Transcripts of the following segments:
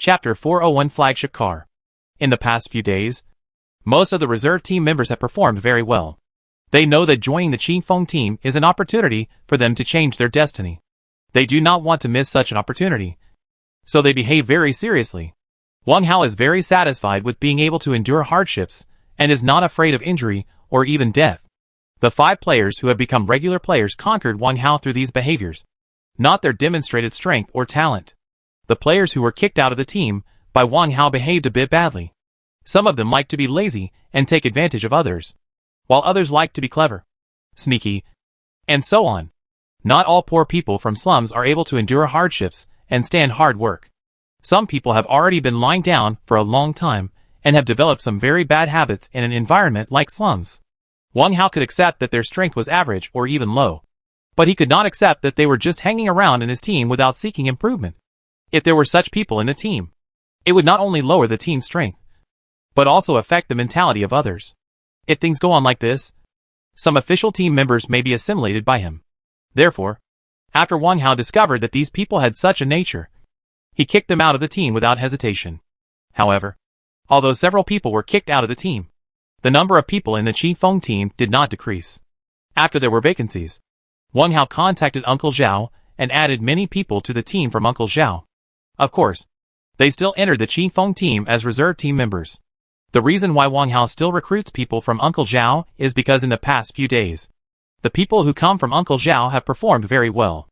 Chapter 401 Flagship Car. In the past few days, most of the reserve team members have performed very well. They know that joining the Qingfeng team is an opportunity for them to change their destiny. They do not want to miss such an opportunity, so they behave very seriously. Wang Hao is very satisfied with being able to endure hardships and is not afraid of injury or even death. The 5 players who have become regular players conquered Wang Hao through these behaviors, not their demonstrated strength or talent. The players who were kicked out of the team by Wang Hao behaved a bit badly. Some of them like to be lazy and take advantage of others, while others like to be clever, sneaky, and so on. Not all poor people from slums are able to endure hardships and stand hard work. Some people have already been lying down for a long time and have developed some very bad habits in an environment like slums. Wang Hao could accept that their strength was average or even low, but he could not accept that they were just hanging around in his team without seeking improvement. If there were such people in the team, it would not only lower the team's strength, but also affect the mentality of others. If things go on like this, some official team members may be assimilated by him. Therefore, after Wang Hao discovered that these people had such a nature, he kicked them out of the team without hesitation. However, although several people were kicked out of the team, the number of people in the Qingfeng team did not decrease. After there were vacancies, Wang Hao contacted Uncle Zhao and added many people to the team from Uncle Zhao. Of course, they still entered the Qingfeng team as reserve team members. The reason why Wang Hao still recruits people from Uncle Zhao is because in the past few days, the people who come from Uncle Zhao have performed very well.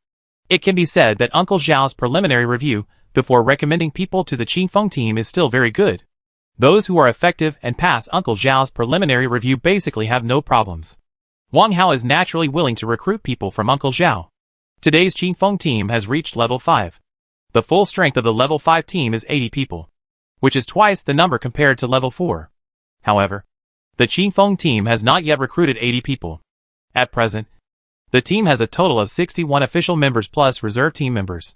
It can be said that Uncle Zhao's preliminary review before recommending people to the Qingfeng team is still very good. Those who are effective and pass Uncle Zhao's preliminary review basically have no problems. Wang Hao is naturally willing to recruit people from Uncle Zhao. Today's Qingfeng team has reached level 5. The full strength of the level 5 team is 80 people, which is twice the number compared to level 4. However, the Qingfeng team has not yet recruited 80 people. At present, the team has a total of 61 official members plus reserve team members.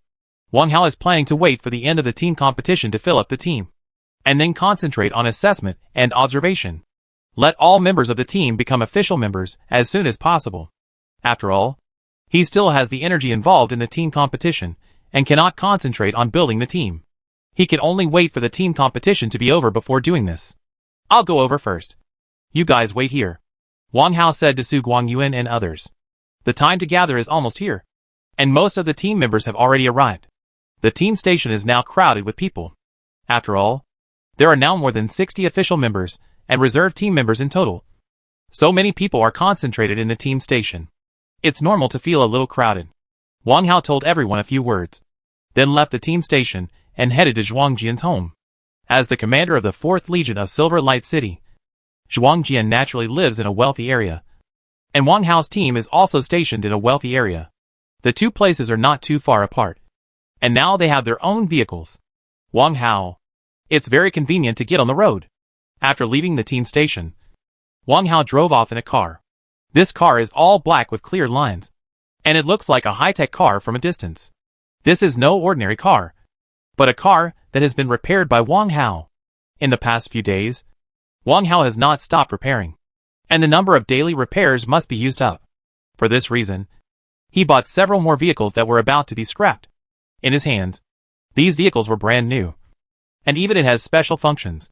Wang Hao is planning to wait for the end of the team competition to fill up the team, and then concentrate on assessment and observation. Let all members of the team become official members as soon as possible. After all, he still has the energy involved in the team competition and cannot concentrate on building the team. He can only wait for the team competition to be over before doing this. I'll go over first. You guys wait here, Wang Hao said to Su Guangyuan and others. The time to gather is almost here, and most of the team members have already arrived. The team station is now crowded with people. After all, there are now more than 60 official members and reserve team members in total. So many people are concentrated in the team station. It's normal to feel a little crowded. Wang Hao told everyone a few words, then left the team station and headed to Zhuangjian's home. As the commander of the 4th Legion of Silver Light City, Zhuangjian naturally lives in a wealthy area, and Wang Hao's team is also stationed in a wealthy area. The two places are not too far apart, and now they have their own vehicles. Wang Hao. It's very convenient to get on the road. After leaving the team station, Wang Hao drove off in a car. This car is all black with clear lines, and it looks like a high-tech car from a distance. This is no ordinary car, but a car that has been repaired by Wang Hao. In the past few days, Wang Hao has not stopped repairing, and the number of daily repairs must be used up. For this reason, he bought several more vehicles that were about to be scrapped. In his hands, these vehicles were brand new, and even it has special functions.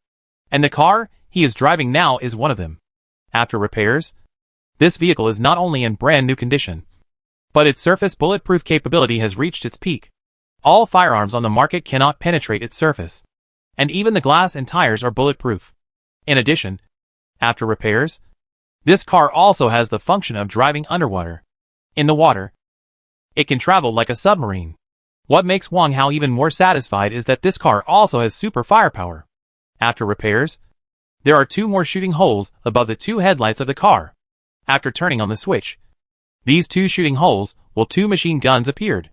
And the car he is driving now is one of them. After repairs, this vehicle is not only in brand new condition, but its surface bulletproof capability has reached its peak. All firearms on the market cannot penetrate its surface, and even the glass and tires are bulletproof. In addition, after repairs, this car also has the function of driving underwater. In the water, it can travel like a submarine. What makes Wang Hao even more satisfied is that this car also has super firepower. After repairs, there are 2 more shooting holes above the 2 headlights of the car. After turning on the switch, these 2 shooting holes will 2 machine guns appeared.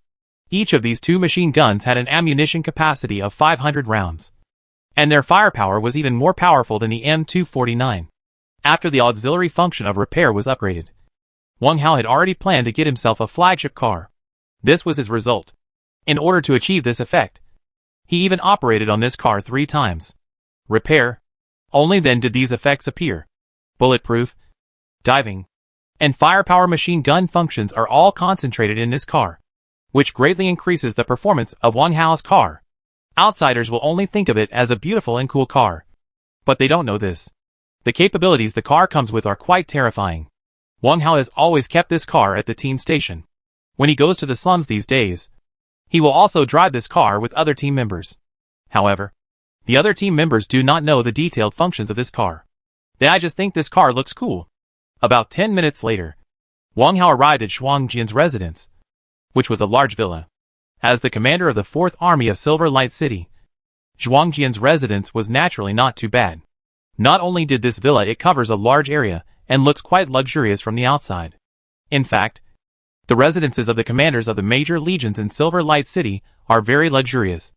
Each of these 2 machine guns had an ammunition capacity of 500 rounds, and their firepower was even more powerful than the M249. After the auxiliary function of repair was upgraded, Wang Hao had already planned to get himself a flagship car. This was his result. In order to achieve this effect, he even operated on this car 3 times. Repair. Only then did these effects appear. Bulletproof, diving, and firepower machine gun functions are all concentrated in this car, which greatly increases the performance of Wang Hao's car. Outsiders will only think of it as a beautiful and cool car. But they don't know this. The capabilities the car comes with are quite terrifying. Wang Hao has always kept this car at the team station. When he goes to the slums these days, he will also drive this car with other team members. However, the other team members do not know the detailed functions of this car. They just think this car looks cool. About 10 minutes later, Wang Hao arrived at Zhuang Jian's residence, which was a large villa. As the commander of the 4th Army of Silver Light City, Zhuang Jian's residence was naturally not too bad. Not only did this villa, it covers a large area and looks quite luxurious from the outside. In fact, the residences of the commanders of the major legions in Silver Light City are very luxurious.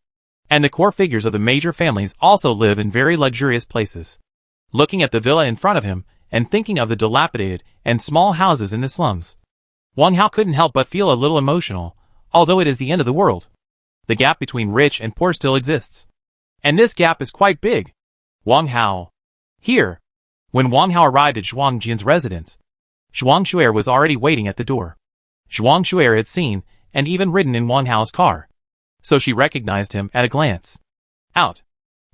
And the core figures of the major families also live in very luxurious places. Looking at the villa in front of him, and thinking of the dilapidated and small houses in the slums, Wang Hao couldn't help but feel a little emotional, although it is the end of the world. The gap between rich and poor still exists. And this gap is quite big. Wang Hao. Here. When Wang Hao arrived at Zhuang Jian's residence, Zhuang Shuer was already waiting at the door. Zhuang Shuer had seen, and even ridden in Wang Hao's car, so she recognized him at a glance. Out.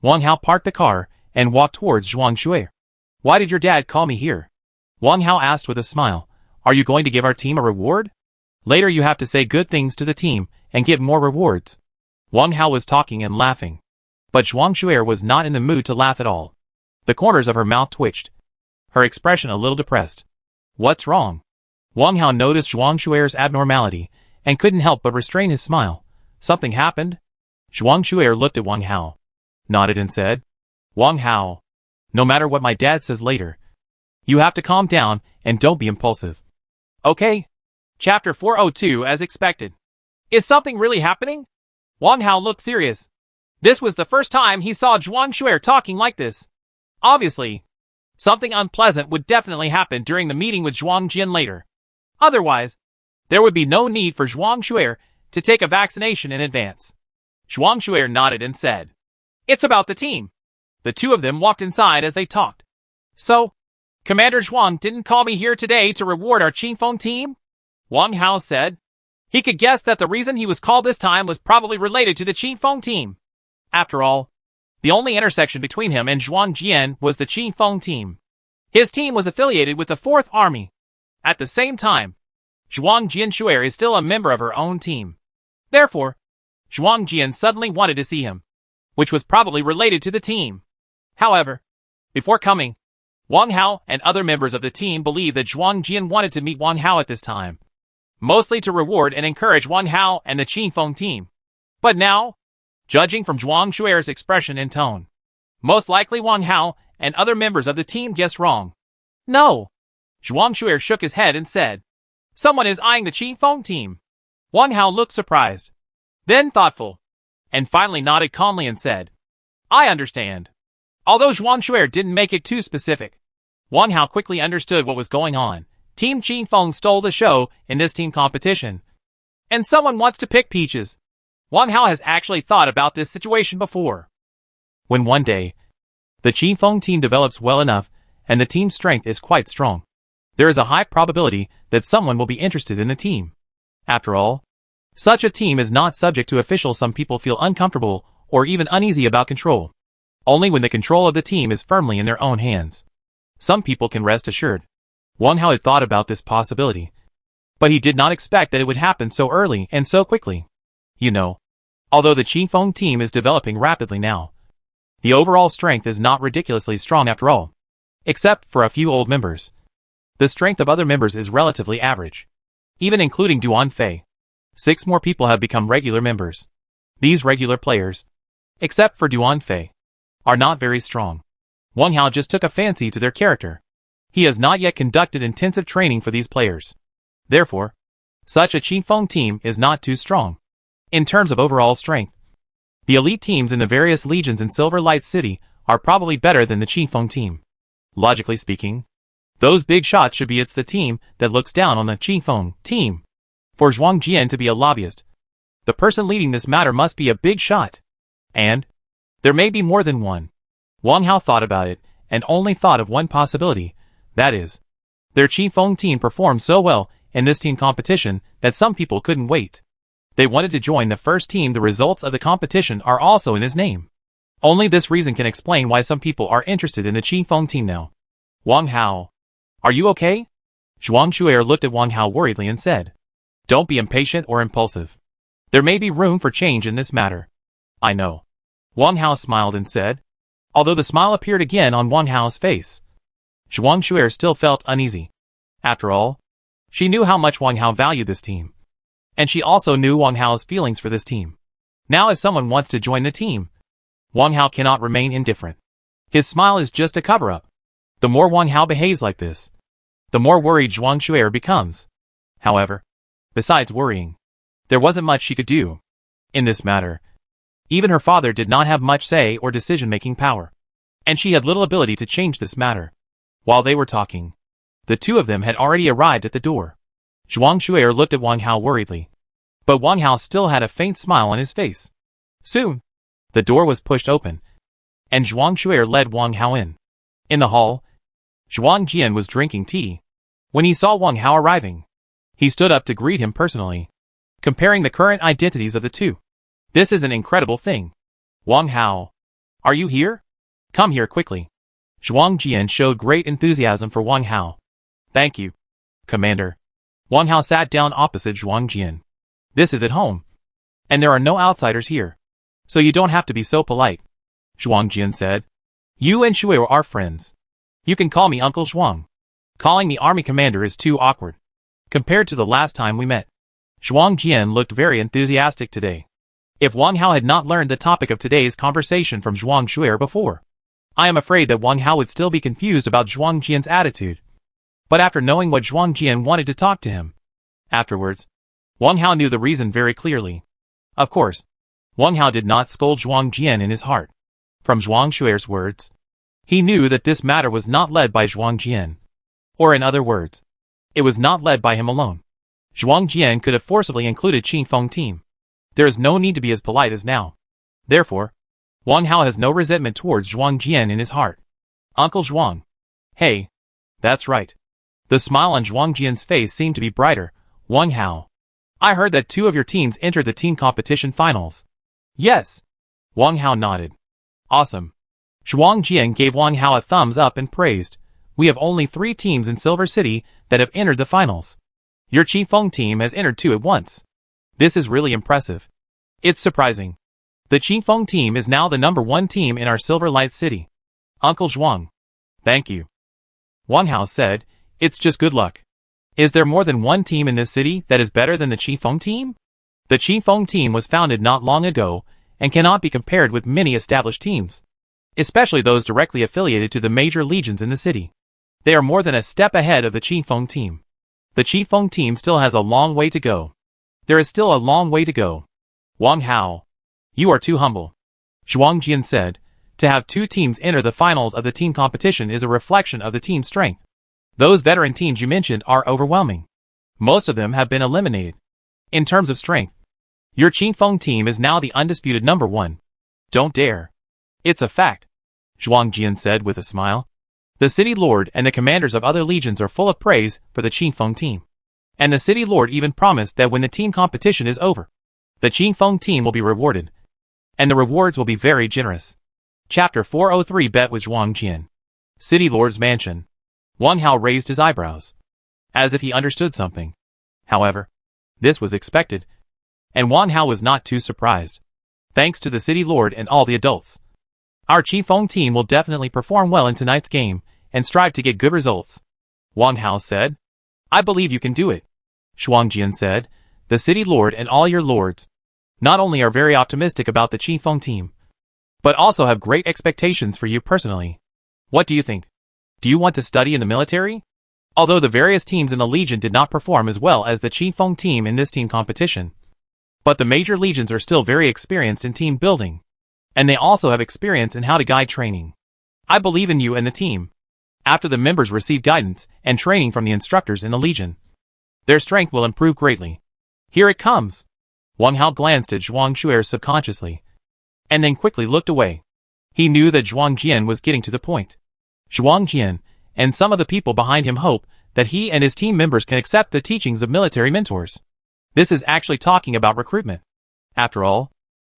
Wang Hao parked the car and walked towards Zhuang Shuer. Why did your dad call me here? Wang Hao asked with a smile. Are you going to give our team a reward? Later you have to say good things to the team and give more rewards. Wang Hao was talking and laughing. But Zhuang Shuer was not in the mood to laugh at all. The corners of her mouth twitched, her expression a little depressed. What's wrong? Wang Hao noticed Zhuang Shuer's abnormality and couldn't help but restrain his smile. Something happened? Zhuang Shuer looked at Wang Hao, nodded and said, Wang Hao, no matter what my dad says later, you have to calm down and don't be impulsive. Okay. Chapter 402 as expected. Is something really happening? Wang Hao looked serious. This was the first time he saw Zhuang Shuer talking like this. Obviously, something unpleasant would definitely happen during the meeting with Zhuang Jian later. Otherwise, there would be no need for Zhuang Shuer to take a vaccination in advance. Zhuang Shuer nodded and said, It's about the team. The two of them walked inside as they talked. So, Commander Zhuang didn't call me here today to reward our Qingfeng team? Wang Hao said. He could guess that the reason he was called this time was probably related to the Qingfeng team. After all, the only intersection between him and Zhuang Jian was the Qingfeng team. His team was affiliated with the 4th Army. At the same time, Zhuang Jian is still a member of her own team. Therefore, Zhuang Jian suddenly wanted to see him, which was probably related to the team. However, before coming, Wang Hao and other members of the team believed that Zhuang Jian wanted to meet Wang Hao at this time, mostly to reward and encourage Wang Hao and the Qingfeng team. But now, judging from Zhuang Shuer's expression and tone, most likely Wang Hao and other members of the team guessed wrong. No. Zhuang Shuer shook his head and said, Someone is eyeing the Qingfeng team. Wang Hao looked surprised, then thoughtful, and finally nodded calmly and said, I understand. Although Zhuang Shuer didn't make it too specific, Wang Hao quickly understood what was going on. Team Qingfeng stole the show in this team competition, and someone wants to pick Peaches. Wang Hao has actually thought about this situation before. When one day, the Qingfeng team develops well enough and the team's strength is quite strong, there is a high probability that someone will be interested in the team. After all, such a team is not subject to officials. Some people feel uncomfortable or even uneasy about control. Only when the control of the team is firmly in their own hands, some people can rest assured. Wang Hao had thought about this possibility, but he did not expect that it would happen so early and so quickly. You know, although the Qingfeng team is developing rapidly now, the overall strength is not ridiculously strong after all. Except for a few old members, the strength of other members is relatively average. Even including Duan Fei, 6 more people have become regular members. These regular players, except for Duan Fei, are not very strong. Wang Hao just took a fancy to their character. He has not yet conducted intensive training for these players. Therefore, such a Qingfeng team is not too strong. In terms of overall strength, the elite teams in the various legions in Silver Light City are probably better than the Qingfeng team. Logically speaking, those big shots should be the team that looks down on the Qingfeng team. For Zhuang Jian to be a lobbyist, the person leading this matter must be a big shot. And there may be more than one. Wang Hao thought about it and only thought of one possibility, that is, their Qingfeng team performed so well in this team competition that some people couldn't wait. They wanted to join the first team. The results of the competition are also in his name. Only this reason can explain why some people are interested in the Qingfeng team now. Wang Hao. Are you okay? Zhuang Shuer looked at Wang Hao worriedly and said, Don't be impatient or impulsive. There may be room for change in this matter. I know. Wang Hao smiled and said, although the smile appeared again on Wang Hao's face. Zhuang Shuer still felt uneasy. After all, she knew how much Wang Hao valued this team. And she also knew Wang Hao's feelings for this team. Now if someone wants to join the team, Wang Hao cannot remain indifferent. His smile is just a cover-up. The more Wang Hao behaves like this, the more worried Zhuang Shuer becomes. However, besides worrying, there wasn't much she could do in this matter. Even her father did not have much say or decision-making power, and she had little ability to change this matter. While they were talking, the two of them had already arrived at the door. Zhuang Shuer looked at Wang Hao worriedly, but Wang Hao still had a faint smile on his face. Soon, the door was pushed open, and Zhuang Shuer led Wang Hao in. In the hall, Zhuang Jian was drinking tea. When he saw Wang Hao arriving, he stood up to greet him personally, comparing the current identities of the two. This is an incredible thing. Wang Hao, are you here? Come here quickly. Zhuang Jian showed great enthusiasm for Wang Hao. Thank you, Commander. Wang Hao sat down opposite Zhuang Jian. This is at home, and there are no outsiders here, so you don't have to be so polite, Zhuang Jian said. You and Shuer are friends. You can call me Uncle Zhuang. Calling me Army Commander is too awkward. Compared to the last time we met. Zhuang Jian looked very enthusiastic today. If Wang Hao had not learned the topic of today's conversation from Zhuang Shuer before, I am afraid that Wang Hao would still be confused about Zhuang Jian's attitude. But after knowing what Zhuang Jian wanted to talk to him, afterwards, Wang Hao knew the reason very clearly. Of course, Wang Hao did not scold Zhuang Jian in his heart. From Zhuang Shuer's words, he knew that this matter was not led by Zhuang Jian. Or in other words, it was not led by him alone. Zhuang Jian could have forcibly included Qingfeng team. There is no need to be as polite as now. Therefore, Wang Hao has no resentment towards Zhuang Jian in his heart. Uncle Zhuang. Hey. That's right. The smile on Zhuang Jian's face seemed to be brighter. Wang Hao. I heard that 2 of your teams entered the team competition finals. Yes. Wang Hao nodded. Awesome. Zhuang Jian gave Wang Hao a thumbs up and praised. We have only 3 teams in Silver City that have entered the finals. Your Qingfeng team has entered 2 at once. This is really impressive. It's surprising. The Qingfeng team is now the #1 team in our Silver Light City. Uncle Zhuang. Thank you. Wang Hao said, it's just good luck. Is there more than one team in this city that is better than the Qingfeng team? The Qingfeng team was founded not long ago and cannot be compared with many established teams, especially those directly affiliated to the major legions in the city. They are more than a step ahead of the Qingfeng team. The Qingfeng team still has a long way to go. There is still a long way to go. Wang Hao. You are too humble. Zhuang Jian said, to have 2 teams enter the finals of the team competition is a reflection of the team's strength. Those veteran teams you mentioned are overwhelming. Most of them have been eliminated. In terms of strength, your Qingfeng team is now the undisputed #1. Don't dare. It's a fact, Zhuang Jian said with a smile. The City Lord and the commanders of other legions are full of praise for the Qingfeng team. And the City Lord even promised that when the team competition is over, the Qingfeng team will be rewarded. And the rewards will be very generous. Chapter 403 Bet with Zhuang Jian. City Lord's Mansion. Wang Hao raised his eyebrows, as if he understood something. However, this was expected, and Wang Hao was not too surprised. Thanks to the City Lord and all the adults, our Qingfeng team will definitely perform well in tonight's game and strive to get good results. Wang Hao said, I believe you can do it. Zhuang Jian said, the City Lord and all your lords not only are very optimistic about the Qingfeng team, but also have great expectations for you personally. What do you think? Do you want to study in the military? Although the various teams in the Legion did not perform as well as the Qingfeng team in this team competition, but the major legions are still very experienced in team building, and they also have experience in how to guide training. I believe in you and the team. After the members receive guidance and training from the instructors in the Legion, their strength will improve greatly. Here it comes. Wang Hao glanced at Zhuang Shuer subconsciously, and then quickly looked away. He knew that Zhuang Jian was getting to the point. Zhuang Jian and some of the people behind him hope that he and his team members can accept the teachings of military mentors. This is actually talking about recruitment. After all,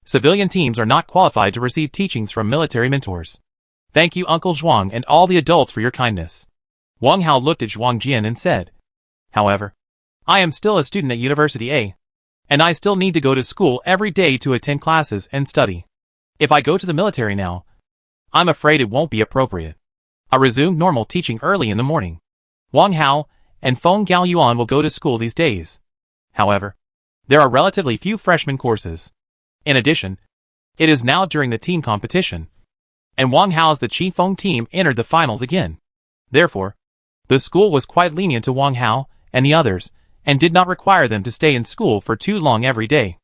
civilian teams are not qualified to receive teachings from military mentors. Thank you Uncle Zhuang and all the adults for your kindness. Wang Hao looked at Zhuang Jian and said, however, I am still a student at University A, and I still need to go to school every day to attend classes and study. If I go to the military now, I'm afraid it won't be appropriate. I resumed normal teaching early in the morning. Wang Hao and Feng Gaoyuan will go to school these days. However, there are relatively few freshman courses. In addition, it is now during the team competition, and Wang Hao's the Qifeng team entered the finals again. Therefore, the school was quite lenient to Wang Hao and the others, and did not require them to stay in school for too long every day.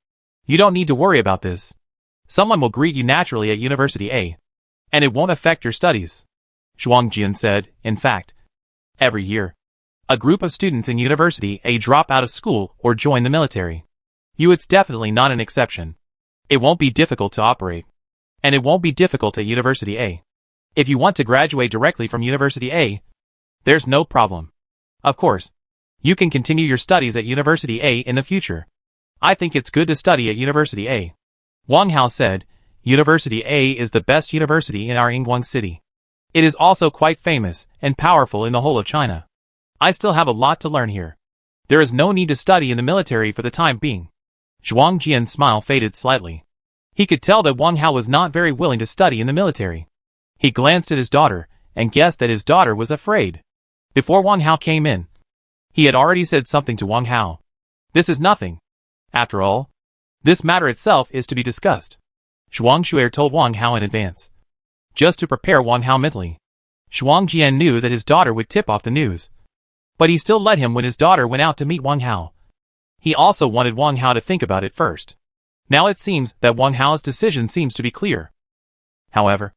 You don't need to worry about this. Someone will greet you naturally at University A, and it won't affect your studies. Zhuang Jian said, in fact, every year, a group of students in University A drop out of school or join the military. It's definitely not an exception. It won't be difficult to operate. And it won't be difficult at University A. If you want to graduate directly from University A, there's no problem. Of course, you can continue your studies at University A in the future. I think it's good to study at University A. Wang Hao said, University A is the best university in our Yingguang city. It is also quite famous and powerful in the whole of China. I still have a lot to learn here. There is no need to study in the military for the time being. Zhuang Jian's smile faded slightly. He could tell that Wang Hao was not very willing to study in the military. He glanced at his daughter and guessed that his daughter was afraid. Before Wang Hao came in, he had already said something to Wang Hao. This is nothing. After all, this matter itself is to be discussed. Zhuang Shuer told Wang Hao in advance, just to prepare Wang Hao mentally. Zhuang Jian knew that his daughter would tip off the news, but he still let him when his daughter went out to meet Wang Hao. He also wanted Wang Hao to think about it first. Now it seems that Wang Hao's decision seems to be clear. However,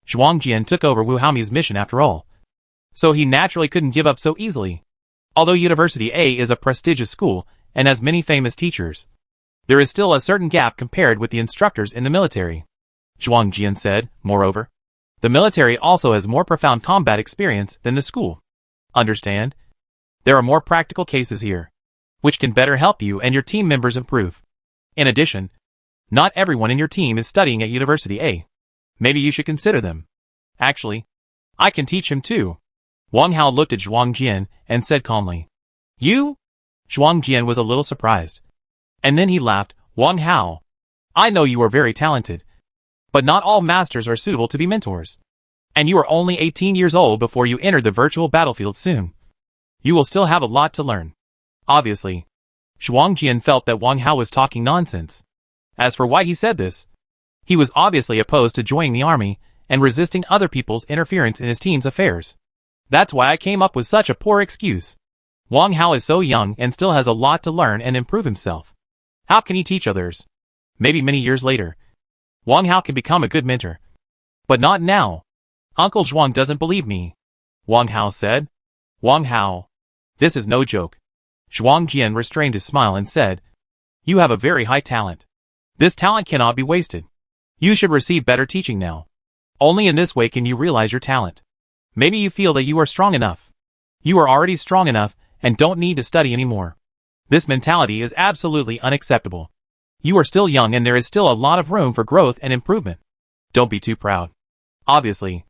Zhuang Jian took over Wu Haomi's mission after all, so he naturally couldn't give up so easily. Although University A is a prestigious school and has many famous teachers, there is still a certain gap compared with the instructors in the military. Zhuang Jian said, moreover, the military also has more profound combat experience than the school. Understand? There are more practical cases here, which can better help you and your team members improve. In addition, not everyone in your team is studying at University A. Maybe you should consider them. Actually, I can teach him too. Wang Hao looked at Zhuang Jian and said calmly, You? Zhuang Jian was a little surprised. And then he laughed, Wang Hao, I know you are very talented, but not all masters are suitable to be mentors. And you are only 18 years old before you enter the virtual battlefield soon. You will still have a lot to learn. Obviously, Zhuang Jian felt that Wang Hao was talking nonsense. As for why he said this, he was obviously opposed to joining the army and resisting other people's interference in his team's affairs. That's why I came up with such a poor excuse. Wang Hao is so young and still has a lot to learn and improve himself. How can he teach others? Maybe many years later, Wang Hao can become a good mentor. But not now. Uncle Zhuang doesn't believe me, Wang Hao said. Wang Hao, this is no joke. Zhuang Jian restrained his smile and said, You have a very high talent. This talent cannot be wasted. You should receive better teaching now. Only in this way can you realize your talent. Maybe you feel that you are strong enough. You are already strong enough and don't need to study anymore. This mentality is absolutely unacceptable. You are still young and there is still a lot of room for growth and improvement. Don't be too proud. Obviously,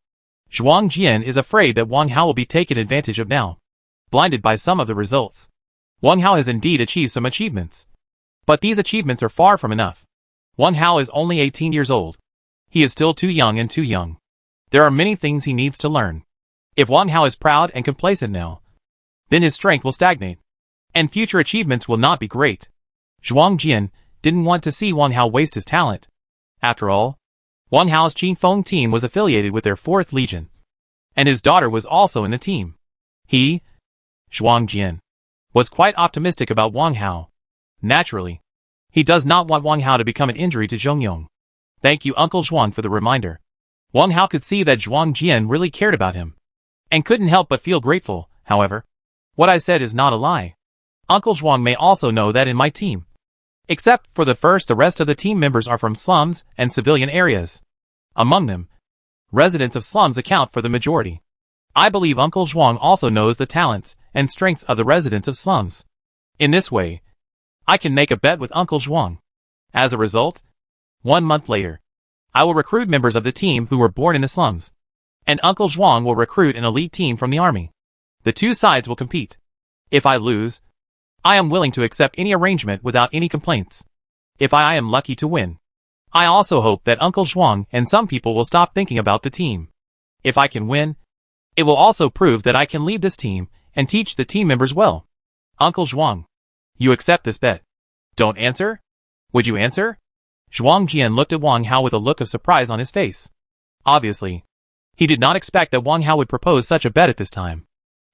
Zhuang Jian is afraid that Wang Hao will be taken advantage of now, blinded by some of the results. Wang Hao has indeed achieved some achievements, but these achievements are far from enough. Wang Hao is only 18 years old. He is still too young and too young. There are many things he needs to learn. If Wang Hao is proud and complacent now, then his strength will stagnate, and future achievements will not be great. Zhuang Jian didn't want to see Wang Hao waste his talent. After all, Wang Hao's Qifeng team was affiliated with their 4th Legion, and his daughter was also in the team. He, Zhuang Jian, was quite optimistic about Wang Hao. Naturally, he does not want Wang Hao to become an injury to Zhongyong. Thank you Uncle Zhuang for the reminder. Wang Hao could see that Zhuang Jian really cared about him, and couldn't help but feel grateful. However, what I said is not a lie. Uncle Zhuang may also know that in my team, except for the rest of the team members are from slums and civilian areas. Among them, residents of slums account for the majority. I believe Uncle Zhuang also knows the talents and strengths of the residents of slums. In this way, I can make a bet with Uncle Zhuang. As a result, 1 month later, I will recruit members of the team who were born in the slums. And Uncle Zhuang will recruit an elite team from the army. The two sides will compete. If I lose, I am willing to accept any arrangement without any complaints. If I am lucky to win, I also hope that Uncle Zhuang and some people will stop thinking about the team. If I can win, it will also prove that I can lead this team and teach the team members well. Uncle Zhuang, you accept this bet? Don't answer? Would you answer? Zhuang Jian looked at Wang Hao with a look of surprise on his face. Obviously, he did not expect that Wang Hao would propose such a bet at this time.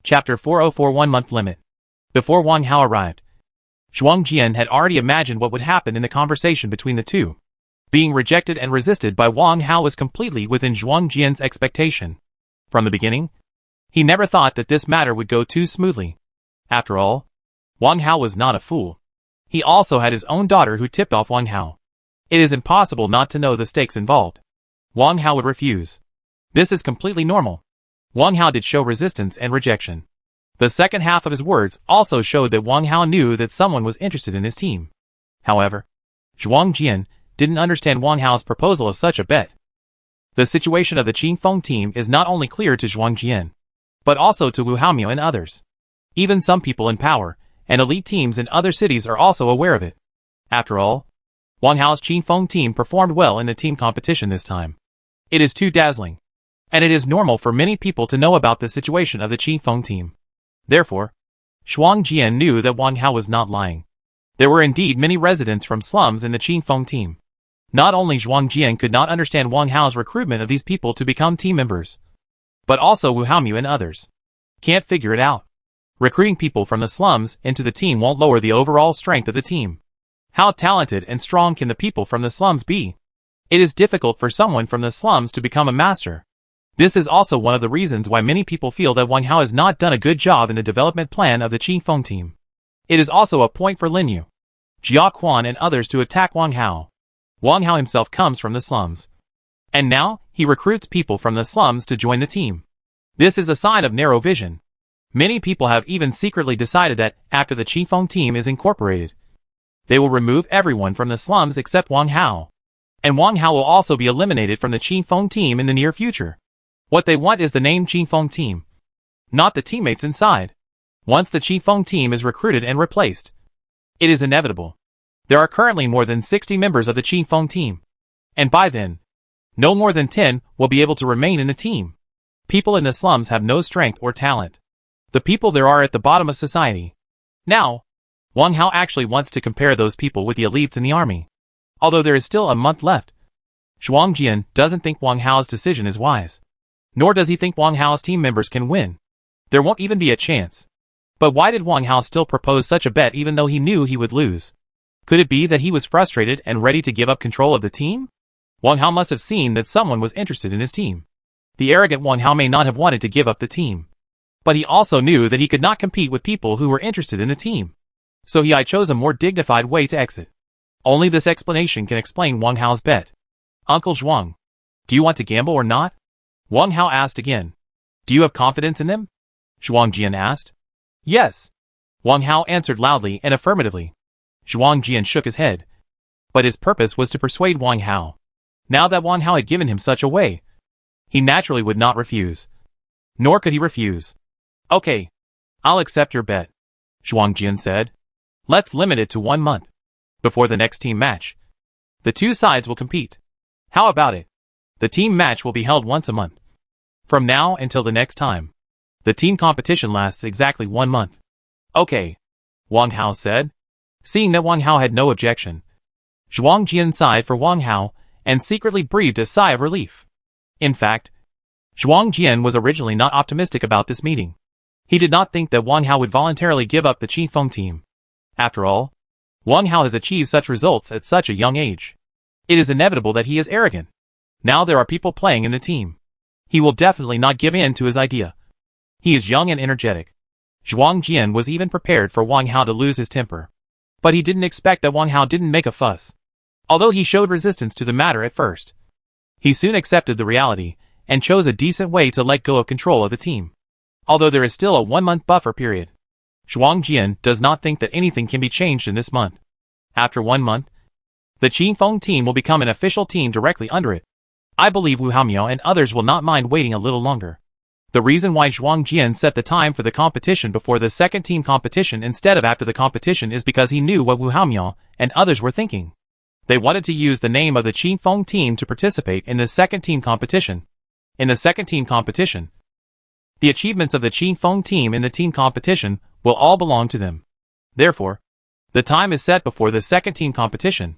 Chapter 4041 Month Limit. Before Wang Hao arrived, Zhuang Jian had already imagined what would happen in the conversation between the two. Being rejected and resisted by Wang Hao was completely within Zhuang Jian's expectation. From the beginning, he never thought that this matter would go too smoothly. After all, Wang Hao was not a fool. He also had his own daughter who tipped off Wang Hao. It is impossible not to know the stakes involved. Wang Hao would refuse. This is completely normal. Wang Hao did show resistance and rejection. The second half of his words also showed that Wang Hao knew that someone was interested in his team. However, Zhuang Jian didn't understand Wang Hao's proposal of such a bet. The situation of the Qingfeng team is not only clear to Zhuang Jian, but also to Wu Haomiao and others. Even some people in power and elite teams in other cities are also aware of it. After all, Wang Hao's Qingfeng team performed well in the team competition this time. It is too dazzling, and it is normal for many people to know about the situation of the Qingfeng team. Therefore, Zhuang Jian knew that Wang Hao was not lying. There were indeed many residents from slums in the Qingfeng team. Not only Zhuang Jian could not understand Wang Hao's recruitment of these people to become team members, but also Wu Haomiao and others. Can't figure it out. Recruiting people from the slums into the team won't lower the overall strength of the team. How talented and strong can the people from the slums be? It is difficult for someone from the slums to become a master. This is also one of the reasons why many people feel that Wang Hao has not done a good job in the development plan of the Qingfeng team. It is also a point for Lin Yu, Jia Quan and others to attack Wang Hao. Wang Hao himself comes from the slums. And now, he recruits people from the slums to join the team. This is a sign of narrow vision. Many people have even secretly decided that, after the Qingfeng team is incorporated, they will remove everyone from the slums except Wang Hao. And Wang Hao will also be eliminated from the Qingfeng team in the near future. What they want is the name Qingfeng team, not the teammates inside. Once the Qingfeng team is recruited and replaced, it is inevitable. There are currently more than 60 members of the Qingfeng team. And by then, no more than 10 will be able to remain in the team. People in the slums have no strength or talent. The people there are at the bottom of society. Now, Wang Hao actually wants to compare those people with the elites in the army. Although there is still a month left, Zhuang Jian doesn't think Wang Hao's decision is wise. Nor does he think Wang Hao's team members can win. There won't even be a chance. But why did Wang Hao still propose such a bet even though he knew he would lose? Could it be that he was frustrated and ready to give up control of the team? Wang Hao must have seen that someone was interested in his team. The arrogant Wang Hao may not have wanted to give up the team. But he also knew that he could not compete with people who were interested in the team. So he chose a more dignified way to exit. Only this explanation can explain Wang Hao's bet. Uncle Zhuang, do you want to gamble or not? Wang Hao asked again. Do you have confidence in them? Zhuang Jian asked. Yes. Wang Hao answered loudly and affirmatively. Zhuang Jian shook his head. But his purpose was to persuade Wang Hao. Now that Wang Hao had given him such a way, he naturally would not refuse. Nor could he refuse. Okay. I'll accept your bet, Zhuang Jian said. Let's limit it to 1 month. Before the next team match, the two sides will compete. How about it? The team match will be held once a month. From now until the next time. The team competition lasts exactly 1 month. Okay, Wang Hao said. Seeing that Wang Hao had no objection, Zhuang Jian sighed for Wang Hao and secretly breathed a sigh of relief. In fact, Zhuang Jian was originally not optimistic about this meeting. He did not think that Wang Hao would voluntarily give up the Qingfeng team. After all, Wang Hao has achieved such results at such a young age. It is inevitable that he is arrogant. Now there are people playing in the team. He will definitely not give in to his idea. He is young and energetic. Zhuang Jian was even prepared for Wang Hao to lose his temper. But he didn't expect that Wang Hao didn't make a fuss. Although he showed resistance to the matter at first, he soon accepted the reality and chose a decent way to let go of control of the team. Although there is still a 1-month buffer period, Zhuang Jian does not think that anything can be changed in this month. After 1 month, the Qingfeng team will become an official team directly under it. I believe Wu Haomiao and others will not mind waiting a little longer. The reason why Zhuang Jian set the time for the competition before the second team competition instead of after the competition is because he knew what Wu Haomiao and others were thinking. They wanted to use the name of the Qingfeng team to participate in the second team competition. In the second team competition, the achievements of the Qingfeng team in the team competition will all belong to them. Therefore, the time is set before the second team competition.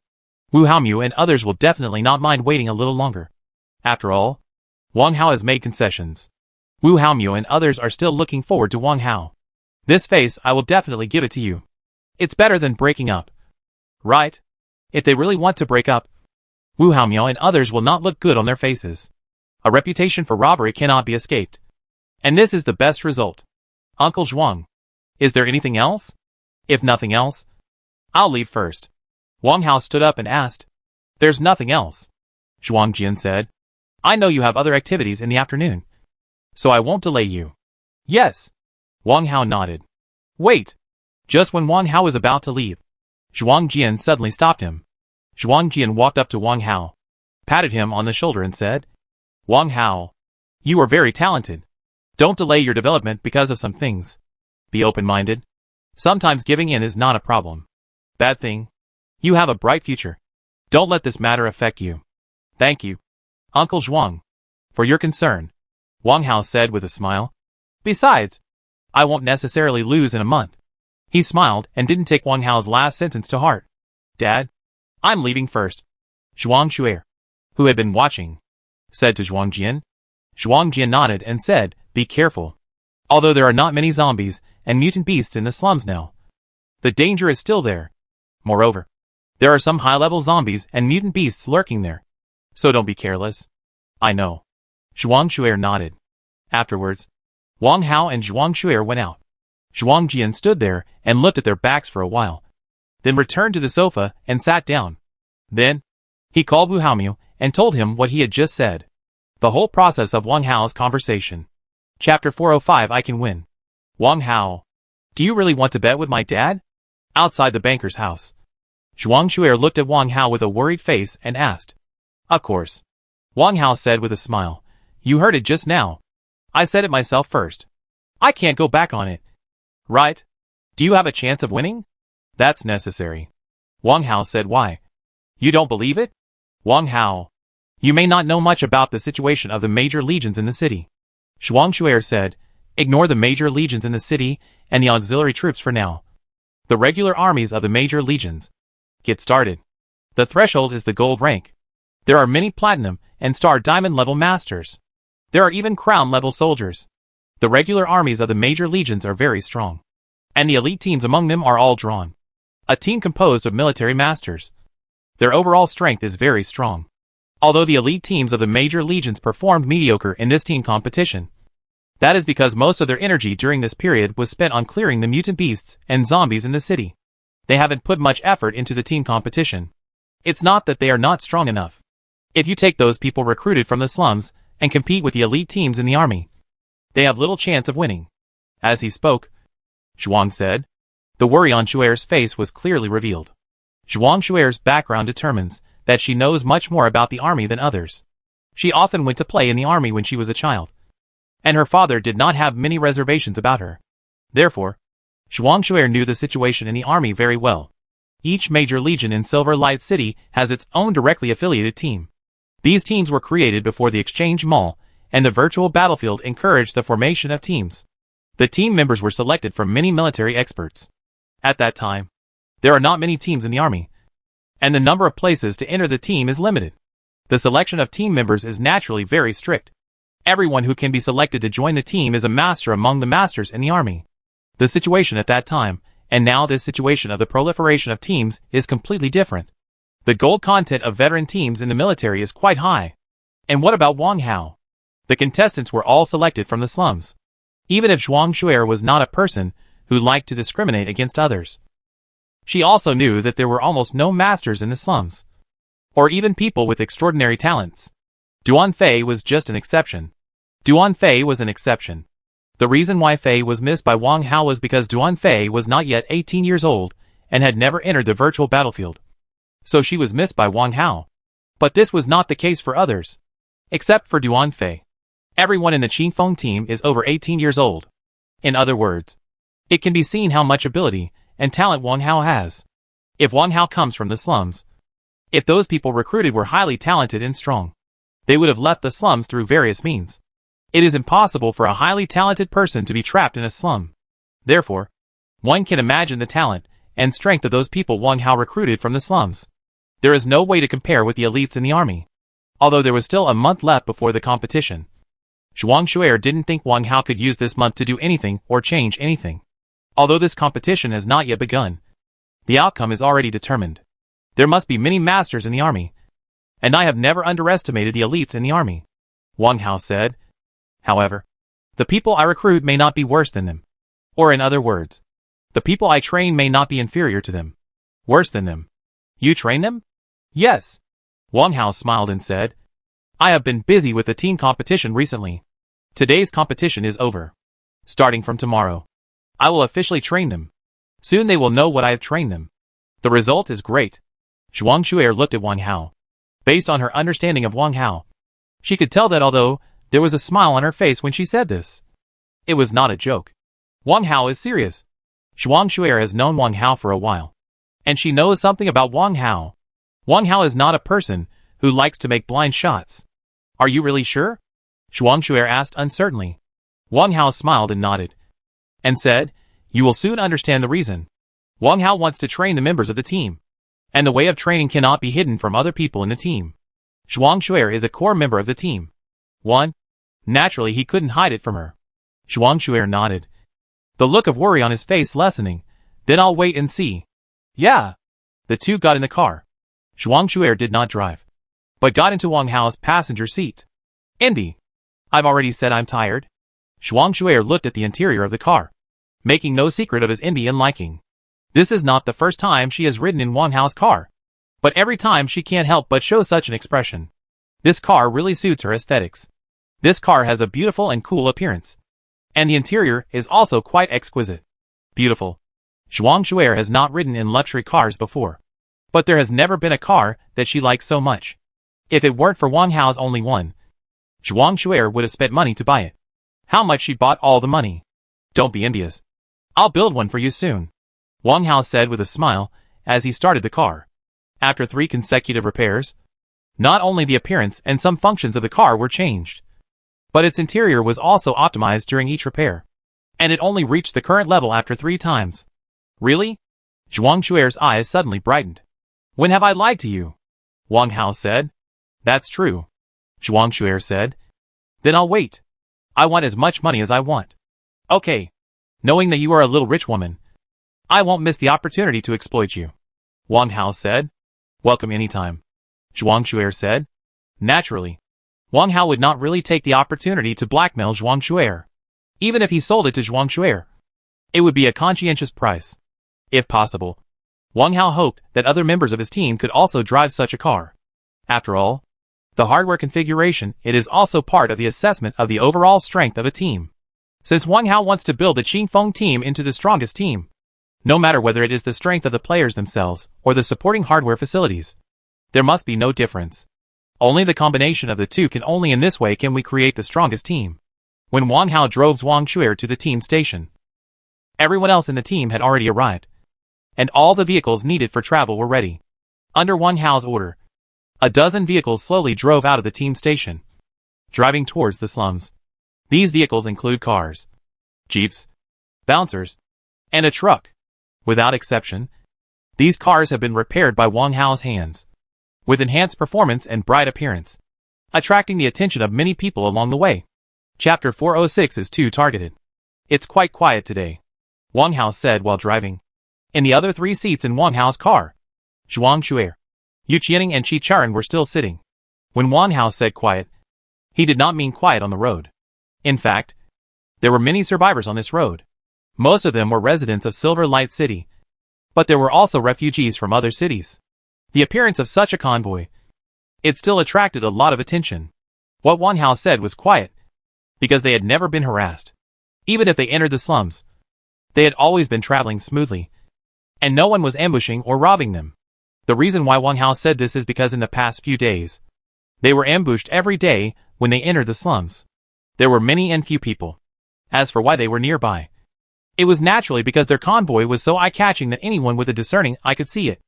Wu Haomiao and others will definitely not mind waiting a little longer. After all, Wang Hao has made concessions. Wu Haomiao and others are still looking forward to Wang Hao. This face, I will definitely give it to you. It's better than breaking up. Right? If they really want to break up, Wu Haomiao and others will not look good on their faces. A reputation for robbery cannot be escaped. And this is the best result. Uncle Zhuang, is there anything else? If nothing else, I'll leave first. Wang Hao stood up and asked. There's nothing else. Zhuang Jian said. I know you have other activities in the afternoon, so I won't delay you. Yes. Wang Hao nodded. Wait. Just when Wang Hao was about to leave, Zhuang Jian suddenly stopped him. Zhuang Jian walked up to Wang Hao, patted him on the shoulder and said, Wang Hao, you are very talented. Don't delay your development because of some things. Be open-minded. Sometimes giving in is not a problem. Bad thing. You have a bright future. Don't let this matter affect you. Thank you, Uncle Zhuang, for your concern, Wang Hao said with a smile. Besides, I won't necessarily lose in a month. He smiled and didn't take Wang Hao's last sentence to heart. Dad, I'm leaving first. Zhuang Shuer, who had been watching, said to Zhuang Jian. Zhuang Jian nodded and said, be careful. Although there are not many zombies and mutant beasts in the slums now, the danger is still there. Moreover, there are some high-level zombies and mutant beasts lurking there. So don't be careless. I know. Zhuang Shuer nodded. Afterwards, Wang Hao and Zhuang Shuer went out. Zhuang Jian stood there and looked at their backs for a while, then returned to the sofa and sat down. Then, he called Wu Haomiao and told him what he had just said. The whole process of Wang Hao's conversation. Chapter 405 I Can Win. Wang Hao, do you really want to bet with my dad? Outside the banker's house, Zhuang Shuer looked at Wang Hao with a worried face and asked. Of course. Wang Hao said with a smile. You heard it just now. I said it myself first. I can't go back on it. Right? Do you have a chance of winning? That's necessary. Wang Hao said. Why? You don't believe it? Wang Hao, you may not know much about the situation of the major legions in the city. Zhuang Shuer said. Ignore the major legions in the city and the auxiliary troops for now. The regular armies of the major legions. Get started. The threshold is the gold rank. There are many platinum and star diamond level masters. There are even crown level soldiers. The regular armies of the major legions are very strong, and the elite teams among them are all drawn. A team composed of military masters. Their overall strength is very strong. Although the elite teams of the major legions performed mediocre in this team competition, that is because most of their energy during this period was spent on clearing the mutant beasts and zombies in the city. They haven't put much effort into the team competition. It's not that they are not strong enough. If you take those people recruited from the slums and compete with the elite teams in the army, they have little chance of winning. As he spoke, Zhuang said. The worry on Shuer's face was clearly revealed. Zhuang Shuer's background determines that she knows much more about the army than others. She often went to play in the army when she was a child, and her father did not have many reservations about her. Therefore, Zhuang Shuer knew the situation in the army very well. Each major legion in Silver Light City has its own directly affiliated team. These teams were created before the Exchange Mall, and the virtual battlefield encouraged the formation of teams. The team members were selected from many military experts. At that time, there are not many teams in the army, and the number of places to enter the team is limited. The selection of team members is naturally very strict. Everyone who can be selected to join the team is a master among the masters in the army. The situation at that time, and now this situation of the proliferation of teams, is completely different. The gold content of veteran teams in the military is quite high. And what about Wang Hao? The contestants were all selected from the slums. Even if Zhuang Shuer was not a person who liked to discriminate against others, she also knew that there were almost no masters in the slums, or even people with extraordinary talents. Duan Fei was just an exception. Duan Fei was an exception. The reason why Fei was missed by Wang Hao was because Duan Fei was not yet 18 years old, and had never entered the virtual battlefield. So she was missed by Wang Hao. But this was not the case for others. Except for Duan Fei. Everyone in the Qingfeng team is over 18 years old. In other words, it can be seen how much ability and talent Wang Hao has. If Wang Hao comes from the slums, if those people recruited were highly talented and strong, they would have left the slums through various means. It is impossible for a highly talented person to be trapped in a slum. Therefore, one can imagine the talent and strength of those people Wang Hao recruited from the slums. There is no way to compare with the elites in the army. Although there was still a month left before the competition, Zhuang Xuer didn't think Wang Hao could use this month to do anything or change anything. Although this competition has not yet begun, the outcome is already determined. There must be many masters in the army, and I have never underestimated the elites in the army, Wang Hao said. However, the people I recruit may not be worse than them. Or in other words, the people I train may not be inferior to them. Worse than them. You train them? Yes. Wang Hao smiled and said, I have been busy with the team competition recently. Today's competition is over. Starting from tomorrow, I will officially train them. Soon they will know what I have trained them. The result is great. Zhuang Xuer looked at Wang Hao. Based on her understanding of Wang Hao, she could tell that although there was a smile on her face when she said this, it was not a joke. Wang Hao is serious. Zhuang Xuer has known Wang Hao for a while, and she knows something about Wang Hao. Wang Hao is not a person who likes to make blind shots. Are you really sure? Zhuang Xuer asked uncertainly. Wang Hao smiled and nodded, and said, you will soon understand the reason. Wang Hao wants to train the members of the team, and the way of training cannot be hidden from other people in the team. Zhuang Xuer is a core member of the team. 1. Naturally he couldn't hide it from her. Zhuang Xuer nodded, the look of worry on his face lessening. Then I'll wait and see. Yeah. The two got in the car. Zhuang Xuer did not drive, but got into Wang Hao's passenger seat. Indy. I've already said I'm tired. Zhuang Xuer looked at the interior of the car, making no secret of his Indian liking. This is not the first time she has ridden in Wang Hao's car, but every time she can't help but show such an expression. This car really suits her aesthetics. This car has a beautiful and cool appearance, and the interior is also quite exquisite. Beautiful. Zhuang Xuer has not ridden in luxury cars before, but there has never been a car that she likes so much. If it weren't for Wang Hao's only one, Zhuang Xuer would have spent money to buy it. How much she bought all the money. Don't be envious. I'll build one for you soon, Wang Hao said with a smile as he started the car. After 3 consecutive repairs, not only the appearance and some functions of the car were changed, but its interior was also optimized during each repair, and it only reached the current level after 3 times. Really? Zhuang Xuer's eyes suddenly brightened. When have I lied to you? Wang Hao said. That's true, Zhuang Xuer said. Then I'll wait. I want as much money as I want. Okay. Knowing that you are a little rich woman, I won't miss the opportunity to exploit you, Wang Hao said. Welcome anytime, Zhuang Xuer said. Naturally, Wang Hao would not really take the opportunity to blackmail Zhuang Xuer. Even if he sold it to Zhuang Xuer, it would be a conscientious price. If possible, Wang Hao hoped that other members of his team could also drive such a car. After all, the hardware configuration, it is also part of the assessment of the overall strength of a team. Since Wang Hao wants to build the Qingfeng team into the strongest team, no matter whether it is the strength of the players themselves or the supporting hardware facilities, there must be no difference. Only the combination of the two can only in this way can we create the strongest team. When Wang Hao drove Zhuang Xuer to the team station, everyone else in the team had already arrived, and all the vehicles needed for travel were ready. Under Wang Hao's order, a dozen vehicles slowly drove out of the team station, driving towards the slums. These vehicles include cars, jeeps, bouncers, and a truck. Without exception, these cars have been repaired by Wang Hao's hands, with enhanced performance and bright appearance, attracting the attention of many people along the way. Chapter 406 is too targeted. It's quite quiet today, Wang Hao said while driving. In the other 3 seats in Wang Hao's car, Zhuang Xuer, Yu Qianing and Qi Charan were still sitting. When Wang Hao said quiet, he did not mean quiet on the road. In fact, there were many survivors on this road. Most of them were residents of Silver Light City, but there were also refugees from other cities. The appearance of such a convoy, it still attracted a lot of attention. What Wang Hao said was quiet, because they had never been harassed. Even if they entered the slums, they had always been traveling smoothly. and no one was ambushing or robbing them. The reason why Wang Hao said this is because in the past few days, they were ambushed every day when they entered the slums. There were many and few people. As for why they were nearby, it was naturally because their convoy was so eye-catching that anyone with a discerning eye could see it.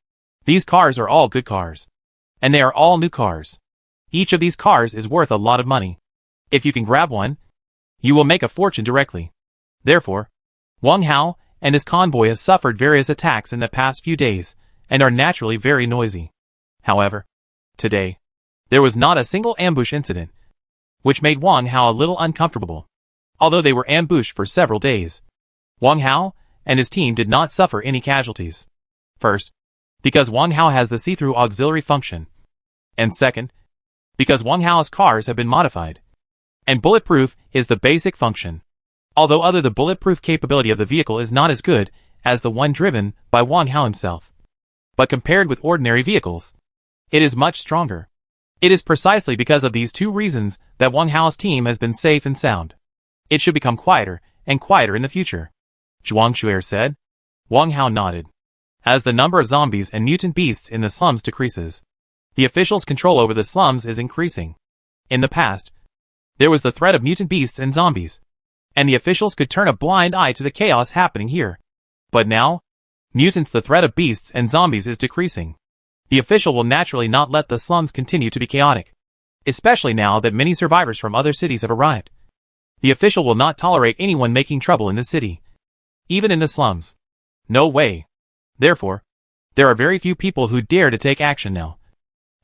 These cars are all good cars. And they are all new cars. Each of these cars is worth a lot of money. If you can grab one, you will make a fortune directly. Therefore, Wang Hao and his convoy have suffered various attacks in the past few days, and are naturally very noisy. However, today, there was not a single ambush incident, which made Wang Hao a little uncomfortable. Although they were ambushed for several days, Wang Hao and his team did not suffer any casualties. First, because Wang Hao has the see-through auxiliary function. And second, because Wang Hao's cars have been modified. And bulletproof is the basic function. Although the bulletproof capability of the vehicle is not as good as the one driven by Wang Hao himself. But compared with ordinary vehicles, it is much stronger. It is precisely because of these two reasons that Wang Hao's team has been safe and sound. It should become quieter and quieter in the future, Zhuang Shuer said. Wang Hao nodded. As the number of zombies and mutant beasts in the slums decreases, the officials' control over the slums is increasing. In the past, there was the threat of mutant beasts and zombies, and the officials could turn a blind eye to the chaos happening here. But now, mutants, the threat of beasts and zombies is decreasing. The official will naturally not let the slums continue to be chaotic, especially now that many survivors from other cities have arrived. The official will not tolerate anyone making trouble in the city, even in the slums. No way. Therefore, there are very few people who dare to take action now.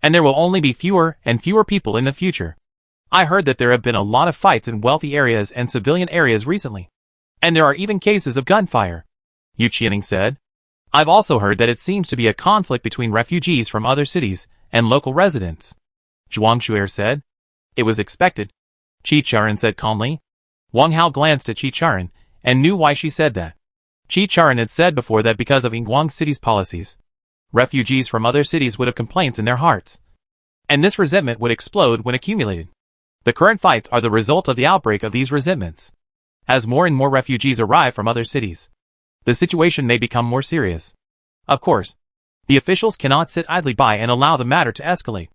And there will only be fewer and fewer people in the future. I heard that there have been a lot of fights in wealthy areas and civilian areas recently. And there are even cases of gunfire, Yu Qianing said. I've also heard that it seems to be a conflict between refugees from other cities and local residents, Zhuang Shuer said. It was expected, Qi Charan said calmly. Wang Hao glanced at Qi Charan and knew why she said that. Qi Charan had said before that because of Yingguang City's policies, refugees from other cities would have complaints in their hearts. And this resentment would explode when accumulated. The current fights are the result of the outbreak of these resentments. As more and more refugees arrive from other cities, the situation may become more serious. Of course, the officials cannot sit idly by and allow the matter to escalate.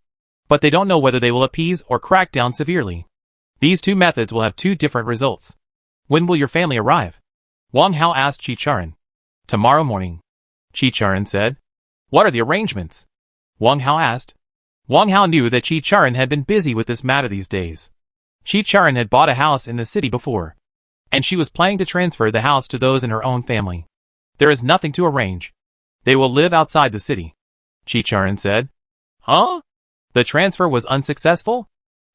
But they don't know whether they will appease or crack down severely. These two methods will have two different results. When will your family arrive? Wang Hao asked Qi Charan. Tomorrow morning, Qi Charan said. What are the arrangements? Wang Hao asked. Wang Hao knew that Qi Charan had been busy with this matter these days. Qi Charan had bought a house in the city before, and she was planning to transfer the house to those in her own family. There is nothing to arrange. They will live outside the city, Qi Charan said. Huh? The transfer was unsuccessful?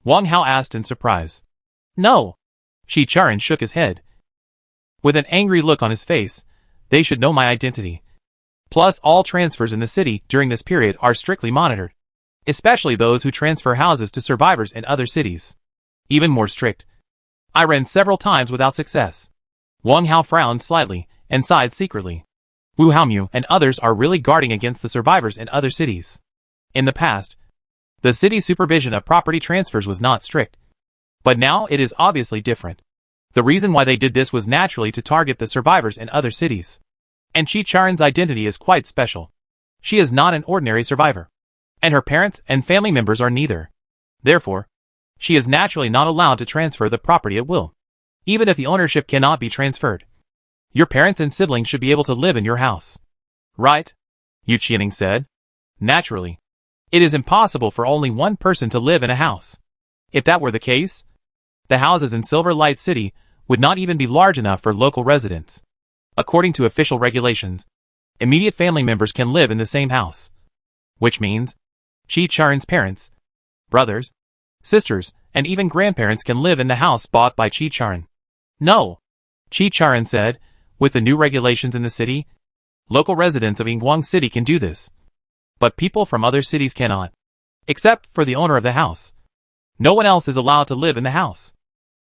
Wang Hao asked in surprise. No. Qi Charan shook his head. With an angry look on his face, they should know my identity. Plus, all transfers in the city during this period are strictly monitored, especially those who transfer houses to survivors in other cities. Even more strict. I ran several times without success. Wang Hao frowned slightly and sighed secretly. Wu Haomu and others are really guarding against the survivors in other cities. In the past, the city's supervision of property transfers was not strict. But now it is obviously different. The reason why they did this was naturally to target the survivors in other cities. And Qi Charan's identity is quite special. She is not an ordinary survivor. And her parents and family members are neither. Therefore, she is naturally not allowed to transfer the property at will, even if the ownership cannot be transferred. Your parents and siblings should be able to live in your house. Right? Yu Qianing said. Naturally. It is impossible for only one person to live in a house. If that were the case, the houses in Silver Light City would not even be large enough for local residents. According to official regulations, immediate family members can live in the same house. Which means, Qi Charan's parents, brothers, sisters, and even grandparents can live in the house bought by Qi Charan. No, Qi Charan said, with the new regulations in the city, local residents of Yingguang City can do this. But people from other cities cannot. Except for the owner of the house. No one else is allowed to live in the house.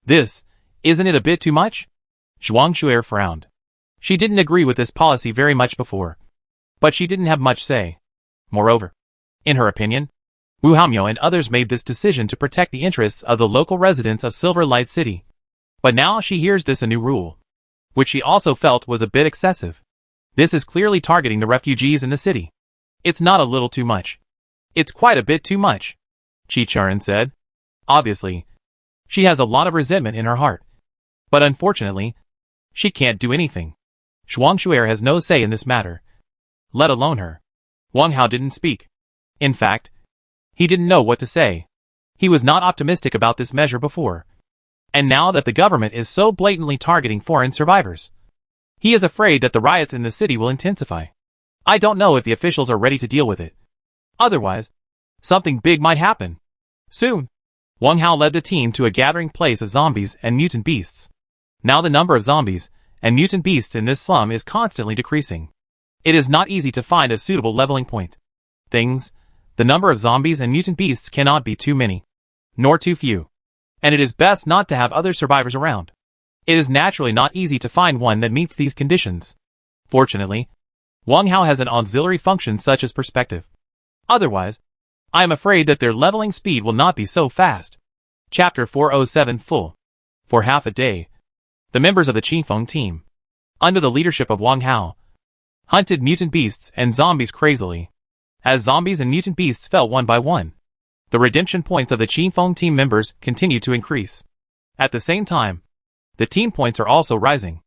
This, isn't it a bit too much? Zhuang Shuer frowned. She didn't agree with this policy very much before. But she didn't have much say. Moreover, in her opinion, Wu Haomu and others made this decision to protect the interests of the local residents of Silver Light City. But now she hears this a new rule, which she also felt was a bit excessive. This is clearly targeting the refugees in the city. It's not a little too much. It's quite a bit too much, Chicharin said. Obviously, she has a lot of resentment in her heart. But unfortunately, she can't do anything. Zhuang Shuer has no say in this matter. Let alone her. Wang Hao didn't speak. In fact, he didn't know what to say. He was not optimistic about this measure before. And now that the government is so blatantly targeting foreign survivors, he is afraid that the riots in the city will intensify. I don't know if the officials are ready to deal with it. Otherwise, something big might happen. Soon, Wang Hao led the team to a gathering place of zombies and mutant beasts. Now the number of zombies and mutant beasts in this slum is constantly decreasing. It is not easy to find a suitable leveling point. The number of zombies and mutant beasts cannot be too many, nor too few. And it is best not to have other survivors around. It is naturally not easy to find one that meets these conditions. Fortunately, Wang Hao has an auxiliary function such as perspective. Otherwise, I am afraid that their leveling speed will not be so fast. Chapter 407 Full. For half a day, the members of the Qingfeng team, under the leadership of Wang Hao, hunted mutant beasts and zombies crazily. As zombies and mutant beasts fell one by one, the redemption points of the Qingfeng team members continued to increase. At the same time, the team points are also rising.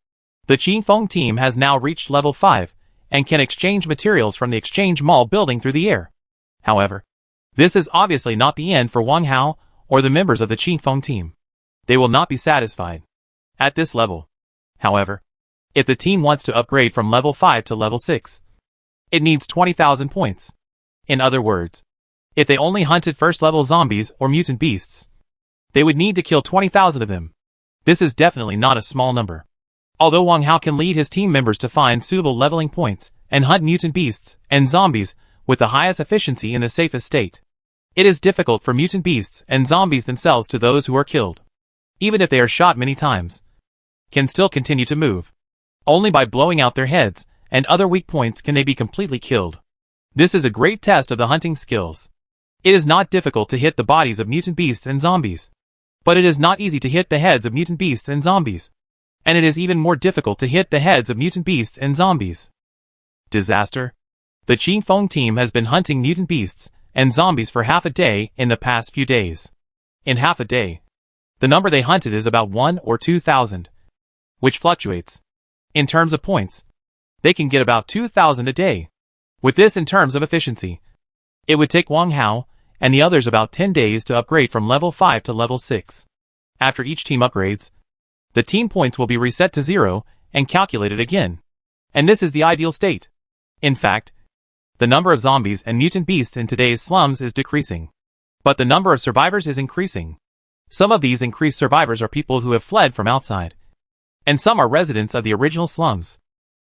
The Qingfeng team has now reached level 5 and can exchange materials from the exchange mall building through the air. However, this is obviously not the end for Wang Hao or the members of the Qingfeng team. They will not be satisfied at this level. However, if the team wants to upgrade from level 5 to level 6, it needs 20,000 points. In other words, if they only hunted first-level zombies or mutant beasts, they would need to kill 20,000 of them. This is definitely not a small number. Although Wang Hao can lead his team members to find suitable leveling points and hunt mutant beasts and zombies with the highest efficiency in the safest state, it is difficult for mutant beasts and zombies themselves to those who are killed, even if they are shot many times, can still continue to move. Only by blowing out their heads and other weak points can they be completely killed. This is a great test of the hunting skills. It is not difficult to hit the bodies of mutant beasts and zombies, but it is not easy to hit the heads of mutant beasts and zombies. And it is even more difficult to hit the heads of mutant beasts and zombies. Disaster. The Qingfeng team has been hunting mutant beasts and zombies for half a day in the past few days. In half a day, the number they hunted is about 1 or 2,000, which fluctuates. In terms of points, they can get about 2,000 a day. With this in terms of efficiency, it would take Wang Hao and the others about 10 days to upgrade from level 5 to level 6. After each team upgrades, the team points will be reset to 0 and calculated again. And this is the ideal state. In fact, the number of zombies and mutant beasts in today's slums is decreasing. But the number of survivors is increasing. Some of these increased survivors are people who have fled from outside. And some are residents of the original slums.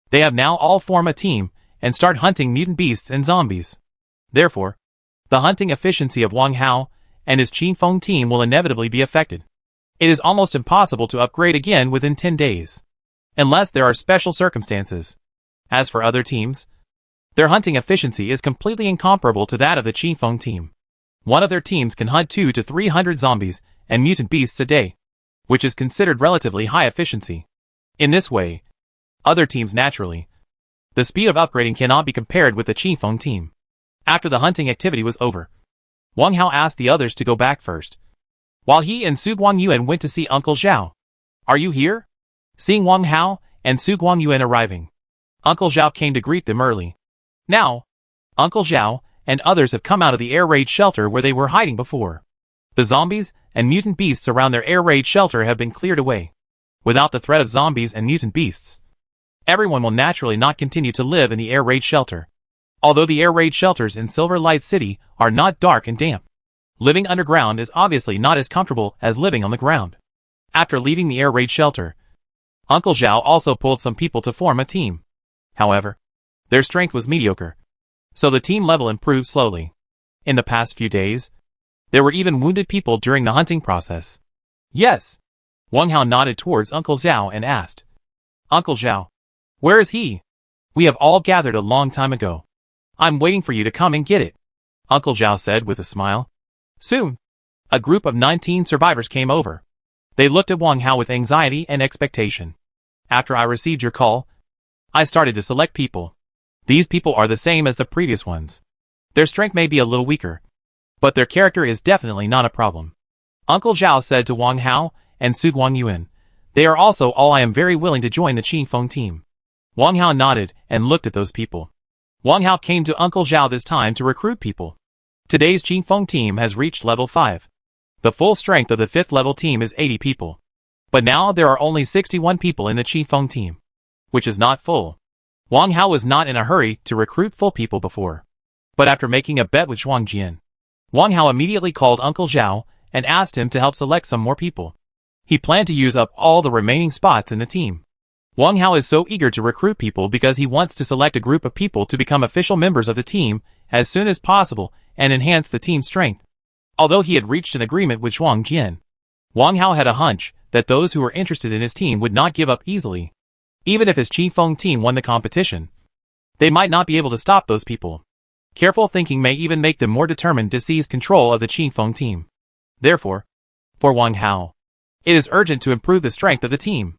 They have now all formed a team and start hunting mutant beasts and zombies. Therefore, the hunting efficiency of Wang Hao and his Qingfeng team will inevitably be affected. It is almost impossible to upgrade again within 10 days, unless there are special circumstances. As for other teams, their hunting efficiency is completely incomparable to that of the Qingfeng team. One of their teams can hunt 200 to 300 zombies and mutant beasts a day, which is considered relatively high efficiency. In this way, other teams naturally, the speed of upgrading cannot be compared with the Qingfeng team. After the hunting activity was over, Wang Hao asked the others to go back first, while he and Su Guangyuan went to see Uncle Zhao. "Are you here?" Seeing Wang Hao and Su Guangyuan arriving, Uncle Zhao came to greet them early. Now, Uncle Zhao and others have come out of the air raid shelter where they were hiding before. The zombies and mutant beasts around their air raid shelter have been cleared away. Without the threat of zombies and mutant beasts, everyone will naturally not continue to live in the air raid shelter. Although the air raid shelters in Silver Light City are not dark and damp, living underground is obviously not as comfortable as living on the ground. After leaving the air raid shelter, Uncle Zhao also pulled some people to form a team. However, their strength was mediocre, so the team level improved slowly. In the past few days, there were even wounded people during the hunting process. Yes. Wang Hao nodded towards Uncle Zhao and asked, "Uncle Zhao, where is he? We have all gathered a long time ago. I'm waiting for you to come and get it," Uncle Zhao said with a smile. Soon, a group of 19 survivors came over. They looked at Wang Hao with anxiety and expectation. "After I received your call, I started to select people. These people are the same as the previous ones. Their strength may be a little weaker, but their character is definitely not a problem. Uncle Zhao said to Wang Hao and Su Guangyuan. They are also all I am very willing to join the Qingfeng team. Wang Hao nodded and looked at those people. Wang Hao came to Uncle Zhao this time to recruit people. Today's Qingfeng team has reached level 5. The full strength of the 5th level team is 80 people. But now there are only 61 people in the Qingfeng team, which is not full. Wang Hao was not in a hurry to recruit full people before. But after making a bet with Zhuang Jian, Wang Hao immediately called Uncle Zhao and asked him to help select some more people. He planned to use up all the remaining spots in the team. Wang Hao is so eager to recruit people because he wants to select a group of people to become official members of the team as soon as possible and enhance the team's strength. Although he had reached an agreement with Zhuang Jian, Wang Hao had a hunch that those who were interested in his team would not give up easily. Even if his Qingfeng team won the competition, they might not be able to stop those people. Careful thinking may even make them more determined to seize control of the Qingfeng team. Therefore, for Wang Hao, it is urgent to improve the strength of the team.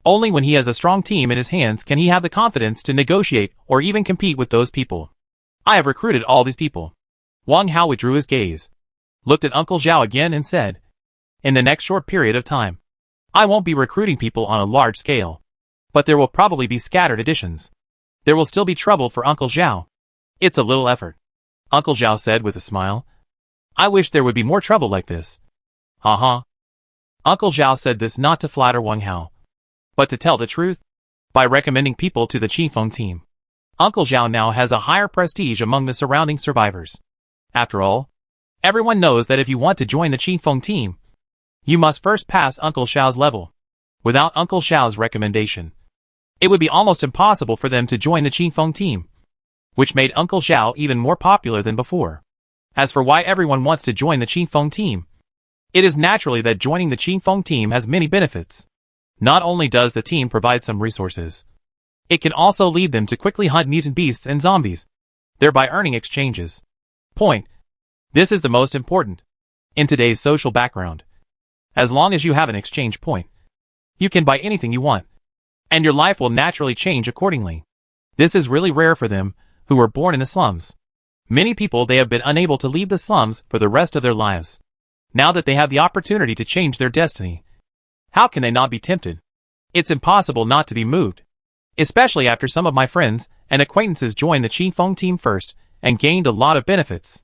Only when he has a strong team in his hands can he have the confidence to negotiate or even compete with those people. I have recruited all these people. Wang Hao withdrew his gaze, looked at Uncle Zhao again and said, in the next short period of time, I won't be recruiting people on a large scale, but there will probably be scattered additions. There will still be trouble for Uncle Zhao. It's a little effort. Uncle Zhao said with a smile. I wish there would be more trouble like this. Uncle Zhao said this not to flatter Wang Hao, but to tell the truth. By recommending people to the Qingfeng team, Uncle Zhao now has a higher prestige among the surrounding survivors. After all, everyone knows that if you want to join the Qingfeng team, you must first pass Uncle Zhao's level. Without Uncle Zhao's recommendation, it would be almost impossible for them to join the Qingfeng team, which made Uncle Zhao even more popular than before. As for why everyone wants to join the Qingfeng team, it is naturally that joining the Qingfeng team has many benefits. Not only does the team provide some resources, it can also lead them to quickly hunt mutant beasts and zombies, thereby earning exchanges. Point. This is the most important in today's social background. As long as you have an exchange point, you can buy anything you want, and your life will naturally change accordingly. This is really rare for them who were born in the slums. Many people they have been unable to leave the slums for the rest of their lives. Now that they have the opportunity to change their destiny, how can they not be tempted? It's impossible not to be moved. Especially after some of my friends and acquaintances joined the Qingfeng team first and gained a lot of benefits.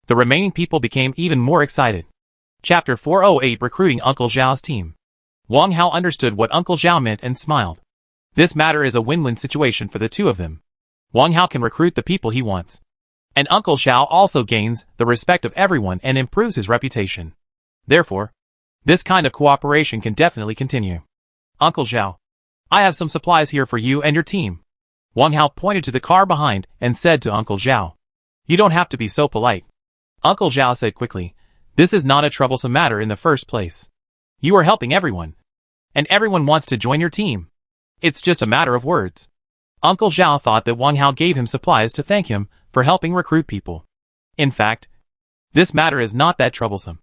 The remaining people became even more excited. Chapter 408 Recruiting Uncle Zhao's Team. Wang Hao understood what Uncle Zhao meant and smiled. This matter is a win-win situation for the two of them. Wang Hao can recruit the people he wants, and Uncle Zhao also gains the respect of everyone and improves his reputation. Therefore, this kind of cooperation can definitely continue. Uncle Zhao, I have some supplies here for you and your team. Wang Hao pointed to the car behind and said to Uncle Zhao, you don't have to be so polite. Uncle Zhao said quickly, this is not a troublesome matter in the first place. You are helping everyone, and everyone wants to join your team. It's just a matter of words. Uncle Zhao thought that Wang Hao gave him supplies to thank him for helping recruit people. In fact, this matter is not that troublesome,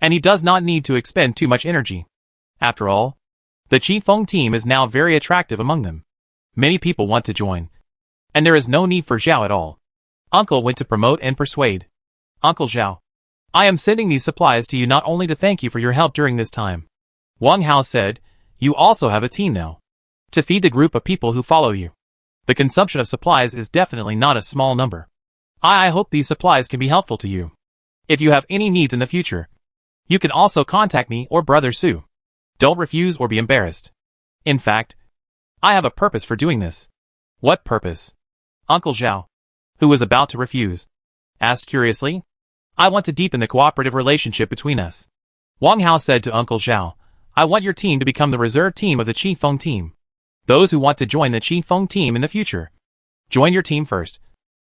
and he does not need to expend too much energy. After all, the Qingfeng team is now very attractive among them. Many people want to join, and there is no need for Zhao at all. Uncle went to promote and persuade. Uncle Zhao, I am sending these supplies to you not only to thank you for your help during this time. Wang Hao said, you also have a team now, to feed the group of people who follow you. The consumption of supplies is definitely not a small number. I hope these supplies can be helpful to you. If you have any needs in the future, you can also contact me or Brother Su. Don't refuse or be embarrassed. In fact, I have a purpose for doing this. What purpose? Uncle Zhao, who was about to refuse, asked curiously. I want to deepen the cooperative relationship between us. Wang Hao said to Uncle Zhao, I want your team to become the reserve team of the Qingfeng team. Those who want to join the Qingfeng team in the future, join your team first,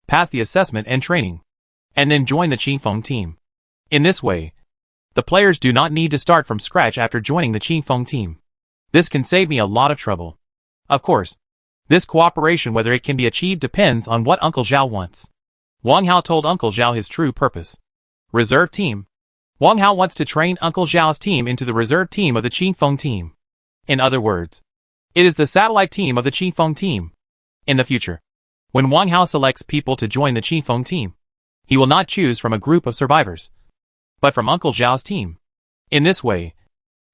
pass the assessment and training, and then join the Qingfeng team. In this way, the players do not need to start from scratch after joining the Qingfeng team. This can save me a lot of trouble. Of course, this cooperation, whether it can be achieved, depends on what Uncle Zhao wants. Wang Hao told Uncle Zhao his true purpose. Reserve team. Wang Hao wants to train Uncle Zhao's team into the reserve team of the Qingfeng team. In other words, it is the satellite team of the Qingfeng team. In the future, when Wang Hao selects people to join the Qifeng team, he will not choose from a group of survivors, but from Uncle Zhao's team. In this way,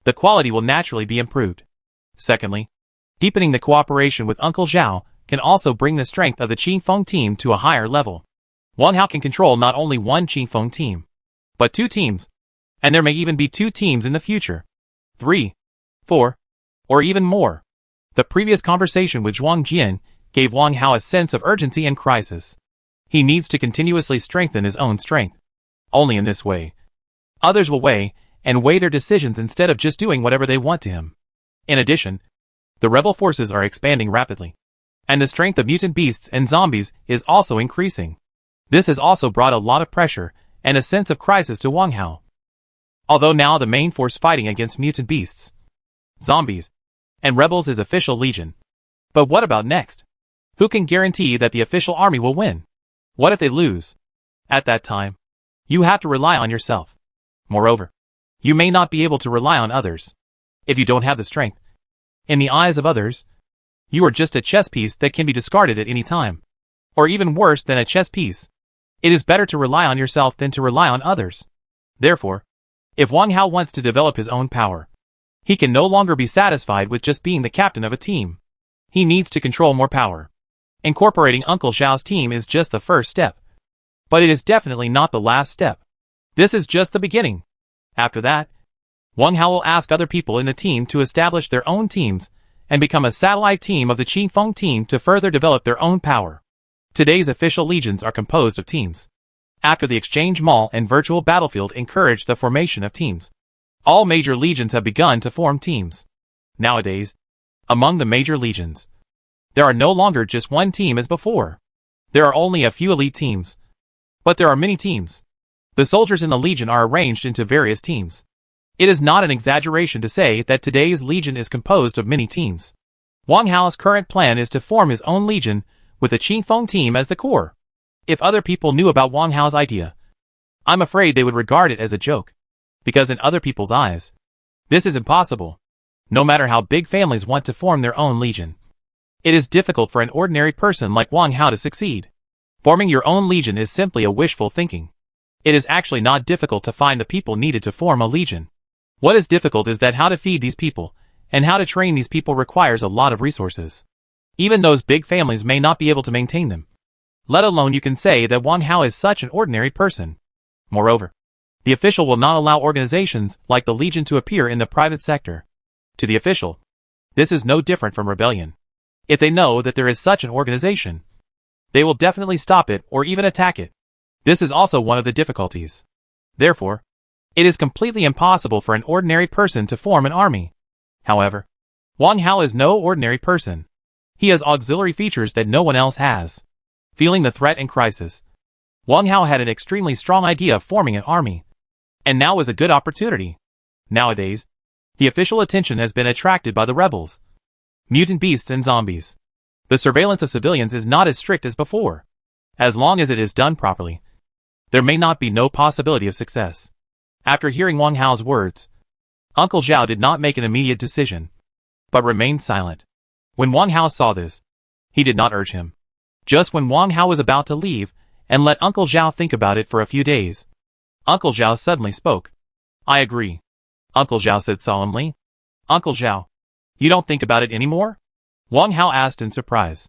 the quality will naturally be improved. Secondly, deepening the cooperation with Uncle Zhao can also bring the strength of the Qifeng team to a higher level. Wang Hao can control not only one Qifeng team, but 2 teams, and there may even be 2 teams in the future. 3, 4, or even more. The previous conversation with Zhuang Jian gave Wang Hao a sense of urgency and crisis. He needs to continuously strengthen his own strength. Only in this way, others will weigh their decisions instead of just doing whatever they want to him. In addition, the rebel forces are expanding rapidly, and the strength of mutant beasts and zombies is also increasing. This has also brought a lot of pressure and a sense of crisis to Wang Hao. Although now the main force fighting against mutant beasts, zombies, and rebels is official legion. But what about next? Who can guarantee that the official army will win? What if they lose? At that time, you have to rely on yourself. Moreover, you may not be able to rely on others. If you don't have the strength, in the eyes of others, you are just a chess piece that can be discarded at any time. Or even worse than a chess piece. It is better to rely on yourself than to rely on others. Therefore, if Wang Hao wants to develop his own power, he can no longer be satisfied with just being the captain of a team. He needs to control more power. Incorporating Uncle Zhao's team is just the first step. But it is definitely not the last step. This is just the beginning. After that, Wang Hao will ask other people in the team to establish their own teams and become a satellite team of the Qifeng team to further develop their own power. Today's official legions are composed of teams. After the exchange mall and virtual battlefield encouraged the formation of teams, all major legions have begun to form teams. Nowadays, among the major legions, there are no longer just one team as before. There are only a few elite teams. But there are many teams. The soldiers in the legion are arranged into various teams. It is not an exaggeration to say that today's legion is composed of many teams. Wang Hao's current plan is to form his own legion with the Qifeng team as the core. If other people knew about Wang Hao's idea, I'm afraid they would regard it as a joke. Because in other people's eyes, this is impossible. No matter how big families want to form their own legion, it is difficult for an ordinary person like Wang Hao to succeed. Forming your own legion is simply a wishful thinking. It is actually not difficult to find the people needed to form a legion. What is difficult is that how to feed these people, and how to train these people requires a lot of resources. Even those big families may not be able to maintain them. Let alone you can say that Wang Hao is such an ordinary person. Moreover, the official will not allow organizations like the Legion to appear in the private sector. To the official, this is no different from rebellion. If they know that there is such an organization, they will definitely stop it or even attack it. This is also one of the difficulties. Therefore, it is completely impossible for an ordinary person to form an army. However, Wang Hao is no ordinary person. He has auxiliary features that no one else has. Feeling the threat and crisis, Wang Hao had an extremely strong idea of forming an army. And now is a good opportunity. Nowadays, the official attention has been attracted by the rebels, mutant beasts and zombies. The surveillance of civilians is not as strict as before. As long as it is done properly, there may not be no possibility of success. After hearing Wang Hao's words, Uncle Zhao did not make an immediate decision, but remained silent. When Wang Hao saw this, he did not urge him. Just when Wang Hao was about to leave and let Uncle Zhao think about it for a few days, Uncle Zhao suddenly spoke. I agree, Uncle Zhao said solemnly. Uncle Zhao, you don't think about it anymore? Wang Hao asked in surprise.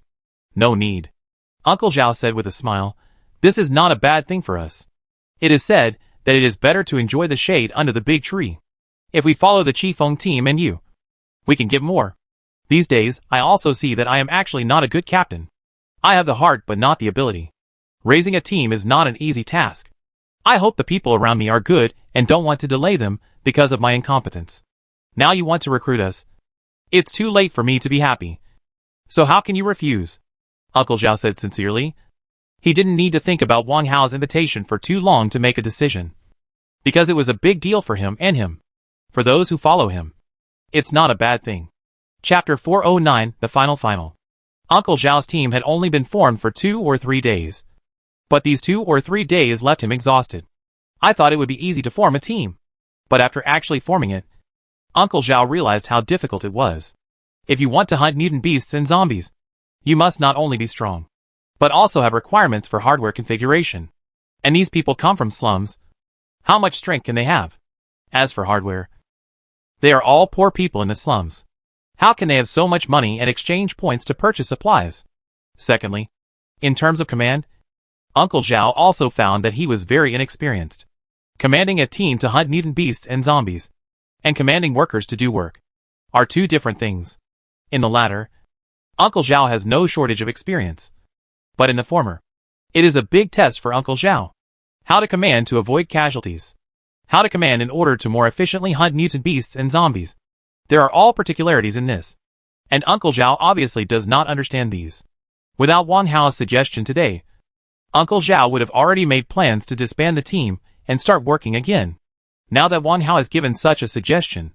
No need, Uncle Zhao said with a smile. This is not a bad thing for us. It is said that it is better to enjoy the shade under the big tree. If we follow the Qifeng team and you, we can get more. These days, I also see that I am actually not a good captain. I have the heart but not the ability. Raising a team is not an easy task. I hope the people around me are good and don't want to delay them because of my incompetence. Now you want to recruit us. It's too late for me to be happy. So how can you refuse? Uncle Zhao said sincerely. He didn't need to think about Wang Hao's invitation for too long to make a decision. Because it was a big deal for him and him. For those who follow him, it's not a bad thing. Chapter 409, the final. Uncle Zhao's team had only been formed for 2 or 3 days. But these 2 or 3 days left him exhausted. I thought it would be easy to form a team. But after actually forming it, Uncle Zhao realized how difficult it was. If you want to hunt mutant beasts and zombies, You must not only be strong, but also have requirements for hardware configuration. And these people come from slums. How much strength can they have? As for hardware, they are all poor people in the slums. How can they have so much money and exchange points to purchase supplies? Secondly, in terms of command, Uncle Zhao also found that he was very inexperienced. Commanding a team to hunt mutant beasts and zombies, and commanding workers to do work, are two different things. In the latter, Uncle Zhao has no shortage of experience. But in the former, it is a big test for Uncle Zhao. How to command to avoid casualties. How to command in order to more efficiently hunt mutant beasts and zombies. There are all particularities in this. And Uncle Zhao obviously does not understand these. Without Wang Hao's suggestion today, Uncle Zhao would have already made plans to disband the team and start working again. Now that Wang Hao has given such a suggestion,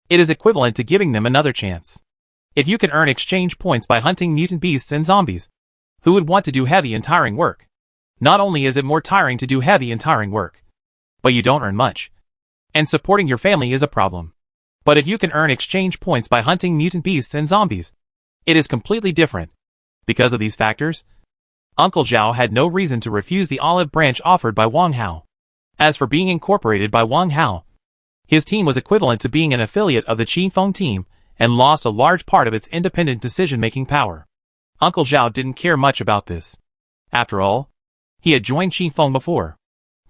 it is equivalent to giving them another chance. If you can earn exchange points by hunting mutant beasts and zombies, who would want to do heavy and tiring work? Not only is it more tiring to do heavy and tiring work, but you don't earn much. And supporting your family is a problem. But if you can earn exchange points by hunting mutant beasts and zombies, it is completely different. Because of these factors, Uncle Zhao had no reason to refuse the olive branch offered by Wang Hao. As for being incorporated by Wang Hao, his team was equivalent to being an affiliate of the Qifeng team and lost a large part of its independent decision-making power. Uncle Zhao didn't care much about this. After all, he had joined Qifeng before.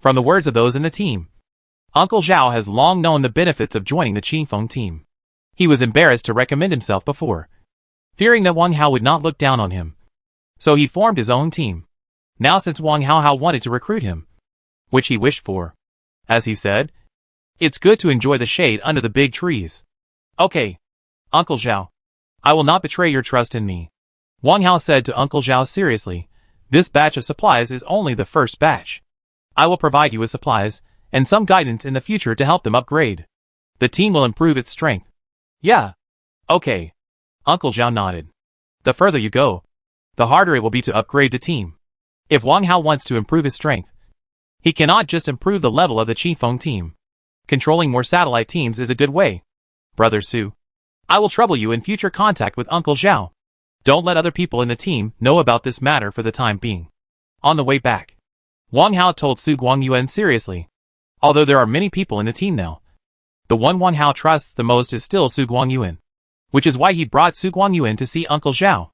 From the words of those in the team, Uncle Zhao has long known the benefits of joining the Qifeng team. He was embarrassed to recommend himself before, fearing that Wang Hao would not look down on him. So he formed his own team. Now since Wang Hao wanted to recruit him, which he wished for, as he said, it's good to enjoy the shade under the big trees. Okay, Uncle Zhao, I will not betray your trust in me. Wang Hao said to Uncle Zhao seriously, this batch of supplies is only the first batch. I will provide you with supplies and some guidance in the future to help them upgrade. The team will improve its strength. Yeah. Okay. Uncle Zhao nodded. The further you go, the harder it will be to upgrade the team. If Wang Hao wants to improve his strength, he cannot just improve the level of the Qifeng team. Controlling more satellite teams is a good way. Brother Su, I will trouble you in future contact with Uncle Zhao. Don't let other people in the team know about this matter for the time being. On the way back, Wang Hao told Su Guangyuan seriously. Although there are many people in the team now, the one Wang Hao trusts the most is still Su Guangyuan, which is why he brought Su Guangyuan to see Uncle Zhao.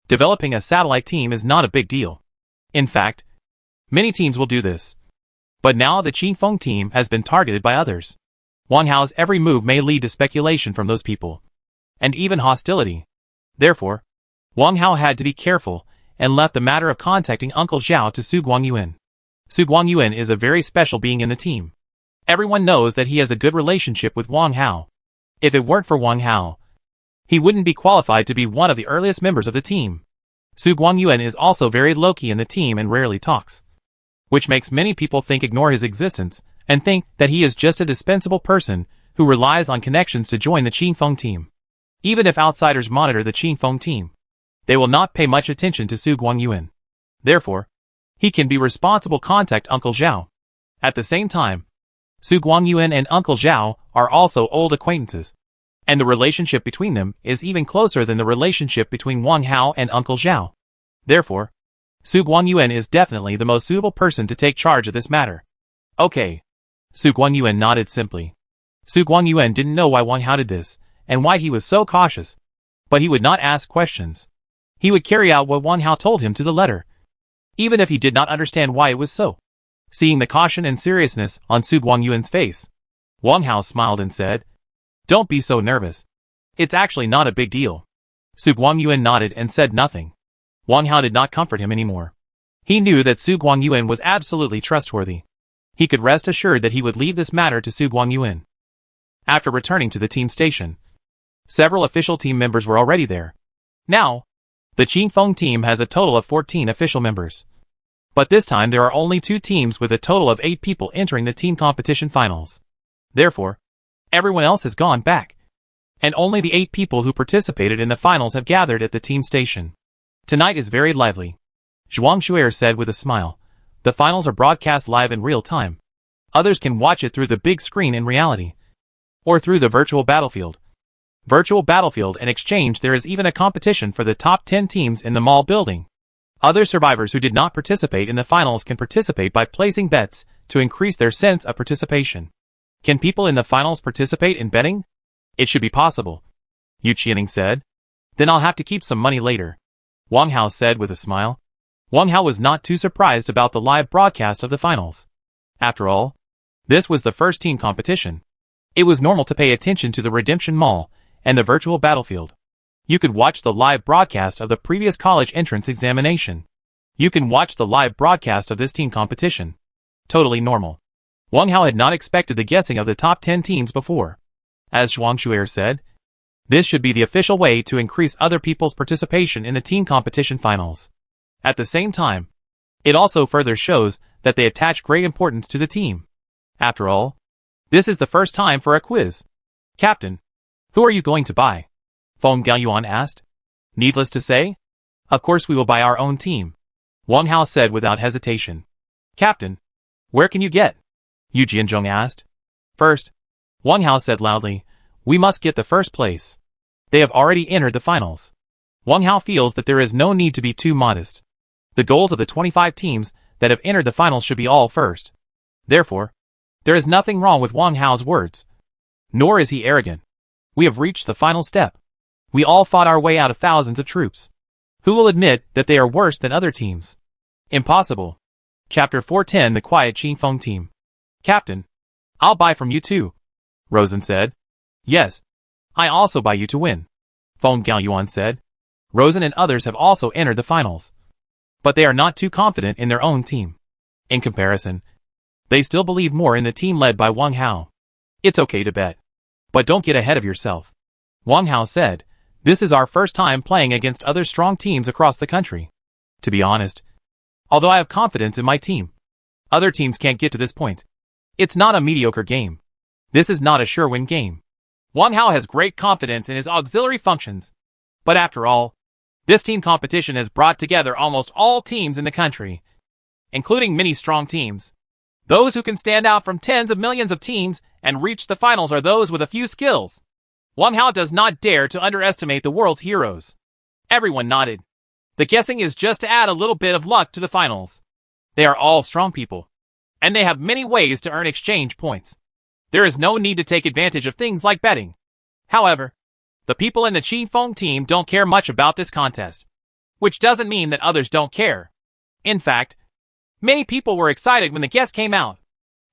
Developing a satellite team is not a big deal. In fact, many teams will do this. But now the Qifeng team has been targeted by others. Wang Hao's every move may lead to speculation from those people, and even hostility. Therefore, Wang Hao had to be careful and left the matter of contacting Uncle Zhao to Su Guangyuan. Su Guangyuan is a very special being in the team. Everyone knows that he has a good relationship with Wang Hao. If it weren't for Wang Hao, he wouldn't be qualified to be one of the earliest members of the team. Su Guangyuan is also very low-key in the team and rarely talks, which makes many people ignore his existence and think that he is just a dispensable person who relies on connections to join the Qifeng team. Even if outsiders monitor the Qifeng team, they will not pay much attention to Su Guangyuan. Therefore, he can be responsible contact Uncle Zhao. At the same time, Su Guangyuan and Uncle Zhao are also old acquaintances, and the relationship between them is even closer than the relationship between Wang Hao and Uncle Zhao. Therefore, Su Guangyuan is definitely the most suitable person to take charge of this matter. Okay. Su Guangyuan nodded simply. Su Guangyuan didn't know why Wang Hao did this, and why he was so cautious. But he would not ask questions. He would carry out what Wang Hao told him to the letter, even if he did not understand why it was so. Seeing the caution and seriousness on Su Guangyuan's face, Wang Hao smiled and said, "Don't be so nervous. It's actually not a big deal." Su Guangyuan nodded and said nothing. Wang Hao did not comfort him anymore. He knew that Su Guangyuan was absolutely trustworthy. He could rest assured that he would leave this matter to Su Guangyuan. After returning to the team station, several official team members were already there. Now, the Qifeng team has a total of 14 official members. But this time there are only 2 teams with a total of 8 people entering the team competition finals. Therefore, everyone else has gone back, and only the 8 people who participated in the finals have gathered at the team station. Tonight is very lively, Zhuang Shuer said with a smile. The finals are broadcast live in real time. Others can watch it through the big screen in reality, or through the virtual battlefield. virtual battlefield and exchange. There is even a competition for the top 10 teams in the mall building. Other survivors who did not participate in the finals can participate by placing bets to increase their sense of participation. Can people in the finals participate in betting? It should be possible, Yu Qianing said. Then I'll have to keep some money later, Wang Hao said with a smile. Wang Hao was not too surprised about the live broadcast of the finals. After all, this was the first team competition. It was normal to pay attention to the Redemption Mall and the virtual battlefield. You could watch the live broadcast of the previous college entrance examination. You can watch the live broadcast of this team competition. Totally normal. Wang Hao had not expected the guessing of the top 10 teams before. As Zhuang Shuer said, this should be the official way to increase other people's participation in the team competition finals. At the same time, it also further shows that they attach great importance to the team. After all, this is the first time for a quiz. Captain, who are you going to buy? Feng Gaoyuan asked. Needless to say, of course we will buy our own team, Wang Hao said without hesitation. Captain, where can you get? Yu Jianzhong asked. First, Wang Hao said loudly, we must get the first place. They have already entered the finals. Wang Hao feels that there is no need to be too modest. The goals of the 25 teams that have entered the finals should be all first. Therefore, there is nothing wrong with Wang Hao's words. Nor is he arrogant. We have reached the final step. We all fought our way out of thousands of troops. Who will admit that they are worse than other teams? Impossible. Chapter 410 The Quiet Qingfeng Team. Captain, I'll buy from you too, Rosen said. Yes, I also buy you to win, Feng Gaoyuan said. Rosen and others have also entered the finals. But they are not too confident in their own team. In comparison, they still believe more in the team led by Wang Hao. It's okay to bet. But don't get ahead of yourself. Wang Hao said, this is our first time playing against other strong teams across the country. To be honest, although I have confidence in my team, other teams can't get to this point. It's not a mediocre game. This is not a sure-win game. Wang Hao has great confidence in his auxiliary functions. But after all, this team competition has brought together almost all teams in the country, including many strong teams. Those who can stand out from tens of millions of teams and reach the finals are those with a few skills. Wang Hao does not dare to underestimate the world's heroes. Everyone nodded. The guessing is just to add a little bit of luck to the finals. They are all strong people, and they have many ways to earn exchange points. There is no need to take advantage of things like betting. However, the people in the Qingfeng team don't care much about this contest, which doesn't mean that others don't care. In fact, many people were excited when the guess came out.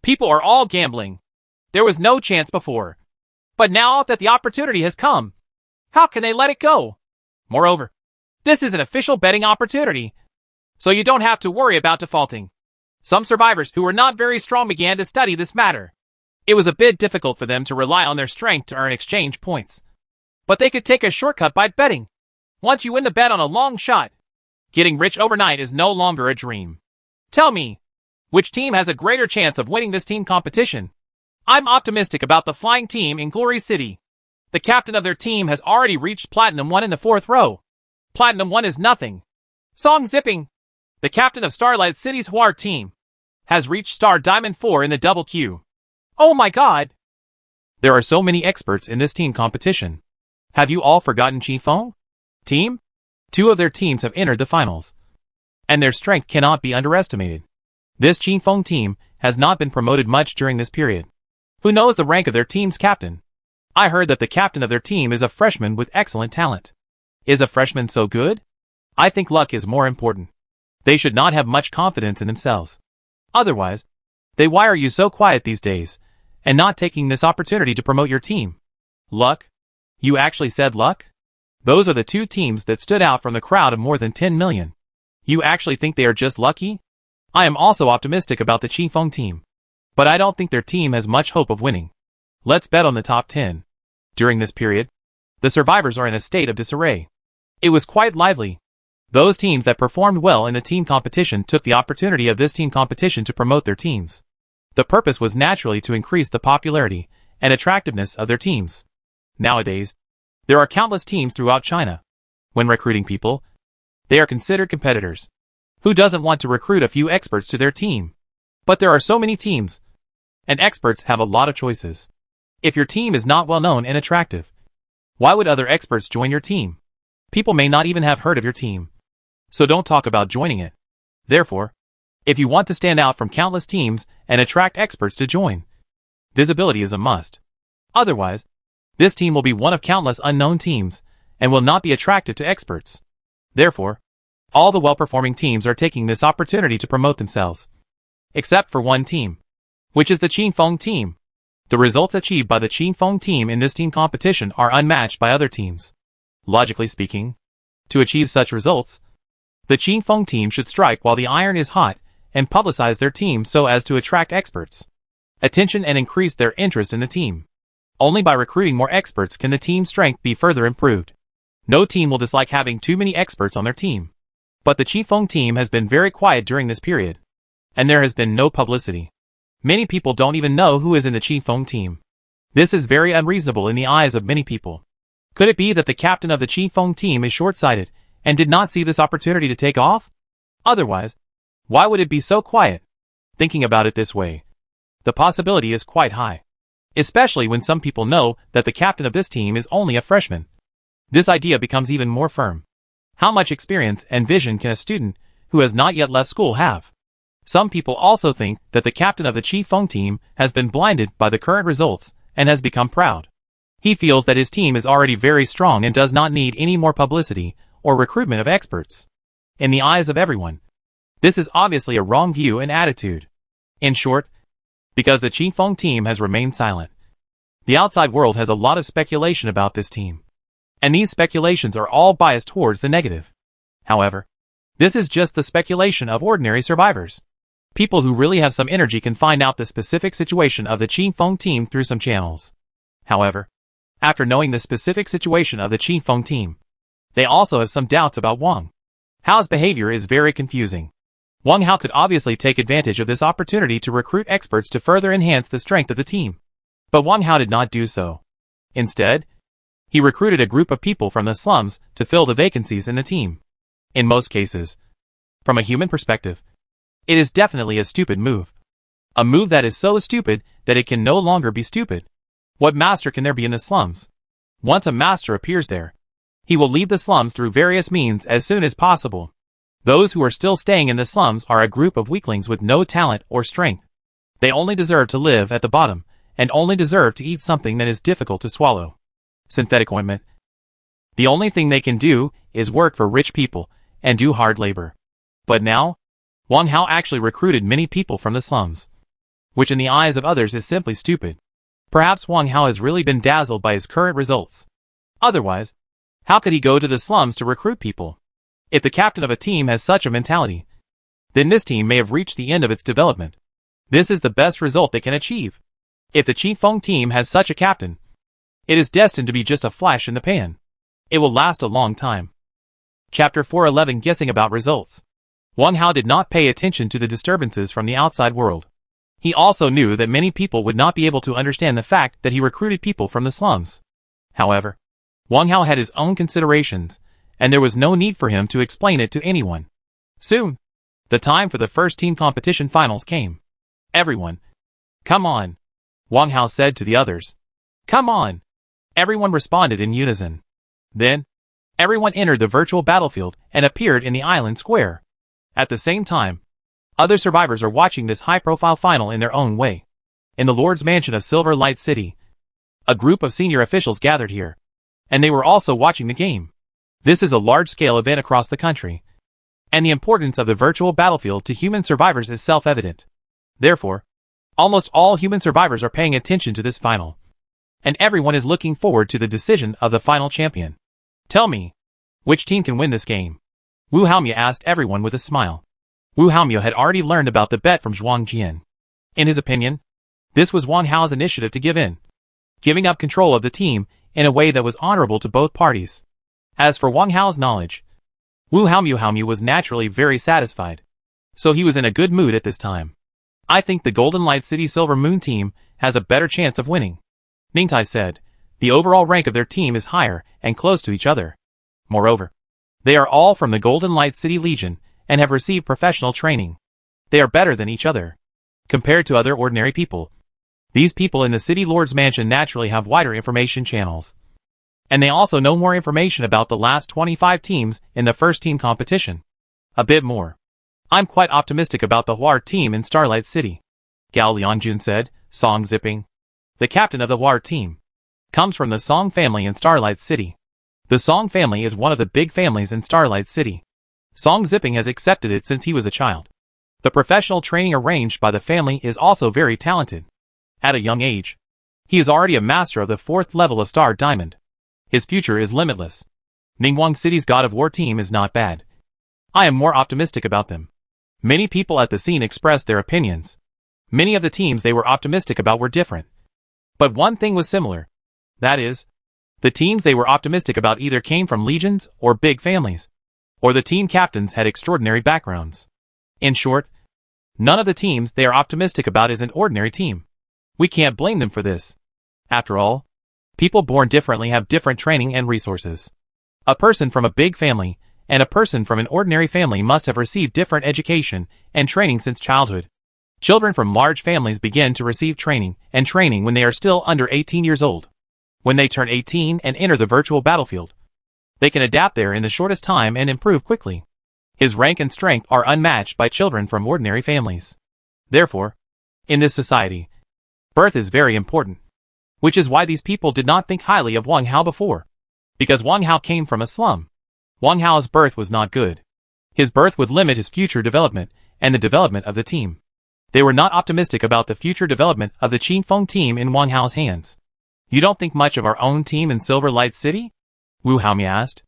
People are all gambling. There was no chance before. But now that the opportunity has come, how can they let it go? Moreover, this is an official betting opportunity, so you don't have to worry about defaulting. Some survivors who were not very strong began to study this matter. It was a bit difficult for them to rely on their strength to earn exchange points. But they could take a shortcut by betting. Once you win the bet on a long shot, getting rich overnight is no longer a dream. Tell me, which team has a greater chance of winning this team competition? I'm optimistic about the flying team in Glory City. The captain of their team has already reached Platinum 1 in the 4th row. Platinum 1 is nothing. Song Zipping, the captain of Starlight City's Huar team, has reached Star Diamond 4 in the double queue. Oh my god! There are so many experts in this team competition. Have you all forgotten Qingfeng team? 2 of their teams have entered the finals, and their strength cannot be underestimated. This Qingfeng team has not been promoted much during this period. Who knows the rank of their team's captain? I heard that the captain of their team is a freshman with excellent talent. Is a freshman so good? I think luck is more important. They should not have much confidence in themselves. Otherwise, why are you so quiet these days, and not taking this opportunity to promote your team? Luck? You actually said luck? Those are the 2 teams that stood out from the crowd of more than 10 million. You actually think they are just lucky? I am also optimistic about the Qingfeng team, but I don't think their team has much hope of winning. Let's bet on the top 10. During this period, the survivors are in a state of disarray. It was quite lively. Those teams that performed well in the team competition took the opportunity of this team competition to promote their teams. The purpose was naturally to increase the popularity and attractiveness of their teams. Nowadays, there are countless teams throughout China. When recruiting people, they are considered competitors. Who doesn't want to recruit a few experts to their team? But there are so many teams, and experts have a lot of choices. If your team is not well known and attractive, Why would other experts join your team? People may not even have heard of your team. So don't talk about joining it. Therefore, if you want to stand out from countless teams and attract experts to join, visibility is a must. Otherwise, this team will be one of countless unknown teams and will not be attractive to experts. Therefore, all the well-performing teams are taking this opportunity to promote themselves. Except for one team, which is the Qingfeng team. The results achieved by the Qingfeng team in this team competition are unmatched by other teams. Logically speaking, to achieve such results, the Qingfeng team should strike while the iron is hot and publicize their team so as to attract experts' attention and increase their interest in the team. Only by recruiting more experts can the team's strength be further improved. No team will dislike having too many experts on their team. But the Qingfeng team has been very quiet during this period, and there has been no publicity. Many people don't even know who is in the Qingfeng team. This is very unreasonable in the eyes of many people. Could it be that the captain of the Qingfeng team is short-sighted and did not see this opportunity to take off? Otherwise, why would it be so quiet? Thinking about it this way, the possibility is quite high. Especially when some people know that the captain of this team is only a freshman. This idea becomes even more firm. How much experience and vision can a student who has not yet left school have? Some people also think that the captain of the Qingfeng team has been blinded by the current results and has become proud. He feels that his team is already very strong and does not need any more publicity or recruitment of experts. In the eyes of everyone, this is obviously a wrong view and attitude. In short, because the Qingfeng team has remained silent, the outside world has a lot of speculation about this team. And these speculations are all biased towards the negative. However, this is just the speculation of ordinary survivors. People who really have some energy can find out the specific situation of the Qingfeng team through some channels. However, after knowing the specific situation of the Qingfeng team, they also have some doubts about Wang Hao's behavior is very confusing. Wang Hao could obviously take advantage of this opportunity to recruit experts to further enhance the strength of the team. But Wang Hao did not do so. Instead, he recruited a group of people from the slums to fill the vacancies in the team. In most cases, from a human perspective, it is definitely a stupid move. A move that is so stupid that it can no longer be stupid. What master can there be in the slums? Once a master appears there, he will leave the slums through various means as soon as possible. Those who are still staying in the slums are a group of weaklings with no talent or strength. They only deserve to live at the bottom, and only deserve to eat something that is difficult to swallow. Synthetic ointment. The only thing they can do is work for rich people and do hard labor. But now, Wang Hao actually recruited many people from the slums, which in the eyes of others is simply stupid. Perhaps Wang Hao has really been dazzled by his current results. Otherwise, how could he go to the slums to recruit people? If the captain of a team has such a mentality, then this team may have reached the end of its development. This is the best result they can achieve. If the Qingfeng team has such a captain, it is destined to be just a flash in the pan. It will last a long time. Chapter 411 Guessing about Results. Wang Hao did not pay attention to the disturbances from the outside world. He also knew that many people would not be able to understand the fact that he recruited people from the slums. However, Wang Hao had his own considerations, and there was no need for him to explain it to anyone. Soon, the time for the first team competition finals came. Everyone, come on, Wang Hao said to the others. Come on. Everyone responded in unison. Then, everyone entered the virtual battlefield and appeared in the island square. At the same time, other survivors are watching this high-profile final in their own way. In the Lord's Mansion of Silver Light City, a group of senior officials gathered here, and they were also watching the game. This is a large-scale event across the country, and the importance of the virtual battlefield to human survivors is self-evident. Therefore, almost all human survivors are paying attention to this final, and everyone is looking forward to the decision of the final champion. Tell me, which team can win this game? Wu Haomya asked everyone with a smile. Wu Haomya had already learned about the bet from Zhuang Jian. In his opinion, this was Wang Hao's initiative to give in, giving up control of the team in a way that was honorable to both parties. As for Wang Hao's knowledge, Wu Haomya was naturally very satisfied, so he was in a good mood at this time. I think the Golden Light City Silver Moon team has a better chance of winning, Ningtai said. The overall rank of their team is higher and close to each other. Moreover, they are all from the Golden Light City Legion and have received professional training. They are better than each other. Compared to other ordinary people, these people in the City Lord's Mansion naturally have wider information channels. And they also know more information about the last 25 teams in the first team competition. A bit more. I'm quite optimistic about the Hwar team in Starlight City, Gao Lianjun said, Song Zipping. The captain of the Hwar team comes from the Song family in Starlight City. The Song family is one of the big families in Starlight City. Song Zipping has accepted it since he was a child. The professional training arranged by the family is also very talented. At a young age, he is already a master of the 4th level of Star Diamond. His future is limitless. Ningguang City's God of War team is not bad. I am more optimistic about them. Many people at the scene expressed their opinions. Many of the teams they were optimistic about were different. But one thing was similar. That is, the teams they were optimistic about either came from legions or big families, or the team captains had extraordinary backgrounds. In short, none of the teams they are optimistic about is an ordinary team. We can't blame them for this. After all, people born differently have different training and resources. A person from a big family and a person from an ordinary family must have received different education and training since childhood. Children from large families begin to receive training when they are still under 18 years old. When they turn 18 and enter the virtual battlefield, they can adapt there in the shortest time and improve quickly. His rank and strength are unmatched by children from ordinary families. Therefore, in this society, birth is very important. Which is why these people did not think highly of Wang Hao before. Because Wang Hao came from a slum. Wang Hao's birth was not good. His birth would limit his future development and the development of the team. They were not optimistic about the future development of the Qingfeng team in Wang Hao's hands. You don't think much of our own team in Silver Light City? Wu Haomi asked.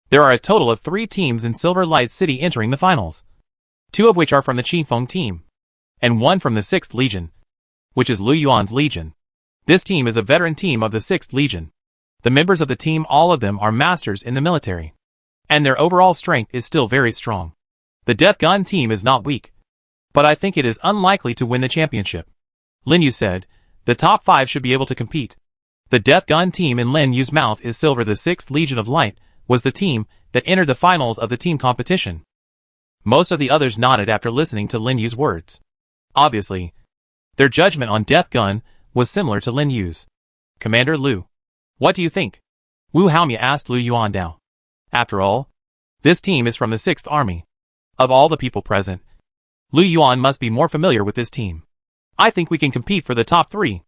There are a total of 3 teams in Silver Light City entering the finals. 2 of which are from the Qingfeng team. And 1 from the 6th Legion, which is Lu Yuan's Legion. This team is a veteran team of the 6th Legion. The members of the team, all of them are masters in the military. And their overall strength is still very strong. The Death Gun team is not weak. But I think it is unlikely to win the championship. Lin Yu said, the top 5 should be able to compete. The Death Gun team in Lin Yu's mouth is silver. The 6th Legion of Light was the team that entered the finals of the team competition. Most of the others nodded after listening to Lin Yu's words. Obviously, their judgment on Death Gun was similar to Lin Yu's. Commander Lu, what do you think? Wu Haomi asked Lu Yuandao. After all, this team is from the 6th Army. Of all the people present, Lu Yuan must be more familiar with this team. I think we can compete for the top 3.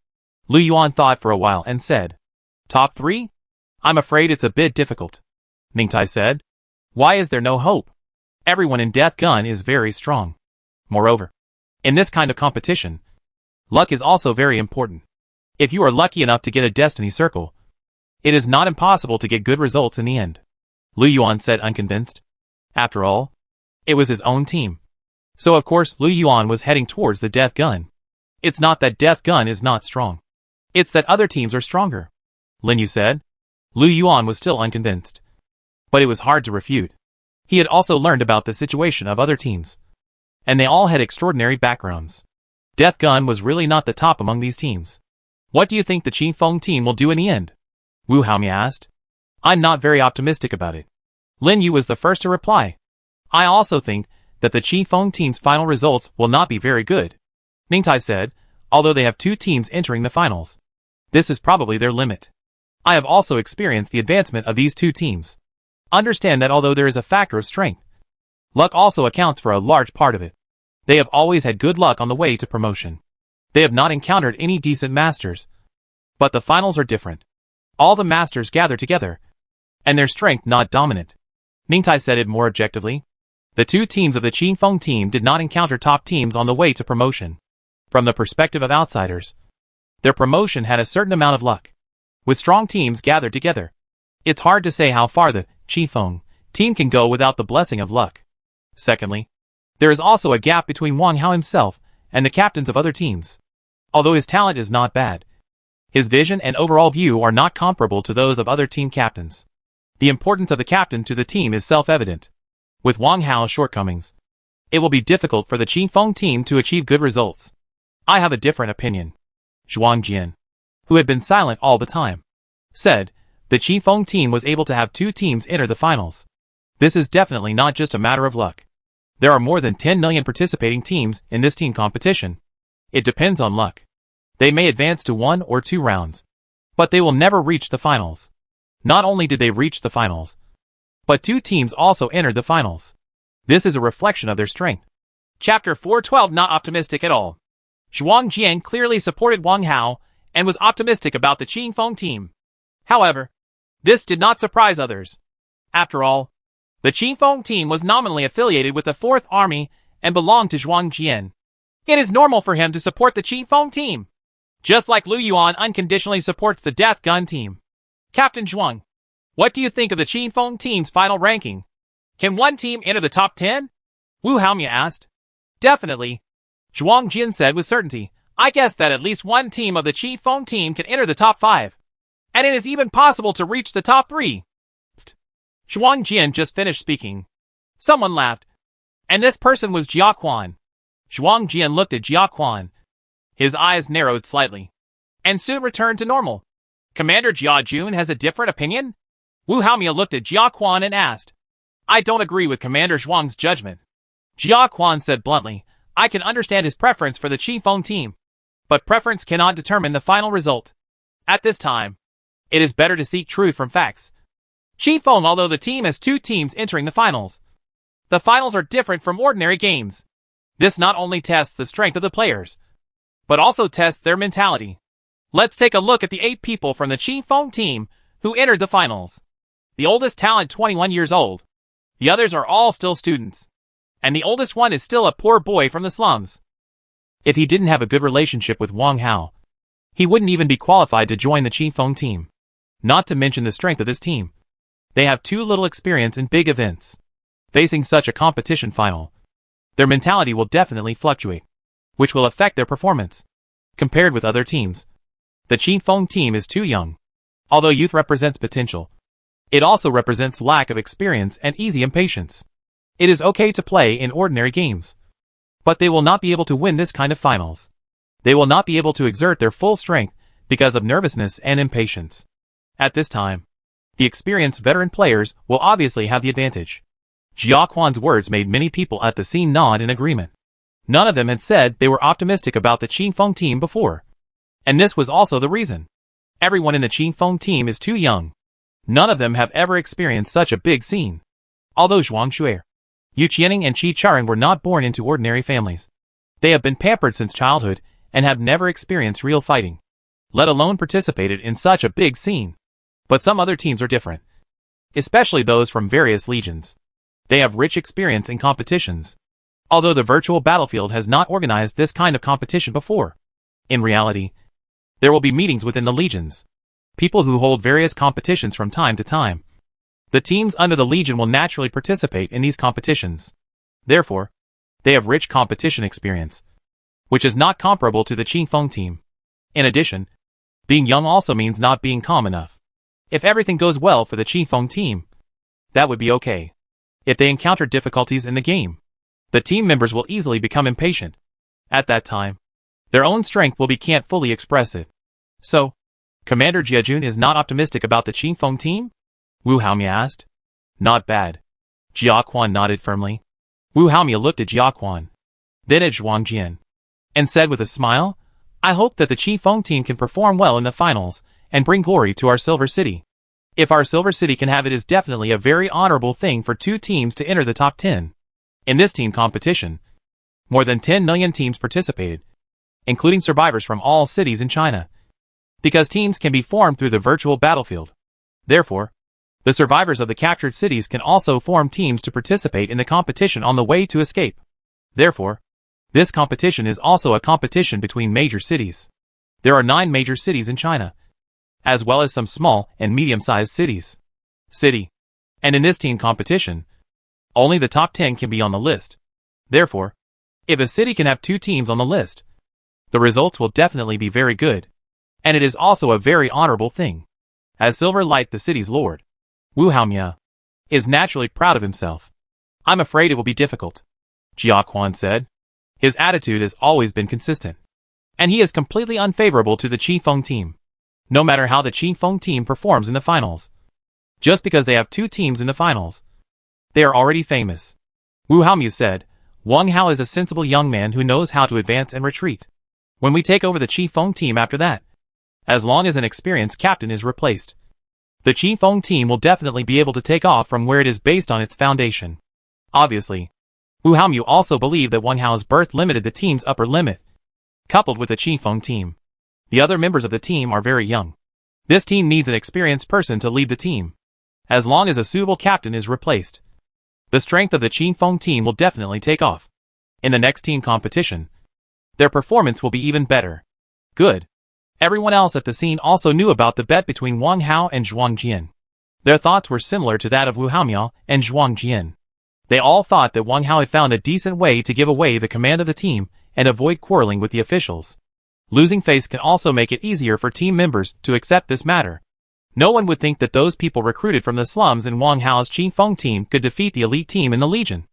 Lu Yuan thought for a while and said, Top 3? I'm afraid it's a bit difficult. Ningtai said. Why is there no hope? Everyone in Death Gun is very strong. Moreover, in this kind of competition, luck is also very important. If you are lucky enough to get a destiny circle, it is not impossible to get good results in the end. Lu Yuan said, unconvinced. After all, it was his own team. So of course Lu Yuan was heading towards the Death Gun. It's not that Death Gun is not strong. It's that other teams are stronger. Lin Yu said. Lu Yuan was still unconvinced. But it was hard to refute. He had also learned about the situation of other teams. And they all had extraordinary backgrounds. Death Gun was really not the top among these teams. What do you think the Qingfeng team will do in the end? Wu Haomi asked. I'm not very optimistic about it. Lin Yu was the first to reply. I also think that the Qingfeng team's final results will not be very good. Ningtai said, although they have 2 teams entering the finals. This is probably their limit. I have also experienced the advancement of these 2 teams. Understand that although there is a factor of strength, luck also accounts for a large part of it. They have always had good luck on the way to promotion. They have not encountered any decent masters. But the finals are different. All the masters gather together, and their strength not dominant. Ningtai said it more objectively. The 2 teams of the Qingfeng team did not encounter top teams on the way to promotion. From the perspective of outsiders, their promotion had a certain amount of luck. With strong teams gathered together, it's hard to say how far the Qingfeng team can go without the blessing of luck. Secondly, there is also a gap between Wang Hao himself and the captains of other teams. Although his talent is not bad, his vision and overall view are not comparable to those of other team captains. The importance of the captain to the team is self-evident. With Wang Hao's shortcomings, it will be difficult for the Qingfeng team to achieve good results. I have a different opinion. Zhuang Jian, who had been silent all the time, said, the Qingfeng team was able to have 2 teams enter the finals. This is definitely not just a matter of luck. There are more than 10 million participating teams in this team competition. It depends on luck. They may advance to 1 or 2 rounds, but they will never reach the finals. Not only did they reach the finals, but two teams also entered the finals. This is a reflection of their strength. Chapter 412. Not optimistic at all. Zhuang Jian clearly supported Wang Hao and was optimistic about the Qingfeng team. However, this did not surprise others. After all, the Qingfeng team was nominally affiliated with the 4th Army and belonged to Zhuang Jian. It is normal for him to support the Qingfeng team, just like Lu Yuan unconditionally supports the Death Gun team. Captain Zhuang, what do you think of the Qingfeng team's final ranking? Can one team enter the top 10? Wu Haomia asked. Definitely, Zhuang Jian said with certainty. I guess that at least one team of the Qingfeng team can enter the top 5. And it is even possible to reach the top 3. Zhuang Jian just finished speaking. Someone laughed. And this person was Jia Quan. Zhuang Jian looked at Jia Quan. His eyes narrowed slightly, and soon returned to normal. Commander Jia Jun has a different opinion? Wu Haomia looked at Jia Quan and asked. I don't agree with Commander Zhuang's judgment. Jia Quan said bluntly, I can understand his preference for the Qingfeng team, but preference cannot determine the final result. At this time, it is better to seek truth from facts. Qingfeng, although the team has two teams entering the finals are different from ordinary games. This not only tests the strength of the players, but also tests their mentality. Let's take a look at the 8 people from the Qingfeng team who entered the finals. The oldest talent 21 years old. The others are all still students. And the oldest one is still a poor boy from the slums. If he didn't have a good relationship with Wang Hao, he wouldn't even be qualified to join the Qingfeng team. Not to mention the strength of this team. They have too little experience in big events. Facing such a competition final, their mentality will definitely fluctuate, which will affect their performance. Compared with other teams, the Qingfeng team is too young. Although youth represents potential, it also represents lack of experience and easy impatience. It is okay to play in ordinary games, but they will not be able to win this kind of finals. They will not be able to exert their full strength because of nervousness and impatience. At this time, the experienced veteran players will obviously have the advantage. Jia Quan's words made many people at the scene nod in agreement. None of them had said they were optimistic about the Qingfeng team before. And this was also the reason. Everyone in the Qingfeng team is too young. None of them have ever experienced such a big scene. Although Zhuang Shuer, Yu Qianing and Qi Charan were not born into ordinary families. They have been pampered since childhood and have never experienced real fighting, let alone participated in such a big scene. But some other teams are different, especially those from various legions. They have rich experience in competitions, although the virtual battlefield has not organized this kind of competition before. In reality, there will be meetings within the legions, people who hold various competitions from time to time. The teams under the legion will naturally participate in these competitions. Therefore, they have rich competition experience, which is not comparable to the Qingfeng team. In addition, being young also means not being calm enough. If everything goes well for the Qingfeng team, that would be okay. If they encounter difficulties in the game, the team members will easily become impatient. At that time, their own strength will be can't fully express it. So, Commander Jiajun is not optimistic about the Qingfeng team? Wu Haomia asked. Not bad. Jia Quan nodded firmly. Wu Haomia looked at Jia Quan, then at Zhuang Jian, and said with a smile, I hope that the Qingfeng team can perform well in the finals and bring glory to our Silver City. If our Silver City can have it, is definitely a very honorable thing for two teams to enter the top 10. In this team competition, more than 10 million teams participated, including survivors from all cities in China. Because teams can be formed through the virtual battlefield. Therefore, the survivors of the captured cities can also form teams to participate in the competition on the way to escape. Therefore, this competition is also a competition between major cities. There are 9 major cities in China, as well as some small and medium-sized cities. And in this team competition, only the top 10 can be on the list. Therefore, if a city can have 2 teams on the list, the results will definitely be very good. And it is also a very honorable thing. As Silver Light, the city's lord, Wu Haomia is naturally proud of himself. I'm afraid it will be difficult, Jia Quan said. His attitude has always been consistent, and he is completely unfavorable to the Qingfeng team. No matter how the Qingfeng team performs in the finals, just because they have 2 teams in the finals, they are already famous. Wu Haomia said, Wang Hao is a sensible young man who knows how to advance and retreat. When we take over the Qingfeng team after that, as long as an experienced captain is replaced, the Qifeng team will definitely be able to take off from where it is based on its foundation. Obviously, Wu Haomu also believed that Wang Hao's birth limited the team's upper limit, coupled with the Qifeng team. The other members of the team are very young. This team needs an experienced person to lead the team. As long as a suitable captain is replaced, the strength of the Qifeng team will definitely take off. In the next team competition, their performance will be even better. Good. Everyone else at the scene also knew about the bet between Wang Hao and Zhuang Jian. Their thoughts were similar to that of Wu Haomiao and Zhuang Jian. They all thought that Wang Hao had found a decent way to give away the command of the team and avoid quarreling with the officials. Losing face can also make it easier for team members to accept this matter. No one would think that those people recruited from the slums in Wang Hao's Qifeng team could defeat the elite team in the Legion.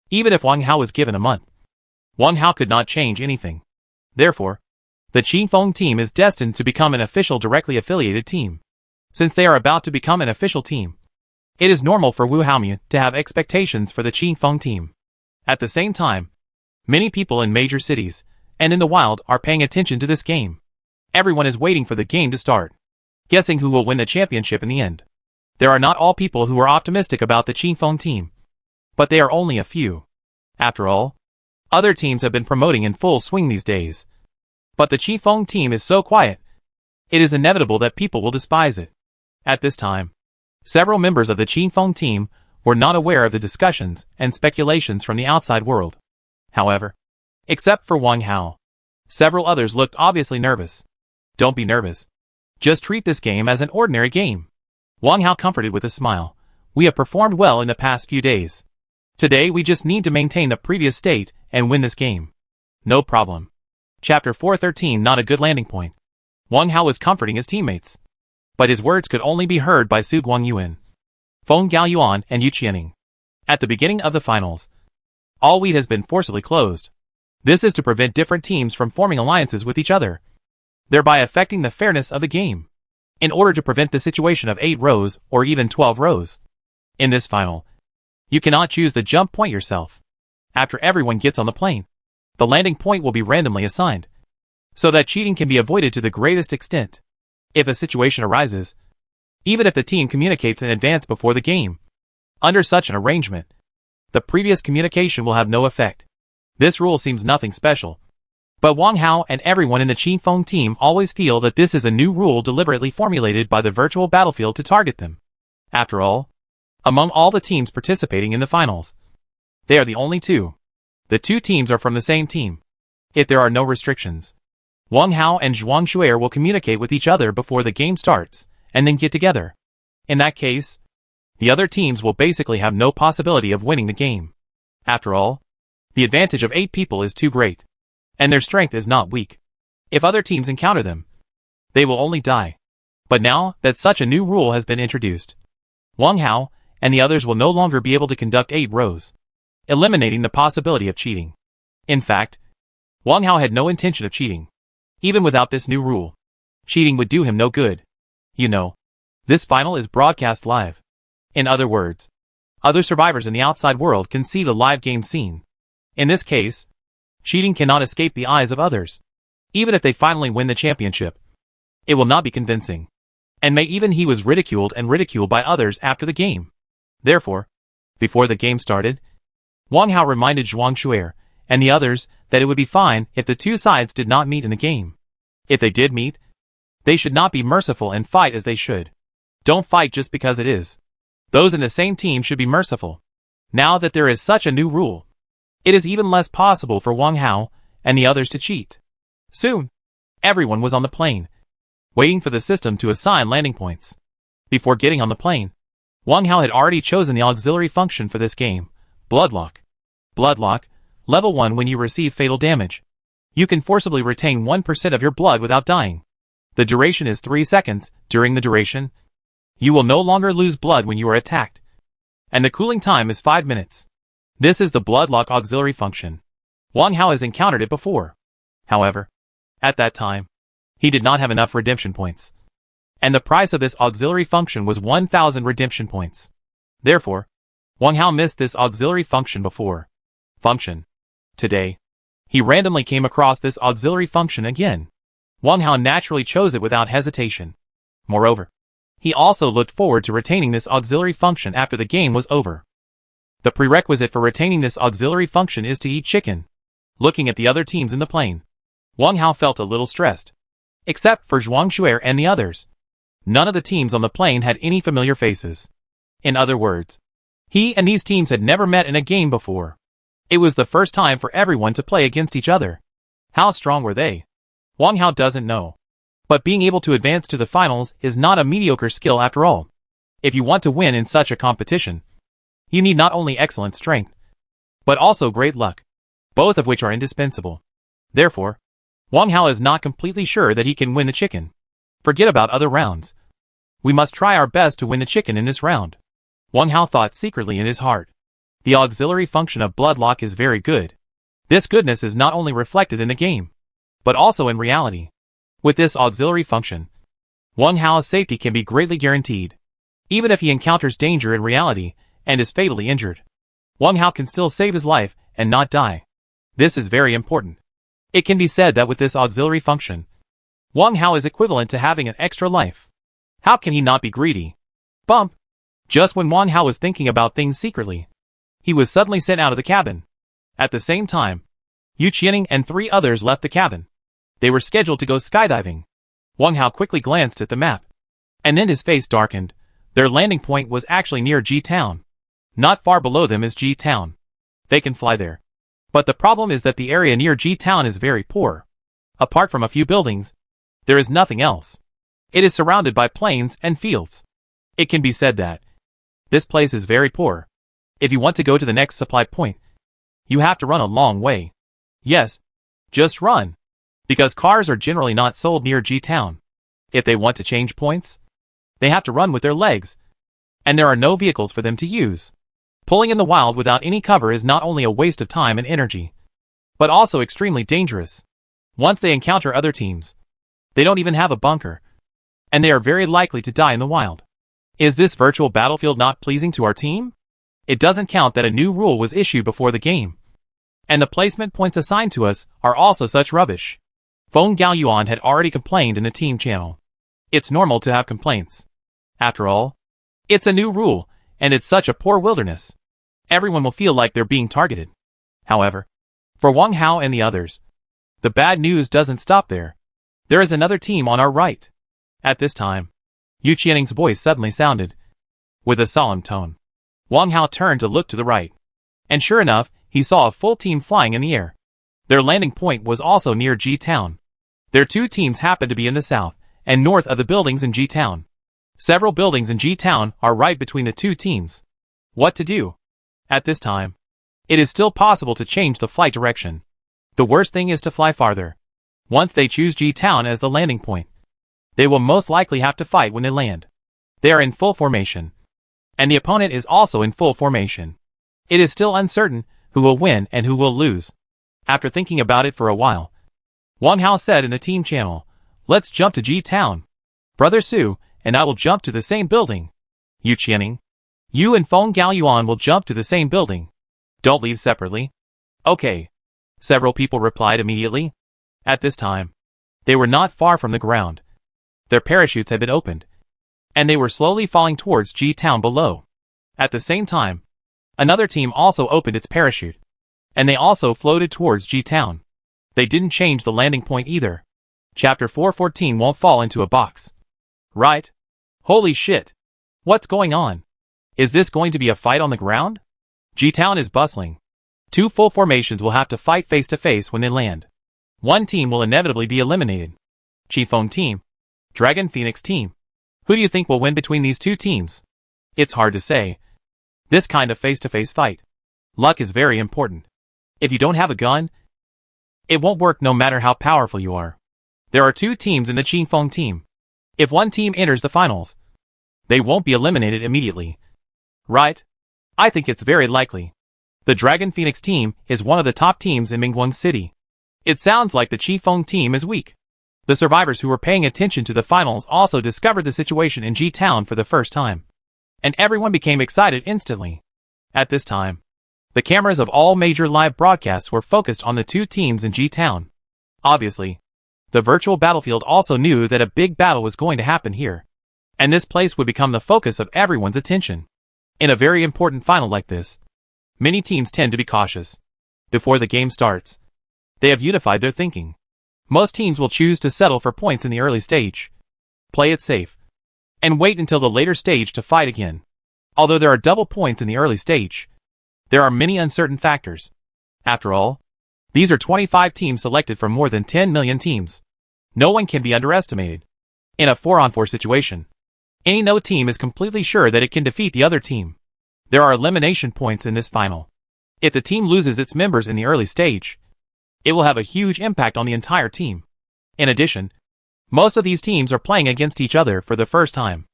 Even if Wang Hao was given a month, Wang Hao could not change anything. Therefore, the Qifeng team is destined to become an official directly affiliated team. Since they are about to become an official team, it is normal for Wu Haomu to have expectations for the Qifeng team. At the same time, many people in major cities and in the wild are paying attention to this game. Everyone is waiting for the game to start, guessing who will win the championship in the end. There are not all people who are optimistic about the Qifeng team, but they are only a few. After all, other teams have been promoting in full swing these days. But the Qifeng team is so quiet, it is inevitable that people will despise it. At this time, several members of the Qifeng team were not aware of the discussions and speculations from the outside world. However, except for Wang Hao, several others looked obviously nervous. Don't be nervous. Just treat this game as an ordinary game. Wang Hao comforted with a smile. We have performed well in the past few days. Today we just need to maintain the previous state and win this game. No problem. Chapter 413 Not a good landing point. Wang Hao was comforting his teammates, but his words could only be heard by Su Guangyuan, Feng Gaoyuan and Yu Qianing. At the beginning of the finals, all wheat has been forcibly closed. This is to prevent different teams from forming alliances with each other, thereby affecting the fairness of the game, in order to prevent the situation of 8 rows or even 12 rows. In this final, you cannot choose the jump point yourself. After everyone gets on the plane, the landing point will be randomly assigned, so that cheating can be avoided to the greatest extent. If a situation arises, even if the team communicates in advance before the game, under such an arrangement, the previous communication will have no effect. This rule seems nothing special, but Wang Hao and everyone in the Qifeng team always feel that this is a new rule deliberately formulated by the virtual battlefield to target them. After all, among all the teams participating in the finals, they are the only two. The two teams are from the same team. If there are no restrictions, Wang Hao and Zhuang Shuer will communicate with each other before the game starts, and then get together. In that case, the other teams will basically have no possibility of winning the game. After all, the advantage of 8 people is too great, and their strength is not weak. If other teams encounter them, they will only die. But now that such a new rule has been introduced, Wang Hao and the others will no longer be able to conduct 8 rows, eliminating the possibility of cheating. In fact, Wang Hao had no intention of cheating. Even without this new rule, cheating would do him no good. You know, this final is broadcast live. In other words, other survivors in the outside world can see the live game scene. In this case, cheating cannot escape the eyes of others. Even if they finally win the championship, it will not be convincing, and may even he was ridiculed by others after the game. Therefore, before the game started, Wang Hao reminded Zhuang Shuer and the others that it would be fine if the two sides did not meet in the game. If they did meet, they should not be merciful and fight as they should. Don't fight just because it is. Those in the same team should be merciful. Now that there is such a new rule, it is even less possible for Wang Hao and the others to cheat. Soon, everyone was on the plane, waiting for the system to assign landing points. Before getting on the plane, Wang Hao had already chosen the auxiliary function for this game, Bloodlock. Bloodlock, level 1. When you receive fatal damage, you can forcibly retain 1% of your blood without dying. The duration is 3 seconds. During the duration, you will no longer lose blood when you are attacked, and the cooling time is 5 minutes. This is the Bloodlock auxiliary function. Wang Hao has encountered it before. However, at that time, he did not have enough redemption points, and the price of this auxiliary function was 1,000 redemption points. Therefore, Wang Hao missed this auxiliary function before. Today, he randomly came across this auxiliary function again. Wang Hao naturally chose it without hesitation. Moreover, He also looked forward to retaining this auxiliary function after the game was over. The prerequisite for retaining this auxiliary function is to eat chicken. Looking at the other teams in the plane, Wang Hao felt a little stressed. Except for Zhuang Xuer and the others, none of the teams on the plane had any familiar faces. In other words, he and these teams had never met in a game before. It was the first time for everyone to play against each other. How strong were they? Wang Hao doesn't know. But being able to advance to the finals is not a mediocre skill after all. If you want to win in such a competition, you need not only excellent strength, but also great luck, both of which are indispensable. Therefore, Wang Hao is not completely sure that he can win the chicken. Forget about other rounds. We must try our best to win the chicken in this round. Wang Hao thought secretly in his heart. The auxiliary function of Bloodlock is very good. This goodness is not only reflected in the game, but also in reality. With this auxiliary function, Wang Hao's safety can be greatly guaranteed. Even if he encounters danger in reality and is fatally injured, Wang Hao can still save his life and not die. This is very important. It can be said that with this auxiliary function, Wang Hao is equivalent to having an extra life. How can he not be greedy? Bump! Just when Wang Hao was thinking about things secretly, he was suddenly sent out of the cabin. At the same time, Yu Qianing and 3 others left the cabin. They were scheduled to go skydiving. Wang Hao quickly glanced at the map, and then his face darkened. Their landing point was actually near G-Town. Not far below them is G-Town. They can fly there. But the problem is that the area near G-Town is very poor. Apart from a few buildings, there is nothing else. It is surrounded by plains and fields. It can be said that this place is very poor. If you want to go to the next supply point, you have to run a long way. Yes, just run. Because cars are generally not sold near G-Town. If they want to change points, they have to run with their legs. And there are no vehicles for them to use. Pulling in the wild without any cover is not only a waste of time and energy, but also extremely dangerous. Once they encounter other teams, they don't even have a bunker, and they are very likely to die in the wild. Is this virtual battlefield not pleasing to our team? It doesn't count that a new rule was issued before the game, and the placement points assigned to us are also such rubbish. Feng Gaoyuan had already complained in the team channel. It's normal to have complaints. After all, it's a new rule, and it's such a poor wilderness. Everyone will feel like they're being targeted. However, for Wang Hao and the others, the bad news doesn't stop there. There is another team on our right. At this time, Yu Qianing's voice suddenly sounded. With a solemn tone, Wang Hao turned to look to the right. And sure enough, he saw a full team flying in the air. Their landing point was also near G-Town. Their 2 teams happened to be in the south and north of the buildings in G-Town. Several buildings in G-Town are right between the 2 teams. What to do? At this time, it is still possible to change the flight direction. The worst thing is to fly farther. Once they choose G-Town as the landing point, they will most likely have to fight when they land. They are in full formation, and the opponent is also in full formation. It is still uncertain who will win and who will lose. After thinking about it for a while, Wang Hao said in the team channel, "Let's jump to G-Town. Brother Su and I will jump to the same building. Yu Qianing, you and Feng Gaoyuan will jump to the same building. Don't leave separately." Okay. Several people replied immediately. At this time, they were not far from the ground. Their parachutes had been opened, and they were slowly falling towards G-Town below. At the same time, another team also opened its parachute, and they also floated towards G-Town. They didn't change the landing point either. Chapter 414 won't fall into a box. Right? Holy shit. What's going on? Is this going to be a fight on the ground? G-Town is bustling. 2 full formations will have to fight face to face when they land. One team will inevitably be eliminated. Qifeng team. Dragon Phoenix team. Who do you think will win between these 2 teams? It's hard to say. This kind of face-to-face fight, luck is very important. If you don't have a gun, it won't work no matter how powerful you are. There are 2 teams in the Qifeng team. If one team enters the finals, they won't be eliminated immediately. Right? I think it's very likely. The Dragon Phoenix team is one of the top teams in Mingguang City. It sounds like the Qifeng team is weak. The survivors who were paying attention to the finals also discovered the situation in G-Town for the first time. And everyone became excited instantly. At this time, the cameras of all major live broadcasts were focused on the 2 teams in G-Town. Obviously, the virtual battlefield also knew that a big battle was going to happen here. and this place would become the focus of everyone's attention. In a very important final like this, many teams tend to be cautious. Before the game starts, they have unified their thinking. Most teams will choose to settle for points in the early stage, play it safe, and wait until the later stage to fight again. Although there are double points in the early stage, there are many uncertain factors. After all, these are 25 teams selected from more than 10 million teams. No one can be underestimated. In a 4-on-4 situation, no team is completely sure that it can defeat the other team. There are elimination points in this final. If the team loses its members in the early stage, it will have a huge impact on the entire team. In addition, most of these teams are playing against each other for the first time.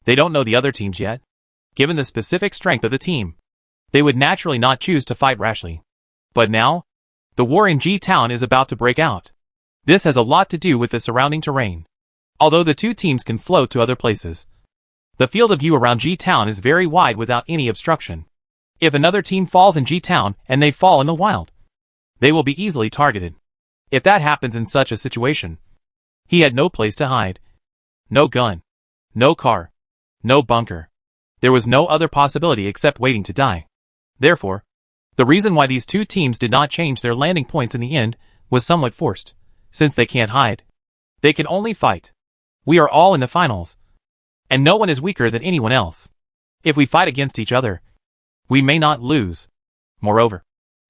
They don't know the other teams yet. Given the specific strength of the team, they would naturally not choose to fight rashly. But now, the war in G-Town is about to break out. This has a lot to do with the surrounding terrain. Although the two teams can float to other places, the field of view around G-Town is very wide without any obstruction. If another team falls in G-Town and they fall in the wild, they will be easily targeted. If that happens in such a situation, he had no place to hide. No gun, no car, no bunker. There was no other possibility except waiting to die. Therefore, the reason why these two teams did not change their landing points in the end was somewhat forced. Since they can't hide, they can only fight. We are all in the finals, and no one is weaker than anyone else. If we fight against each other, we may not lose. Moreover,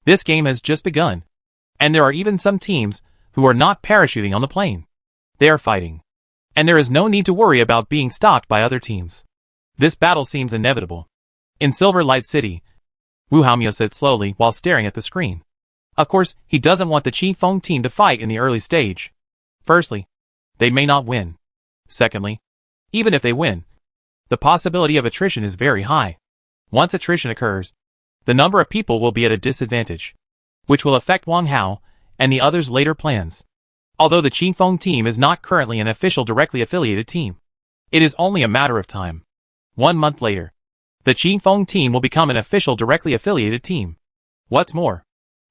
this game has just begun, and there are even some teams who are not parachuting on the plane. They are fighting, and there is no need to worry about being stopped by other teams. This battle seems inevitable. In Silver Light City, Wu Haomyo said slowly while staring at the screen. Of course, he doesn't want the Qifeng team to fight in the early stage. Firstly, they may not win. Secondly, even if they win, the possibility of attrition is very high. Once attrition occurs, the number of people will be at a disadvantage, which will affect Wang Hao and the others' later plans. Although the Qifeng team is not currently an official directly affiliated team, it is only a matter of time. 1 month later, the Qifeng team will become an official directly affiliated team. What's more,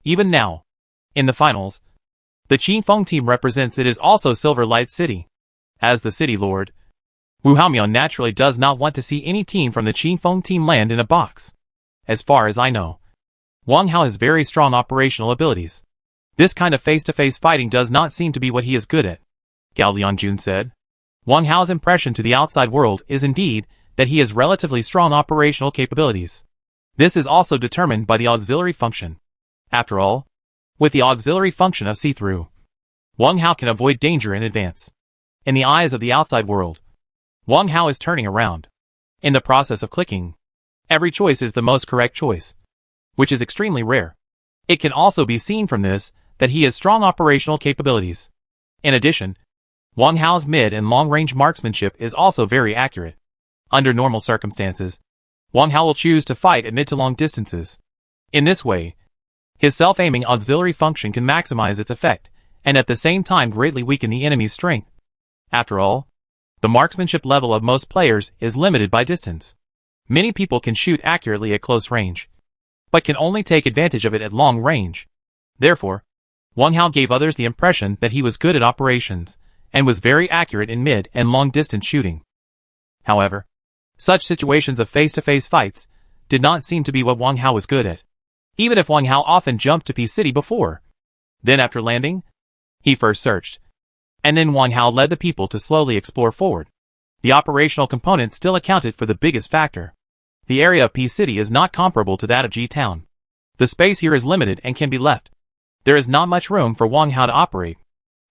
even now, in the finals, the Qifeng team represents it is also Silver Light City. As the city lord, Wu Haomyo naturally does not want to see any team from the Qifeng team land in a box. As far as I know, Wang Hao has very strong operational abilities. This kind of face-to-face fighting does not seem to be what he is good at, Gao Lianjun said. Wang Hao's impression to the outside world is indeed that he has relatively strong operational capabilities. This is also determined by the auxiliary function. After all, with the auxiliary function of see-through, Wang Hao can avoid danger in advance. In the eyes of the outside world, Wang Hao is turning around. In the process of clicking, every choice is the most correct choice, which is extremely rare. It can also be seen from this that he has strong operational capabilities. In addition, Wang Hao's mid and long-range marksmanship is also very accurate. Under normal circumstances, Wang Hao will choose to fight at mid to long distances. In this way, his self-aiming auxiliary function can maximize its effect, and at the same time greatly weaken the enemy's strength. After all, the marksmanship level of most players is limited by distance. Many people can shoot accurately at close range, but can only take advantage of it at long range. Therefore, Wang Hao gave others the impression that he was good at operations, and was very accurate in mid and long distance shooting. However, such situations of face-to-face fights did not seem to be what Wang Hao was good at. Even if Wang Hao often jumped to P City before. Then after landing, he first searched, and then Wang Hao led the people to slowly explore forward. The operational component still accounted for the biggest factor. The area of P City is not comparable to that of G-Town. The space here is limited and can be left. There is not much room for Wang Hao to operate.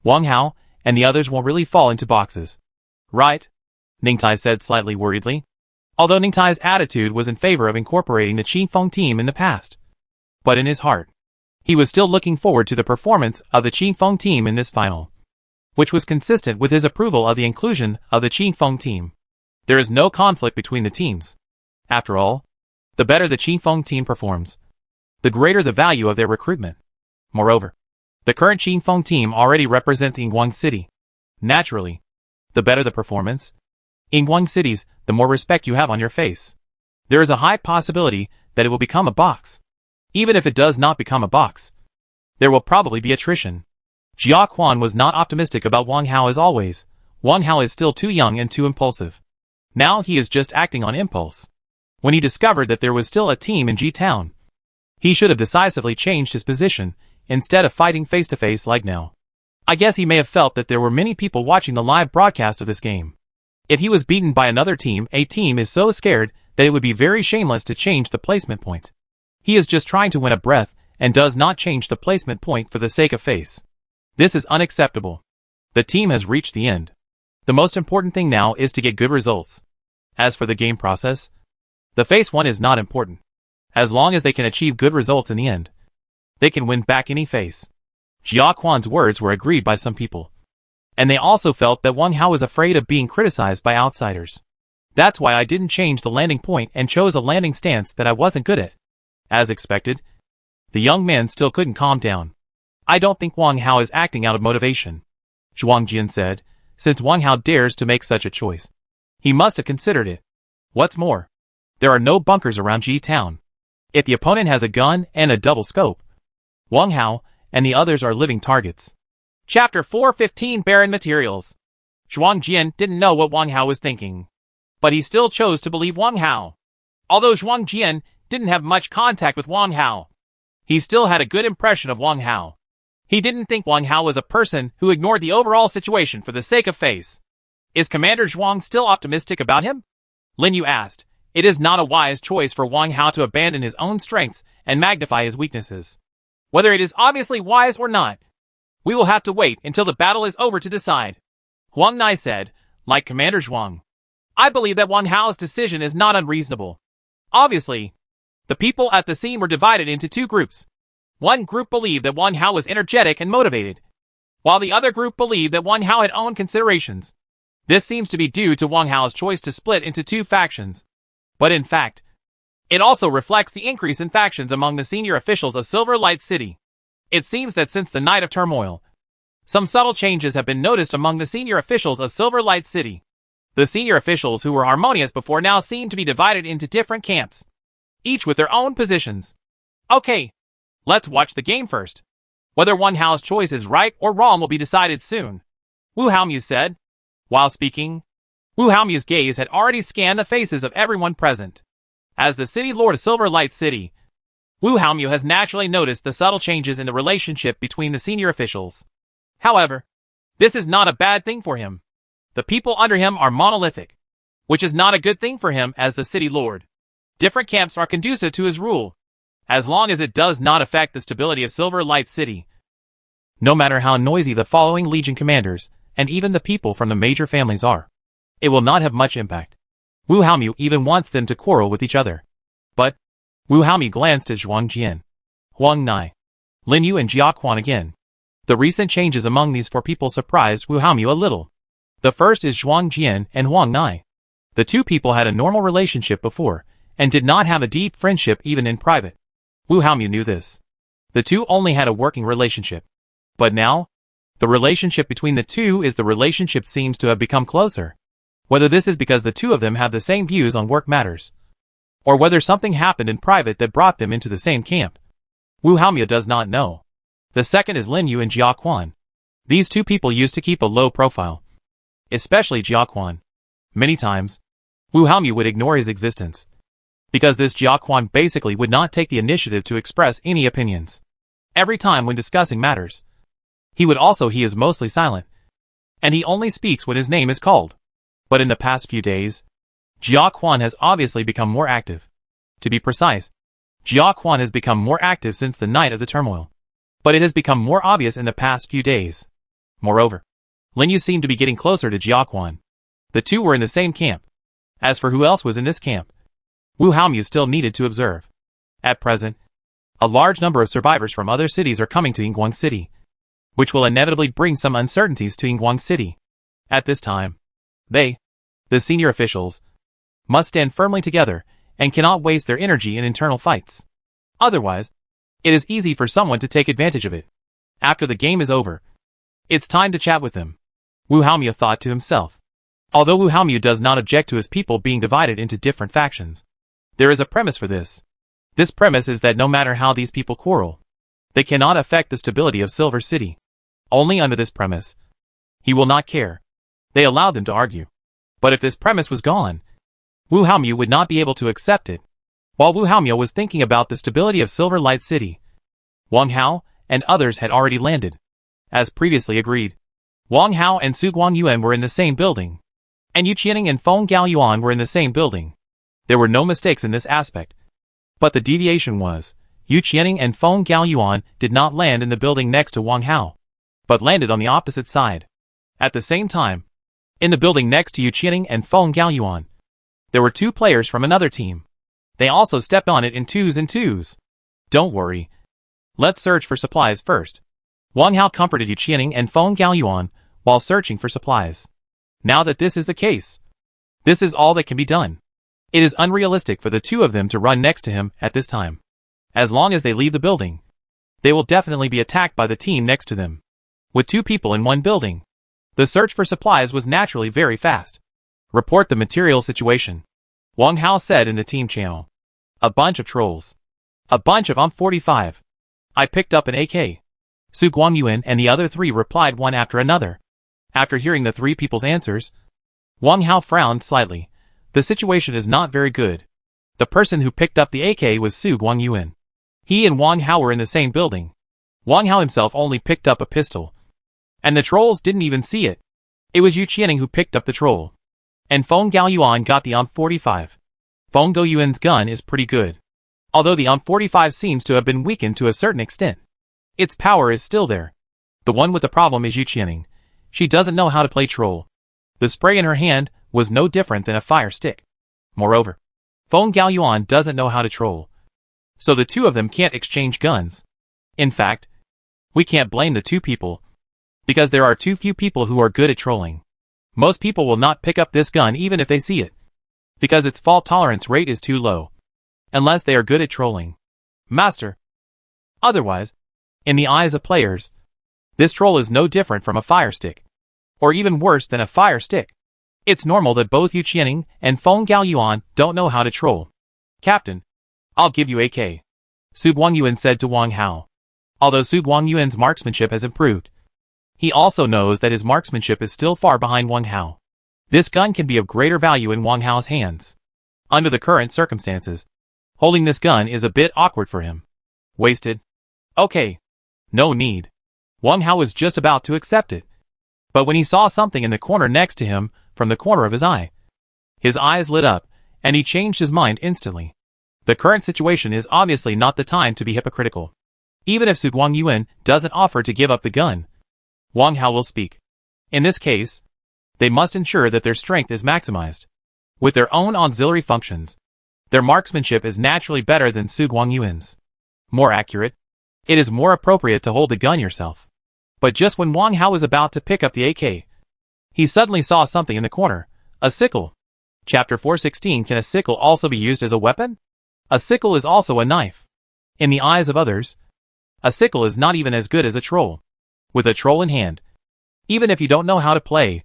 Wang Hao and the others won't really fall into boxes. Right? Ningtai said slightly worriedly. Although Ningtai's attitude was in favor of incorporating the Qifeng team in the past. But in his heart, he was still looking forward to the performance of the Qifeng team in this final, which was consistent with his approval of the inclusion of the Qifeng team. There is no conflict between the teams. After all, the better the Qifeng team performs, the greater the value of their recruitment. Moreover, the current Qifeng team already represents Yinguang City. Naturally, the better the performance, Yinguang Cities, the more respect you have on your face. There is a high possibility that it will become a box. Even if it does not become a box, there will probably be attrition. Jia Quan was not optimistic about Wang Hao as always. Wang Hao is still too young and too impulsive. Now he is just acting on impulse. When he discovered that there was still a team in G-Town, he should have decisively changed his position, instead of fighting face-to-face like now. I guess he may have felt that there were many people watching the live broadcast of this game. If he was beaten by another team, a team is so scared that it would be very shameless to change the placement point. He is just trying to win a breath, and does not change the placement point for the sake of face. This is unacceptable. The team has reached the end. The most important thing now is to get good results. As for the game process, the face one is not important. As long as they can achieve good results in the end, they can win back any face. Jia Quan's words were agreed by some people. And they also felt that Wang Hao was afraid of being criticized by outsiders. That's why I didn't change the landing point and chose a landing stance that I wasn't good at. As expected, the young man still couldn't calm down. I don't think Wang Hao is acting out of motivation, Zhuang Jian said, since Wang Hao dares to make such a choice. He must have considered it. What's more, there are no bunkers around G-Town. If the opponent has a gun and a double scope, Wang Hao and the others are living targets. Chapter 415 Barren Materials. Zhuang Jian didn't know what Wang Hao was thinking, but he still chose to believe Wang Hao. Although Zhuang Jian didn't have much contact with Wang Hao, he still had a good impression of Wang Hao. He didn't think Wang Hao was a person who ignored the overall situation for the sake of face. Is Commander Zhuang still optimistic about him? Lin Yu asked. It is not a wise choice for Wang Hao to abandon his own strengths and magnify his weaknesses. Whether it is obviously wise or not, we will have to wait until the battle is over to decide. Huang Nai said, like Commander Zhuang. I believe that Wang Hao's decision is not unreasonable. Obviously, the people at the scene were divided into two groups. One group believed that Wang Hao was energetic and motivated, while the other group believed that Wang Hao had own considerations. This seems to be due to Wang Hao's choice to split into two factions. But in fact, it also reflects the increase in factions among the senior officials of Silver Light City. It seems that since the Night of Turmoil, some subtle changes have been noticed among the senior officials of Silver Light City. The senior officials who were harmonious before now seem to be divided into different camps, each with their own positions. Okay, let's watch the game first. Whether Wang Hao's choice is right or wrong will be decided soon, Wu Haomu said. While speaking, Wu Haomu's gaze had already scanned the faces of everyone present. As the city lord of Silver Light City, Wu Haomu has naturally noticed the subtle changes in the relationship between the senior officials. However, this is not a bad thing for him. The people under him are monolithic, which is not a good thing for him as the city lord. Different camps are conducive to his rule, as long as it does not affect the stability of Silver Light City. No matter how noisy the following legion commanders, and even the people from the major families are, it will not have much impact. Wu Haomu even wants them to quarrel with each other. But Wu Haomu glanced at Zhuang Jian, Huang Nai, Lin Yu and Jia Quan again. The recent changes among these four people surprised Wu Haomu a little. The first is Zhuang Jian and Huang Nai. The two people had a normal relationship before, and did not have a deep friendship even in private. Wu Haomu knew this. The two only had a working relationship. But now, the relationship between the two seems to have become closer. Whether this is because the two of them have the same views on work matters, or whether something happened in private that brought them into the same camp, Wu Haomu does not know. The second is Lin Yu and Jia Quan. These two people used to keep a low profile, especially Jia Quan. Many times, Wu Haomu would ignore his existence, because this Jia Quan basically would not take the initiative to express any opinions. Every time when discussing matters, he is mostly silent, and he only speaks when his name is called. But in the past few days, Jia Quan has obviously become more active. To be precise, Jia Quan has become more active since the night of the turmoil. But it has become more obvious in the past few days. Moreover, Lin Yu seemed to be getting closer to Jia Quan. The two were in the same camp. As for who else was in this camp, Wu Haomu still needed to observe. At present, a large number of survivors from other cities are coming to Yingguang City, which will inevitably bring some uncertainties to Yingguang City. At this time, they, the senior officials, must stand firmly together and cannot waste their energy in internal fights. Otherwise, it is easy for someone to take advantage of it. After the game is over, it's time to chat with them, Wu Haomu thought to himself. Although Wu Haomu does not object to his people being divided into different factions, there is a premise for this. This premise is that no matter how these people quarrel, they cannot affect the stability of Silver City. Only under this premise, he will not care. They allow them to argue. But if this premise was gone, Wu Haomiu would not be able to accept it. While Wu Haomiu was thinking about the stability of Silver Light City, Wang Hao and others had already landed. As previously agreed, Wang Hao and Su Guangyuan were in the same building, and Yu Qianing and Feng Gaoyuan were in the same building. There were no mistakes in this aspect. But the deviation was, Yu Qianing and Feng Gaoyuan did not land in the building next to Wang Hao, but landed on the opposite side. At the same time, in the building next to Yu Qianing and Feng Gaoyuan, there were two players from another team. They also stepped on it in twos and twos. Don't worry. Let's search for supplies first. Wang Hao comforted Yu Qianing and Feng Gaoyuan while searching for supplies. Now that this is the case, this is all that can be done. It is unrealistic for the two of them to run next to him at this time. As long as they leave the building, they will definitely be attacked by the team next to them. With two people in one building, the search for supplies was naturally very fast. Report the material situation, Wang Hao said in the team channel. A bunch of trolls. A bunch of UMP-45. I picked up an AK. Su Guangyuan and the other three replied one after another. After hearing the three people's answers, Wang Hao frowned slightly. The situation is not very good. The person who picked up the AK was Su Guangyuan. He and Wang Hao were in the same building. Wang Hao himself only picked up a pistol. And the trolls didn't even see it. It was Yu Qianing who picked up the troll. And Feng Gaoyuan got the UMP-45. Feng Gaoyuan's gun is pretty good. Although the UMP-45 seems to have been weakened to a certain extent, its power is still there. The one with the problem is Yu Qianing. She doesn't know how to play troll. The spray in her hand was no different than a fire stick. Moreover, Feng Gaoyuan doesn't know how to troll. So the two of them can't exchange guns. In fact, we can't blame the two people, because there are too few people who are good at trolling. Most people will not pick up this gun even if they see it, because its fault tolerance rate is too low, unless they are good at trolling. Master. Otherwise, in the eyes of players, this troll is no different from a fire stick, or even worse than a fire stick. It's normal that both Yu Qianing and Feng Gaoyuan don't know how to troll. Captain, I'll give you AK, Su Guangyuan said to Wang Hao. Although Su Guangyuan's marksmanship has improved, he also knows that his marksmanship is still far behind Wang Hao. This gun can be of greater value in Wang Hao's hands. Under the current circumstances, holding this gun is a bit awkward for him. Wasted. Okay. No need. Wang Hao was just about to accept it. But when he saw something in the corner next to him from the corner of his eyes lit up, and he changed his mind instantly. The current situation is obviously not the time to be hypocritical. Even if Su Guangyuan doesn't offer to give up the gun, Wang Hao will speak. In this case, they must ensure that their strength is maximized. With their own auxiliary functions, their marksmanship is naturally better than Su Guangyuan's. More accurate, it is more appropriate to hold the gun yourself. But just when Wang Hao was about to pick up the AK, he suddenly saw something in the corner. A sickle. Chapter 416. Can a sickle also be used as a weapon? A sickle is also a knife. In the eyes of others, a sickle is not even as good as a troll. With a troll in hand, even if you don't know how to play,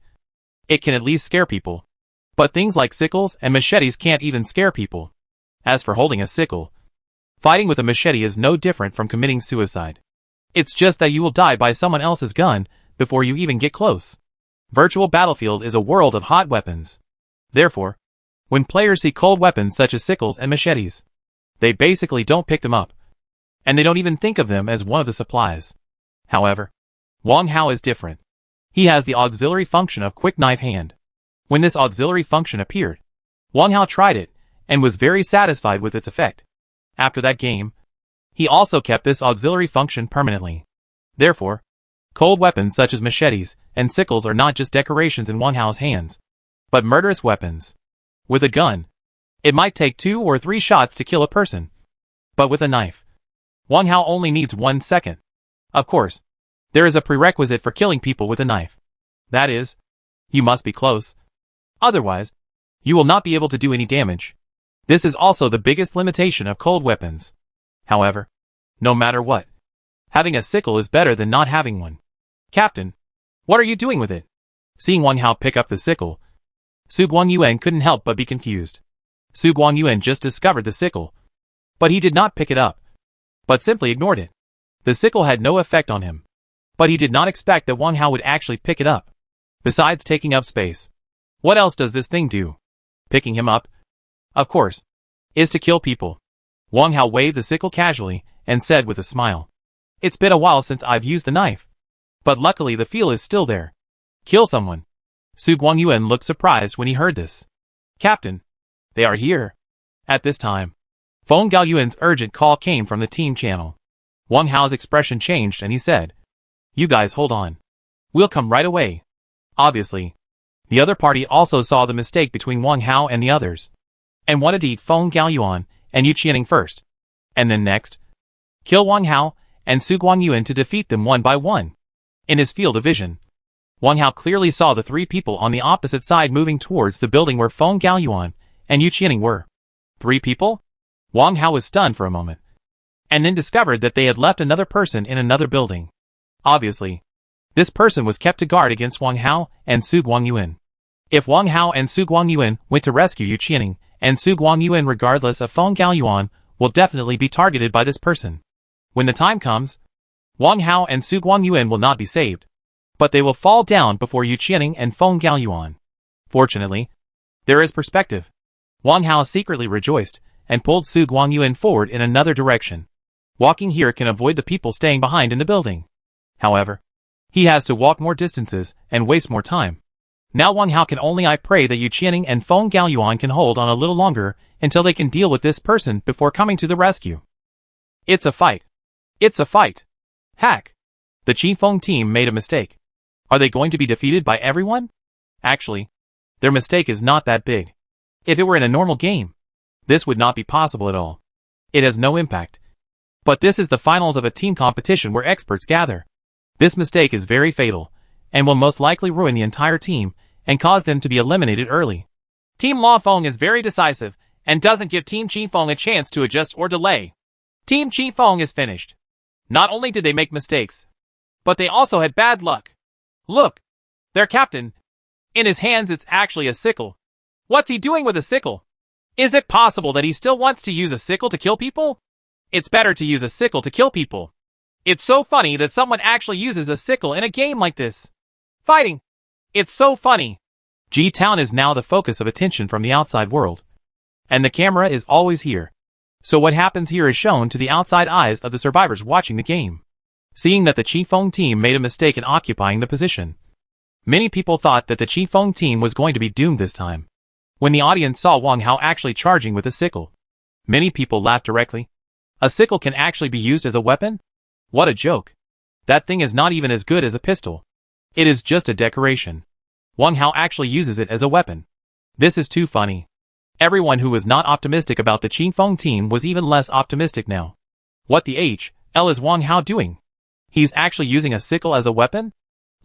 it can at least scare people. But things like sickles and machetes can't even scare people. As for holding a sickle, fighting with a machete is no different from committing suicide. It's just that you will die by someone else's gun before you even get close. Virtual Battlefield is a world of hot weapons. Therefore, when players see cold weapons such as sickles and machetes, they basically don't pick them up, and they don't even think of them as one of the supplies. However, Wang Hao is different. He has the auxiliary function of quick knife hand. When this auxiliary function appeared, Wang Hao tried it and was very satisfied with its effect. After that game, he also kept this auxiliary function permanently. Therefore, cold weapons such as machetes and sickles are not just decorations in Wang Hao's hands, but murderous weapons. With a gun, it might take 2 or 3 shots to kill a person. But with a knife, Wang Hao only needs 1 second. Of course, there is a prerequisite for killing people with a knife. That is, you must be close. Otherwise, you will not be able to do any damage. This is also the biggest limitation of cold weapons. However, no matter what, having a sickle is better than not having one. Captain, what are you doing with it? Seeing Wang Hao pick up the sickle, Su Guangyuan couldn't help but be confused. Su Guangyuan just discovered the sickle, but he did not pick it up, but simply ignored it. The sickle had no effect on him, but he did not expect that Wang Hao would actually pick it up. Besides taking up space, What else does this thing do? Picking him up, of course, is to kill people. Wang Hao waved the sickle casually and said with a smile, "It's been a while since I've used the knife. But luckily the feel is still there. Kill someone." Su Guangyuan looked surprised when he heard this. "Captain, they are here." At this time, Feng Gaoyuan's urgent call came from the team channel. Wang Hao's expression changed and he said, "You guys hold on. We'll come right away." Obviously, the other party also saw the mistake between Wang Hao and the others, and wanted to eat Feng Gaoyuan and Yu Qianing first, and then next, kill Wang Hao and Su Guangyuan to defeat them one by one. In his field of vision, Wang Hao clearly saw the three people on the opposite side moving towards the building where Feng Gaoyuan and Yu Qianing were. 3 people? Wang Hao was stunned for a moment, and then discovered that they had left another person in another building. Obviously, this person was kept to guard against Wang Hao and Su Guangyuan. If Wang Hao and Su Guangyuan went to rescue Yu Qianing, and Su Guangyuan regardless of Feng Gaoyuan will definitely be targeted by this person. When the time comes, Wang Hao and Su Guangyuan will not be saved, but they will fall down before Yu Qianing and Feng Gaoyuan. Fortunately, there is perspective. Wang Hao secretly rejoiced and pulled Su Guangyuan forward in another direction. Walking here can avoid the people staying behind in the building. However, he has to walk more distances and waste more time. Now Wang Hao can only pray that Yu Qianing and Feng Gaoyuan can hold on a little longer until they can deal with this person before coming to the rescue. It's a fight. It's a fight. Hack. The Qifeng team made a mistake. Are they going to be defeated by everyone? Actually, their mistake is not that big. If it were in a normal game, this would not be possible at all. It has no impact. But this is the finals of a team competition where experts gather. This mistake is very fatal, and will most likely ruin the entire team and cause them to be eliminated early. Team La Feng is very decisive and doesn't give Team Qifeng a chance to adjust or delay. Team Qifeng is finished. Not only did they make mistakes, but they also had bad luck. Look, their captain. In his hands it's actually a sickle. What's he doing with a sickle? Is it possible that he still wants to use a sickle to kill people? It's better to use a sickle to kill people. It's so funny that someone actually uses a sickle in a game like this. Fighting. It's so funny. G-Town is now the focus of attention from the outside world. And the camera is always here. So what happens here is shown to the outside eyes of the survivors watching the game. Seeing that the Qifeng team made a mistake in occupying the position, many people thought that the Qifeng team was going to be doomed this time. When the audience saw Wang Hao actually charging with a sickle, many people laughed directly. A sickle can actually be used as a weapon? What a joke. That thing is not even as good as a pistol. It is just a decoration. Wang Hao actually uses it as a weapon. This is too funny. Everyone who was not optimistic about the Qifeng team was even less optimistic now. What the hell is Wang Hao doing? He's actually using a sickle as a weapon?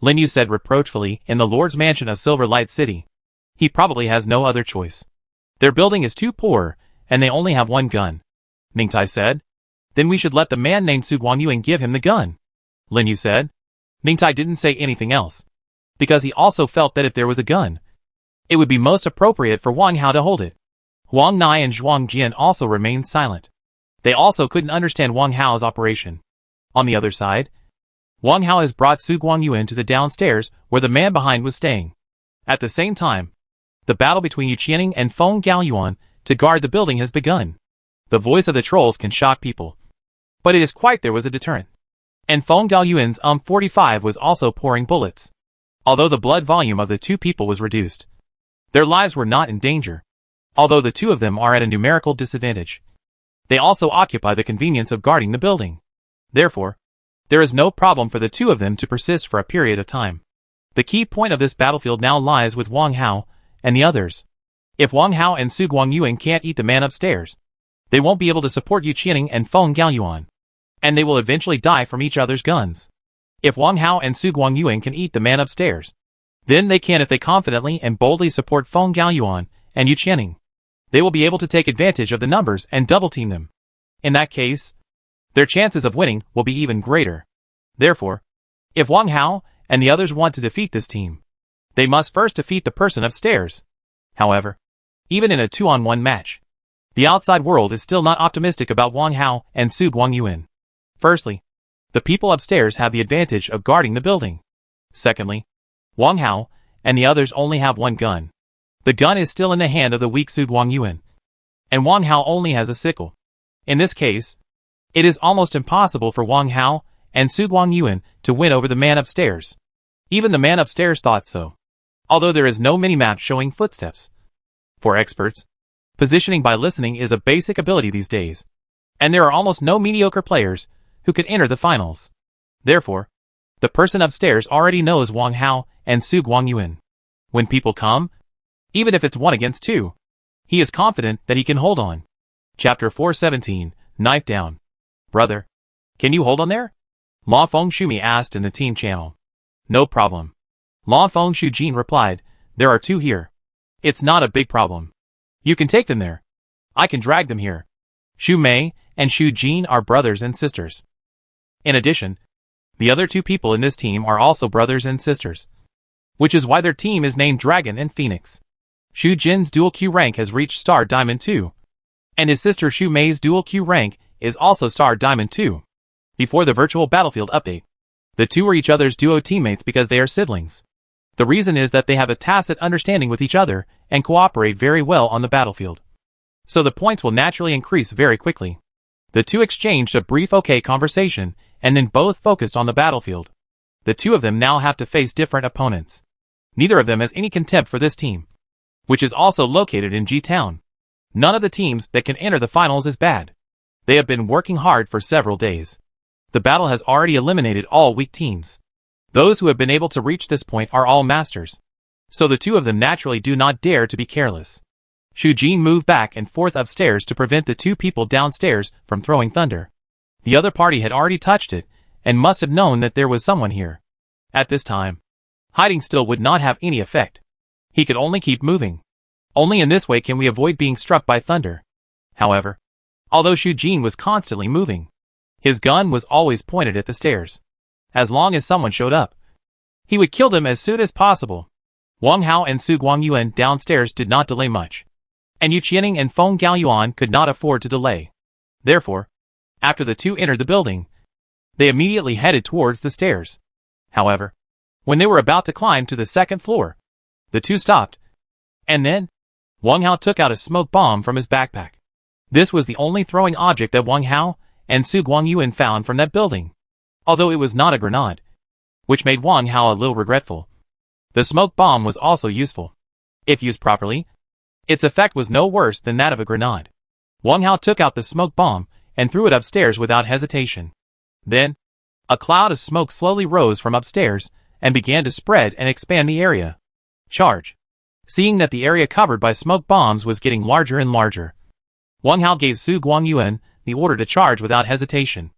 Lin Yu said reproachfully in the Lord's mansion of Silver Light City. He probably has no other choice. Their building is too poor, and they only have one gun. Ningtai said. Then we should let the man named Su Guangyuan give him the gun. Lin Yu said. Ningtai didn't say anything else, because he also felt that if there was a gun, it would be most appropriate for Wang Hao to hold it. Huang Nai and Zhuang Jian also remained silent. They also couldn't understand Wang Hao's operation. On the other side, Wang Hao has brought Su Guangyuan to the downstairs where the man behind was staying. At the same time, the battle between Yu Qianing and Feng Gaoyuan to guard the building has begun. The voice of the trolls can shock people, but it is quite there was a deterrent. And Feng Gaoyuan's 45 was also pouring bullets. Although the blood volume of the two people was reduced, their lives were not in danger. Although the two of them are at a numerical disadvantage, they also occupy the convenience of guarding the building. Therefore, there is no problem for the two of them to persist for a period of time. The key point of this battlefield now lies with Wang Hao and the others. If Wang Hao and Su Guangyuan can't eat the man upstairs, they won't be able to support Yu Qianing and Feng Gaoyuan, and they will eventually die from each other's guns. If Wang Hao and Su Guangyuan can eat the man upstairs, then they can if they confidently and boldly support Feng Gaoyuan and Yu Qianing. They will be able to take advantage of the numbers and double-team them. In that case, their chances of winning will be even greater. Therefore, if Wang Hao and the others want to defeat this team, they must first defeat the person upstairs. However, even in a 2-on-1 match, the outside world is still not optimistic about Wang Hao and Su Guangyuan. Firstly, the people upstairs have the advantage of guarding the building. Secondly, Wang Hao and the others only have one gun. The gun is still in the hand of the weak Su Guangyuan, and Wang Hao only has a sickle. In this case, it is almost impossible for Wang Hao and Su Guangyuan to win over the man upstairs. Even the man upstairs thought so, although there is no minimap showing footsteps. For experts, positioning by listening is a basic ability these days, and there are almost no mediocre players who could enter the finals. Therefore, the person upstairs already knows Wang Hao and Su Guangyuan. When people come, even if it's 1 against 2, he is confident that he can hold on. Chapter 417, Knife Down. Brother, can you hold on there? La Feng Shumi asked in the team channel. No problem. La Feng Shujin replied, there are 2 here. It's not a big problem. You can take them there. I can drag them here. Xu Mei and Xu Jin are brothers and sisters. In addition, the other 2 people in this team are also brothers and sisters, which is why their team is named Dragon and Phoenix. Xu Jin's dual Q rank has reached Star Diamond 2, and his sister Xu Mei's dual Q rank is also Star Diamond 2. Before the virtual battlefield update, the 2 are each other's duo teammates because they are siblings. The reason is that they have a tacit understanding with each other and cooperate very well on the battlefield. So the points will naturally increase very quickly. The 2 exchanged a brief okay conversation and then both focused on the battlefield. The 2 of them now have to face different opponents. Neither of them has any contempt for this team, which is also located in G-Town. None of the teams that can enter the finals is bad. They have been working hard for several days. The battle has already eliminated all weak teams. Those who have been able to reach this point are all masters. So the 2 of them naturally do not dare to be careless. Xu Jin moved back and forth upstairs to prevent the 2 people downstairs from throwing thunder. The other party had already touched it, and must have known that there was someone here. At this time, hiding still would not have any effect. He could only keep moving. Only in this way can we avoid being struck by thunder. However, although Xu Jin was constantly moving, his gun was always pointed at the stairs. As long as someone showed up, he would kill them as soon as possible. Wang Hao and Su Guangyuan downstairs did not delay much, and Yu Qianing and Feng Gaoyuan could not afford to delay. Therefore, after the 2 entered the building, they immediately headed towards the stairs. However, when they were about to climb to the 2nd floor, the 2 stopped, and then, Wang Hao took out a smoke bomb from his backpack. This was the only throwing object that Wang Hao and Su Guangyuan found from that building, although it was not a grenade, which made Wang Hao a little regretful. The smoke bomb was also useful. If used properly, its effect was no worse than that of a grenade. Wang Hao took out the smoke bomb and threw it upstairs without hesitation. Then, a cloud of smoke slowly rose from upstairs and began to spread and expand the area. Charge. Seeing that the area covered by smoke bombs was getting larger and larger, Wang Hao gave Su Guangyuan the order to charge without hesitation.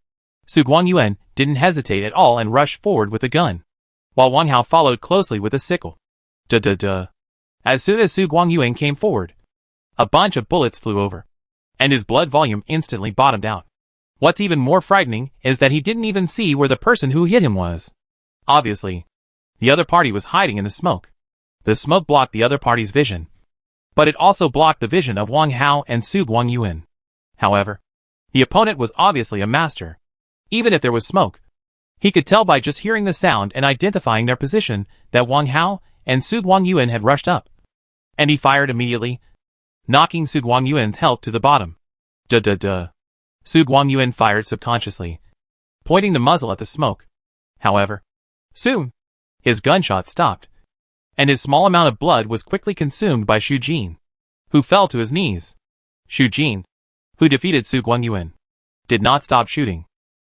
Su Guangyuan didn't hesitate at all and rushed forward with a gun, while Wang Hao followed closely with a sickle. Duh. As soon as Su Guangyuan came forward, a bunch of bullets flew over, and his blood volume instantly bottomed out. What's even more frightening is that he didn't even see where the person who hit him was. Obviously, the other party was hiding in the smoke. The smoke blocked the other party's vision, but it also blocked the vision of Wang Hao and Su Guangyuan. However, the opponent was obviously a master. Even if there was smoke, he could tell by just hearing the sound and identifying their position that Wang Hao and Su Guangyuan had rushed up. And he fired immediately, knocking Su Guangyuan's health to the bottom. Duh. Su Guangyuan fired subconsciously, pointing the muzzle at the smoke. However, soon, his gunshot stopped, and his small amount of blood was quickly consumed by Xu Jin, who fell to his knees. Xu Jin, who defeated Su Guangyuan, did not stop shooting.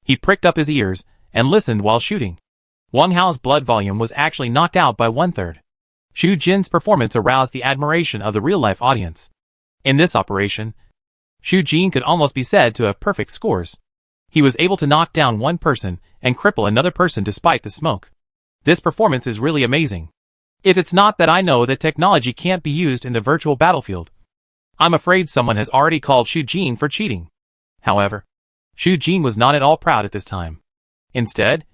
He pricked up his ears and listened while shooting. Wang Hao's blood volume was actually knocked out by 1/3. Xu Jin's performance aroused the admiration of the real-life audience. In this operation, Xu Jin could almost be said to have perfect scores. He was able to knock down one person and cripple another person despite the smoke. This performance is really amazing. If it's not that I know that technology can't be used in the virtual battlefield, I'm afraid someone has already called Xu Jin for cheating. However, Xu Jin was not at all proud at this time. Instead,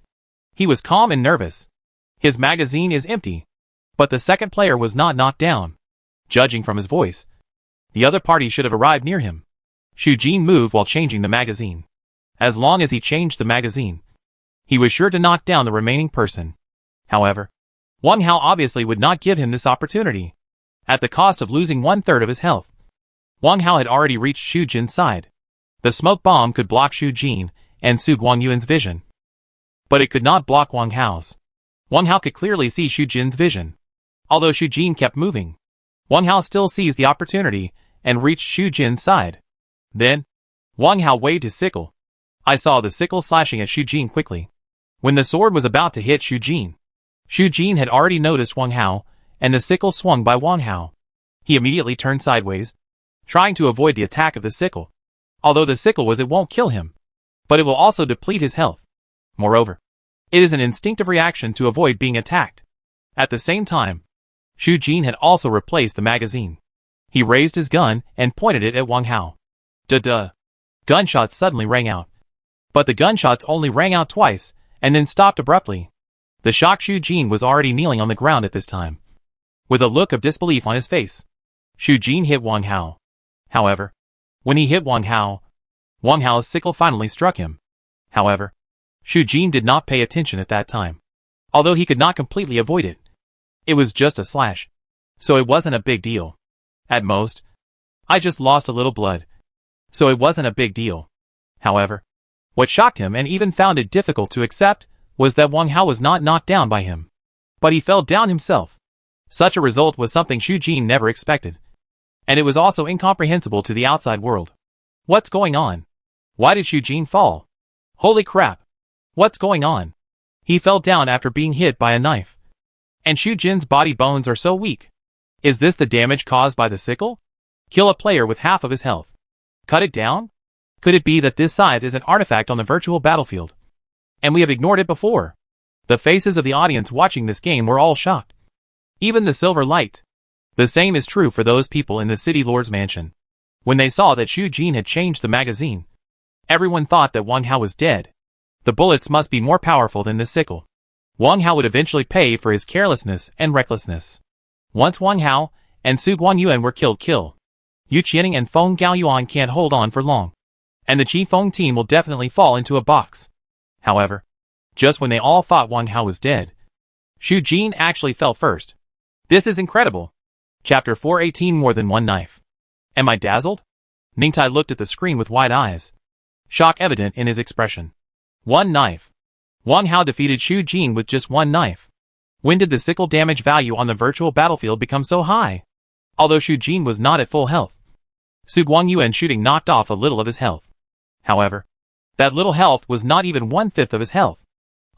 he was calm and nervous. His magazine is empty, but the second player was not knocked down. Judging from his voice, the other party should have arrived near him. Xu Jin moved while changing the magazine. As long as he changed the magazine, he was sure to knock down the remaining person. However, Wang Hao obviously would not give him this opportunity. at the cost of losing 1/3 of his health. Wang Hao had already reached Xu Jin's side. The smoke bomb could block Xu Jin and Su Guangyuan's vision, but it could not block Wang Hao's. Wang Hao could clearly see Xu Jin's vision. Although Xu Jin kept moving, Wang Hao still seized the opportunity and reached Xu Jin's side. Then, Wang Hao waved his sickle. I saw the sickle slashing at Xu Jin quickly. When the sword was about to hit Xu Jin had already noticed Wang Hao, and the sickle swung by Wang Hao. He immediately turned sideways, trying to avoid the attack of the sickle. Although the sickle it won't kill him, but it will also deplete his health. Moreover, it is an instinctive reaction to avoid being attacked. At the same time, Xu Jin had also replaced the magazine. He raised his gun and pointed it at Wang Hao. Duh. Gunshots suddenly rang out. But the gunshots only rang out twice, and then stopped abruptly. The shocked Xu Jin was already kneeling on the ground at this time, with a look of disbelief on his face. Xu Jin hit Wang Hao. However, when he hit Wang Hao's sickle finally struck him. However, Xu Jin did not pay attention at that time. Although he could not completely avoid it. It was just a slash, so it wasn't a big deal. At most, I just lost a little blood, so it wasn't a big deal. However, what shocked him and even found it difficult to accept was that Wang Hao was not knocked down by him, but he fell down himself. Such a result was something Xu Jin never expected, and it was also incomprehensible to the outside world. What's going on? Why did Xu Jin fall? Holy crap! What's going on? He fell down after being hit by a knife. And Xu Jin's body bones are so weak. Is this the damage caused by the sickle? Kill a player with half of his health. Cut it down? Could it be that this scythe is an artifact on the virtual battlefield, and we have ignored it before? The faces of the audience watching this game were all shocked. Even the silver light. The same is true for those people in the city lord's mansion. When they saw that Xu Jin had changed the magazine, everyone thought that Wang Hao was dead. The bullets must be more powerful than the sickle. Wang Hao would eventually pay for his carelessness and recklessness. Once Wang Hao and Su Guangyuan were killed, Yu Qianing and Feng Gaoyuan can't hold on for long, and the Qi Feng team will definitely fall into a box. However, just when they all thought Wang Hao was dead, Xu Jin actually fell first. This is incredible. Chapter 418 More Than One Knife. Am I dazzled? Ningtai looked at the screen with wide eyes, shock evident in his expression. One knife. Wang Hao defeated Xu Jin with just one knife. When did the sickle damage value on the virtual battlefield become so high? Although Xu Jin was not at full health, Su Guangyuan shooting knocked off a little of his health. However, that little health was not even 1/5 of his health.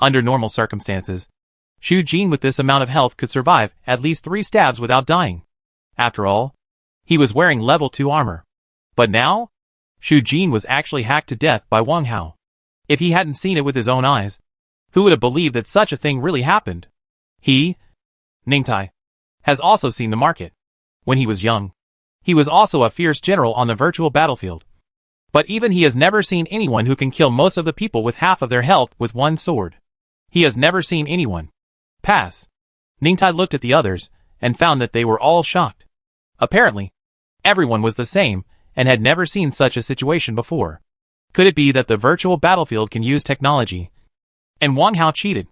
Under normal circumstances, Xu Jin with this amount of health could survive at least 3 stabs without dying. After all, he was wearing level 2 armor. But now, Xu Jin was actually hacked to death by Wang Hao. If he hadn't seen it with his own eyes, who would have believed that such a thing really happened? He, Ningtai, has also seen the market. When he was young, he was also a fierce general on the virtual battlefield. But even he has never seen anyone who can kill most of the people with half of their health with one sword. He has never seen anyone pass. Ningtai looked at the others and found that they were all shocked. Apparently, everyone was the same and had never seen such a situation before. Could it be that the virtual battlefield can use technology, and Wang Hao cheated?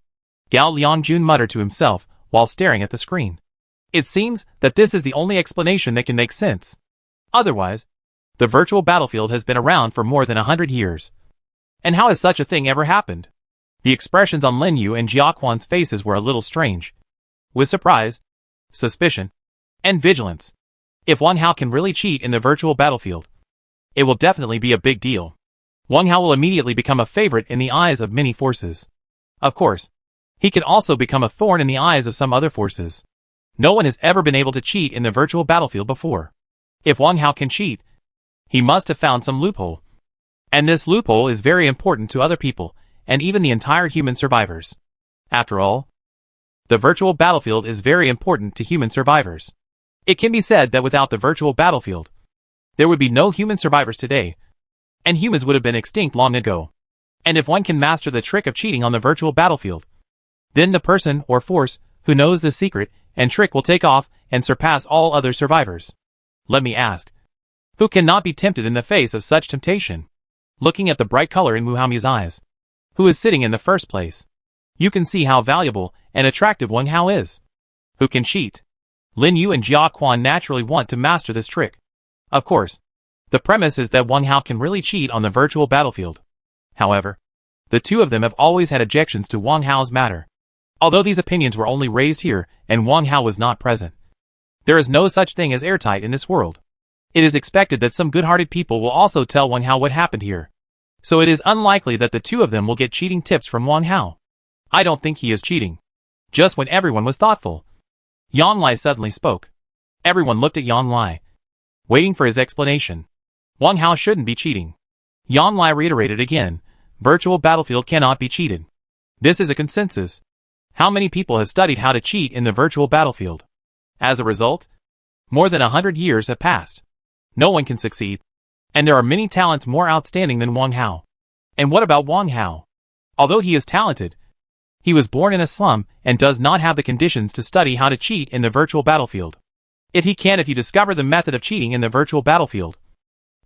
Gao Liangjun muttered to himself while staring at the screen. It seems that this is the only explanation that can make sense. Otherwise, the virtual battlefield has been around for more than 100 years. And how has such a thing ever happened? The expressions on Lin Yu and Jiaquan's faces were a little strange, with surprise, suspicion, and vigilance. If Wang Hao can really cheat in the virtual battlefield, it will definitely be a big deal. Wang Hao will immediately become a favorite in the eyes of many forces. Of course, he can also become a thorn in the eyes of some other forces. No one has ever been able to cheat in the virtual battlefield before. If Wang Hao can cheat, he must have found some loophole. And this loophole is very important to other people, and even the entire human survivors. After all, the virtual battlefield is very important to human survivors. It can be said that without the virtual battlefield, there would be no human survivors today, and humans would have been extinct long ago. And if one can master the trick of cheating on the virtual battlefield, then the person or force who knows the secret and trick will take off and surpass all other survivors. Let me ask, who cannot be tempted in the face of such temptation? Looking at the bright color in Muhami's eyes, who is sitting in the first place, you can see how valuable and attractive Wang Hao is. Who can cheat? Lin Yu and Jia Quan naturally want to master this trick. Of course, the premise is that Wang Hao can really cheat on the virtual battlefield. However, the two of them have always had objections to Wang Hao's matter. Although these opinions were only raised here and Wang Hao was not present. There is no such thing as airtight in this world. It is expected that some good-hearted people will also tell Wang Hao what happened here. So it is unlikely that the two of them will get cheating tips from Wang Hao. I don't think he is cheating. Just when everyone was thoughtful, Yan Lai suddenly spoke. Everyone looked at Yan Lai, waiting for his explanation. Wang Hao shouldn't be cheating. Yan Lai reiterated again, virtual battlefield cannot be cheated. This is a consensus. How many people have studied how to cheat in the virtual battlefield? As a result, more than 100 years have passed. No one can succeed. And there are many talents more outstanding than Wang Hao. And what about Wang Hao? Although he is talented, he was born in a slum and does not have the conditions to study how to cheat in the virtual battlefield. If you discover the method of cheating in the virtual battlefield,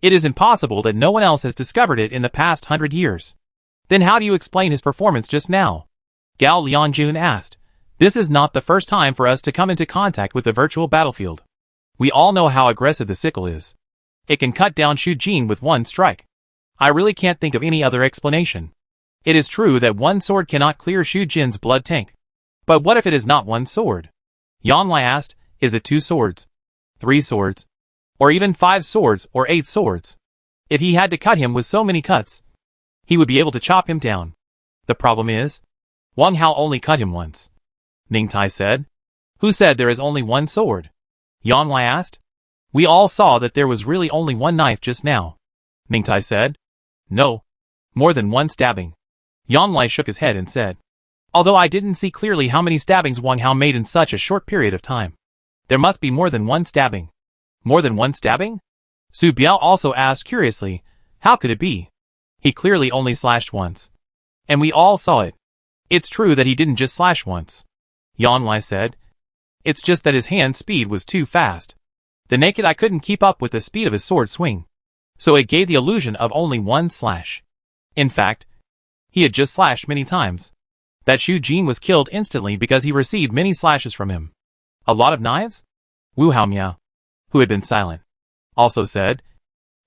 it is impossible that no one else has discovered it in the past 100 years. Then how do you explain his performance just now? Gao Lianjun asked. This is not the first time for us to come into contact with the virtual battlefield. We all know how aggressive the sickle is. It can cut down Xu Jin with one strike. I really can't think of any other explanation. It is true that one sword cannot clear Xu Jin's blood tank. But what if it is not one sword? Yan Lai asked, is it 2 swords? 3 swords? Or even 5 swords or 8 swords? If he had to cut him with so many cuts, he would be able to chop him down. The problem is, Wang Hao only cut him once. Ning Tai said. Who said there is only one sword? Yan Lai asked. We all saw that there was really only one knife just now. Ning Tai said. No. More than one stabbing. Yan Lai shook his head and said. Although I didn't see clearly how many stabbings Wang Hao made in such a short period of time. There must be more than one stabbing. More than one stabbing? Su Biao also asked curiously. How could it be? He clearly only slashed once. And we all saw it. It's true that he didn't just slash once. Yan Lai said. It's just that his hand speed was too fast. The naked eye couldn't keep up with the speed of his sword swing. So it gave the illusion of only one slash. In fact, he had just slashed many times. That Xu Jin was killed instantly because he received many slashes from him. A lot of knives? Wu Haomiao, who had been silent, also said.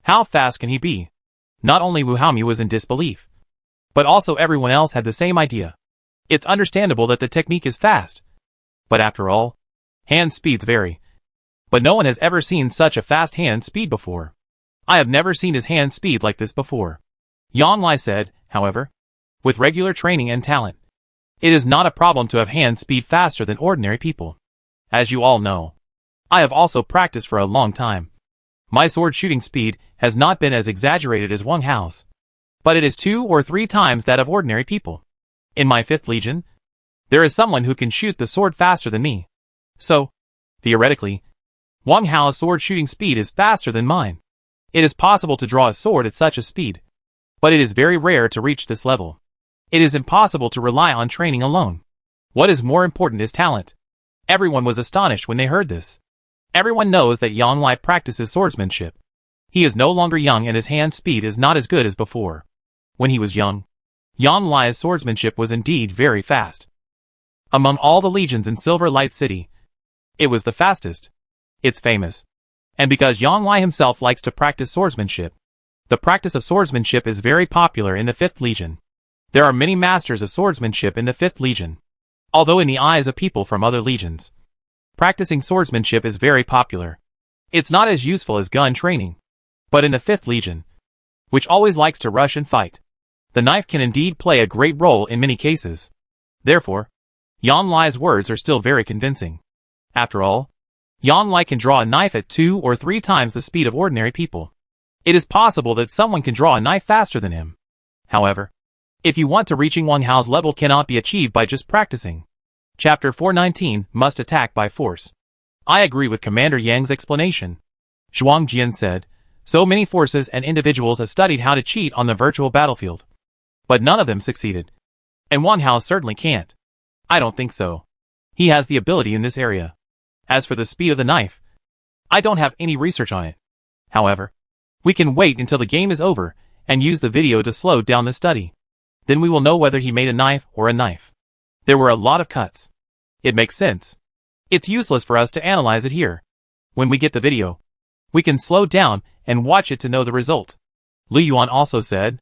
How fast can he be? Not only Wu Haomiao was in disbelief, but also everyone else had the same idea. It's understandable that the technique is fast. But after all, hand speeds vary. But no one has ever seen such a fast hand speed before. I have never seen his hand speed like this before. Yan Lai said, however, with regular training and talent, it is not a problem to have hand speed faster than ordinary people. As you all know, I have also practiced for a long time. My sword shooting speed has not been as exaggerated as Wang Hao's, but it is 2 or 3 times that of ordinary people. In my 5th Legion, there is someone who can shoot the sword faster than me. So, theoretically, Wang Hao's sword shooting speed is faster than mine. It is possible to draw a sword at such a speed, but it is very rare to reach this level. It is impossible to rely on training alone. What is more important is talent. Everyone was astonished when they heard this. Everyone knows that Yan Lai practices swordsmanship. He is no longer young and his hand speed is not as good as before. When he was young, Yan Lai's swordsmanship was indeed very fast. Among all the legions in Silver Light City, it was the fastest. It's famous. And because Yan Lai himself likes to practice swordsmanship, the practice of swordsmanship is very popular in the 5th Legion. There are many masters of swordsmanship in the 5th Legion. Although in the eyes of people from other legions, practicing swordsmanship is very popular. It's not as useful as gun training. But in the 5th Legion, which always likes to rush and fight, the knife can indeed play a great role in many cases. Therefore, Yan Lai's words are still very convincing. After all, Yan Lai can draw a knife at 2 or 3 times the speed of ordinary people. It is possible that someone can draw a knife faster than him. However, if you want to reaching Wang Hao's level cannot be achieved by just practicing. Chapter 419 must attack by force. I agree with Commander Yang's explanation. Zhuang Jian said, so many forces and individuals have studied how to cheat on the virtual battlefield. But none of them succeeded. And Wang Hao certainly can't. I don't think so. He has the ability in this area. As for the speed of the knife, I don't have any research on it. However, we can wait until the game is over and use the video to slow down the study. Then we will know whether he made a knife or a knife. There were a lot of cuts. It makes sense. It's useless for us to analyze it here. When we get the video, we can slow down and watch it to know the result. Lu Yuan also said,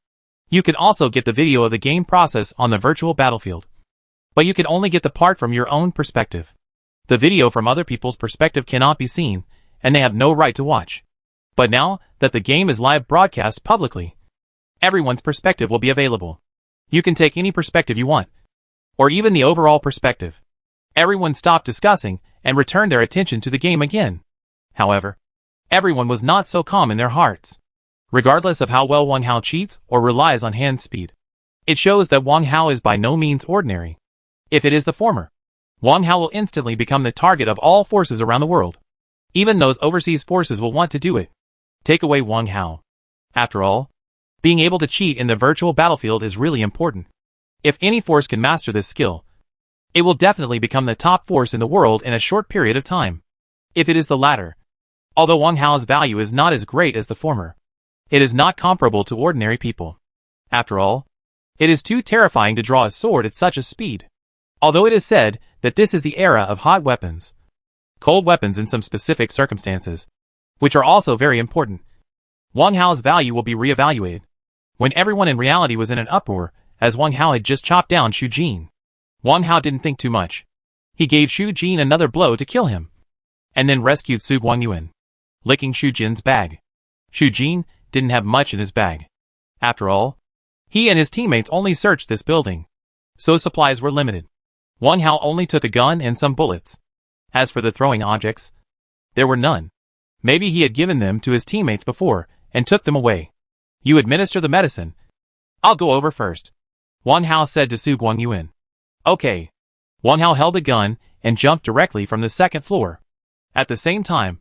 you can also get the video of the game process on the virtual battlefield. But you can only get the part from your own perspective. The video from other people's perspective cannot be seen, and they have no right to watch. But now that the game is live broadcast publicly, everyone's perspective will be available. You can take any perspective you want, or even the overall perspective. Everyone stopped discussing and returned their attention to the game again. However, everyone was not so calm in their hearts. Regardless of how well Wang Hao cheats or relies on hand speed, it shows that Wang Hao is by no means ordinary. If it is the former, Wang Hao will instantly become the target of all forces around the world. Even those overseas forces will want to do it. Take away Wang Hao. After all, being able to cheat in the virtual battlefield is really important. If any force can master this skill, it will definitely become the top force in the world in a short period of time. If it is the latter, although Wang Hao's value is not as great as the former, it is not comparable to ordinary people. After all, it is too terrifying to draw a sword at such a speed. Although it is said that this is the era of hot weapons, cold weapons in some specific circumstances, which are also very important, Wang Hao's value will be reevaluated. When everyone in reality was in an uproar, as Wang Hao had just chopped down Xu Jin, Wang Hao didn't think too much. He gave Xu Jin another blow to kill him, and then rescued Su Guangyuan, licking Xu Jin's bag. Xu Jin didn't have much in his bag. After all, he and his teammates only searched this building, so supplies were limited. Wang Hao only took a gun and some bullets. As for the throwing objects, there were none. Maybe he had given them to his teammates before and took them away. You administer the medicine. I'll go over first, Wang Hao said to Su Guangyuan. Okay. Wang Hao held a gun and jumped directly from the second floor. At the same time,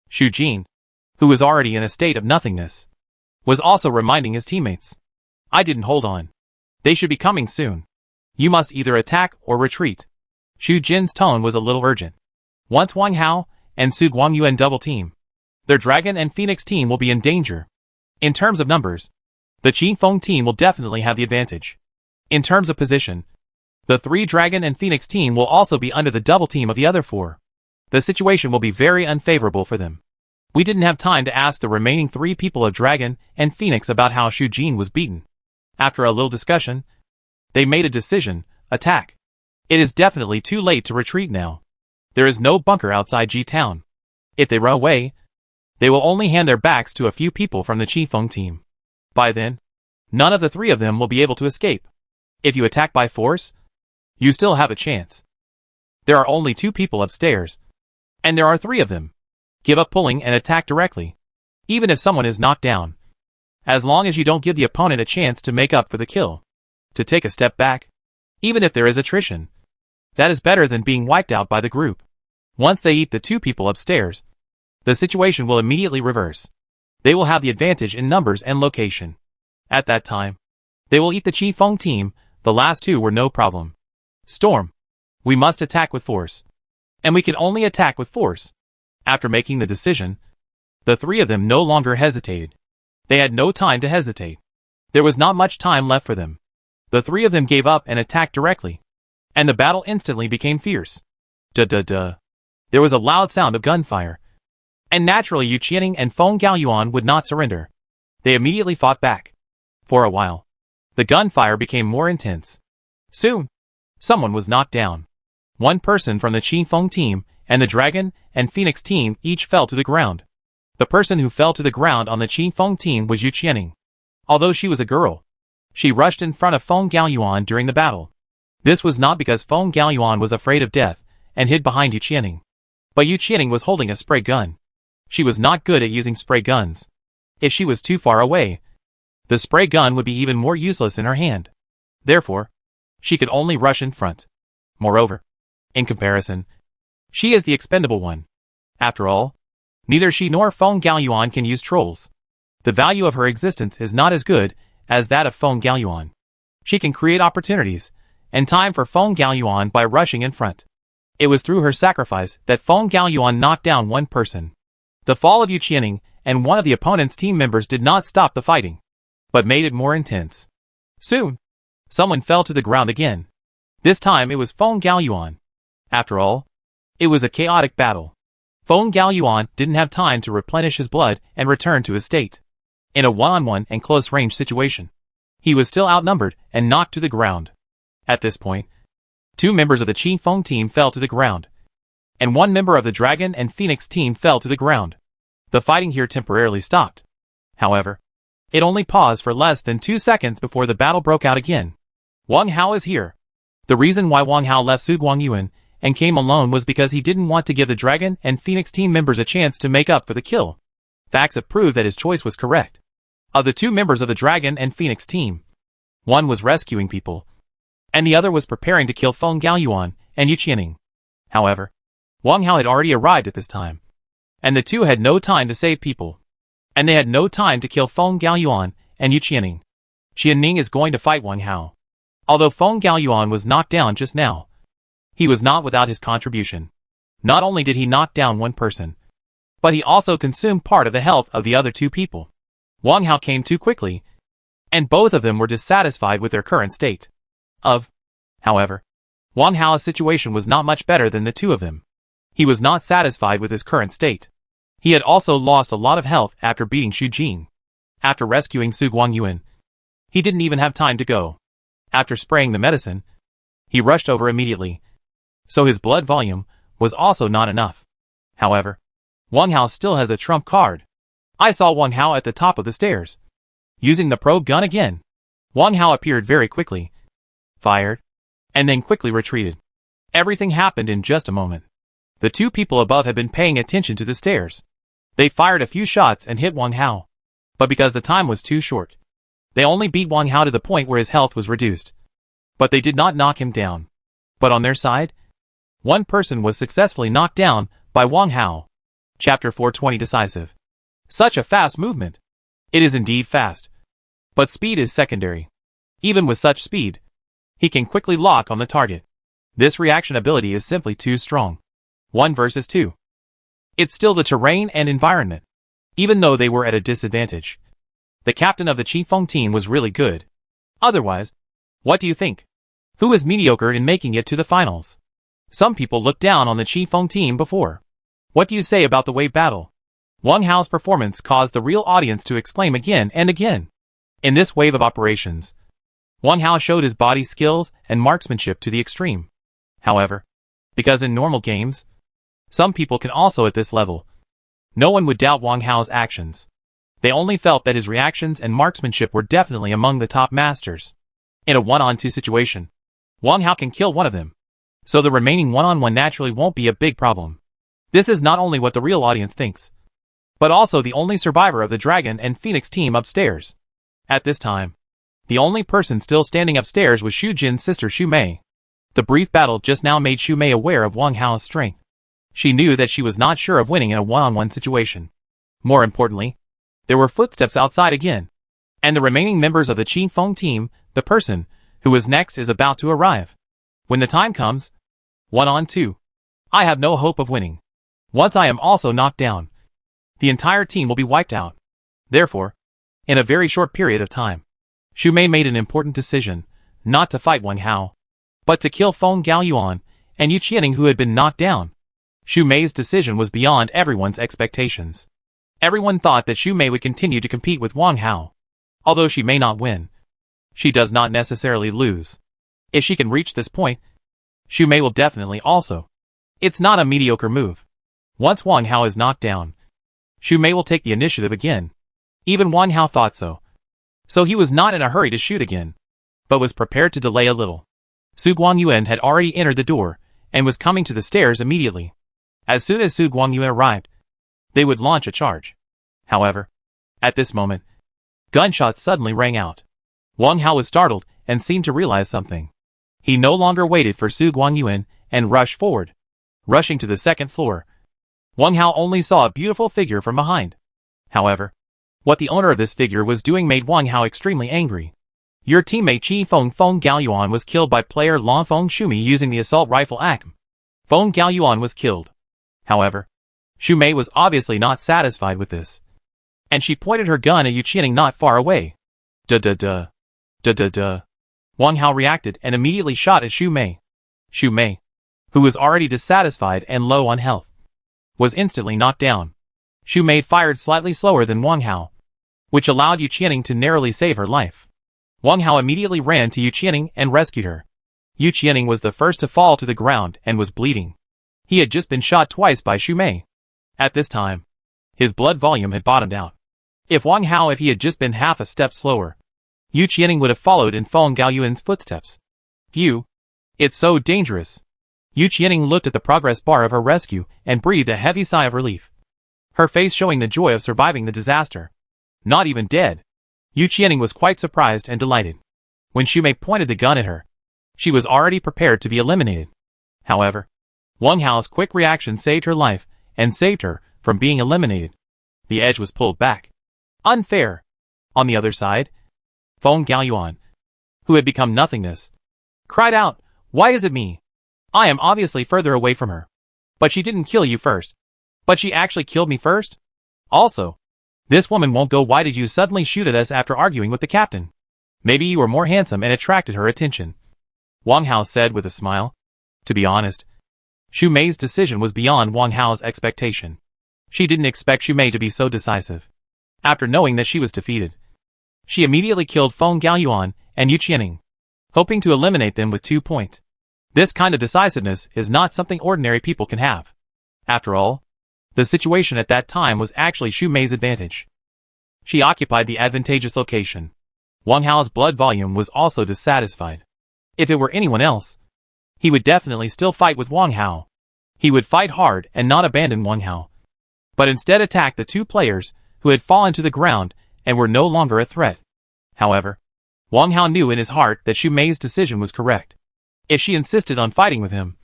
Xu Jin, who was already in a state of nothingness, was also reminding his teammates. I didn't hold on. They should be coming soon. You must either attack or retreat. Xu Jin's tone was a little urgent. Once Wang Hao and Su Guangyuan double team, their Dragon and Phoenix team will be in danger. In terms of numbers, the Qingfeng team will definitely have the advantage. In terms of position, the 3 Dragon and Phoenix team will also be under the double team of the other 4. The situation will be very unfavorable for them. We didn't have time to ask the remaining 3 people of Dragon and Phoenix about how Xu Jin was beaten. After a little discussion, they made a decision: attack. It is definitely too late to retreat now. There is no bunker outside G-Town. If they run away, they will only hand their backs to a few people from the Qingfeng team. By then, none of the 3 of them will be able to escape. If you attack by force, you still have a chance. There are only 2 people upstairs, and there are 3 of them. Give up pulling and attack directly, even if someone is knocked down. As long as you don't give the opponent a chance to make up for the kill. To take a step back, even if there is attrition, that is better than being wiped out by the group. Once they eat the 2 people upstairs, the situation will immediately reverse. They will have the advantage in numbers and location. At that time, they will eat the Qifeng team. The last 2 were no problem. Storm. We must attack with force. And we can only attack with force. After making the decision, the 3 of them no longer hesitated. They had no time to hesitate. There was not much time left for them. The 3 of them gave up and attacked directly. And the battle instantly became fierce. Duh. There was a loud sound of gunfire. And naturally Yu Qianing and Feng Gaoyuan would not surrender. They immediately fought back. For a while, the gunfire became more intense. Soon, someone was knocked down. One person from the Qingfeng team and the Dragon and Phoenix team each fell to the ground. The person who fell to the ground on the Qingfeng team was Yu Qianing. Although she was a girl, she rushed in front of Feng Gaoyuan during the battle. This was not because Feng Gaoyuan was afraid of death and hid behind Yu Qianing. But Yu Qianing was holding a spray gun. She was not good at using spray guns. If she was too far away, the spray gun would be even more useless in her hand. Therefore, she could only rush in front. Moreover, in comparison, she is the expendable one. After all, neither she nor Feng Gaoyuan can use trolls. The value of her existence is not as good as that of Feng Gaoyuan. She can create opportunities and time for Feng Gaoyuan by rushing in front. It was through her sacrifice that Feng Gaoyuan knocked down one person. The fall of Yu Qianing and one of the opponent's team members did not stop the fighting, but made it more intense. Soon, someone fell to the ground again. This time it was Feng Gaoyuan. After all, It was a chaotic battle. Feng Gaoyuan didn't have time to replenish his blood and return to his state. In a one-on-one and close-range situation, he was still outnumbered and knocked to the ground. At this point, 2 members of the Qi Feng team fell to the ground, and 1 member of the Dragon and Phoenix team fell to the ground. The fighting here temporarily stopped. However, it only paused for less than 2 seconds before the battle broke out again. Wang Hao is here. The reason why Wang Hao left Su Guangyuan and came alone was because he didn't want to give the Dragon and Phoenix team members a chance to make up for the kill. Facts have proved that his choice was correct. Of the 2 members of the Dragon and Phoenix team, one was rescuing people, and the other was preparing to kill Feng Gaoyuan and Yu Qianing. However, Wang Hao had already arrived at this time, and the 2 had no time to save people, and they had no time to kill Feng Gaoyuan and Yu Qianing. Qianing is going to fight Wang Hao. Although Feng Gaoyuan was knocked down just now, he was not without his contribution. Not only did he knock down 1 person, but he also consumed part of the health of the other 2 people. Wang Hao came too quickly, and both of them were dissatisfied with their current state. However, Wang Hao's situation was not much better than the 2 of them. He was not satisfied with his current state. He had also lost a lot of health after beating Xu Jin. After rescuing Su Guangyuan, he didn't even have time to go. After spraying the medicine, he rushed over immediately, so his blood volume was also not enough. However, Wang Hao still has a trump card. I saw Wang Hao at the top of the stairs, using the probe gun again. Wang Hao appeared very quickly, fired, and then quickly retreated. Everything happened in just a moment. The 2 people above had been paying attention to the stairs. They fired a few shots and hit Wang Hao, but because the time was too short, they only beat Wang Hao to the point where his health was reduced. But they did not knock him down. But on their side, 1 person was successfully knocked down by Wang Hao. Chapter 420 Decisive. Such a fast movement. It is indeed fast. But speed is secondary. Even with such speed, he can quickly lock on the target. This reaction ability is simply too strong. 1 versus 2. It's still the terrain and environment. Even though they were at a disadvantage, the captain of the Qi Feng team was really good. Otherwise, what do you think? Who is mediocre in making it to the finals? Some people looked down on the Qi Feng team before. What do you say about the wave battle? Wang Hao's performance caused the real audience to exclaim again and again. In this wave of operations, Wang Hao showed his body skills and marksmanship to the extreme. However, because in normal games, some people can also at this level, no one would doubt Wang Hao's actions. They only felt that his reactions and marksmanship were definitely among the top masters. In a 1-on-2 situation, Wang Hao can kill one of them, so the remaining 1-on-1 naturally won't be a big problem. This is not only what the real audience thinks, but also the only survivor of the Dragon and Phoenix team upstairs. At this time, the only person still standing upstairs was Xu Jin's sister Xu Mei. The brief battle just now made Xu Mei aware of Wang Hao's strength. She knew that she was not sure of winning in a 1-on-1 situation. More importantly, there were footsteps outside again, and the remaining members of the Qi Feng team, the person who is next, is about to arrive. When the time comes, 1-on-2, I have no hope of winning. Once I am also knocked down, the entire team will be wiped out. Therefore, in a very short period of time, Xu Mei made an important decision, not to fight Wang Hao, but to kill Feng Gaoyuan and Yu Qianing, who had been knocked down. Xu Mei's decision was beyond everyone's expectations. Everyone thought that Xu Mei would continue to compete with Wang Hao. Although she may not win, she does not necessarily lose. If she can reach this point, Xu Mei will definitely also. It's not a mediocre move. Once Wang Hao is knocked down, Xu Mei will take the initiative again. Even Wang Hao thought so. So he was not in a hurry to shoot again, but was prepared to delay a little. Su Guangyuan had already entered the door, and was coming to the stairs immediately. As soon as Su Guangyuan arrived, they would launch a charge. However, at this moment, gunshots suddenly rang out. Wang Hao was startled and seemed to realize something. He no longer waited for Su Guangyuan and rushed forward. Rushing to the second floor, Wang Hao only saw a beautiful figure from behind. However, what the owner of this figure was doing made Wang Hao extremely angry. Your teammate Feng Gaoyuan was killed by player Lan Feng Shumi using the assault rifle ACM. Feng Gaoyuan was killed. However, Xu Mei was obviously not satisfied with this, and she pointed her gun at Yu Qianing not far away. Duh. Wang Hao reacted and immediately shot at Xu Mei. Xu Mei, who was already dissatisfied and low on health, was instantly knocked down. Xu Mei fired slightly slower than Wang Hao, which allowed Yu Qianing to narrowly save her life. Wang Hao immediately ran to Yu Qianing and rescued her. Yu Qianing was the first to fall to the ground and was bleeding. He had just been shot twice by Xu Mei. At this time, his blood volume had bottomed out. If he had just been half a step slower, Yu Qianing would have followed in Feng Gaoyuan's footsteps. Phew! It's so dangerous. Yu Qianing looked at the progress bar of her rescue and breathed a heavy sigh of relief, her face showing the joy of surviving the disaster. Not even dead. Yu Qianing was quite surprised and delighted. When Xu Mei pointed the gun at her, she was already prepared to be eliminated. However, Wang Hao's quick reaction saved her life and saved her from being eliminated. The edge was pulled back. Unfair. On the other side, Feng Gaoyuan, who had become nothingness, cried out, "Why is it me? I am obviously further away from her. But she didn't kill you first. But she actually killed me first? Also, this woman won't go. Why did you suddenly shoot at us after arguing with the captain? Maybe you were more handsome and attracted her attention." Wang Hao said with a smile. To be honest, Xu Mei's decision was beyond Wang Hao's expectation. She didn't expect Xu Mei to be so decisive. After knowing that she was defeated, she immediately killed Feng Gaoyuan and Yu Qianing, hoping to eliminate them with 2 points. This kind of decisiveness is not something ordinary people can have. After all, the situation at that time was actually Xu Mei's advantage. She occupied the advantageous location. Wang Hao's blood volume was also dissatisfied. If it were anyone else, he would definitely still fight with Wang Hao. He would fight hard and not abandon Wang Hao, but instead attack the 2 players who had fallen to the ground and were no longer a threat. However, Wang Hao knew in his heart that Xu Mei's decision was correct. If she insisted on fighting with him,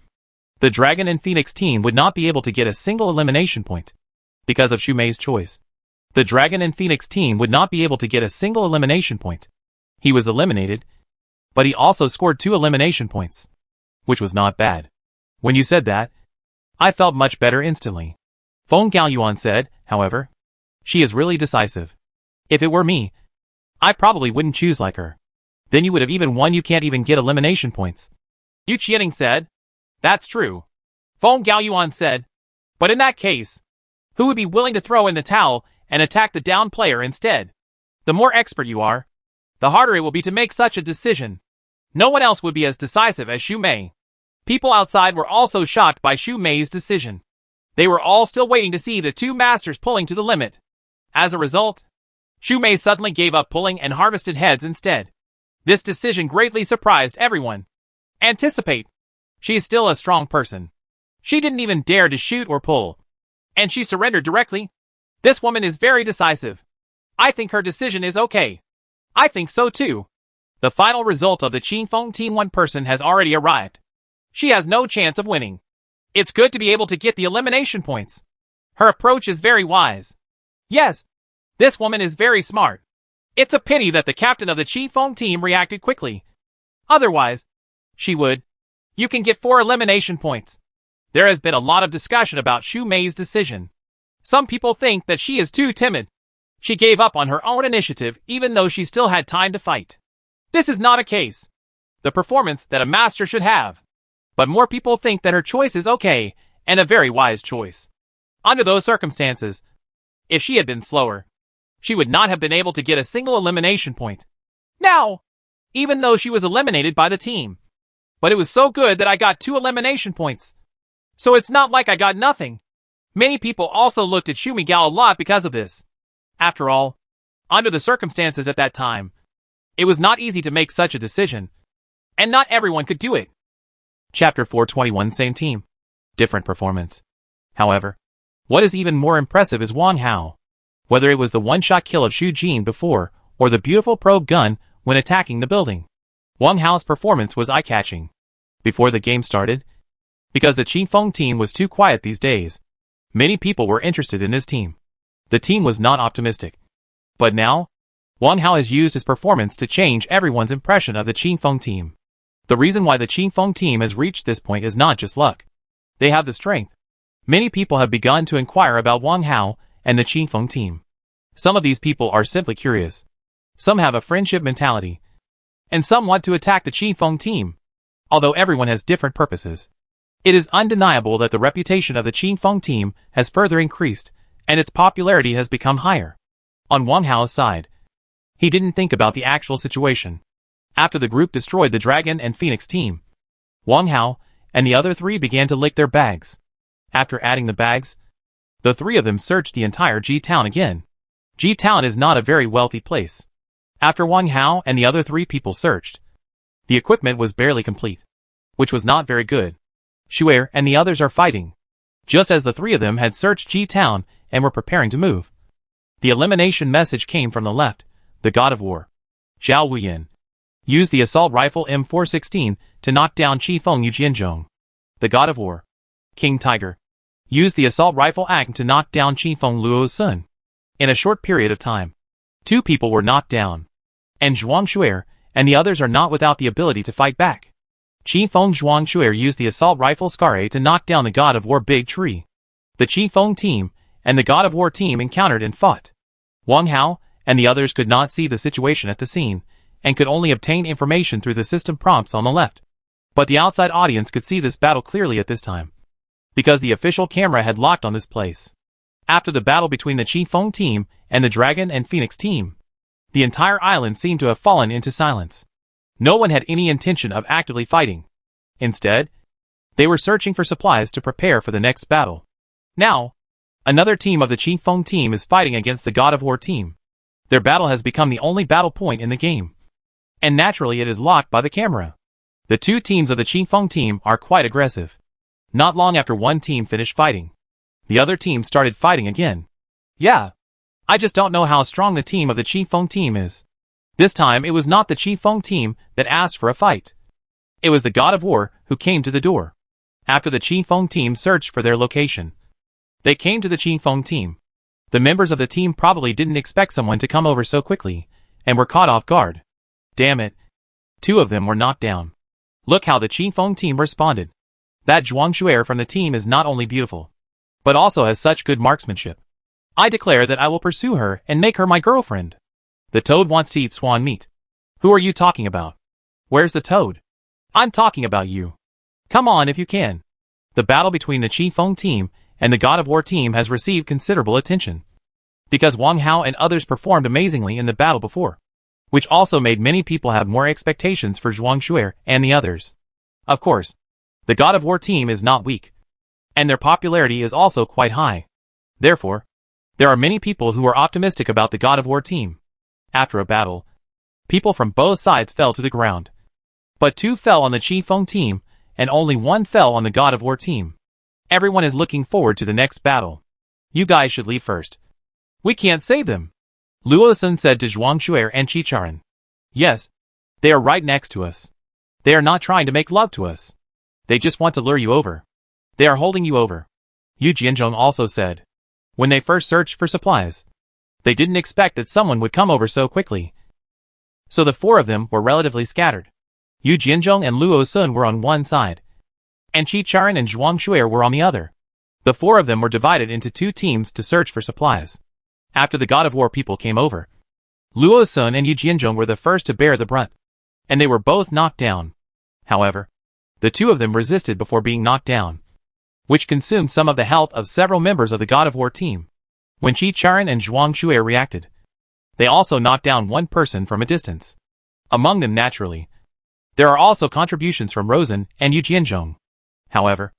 the Dragon and Phoenix team would not be able to get a single elimination point. Because of Xu Mei's choice, the Dragon and Phoenix team would not be able to get a single elimination point. He was eliminated, but he also scored 2 elimination points, which was not bad. When you said that, I felt much better instantly. Feng Gaoyuan said, however. She is really decisive. If it were me, I probably wouldn't choose like her. Then you would have even won. You can't even get elimination points. Yu Qianing said. That's true. Feng Gaoyuan said. But in that case, who would be willing to throw in the towel and attack the down player instead? The more expert you are, the harder it will be to make such a decision. No one else would be as decisive as Xu Mei. People outside were also shocked by Xu Mei's decision. They were all still waiting to see the 2 masters pulling to the limit. As a result, Xu Mei suddenly gave up pulling and harvested heads instead. This decision greatly surprised everyone. Anticipate. She is still a strong person. She didn't even dare to shoot or pull. And she surrendered directly. This woman is very decisive. I think her decision is okay. I think so too. The final result of the Qingfeng team, 1 person has already arrived. She has no chance of winning. It's good to be able to get the elimination points. Her approach is very wise. Yes, this woman is very smart. It's a pity that the captain of the Qingfeng team reacted quickly. Otherwise, she would. You can get 4 elimination points. There has been a lot of discussion about Xu Mei's decision. Some people think that she is too timid. She gave up on her own initiative even though she still had time to fight. This is not a case. The performance that a master should have. But more people think that her choice is okay, and a very wise choice. Under those circumstances, if she had been slower, she would not have been able to get a single elimination point. Now, even though she was eliminated by the team. But it was so good that I got 2 elimination points. So it's not like I got nothing. Many people also looked at Xu Migao a lot because of this. After all, under the circumstances at that time, it was not easy to make such a decision. And not everyone could do it. Chapter 421. Same team, different performance. However, what is even more impressive is Wang Hao. Whether it was the one-shot kill of Xu Jin before, or the beautiful probe gun when attacking the building, Wang Hao's performance was eye-catching. Before the game started, because the Qingfeng team was too quiet these days, many people were interested in this team. The team was not optimistic. But now, Wang Hao has used his performance to change everyone's impression of the Qingfeng team. The reason why the Qingfeng team has reached this point is not just luck. They have the strength. Many people have begun to inquire about Wang Hao and the Qingfeng team. Some of these people are simply curious. Some have a friendship mentality. And some want to attack the Qingfeng team. Although everyone has different purposes. It is undeniable that the reputation of the Qingfeng team has further increased, and its popularity has become higher. On Wang Hao's side, he didn't think about the actual situation. After the group destroyed the Dragon and Phoenix team, Wang Hao and the other three began to lick their bags. After adding the bags, the three of them searched the entire G-Town again. G-Town is not a very wealthy place. After Wang Hao and the other three people searched, the equipment was barely complete, which was not very good. Shu'er and the others are fighting. Just as the three of them had searched G-Town and were preparing to move, the elimination message came from the left. The God of War, Zhao Wuyan, used the assault rifle M416 to knock down Qifeng Yujianzhong. The God of War, King Tiger, used the assault rifle ACM to knock down Qifeng Luo Sun. In a short period of time, 2 people were knocked down, and Zhuang Shu'er and the others are not without the ability to fight back. Qifeng Zhuang Shu'er used the assault rifle Scar to knock down the God of War Big Tree. The Qifeng team and the God of War team encountered and fought. Wang Hao and the others could not see the situation at the scene, and could only obtain information through the system prompts on the left. But the outside audience could see this battle clearly at this time, because the official camera had locked on this place. After the battle between the Qifeng team and the Dragon and Phoenix team, the entire island seemed to have fallen into silence. No one had any intention of actively fighting. Instead, they were searching for supplies to prepare for the next battle. Now, another team of the Qifeng team is fighting against the God of War team. Their battle has become the only battle point in the game, and naturally it is locked by the camera. The 2 teams of the Qifeng team are quite aggressive. Not long after one team finished fighting, the other team started fighting again. Yeah, I just don't know how strong the team of the Qifeng team is. This time it was not the Qifeng team that asked for a fight. It was the God of War who came to the door. After the Qifeng team searched for their location, they came to the Qifeng team. The members of the team probably didn't expect someone to come over so quickly, and were caught off guard. Damn it. 2 of them were knocked down. Look how the Qifeng team responded. That Zhuang Shu'er from the team is not only beautiful, but also has such good marksmanship. I declare that I will pursue her and make her my girlfriend. The toad wants to eat swan meat. Who are you talking about? Where's the toad? I'm talking about you. Come on if you can. The battle between the Qifeng team and the God of War team has received considerable attention, because Wang Hao and others performed amazingly in the battle before, which also made many people have more expectations for Zhuang Shu'er and the others. Of course, the God of War team is not weak, and their popularity is also quite high. Therefore, there are many people who are optimistic about the God of War team. After a battle, people from both sides fell to the ground, but 2 fell on the Qifeng team, and only 1 fell on the God of War team. Everyone is looking forward to the next battle. You guys should leave first. We can't save them, Luo Sun said to Zhuang Shu'er and Qicharan. Yes, they are right next to us. They are not trying to make love to us. They just want to lure you over. They are holding you over, Yu Jianzhong also said. When they first searched for supplies, they didn't expect that someone would come over so quickly. So the 4 of them were relatively scattered. Yu Jianzhong and Luo Sun were on one side, and Qicharan and Zhuang Shu'er were on the other. The 4 of them were divided into 2 teams to search for supplies. After the God of War people came over, Luo Sun and Yu Jianzhong were the first to bear the brunt, and they were both knocked down. However, the 2 of them resisted before being knocked down, which consumed some of the health of several members of the God of War team. When Qicharan and Zhuang Shu'er reacted, they also knocked down 1 person from a distance. Among them, naturally, there are also contributions from Rosen and Yu Jianzhong. However,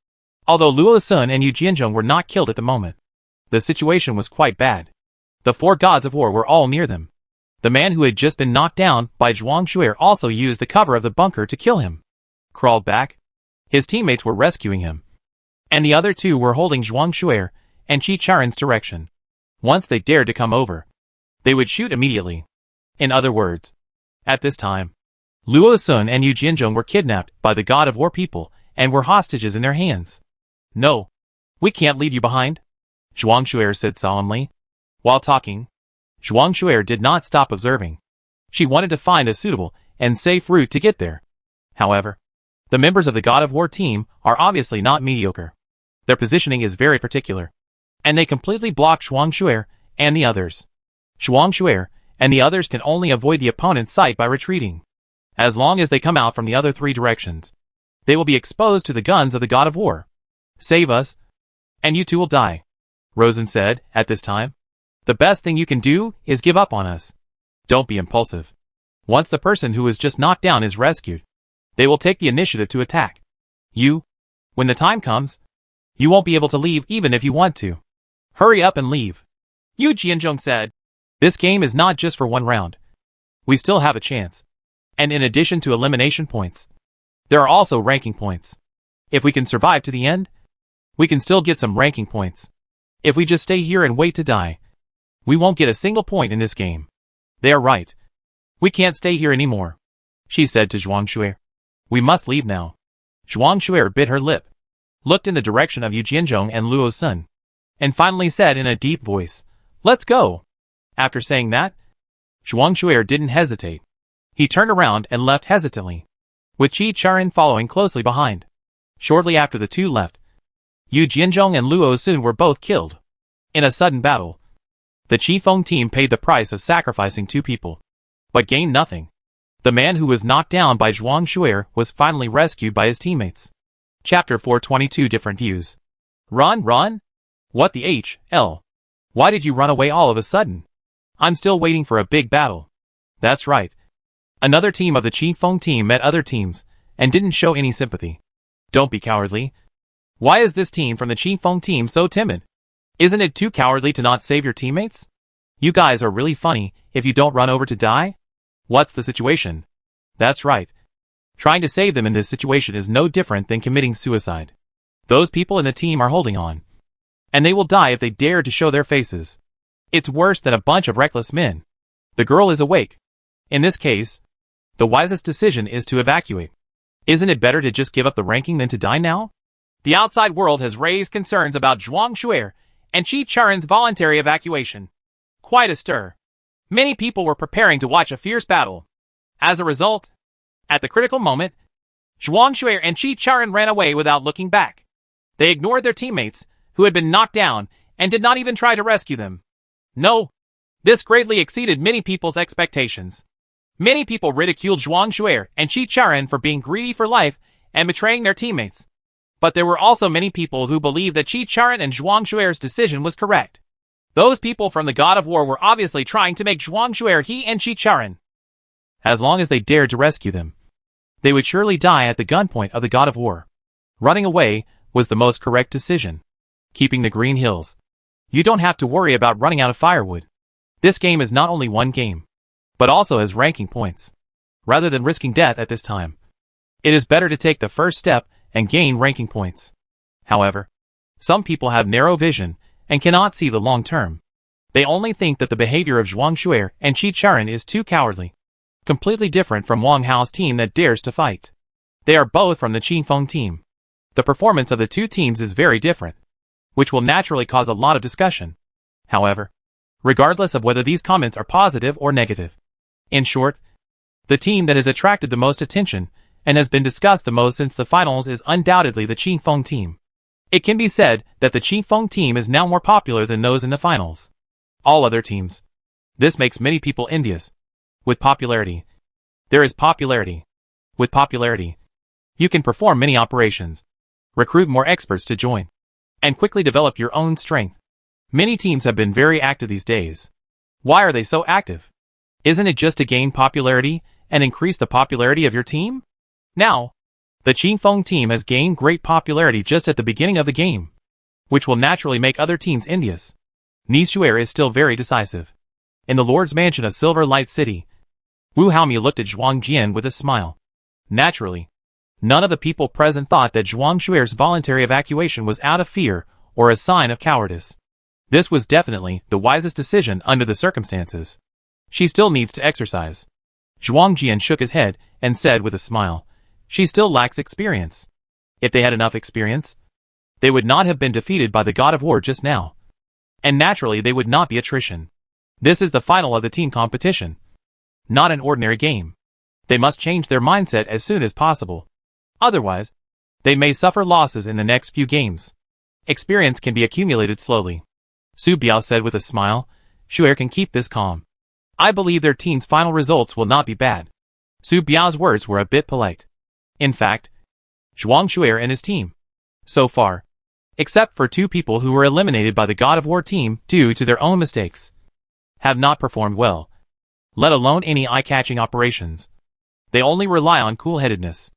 although Luo Sun and Yu Jianzhong were not killed at the moment, the situation was quite bad. The 4 gods of war were all near them. The man who had just been knocked down by Zhuang Shu'er also used the cover of the bunker to kill him. Crawled back. His teammates were rescuing him, and the other 2 were holding Zhuang Shu'er and Qicharan's direction. Once they dared to come over, they would shoot immediately. In other words, at this time, Luo Sun and Yu Jianzhong were kidnapped by the God of War people and were hostages in their hands. No, we can't leave you behind, Zhuang Shu'er said solemnly. While talking, Zhuang Shu'er did not stop observing. She wanted to find a suitable and safe route to get there. However, the members of the God of War team are obviously not mediocre. Their positioning is very particular, and they completely block Zhuang Shu'er and the others. Zhuang Shu'er and the others can only avoid the opponent's sight by retreating. As long as they come out from the other 3 directions, They will be exposed to the guns of the god of war. Save us, and you two will die, Rosen said. At this time, the best thing you can do is give up on us. Don't be impulsive. Once the person who is just knocked down is rescued, they will take the initiative to attack. When the time comes, you won't be able to leave even if you want to. Hurry up and leave, Yu Jianzhong said. This game is not just for one round. We still have a chance. And in addition to elimination points, there are also ranking points. If we can survive to the end, we can still get some ranking points. If we just stay here and wait to die, we won't get a single point in this game. They are right. We can't stay here anymore, she said to Zhuang Shuer. We must leave now. Zhuang Shuer bit her lip, looked in the direction of Yu Jianzhong and Luo Sun, and finally said in a deep voice, Let's go. After saying that, Zhuang Shuer didn't hesitate. He turned around and left hesitantly, with Qi Charan following closely behind. Shortly after the two left, Yu Jianzhong and Luo Sun were both killed. In a sudden battle, the Qifeng team paid the price of sacrificing two people, but gained nothing. The man who was knocked down by Zhuang Shuer was finally rescued by his teammates. Chapter 422 Different Views. Run? What the hell? Why did you run away all of a sudden? I'm still waiting for a big battle. That's right. Another team of the Qifeng team met other teams, and didn't show any sympathy. Don't be cowardly. Why is this team from the Qifeng team so timid? Isn't it too cowardly to not save your teammates? You guys are really funny if you don't run over to die? What's the situation? That's right. Trying to save them in this situation is no different than committing suicide. Those people in the team are holding on, and they will die if they dare to show their faces. It's worse than a bunch of reckless men. The girl is awake. In this case, the wisest decision is to evacuate. Isn't it better to just give up the ranking than to die now? The outside world has raised concerns about Zhuang Shuer and Qi Charan's voluntary evacuation. Quite a stir. Many people were preparing to watch a fierce battle. As a result, at the critical moment, Zhuang Shuer and Qi Charan ran away without looking back. They ignored their teammates, who had been knocked down, and did not even try to rescue them. No, this greatly exceeded many people's expectations. Many people ridiculed Zhuang Shuer and Qi Charan for being greedy for life and betraying their teammates. But there were also many people who believed that Qi Charan and Zhuang Shuer's decision was correct. Those people from the God of War were obviously trying to make Zhuang Shuer he and Qi Charan. As long as they dared to rescue them, they would surely die at the gunpoint of the God of War. Running away was the most correct decision. Keeping the green hills. You don't have to worry about running out of firewood. This game is not only one game, but also has ranking points. Rather than risking death at this time, it is better to take the first step and gain ranking points. However, some people have narrow vision and cannot see the long term. They only think that the behavior of Zhuang Shuer and Qi Charan is too cowardly. Completely different from Wang Hao's team that dares to fight. They are both from the Qifeng team. The performance of the two teams is very different, which will naturally cause a lot of discussion. However, regardless of whether these comments are positive or negative, in short, the team that has attracted the most attention and has been discussed the most since the finals is undoubtedly the Qifeng team. It can be said that the Qifeng team is now more popular than those in the finals. All other teams. This makes many people envious. With popularity, there is popularity. With popularity, you can perform many operations, recruit more experts to join, and quickly develop your own strength. Many teams have been very active these days. Why are they so active? Isn't it just to gain popularity and increase the popularity of your team? Now, the Qifeng team has gained great popularity just at the beginning of the game, which will naturally make other teams envious. Ni Shuer is still very decisive. In the Lord's Mansion of Silver Light City, Wu Haomi looked at Zhuang Jian with a smile. Naturally, none of the people present thought that Zhuang Shuer's voluntary evacuation was out of fear or a sign of cowardice. This was definitely the wisest decision under the circumstances. She still needs to exercise. Zhuang Jian shook his head and said with a smile, she still lacks experience. If they had enough experience, they would not have been defeated by the God of War just now. And naturally they would not be attrition. This is the final of the team competition. Not an ordinary game. They must change their mindset as soon as possible. Otherwise, they may suffer losses in the next few games. Experience can be accumulated slowly. Su Biao said with a smile, Shuer can keep this calm. I believe their team's final results will not be bad. Su Biao's words were a bit polite. In fact, Zhuang Shuer and his team. So far, except for 2 people who were eliminated by the God of War team due to their own mistakes, have not performed well, let alone any eye-catching operations. They only rely on cool-headedness.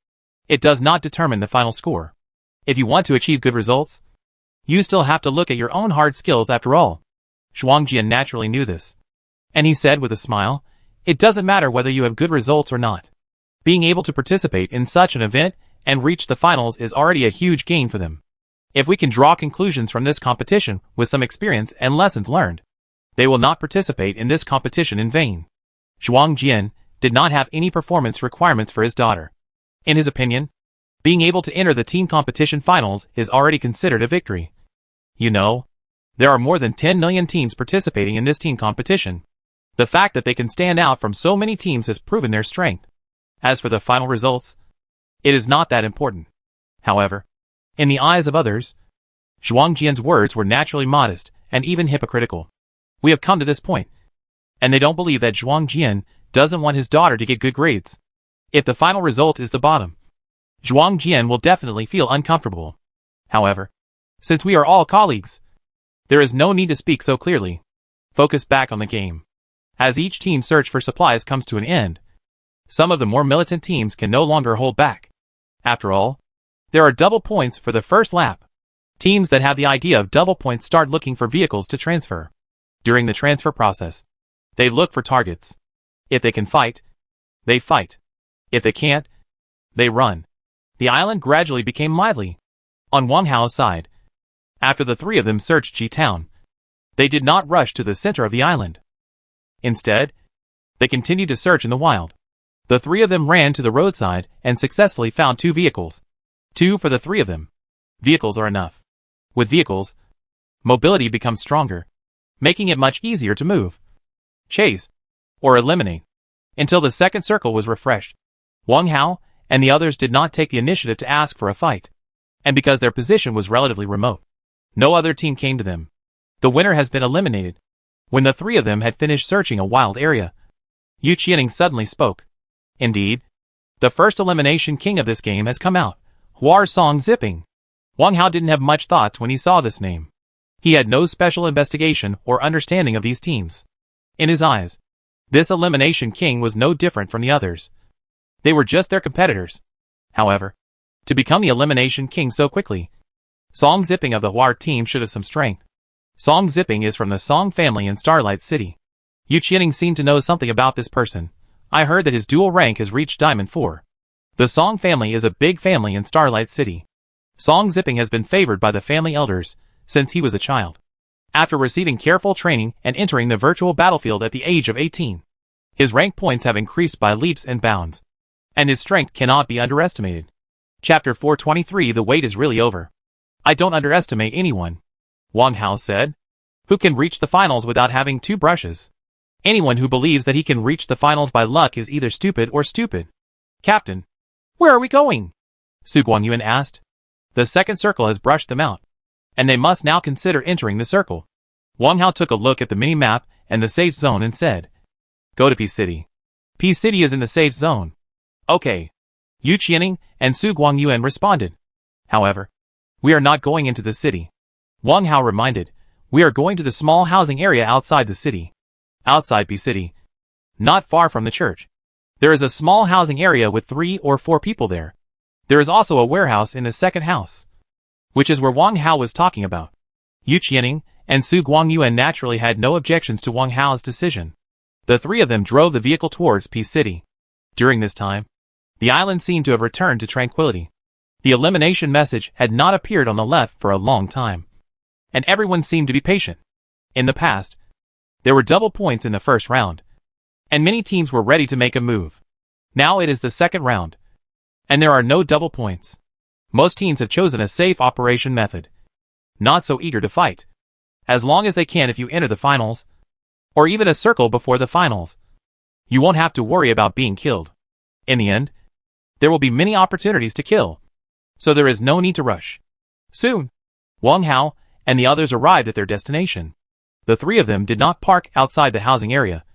It does not determine the final score. If you want to achieve good results, you still have to look at your own hard skills after all. Zhuang Jian naturally knew this. And he said with a smile, it doesn't matter whether you have good results or not. Being able to participate in such an event and reach the finals is already a huge gain for them. If we can draw conclusions from this competition with some experience and lessons learned, they will not participate in this competition in vain. Zhuang Jian did not have any performance requirements for his daughter. In his opinion, being able to enter the team competition finals is already considered a victory. You know, there are more than 10 million teams participating in this team competition. The fact that they can stand out from so many teams has proven their strength. As for the final results, it is not that important. However, in the eyes of others, Zhuang Jian's words were naturally modest and even hypocritical. We have come to this point, and they don't believe that Zhuang Jian doesn't want his daughter to get good grades. If the final result is the bottom, Zhuang Jian will definitely feel uncomfortable. However, since we are all colleagues, there is no need to speak so clearly. Focus back on the game. As each team's search for supplies comes to an end, some of the more militant teams can no longer hold back. After all, there are double points for the first lap. Teams that have the idea of double points start looking for vehicles to transfer. During the transfer process, they look for targets. If they can fight, they fight. If they can't, they run. The island gradually became lively. On Wang Hao's side, after the 3 of them searched Ji-town, they did not rush to the center of the island. Instead, they continued to search in the wild. The 3 of them ran to the roadside and successfully found 2 vehicles. 2 for the 3 of them. Vehicles are enough. With vehicles, mobility becomes stronger, making it much easier to move, chase, or eliminate, until the second circle was refreshed. Wang Hao and the others did not take the initiative to ask for a fight, and because their position was relatively remote, no other team came to them. The winner has been eliminated. When the 3 of them had finished searching a wild area, Yu Qianing suddenly spoke. Indeed, the first elimination king of this game has come out, Huar Song Zipping. Wang Hao didn't have much thoughts when he saw this name. He had no special investigation or understanding of these teams. In his eyes, this elimination king was no different from the others. They were just their competitors. However, to become the elimination king so quickly, Song Zipping of the Huar team should have some strength. Song Zipping is from the Song family in Starlight City. Yu Qianing seemed to know something about this person. I heard that his dual rank has reached Diamond 4. The Song family is a big family in Starlight City. Song Zipping has been favored by the family elders since he was a child. After receiving careful training and entering the virtual battlefield at the age of 18, his rank points have increased by leaps and bounds, and his strength cannot be underestimated. Chapter 423. The wait is really over. I don't underestimate anyone, Wang Hao said, who can reach the finals without having 2 brushes. Anyone who believes that he can reach the finals by luck is either stupid or stupid. Captain, where are we going? Su Guangyuan asked. The second circle has brushed them out, and they must now consider entering the circle. Wang Hao took a look at the mini-map and the safe zone and said, Go to P City. P City is in the safe zone. Okay. Yu Qianing and Su Guangyuan responded. However, we are not going into the city. Wang Hao reminded, we are going to the small housing area outside the city. Outside P City, not far from the church, there is a small housing area with 3 or 4 people there. There is also a warehouse in the second house, which is where Wang Hao was talking about. Yu Qianing and Su Guangyuan naturally had no objections to Wang Hao's decision. The 3 of them drove the vehicle towards P City. During this time, the island seemed to have returned to tranquility. The elimination message had not appeared on the left for a long time, and everyone seemed to be patient. In the past, there were double points in the first round, and many teams were ready to make a move. Now it is the second round, and there are no double points. Most teams have chosen a safe operation method, not so eager to fight. As long as they can, if you enter the finals, or even a circle before the finals, you won't have to worry about being killed. In the end, there will be many opportunities to kill, so there is no need to rush. Soon, Wang Hao and the others arrived at their destination. The 3 of them did not park outside the housing area,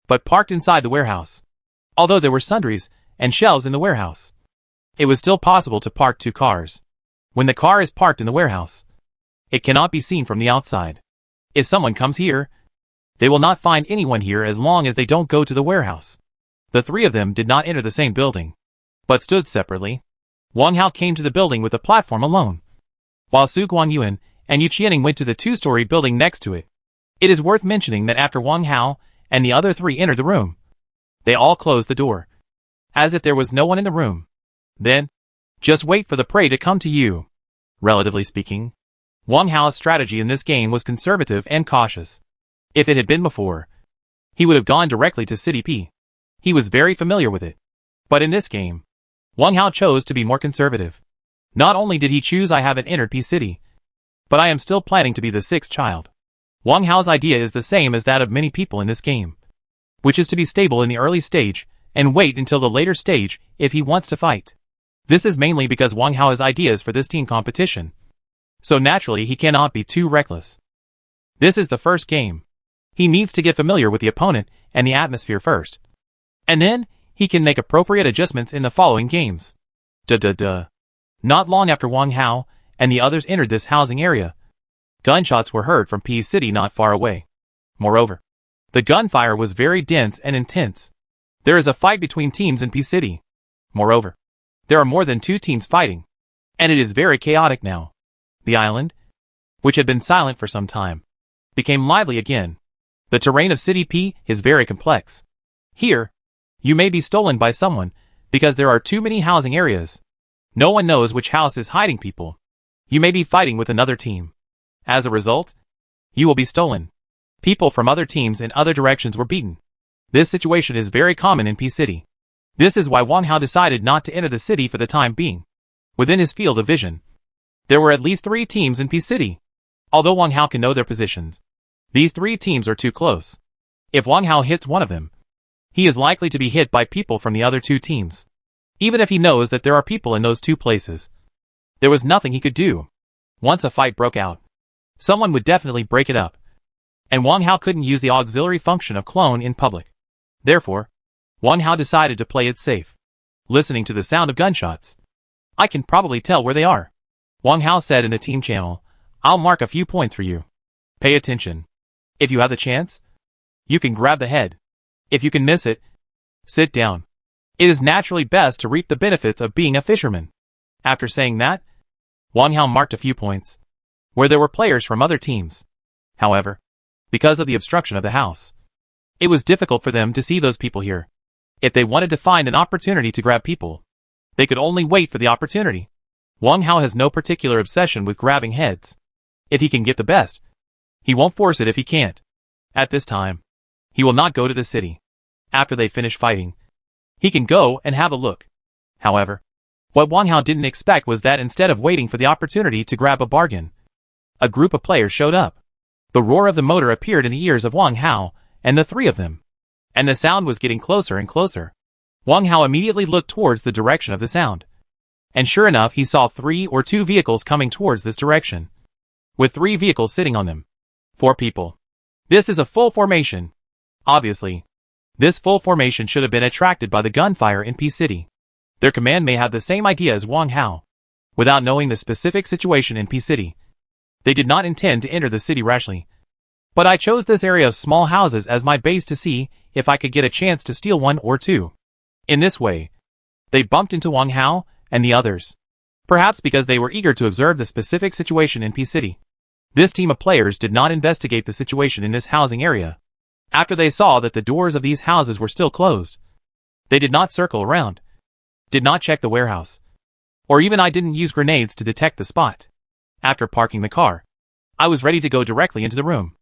but parked inside the warehouse. Although there were sundries and shelves in the warehouse, It was still possible to park 2 cars. When the car is parked in the warehouse, it cannot be seen from the outside. If someone comes here, they will not find anyone here as long as they don't go to the warehouse. The 3 of them did not enter the same building, but stood separately. Wang Hao came to the building with the platform alone, while Su Guangyuan and Yu Qianing went to the 2-story building next to it. It is worth mentioning that after Wang Hao and the other 3 entered the room, they all closed the door, as if there was no one in the room. Then, just wait for the prey to come to you. Relatively speaking, Wang Hao's strategy in this game was conservative and cautious. If it had been before, he would have gone directly to City P. He was very familiar with it. But in this game, Wang Hao chose to be more conservative. Not only did he choose I haven't entered P City, but I am still planning to be the 6th child. Wang Hao's idea is the same as that of many people in this game, which is to be stable in the early stage and wait until the later stage if he wants to fight. This is mainly because Wang Hao has ideas for this team competition, so naturally he cannot be too reckless. This is the first game. He needs to get familiar with the opponent and the atmosphere first, and then he can make appropriate adjustments in the following games. Not long after Wang Hao and the others entered this housing area, gunshots were heard from P City not far away. Moreover, the gunfire was very dense and intense. There is a fight between teams in P City. Moreover, there are more than 2 teams fighting, and it is very chaotic now. The island, which had been silent for some time, became lively again. The terrain of City P is very complex. Here, you may be stolen by someone because there are too many housing areas. No one knows which house is hiding people. You may be fighting with another team. As a result, you will be stolen. People from other teams in other directions were beaten. This situation is very common in P City. This is why Wang Hao decided not to enter the city for the time being. Within his field of vision, there were at least 3 teams in P City. Although Wang Hao can know their positions, these 3 teams are too close. If Wang Hao hits one of them, he is likely to be hit by people from the other 2 teams. Even if he knows that there are people in those 2 places, there was nothing he could do. Once a fight broke out, someone would definitely break it up, and Wang Hao couldn't use the auxiliary function of clone in public. Therefore, Wang Hao decided to play it safe. Listening to the sound of gunshots, I can probably tell where they are. Wang Hao said in the team channel, I'll mark a few points for you. Pay attention. If you have the chance, you can grab the head. If you can miss it, sit down. It is naturally best to reap the benefits of being a fisherman. After saying that, Wang Hao marked a few points where there were players from other teams. However, because of the obstruction of the house, it was difficult for them to see those people here. If they wanted to find an opportunity to grab people, they could only wait for the opportunity. Wang Hao has no particular obsession with grabbing heads. If he can get the best, he won't force it if he can't. At this time, he will not go to the city. After they finish fighting, he can go and have a look. However, what Wang Hao didn't expect was that instead of waiting for the opportunity to grab a bargain, a group of players showed up. The roar of the motor appeared in the ears of Wang Hao and the 3 of them, and the sound was getting closer and closer. Wang Hao immediately looked towards the direction of the sound, and sure enough he saw 3 or 2 vehicles coming towards this direction, with 3 vehicles sitting on them. 4 people. This is a full formation. Obviously, this full formation should have been attracted by the gunfire in P City. Their command may have the same idea as Wang Hao. Without knowing the specific situation in P City, they did not intend to enter the city rashly. But I chose this area of small houses as my base to see if I could get a chance to steal 1 or 2. In this way, they bumped into Wang Hao and the others. Perhaps because they were eager to observe the specific situation in P City. This team of players did not investigate the situation in this housing area. After they saw that the doors of these houses were still closed, they did not circle around, did not check the warehouse, or even I didn't use grenades to detect the spot. After parking the car, I was ready to go directly into the room,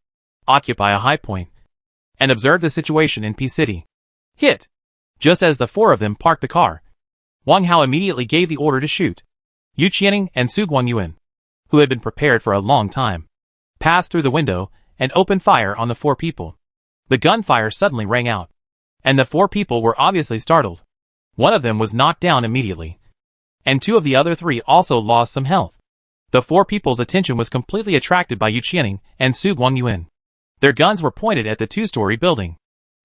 occupy a high point, and observe the situation in P City. Hit! Just as the 4 of them parked the car, Wang Hao immediately gave the order to shoot. Yu Qianing and Su Guangyuan, who had been prepared for a long time, passed through the window and opened fire on the 4 people. The gunfire suddenly rang out, and the 4 people were obviously startled. One of them was knocked down immediately, and 2 of the other 3 also lost some health. The 4 people's attention was completely attracted by Yu Qianing and Su Guangyuan. Their guns were pointed at the 2-story building,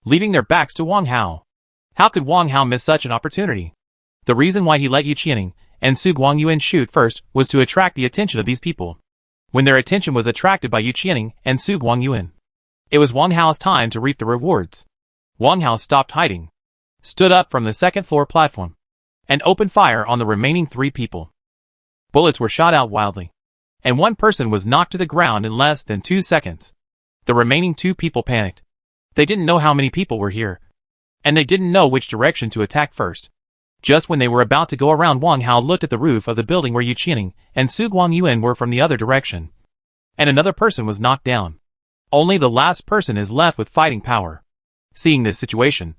leaving their backs to Wang Hao. How could Wang Hao miss such an opportunity? The reason why he let Yu Qianing and Su Guangyuan shoot first was to attract the attention of these people. When their attention was attracted by Yu Qianing and Su Guangyuan, it was Wang Hao's time to reap the rewards. Wang Hao stopped hiding, stood up from the second-floor platform, and opened fire on the remaining 3 people. Bullets were shot out wildly, and one person was knocked to the ground in less than 2 seconds. The remaining 2 people panicked. They didn't know how many people were here, and they didn't know which direction to attack first. Just when they were about to go around, Wang Hao looked at the roof of the building where Yu Qianing and Su Guangyuan were from the other direction, and another person was knocked down. Only the last person is left with fighting power. Seeing this situation,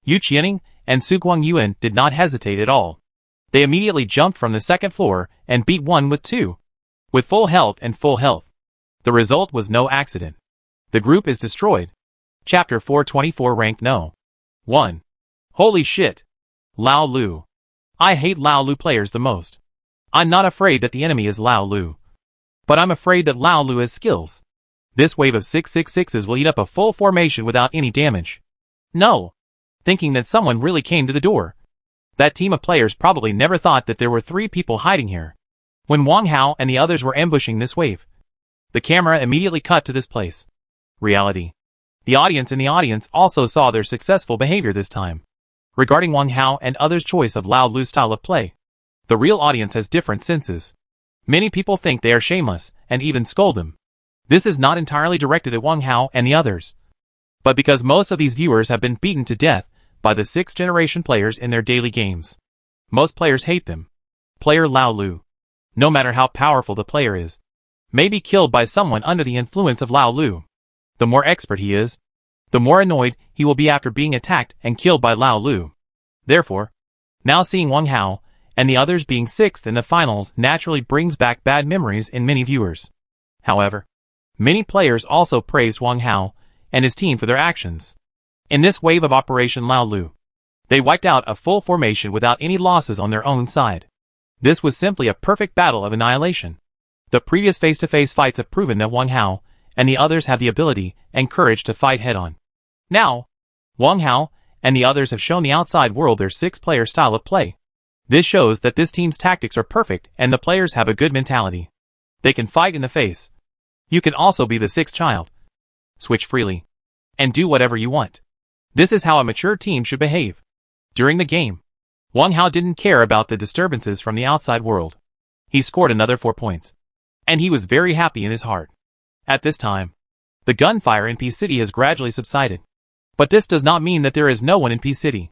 Yu Qianing and Su Guangyuan did not hesitate at all. They immediately jumped from the second floor and beat one with 2. With full health and full health. The result was no accident. The group is destroyed. Chapter 424 Rank No. 1. Holy shit. Lao Lu. I hate Lao Lu players the most. I'm not afraid that the enemy is Lao Lu, but I'm afraid that Lao Lu has skills. This wave of 666s will eat up a full formation without any damage. No. Thinking that someone really came to the door. That team of players probably never thought that there were 3 people hiding here. When Wang Hao and the others were ambushing this wave, the camera immediately cut to this place. Reality. The audience in the audience also saw their successful behavior this time. Regarding Wang Hao and others' choice of Lao Lu's style of play, the real audience has different senses. Many people think they are shameless, and even scold them. This is not entirely directed at Wang Hao and the others, but because most of these viewers have been beaten to death by the 6th-generation players in their daily games. Most players hate them. Player Lao Lu, no matter how powerful the player is, may be killed by someone under the influence of Lao Lu. The more expert he is, the more annoyed he will be after being attacked and killed by Lao Lu. Therefore, now seeing Wang Hao and the others being 6th in the finals naturally brings back bad memories in many viewers. However, many players also praised Wang Hao and his team for their actions. In this wave of Operation Lao Lu, they wiped out a full formation without any losses on their own side. This was simply a perfect battle of annihilation. The previous face-to-face fights have proven that Wang Hao and the others have the ability and courage to fight head-on. Now, Wang Hao and the others have shown the outside world their 6-player style of play. This shows that this team's tactics are perfect and the players have a good mentality. They can fight in the face. You can also be the 6th child. Switch freely. And do whatever you want. This is how a mature team should behave. During the game, Wang Hao didn't care about the disturbances from the outside world. He scored another 4 points. And he was very happy in his heart. At this time, the gunfire in P City has gradually subsided. But this does not mean that there is no one in P City.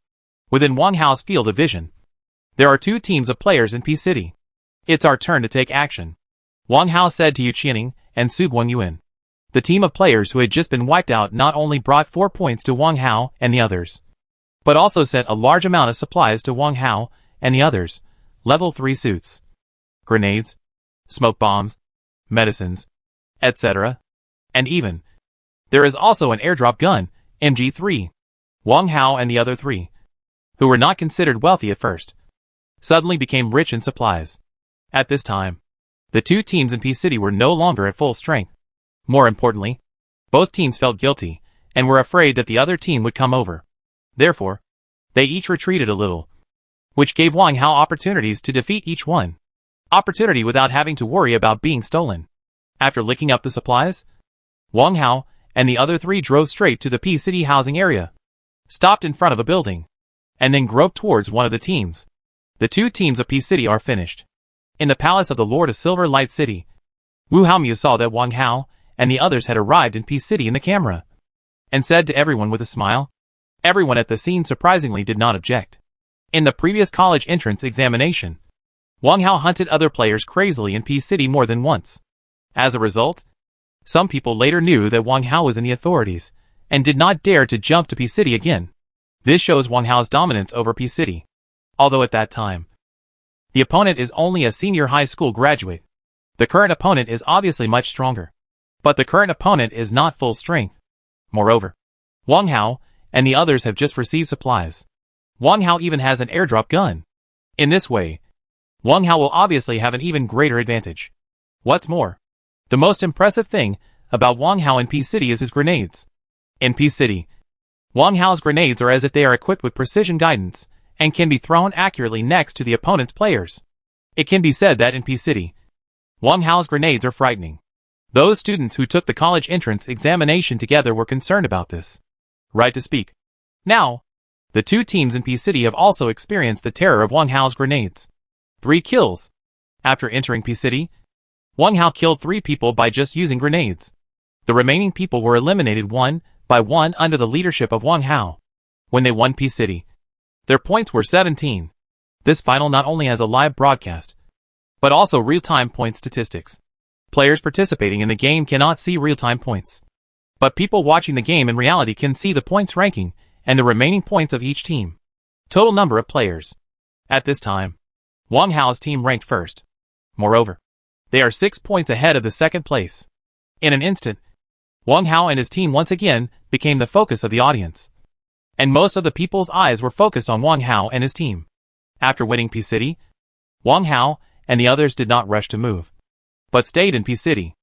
Within Wang Hao's field of vision, there are 2 teams of players in P City. It's our turn to take action, Wang Hao said to Yu Qianing and Su Guangyuan. The team of players who had just been wiped out not only brought 4 points to Wang Hao and the others, but also sent a large amount of supplies to Wang Hao and the others, level 3 suits, grenades, smoke bombs, medicines, etc. And even, there is also an airdrop gun, MG3. Wang Hao and the other 3, who were not considered wealthy at first, suddenly became rich in supplies. At this time, the 2 teams in P City were no longer at full strength. More importantly, both teams felt guilty and were afraid that the other team would come over. Therefore, they each retreated a little, which gave Wang Hao opportunities to defeat each one. Opportunity without having to worry about being stolen. After licking up the supplies, Wang Hao and the other 3 drove straight to the P City housing area, stopped in front of a building, and then groped towards one of the teams. The 2 teams of P City are finished. In the palace of the Lord of Silver Light City, Wu Haomu saw that Wang Hao and the others had arrived in P City in the camera, and said to everyone with a smile. Everyone at the scene surprisingly did not object. In the previous college entrance examination, Wang Hao hunted other players crazily in P City more than once. As a result, some people later knew that Wang Hao was in the authorities, and did not dare to jump to P City again. This shows Wang Hao's dominance over P City. Although at that time, the opponent is only a senior high school graduate. The current opponent is obviously much stronger. But the current opponent is not full strength. Moreover, Wang Hao and the others have just received supplies. Wang Hao even has an airdrop gun. In this way, Wang Hao will obviously have an even greater advantage. What's more, the most impressive thing about Wang Hao in P City is his grenades. In P City, Wang Hao's grenades are as if they are equipped with precision guidance and can be thrown accurately next to the opponent's players. It can be said that in P City, Wang Hao's grenades are frightening. Those students who took the college entrance examination together were concerned about this. Right to speak. Now, the two teams in P City have also experienced the terror of Wang Hao's grenades. 3 kills. After entering P City, Wang Hao killed 3 people by just using grenades. The remaining people were eliminated one by one under the leadership of Wang Hao. When they won P City, their points were 17. This final not only has a live broadcast, but also real-time point statistics. Players participating in the game cannot see real-time points, but people watching the game in reality can see the points ranking and the remaining points of each team. Total number of players. At this time, Wang Hao's team ranked first. Moreover, they are 6 points ahead of the second place. In an instant, Wang Hao and his team once again became the focus of the audience. And most of the people's eyes were focused on Wang Hao and his team. After winning P City, Wang Hao and the others did not rush to move, but stayed in P City.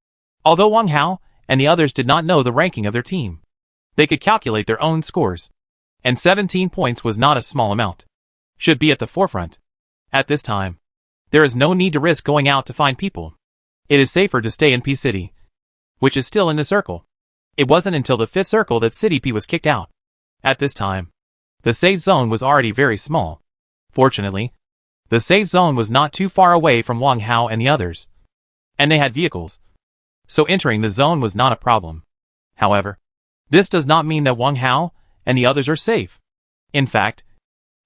Although Wang Hao and the others did not know the ranking of their team, they could calculate their own scores. And 17 points was not a small amount. Should be at the forefront. At this time, there is no need to risk going out to find people. It is safer to stay in P City, which is still in the circle. It wasn't until the 5th circle that City P was kicked out. At this time, the safe zone was already very small. Fortunately, the safe zone was not too far away from Wang Hao and the others, and they had vehicles, so entering the zone was not a problem. However, this does not mean that Wang Hao and the others are safe. In fact,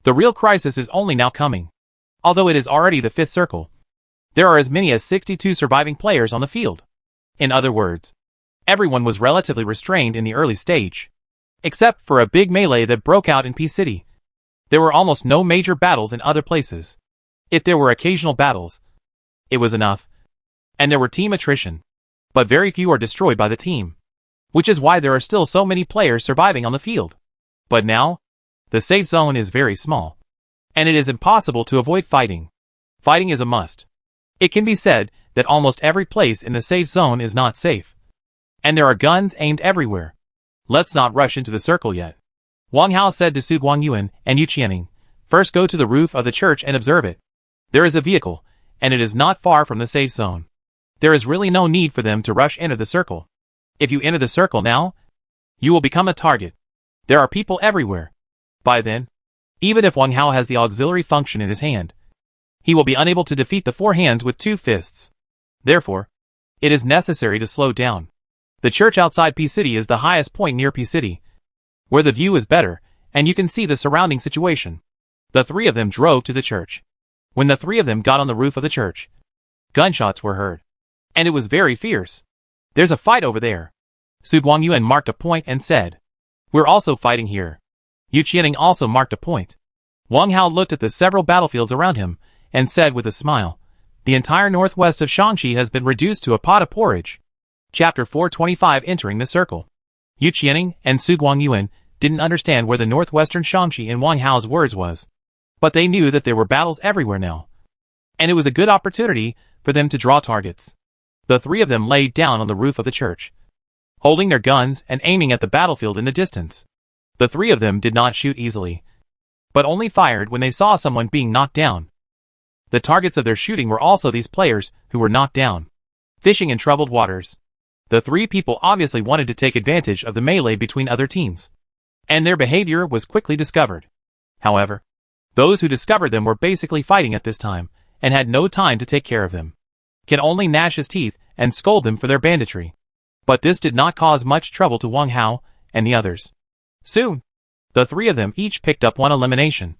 the real crisis is only now coming. Although it is already the 5th circle, there are as many as 62 surviving players on the field. In other words, everyone was relatively restrained in the early stage, except for a big melee that broke out in P City. There were almost no major battles in other places. If there were occasional battles, it was enough. And there were team attrition, but very few are destroyed by the team, which is why there are still so many players surviving on the field. But now, the safe zone is very small, and it is impossible to avoid fighting. Fighting is a must. It can be said that almost every place in the safe zone is not safe, and there are guns aimed everywhere. Let's not rush into the circle yet. Wang Hao said to Su Guangyuan and Yu Qianing, first go to the roof of the church and observe it. There is a vehicle, and it is not far from the safe zone. There is really no need for them to rush into the circle. If you enter the circle now, you will become a target. There are people everywhere. By then, even if Wang Hao has the auxiliary function in his hand, he will be unable to defeat the 4 hands with 2 fists. Therefore, it is necessary to slow down. The church outside P City is the highest point near P City, where the view is better, and you can see the surrounding situation. The 3 of them drove to the church. When the 3 of them got on the roof of the church, gunshots were heard, and it was very fierce. There's a fight over there. Su Guangyuan marked a point and said, we're also fighting here. Yu Qianing also marked a point. Wang Hao looked at the several battlefields around him, and said with a smile, the entire northwest of Shaanxi has been reduced to a pot of porridge. Chapter 425 Entering the Circle. Yu Qianing and Su Guangyuan didn't understand where the northwestern Shaanxi in Wang Hao's words was, but they knew that there were battles everywhere now, and it was a good opportunity for them to draw targets. The 3 of them laid down on the roof of the church, holding their guns and aiming at the battlefield in the distance. The 3 of them did not shoot easily, but only fired when they saw someone being knocked down. The targets of their shooting were also these players who were knocked down. Fishing in troubled waters. The 3 people obviously wanted to take advantage of the melee between other teams, and their behavior was quickly discovered. However, those who discovered them were basically fighting at this time, and had no time to take care of them. Can only gnash his teeth and scold them for their banditry. But this did not cause much trouble to Wang Hao and the others. Soon, the 3 of them each picked up 1 elimination,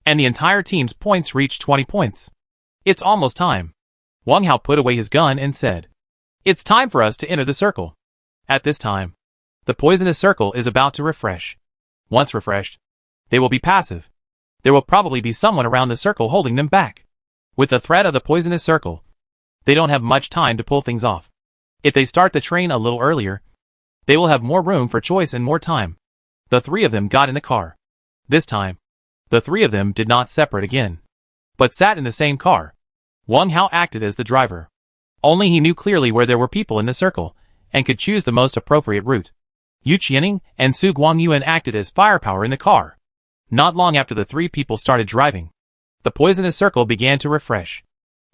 and the entire team's points reached 20 points. It's almost time. Wang Hao put away his gun and said, it's time for us to enter the circle. At this time, the poisonous circle is about to refresh. Once refreshed, they will be passive. There will probably be someone around the circle holding them back. With the threat of the poisonous circle, they don't have much time to pull things off. If they start the train a little earlier, they will have more room for choice and more time. The 3 of them got in the car. This time, the 3 of them did not separate again, but sat in the same car. Wang Hao acted as the driver. Only he knew clearly where there were people in the circle, and could choose the most appropriate route. Yu Qianing and Su Guangyuan acted as firepower in the car. Not long after the three people started driving, the poisonous circle began to refresh.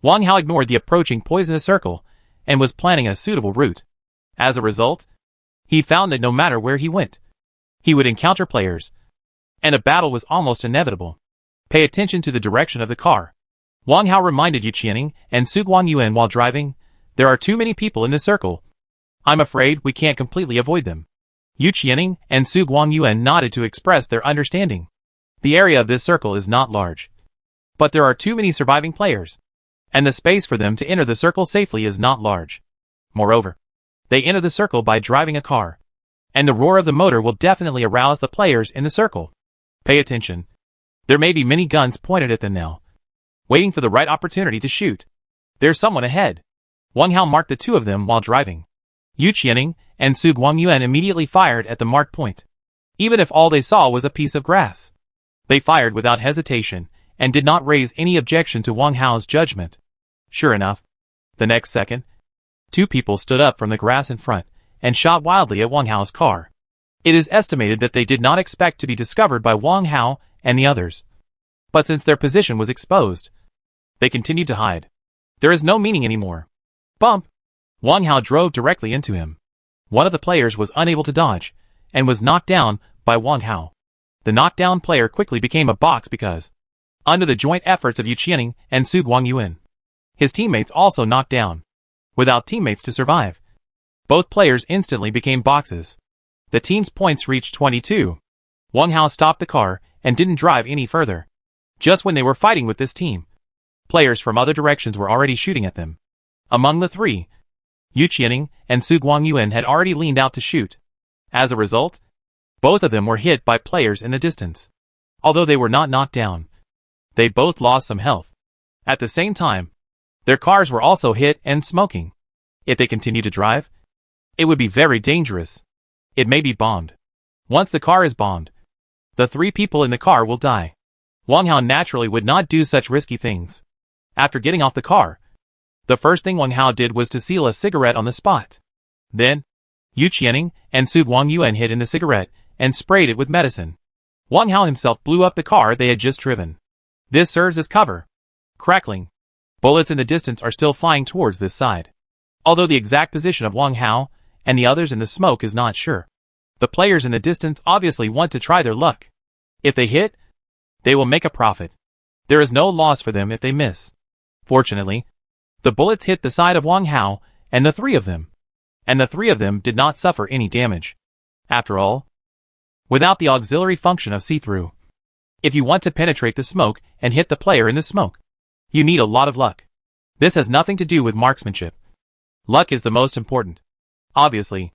Wang Hao ignored the approaching poisonous circle and was planning a suitable route. As a result, he found that no matter where he went, he would encounter players, and a battle was almost inevitable. Pay attention to the direction of the car. Wang Hao reminded Yu Qianing and Su Guangyuan while driving. There are too many people in the circle. I'm afraid we can't completely avoid them. Yu Qianing and Su Guangyuan nodded to express their understanding. The area of this circle is not large, but there are too many surviving players, and the space for them to enter the circle safely is not large. Moreover, they enter the circle by driving a car, and the roar of the motor will definitely arouse the players in the circle. Pay attention. There may be many guns pointed at them now, waiting for the right opportunity to shoot. There's someone ahead. Wang Hao marked the two of them while driving. Yu Qianing and Su Guangyuan immediately fired at the marked point, even if all they saw was a piece of grass. They fired without hesitation and did not raise any objection to Wang Hao's judgment. Sure enough, the next second, two people stood up from the grass in front and shot wildly at Wang Hao's car. It is estimated that they did not expect to be discovered by Wang Hao and the others. But since their position was exposed, they continued to hide. There is no meaning anymore. Bump! Wang Hao drove directly into him. One of the players was unable to dodge, and was knocked down by Wang Hao. The knockdown player quickly became a box because, under the joint efforts of Yu Qianing and Su Guangyuan, his teammates also knocked down. Without teammates to survive, both players instantly became boxes. The team's points reached 22. Wang Hao stopped the car and didn't drive any further. Just when they were fighting with this team, players from other directions were already shooting at them. Among the three, Yu Qianing and Su Guangyuan had already leaned out to shoot. As a result, both of them were hit by players in the distance. Although they were not knocked down, they both lost some health. At the same time, their cars were also hit and smoking. If they continue to drive, it would be very dangerous. It may be bombed. Once the car is bombed, the three people in the car will die. Wang Hao naturally would not do such risky things. After getting off the car, the first thing Wang Hao did was to seal a cigarette on the spot. Then, Yu Qianing and Su Guangyuan hid in the cigarette and sprayed it with medicine. Wang Hao himself blew up the car they had just driven. This serves as cover. Crackling. Bullets in the distance are still flying towards this side. Although the exact position of Wang Hao and the others in the smoke is not sure, the players in the distance obviously want to try their luck. If they hit, they will make a profit. There is no loss for them if they miss. Fortunately, the bullets hit the side of Wang Hao and the three of them did not suffer any damage. After all, without the auxiliary function of see-through, if you want to penetrate the smoke and hit the player in the smoke, you need a lot of luck. This has nothing to do with marksmanship. Luck is the most important. Obviously,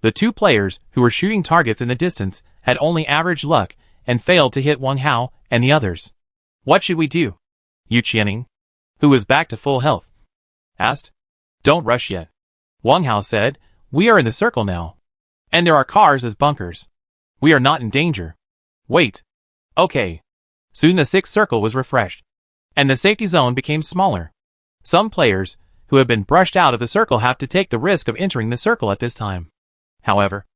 the two players who were shooting targets in the distance had only average luck and failed to hit Wang Hao and the others. What should we do? Yu Qianing, who was back to full health, asked. Don't rush yet. Wang Hao said, we are in the circle now, and there are cars as bunkers. We are not in danger. Wait. Okay. Soon the sixth circle was refreshed, and the safety zone became smaller. Some players who have been brushed out of the circle have to take the risk of entering the circle at this time. However,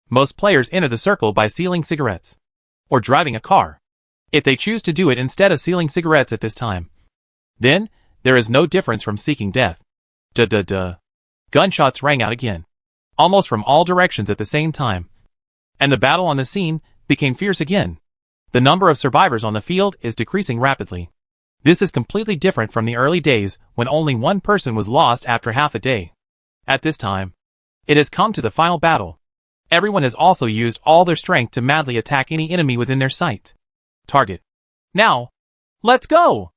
most players enter the circle by sealing cigarettes or driving a car, if they choose to do it instead of sealing cigarettes at this time. Then, there is no difference from seeking death. Duh. Gunshots rang out again, almost from all directions at the same time, and the battle on the scene became fierce again. The number of survivors on the field is decreasing rapidly. This is completely different from the early days when only one person was lost after half a day. At this time, it has come to the final battle. Everyone has also used all their strength to madly attack any enemy within their sight. Target. Now, let's go!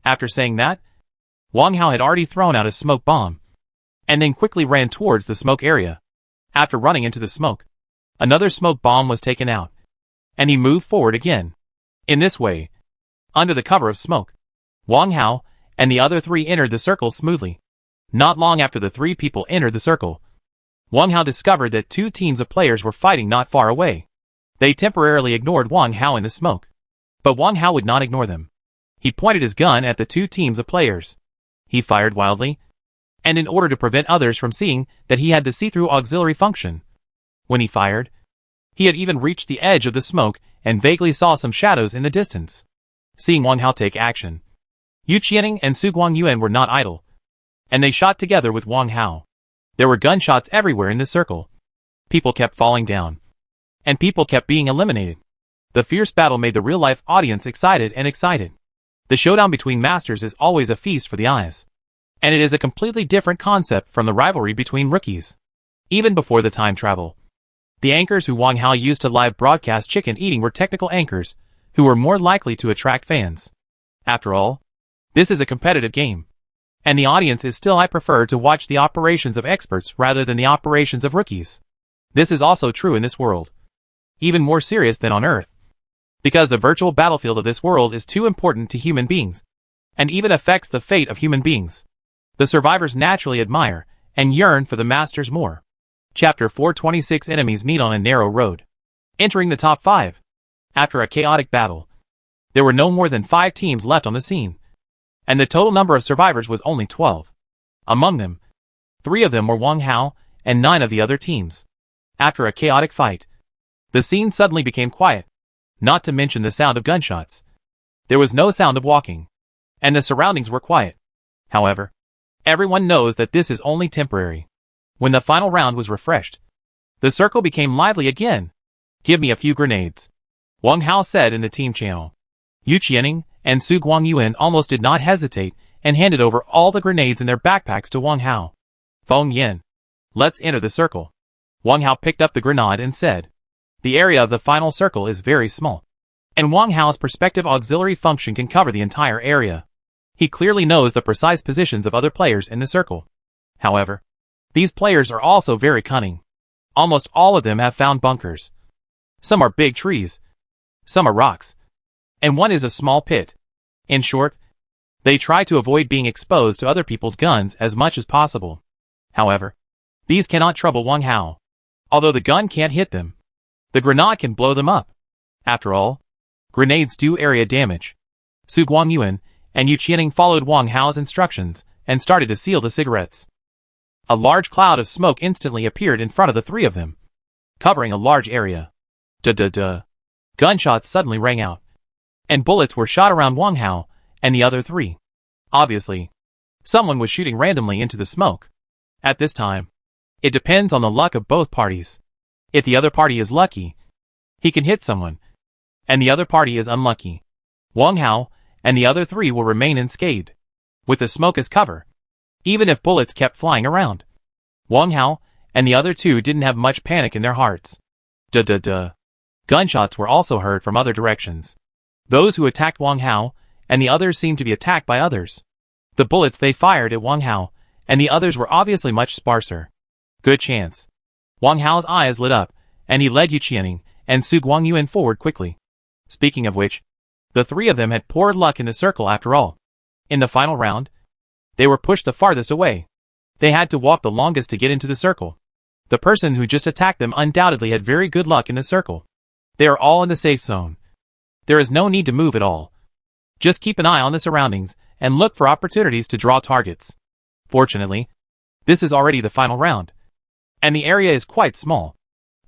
After saying that, Wang Hao had already thrown out a smoke bomb, and then quickly ran towards the smoke area. After running into the smoke, another smoke bomb was taken out, and he moved forward again. In this way, under the cover of smoke, Wang Hao and the other three entered the circle smoothly. Not long after the three people entered the circle, Wang Hao discovered that two teams of players were fighting not far away. They temporarily ignored Wang Hao in the smoke, but Wang Hao would not ignore them. He pointed his gun at the two teams of players. He fired wildly, and in order to prevent others from seeing that he had the see-through auxiliary function, when he fired, He had even reached the edge of the smoke and vaguely saw some shadows in the distance. Seeing Wang Hao take action, Yu Qianing and Su Guangyuan were not idle, and they shot together with Wang Hao. There were gunshots everywhere in the circle. People kept falling down, and people kept being eliminated. The fierce battle made the real-life audience excited and excited. The showdown between masters is always a feast for the eyes, and it is a completely different concept from the rivalry between rookies. Even before the time travel, the anchors who Wang Hao used to live broadcast chicken eating were technical anchors, who were more likely to attract fans. After all, this is a competitive game, and the audience is still. I prefer to watch the operations of experts rather than the operations of rookies. This is also true in this world, even more serious than on Earth, because the virtual battlefield of this world is too important to human beings, and even affects the fate of human beings. The survivors naturally admire and yearn for the masters more. Chapter 426. Enemies meet on a narrow road. Entering the top 5. After a chaotic battle, there were no more than 5 teams left on the scene, and the total number of survivors was only 12. Among them, 3 of them were Wang Hao and 9 of the other teams. After a chaotic fight, the scene suddenly became quiet, not to mention the sound of gunshots. There was no sound of walking, and the surroundings were quiet. However, everyone knows that this is only temporary. When the final round was refreshed, the circle became lively again. "Give me a few grenades," Wang Hao said in the team channel. Yu Qianing and Su Guangyuan almost did not hesitate and handed over all the grenades in their backpacks to Wang Hao. "Feng Yin, let's enter the circle." Wang Hao picked up the grenade and said, "The area of the final circle is very small, and Wang Hao's perspective auxiliary function can cover the entire area. He clearly knows the precise positions of other players in the circle. However, these players are also very cunning. Almost all of them have found bunkers. Some are big trees, some are rocks, and one is a small pit. In short, they try to avoid being exposed to other people's guns as much as possible. However, these cannot trouble Wang Hao. Although the gun can't hit them, the grenade can blow them up. After all, grenades do area damage." Su Guangyuan and Yu Qianing followed Wang Hao's instructions and started to seal the cigarettes. A large cloud of smoke instantly appeared in front of the 3 of them, covering a large area. Duh. Gunshots suddenly rang out, and bullets were shot around Wang Hao and the other 3. Obviously, someone was shooting randomly into the smoke. At this time, it depends on the luck of both parties. If the other party is lucky, he can hit someone, and the other party is unlucky, Wang Hao and the other 3 will remain unscathed, with the smoke as cover, even if bullets kept flying around. Wang Hao and the other 2 didn't have much panic in their hearts. Duh. Gunshots were also heard from other directions. Those who attacked Wang Hao and the others seemed to be attacked by others. The bullets they fired at Wang Hao and the others were obviously much sparser. Good chance. Wang Hao's eyes lit up, and he led Yu Qianing and Su Guangyuan forward quickly. Speaking of which, the 3 of them had poor luck in the circle after all. In the final round, they were pushed the farthest away. They had to walk the longest to get into the circle. The person who just attacked them undoubtedly had very good luck in the circle. They are all in the safe zone. There is no need to move at all. Just keep an eye on the surroundings and look for opportunities to draw targets. Fortunately, this is already the final round, and the area is quite small.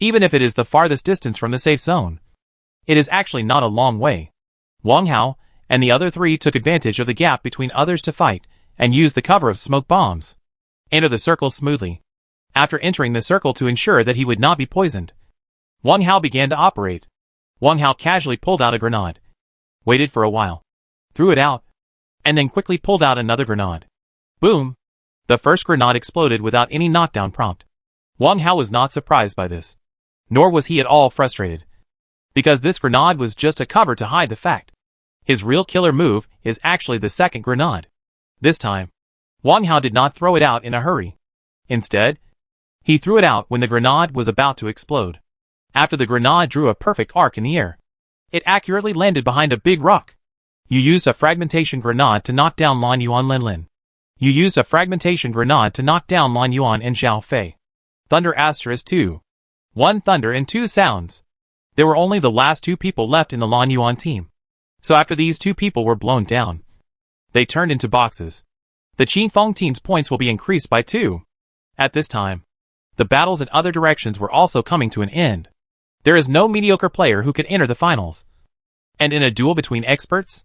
Even if it is the farthest distance from the safe zone, it is actually not a long way. Wang Hao and the other 3 took advantage of the gap between others to fight and used the cover of smoke bombs. Enter the circle smoothly. After entering the circle to ensure that he would not be poisoned, Wang Hao began to operate. Wang Hao casually pulled out a grenade, waited for a while, threw it out, and then quickly pulled out another grenade. Boom! The first grenade exploded without any knockdown prompt. Wang Hao was not surprised by this, nor was he at all frustrated, because this grenade was just a cover to hide the fact his real killer move is actually the second grenade. This time, Wang Hao did not throw it out in a hurry. Instead, he threw it out when the grenade was about to explode. After the grenade drew a perfect arc in the air, it accurately landed behind a big rock. You used a fragmentation grenade to knock down Lan Yuan Linlin. You used a fragmentation grenade to knock down Lan Yuan and Zhao Fei. Thunder asterisk 2. 1 thunder and 2 sounds. There were only the last 2 people left in the Lan Yuan team. So after these 2 people were blown down, they turned into boxes. The Qingfeng team's points will be increased by 2. At this time, the battles in other directions were also coming to an end. There is no mediocre player who could enter the finals. And in a duel between experts,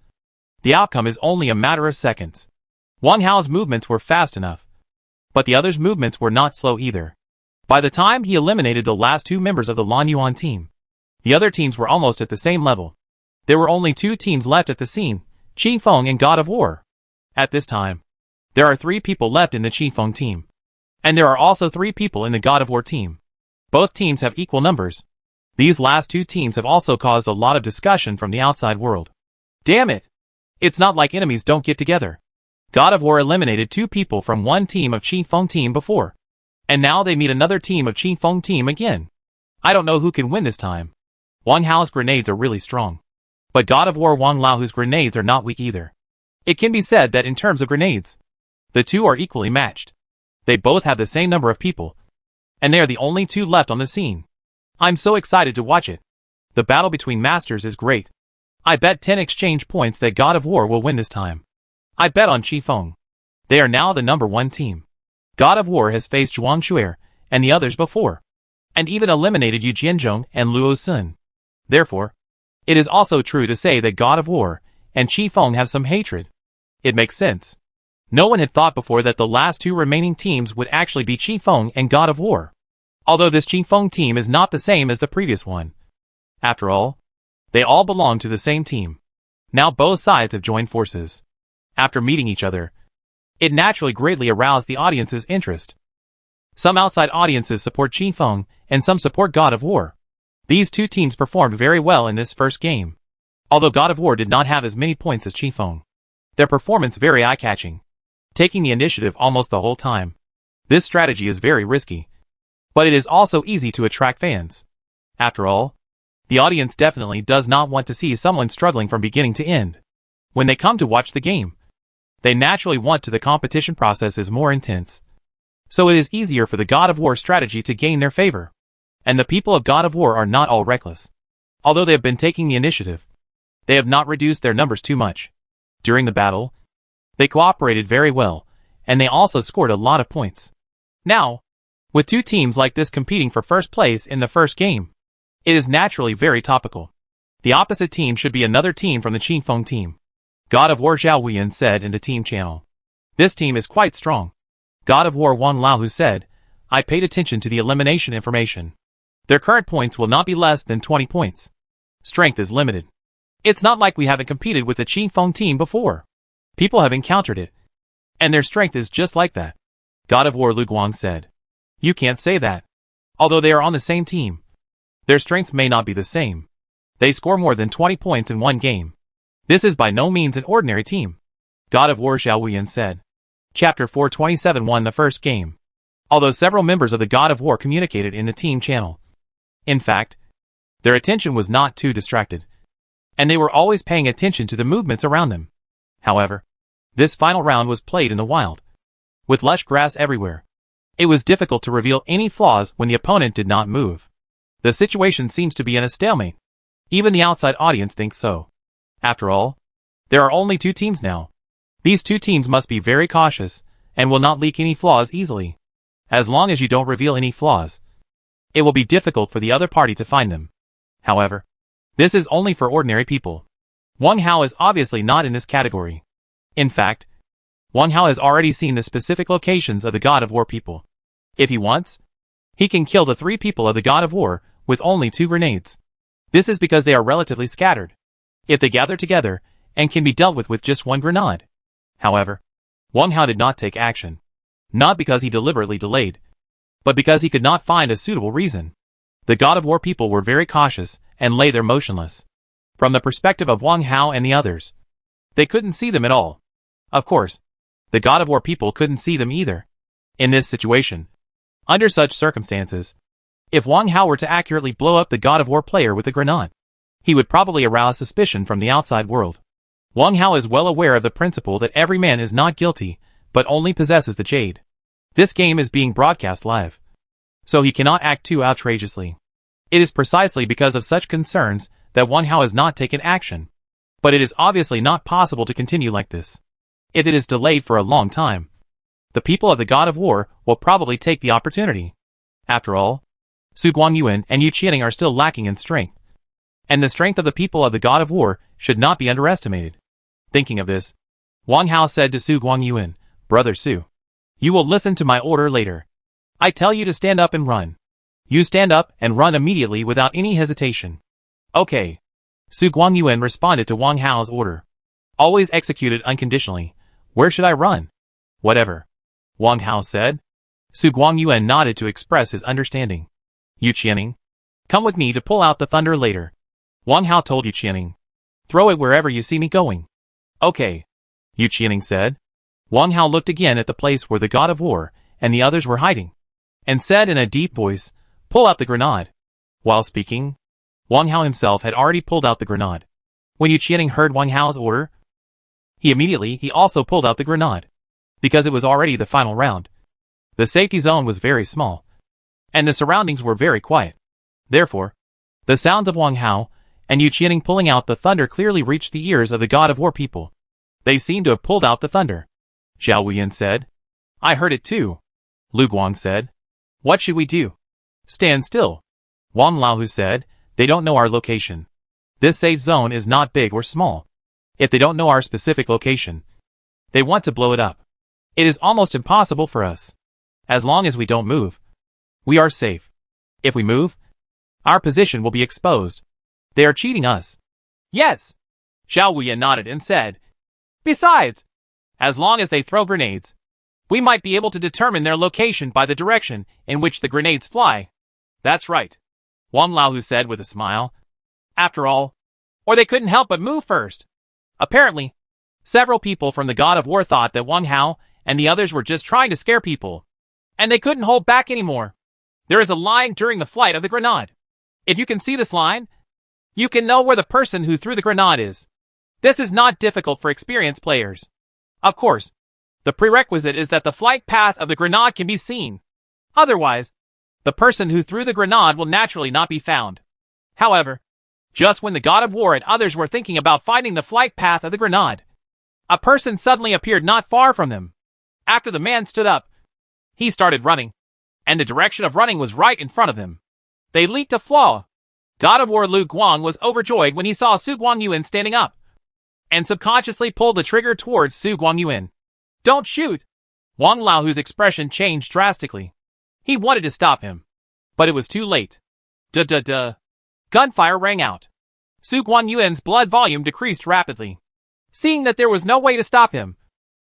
the outcome is only a matter of seconds. Wang Hao's movements were fast enough, but the other's movements were not slow either. By the time he eliminated the last two members of the Lan Yuan team, the other teams were almost at the same level. There were only two teams left at the scene, Qi Feng and God of War. At this time, there are 3 people left in the Qi Feng team. And there are also 3 people in the God of War team. Both teams have equal numbers. These last 2 teams have also caused a lot of discussion from the outside world. Damn it! It's not like enemies don't get together. God of War eliminated 2 people from one team of Qi Feng team before. And now they meet another team of Qi Feng team again. I don't know who can win this time. Wang Hao's grenades are really strong. But God of War Wang Lao's grenades are not weak either. It can be said that in terms of grenades, the two are equally matched. They both have the same number of people. And they are the only 2 left on the scene. I'm so excited to watch it. The battle between masters is great. I bet 10 exchange points that God of War will win this time. I bet on Qi Feng. They are now the number 1 team. God of War has faced Zhuang Xuer and the others before, and even eliminated Yu Jianzhong and Luo Sun. Therefore, it is also true to say that God of War and Qi Feng have some hatred. It makes sense. No one had thought before that the last 2 remaining teams would actually be Qi Feng and God of War. Although this Qi Feng team is not the same as the previous one. After all, they all belong to the same team. Now both sides have joined forces. After meeting each other, it naturally greatly aroused the audience's interest. Some outside audiences support Qi Feng, and some support God of War. These 2 teams performed very well in this first game. Although God of War did not have as many points as Qi Feng, their performance very eye-catching, taking the initiative almost the whole time. This strategy is very risky, but it is also easy to attract fans. After all, the audience definitely does not want to see someone struggling from beginning to end. When they come to watch the game, they naturally want to the competition process is more intense. So it is easier for the God of War strategy to gain their favor. And the people of God of War are not all reckless. Although they have been taking the initiative, they have not reduced their numbers too much. During the battle, they cooperated very well, and they also scored a lot of points. Now, with 2 teams like this competing for first place in the first game, it is naturally very topical. The opposite team should be another team from the Qi Feng team. God of War Zhao Wuyan said in the team channel. This team is quite strong. God of War Wang Lao said, I paid attention to the elimination information. Their current points will not be less than 20 points. Strength is limited. It's not like we haven't competed with the Qi Feng team before. People have encountered it. And their strength is just like that. God of War Lu Guang said. You can't say that. Although they are on the same team, their strengths may not be the same. They score more than 20 points in one game. This is by no means an ordinary team. God of War Zhao Wuyan said. Chapter 427 won the first game. Although several members of the God of War communicated in the team channel. In fact, their attention was not too distracted. And they were always paying attention to the movements around them. However, this final round was played in the wild, with lush grass everywhere. It was difficult to reveal any flaws when the opponent did not move. The situation seems to be in a stalemate. Even the outside audience thinks so. After all, there are only 2 teams now. These 2 teams must be very cautious, and will not leak any flaws easily. As long as you don't reveal any flaws, it will be difficult for the other party to find them. However, this is only for ordinary people. Wang Hao is obviously not in this category. In fact, Wang Hao has already seen the specific locations of the God of War people. If he wants, he can kill the 3 people of the God of War with only 2 grenades. This is because they are relatively scattered. If they gather together, and can be dealt with just 1 grenade. However, Wang Hao did not take action. Not because he deliberately delayed, but because he could not find a suitable reason. The God of War people were very cautious, and lay there motionless. From the perspective of Wang Hao and the others, they couldn't see them at all. Of course, the God of War people couldn't see them either. In this situation, under such circumstances, if Wang Hao were to accurately blow up the God of War player with a grenade, he would probably arouse suspicion from the outside world. Wang Hao is well aware of the principle that every man is not guilty, but only possesses the jade. This game is being broadcast live, so he cannot act too outrageously. It is precisely because of such concerns that Wang Hao has not taken action. But it is obviously not possible to continue like this. If it is delayed for a long time, the people of the God of War will probably take the opportunity. After all, Su Guangyuan and Yu Qianning are still lacking in strength, and the strength of the people of the God of War should not be underestimated. Thinking of this, Wang Hao said to Su Guangyuan, "Brother Su, you will listen to my order later. I tell you to stand up and run. You stand up and run immediately without any hesitation." "Okay." Su Guangyuan responded to Wang Hao's order. "Always executed unconditionally. Where should I run?" "Whatever," Wang Hao said. Su Guangyuan nodded to express his understanding. "Yu Qianning, come with me to pull out the thunder later," Wang Hao told Yu Qianning. "Throw it wherever you see me going." "Okay," Yu Qianning said. Wang Hao looked again at the place where the God of War and the others were hiding, and said in a deep voice, "Pull out the grenade." While speaking, Wang Hao himself had already pulled out the grenade. When Yu Qianning heard Wang Hao's order, he also pulled out the grenade. Because it was already the final round, the safety zone was very small, and the surroundings were very quiet. Therefore, the sounds of Wang Hao and Yu Qianning pulling out the thunder clearly reached the ears of the God of War people. They seemed to have pulled out the thunder. Zhao Wuyan said. "I heard it too," Lu Guang said. "What should we do?" "Stand still," Wang Laohu said. "They don't know our location. This safe zone is not big or small. If they don't know our specific location, they want to blow it up. It is almost impossible for us. As long as we don't move, we are safe. If we move, our position will be exposed. They are cheating us." "Yes," Zhao Wuyan nodded and said. "Besides, as long as they throw grenades, we might be able to determine their location by the direction in which the grenades fly." "That's right," Wang Laohu said with a smile. "After all, or they couldn't help but move first." Apparently, several people from the God of War thought that Wang Hao and the others were just trying to scare people, and they couldn't hold back anymore. There is a line during the flight of the grenade. If you can see this line, you can know where the person who threw the grenade is. This is not difficult for experienced players. Of course, the prerequisite is that the flight path of the grenade can be seen. Otherwise, the person who threw the grenade will naturally not be found. However, just when the God of War and others were thinking about finding the flight path of the grenade, a person suddenly appeared not far from them. After the man stood up, he started running, and the direction of running was right in front of them. They leaped to flaw. God of War Lu Guang was overjoyed when he saw Su Guangyuan standing up, and subconsciously pulled the trigger towards Su Guangyuan. "Don't shoot!" Wang Laohu's expression changed drastically. He wanted to stop him, but it was too late. Duh. Gunfire rang out. Su Guangyuan's blood volume decreased rapidly. Seeing that there was no way to stop him,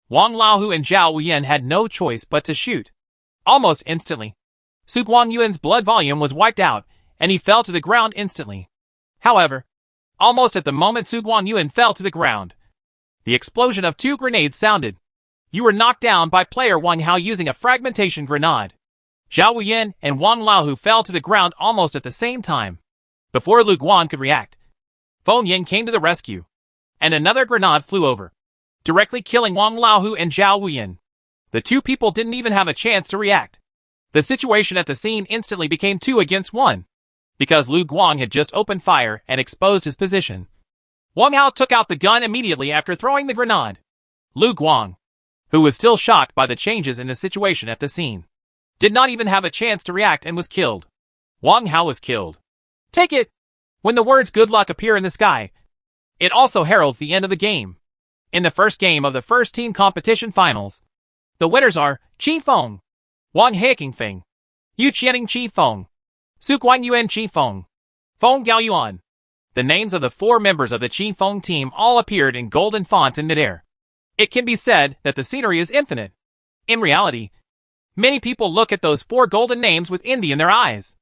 Wang Laohu and Zhao Wuyan had no choice but to shoot. Almost instantly, Su Guangyuan's blood volume was wiped out, and he fell to the ground instantly. However, almost at the moment Su Guangyuan fell to the ground, the explosion of 2 grenades sounded. You were knocked down by player Wang Hao using a fragmentation grenade. Zhao Wuyan and Wang Laohu fell to the ground almost at the same time. Before Lu Guang could react, Feng Yin came to the rescue, and another grenade flew over, directly killing Wang Laohu and Zhao Wuyan. The 2 people didn't even have a chance to react. The situation at the scene instantly became 2 against 1, because Lu Guang had just opened fire and exposed his position. Wang Hao took out the gun immediately after throwing the grenade. Lu Guang, who was still shocked by the changes in the situation at the scene, did not even have a chance to react and was killed. Wang Hao was killed. Take it! When the words "good luck" appear in the sky, it also heralds the end of the game. In the first game of the first team competition finals, the winners are Qi Feng, Wang Haikingfeng, Yu Qianning Qi Feng, Su Guangyuan Qi Feng, Feng Gaoyuan. The names of the 4 members of the Qi Feng team all appeared in golden fonts in midair. It can be said that the scenery is infinite. In reality, many people look at those 4 golden names with envy in their eyes.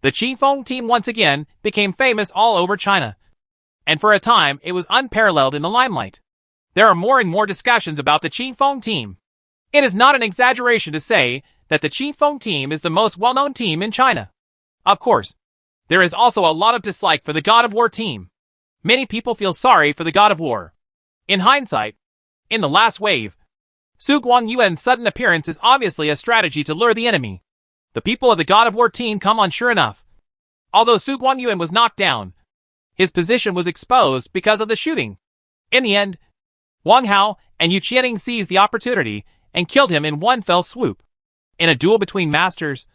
The Qi Feng team once again became famous all over China, and for a time it was unparalleled in the limelight. There are more and more discussions about the Qi Feng team. It is not an exaggeration to say that the Qi Feng team is the most well-known team in China. Of course, there is also a lot of dislike for the God of War team. Many people feel sorry for the God of War. In hindsight, in the last wave, Su Guangyuan's sudden appearance is obviously a strategy to lure the enemy. The people of the God of War team come on sure enough. Although Su Guangyuan was knocked down, his position was exposed because of the shooting. In the end, Wang Hao and Yu Qianning seized the opportunity and killed him in one fell swoop. In a duel between masters,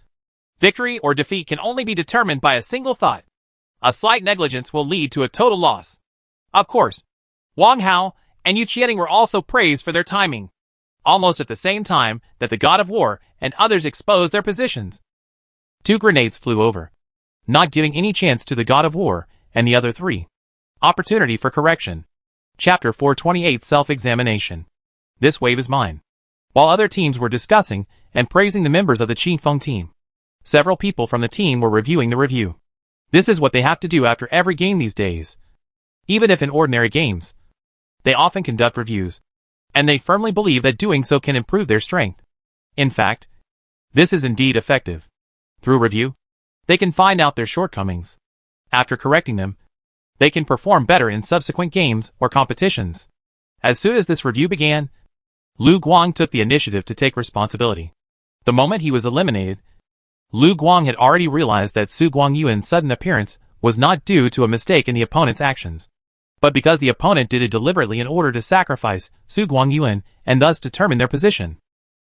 Victory or defeat can only be determined by a single thought. A slight negligence will lead to a total loss. Of course, Wang Hao and Yu Qianning were also praised for their timing, almost at the same time that the God of War and others exposed their positions. 2 grenades flew over, not giving any chance to the God of War and the other 3. Opportunity for correction. Chapter 428 Self-Examination. This wave is mine. While other teams were discussing and praising the members of the Qingfeng team, several people from the team were reviewing the review. This is what they have to do after every game these days. Even if in ordinary games, they often conduct reviews, and they firmly believe that doing so can improve their strength. In fact, this is indeed effective. Through review, they can find out their shortcomings. After correcting them, they can perform better in subsequent games or competitions. As soon as this review began, Lu Guang took the initiative to take responsibility. The moment he was eliminated, Lu Guang had already realized that Su Guangyuan's sudden appearance was not due to a mistake in the opponent's actions, but because the opponent did it deliberately in order to sacrifice Su Guangyuan and thus determine their position.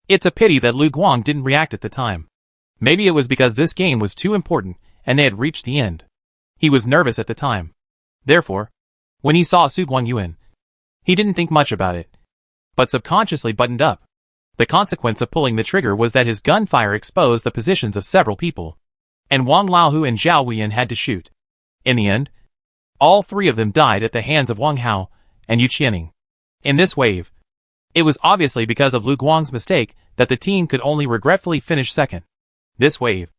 It's a pity that Lu Guang didn't react at the time. Maybe it was because this game was too important and they had reached the end. He was nervous at the time. Therefore, when he saw Su Guangyuan, he didn't think much about it, but subconsciously buttoned up. The consequence of pulling the trigger was that his gunfire exposed the positions of several people, and Wang Laohu and Zhao Wuyan had to shoot. In the end, all 3 of them died at the hands of Wang Hao and Yu Qianning. In this wave, it was obviously because of Lu Guang's mistake that the team could only regretfully finish second. This wave,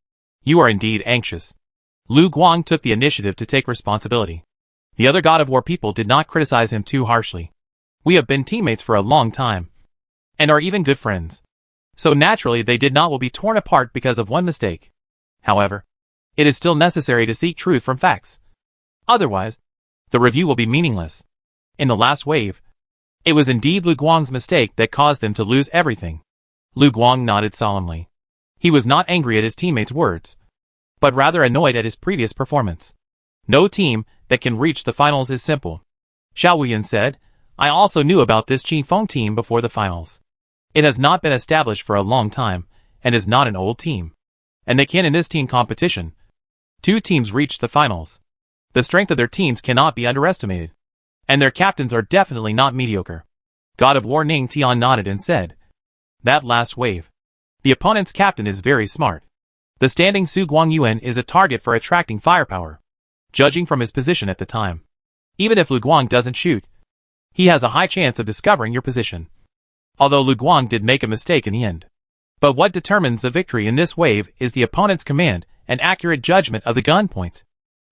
you are indeed anxious. Lu Guang took the initiative to take responsibility. The other God of War people did not criticize him too harshly. We have been teammates for a long time, and are even good friends. So naturally they did not will be torn apart because of one mistake. However, it is still necessary to seek truth from facts. Otherwise, the review will be meaningless. In the last wave, it was indeed Lu Guang's mistake that caused them to lose everything. Lu Guang nodded solemnly. He was not angry at his teammates' words, but rather annoyed at his previous performance. No team that can reach the finals is simple. Zhao Wuyan said, I also knew about this Qingfeng team before the finals. It has not been established for a long time, and is not an old team. And they can in this team competition. 2 teams reached the finals. The strength of their teams cannot be underestimated. And their captains are definitely not mediocre. God of War Ning Tian nodded and said, that last wave. The opponent's captain is very smart. The standing Su Guangyuan is a target for attracting firepower, judging from his position at the time. Even if Lu Guang doesn't shoot, he has a high chance of discovering your position. Although Lu Guang did make a mistake in the end. But what determines the victory in this wave is the opponent's command and accurate judgment of the gun point.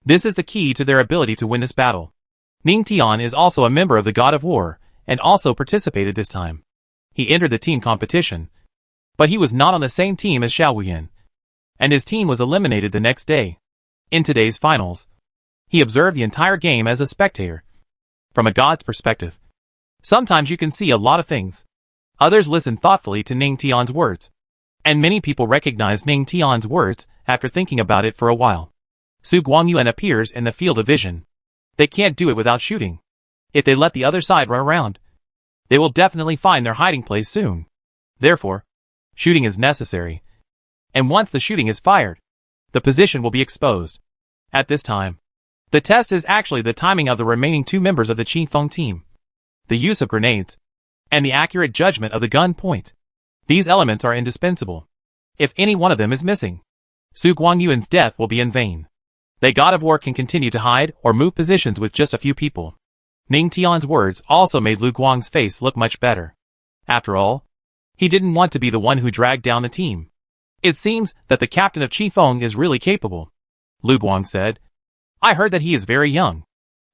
This is the key to their ability to win this battle. Ning Tian is also a member of the God of War, and also participated this time. He entered the team competition, but he was not on the same team as Zhao Wuyan, and his team was eliminated the next day. In today's finals, he observed the entire game as a spectator. From a god's perspective, sometimes you can see a lot of things. Others listen thoughtfully to Ning Tian's words, and many people recognize Ning Tian's words after thinking about it for a while. Su Guangyuan appears in the field of vision. They can't do it without shooting. If they let the other side run around, they will definitely find their hiding place soon. Therefore, shooting is necessary. And once the shooting is fired, the position will be exposed. At this time, the test is actually the timing of the remaining 2 members of the Qingfeng team, the use of grenades, and the accurate judgment of the gun point. These elements are indispensable. If any one of them is missing, Su Guangyuan's death will be in vain. The God of War can continue to hide or move positions with just a few people. Ning Tian's words also made Lu Guang's face look much better. After all, he didn't want to be the one who dragged down the team. It seems that the captain of Qingfeng is really capable. Lu Guang said, I heard that he is very young.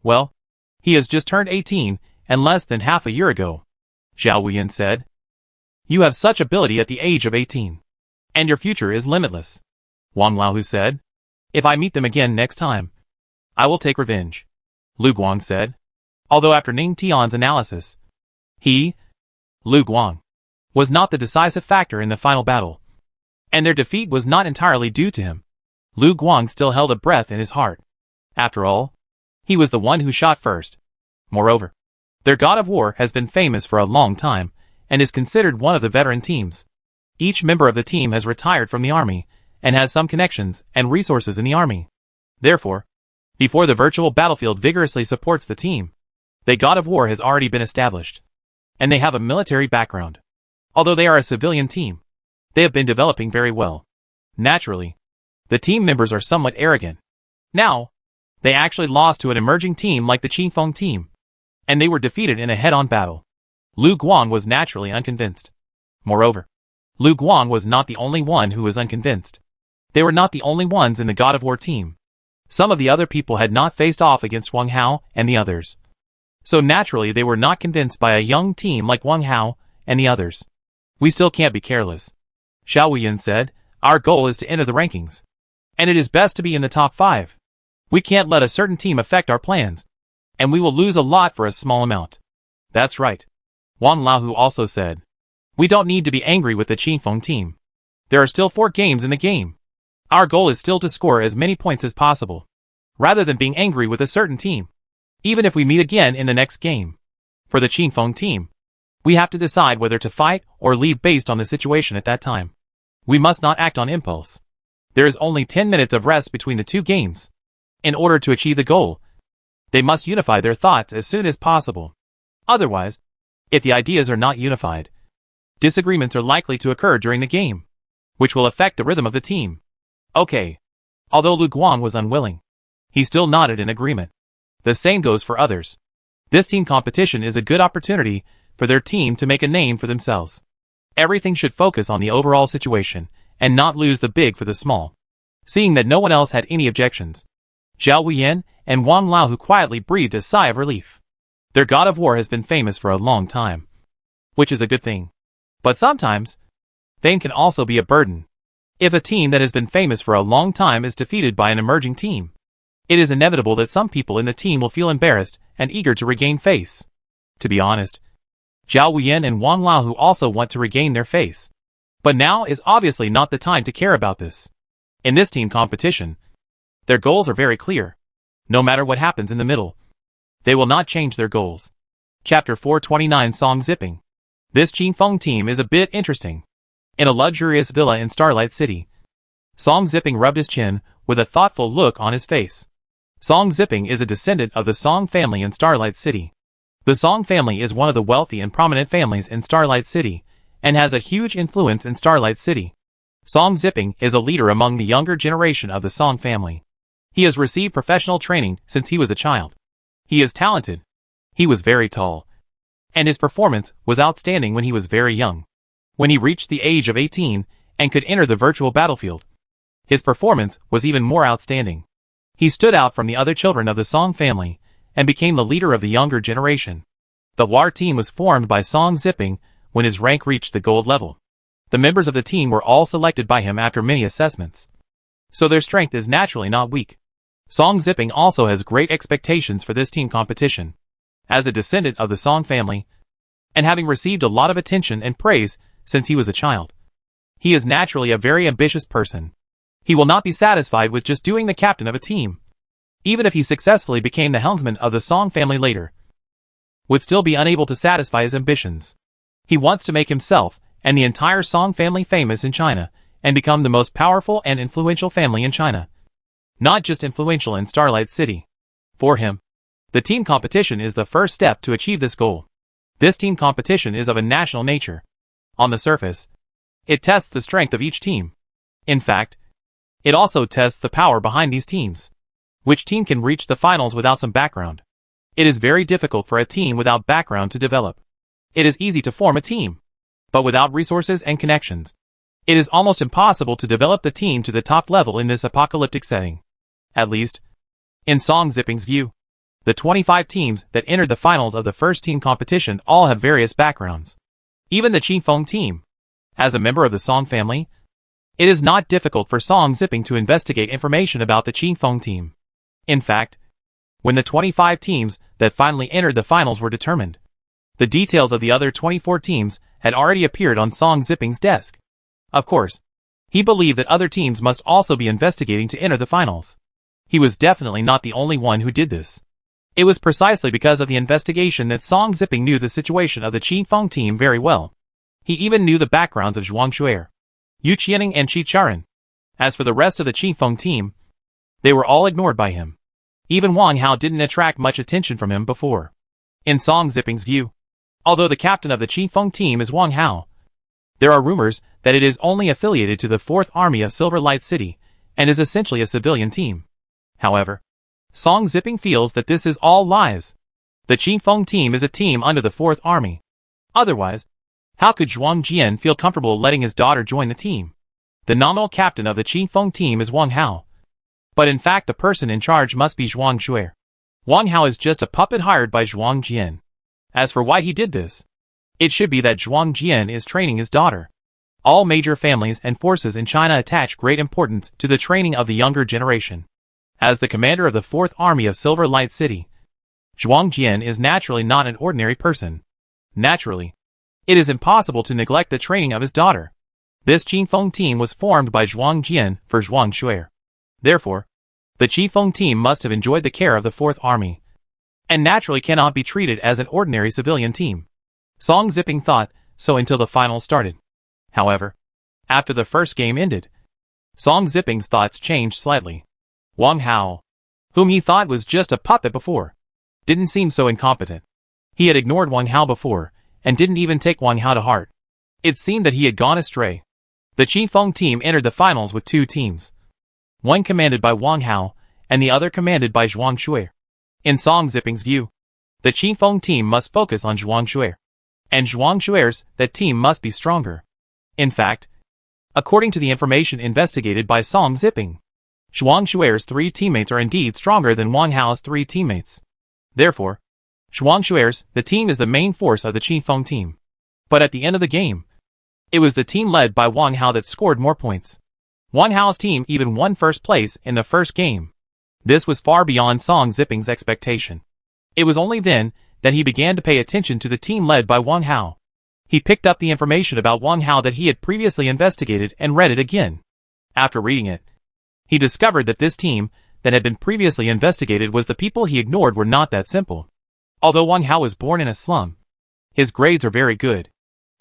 Well, he has just turned 18 and less than half a year ago. Zhao Wuyan said, you have such ability at the age of 18. And your future is limitless. Wang Laohu said, if I meet them again next time, I will take revenge. Lu Guang said, although after Ning Tian's analysis, he, Lu Guang, was not the decisive factor in the final battle, and their defeat was not entirely due to him. Lu Guang still held a breath in his heart. After all, he was the one who shot first. Moreover, their God of War has been famous for a long time, and is considered one of the veteran teams. Each member of the team has retired from the army, and has some connections and resources in the army. Therefore, before the virtual battlefield vigorously supports the team, the God of War has already been established, and they have a military background. Although they are a civilian team, they have been developing very well. Naturally, the team members are somewhat arrogant. Now, they actually lost to an emerging team like the Qingfeng team, and they were defeated in a head-on battle. Lu Guang was naturally unconvinced. Moreover, Lu Guang was not the only one who was unconvinced. They were not the only ones in the God of War team. Some of the other people had not faced off against Wang Hao and the others. So naturally they were not convinced by a young team like Wang Hao and the others. We still can't be careless. Xiao Wuyan said, our goal is to enter the rankings. And it is best to be in the top 5. We can't let a certain team affect our plans. And we will lose a lot for a small amount. That's right. Wang Laohu also said. We don't need to be angry with the Qingfeng team. There are still 4 games in the game. Our goal is still to score as many points as possible, rather than being angry with a certain team, even if we meet again in the next game. For the Qingfeng team, we have to decide whether to fight or leave based on the situation at that time. We must not act on impulse. There is only 10 minutes of rest between the 2 games. In order to achieve the goal, they must unify their thoughts as soon as possible. Otherwise, if the ideas are not unified, disagreements are likely to occur during the game, which will affect the rhythm of the team. Okay. Although Lu Guang was unwilling, he still nodded in agreement. The same goes for others. This team competition is a good opportunity for their team to make a name for themselves. Everything should focus on the overall situation, and not lose the big for the small. Seeing that no one else had any objections, Xiao Wuyan and Wang Laohu quietly breathed a sigh of relief. Their God of War has been famous for a long time, which is a good thing. But sometimes, fame can also be a burden. If a team that has been famous for a long time is defeated by an emerging team, it is inevitable that some people in the team will feel embarrassed and eager to regain face. To be honest, Xiao Wuyan and Wang Laohu also want to regain their face. But now is obviously not the time to care about this. In this team competition, their goals are very clear. No matter what happens in the middle, they will not change their goals. Chapter 429 Song Zipping. This Qingfeng team is a bit interesting. In a luxurious villa in Starlight City, Song Zipping rubbed his chin with a thoughtful look on his face. Song Zipping is a descendant of the Song family in Starlight City. The Song family is one of the wealthy and prominent families in Starlight City, and has a huge influence in Starlight City. Song Zipping is a leader among the younger generation of the Song family. He has received professional training since he was a child. He is talented. He was very tall, and his performance was outstanding when he was very young. When he reached the age of 18 and could enter the virtual battlefield, his performance was even more outstanding. He stood out from the other children of the Song family and became the leader of the younger generation. The War team was formed by Song Zipping when his rank reached the gold level. The members of the team were all selected by him after many assessments, so their strength is naturally not weak. Song Zipping also has great expectations for this team competition. As a descendant of the Song family, and having received a lot of attention and praise since he was a child, he is naturally a very ambitious person. He will not be satisfied with just doing the captain of a team. Even if he successfully became the helmsman of the Song family later, would still be unable to satisfy his ambitions. He wants to make himself and the entire Song family famous in China, and become the most powerful and influential family in China. Not just influential in Starlight City. For him, the team competition is the first step to achieve this goal. This team competition is of a national nature. On the surface, it tests the strength of each team. In fact, it also tests the power behind these teams. Which team can reach the finals without some background? It is very difficult for a team without background to develop. It is easy to form a team, but without resources and connections, it is almost impossible to develop the team to the top level in this apocalyptic setting. At least, in Song Zipping's view, the 25 teams that entered the finals of the first team competition all have various backgrounds. Even the Qingfeng team. As a member of the Song family, it is not difficult for Song Zipping to investigate information about the Qingfeng team. In fact, when the 25 teams that finally entered the finals were determined, the details of the other 24 teams had already appeared on Song Zipping's desk. Of course, he believed that other teams must also be investigating to enter the finals. He was definitely not the only one who did this. It was precisely because of the investigation that Song Zipping knew the situation of the Qingfeng team very well. He even knew the backgrounds of Zhuang Xuer, Yu Qianing and Qi Charan. As for the rest of the Qifeng team, they were all ignored by him. Even Wang Hao didn't attract much attention from him before. In Song Ziping's view, although the captain of the Qifeng team is Wang Hao, there are rumors that it is only affiliated to the 4th Army of Silver Light City and is essentially a civilian team. However, Song Ziping feels that this is all lies. The Qifeng team is a team under the 4th Army. Otherwise, how could Zhuang Jian feel comfortable letting his daughter join the team? The nominal captain of the Qifeng team is Wang Hao, but in fact the person in charge must be Zhuang Shuer. Wang Hao is just a puppet hired by Zhuang Jian. As for why he did this, it should be that Zhuang Jian is training his daughter. All major families and forces in China attach great importance to the training of the younger generation. As the commander of the 4th Army of Silver Light City, Zhuang Jian is naturally not an ordinary person. Naturally, it is impossible to neglect the training of his daughter. This Qifeng team was formed by Zhuang Jian for Zhuang Shuer. Therefore, the Qifeng team must have enjoyed the care of the 4th Army, and naturally cannot be treated as an ordinary civilian team. Song Ziping thought so until the finals started. However, after the first game ended, Song Ziping's thoughts changed slightly. Wang Hao, whom he thought was just a puppet before, didn't seem so incompetent. He had ignored Wang Hao before, and didn't even take Wang Hao to heart. It seemed that he had gone astray. The Qifeng team entered the finals with 2 teams. One commanded by Wang Hao, and the other commanded by Zhuang Shuer. In Song Ziping's view, the Qifeng team must focus on Zhuang Shuer, and Zhuang Shuer's that team must be stronger. In fact, according to the information investigated by Song Ziping, Zhuang Shuer's 3 teammates are indeed stronger than Wang Hao's 3 teammates. Therefore, Zhuang Shuer's the team is the main force of the Qifeng team. But at the end of the game, it was the team led by Wang Hao that scored more points. Wang Hao's team even won first place in the first game. This was far beyond Song Ziping's expectation. It was only then that he began to pay attention to the team led by Wang Hao. He picked up the information about Wang Hao that he had previously investigated and read it again. After reading it, he discovered that this team that had been previously investigated was the people he ignored were not that simple. Although Wang Hao was born in a slum, his grades are very good.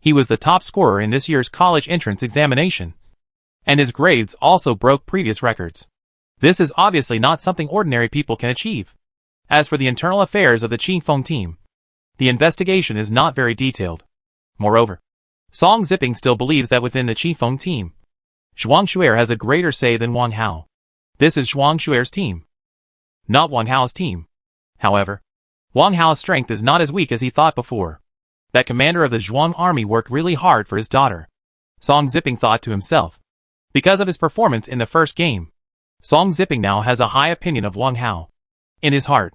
He was the top scorer in this year's college entrance examination, and his grades also broke previous records. This is obviously not something ordinary people can achieve. As for the internal affairs of the Qifeng team, the investigation is not very detailed. Moreover, Song Ziping still believes that within the Qifeng team, Zhuang Shuer has a greater say than Wang Hao. This is Zhuang Shuer's team, not Wang Hao's team. However, Wang Hao's strength is not as weak as he thought before. That commander of the Zhuang army worked really hard for his daughter. Song Ziping thought to himself. Because of his performance in the first game, Song Ziping now has a high opinion of Wang Hao. In his heart,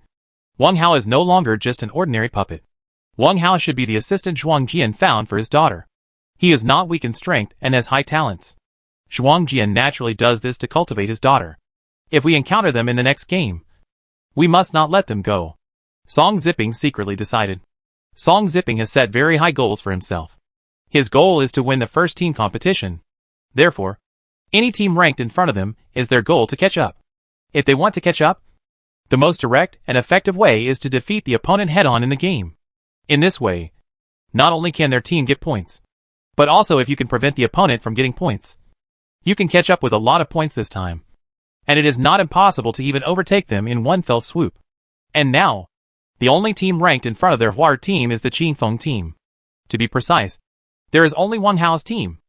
Wang Hao is no longer just an ordinary puppet. Wang Hao should be the assistant Zhuang Jian found for his daughter. He is not weak in strength and has high talents. Zhuang Jian naturally does this to cultivate his daughter. If we encounter them in the next game, we must not let them go. Song Ziping secretly decided. Song Ziping has set very high goals for himself. His goal is to win the first team competition. Therefore, any team ranked in front of them is their goal to catch up. If they want to catch up, the most direct and effective way is to defeat the opponent head-on in the game. In this way, not only can their team get points, but also if you can prevent the opponent from getting points, you can catch up with a lot of points this time. And it is not impossible to even overtake them in one fell swoop. And now, the only team ranked in front of their Huar team is the Qifeng team. To be precise, there is only Wang Hao's team.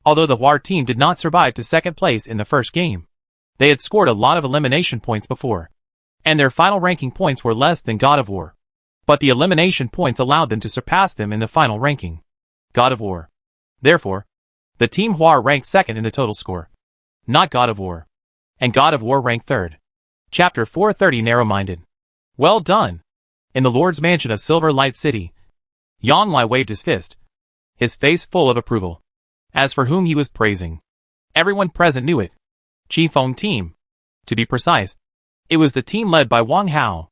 Although the Huar team did not survive to second place in the first game, they had scored a lot of elimination points before, and their final ranking points were less than God of War. But the elimination points allowed them to surpass them in the final ranking. God of War. Therefore, the team Huar ranked second in the total score, not God of War. And God of War ranked third. Chapter 430 Narrow-minded. Well done. In the Lord's mansion of Silver Light City, Yang Lai waved his fist, his face full of approval. As for whom he was praising, everyone present knew it. Qifeng team. To be precise, it was the team led by Wang Hao.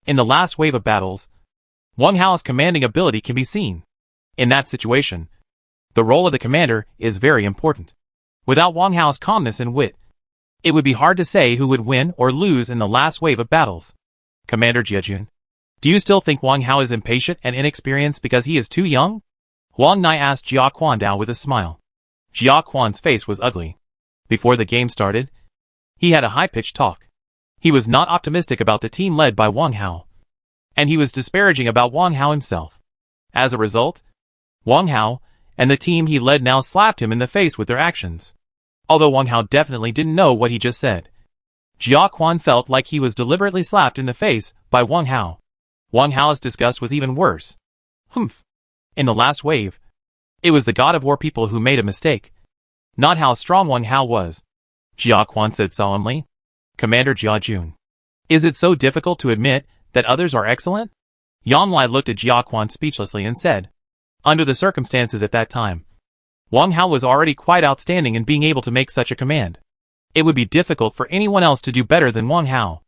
In the last wave of battles, Wang Hao's commanding ability can be seen. In that situation, the role of the commander is very important. Without Wang Hao's calmness and wit, it would be hard to say who would win or lose in the last wave of battles. Commander Jiejun, do you still think Wang Hao is impatient and inexperienced because he is too young? Huang Nai asked Jia Quandao with a smile. Jia Quan's face was ugly, Before the game started, he had a high-pitched talk. He was not optimistic about the team led by Wang Hao, and he was disparaging about Wang Hao himself. As a result, Wang Hao and the team he led now slapped him in the face with their actions. Although Wang Hao definitely didn't know what he just said, Jia Quan felt like he was deliberately slapped in the face by Wang Hao. Wang Hao's disgust was even worse. Humph. In the last wave, it was the God of War people who made a mistake, not how strong Wang Hao was. Jia Quan said solemnly. Commander Jia Jun, is it so difficult to admit that others are excellent? Yan Lai looked at Jia Quan speechlessly and said, under the circumstances at that time, Wang Hao was already quite outstanding in being able to make such a command. It would be difficult for anyone else to do better than Wang Hao.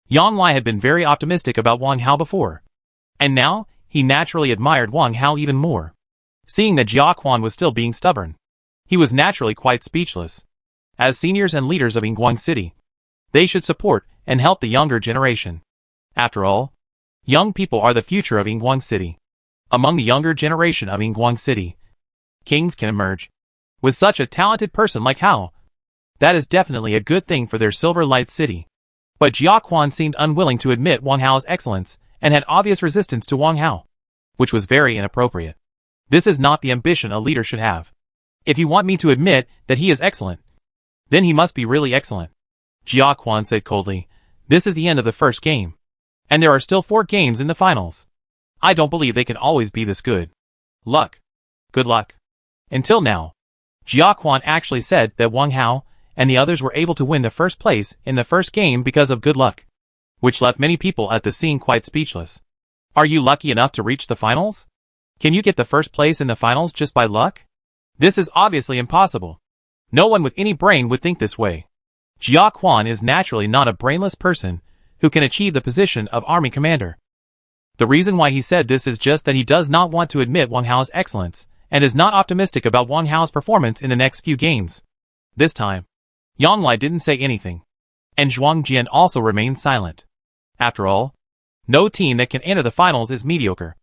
Yan Lai had been very optimistic about Wang Hao before, and now he naturally admired Wang Hao even more. Seeing that Jia Quan was still being stubborn, he was naturally quite speechless. As seniors and leaders of Yinguang City, they should support and help the younger generation. After all, young people are the future of Yinguang City. Among the younger generation of Yinguang City, kings can emerge. With such a talented person like Hao, that is definitely a good thing for their Silver Light City. But Jia Quan seemed unwilling to admit Wang Hao's excellence and had obvious resistance to Wang Hao, which was very inappropriate. This is not the ambition a leader should have. If you want me to admit that he is excellent, then he must be really excellent. Jia Quan said coldly, this is the end of the first game, and there are still 4 games in the finals. I don't believe they can always be this good. Luck. Good luck. Until now, Jia Quan actually said that Wang Hao and the others were able to win the first place in the first game because of good luck, which left many people at the scene quite speechless. Are you lucky enough to reach the finals? Can you get the first place in the finals just by luck? This is obviously impossible. No one with any brain would think this way. Jia Quan is naturally not a brainless person who can achieve the position of army commander. The reason why he said this is just that he does not want to admit Wang Hao's excellence and is not optimistic about Wang Hao's performance in the next few games. This time, Yan Lai didn't say anything, and Zhuang Jian also remained silent. After all, no team that can enter the finals is mediocre.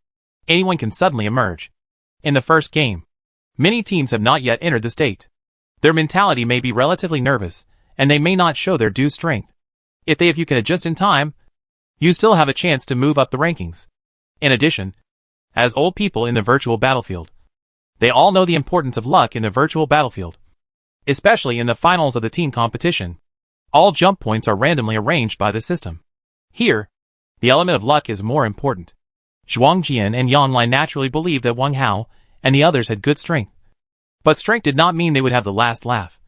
Anyone can suddenly emerge. In the first game, many teams have not yet entered the state. Their mentality may be relatively nervous, and they may not show their due strength. If you can adjust in time, you still have a chance to move up the rankings. In addition, as old people in the virtual battlefield, they all know the importance of luck in the virtual battlefield. Especially in the finals of the team competition, all jump points are randomly arranged by the system. Here, the element of luck is more important. Zhuang Jian and Yan Lai naturally believed that Wang Hao and the others had good strength. But strength did not mean they would have the last laugh.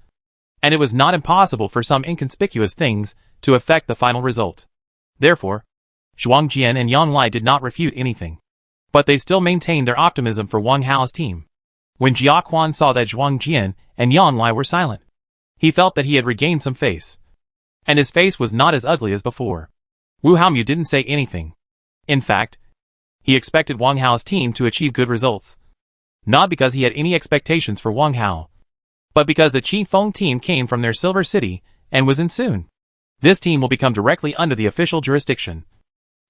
And it was not impossible for some inconspicuous things to affect the final result. Therefore, Zhuang Jian and Yan Lai did not refute anything. But they still maintained their optimism for Wang Hao's team. When Jia Quan saw that Zhuang Jian and Yan Lai were silent, he felt that he had regained some face. And his face was not as ugly as before. Wu Haomu didn't say anything. In fact, he expected Wang Hao's team to achieve good results. Not because he had any expectations for Wang Hao, but because the Qifeng team came from their Silver City and was in soon. This team will become directly under the official jurisdiction.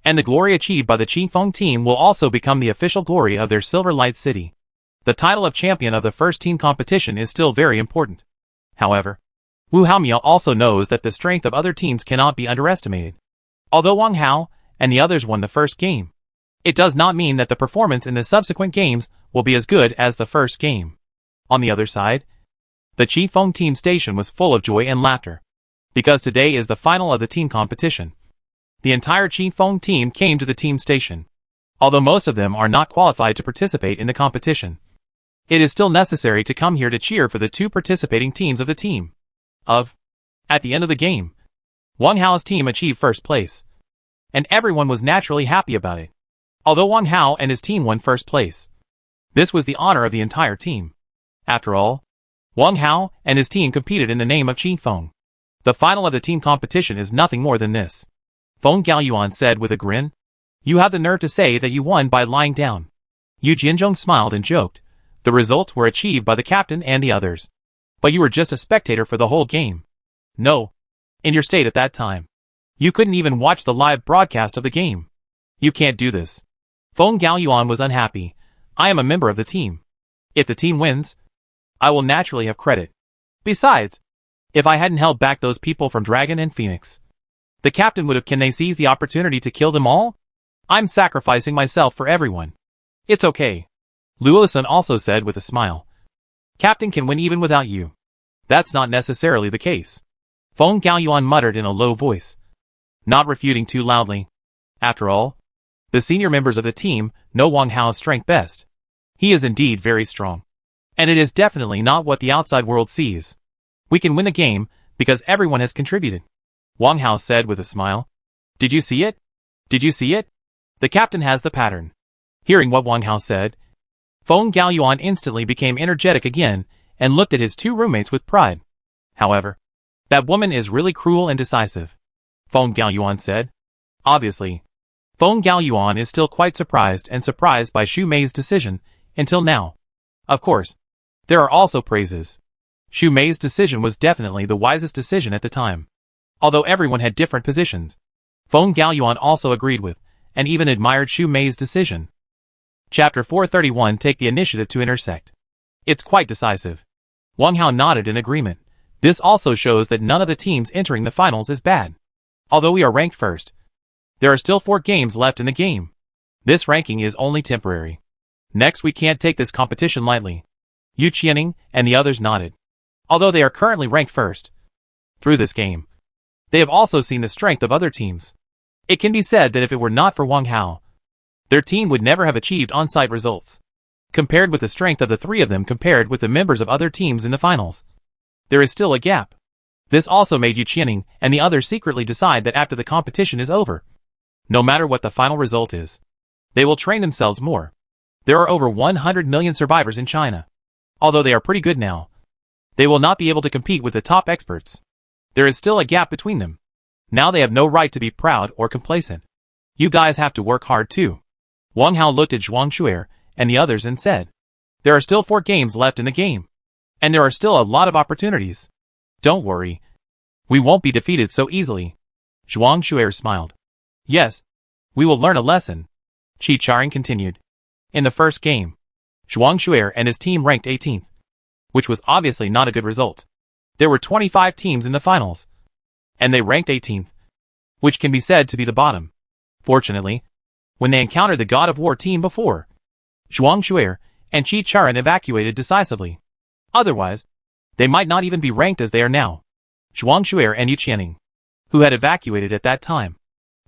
And the glory achieved by the Qifeng team will also become the official glory of their Silver Light City. The title of champion of the first team competition is still very important. However, Wu Haomu also knows that the strength of other teams cannot be underestimated. Although Wang Hao and the others won the first game, it does not mean that the performance in the subsequent games will be as good as the first game. On the other side, the Qifeng team station was full of joy and laughter, because today is the final of the team competition. The entire Qifeng team came to the team station. Although most of them are not qualified to participate in the competition, it is still necessary to come here to cheer for the 2 participating teams of the team. At the end of the game, Wang Hao's team achieved first place, and everyone was naturally happy about it. Although Wang Hao and his team won first place, this was the honor of the entire team. After all, Wang Hao and his team competed in the name of Qifeng. The final of the team competition is nothing more than this. Feng Gaoyuan said with a grin. You have the nerve to say that you won by lying down. Yu Jinzhong smiled and joked. The results were achieved by the captain and the others. But you were just a spectator for the whole game. No. In your state at that time, you couldn't even watch the live broadcast of the game. You can't do this. Feng Gaoyuan was unhappy. I am a member of the team. If the team wins, I will naturally have credit. Besides, If I hadn't held back those people from Dragon and Phoenix, the captain would have. Can they seize the opportunity to kill them all? I'm sacrificing myself for everyone. It's okay. Luosun also said with a smile. Captain can win even without you. That's not necessarily the case. Feng Gaoyuan muttered in a low voice, not refuting too loudly. After all, the senior members of the team know Wang Hao's strength best. He is indeed very strong. And it is definitely not what the outside world sees. We can win a game because everyone has contributed, Wang Hao said with a smile. Did you see it? Did you see it? The captain has the pattern. Hearing what Wang Hao said, Feng Gaoyuan instantly became energetic again and looked at his two roommates with pride. However, that woman is really cruel and decisive, Feng Gaoyuan said. Obviously, Feng Gaoyuan is still quite surprised by Xu Mei's decision until now. Of course, there are also praises. Xu Mei's decision was definitely the wisest decision at the time. Although everyone had different positions, Feng Gaoyuan also agreed with, and even admired Xu Mei's decision. Chapter 431. Take the initiative to intersect. It's quite decisive. Wang Hao nodded in agreement. This also shows that none of the teams entering the finals is bad. Although we are ranked first, there are still 4 games left in the game. This ranking is only temporary. Next, we can't take this competition lightly. Yu Qianing and the others nodded. Although they are currently ranked first, through this game, they have also seen the strength of other teams. It can be said that if it were not for Wang Hao, their team would never have achieved on-site results. Compared with the strength of the 3 of them compared with the members of other teams in the finals, there is still a gap. This also made Yu Qianing and the others secretly decide that after the competition is over, no matter what the final result is, they will train themselves more. There are over 100 million survivors in China. Although they are pretty good now, they will not be able to compete with the top experts. There is still a gap between them. Now they have no right to be proud or complacent. You guys have to work hard too. Wang Hao looked at Zhuang Shuer and the others and said, there are still 4 games left in the game. And there are still a lot of opportunities. Don't worry. We won't be defeated so easily. Zhuang Shuer smiled. Yes, we will learn a lesson. Qi Charing continued. In the first game, Zhuang Shuer and his team ranked 18th, which was obviously not a good result. There were 25 teams in the finals, and they ranked 18th, which can be said to be the bottom. Fortunately, when they encountered the God of War team before, Zhuang Shuer and Qi Charing evacuated decisively. Otherwise, they might not even be ranked as they are now. Zhuang Shuer and Yu Qianing, who had evacuated at that time,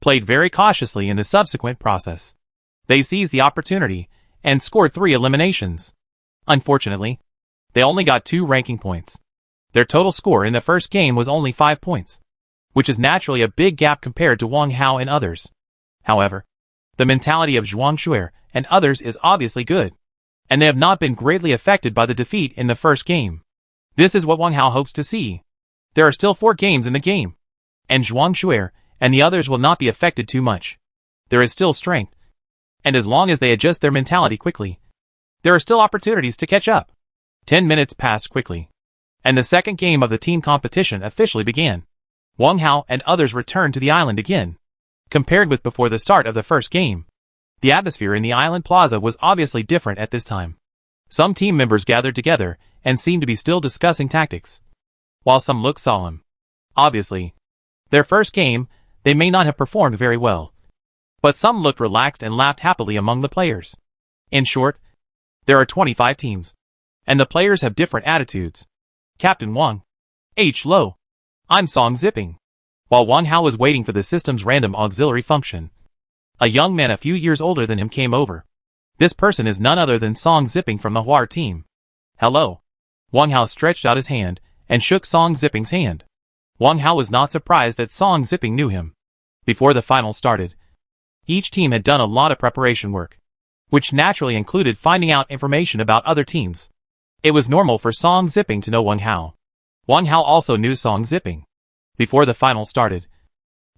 played very cautiously in the subsequent process. They seized the opportunity and scored 3 eliminations. Unfortunately, they only got 2 ranking points. Their total score in the first game was only 5 points, which is naturally a big gap compared to Wang Hao and others. However, the mentality of Zhuang Shuer and others is obviously good, and they have not been greatly affected by the defeat in the first game. This is what Wang Hao hopes to see. There are still 4 games in the game, and Zhuang Shuer and the others will not be affected too much. There is still strength, and as long as they adjust their mentality quickly, there are still opportunities to catch up. 10 minutes passed quickly, and the second game of the team competition officially began. Wang Hao and others returned to the island again. Compared with before the start of the first game, the atmosphere in the island plaza was obviously different at this time. Some team members gathered together and seemed to be still discussing tactics, while some looked solemn. Obviously, their first game, they may not have performed very well, but some looked relaxed and laughed happily among the players. In short, there are 25 teams, and the players have different attitudes. Captain Wang. H. Lo. I'm Song Zipping. While Wang Hao was waiting for the system's random auxiliary function, a young man a few years older than him came over. This person is none other than Song Zipping from the Huar team. Hello. Wang Hao stretched out his hand and shook Song Zipping's hand. Wang Hao was not surprised that Song Zipping knew him. Before the final started, each team had done a lot of preparation work, which naturally included finding out information about other teams. It was normal for Song Zipping to know Wang Hao. Wang Hao also knew Song Zipping. Before the final started,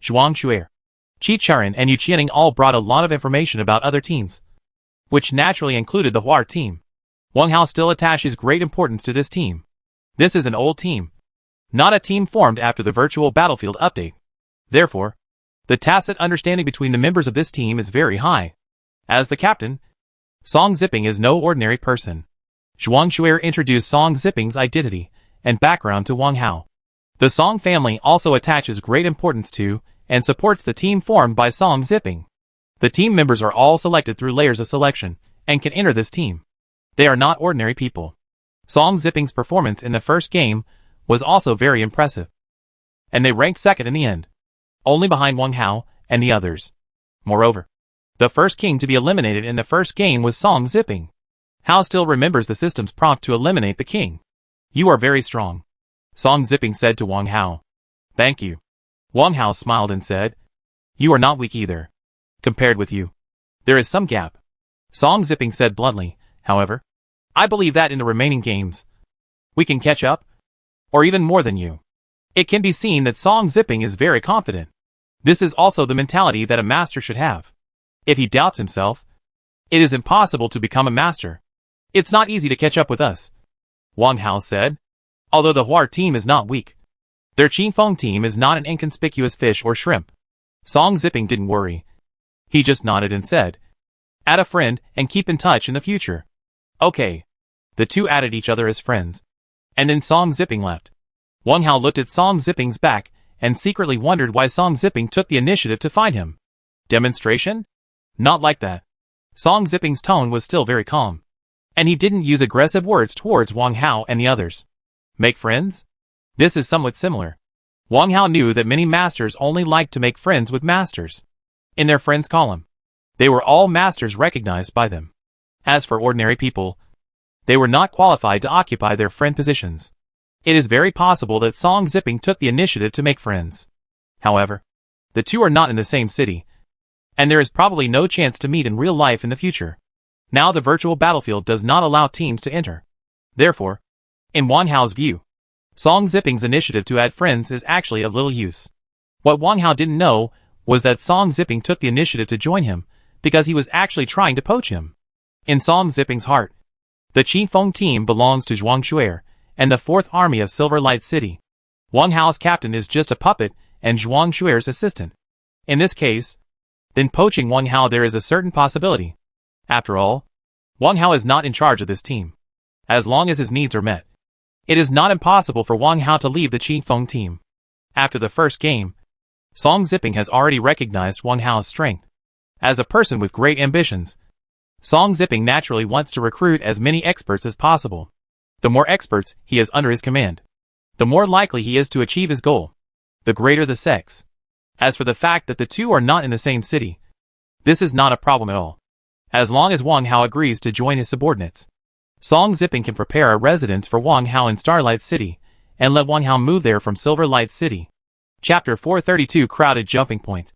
Zhuang Shuer, Qi Charing and Yu Qianing all brought a lot of information about other teams, which naturally included the Huar team. Wang Hao still attaches great importance to this team. This is an old team, not a team formed after the virtual battlefield update. Therefore, the tacit understanding between the members of this team is very high. As the captain, Song Zipping is no ordinary person. Zhuang Shuer introduced Song Zipping's identity and background to Wang Hao. The Song family also attaches great importance to and supports the team formed by Song Zipping. The team members are all selected through layers of selection and can enter this team. They are not ordinary people. Song Zipping's performance in the first game was also very impressive, and they ranked second in the end, only behind Wang Hao and the others. Moreover, the first king to be eliminated in the first game was Song Zipping. Hao still remembers the system's prompt to eliminate the king. "You are very strong," Song Zipping said to Wang Hao. "Thank you." Wang Hao smiled and said, "You are not weak either. Compared with you, there is some gap." Song Zipping said bluntly, "However, I believe that in the remaining games, we can catch up, or even more than you." It can be seen that Song Zipping is very confident. This is also the mentality that a master should have. If he doubts himself, it is impossible to become a master. "It's not easy to catch up with us," Wang Hao said. Although the Huar team is not weak, their Qingfeng team is not an inconspicuous fish or shrimp. Song Zipping didn't worry. He just nodded and said, "Add a friend and keep in touch in the future." Okay. The two added each other as friends. And then Song Zipping left. Wang Hao looked at Song Zipping's back and secretly wondered why Song Zipping took the initiative to find him. Demonstration? Not like that. Song Zipping's tone was still very calm, and he didn't use aggressive words towards Wang Hao and the others. Make friends? This is somewhat similar. Wang Hao knew that many masters only like to make friends with masters. In their friends column, they were all masters recognized by them. As for ordinary people, they were not qualified to occupy their friend positions. It is very possible that Song Zipping took the initiative to make friends. However, the two are not in the same city, and there is probably no chance to meet in real life in the future. Now the virtual battlefield does not allow teams to enter. Therefore, in Wang Hao's view, Song Zipping's initiative to add friends is actually of little use. What Wang Hao didn't know was that Song Zipping took the initiative to join him because he was actually trying to poach him. In Song Zipping's heart, the Qingfeng team belongs to Zhuang Shuer and the 4th Army of Silver Light City. Wang Hao's captain is just a puppet and Zhuang Shuer's assistant. In this case, then poaching Wang Hao there is a certain possibility. After all, Wang Hao is not in charge of this team. As long as his needs are met, it is not impossible for Wang Hao to leave the Qingfeng team. After the first game, Song Zipping has already recognized Wang Hao's strength. As a person with great ambitions, Song Zipping naturally wants to recruit as many experts as possible. The more experts he has under his command, the more likely he is to achieve his goal, the greater the sex. As for the fact that the two are not in the same city, this is not a problem at all. As long as Wang Hao agrees to join his subordinates, Song Zipping can prepare a residence for Wang Hao in Starlight City and let Wang Hao move there from Silver Light City. Chapter 432 Crowded Jumping Point.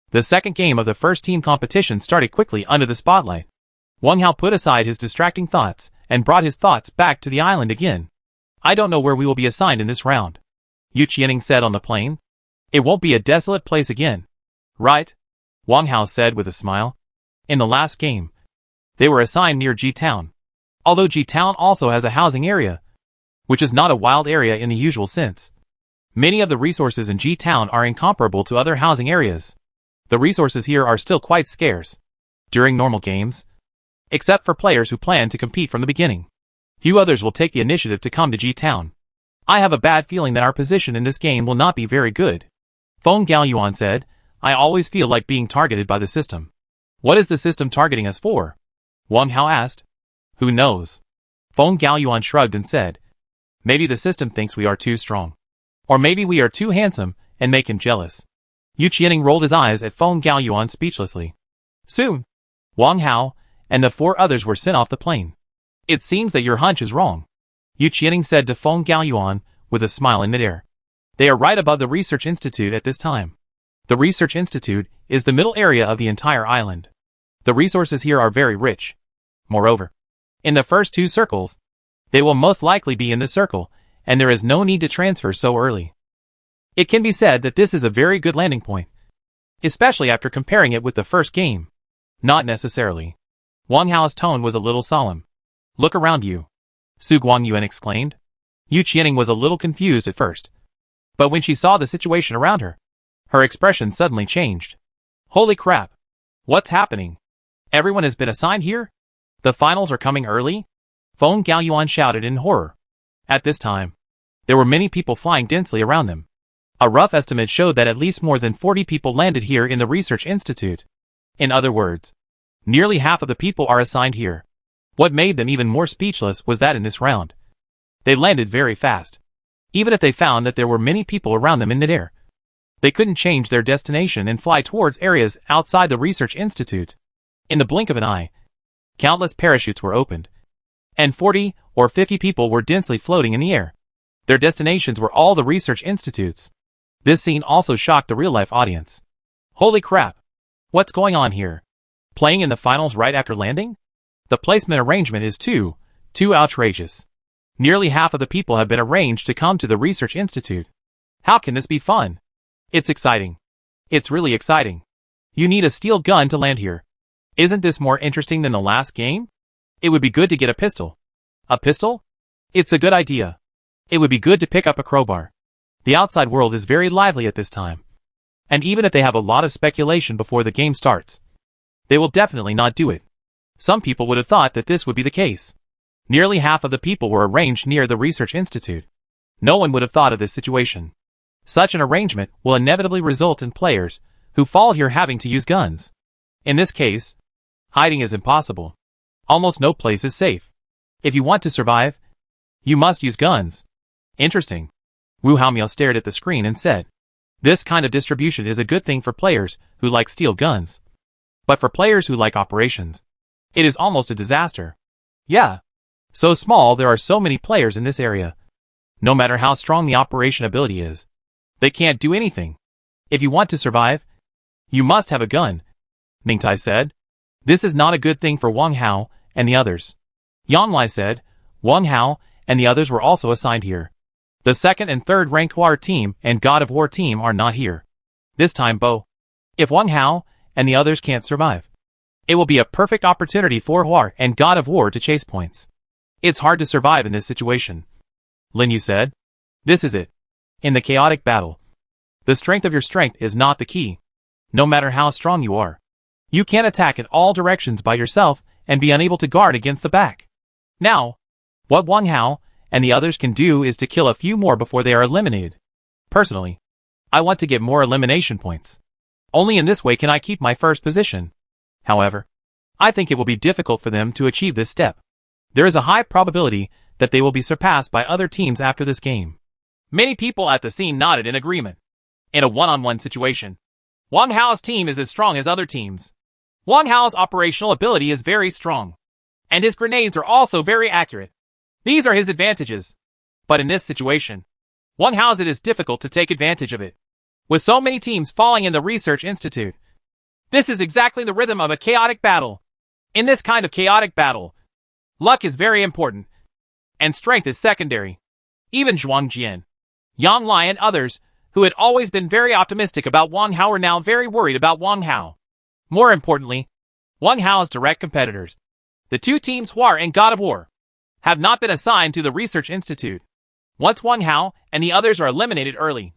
The second game of the first team competition started quickly under the spotlight. Wang Hao put aside his distracting thoughts and brought his thoughts back to the island again. "I don't know where we will be assigned in this round," Yu Qianing said on the plane. "It won't be a desolate place again, right?" Wang Hao said with a smile. In the last game, they were assigned near Ji Town. Although Ji Town also has a housing area, which is not a wild area in the usual sense, many of the resources in Ji Town are incomparable to other housing areas. The resources here are still quite scarce. During normal games, except for players who plan to compete from the beginning, few others will take the initiative to come to Ji Town. "I have a bad feeling that our position in this game will not be very good," Feng Gaoyuan said. "I always feel like being targeted by the system." "What is the system targeting us for?" Wang Hao asked. "Who knows?" Feng Gaoyuan shrugged and said, "Maybe the system thinks we are too strong. Or maybe we are too handsome and make him jealous." Yu Qianing rolled his eyes at Feng Gaoyuan speechlessly. Soon, Wang Hao and the 4 others were sent off the plane. "It seems that your hunch is wrong," Yu Qianing said to Feng Gaoyuan with a smile in midair. "They are right above the Research Institute at this time. The Research Institute is the middle area of the entire island. The resources here are very rich. Moreover, in the first 2 circles, they will most likely be in this circle, and there is no need to transfer so early. It can be said that this is a very good landing point, especially after comparing it with the first game." "Not necessarily." Wang Hao's tone was a little solemn. "Look around you," Su Guangyuan exclaimed. Yu Qianing was a little confused at first, but when she saw the situation around her, her expression suddenly changed. "Holy crap! What's happening? Everyone has been assigned here? The finals are coming early?" Feng Gaoyuan shouted in horror. At this time, There were many people flying densely around them. A rough estimate showed that at least more than 40 people landed here in the Research Institute. In other words, nearly half of the people are assigned here. What made them even more speechless was that in this round, they landed very fast. Even if they found that there were many people around them in midair, they couldn't change their destination and fly towards areas outside the Research Institute. In the blink of an eye, countless parachutes were opened, and 40 or 50 people were densely floating in the air. Their destinations were all the Research Institutes. This scene also shocked the real-life audience. Holy crap! What's going on here? Playing in the finals right after landing? The placement arrangement is too outrageous. Nearly half of the people have been arranged to come to the Research Institute. How can this be fun? It's exciting. It's really exciting. You need a steel gun to land here. Isn't this more interesting than the last game? It would be good to get a pistol. A pistol? It's a good idea. It would be good to pick up a crowbar. The outside world is very lively at this time. And even if they have a lot of speculation before the game starts, they will definitely not do it. Some people would have thought that this would be the case. Nearly half of the people were arranged near the Research Institute. No one would have thought of this situation. Such an arrangement will inevitably result in players who fall here having to use guns. In this case, hiding is impossible. Almost no place is safe. If you want to survive, you must use guns. Interesting. Wu Haomiao stared at the screen and said, "This kind of distribution is a good thing for players who like steel guns. But for players who like operations, it is almost a disaster. Yeah. So small there are so many players in this area. No matter how strong the operation ability is, they can't do anything. If you want to survive, you must have a gun," Mingtai said. "This is not a good thing for Wang Hao and the others." Yan Lai said. Wang Hao and the others were also assigned here. The second and third ranked War team and God of War team are not here. This time, Bo. If Wang Hao and the others can't survive, it will be a perfect opportunity for War and God of War to chase points. It's hard to survive in this situation, Lin Yu said. This is it. In the chaotic battle, the strength of your strength is not the key. No matter how strong you are, you can't attack in all directions by yourself and be unable to guard against the back. Now, what Wang Hao and the others can do is to kill a few more before they are eliminated. Personally, I want to get more elimination points. Only in this way can I keep my first position. However, I think it will be difficult for them to achieve this step. There is a high probability that they will be surpassed by other teams after this game. Many people at the scene nodded in agreement. In a one-on-one situation, Wang Hao's team is as strong as other teams. Wang Hao's operational ability is very strong, and his grenades are also very accurate. These are his advantages. But in this situation, Wang Hao's it is difficult to take advantage of it. With so many teams falling in the Research Institute, this is exactly the rhythm of a chaotic battle. In this kind of chaotic battle, luck is very important, and strength is secondary. Even Zhuang Jian, Yang Lai and others, who had always been very optimistic about Wang Hao are now very worried about Wang Hao. More importantly, Wang Hao's direct competitors, the two teams War and God of War, have not been assigned to the Research Institute. Once Wang Hao and the others are eliminated early,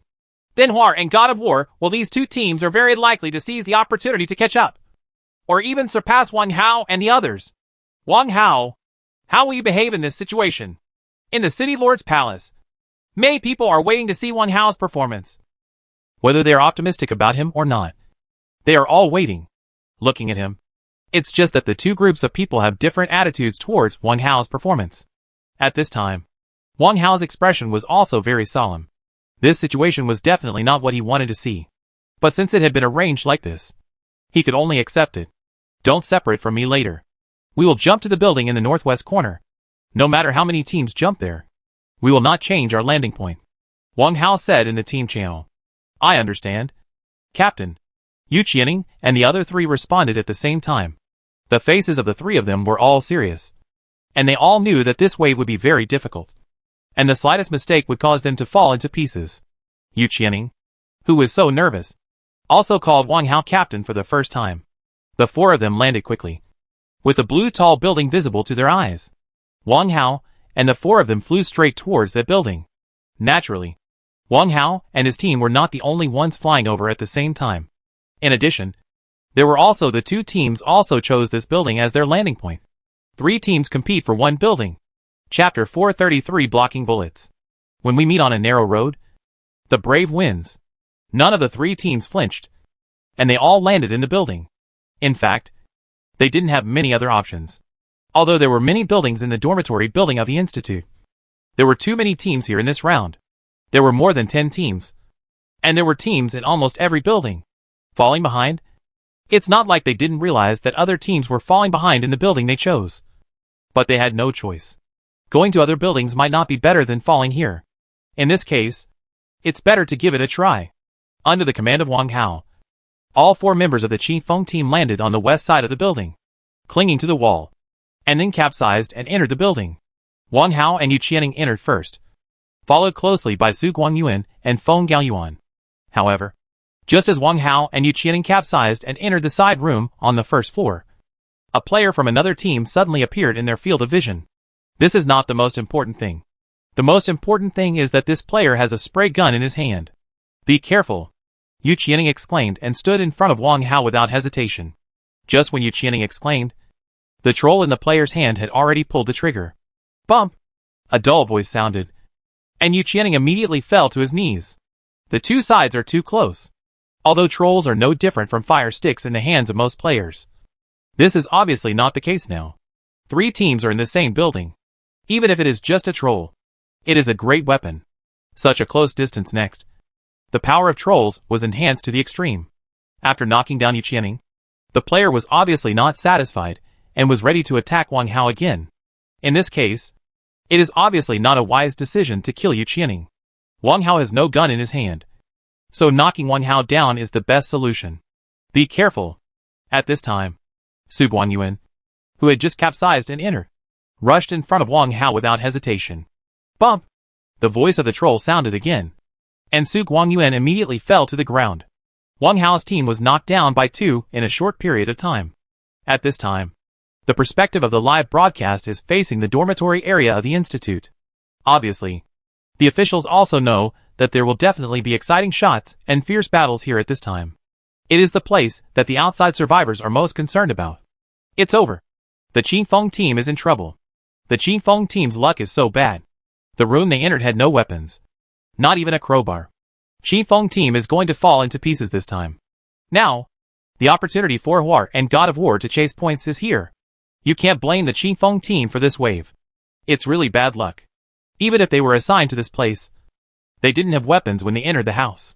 then War and God of War, well, these two teams are very likely to seize the opportunity to catch up, or even surpass Wang Hao and the others. Wang Hao, how will you behave in this situation? In the City Lord's Palace, many people are waiting to see Wang Hao's performance. Whether they are optimistic about him or not, they are all waiting, looking at him. It's just that the two groups of people have different attitudes towards Wang Hao's performance. At this time, Wang Hao's expression was also very solemn. This situation was definitely not what he wanted to see. But since it had been arranged like this, he could only accept it. Don't separate from me later. We will jump to the building in the northwest corner. No matter how many teams jump there, we will not change our landing point, Wang Hao said in the team channel. I understand, Captain. Yu Qianing and the other three responded at the same time. The faces of the three of them were all serious, and they all knew that this wave would be very difficult, and the slightest mistake would cause them to fall into pieces. Yu Qianing, who was so nervous, also called Wang Hao captain for the first time. The four of them landed quickly, with the blue tall building visible to their eyes. Wang Hao and the four of them flew straight towards that building. Naturally, Wang Hao and his team were not the only ones flying over at the same time. In addition, there were also the two teams also chose this building as their landing point. 3 teams compete for one building. Chapter 433 Blocking Bullets. When we meet on a narrow road, the brave wins. None of the three teams flinched, and they all landed in the building. In fact, they didn't have many other options. Although there were many buildings in the dormitory building of the Institute, there were too many teams here in this round. There were more than 10 teams, and there were teams in almost every building. Falling behind? It's not like they didn't realize that other teams were falling behind in the building they chose. But they had no choice. Going to other buildings might not be better than falling here. In this case, it's better to give it a try. Under the command of Wang Hao, all 4 members of the Qifeng team landed on the west side of the building, clinging to the wall, and then capsized and entered the building. Wang Hao and Yu Qianing entered first, followed closely by Su Guangyuan and Feng Gaoyuan. However, just as Wang Hao and Yu Qianing capsized and entered the side room on the first floor, a player from another team suddenly appeared in their field of vision. This is not the most important thing. The most important thing is that this player has a spray gun in his hand. Be careful, Yu Qianing exclaimed and stood in front of Wang Hao without hesitation. Just when Yu Qianing exclaimed, the troll in the player's hand had already pulled the trigger. Bump! A dull voice sounded, and Yu Qianing immediately fell to his knees. The two sides are too close. Although trolls are no different from fire sticks in the hands of most players, this is obviously not the case now. 3 teams are in the same building. Even if it is just a troll, it is a great weapon. Such a close distance next. The power of trolls was enhanced to the extreme. After knocking down Yu Qianing, the player was obviously not satisfied and was ready to attack Wang Hao again. In this case, it is obviously not a wise decision to kill Yu Qianing. Wang Hao has no gun in his hand, so knocking Wang Hao down is the best solution. Be careful. At this time, Su Guangyuan, who had just capsized and entered, rushed in front of Wang Hao without hesitation. Bump! The voice of the troll sounded again, and Su Guangyuan immediately fell to the ground. Wang Hao's team was knocked down by 2 in a short period of time. At this time, the perspective of the live broadcast is facing the dormitory area of the Institute. Obviously, the officials also know that there will definitely be exciting shots and fierce battles here at this time. It is the place that the outside survivors are most concerned about. It's over. The Qifeng team is in trouble. The Qifeng team's luck is so bad. The room they entered had no weapons. Not even a crowbar. Qifeng team is going to fall into pieces this time. Now, the opportunity for War and God of War to chase points is here. You can't blame the Qifeng team for this wave. It's really bad luck. Even if they were assigned to this place, they didn't have weapons when they entered the house.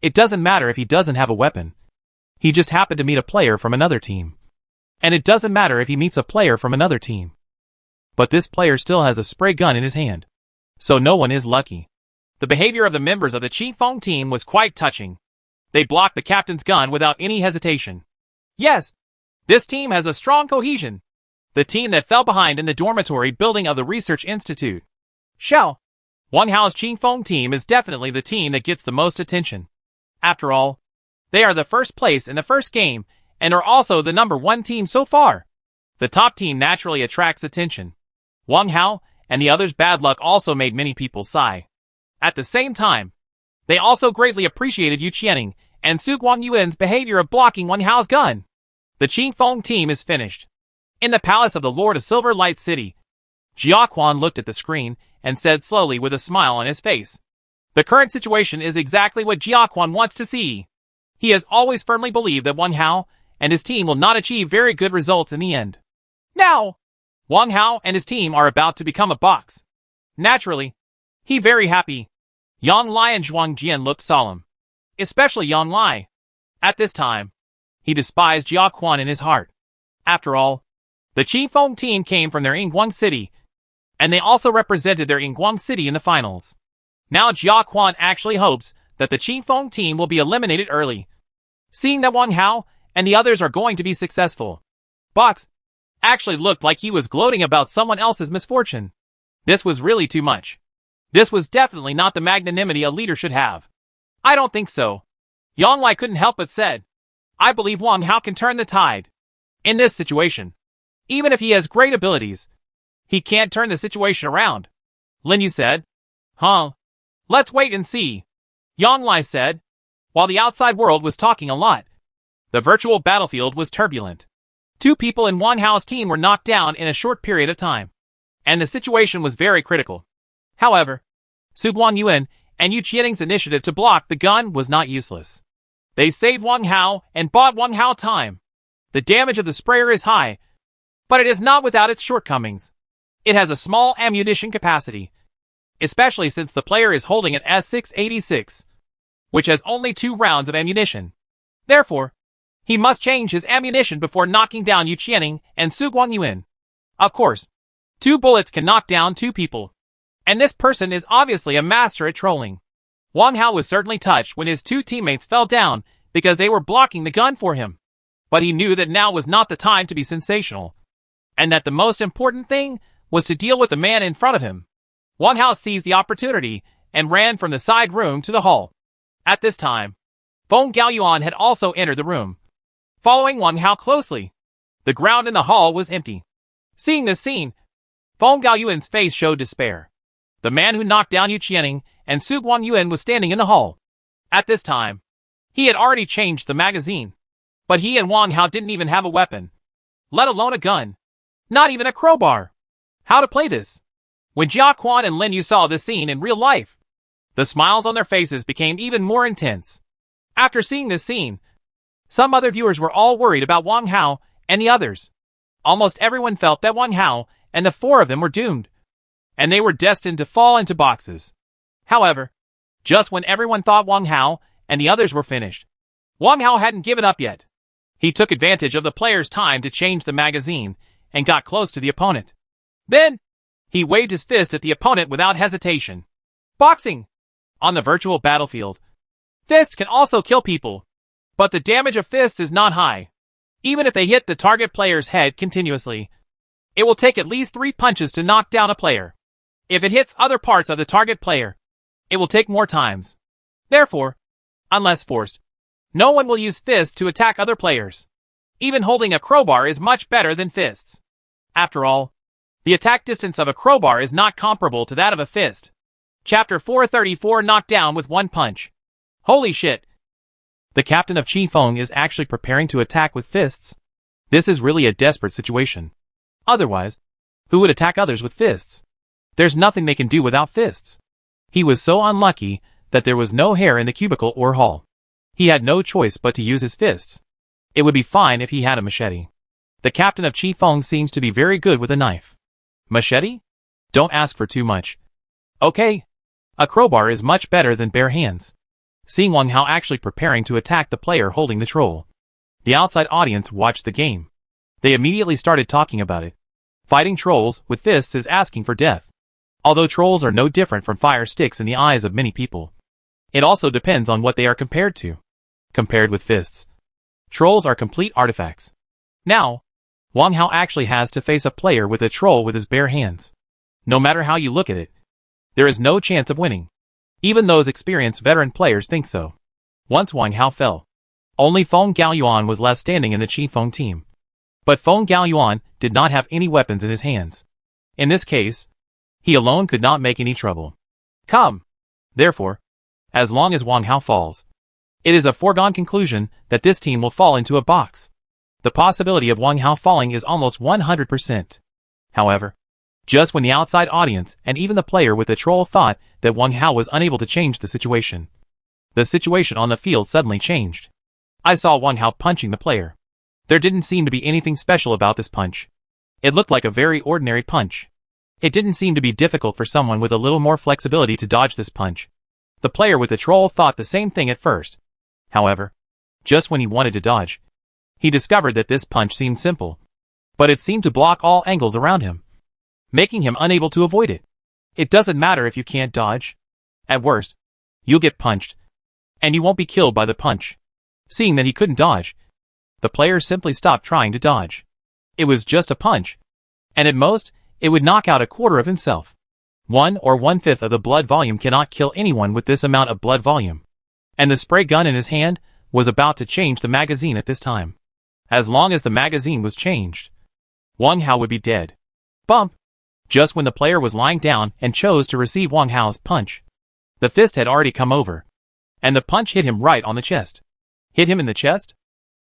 It doesn't matter if he doesn't have a weapon. He just happened to meet a player from another team. And it doesn't matter if he meets a player from another team. But this player still has a spray gun in his hand. So no one is lucky. The behavior of the members of the Qifeng team was quite touching. They blocked the captain's gun without any hesitation. Yes, this team has a strong cohesion. The team that fell behind in the dormitory building of the Research Institute. Shell. Wang Hao's Qifeng team is definitely the team that gets the most attention. After all, they are the first place in the first game and are also the #1 team so far. The top team naturally attracts attention. Wang Hao and the others' bad luck also made many people sigh. At the same time, they also greatly appreciated Yu Qianing and Su Guangyuan's behavior of blocking Wang Hao's gun. The Qifeng team is finished. In the palace of the Lord of Silver Light City, Jia Quan looked at the screen and said slowly with a smile on his face. The current situation is exactly what Jia Quan wants to see. He has always firmly believed that Wang Hao and his team will not achieve very good results in the end. Now, Wang Hao and his team are about to become a box. Naturally, he very happy. Yang Lai and Zhuang Jian looked solemn. Especially Yang Lai. At this time, he despised Jia Quan in his heart. After all, the Qifeng team came from their Yingguang city, and they also represented their Yingguang city in the finals. Now Jia Quan actually hopes that the Qifeng team will be eliminated early. Seeing that Wang Hao and the others are going to be successful, Box actually looked like he was gloating about someone else's misfortune. This was really too much. This was definitely not the magnanimity a leader should have. I don't think so. Yang Lai couldn't help but said, I believe Wang Hao can turn the tide. In this situation, even if he has great abilities, he can't turn the situation around. Lin Yu said, Huh? Let's wait and see. Yang Lai said, while the outside world was talking a lot. The virtual battlefield was turbulent. 2 people in Wang Hao's team were knocked down in a short period of time, and the situation was very critical. However, Su Guangyuan and Yu Qianing's initiative to block the gun was not useless. They saved Wang Hao and bought Wang Hao time. The damage of the sprayer is high, but it is not without its shortcomings. It has a small ammunition capacity, especially since the player is holding an S686, which has only 2 rounds of ammunition. Therefore, he must change his ammunition before knocking down Yu Qianing and Su Guangyuan. Of course, 2 bullets can knock down 2 people, and this person is obviously a master at trolling. Wang Hao was certainly touched when his 2 teammates fell down because they were blocking the gun for him. But he knew that now was not the time to be sensational, and that the most important thing was to deal with the man in front of him. Wang Hao seized the opportunity and ran from the side room to the hall. At this time, Feng Gaoyuan had also entered the room, following Wang Hao closely. The ground in the hall was empty. Seeing this scene, Feng Gaoyuan's face showed despair. The man who knocked down Yu Qianing and Su Guangyuan was standing in the hall. At this time, he had already changed the magazine, but he and Wang Hao didn't even have a weapon, let alone a gun, not even a crowbar. How to play this? When Jia Quan and Lin Yu saw this scene in real life, the smiles on their faces became even more intense. After seeing this scene, some other viewers were all worried about Wang Hao and the others. Almost everyone felt that Wang Hao and the 4 of them were doomed, and they were destined to fall into boxes. However, just when everyone thought Wang Hao and the others were finished, Wang Hao hadn't given up yet. He took advantage of the player's time to change the magazine and got close to the opponent. Then, he waved his fist at the opponent without hesitation. Boxing! On the virtual battlefield, fists can also kill people, but the damage of fists is not high. Even if they hit the target player's head continuously, it will take at least 3 punches to knock down a player. If it hits other parts of the target player, it will take more times. Therefore, unless forced, no one will use fists to attack other players. Even holding a crowbar is much better than fists. After all, the attack distance of a crowbar is not comparable to that of a fist. Chapter 434 Knocked Down with 1 punch. Holy shit! The captain of Qi Feng is actually preparing to attack with fists. This is really a desperate situation. Otherwise, who would attack others with fists? There's nothing they can do without fists. He was so unlucky that there was no hair in the cubicle or hall. He had no choice but to use his fists. It would be fine if he had a machete. The captain of Qi Feng seems to be very good with a knife. Machete? Don't ask for too much. Okay. A crowbar is much better than bare hands. Seeing Wang Hao actually preparing to attack the player holding the troll, the outside audience watched the game. They immediately started talking about it. Fighting trolls with fists is asking for death. Although trolls are no different from fire sticks in the eyes of many people, it also depends on what they are compared to. Compared with fists, trolls are complete artifacts. Now, Wang Hao actually has to face a player with a troll with his bare hands. No matter how you look at it, there is no chance of winning. Even those experienced veteran players think so. Once Wang Hao fell, only Feng Gaoyuan was left standing in the Qi Feng team. But Feng Gaoyuan did not have any weapons in his hands. In this case, he alone could not make any trouble. Come! Therefore, as long as Wang Hao falls, it is a foregone conclusion that this team will fall into a box. The possibility of Wang Hao falling is almost 100%. However, just when the outside audience and even the player with the troll thought that Wang Hao was unable to change the situation on the field suddenly changed. I saw Wang Hao punching the player. There didn't seem to be anything special about this punch. It looked like a very ordinary punch. It didn't seem to be difficult for someone with a little more flexibility to dodge this punch. The player with the troll thought the same thing at first. However, just when he wanted to dodge, he discovered that this punch seemed simple, but it seemed to block all angles around him, making him unable to avoid it. It doesn't matter if you can't dodge. At worst, you'll get punched, and you won't be killed by the punch. Seeing that he couldn't dodge, the player simply stopped trying to dodge. It was just a punch, and at most, it would knock out a quarter of himself. 1 or 1/5 of the blood volume cannot kill anyone with this amount of blood volume. And the spray gun in his hand was about to change the magazine at this time. As long as the magazine was changed, Wang Hao would be dead. Bump! Just when the player was lying down and chose to receive Wang Hao's punch, the fist had already come over, and the punch hit him right on the chest. Hit him in the chest?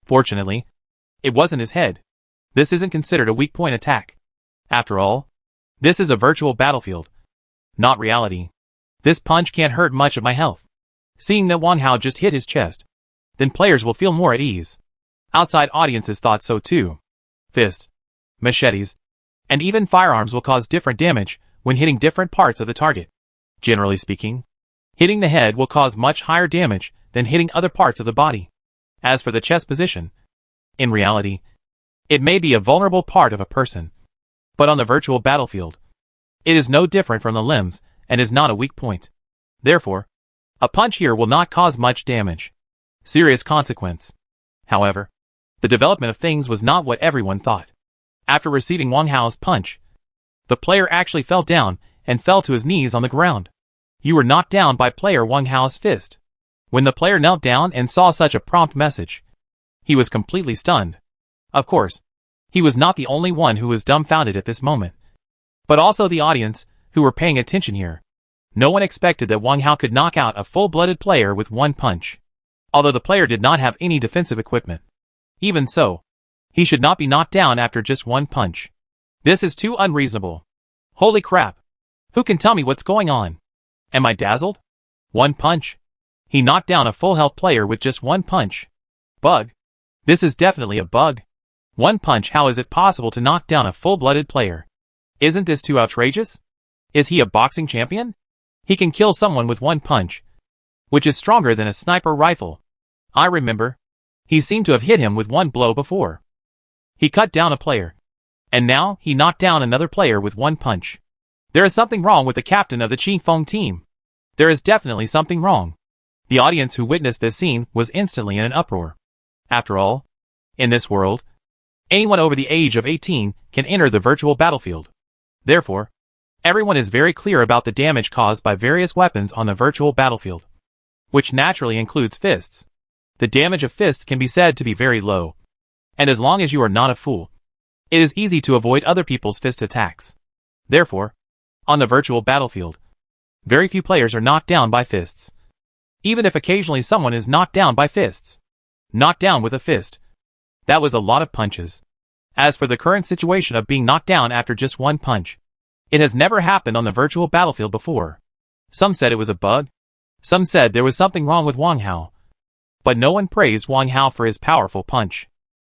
Fortunately, it wasn't his head. This isn't considered a weak point attack. After all, this is a virtual battlefield, not reality. This punch can't hurt much of my health. Seeing that Wang Hao just hit his chest, then players will feel more at ease. Outside audiences thought so too. Fists, machetes, and even firearms will cause different damage when hitting different parts of the target. Generally speaking, hitting the head will cause much higher damage than hitting other parts of the body. As for the chest position, in reality, it may be a vulnerable part of a person, but on the virtual battlefield, it is no different from the limbs and is not a weak point. Therefore, a punch here will not cause much damage. Serious consequence. However, the development of things was not what everyone thought. After receiving Wang Hao's punch, the player actually fell down and fell to his knees on the ground. You were knocked down by player Wang Hao's fist. When the player knelt down and saw such a prompt message, he was completely stunned. Of course, he was not the only one who was dumbfounded at this moment, but also the audience who were paying attention here. No one expected that Wang Hao could knock out a full-blooded player with one punch. Although the player did not have any defensive equipment. Even so, he should not be knocked down after just one punch. This is too unreasonable. Holy crap. Who can tell me what's going on? Am I dazzled? One punch. He knocked down a full health player with just one punch. Bug. This is definitely a bug. One punch. How is it possible to knock down a full-blooded player? Isn't this too outrageous? Is he a boxing champion? He can kill someone with one punch, which is stronger than a sniper rifle. I remember. He seemed to have hit him with one blow before. He cut down a player. And now, he knocked down another player with one punch. There is something wrong with the captain of the Qingfeng team. There is definitely something wrong. The audience who witnessed this scene was instantly in an uproar. After all, in this world, anyone over the age of 18 can enter the virtual battlefield. Therefore, everyone is very clear about the damage caused by various weapons on the virtual battlefield, which naturally includes fists. The damage of fists can be said to be very low, and as long as you are not a fool, it is easy to avoid other people's fist attacks. Therefore, on the virtual battlefield, very few players are knocked down by fists. Even if occasionally someone is knocked down by fists. Knocked down with a fist. That was a lot of punches. As for the current situation of being knocked down after just one punch, it has never happened on the virtual battlefield before. Some said it was a bug. Some said there was something wrong with Wang Hao. But no one praised Wang Hao for his powerful punch,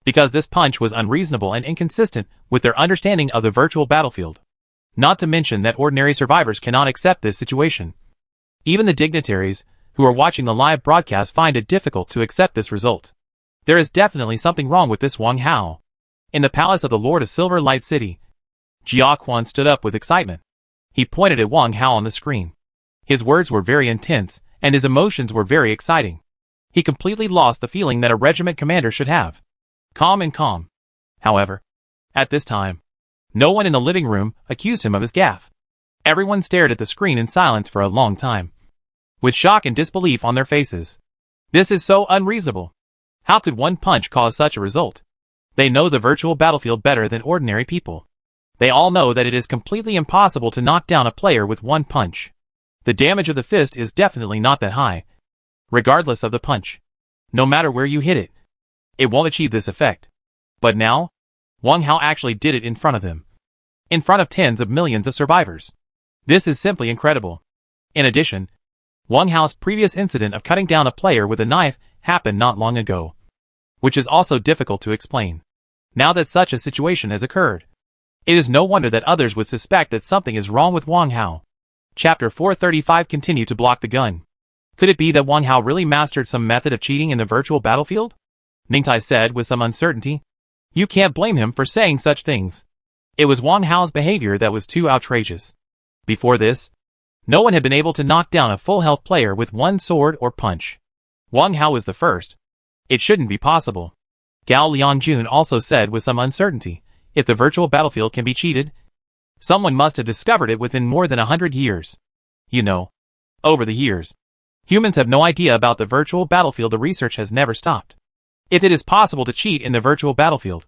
because this punch was unreasonable and inconsistent with their understanding of the virtual battlefield. Not to mention that ordinary survivors cannot accept this situation. Even the dignitaries who are watching the live broadcast find it difficult to accept this result. There is definitely something wrong with this Wang Hao. In the palace of the Lord of Silver Light City, Jia Quan stood up with excitement. He pointed at Wang Hao on the screen. His words were very intense, and his emotions were very exciting. He completely lost the feeling that a regiment commander should have. Calm and calm. However, at this time, no one in the living room accused him of his gaffe. Everyone stared at the screen in silence for a long time, with shock and disbelief on their faces. This is so unreasonable. How could one punch cause such a result? They know the virtual battlefield better than ordinary people. They all know that it is completely impossible to knock down a player with one punch. The damage of the fist is definitely not that high, regardless of the punch. No matter where you hit it, it won't achieve this effect. But now, Wang Hao actually did it in front of them. In front of tens of millions of survivors. This is simply incredible. In addition, Wang Hao's previous incident of cutting down a player with a knife happened not long ago, which is also difficult to explain. Now that such a situation has occurred, it is no wonder that others would suspect that something is wrong with Wang Hao. Chapter 435 Continue to block the gun. Could it be that Wang Hao really mastered some method of cheating in the virtual battlefield? Ningtai said with some uncertainty. You can't blame him for saying such things. It was Wang Hao's behavior that was too outrageous. Before this, no one had been able to knock down a full health player with one sword or punch. Wang Hao was the first. It shouldn't be possible. Gao Liangjun also said with some uncertainty, if the virtual battlefield can be cheated, someone must have discovered it within more than 100 years. You know, over the years, humans have no idea about the virtual battlefield. The research has never stopped. If it is possible to cheat in the virtual battlefield,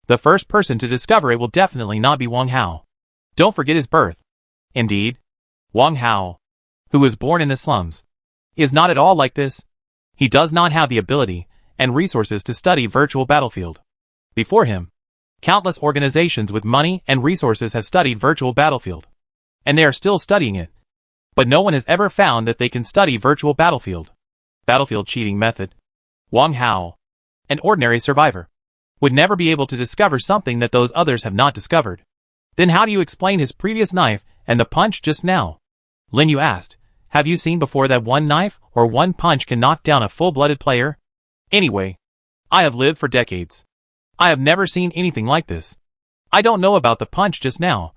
the first person to discover it will definitely not be Wang Hao. Don't forget his birth. Indeed, Wang Hao, who was born in the slums, is not at all like this. He does not have the ability and resources to study virtual battlefield. Before him, countless organizations with money and resources have studied virtual battlefield, and they are still studying it. But no one has ever found that they can study virtual battlefield cheating method. Wang Hao, an ordinary survivor, would never be able to discover something that those others have not discovered. Then how do you explain his previous knife and the punch just now? Lin Yu asked. Have you seen before that one knife or one punch can knock down a full-blooded player? Anyway, I have lived for decades. I have never seen anything like this. I don't know about the punch just now,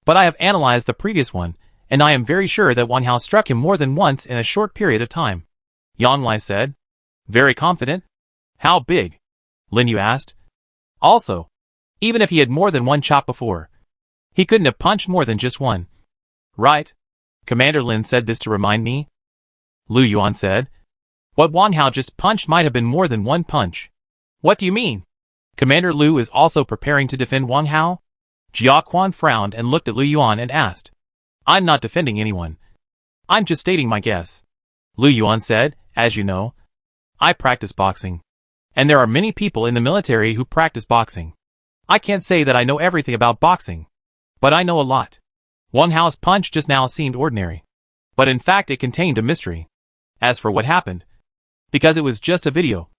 but I have analyzed the previous one, and I am very sure that Wang Hao struck him more than once in a short period of time. Yang Lai said. Very confident? How big? Lin Yu asked. Also, even if he had more than one chop before, he couldn't have punched more than just one. Right? Commander Lin said this to remind me. Lu Yuan said. What Wang Hao just punched might have been more than one punch. What do you mean? Commander Lu is also preparing to defend Wang Hao? Jia Quan frowned and looked at Lu Yuan and asked. I'm not defending anyone. I'm just stating my guess. Lu Yuan said, as you know, I practice boxing. And there are many people in the military who practice boxing. I can't say that I know everything about boxing, but I know a lot. Wang Hao's punch just now seemed ordinary, but in fact it contained a mystery. As for what happened, because it was just a video,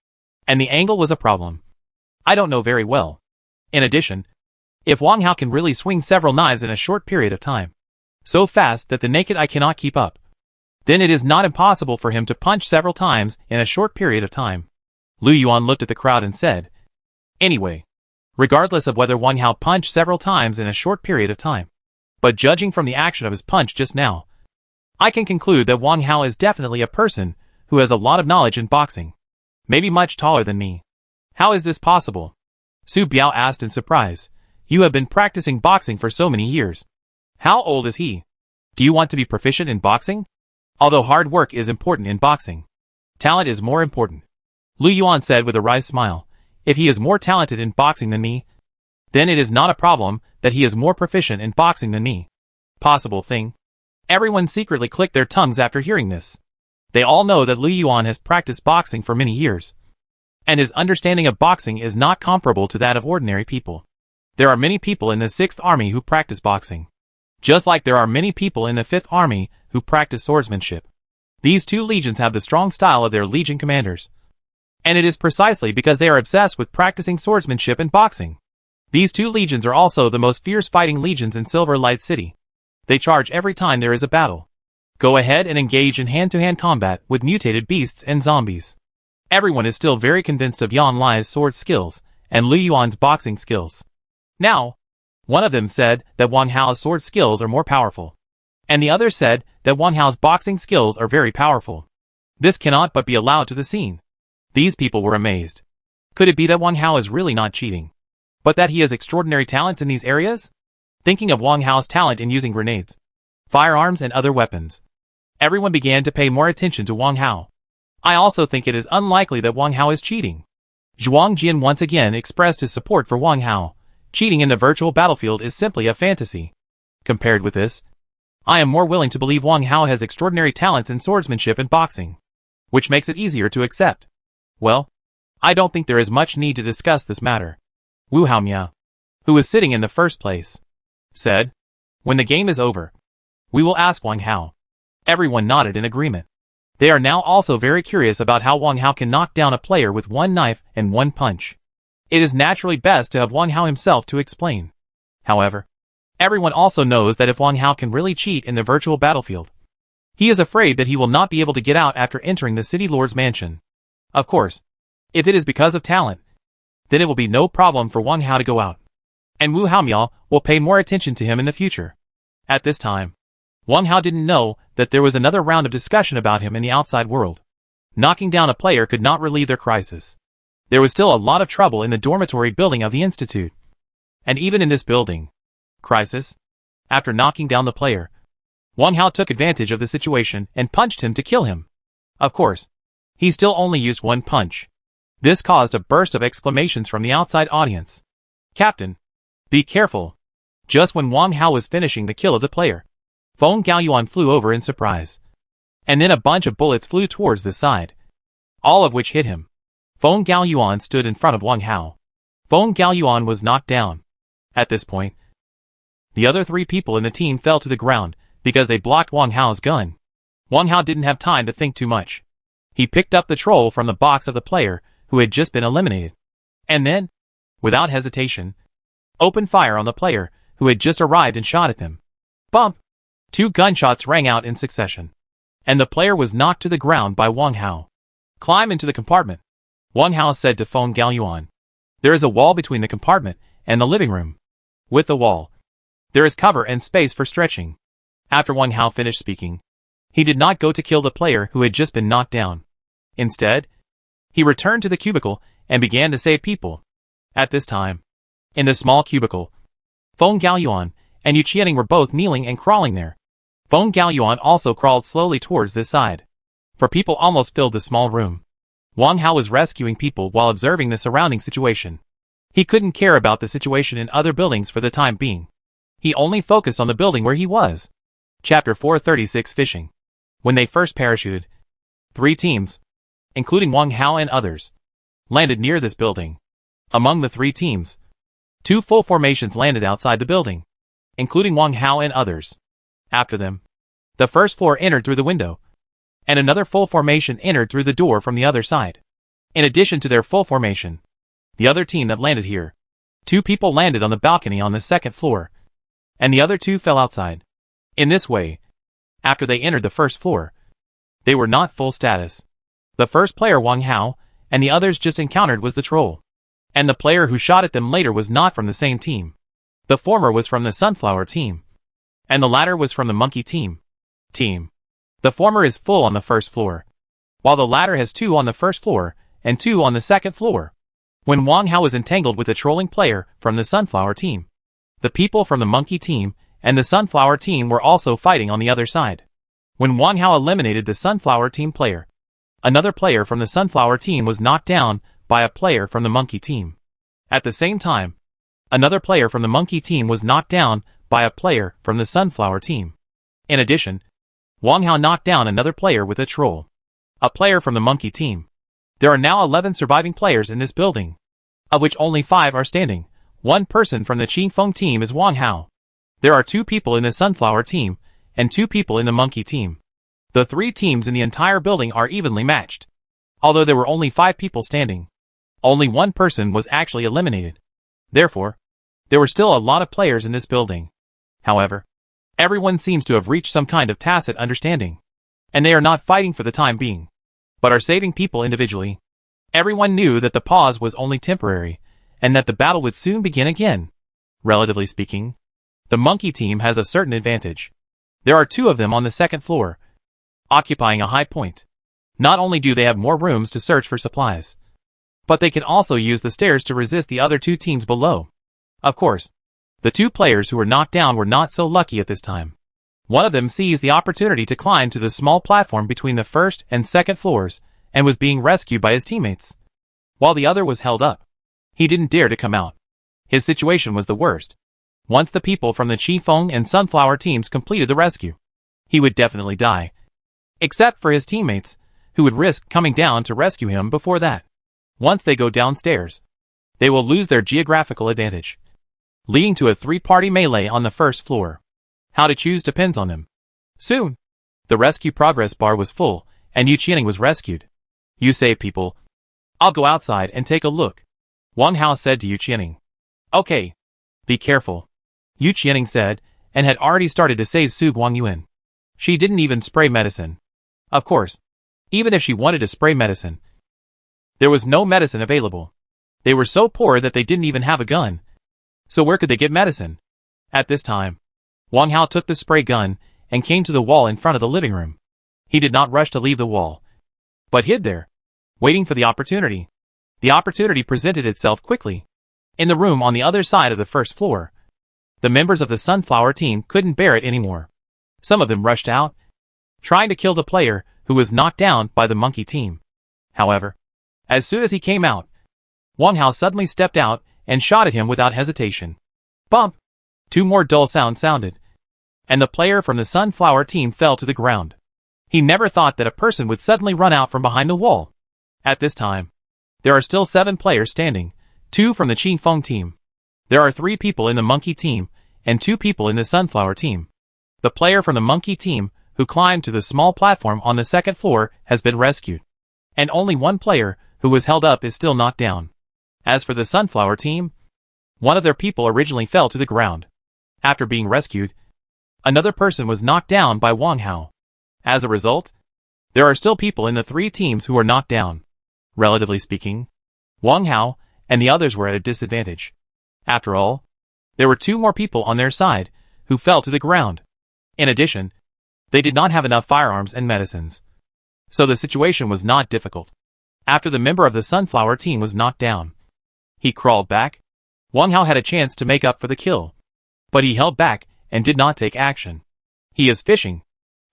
and the angle was a problem, I don't know very well. In addition, if Wang Hao can really swing several knives in a short period of time, so fast that the naked eye cannot keep up, then it is not impossible for him to punch several times in a short period of time. Lu Yuan looked at the crowd and said, Anyway, regardless of whether Wang Hao punched several times in a short period of time, but judging from the action of his punch just now, I can conclude that Wang Hao is definitely a person who has a lot of knowledge in boxing, maybe much taller than me. How is this possible? Su Biao asked in surprise. You have been practicing boxing for so many years. How old is he? Do you want to be proficient in boxing? Although hard work is important in boxing, talent is more important. Lu Yuan said with a wry smile. If he is more talented in boxing than me, then it is not a problem that he is more proficient in boxing than me. Possible thing. Everyone secretly clicked their tongues after hearing this. They all know that Lu Yuan has practiced boxing for many years, and his understanding of boxing is not comparable to that of ordinary people. There are many people in the 6th Army who practice boxing, just like there are many people in the 5th Army who practice swordsmanship. These two legions have the strong style of their legion commanders, and it is precisely because they are obsessed with practicing swordsmanship and boxing. These two legions are also the most fierce fighting legions in Silver Light City. They charge every time there is a battle. Go ahead and engage in hand-to-hand combat with mutated beasts and zombies. Everyone is still very convinced of Yan Lai's sword skills and Lu Yuan's boxing skills. Now, one of them said that Wang Hao's sword skills are more powerful, and the other said that Wang Hao's boxing skills are very powerful. This cannot but be allowed to the scene. These people were amazed. Could it be that Wang Hao is really not cheating, but that he has extraordinary talents in these areas? Thinking of Wang Hao's talent in using grenades, firearms and other weapons, everyone began to pay more attention to Wang Hao. I also think it is unlikely that Wang Hao is cheating. Zhuang Jian once again expressed his support for Wang Hao. Cheating in the virtual battlefield is simply a fantasy. Compared with this, I am more willing to believe Wang Hao has extraordinary talents in swordsmanship and boxing, which makes it easier to accept. Well, I don't think there is much need to discuss this matter. Wu Haomiao, who was sitting in the first place, said, When the game is over, we will ask Wang Hao. Everyone nodded in agreement. They are now also very curious about how Wang Hao can knock down a player with one knife and one punch. It is naturally best to have Wang Hao himself to explain. However, everyone also knows that if Wang Hao can really cheat in the virtual battlefield, he is afraid that he will not be able to get out after entering the city lord's mansion. Of course, if it is because of talent, then it will be no problem for Wang Hao to go out, and Wu Haomiao will pay more attention to him in the future. At this time, Wang Hao didn't know that there was another round of discussion about him in the outside world. Knocking down a player could not relieve their crisis. There was still a lot of trouble in the dormitory building of the institute. And even in this building crisis, after knocking down the player, Wang Hao took advantage of the situation and punched him to kill him. Of course, he still only used one punch. This caused a burst of exclamations from the outside audience. Captain, be careful. Just when Wang Hao was finishing the kill of the player, Feng Gaoyuan flew over in surprise. And then a bunch of bullets flew towards the side, all of which hit him. Feng Gaoyuan stood in front of Wang Hao. Feng Gaoyuan was knocked down. At this point, the other three people in the team fell to the ground because they blocked Wang Hao's gun. Wang Hao didn't have time to think too much. He picked up the troll from the box of the player who had just been eliminated. And then, without hesitation, opened fire on the player who had just arrived and shot at them. Bump! 2 gunshots rang out in succession, and the player was knocked to the ground by Wang Hao. Climb into the compartment, Wang Hao said to Feng Gaoyuan. There is a wall between the compartment and the living room. With the wall, there is cover and space for stretching. After Wang Hao finished speaking, he did not go to kill the player who had just been knocked down. Instead, he returned to the cubicle and began to save people. At this time, in the small cubicle, Feng Gaoyuan and Yu Qianing were both kneeling and crawling there. Feng Gaoyuan also crawled slowly towards this side, for people almost filled the small room. Wang Hao was rescuing people while observing the surrounding situation. He couldn't care about the situation in other buildings for the time being. He only focused on the building where he was. Chapter 436 Fishing. When they first parachuted, 3 teams, including Wang Hao and others, landed near this building. Among the 3 teams, 2 full formations landed outside the building, including Wang Hao and others. After them, the first floor entered through the window, and another full formation entered through the door from the other side. In addition to their full formation, the other team that landed here, 2 people landed on the balcony on the 2nd floor, and the other 2 fell outside. In this way, after they entered the first floor, they were not full status. The first player Wang Hao and the others just encountered was the troll, and the player who shot at them later was not from the same team. The former was from the sunflower team, and the latter was from the monkey team. The former is full on the first floor, while the latter has 2 on the first floor and 2 on the 2nd floor. When Wang Hao was entangled with the trolling player from the sunflower team, the people from the monkey team and the sunflower team were also fighting on the other side. When Wang Hao eliminated the sunflower team player, another player from the sunflower team was knocked down by a player from the monkey team. At the same time, another player from the monkey team was knocked down by a player from the sunflower team. In addition, Wang Hao knocked down another player with a troll, a player from the monkey team. There are now 11 surviving players in this building, of which only 5 are standing. 1 person from the Qin Feng team is Wang Hao. There are 2 people in the sunflower team and 2 people in the monkey team. The 3 teams in the entire building are evenly matched. Although there were only 5 people standing, only 1 person was actually eliminated. Therefore, there were still a lot of players in this building. However, everyone seems to have reached some kind of tacit understanding, and they are not fighting for the time being, but are saving people individually. Everyone knew that the pause was only temporary, and that the battle would soon begin again. Relatively speaking, the monkey team has a certain advantage. There are 2 of them on the 2nd floor, occupying a high point. Not only do they have more rooms to search for supplies, but they can also use the stairs to resist the other 2 teams below. Of course, the 2 players who were knocked down were not so lucky at this time. One of them seized the opportunity to climb to the small platform between the 1st and 2nd floors and was being rescued by his teammates, while the other was held up. He didn't dare to come out. His situation was the worst. Once the people from the Qi Feng and Sunflower teams completed the rescue, he would definitely die. Except for his teammates, who would risk coming down to rescue him before that. Once they go downstairs, they will lose their geographical advantage, leading to a 3-party melee on the 1st floor. How to choose depends on them. Soon, the rescue progress bar was full, and Yu Qianing was rescued. You save people. I'll go outside and take a look, Wang Hao said to Yu Qianing. Okay. Be careful, Yu Qianing said, and had already started to save Su Guangyuan. She didn't even spray medicine. Of course, even if she wanted to spray medicine, there was no medicine available. They were so poor that they didn't even have a gun. So where could they get medicine? At this time, Wang Hao took the spray gun and came to the wall in front of the living room. He did not rush to leave the wall, but hid there, waiting for the opportunity. The opportunity presented itself quickly. In the room on the other side of the 1st floor, the members of the Sunflower team couldn't bear it anymore. Some of them rushed out, trying to kill the player who was knocked down by the monkey team. However, as soon as he came out, Wang Hao suddenly stepped out and shot at him without hesitation. Bump! 2 more dull sounds sounded, and the player from the Sunflower team fell to the ground. He never thought that a person would suddenly run out from behind the wall. At this time, there are still 7 players standing, 2 from the Qin Feng team. There are 3 people in the monkey team, and 2 people in the Sunflower team. The player from the monkey team who climbed to the small platform on the second floor has been rescued. And only one player who was held up is still knocked down. As for the sunflower team, one of their people originally fell to the ground. After being rescued, another person was knocked down by Wang Hao. As a result, there are still people in the three teams who are knocked down. Relatively speaking, Wang Hao and the others were at a disadvantage. After all, there were two more people on their side who fell to the ground. In addition, they did not have enough firearms and medicines. So the situation was not difficult. After the member of the sunflower team was knocked down, he crawled back. Wang Hao had a chance to make up for the kill, but he held back and did not take action. He is fishing.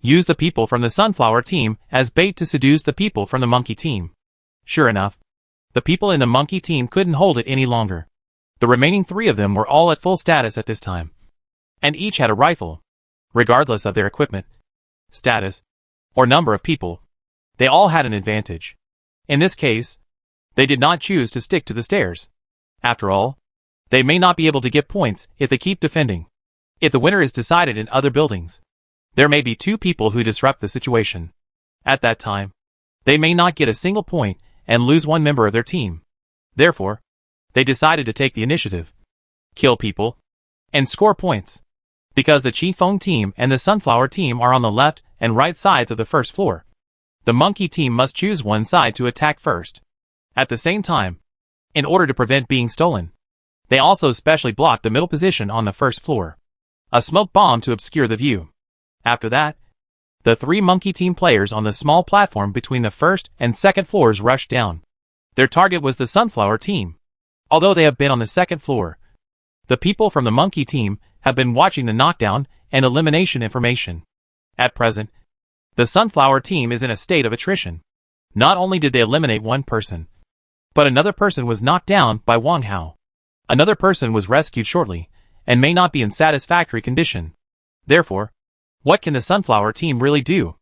Use the people from the sunflower team as bait to seduce the people from the monkey team. Sure enough, the people in the monkey team couldn't hold it any longer. The remaining three of them were all at full status at this time, and each had a rifle. Regardless of their equipment, status, or number of people, they all had an advantage. In this case, they did not choose to stick to the stairs. After all, they may not be able to get points if they keep defending. If the winner is decided in other buildings, there may be two people who disrupt the situation. At that time, they may not get a single point and lose one member of their team. Therefore, they decided to take the initiative, kill people, and score points. Because the Qifeng team and the sunflower team are on the left and right sides of the first floor, the monkey team must choose one side to attack first. At the same time, in order to prevent being stolen, they also specially blocked the middle position on the first floor, a smoke bomb to obscure the view. After that, the three monkey team players on the small platform between the first and second floors rushed down. Their target was the sunflower team. Although they have been on the second floor, the people from the monkey team have been watching the knockdown and elimination information. At present, the sunflower team is in a state of attrition. Not only did they eliminate one person, but another person was knocked down by Wang Hao. Another person was rescued shortly, and may not be in satisfactory condition. Therefore, what can the sunflower team really do?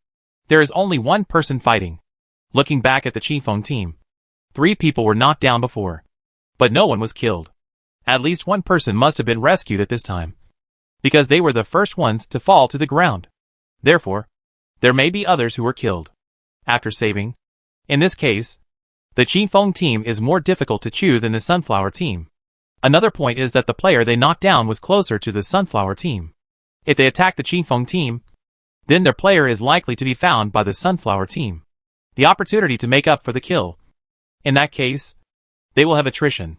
There is only one person fighting. Looking back at the Qifeng team, 3 people were knocked down before, but no one was killed. At least one person must have been rescued at this time, because they were the first ones to fall to the ground. Therefore, there may be others who were killed after saving. In this case, the Qifeng team is more difficult to choose than the sunflower team. Another point is that the player they knocked down was closer to the sunflower team. If they attack the Qifeng team, then their player is likely to be found by the sunflower team. The opportunity to make up for the kill. In that case, they will have attrition.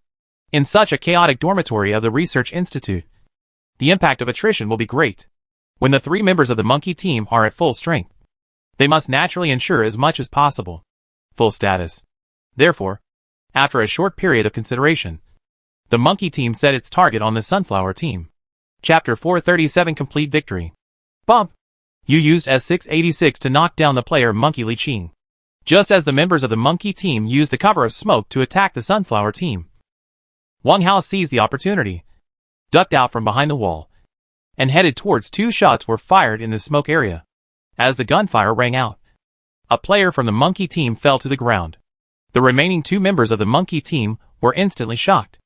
In such a chaotic dormitory of the Research Institute, the impact of attrition will be great. When the 3 members of the monkey team are at full strength, they must naturally ensure as much as possible full status. Therefore, after a short period of consideration, the monkey team set its target on the sunflower team. Chapter 437 Complete Victory. Bump! You used S686 to knock down the player Monkey Li Qing. Just as the members of the monkey team used the cover of smoke to attack the sunflower team, Wang Hao seized the opportunity, ducked out from behind the wall, and headed towards 2 shots were fired in the smoke area. As the gunfire rang out, a player from the monkey team fell to the ground. The remaining 2 members of the monkey team were instantly shocked.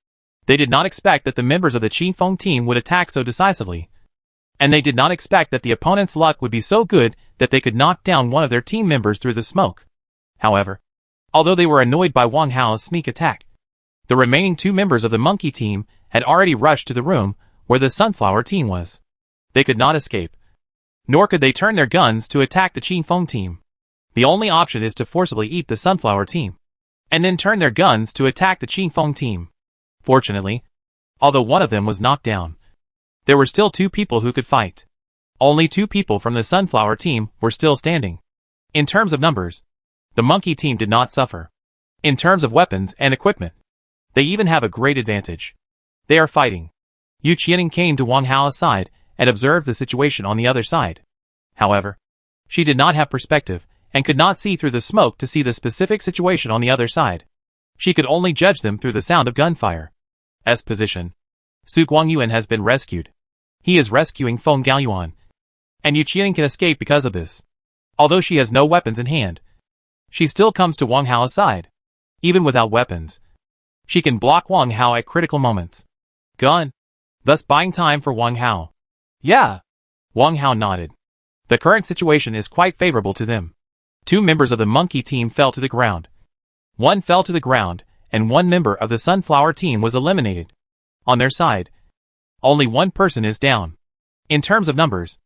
They did not expect that the members of the Qifeng team would attack so decisively, and they did not expect that the opponent's luck would be so good that they could knock down one of their team members through the smoke. However, although they were annoyed by Wang Hao's sneak attack, the remaining 2 members of the monkey team had already rushed to the room where the sunflower team was. They could not escape, nor could they turn their guns to attack the Qifeng team. The only option is to forcibly eat the sunflower team, and then turn their guns to attack the Qifeng team. Fortunately, although one of them was knocked down, there were still 2 people who could fight. Only 2 people from the sunflower team were still standing. In terms of numbers, the monkey team did not suffer. In terms of weapons and equipment, they even have a great advantage. They are fighting. Yu Qianing came to Wang Hao's side and observed the situation on the other side. However, she did not have perspective and could not see through the smoke to see the specific situation on the other side. She could only judge them through the sound of gunfire. S position. Su Guangyuan has been rescued. He is rescuing Feng Gaoyuan, and Yu Qianing can escape because of this. Although she has no weapons in hand, she still comes to Wang Hao's side. Even without weapons, she can block Wang Hao at critical moments. Gun, thus buying time for Wang Hao. Yeah. Wang Hao nodded. The current situation is quite favorable to them. 2 members of the monkey team fell to the ground. One fell to the ground, and 1 member of the sunflower team was eliminated. On their side, only 1 person is down. In terms of numbers,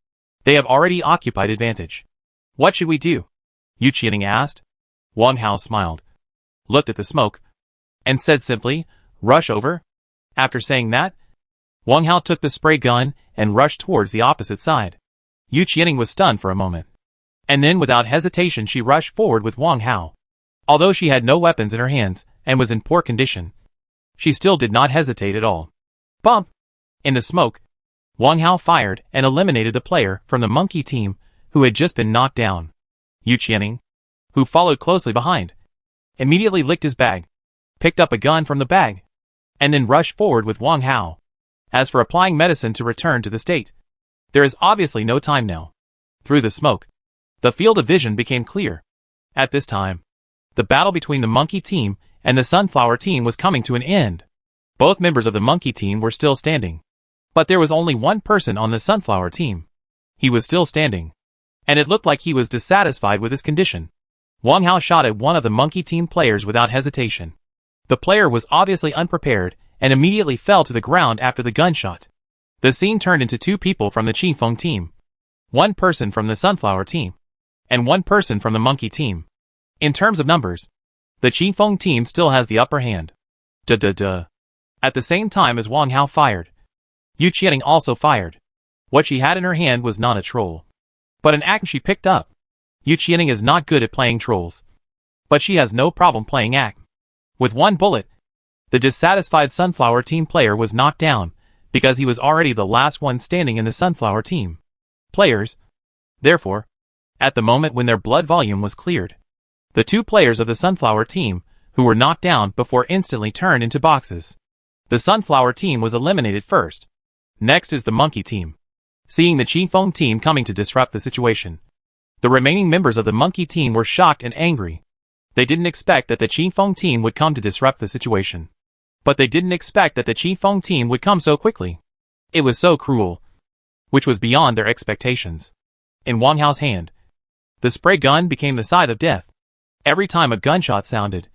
they have already occupied advantage. What should we do? Yu Qianing asked. Wang Hao smiled, looked at the smoke, and said simply, rush over. After saying that, Wang Hao took the spray gun and rushed towards the opposite side. Yu Qianing was stunned for a moment. And then without hesitation she rushed forward with Wang Hao. Although she had no weapons in her hands and was in poor condition, she still did not hesitate at all. Bump! In the smoke, Wang Hao fired and eliminated the player from the monkey team who had just been knocked down. Yu Qianing, who followed closely behind, immediately licked his bag, picked up a gun from the bag, and then rushed forward with Wang Hao. As for applying medicine to return to the state, there is obviously no time now. Through the smoke, the field of vision became clear. At this time, the battle between the monkey team and the sunflower team was coming to an end. Both members of the monkey team were still standing. But there was only 1 person on the sunflower team. He was still standing, and it looked like he was dissatisfied with his condition. Wang Hao shot at one of the monkey team players without hesitation. The player was obviously unprepared and immediately fell to the ground after the gunshot. The scene turned into 2 people from the Qingfeng team, 1 person from the sunflower team, and 1 person from the monkey team. In terms of numbers, the Qingfeng team still has the upper hand. Duh. At the same time as Wang Hao fired, Yu Qianing also fired. What she had in her hand was not a troll, but an axe she picked up. Yu Qianing is not good at playing trolls, but she has no problem playing axe. With 1 bullet, the dissatisfied sunflower team player was knocked down because he was already the last one standing in the sunflower team players. Therefore, at the moment when their blood volume was cleared, the 2 players of the sunflower team who were knocked down before instantly turned into boxes. The sunflower team was eliminated first. Next is the monkey team. Seeing the Qingfeng team coming to disrupt the situation, the remaining members of the monkey team were shocked and angry. They didn't expect that the Qingfeng team would come to disrupt the situation. But they didn't expect that the Qingfeng team would come so quickly. It was so cruel, which was beyond their expectations. In Wang Hao's hand, the spray gun became the scythe of death. Every time a gunshot sounded,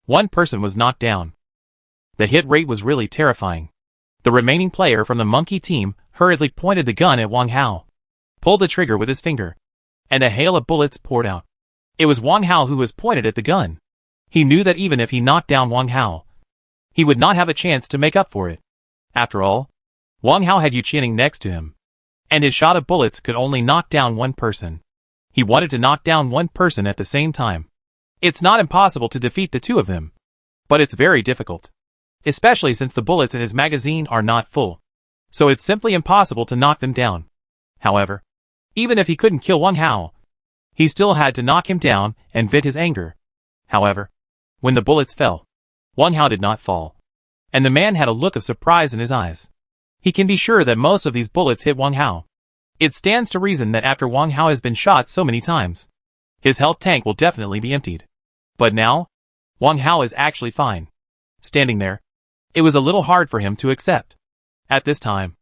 1 person was knocked down. The hit rate was really terrifying. The remaining player from the monkey team hurriedly pointed the gun at Wang Hao, pulled the trigger with his finger, and a hail of bullets poured out. It was Wang Hao who was pointed at the gun. He knew that even if he knocked down Wang Hao, he would not have a chance to make up for it. After all, Wang Hao had Yu Qianing next to him, and his shot of bullets could only knock down 1 person. He wanted to knock down 1 person at the same time. It's not impossible to defeat the 2 of them, but it's very difficult, especially since the bullets in his magazine are not full. So it's simply impossible to knock them down. However, even if he couldn't kill Wang Hao, he still had to knock him down and vent his anger. However, when the bullets fell, Wang Hao did not fall, and the man had a look of surprise in his eyes. He can be sure that most of these bullets hit Wang Hao. It stands to reason that after Wang Hao has been shot so many times, his health tank will definitely be emptied. But now, Wang Hao is actually fine. Standing there, it was a little hard for him to accept. At this time,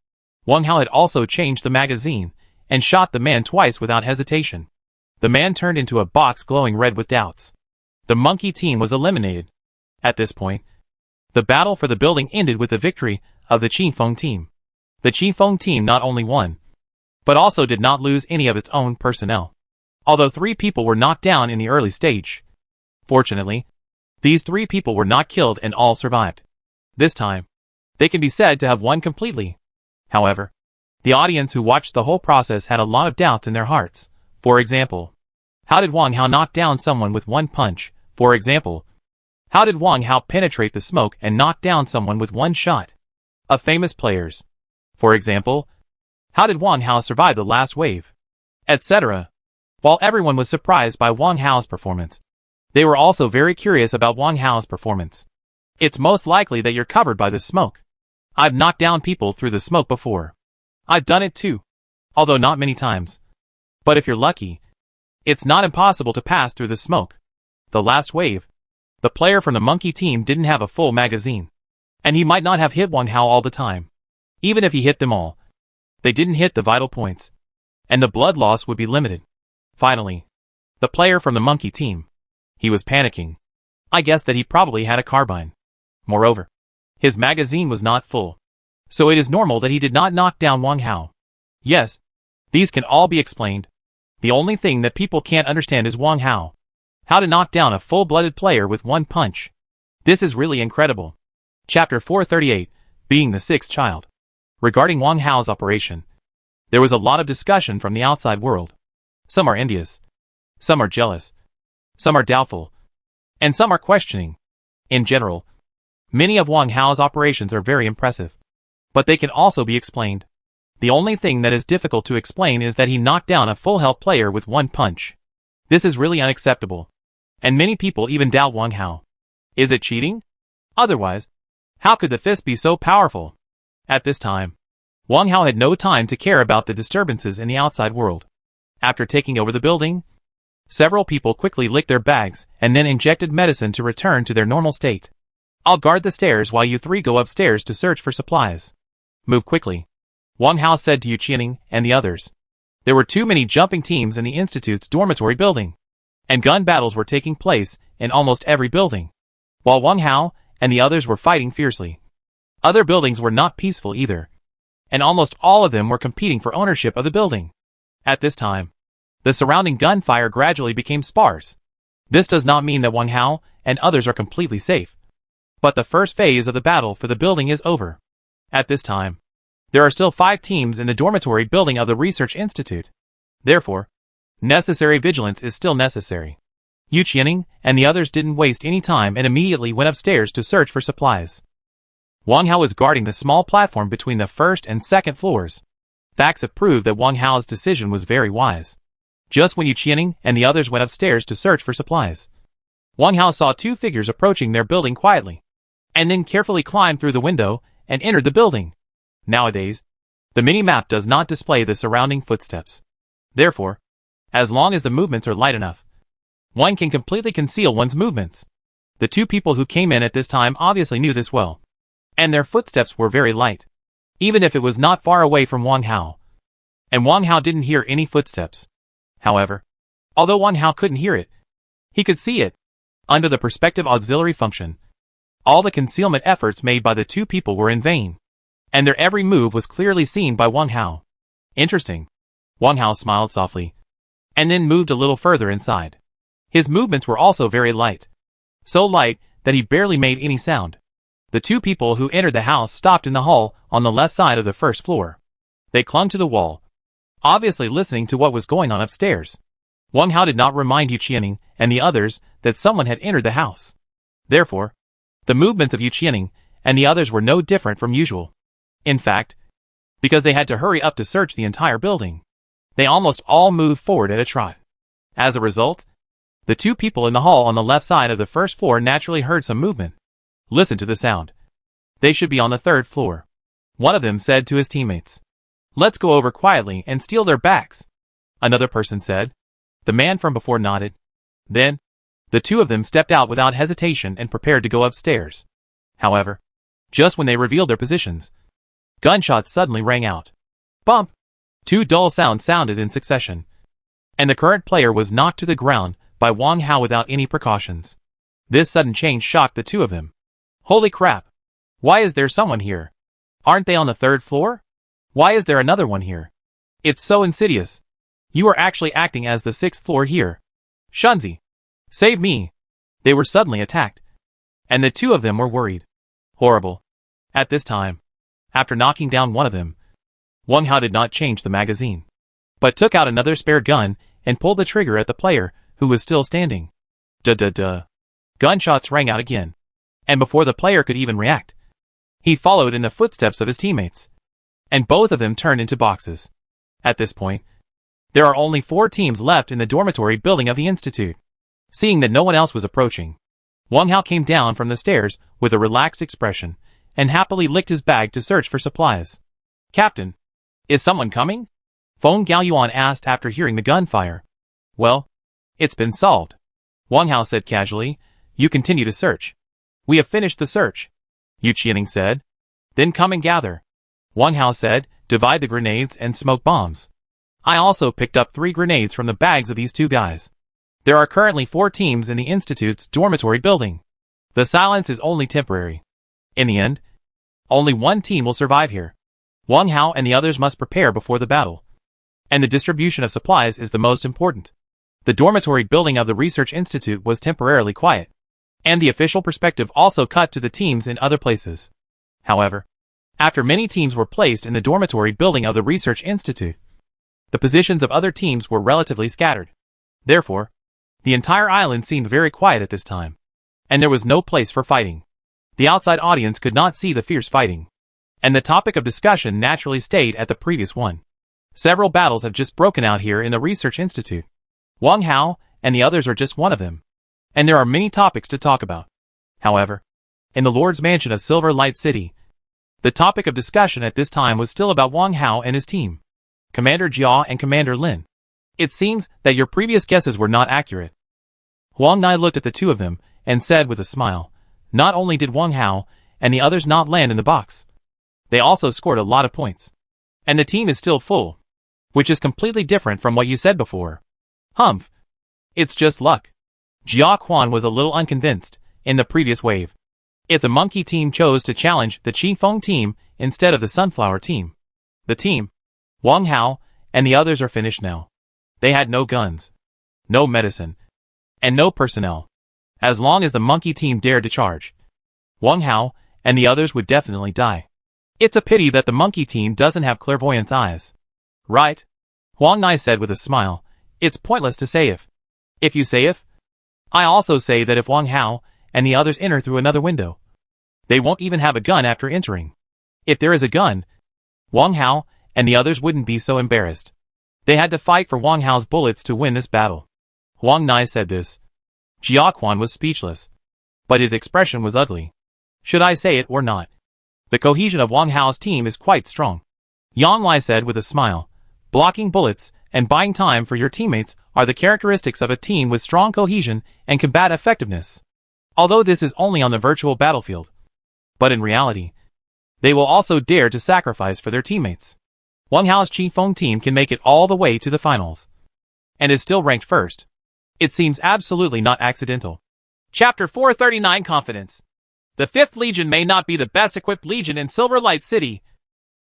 Wang Hao had also changed the magazine and shot the man twice without hesitation. The man turned into a box glowing red with doubts. The monkey team was eliminated. At this point, the battle for the building ended with the victory of the Qingfeng team. The Qingfeng team not only won, but also did not lose any of its own personnel. Although 3 people were knocked down in the early stage, fortunately, these 3 people were not killed and all survived. This time, they can be said to have won completely. However, the audience who watched the whole process had a lot of doubts in their hearts. For example, how did Wang Hao knock down someone with 1 punch? For example, how did Wang Hao penetrate the smoke and knock down someone with 1 shot? Of famous players. For example, how did Wang Hao survive the last wave? Etc. While everyone was surprised by Wang Hao's performance, they were also very curious about Wang Hao's performance. It's most likely that you're covered by the smoke. I've knocked down people through the smoke before. I've done it too, although not many times. But if you're lucky, it's not impossible to pass through the smoke. The last wave, the player from the monkey team didn't have a full magazine, and he might not have hit Wang Hao all the time. Even if he hit them all, they didn't hit the vital points. and the blood loss would be limited. Finally, the player from the monkey team. He was panicking. I guessed that he probably had a carbine. Moreover, his magazine was not full. So it is normal that he did not knock down Wang Hao. Yes, these can all be explained. The only thing that people can't understand is Wang Hao. How to knock down a full-blooded player with one punch. This is really incredible. Chapter 438, Being the Sixth Child. Regarding Wang Hao's operation, there was a lot of discussion from the outside world. Some are envious. Some are jealous. Some are doubtful. And some are questioning. In general, many of Wang Hao's operations are very impressive. But they can also be explained. The only thing that is difficult to explain is that he knocked down a full health player with one punch. This is really unacceptable. And many people even doubt Wang Hao. Is it cheating? Otherwise, how could the fist be so powerful? At this time, Wang Hao had no time to care about the disturbances in the outside world. After taking over the building, several people quickly licked their bags and then injected medicine to return to their normal state. I'll guard the stairs while you three go upstairs to search for supplies. Move quickly, Wang Hao said to Yu Qianing and the others. There were too many jumping teams in the institute's dormitory building, and gun battles were taking place in almost every building, while Wang Hao and the others were fighting fiercely. Other buildings were not peaceful either, and almost all of them were competing for ownership of the building. At this time, the surrounding gunfire gradually became sparse. This does not mean that Wang Hao and others are completely safe, but the first phase of the battle for the building is over. At this time, there are still 5 teams in the dormitory building of the Research Institute. Therefore, necessary vigilance is still necessary. Yu Qianing and the others didn't waste any time and immediately went upstairs to search for supplies. Wang Hao was guarding the small platform between the first and second floors. Facts have proved that Wang Hao's decision was very wise. Just when Yu Qianing and the others went upstairs to search for supplies, Wang Hao saw 2 figures approaching their building quietly, and then carefully climbed through the window and entered the building. Nowadays, the mini-map does not display the surrounding footsteps. Therefore, as long as the movements are light enough, one can completely conceal one's movements. The 2 people who came in at this time obviously knew this well, and their footsteps were very light, even if it was not far away from Wang Hao. And Wang Hao didn't hear any footsteps. However, although Wang Hao couldn't hear it, he could see it. Under the perspective auxiliary function, all the concealment efforts made by the 2 people were in vain, and their every move was clearly seen by Wang Hao. Interesting. Wang Hao smiled softly, and then moved a little further inside. His movements were also very light, so light that he barely made any sound. The 2 people who entered the house stopped in the hall on the left side of the first floor. They clung to the wall, obviously listening to what was going on upstairs. Wang Hao did not remind Yu Qianing and the others that someone had entered the house. Therefore, the movements of Yu Qianing and the others were no different from usual. In fact, because they had to hurry up to search the entire building, they almost all moved forward at a trot. As a result, the 2 people in the hall on the left side of the first floor naturally heard some movement. Listen to the sound. They should be on the 3rd floor. One of them said to his teammates. Let's go over quietly and steal their backs. Another person said. The man from before nodded. Then, the 2 of them stepped out without hesitation and prepared to go upstairs. However, just when they revealed their positions, gunshots suddenly rang out. Bump! 2 dull sounds sounded in succession, and the current player was knocked to the ground by Wang Hao without any precautions. This sudden change shocked the 2 of them. Holy crap! Why is there someone here? Aren't they on the 3rd floor? Why is there another one here? It's so insidious. You are actually acting as the 6th floor here. Shunzi! Save me! They were suddenly attacked, and the 2 of them were worried. Horrible. At this time, after knocking down one of them, Wang Hao did not change the magazine, but took out another spare gun and pulled the trigger at the player who was still standing. Duh. Gunshots rang out again, and before the player could even react, he followed in the footsteps of his teammates, and both of them turned into boxes. At this point, there are only 4 teams left in the dormitory building of the institute. Seeing that no one else was approaching, Wang Hao came down from the stairs with a relaxed expression and happily licked his bag to search for supplies. Captain, is someone coming? Feng Gaoyuan asked after hearing the gunfire. Well, it's been solved, Wang Hao said casually. You continue to search. We have finished the search, Yu Qianing said. Then come and gather, Wang Hao said. Divide the grenades and smoke bombs. I also picked up 3 grenades from the bags of these 2 guys. There are currently 4 teams in the Institute's dormitory building. The silence is only temporary. In the end, only one team will survive here. Wang Hao and the others must prepare before the battle. And the distribution of supplies is the most important. The dormitory building of the Research Institute was temporarily quiet, and the official perspective also cut to the teams in other places. However, after many teams were placed in the dormitory building of the Research Institute, the positions of other teams were relatively scattered. Therefore, the entire island seemed very quiet at this time, and there was no place for fighting. The outside audience could not see the fierce fighting, and the topic of discussion naturally stayed at the previous one. Several battles have just broken out here in the Research Institute. Wang Hao and the others are just one of them, and there are many topics to talk about. However, in the Lord's Mansion of Silver Light City, the topic of discussion at this time was still about Wang Hao and his team, Commander Jia and Commander Lin. It seems that your previous guesses were not accurate. Huang Nai looked at the 2 of them and said with a smile, not only did Wang Hao and the others not land in the box, they also scored a lot of points. And the team is still full, which is completely different from what you said before. Humph. It's just luck. Jia Quan was a little unconvinced in the previous wave. If the monkey team chose to challenge the Qifeng team instead of the sunflower team, the team, Wang Hao, and the others are finished now. They had no guns, no medicine, and no personnel. As long as the monkey team dared to charge, Wang Hao and the others would definitely die. It's a pity that the monkey team doesn't have clairvoyance eyes. Right? Huang Nai said with a smile. It's pointless to say if. If you say if, I also say that if Wang Hao and the others enter through another window, they won't even have a gun after entering. If there is a gun, Wang Hao and the others wouldn't be so embarrassed. They had to fight for Wang Hao's bullets to win this battle. Huang Nai said this. Jia Quan was speechless, but his expression was ugly. Should I say it or not? The cohesion of Wang Hao's team is quite strong. Yang Lai said with a smile. Blocking bullets and buying time for your teammates are the characteristics of a team with strong cohesion and combat effectiveness. Although this is only on the virtual battlefield, but in reality, they will also dare to sacrifice for their teammates. Wang Hao's Qifeng team can make it all the way to the finals, and is still ranked first. It seems absolutely not accidental. Chapter 439 Confidence. The 5th Legion may not be the best equipped legion in Silver Light City,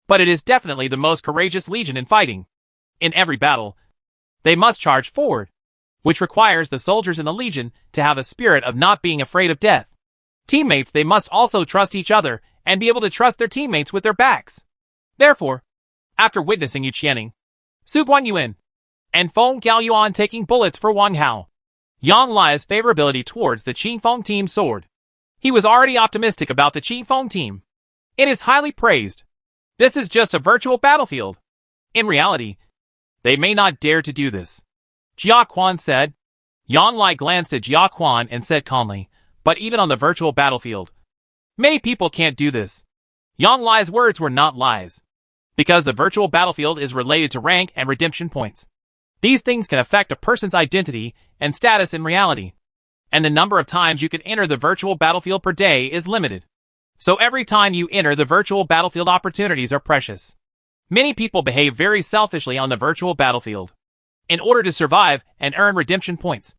but it is definitely the most courageous legion in fighting. In every battle, they must charge forward, which requires the soldiers in the legion to have a spirit of not being afraid of death. Teammates, they must also trust each other and be able to trust their teammates with their backs. Therefore, after witnessing Yu Qianing, Su Guanyuan, and Feng Gaoyuan taking bullets for Wang Hao, Yang Lai's favorability towards the Qifeng team soared. He was already optimistic about the Qifeng team. It is highly praised. This is just a virtual battlefield. In reality, they may not dare to do this. Jia Quan said. Yang Lai glanced at Jia Quan and said calmly, but even on the virtual battlefield, many people can't do this. Yang Lai's words were not lies, because the virtual battlefield is related to rank and redemption points. These things can affect a person's identity and status in reality, and the number of times you can enter the virtual battlefield per day is limited. So every time you enter the virtual battlefield, opportunities are precious. Many people behave very selfishly on the virtual battlefield in order to survive and earn redemption points.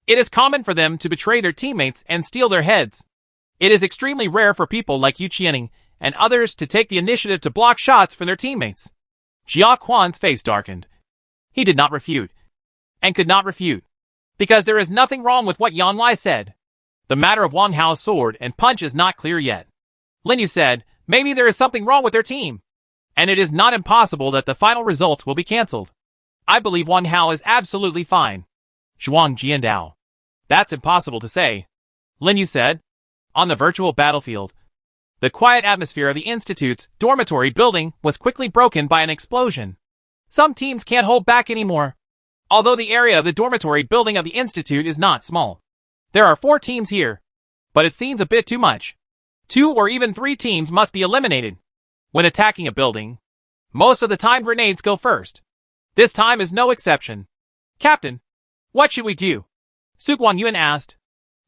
It is common for them to betray their teammates and steal their heads. It is extremely rare for people like Yu Qianing and others to take the initiative to block shots for their teammates. Jia Quan's face darkened. He did not refute, and could not refute, because there is nothing wrong with what Yang Lai said. The matter of Wang Hao's sword and punch is not clear yet. Lin Yu said, maybe there is something wrong with their team, and it is not impossible that the final results will be cancelled. I believe Wang Hao is absolutely fine. Zhuang Jiandao. That's impossible to say. Lin Yu said. On the virtual battlefield, the quiet atmosphere of the Institute's dormitory building was quickly broken by an explosion. Some teams can't hold back anymore. Although the area of the dormitory building of the Institute is not small. There are 4 teams here, but it seems a bit too much. 2 or even 3 teams must be eliminated. When attacking a building, most of the time grenades go first. This time is no exception. Captain, what should we do? Su Guanyuan asked.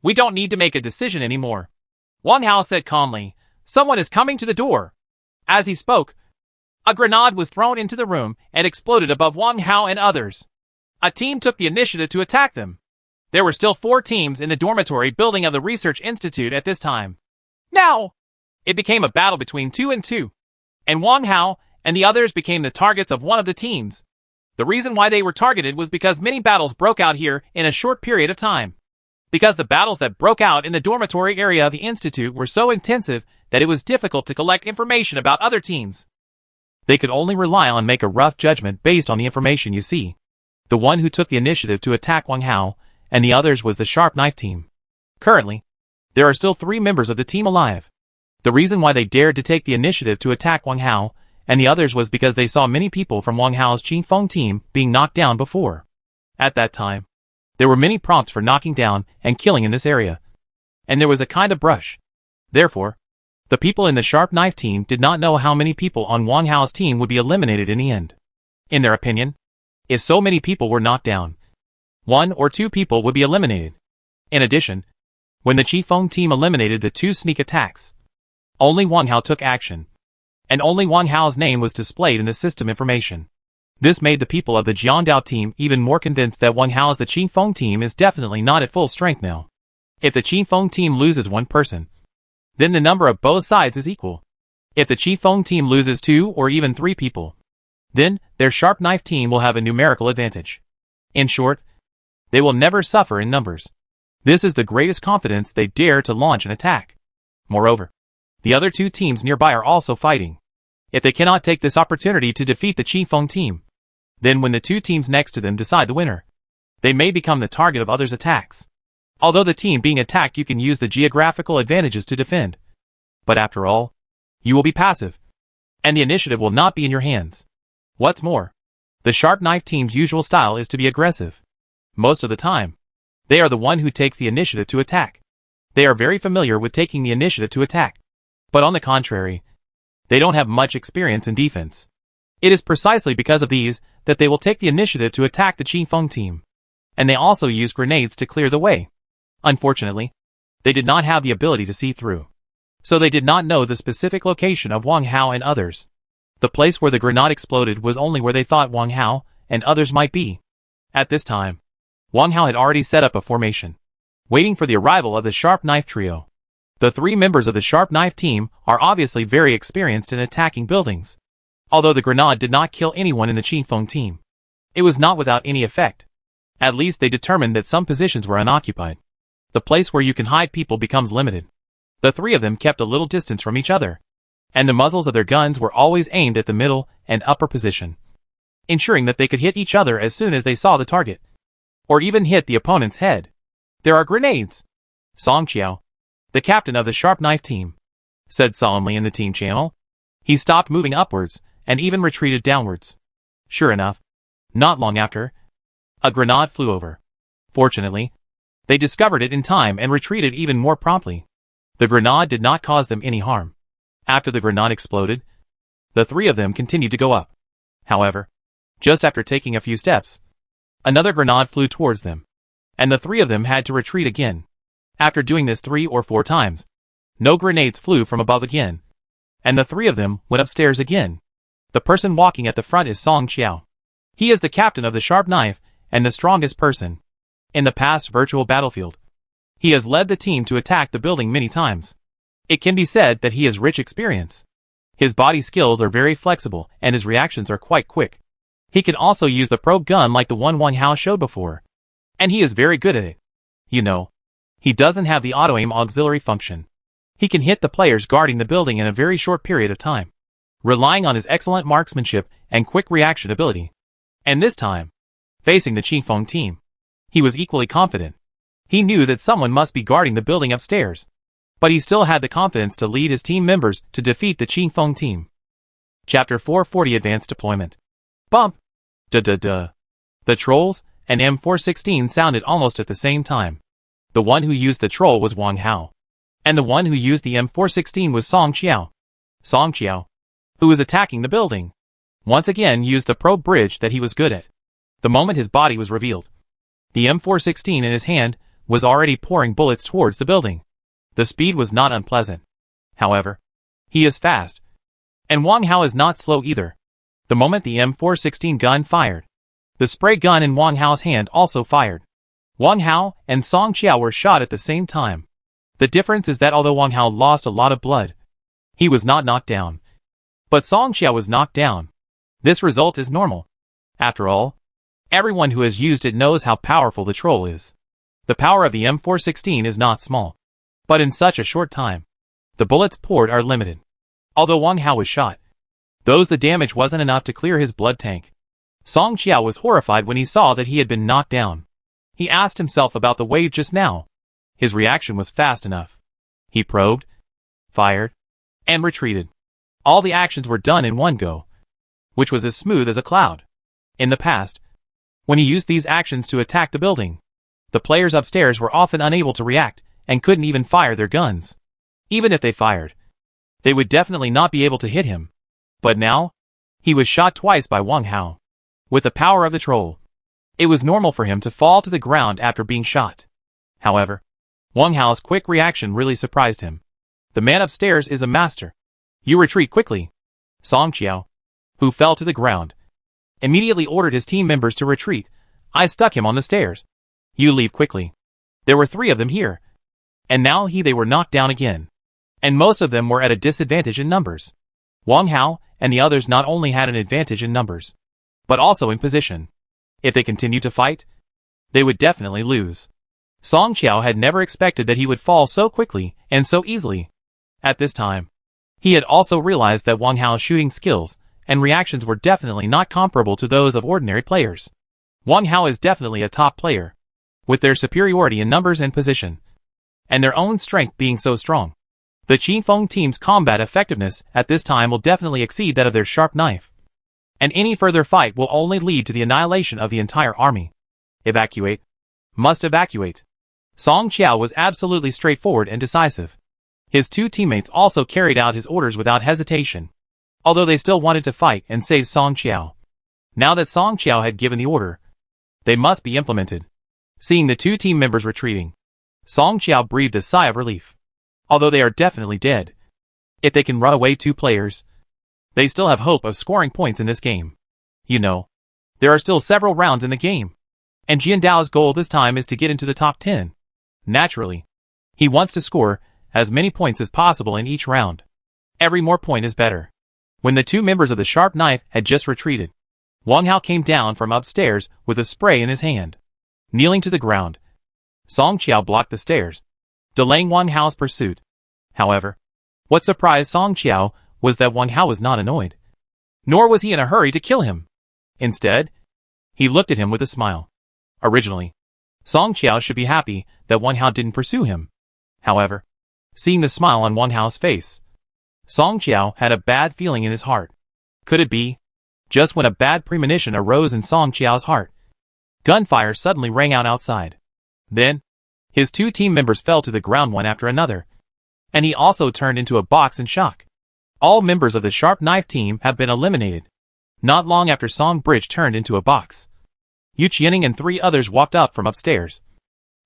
We don't need to make a decision anymore. Wang Hao said calmly. Someone is coming to the door. As he spoke, A grenade was thrown into the room and exploded above Wang Hao and others. A team took the initiative to attack them. There were still 4 teams in the dormitory building of the Research Institute at this time. Now, it became a battle between 2 and 2, and Wang Hao and the others became the targets of one of the teams. The reason why they were targeted was because many battles broke out here in a short period of time. Because the battles that broke out in the dormitory area of the Institute were so intensive that it was difficult to collect information about other teams. They could only rely on make a rough judgment based on the information you see. The one who took the initiative to attack Wang Hao and the others was the Sharp Knife team. Currently, there are still 3 members of the team alive. The reason why they dared to take the initiative to attack Wang Hao and the others was because they saw many people from Wang Hao's Qingfeng team being knocked down before. At that time, there were many prompts for knocking down and killing in this area, and there was a kind of brush. Therefore, the people in the Sharp Knife team did not know how many people on Wang Hao's team would be eliminated in the end. In their opinion, if so many people were knocked down, 1 or 2 people would be eliminated. In addition, when the Qifeng team eliminated the 2 sneak attacks, only Wang Hao took action, and only Wang Hao's name was displayed in the system information. This made the people of the Jiandao team even more convinced that Wang Hao's the Qifeng team is definitely not at full strength now. If the Qifeng team loses 1 person, then the number of both sides is equal. If the Qifeng team loses 2 or even 3 people, then their Sharp Knife team will have a numerical advantage. In short, they will never suffer in numbers. This is the greatest confidence they dare to launch an attack. Moreover, the other 2 teams nearby are also fighting. If they cannot take this opportunity to defeat the Qifeng team, then when the 2 teams next to them decide the winner, they may become the target of others' attacks. Although the team being attacked you can use the geographical advantages to defend. But after all, you will be passive, and the initiative will not be in your hands. What's more, the Sharp Knife team's usual style is to be aggressive. Most of the time, they are the one who takes the initiative to attack. They are very familiar with taking the initiative to attack. But on the contrary, they don't have much experience in defense. It is precisely because of these that they will take the initiative to attack the Qifeng team. And they also use grenades to clear the way. Unfortunately, they did not have the ability to see through. So they did not know the specific location of Wang Hao and others. The place where the grenade exploded was only where they thought Wang Hao and others might be. At this time, Wang Hao had already set up a formation, waiting for the arrival of the Sharp Knife trio. The 3 members of the Sharp Knife team are obviously very experienced in attacking buildings. Although the grenade did not kill anyone in the Qifeng team, it was not without any effect. At least they determined that some positions were unoccupied. The place where you can hide people becomes limited. The 3 of them kept a little distance from each other, and the muzzles of their guns were always aimed at the middle and upper position, ensuring that they could hit each other as soon as they saw the target, or even hit the opponent's head. There are grenades. Song Qiao, the captain of the Sharp Knife team, said solemnly in the team channel. He stopped moving upwards and even retreated downwards. Sure enough, not long after, a grenade flew over. Fortunately, they discovered it in time and retreated even more promptly. The grenade did not cause them any harm. After the grenade exploded, the 3 of them continued to go up. However, just after taking a few steps, another grenade flew towards them, and the 3 of them had to retreat again. After doing this 3 or 4 times, no grenades flew from above again, and the 3 of them went upstairs again. The person walking at the front is Song Qiao. He is the captain of the Sharp Knife and the strongest person in the past virtual battlefield. He has led the team to attack the building many times. It can be said that he has rich experience. His body skills are very flexible and his reactions are quite quick. He can also use the probe gun like the one Wang Hao showed before, and he is very good at it. You know, he doesn't have the auto-aim auxiliary function. He can hit the players guarding the building in a very short period of time, relying on his excellent marksmanship and quick reaction ability. And this time, facing the Qifeng team, he was equally confident. He knew that someone must be guarding the building upstairs, but he still had the confidence to lead his team members to defeat the Qifeng team. Chapter 440 Advanced Deployment. Bump! Duh. The trolls and M416 sounded almost at the same time. The one who used the troll was Wang Hao, and the one who used the M416 was Song Qiao. Song Qiao, who was attacking the building, once again used the probe bridge that he was good at. The moment his body was revealed, the M416 in his hand was already pouring bullets towards the building. The speed was not unpleasant. However, he is fast, and Wang Hao is not slow either. The moment the M416 gun fired, the spray gun in Wang Hao's hand also fired. Wang Hao and Song Qiao were shot at the same time. The difference is that although Wang Hao lost a lot of blood, he was not knocked down. But Song Qiao was knocked down. This result is normal. After all, everyone who has used it knows how powerful the troll is. The power of the M416 is not small. But in such a short time, the bullets poured are limited. Although Wang Hao was shot, the damage wasn't enough to clear his blood tank. Song Qiao was horrified when he saw that he had been knocked down. He asked himself about the wave just now. His reaction was fast enough. He probed, fired, and retreated. All the actions were done in one go, which was as smooth as a cloud. In the past, when he used these actions to attack the building, the players upstairs were often unable to react and couldn't even fire their guns. Even if they fired, they would definitely not be able to hit him. But now, he was shot twice by Wang Hao. With the power of the troll, it was normal for him to fall to the ground after being shot. However, Wang Hao's quick reaction really surprised him. The man upstairs is a master. You retreat quickly. Song Qiao, who fell to the ground, immediately ordered his team members to retreat. I stuck him on the stairs. You leave quickly. There were 3 of them here. And now they were knocked down again. And most of them were at a disadvantage in numbers. Wang Hao and the others not only had an advantage in numbers, but also in position. If they continued to fight, they would definitely lose. Song Qiao had never expected that he would fall so quickly and so easily. At this time, he had also realized that Wang Hao's shooting skills and reactions were definitely not comparable to those of ordinary players. Wang Hao is definitely a top player, with their superiority in numbers and position, and their own strength being so strong. The Qifeng team's combat effectiveness at this time will definitely exceed that of their sharp knife. And any further fight will only lead to the annihilation of the entire army. Evacuate. Must evacuate. Song Qiao was absolutely straightforward and decisive. His 2 teammates also carried out his orders without hesitation, although they still wanted to fight and save Song Qiao. Now that Song Qiao had given the order, they must be implemented. Seeing the 2 team members retreating, Song Qiao breathed a sigh of relief. Although they are definitely dead, if they can run away 2 players, they still have hope of scoring points in this game. You know, there are still several rounds in the game, and Jian Dao's goal this time is to get into the top 10. Naturally, he wants to score as many points as possible in each round. Every more point is better. When the 2 members of the sharp knife had just retreated, Wang Hao came down from upstairs with a spray in his hand. Kneeling to the ground, Song Qiao blocked the stairs, delaying Wang Hao's pursuit. However, what surprised Song Qiao was that Wang Hao was not annoyed. Nor was he in a hurry to kill him. Instead, he looked at him with a smile. Originally, Song Qiao should be happy that Wang Hao didn't pursue him. However, seeing the smile on Wang Hao's face, Song Qiao had a bad feeling in his heart. Could it be? Just when a bad premonition arose in Song Qiao's heart, gunfire suddenly rang out outside. Then, his 2 team members fell to the ground one after another, and he also turned into a box in shock. All members of the sharp knife team have been eliminated. Not long after Song Bridge turned into a box, Yu Qianing and 3 others walked up from upstairs,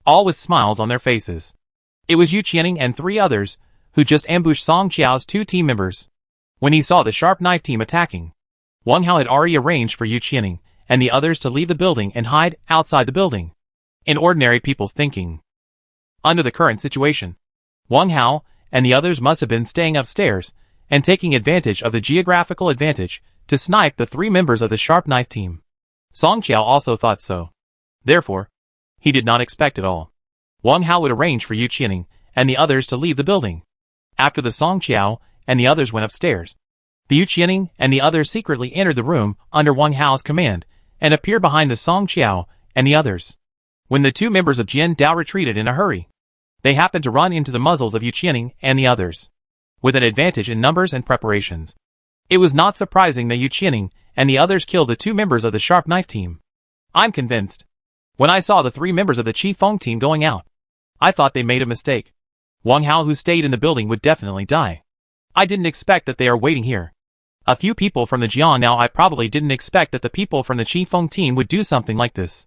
all with smiles on their faces. It was Yu Qianing and 3 others who just ambushed Song Qiao's 2 team members. When he saw the sharp knife team attacking, Wang Hao had already arranged for Yu Qianing and the others to leave the building and hide outside the building. In ordinary people's thinking, under the current situation, Wang Hao and the others must have been staying upstairs and taking advantage of the geographical advantage to snipe the 3 members of the sharp knife team. Song Qiao also thought so. Therefore, he did not expect at all Wang Hao would arrange for Yu Qianing and the others to leave the building. After the Song Qiao and the others went upstairs, the Yu Qianing and the others secretly entered the room under Wang Hao's command and appeared behind the Song Qiao and the others. When the 2 members of Jian Dao retreated in a hurry, they happened to run into the muzzles of Yu Qianing and the others, with an advantage in numbers and preparations. It was not surprising that Yu Qianing and the others killed the 2 members of the sharp knife team. I'm convinced. When I saw the 3 members of the Qifeng team going out, I thought they made a mistake. Wang Hao, who stayed in the building, would definitely die. I didn't expect that they are waiting here. A few people from the Jian. Now I probably didn't expect that the people from the Qifeng team would do something like this.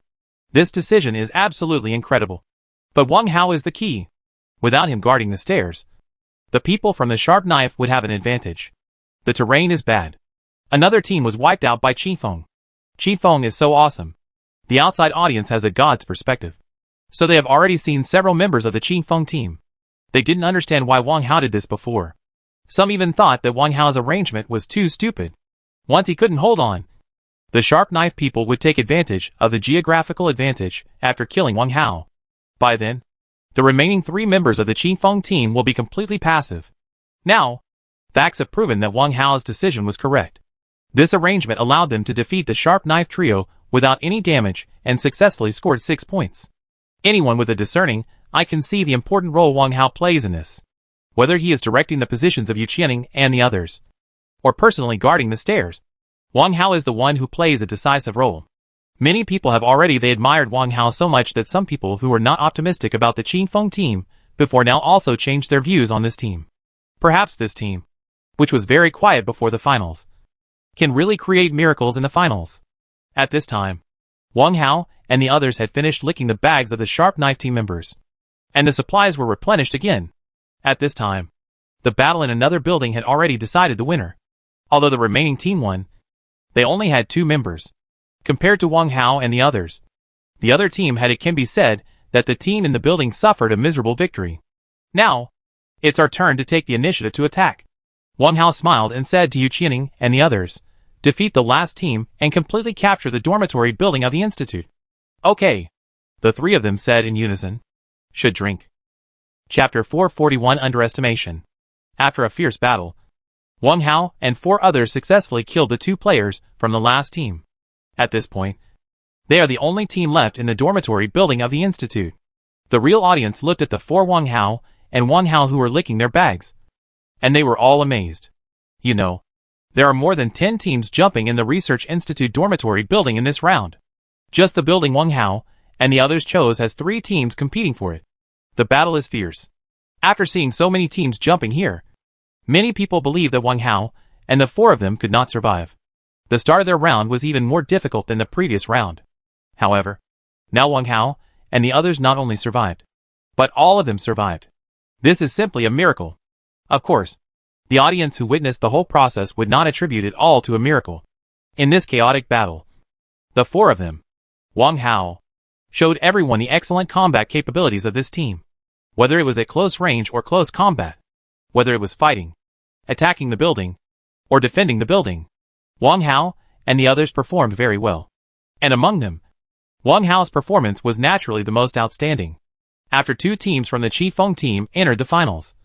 This decision is absolutely incredible. But Wang Hao is the key. Without him guarding the stairs, the people from the sharp knife would have an advantage. The terrain is bad. Another team was wiped out by Qifeng. Qifeng is so awesome. The outside audience has a god's perspective. So they have already seen several members of the Qifeng team. They didn't understand why Wang Hao did this before. Some even thought that Wang Hao's arrangement was too stupid. Once he couldn't hold on, the sharp knife people would take advantage of the geographical advantage after killing Wang Hao. By then, the remaining 3 members of the Qifeng team will be completely passive. Now, facts have proven that Wang Hao's decision was correct. This arrangement allowed them to defeat the sharp knife trio without any damage and successfully scored 6 points. Anyone with a discerning eye can see the important role Wang Hao plays in this. Whether he is directing the positions of Yu Qianing and the others, or personally guarding the stairs, Wang Hao is the one who plays a decisive role. Many people have already admired Wang Hao so much that some people who were not optimistic about the Qifeng team before now also changed their views on this team. Perhaps this team, which was very quiet before the finals, can really create miracles in the finals. At this time, Wang Hao and the others had finished licking the bags of the sharp knife team members, and the supplies were replenished again. At this time, the battle in another building had already decided the winner. Although the remaining team won, they only had 2 members. Compared to Wang Hao and the others, the other team it can be said that the team in the building suffered a miserable victory. Now, it's our turn to take the initiative to attack. Wang Hao smiled and said to Yu Qianing and the others, defeat the last team and completely capture the dormitory building of the institute. Okay, the 3 of them said in unison. Should drink. Chapter 441 Underestimation. After a fierce battle, Wang Hao and 4 others successfully killed the 2 players from the last team. At this point, they are the only team left in the dormitory building of the institute. The real audience looked at the 4 Wang Hao and Wang Hao who were licking their bags, and they were all amazed. You know, there are more than 10 teams jumping in the Research Institute dormitory building in this round. Just the building Wang Hao and the others chose has 3 teams competing for it. The battle is fierce. After seeing so many teams jumping here, many people believe that Wang Hao and the 4 of them could not survive. The start of their round was even more difficult than the previous round. However, now Wang Hao and the others not only survived, but all of them survived. This is simply a miracle. Of course, the audience who witnessed the whole process would not attribute it all to a miracle. In this chaotic battle, the 4 of them, Wang Hao, showed everyone the excellent combat capabilities of this team. Whether it was at close range or close combat, whether it was fighting, attacking the building, or defending the building, Wang Hao and the others performed very well. And among them, Wang Hao's performance was naturally the most outstanding. After 2 teams from the Qifeng team entered the finals,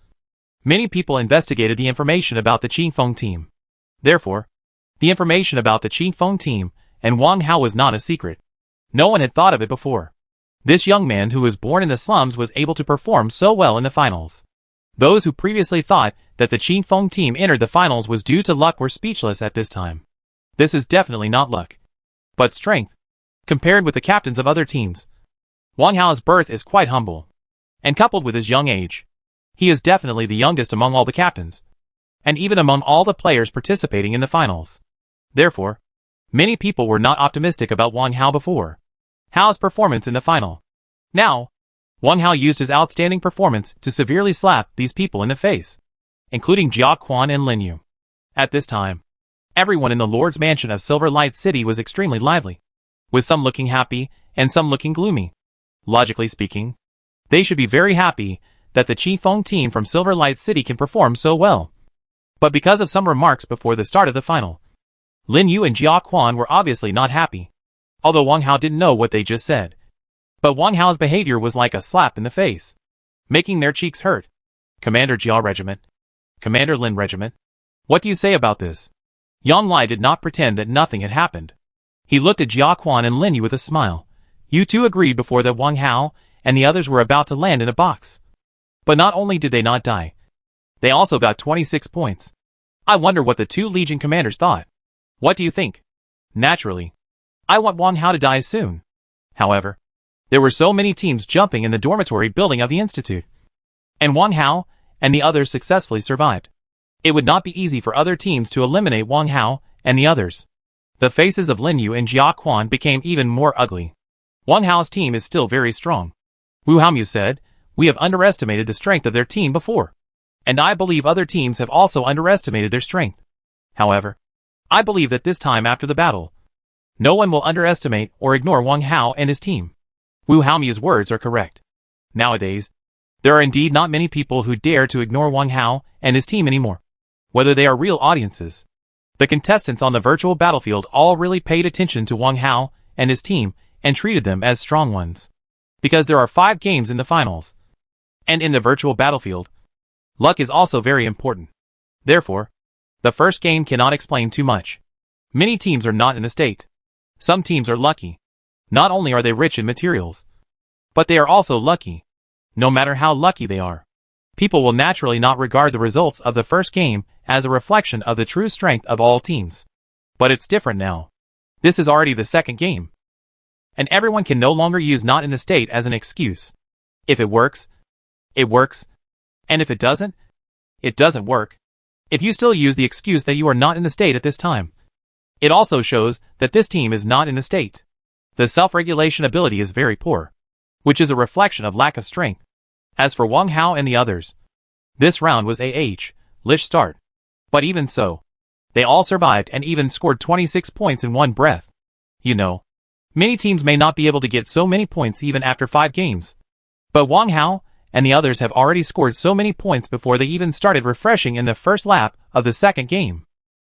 many people investigated the information about the Qifeng team. Therefore, the information about the Qifeng team and Wang Hao was not a secret. No one had thought of it before. This young man who was born in the slums was able to perform so well in the finals. Those who previously thought that the Qifeng team entered the finals was due to luck were speechless at this time. This is definitely not luck, but strength. Compared with the captains of other teams, Wang Hao's birth is quite humble. And coupled with his young age, he is definitely the youngest among all the captains, and even among all the players participating in the finals. Therefore, many people were not optimistic about Wang Hao before Hao's performance in the final. Now, Wang Hao used his outstanding performance to severely slap these people in the face, including Jia Quan and Lin Yu. At this time, everyone in the Lord's Mansion of Silver Light City was extremely lively, with some looking happy and some looking gloomy. Logically speaking, they should be very happy that the Qifeng team from Silver Light City can perform so well. But because of some remarks before the start of the final, Lin Yu and Jia Quan were obviously not happy, although Wang Hao didn't know what they just said. But Wang Hao's behavior was like a slap in the face, making their cheeks hurt. Commander Jia Regiment, Commander Lin Regiment, what do you say about this? Yang Lai did not pretend that nothing had happened. He looked at Jia Quan and Lin Yu with a smile. You two agreed before that Wang Hao and the others were about to land in a box. But not only did they not die, they also got 26 points. I wonder what the 2 Legion commanders thought. What do you think? Naturally, I want Wang Hao to die soon. However, there were so many teams jumping in the dormitory building of the institute, and Wang Hao and the others successfully survived. It would not be easy for other teams to eliminate Wang Hao and the others. The faces of Lin Yu and Jia Quan became even more ugly. Wang Hao's team is still very strong. Wu Haomu said, we have underestimated the strength of their team before, and I believe other teams have also underestimated their strength. However, I believe that this time after the battle, no one will underestimate or ignore Wang Hao and his team. Wu Haomiu's words are correct. Nowadays, there are indeed not many people who dare to ignore Wang Hao and his team anymore, whether they are real audiences. The contestants on the virtual battlefield all really paid attention to Wang Hao and his team and treated them as strong ones. Because there are 5 games in the finals. And in the virtual battlefield, luck is also very important. Therefore, the first game cannot explain too much. Many teams are not in the state. Some teams are lucky. Not only are they rich in materials, but they are also lucky. No matter how lucky they are, people will naturally not regard the results of the first game as a reflection of the true strength of all teams. But it's different now. This is already the second game. And everyone can no longer use not in the state as an excuse. If it works, it works. And if it doesn't work. If you still use the excuse that you are not in the state at this time, it also shows that this team is not in the state. The self-regulation ability is very poor, which is a reflection of lack of strength. As for Wang Hao and the others, this round was lish start. But even so, they all survived and even scored 26 points in one breath. You know, many teams may not be able to get so many points even after 5 games. But Wang Hao and the others have already scored so many points before they even started refreshing in the first lap of the second game.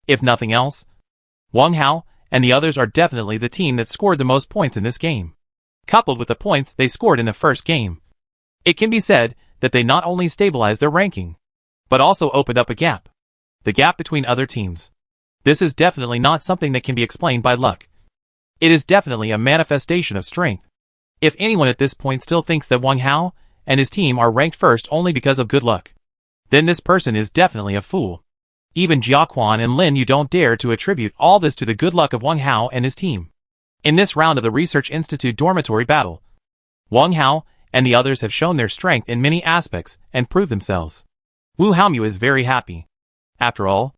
If nothing else, Wang Hao and the others are definitely the team that scored the most points in this game. Coupled with the points they scored in the first game, it can be said that they not only stabilized their ranking, but also opened up a gap. The gap between other teams. This is definitely not something that can be explained by luck. It is definitely a manifestation of strength. If anyone at this point still thinks that Wang Hao and his team are ranked first only because of good luck, then this person is definitely a fool. Even Jia Quan and Lin Yu don't dare to attribute all this to the good luck of Wang Hao and his team. In this round of the Research Institute dormitory battle, Wang Hao and the others have shown their strength in many aspects and proved themselves. Wu Haomiu is very happy. After all,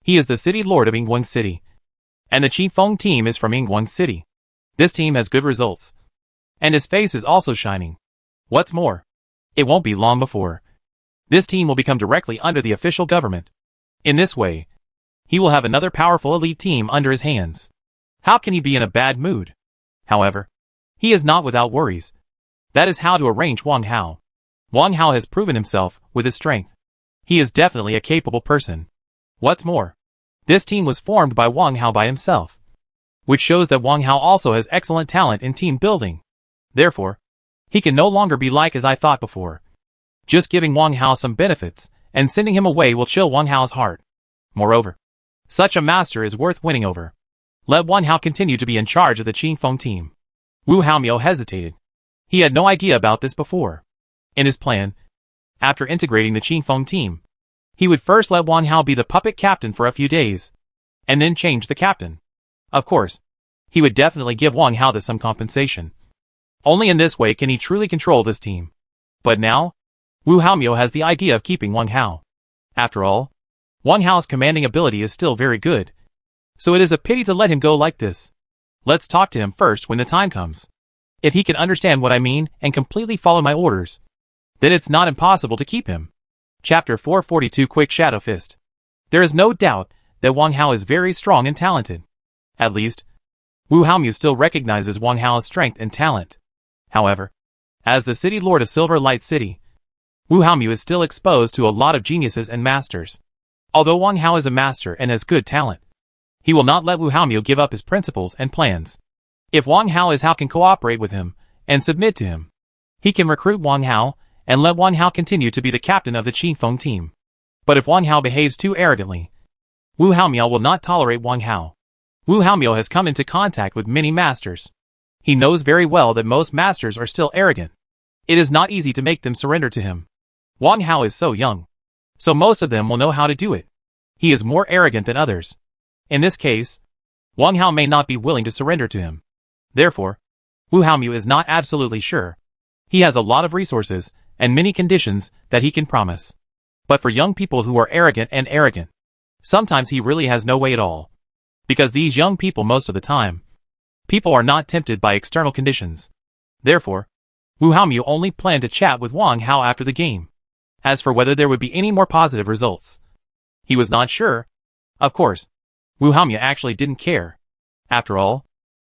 he is the city lord of Yingguang City, and the Qifeng team is from Yingguang City. This team has good results, and his face is also shining. What's more, it won't be long before this team will become directly under the official government. In this way, he will have another powerful elite team under his hands. How can he be in a bad mood? However, he is not without worries. That is how to arrange Wang Hao. Wang Hao has proven himself with his strength. He is definitely a capable person. What's more, this team was formed by Wang Hao by himself, which shows that Wang Hao also has excellent talent in team building. Therefore, he can no longer be like as I thought before. Just giving Wang Hao some benefits and sending him away will chill Wang Hao's heart. Moreover, such a master is worth winning over. Let Wang Hao continue to be in charge of the Qifeng team. Wu Haomiu hesitated. He had no idea about this before. In his plan, after integrating the Qifeng team, he would first let Wang Hao be the puppet captain for a few days, and then change the captain. Of course, he would definitely give Wang Hao some compensation. Only in this way can he truly control this team. But now, Wu Haomiu has the idea of keeping Wang Hao. After all, Wang Hao's commanding ability is still very good, so it is a pity to let him go like this. Let's talk to him first when the time comes. If he can understand what I mean and completely follow my orders, then it's not impossible to keep him. Chapter 442 Quick Shadow Fist. There is no doubt that Wang Hao is very strong and talented. At least, Wu Haomiu still recognizes Wang Hao's strength and talent. However, as the city lord of Silver Light City, Wu Haomiu is still exposed to a lot of geniuses and masters. Although Wang Hao is a master and has good talent, he will not let Wu Haomiu give up his principles and plans. If Wang Hao can cooperate with him and submit to him, he can recruit Wang Hao and let Wang Hao continue to be the captain of the Qifeng team. But if Wang Hao behaves too arrogantly, Wu Haomiu will not tolerate Wang Hao. Wu Haomiu has come into contact with many masters. He knows very well that most masters are still arrogant. It is not easy to make them surrender to him. Wang Hao is so young, so most of them will know how to do it. He is more arrogant than others. In this case, Wang Hao may not be willing to surrender to him. Therefore, Wu Haomiu is not absolutely sure. He has a lot of resources and many conditions that he can promise. But for young people who are arrogant, sometimes he really has no way at all. Because these young people most of the time, people are not tempted by external conditions. Therefore, Wu Haomiu only planned to chat with Wang Hao after the game. As for whether there would be any more positive results, he was not sure. Of course, Wu Haomya actually didn't care. After all,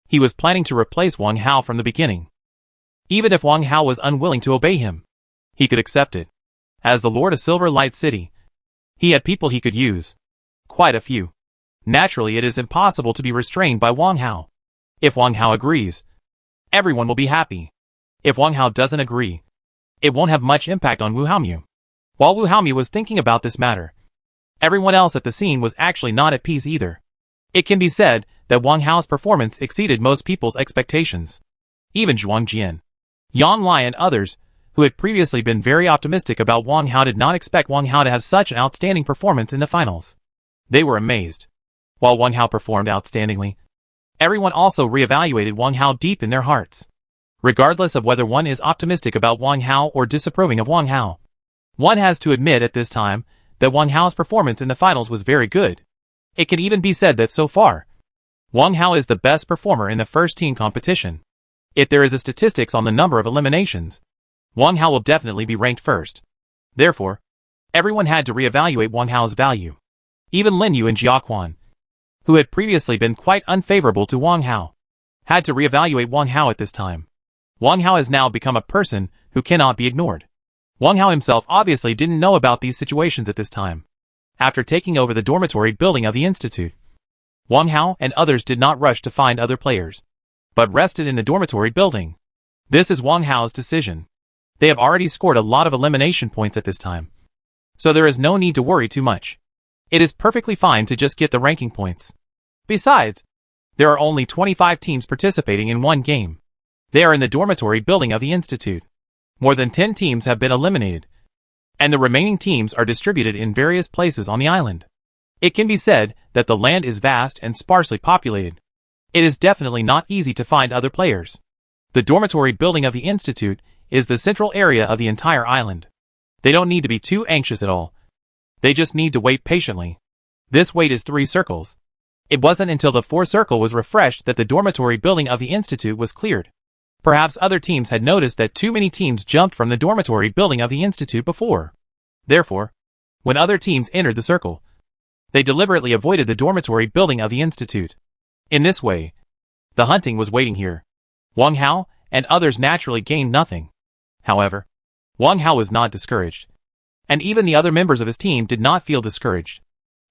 he was planning to replace Wang Hao from the beginning. Even if Wang Hao was unwilling to obey him, he could accept it. As the Lord of Silver Light City, he had people he could use. Quite a few. Naturally, it is impossible to be restrained by Wang Hao. If Wang Hao agrees, everyone will be happy. If Wang Hao doesn't agree, it won't have much impact on Wu Haomya. While Wu Haomya was thinking about this matter, everyone else at the scene was actually not at peace either. It can be said that Wang Hao's performance exceeded most people's expectations. Even Zhuang Jian, Yang Lai and others, who had previously been very optimistic about Wang Hao, did not expect Wang Hao to have such an outstanding performance in the finals. They were amazed. While Wang Hao performed outstandingly, everyone also reevaluated Wang Hao deep in their hearts. Regardless of whether one is optimistic about Wang Hao or disapproving of Wang Hao, one has to admit at this time that Wang Hao's performance in the finals was very good. It can even be said that so far, Wang Hao is the best performer in the first team competition. If there is a statistics on the number of eliminations, Wang Hao will definitely be ranked first. Therefore, everyone had to reevaluate Wang Hao's value. Even Lin Yu and Jia Quan, who had previously been quite unfavorable to Wang Hao, had to reevaluate Wang Hao at this time. Wang Hao has now become a person who cannot be ignored. Wang Hao himself obviously didn't know about these situations at this time. After taking over the dormitory building of the institute, Wang Hao and others did not rush to find other players, but rested in the dormitory building. This is Wang Hao's decision. They have already scored a lot of elimination points at this time, so there is no need to worry too much. It is perfectly fine to just get the ranking points. Besides, there are only 25 teams participating in one game. They are in the dormitory building of the institute. More than 10 teams have been eliminated, and the remaining teams are distributed in various places on the island. It can be said that the land is vast and sparsely populated. It is definitely not easy to find other players. The dormitory building of the institute is the central area of the entire island. They don't need to be too anxious at all. They just need to wait patiently. This wait is 3 circles. It wasn't until the 4th circle was refreshed that the dormitory building of the institute was cleared. Perhaps other teams had noticed that too many teams jumped from the dormitory building of the institute before. Therefore, when other teams entered the circle, they deliberately avoided the dormitory building of the institute. In this way, the hunting was waiting here. Wang Hao and others naturally gained nothing. However, Wang Hao was not discouraged, and even the other members of his team did not feel discouraged,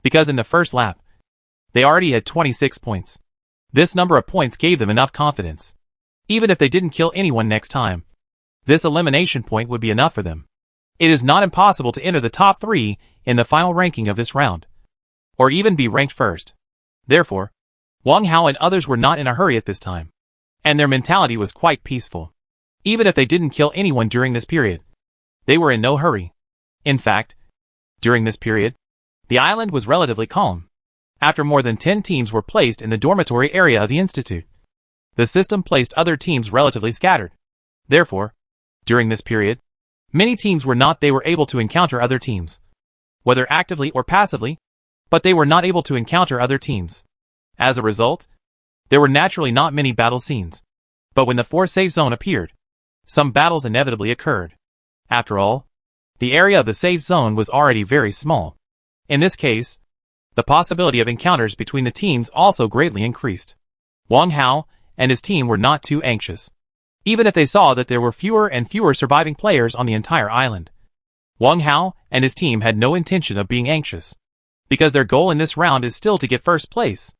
because in the first lap, they already had 26 points. This number of points gave them enough confidence. Even if they didn't kill anyone next time, this elimination point would be enough for them. It is not impossible to enter the top 3 in the final ranking of this round, or even be ranked first. Therefore, Wang Hao and others were not in a hurry at this time, and their mentality was quite peaceful. Even if they didn't kill anyone during this period, they were in no hurry. In fact, during this period, the island was relatively calm. After more than 10 teams were placed in the dormitory area of the institute, the system placed other teams relatively scattered. Therefore, during this period, many teams were able to encounter other teams, whether actively or passively, but they were not able to encounter other teams. As a result, there were naturally not many battle scenes. But when the 4th safe zone appeared, some battles inevitably occurred. After all, the area of the safe zone was already very small. In this case, the possibility of encounters between the teams also greatly increased. Wang Hao and his team were not too anxious, even if they saw that there were fewer and fewer surviving players on the entire island. Wang Hao and his team had no intention of being anxious, because their goal in this round is still to get first place.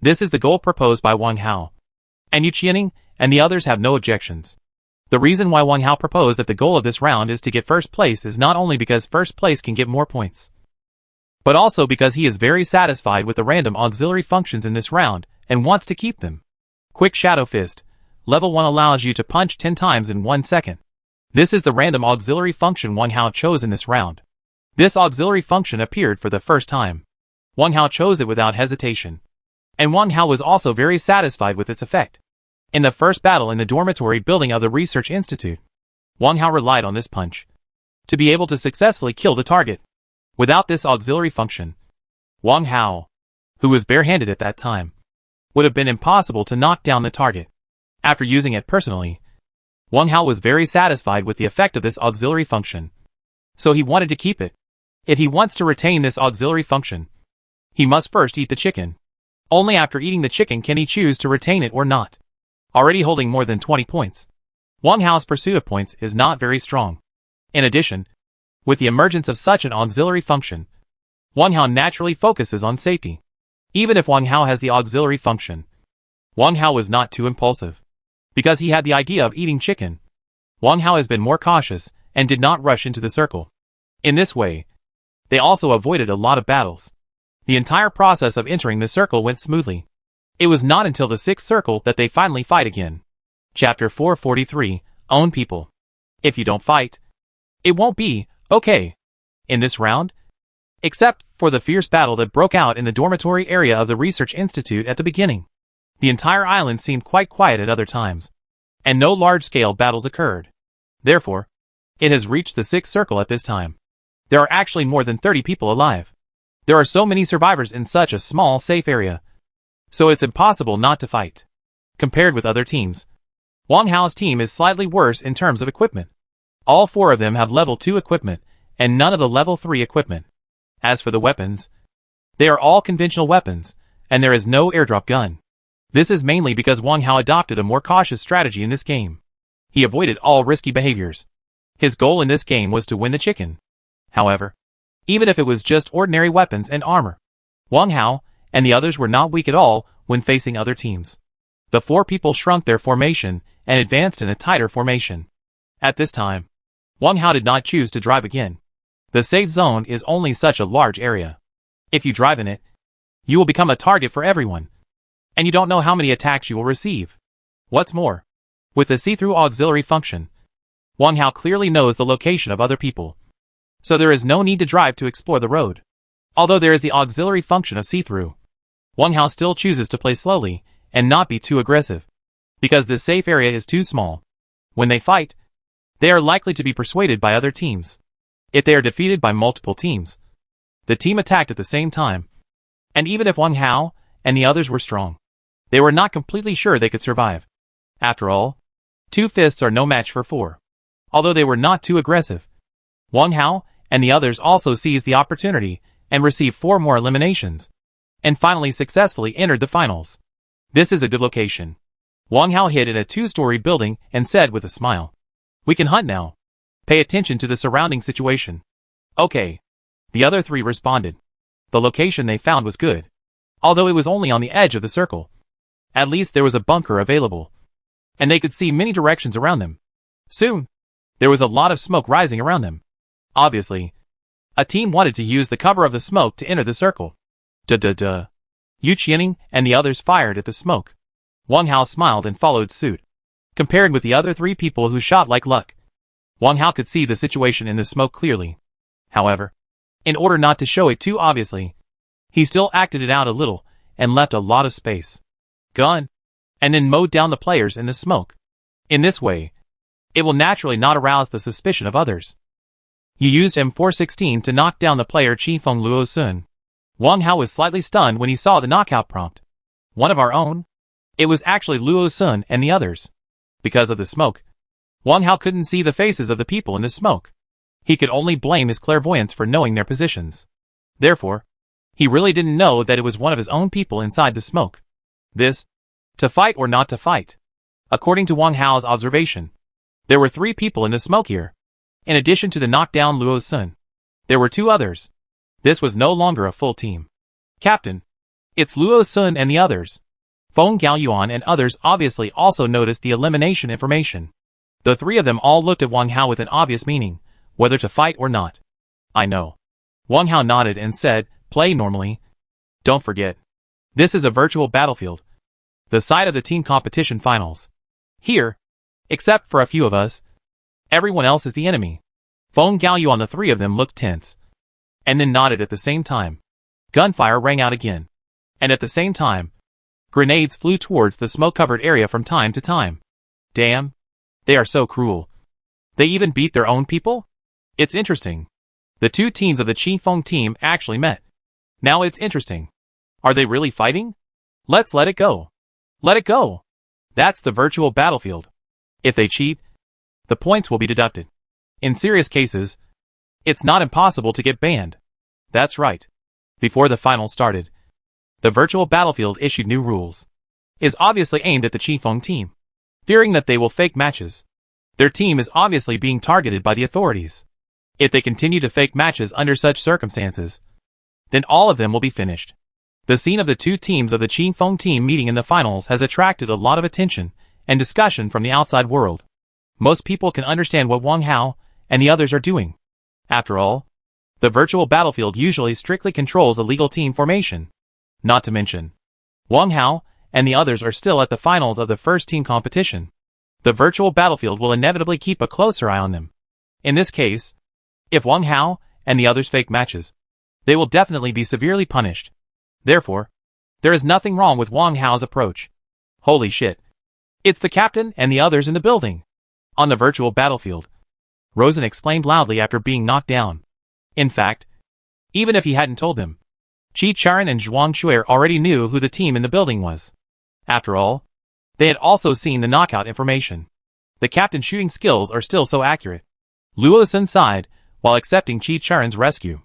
This is the goal proposed by Wang Hao, and Yu Qianing and the others have no objections. The reason why Wang Hao proposed that the goal of this round is to get first place is not only because first place can get more points, but also because he is very satisfied with the random auxiliary functions in this round and wants to keep them. Quick Shadow Fist, level 1, allows you to punch 10 times in 1 second. This is the random auxiliary function Wang Hao chose in this round. This auxiliary function appeared for the first time. Wang Hao chose it without hesitation, and Wang Hao was also very satisfied with its effect. In the first battle in the dormitory building of the Research Institute, Wang Hao relied on this punch to be able to successfully kill the target. Without this auxiliary function, Wang Hao, who was barehanded at that time, would have been impossible to knock down the target. After using it personally, Wang Hao was very satisfied with the effect of this auxiliary function, so he wanted to keep it. If he wants to retain this auxiliary function, he must first eat the chicken. Only after eating the chicken can he choose to retain it or not. Already holding more than 20 points, Wang Hao's pursuit of points is not very strong. In addition, with the emergence of such an auxiliary function, Wang Hao naturally focuses on safety. Even if Wang Hao has the auxiliary function, Wang Hao was not too impulsive. Because he had the idea of eating chicken, Wang Hao has been more cautious and did not rush into the circle. In this way, they also avoided a lot of battles. The entire process of entering the circle went smoothly. It was not until the 6th circle that they finally fight again. Chapter 443, Own People. If you don't fight, it won't be okay in this round. Except for the fierce battle that broke out in the dormitory area of the Research Institute at the beginning. The entire island seemed quite quiet at other times, and no large-scale battles occurred. Therefore, it has reached the 6th circle at this time. There are actually more than 30 people alive. There are so many survivors in such a small, safe area, so it's impossible not to fight. Compared with other teams, Wang Hao's team is slightly worse in terms of equipment. All 4 of them have level 2 equipment, and none of the level 3 equipment. As for the weapons, they are all conventional weapons, and there is no airdrop gun. This is mainly because Wang Hao adopted a more cautious strategy in this game. He avoided all risky behaviors. His goal in this game was to win the chicken. However, even if it was just ordinary weapons and armor, Wang Hao and the others were not weak at all when facing other teams. The 4 people shrunk their formation and advanced in a tighter formation. At this time, Wang Hao did not choose to drive again. The safe zone is only such a large area. If you drive in it, you will become a target for everyone, and you don't know how many attacks you will receive. What's more, with the see-through auxiliary function, Wang Hao clearly knows the location of other people, so there is no need to drive to explore the road. Although there is the auxiliary function of see-through, Wang Hao still chooses to play slowly and not be too aggressive, because this safe area is too small. When they fight, they are likely to be persuaded by other teams. If they are defeated by multiple teams, the team attacked at the same time, and even if Wang Hao and the others were strong, they were not completely sure they could survive. After all, 2 fists are no match for 4. Although they were not too aggressive, Wang Hao and the others also seized the opportunity and received 4 more eliminations, and finally successfully entered the finals. This is a good location. Wang Hao hid in a 2-story building and said with a smile, "We can hunt now. Pay attention to the surrounding situation." "Okay." The other 3 responded. The location they found was good, although it was only on the edge of the circle. At least there was a bunker available, and they could see many directions around them. Soon, there was a lot of smoke rising around them. Obviously, a team wanted to use the cover of the smoke to enter the circle. Duh. Yu Qianing and the others fired at the smoke. Wang Hao smiled and followed suit. Compared with the other 3 people who shot like luck, Wang Hao could see the situation in the smoke clearly. However, in order not to show it too obviously, he still acted it out a little and left a lot of space. Gun. And then mowed down the players in the smoke. In this way, it will naturally not arouse the suspicion of others. You used M416 to knock down the player Qifeng Luo Sun. Wang Hao was slightly stunned when he saw the knockout prompt. One of our own? It was actually Luo Sun and the others. Because of the smoke, Wang Hao couldn't see the faces of the people in the smoke. He could only blame his clairvoyance for knowing their positions. Therefore, he really didn't know that it was one of his own people inside the smoke. This, to fight or not to fight. According to Wang Hao's observation, there were 3 people in the smoke here. In addition to the knockdown Luo Sun, there were 2 others. This was no longer a full team. "Captain, it's Luo Sun and the others." Feng Gaoyuan and others obviously also noticed the elimination information. The 3 of them all looked at Wang Hao with an obvious meaning, whether to fight or not. "I know." Wang Hao nodded and said, "Play normally. Don't forget, this is a virtual battlefield, the site of the team competition finals. Here, except for a few of us, everyone else is the enemy." Feng Gaoyuan, the 3 of them looked tense, and then nodded at the same time. Gunfire rang out again, and at the same time, grenades flew towards the smoke-covered area from time to time. Damn, they are so cruel. They even beat their own people? It's interesting. The 2 teams of the Qifeng team actually met. Now it's interesting. Are they really fighting? Let's let it go. Let it go. That's the virtual battlefield. If they cheat, the points will be deducted. In serious cases, it's not impossible to get banned. That's right. Before the final started, the virtual battlefield issued new rules. It is obviously aimed at the Qifeng team, fearing that they will fake matches. Their team is obviously being targeted by the authorities. If they continue to fake matches under such circumstances, then all of them will be finished. The scene of the two teams of the Qifeng team meeting in the finals has attracted a lot of attention and discussion from the outside world. Most people can understand what Wang Hao and the others are doing. After all, the virtual battlefield usually strictly controls illegal team formation. Not to mention, Wang Hao and the others are still at the finals of the first team competition. The virtual battlefield will inevitably keep a closer eye on them. In this case, if Wang Hao and the others fake matches, they will definitely be severely punished. Therefore, there is nothing wrong with Wang Hao's approach. Holy shit. It's the captain and the others in the building. On the virtual battlefield, Rosen exclaimed loudly after being knocked down. In fact, even if he hadn't told them, Qi Charan and Zhuang Shuer already knew who the team in the building was. After all, they had also seen the knockout information. The captain's shooting skills are still so accurate. Luo Sun sighed while accepting Qi Charan's rescue.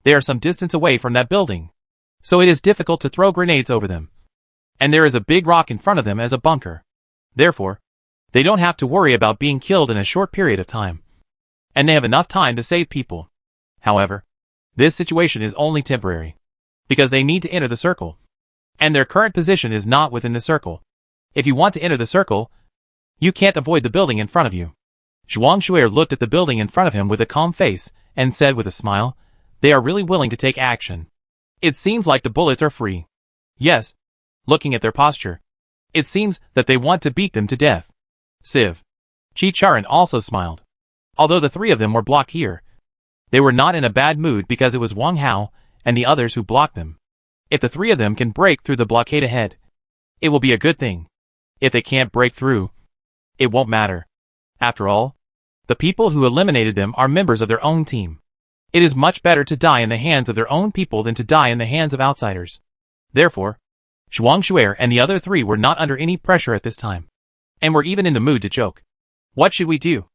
They are some distance away from that building, so it is difficult to throw grenades over them. And there is a big rock in front of them as a bunker. Therefore, they don't have to worry about being killed in a short period of time. And they have enough time to save people. However, this situation is only temporary, because they need to enter the circle. And their current position is not within the circle. If you want to enter the circle, you can't avoid the building in front of you. Zhuang Shuer looked at the building in front of him with a calm face, and said with a smile, they are really willing to take action. It seems like the bullets are free. Yes, looking at their posture, it seems that they want to beat them to death. Civ. Qi Charan also smiled. Although the three of them were blocked here, they were not in a bad mood because it was Wang Hao and the others who blocked them. If the three of them can break through the blockade ahead, it will be a good thing. If they can't break through, it won't matter. After all, the people who eliminated them are members of their own team. It is much better to die in the hands of their own people than to die in the hands of outsiders. Therefore, Zhuang Shuer and the other three were not under any pressure at this time, and were even in the mood to joke. What should we do?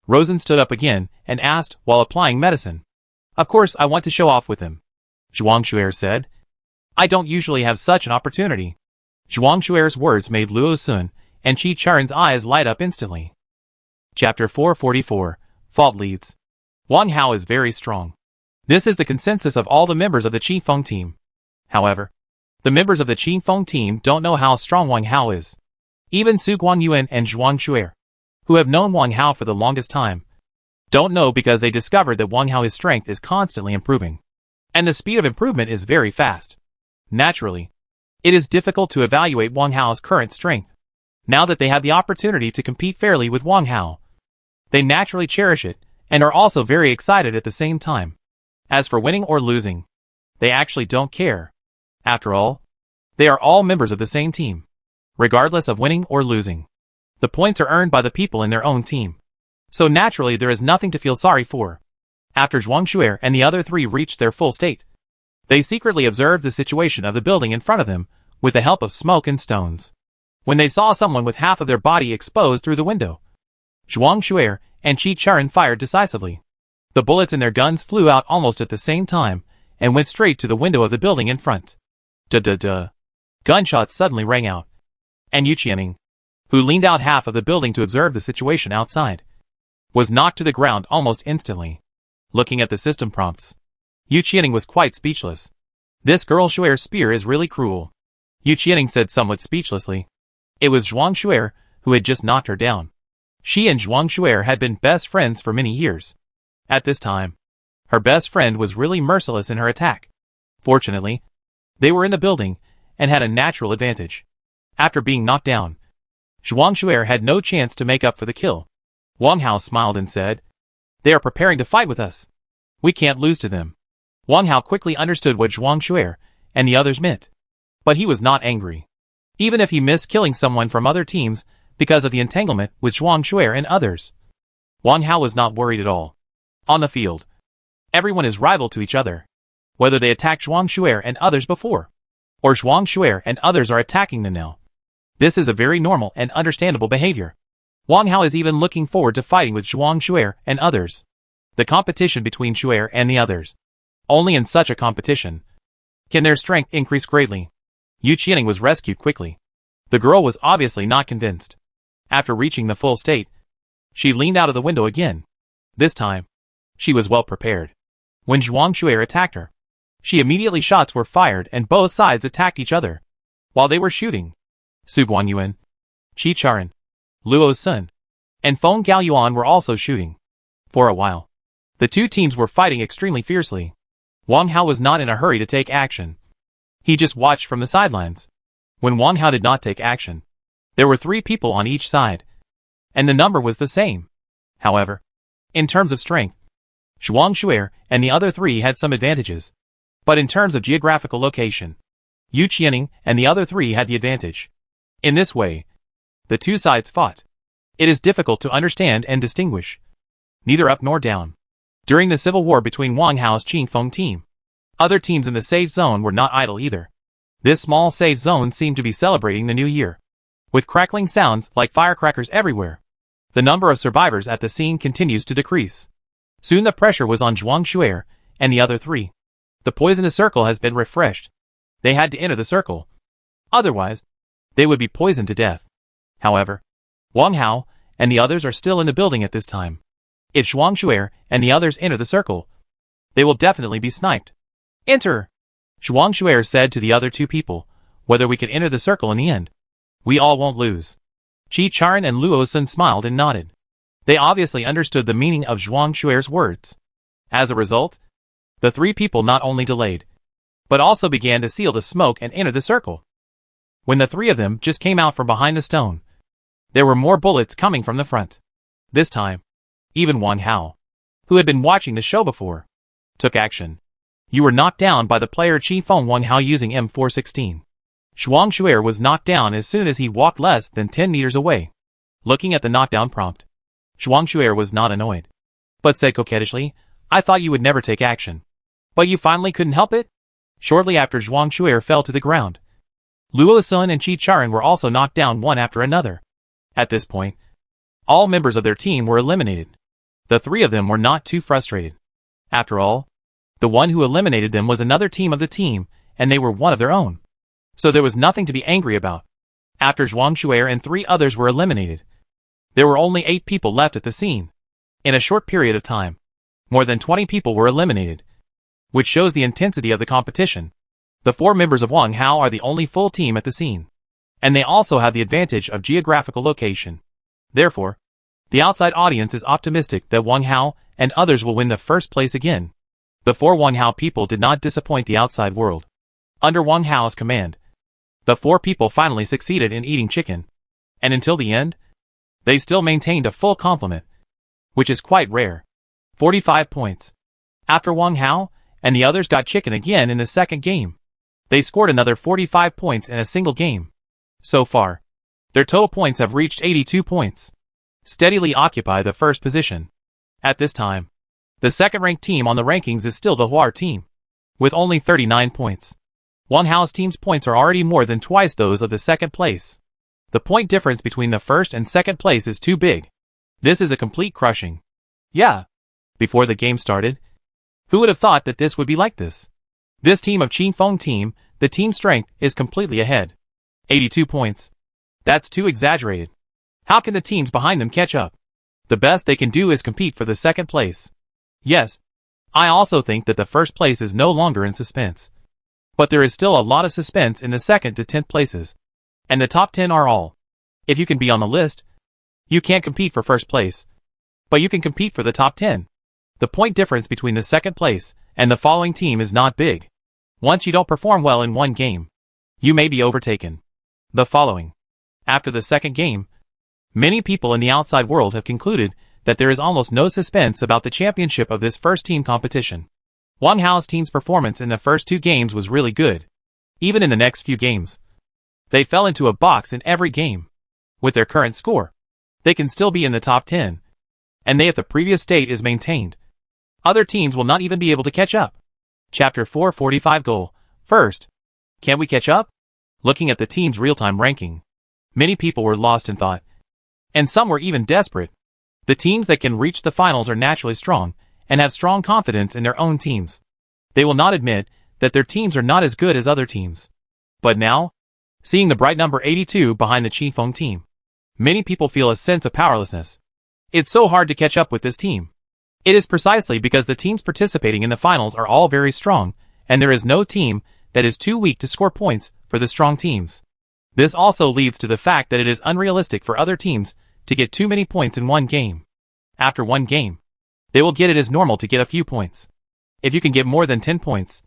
Rosen stood up again and asked while applying medicine. Of course I want to show off with him, Zhuang Shuer said. I don't usually have such an opportunity. Zhuang Shuer's words made Luo Sun and Qi Charan's eyes light up instantly. Chapter 444, Fault Leads. Wang Hao is very strong. This is the consensus of all the members of the Qifeng team. However, the members of the Qifeng team don't know how strong Wang Hao is. Even Su Guangyuan and Zhuang Shuer, who have known Wang Hao for the longest time, don't know because they discovered that Wang Hao's strength is constantly improving. And the speed of improvement is very fast. Naturally, it is difficult to evaluate Wang Hao's current strength. Now that they have the opportunity to compete fairly with Wang Hao, they naturally cherish it and are also very excited at the same time. As for winning or losing, they actually don't care. After all, they are all members of the same team. Regardless of winning or losing, the points are earned by the people in their own team. So naturally there is nothing to feel sorry for. After Zhuang Shuer and the other three reached their full state, they secretly observed the situation of the building in front of them with the help of smoke and stones. When they saw someone with half of their body exposed through the window, Zhuang Shuer and Qi Charan fired decisively. The bullets in their guns flew out almost at the same time and went straight to the window of the building in front. Duh. Gunshots suddenly rang out, and Yu Qianing, who leaned out half of the building to observe the situation outside, was knocked to the ground almost instantly. Looking at the system prompts, Yu Qianing was quite speechless. This girl Shuer's spear is really cruel, Yu Qianing said somewhat speechlessly. It was Zhuang Shuer who had just knocked her down. She and Zhuang Shuer had been best friends for many years. At this time, her best friend was really merciless in her attack. Fortunately, they were in the building and had a natural advantage. After being knocked down, Zhuang Shuer had no chance to make up for the kill. Wang Hao smiled and said, "They are preparing to fight with us. We can't lose to them." Wang Hao quickly understood what Zhuang Shuer and the others meant. But he was not angry. Even if he missed killing someone from other teams because of the entanglement with Zhuang Shuer and others, Wang Hao was not worried at all. On the field, everyone is rival to each other. Whether they attacked Zhuang Shuer and others before, or Zhuang Shuer and others are attacking them now, this is a very normal and understandable behavior. Wang Hao is even looking forward to fighting with Zhuang Shuer and others. The competition between Shuer and the others. Only in such a competition can their strength increase greatly. Yu Qianing was rescued quickly. The girl was obviously not convinced. After reaching the full state, she leaned out of the window again. This time, she was well prepared. When Zhuang Shuer attacked her, she immediately shots were fired and both sides attacked each other. While they were shooting, Su Guanyuan, Qi Charan, Luo Sun, and Feng Gaoyuan were also shooting. For a while, the two teams were fighting extremely fiercely. Wang Hao was not in a hurry to take action. He just watched from the sidelines. When Wang Hao did not take action, there were 3 people on each side, and the number was the same. However, in terms of strength, Zhuang Shuer and the other 3 had some advantages. But in terms of geographical location, Yu Qianing and the other 3 had the advantage. In this way, the two sides fought. It is difficult to understand and distinguish, neither up nor down. During the civil war between Wang Hao's Qingfeng team, other teams in the safe zone were not idle either. This small safe zone seemed to be celebrating the new year, with crackling sounds like firecrackers everywhere. The number of survivors at the scene continues to decrease. Soon the pressure was on Zhuang Shuer and the other 3. The poisonous circle has been refreshed. They had to enter the circle. Otherwise, they would be poisoned to death. However, Wang Hao and the others are still in the building at this time. If Zhuang Shuer and the others enter the circle, they will definitely be sniped. Enter! Zhuang Shuer said to the other 2 people, whether we could enter the circle in the end. We all won't lose. Qi Charan and Luo Sun smiled and nodded. They obviously understood the meaning of Zhuang Shuer's words. As a result, the 3 people not only delayed, but also began to seal the smoke and enter the circle. When the 3 of them just came out from behind the stone, there were more bullets coming from the front. This time, even Wang Hao, who had been watching the show before, took action. You were knocked down by the player Qifeng Wang Hao using M416. Zhuang Shuer was knocked down as soon as he walked less than 10 meters away. Looking at the knockdown prompt, Zhuang Shuer was not annoyed, but said coquettishly, I thought you would never take action. But you finally couldn't help it? Shortly after Zhuang Shuer fell to the ground, Luo Sun and Qi Charan were also knocked down one after another. At this point, all members of their team were eliminated. The 3 of them were not too frustrated. After all, the one who eliminated them was another team of the team, and they were one of their own. So there was nothing to be angry about. After Zhuang Shuer and 3 others were eliminated, there were only 8 people left at the scene. In a short period of time, more than 20 people were eliminated, which shows the intensity of the competition. The 4 members of Wang Hao are the only full team at the scene, and they also have the advantage of geographical location. Therefore, the outside audience is optimistic that Wang Hao and others will win the first place again. The 4 Wang Hao people did not disappoint the outside world. Under Wang Hao's command, the 4 people finally succeeded in eating chicken, and until the end, they still maintained a full complement, which is quite rare. 45 points. After Wang Hao and the others got chicken again in the second game, they scored another 45 points in a single game. So far, their total points have reached 82 points. Steadily occupy the first position. At this time, the second-ranked team on the rankings is still the Huar team, with only 39 points. Wang Hao's team's points are already more than twice those of the second place. The point difference between the first and second place is too big. This is a complete crushing. Yeah. Before the game started, who would have thought that this would be like this? This team of Qingfeng team, the team strength is completely ahead. 82 points. That's too exaggerated. How can the teams behind them catch up? The best they can do is compete for the second place. Yes, I also think that the first place is no longer in suspense. But there is still a lot of suspense in the second to 10th places. And the top 10 are all. If you can be on the list, you can't compete for first place. But you can compete for the top 10. The point difference between the second place and the following team is not big. Once you don't perform well in one game, you may be overtaken. The following. After the second game, many people in the outside world have concluded that there is almost no suspense about the championship of this first team competition. Wang Hao's team's performance in the first 2 games was really good. Even in the next few games, they fell into a box in every game. With their current score, they can still be in the top 10. And if the previous state is maintained, other teams will not even be able to catch up. Chapter 445 Goal. First, can we catch up? Looking at the team's real-time ranking, many people were lost in thought. And some were even desperate. The teams that can reach the finals are naturally strong, and have strong confidence in their own teams. They will not admit that their teams are not as good as other teams. But now, seeing the bright number 82 behind the Qifeng team, many people feel a sense of powerlessness. It's so hard to catch up with this team. It is precisely because the teams participating in the finals are all very strong, and there is no team that is too weak to score points for the strong teams. This also leads to the fact that it is unrealistic for other teams to get too many points in one game. After one game, they will get it as normal to get a few points. If you can get more than 10 points,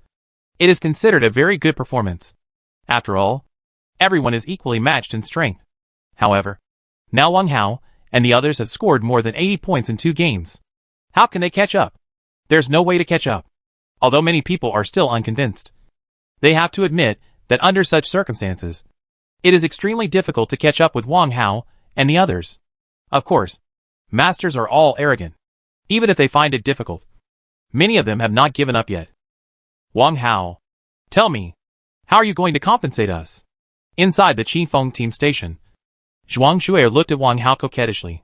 it is considered a very good performance. After all, everyone is equally matched in strength. However, now Wang Hao and the others have scored more than 80 points in 2 games. How can they catch up? There's no way to catch up. Although many people are still unconvinced, they have to admit that under such circumstances, it is extremely difficult to catch up with Wang Hao and the others. Of course, masters are all arrogant, even if they find it difficult. Many of them have not given up yet. Wang Hao, tell me, how are you going to compensate us? Inside the Qifeng team station, Zhuang Shuer looked at Wang Hao coquettishly.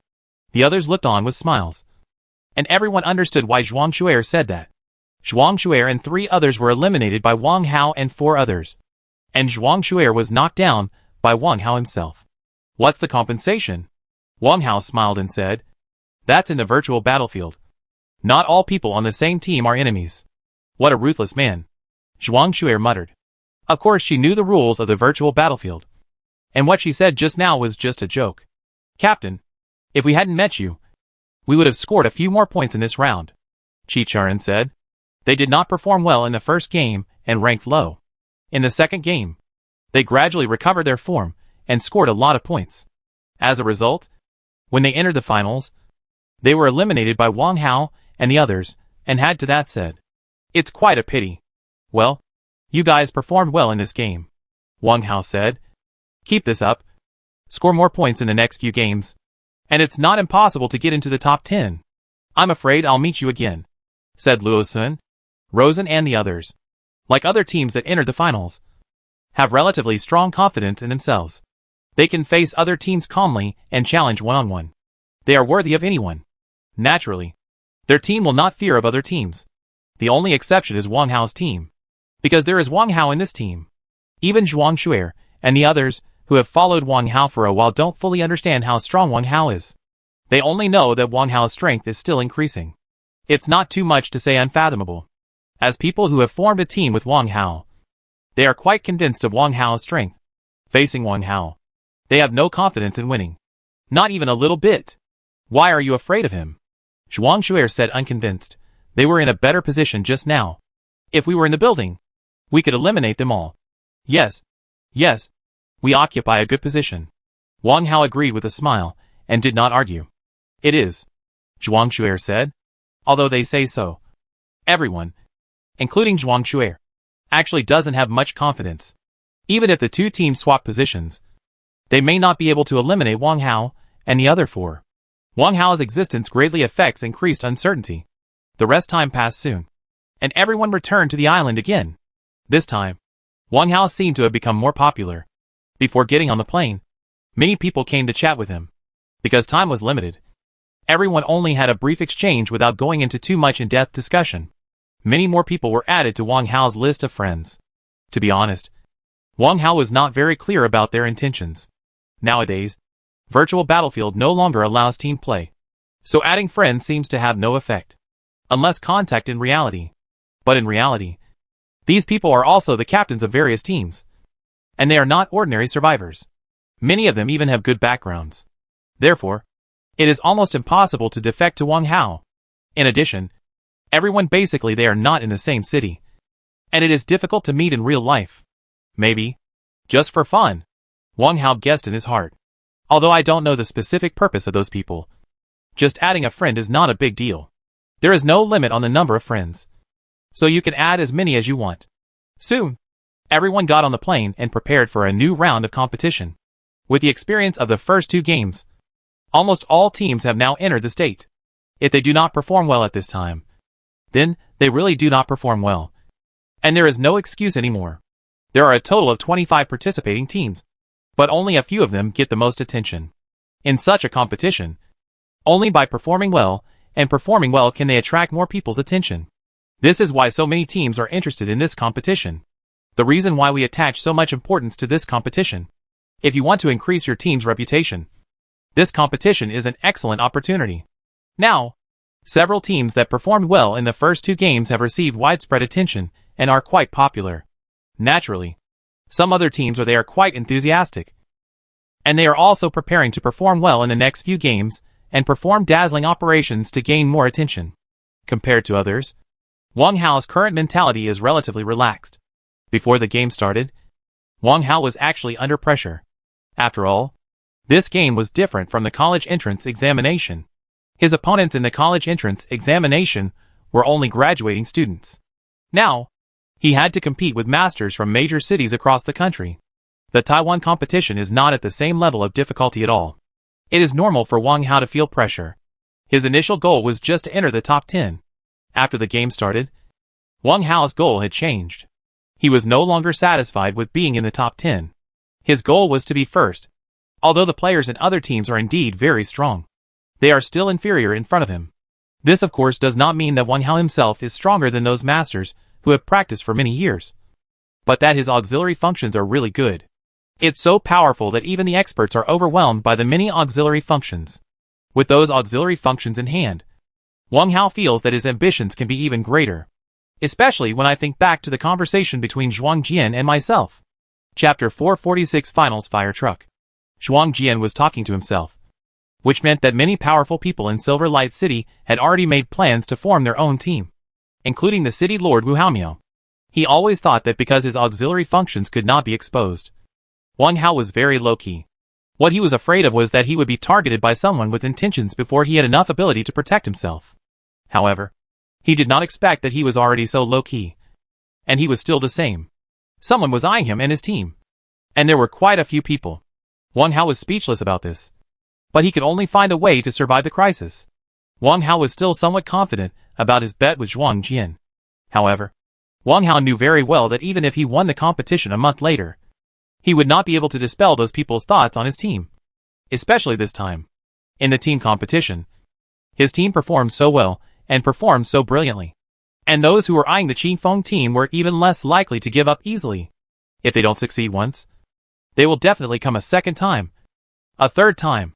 The others looked on with smiles. And everyone understood why Zhuang Shuer said that. Zhuang Shuer and 3 others were eliminated by Wang Hao and 4 others. And Zhuang Shuer was knocked down by Wang Hao himself. What's the compensation? Wang Hao smiled and said, that's in the virtual battlefield. Not all people on the same team are enemies. What a ruthless man. Zhuang Shuer muttered. Of course she knew the rules of the virtual battlefield. And what she said just now was just a joke. Captain, if we hadn't met you, we would have scored a few more points in this round. Chi Charan said. They did not perform well in the first game and ranked low. In the second game, they gradually recovered their form and scored a lot of points. As a result, when they entered the finals, they were eliminated by Wang Hao and the others, and had to that said. It's quite a pity. Well, you guys performed well in this game. Wang Hao said. Keep this up. Score more points in the next few games. And it's not impossible to get into the top 10. I'm afraid I'll meet you again, said Luo Sun, Rosen and the others. Like other teams that entered the finals, have relatively strong confidence in themselves. They can face other teams calmly and challenge one-on-one. They are worthy of anyone. Naturally, their team will not fear of other teams. The only exception is Wang Hao's team, because there is Wang Hao in this team. Even Zhuang Shuer and the others who have followed Wang Hao for a while don't fully understand how strong Wang Hao is. They only know that Wang Hao's strength is still increasing. It's not too much to say unfathomable. As people who have formed a team with Wang Hao, they are quite convinced of Wang Hao's strength. Facing Wang Hao, they have no confidence in winning. Not even a little bit. Why are you afraid of him? Zhuang Shuer said unconvinced. They were in a better position just now. If we were in the building, we could eliminate them all. Yes. Yes. We occupy a good position. Wang Hao agreed with a smile, and did not argue. It is, Zhuang Shuer said. Although they say so, everyone, including Zhuang Shuer, actually doesn't have much confidence. Even if the 2 teams swap positions, they may not be able to eliminate Wang Hao and the other 4. Wang Hao's existence greatly affects increased uncertainty. The rest time passed soon, and everyone returned to the island again. This time, Wang Hao seemed to have become more popular. Before getting on the plane, many people came to chat with him. Because time was limited, everyone only had a brief exchange without going into too much in-depth discussion. Many more people were added to Wang Hao's list of friends. To be honest, Wang Hao was not very clear about their intentions. Nowadays, virtual battlefield no longer allows team play, so adding friends seems to have no effect. Unless contact in reality. But in reality, these people are also the captains of various teams. And they are not ordinary survivors. Many of them even have good backgrounds. Therefore, it is almost impossible to defect to Wang Hao. In addition, everyone basically they are not in the same city. And it is difficult to meet in real life. Maybe, just for fun, Wang Hao guessed in his heart. Although I don't know the specific purpose of those people. Just adding a friend is not a big deal. There is no limit on the number of friends. So you can add as many as you want. Soon, everyone got on the plane and prepared for a new round of competition. With the experience of the first 2 games, almost all teams have now entered the state. If they do not perform well at this time, then they really do not perform well. And there is no excuse anymore. There are a total of 25 participating teams, but only a few of them get the most attention. In such a competition, only by performing well can they attract more people's attention. This is why so many teams are interested in this competition. The reason why we attach so much importance to this competition. If you want to increase your team's reputation, this competition is an excellent opportunity. Now, several teams that performed well in the first 2 games have received widespread attention and are quite popular. Naturally, some other teams are quite enthusiastic, and they are also preparing to perform well in the next few games and perform dazzling operations to gain more attention. Compared to others, Wang Hao's current mentality is relatively relaxed. Before the game started, Wang Hao was actually under pressure. After all, this game was different from the college entrance examination. His opponents in the college entrance examination were only graduating students. Now, he had to compete with masters from major cities across the country. The Taiwan competition is not at the same level of difficulty at all. It is normal for Wang Hao to feel pressure. His initial goal was just to enter the top 10. After the game started, Wang Hao's goal had changed. He was no longer satisfied with being in the top 10. His goal was to be first. Although the players in other teams are indeed very strong, they are still inferior in front of him. This of course does not mean that Wang Hao himself is stronger than those masters who have practiced for many years, but that his auxiliary functions are really good. It's so powerful that even the experts are overwhelmed by the many auxiliary functions. With those auxiliary functions in hand, Wang Hao feels that his ambitions can be even greater. Especially when I think back to the conversation between Zhuang Jian and myself. Chapter 446 Finals Fire Truck. Zhuang Jian was talking to himself, which meant that many powerful people in Silver Light City had already made plans to form their own team, including the city lord Wu Haomiao. He always thought that because his auxiliary functions could not be exposed, Wang Hao was very low-key. What he was afraid of was that he would be targeted by someone with intentions before he had enough ability to protect himself. However, he did not expect that he was already so low-key. And he was still the same. Someone was eyeing him and his team. And there were quite a few people. Wang Hao was speechless about this. But he could only find a way to survive the crisis. Wang Hao was still somewhat confident about his bet with Zhuang Jian. However, Wang Hao knew very well that even if he won the competition a month later, he would not be able to dispel those people's thoughts on his team. Especially this time. In the team competition, his team performed so well and performed so brilliantly. And those who were eyeing the Qingfeng team were even less likely to give up easily. If they don't succeed once, they will definitely come a second time. A third time.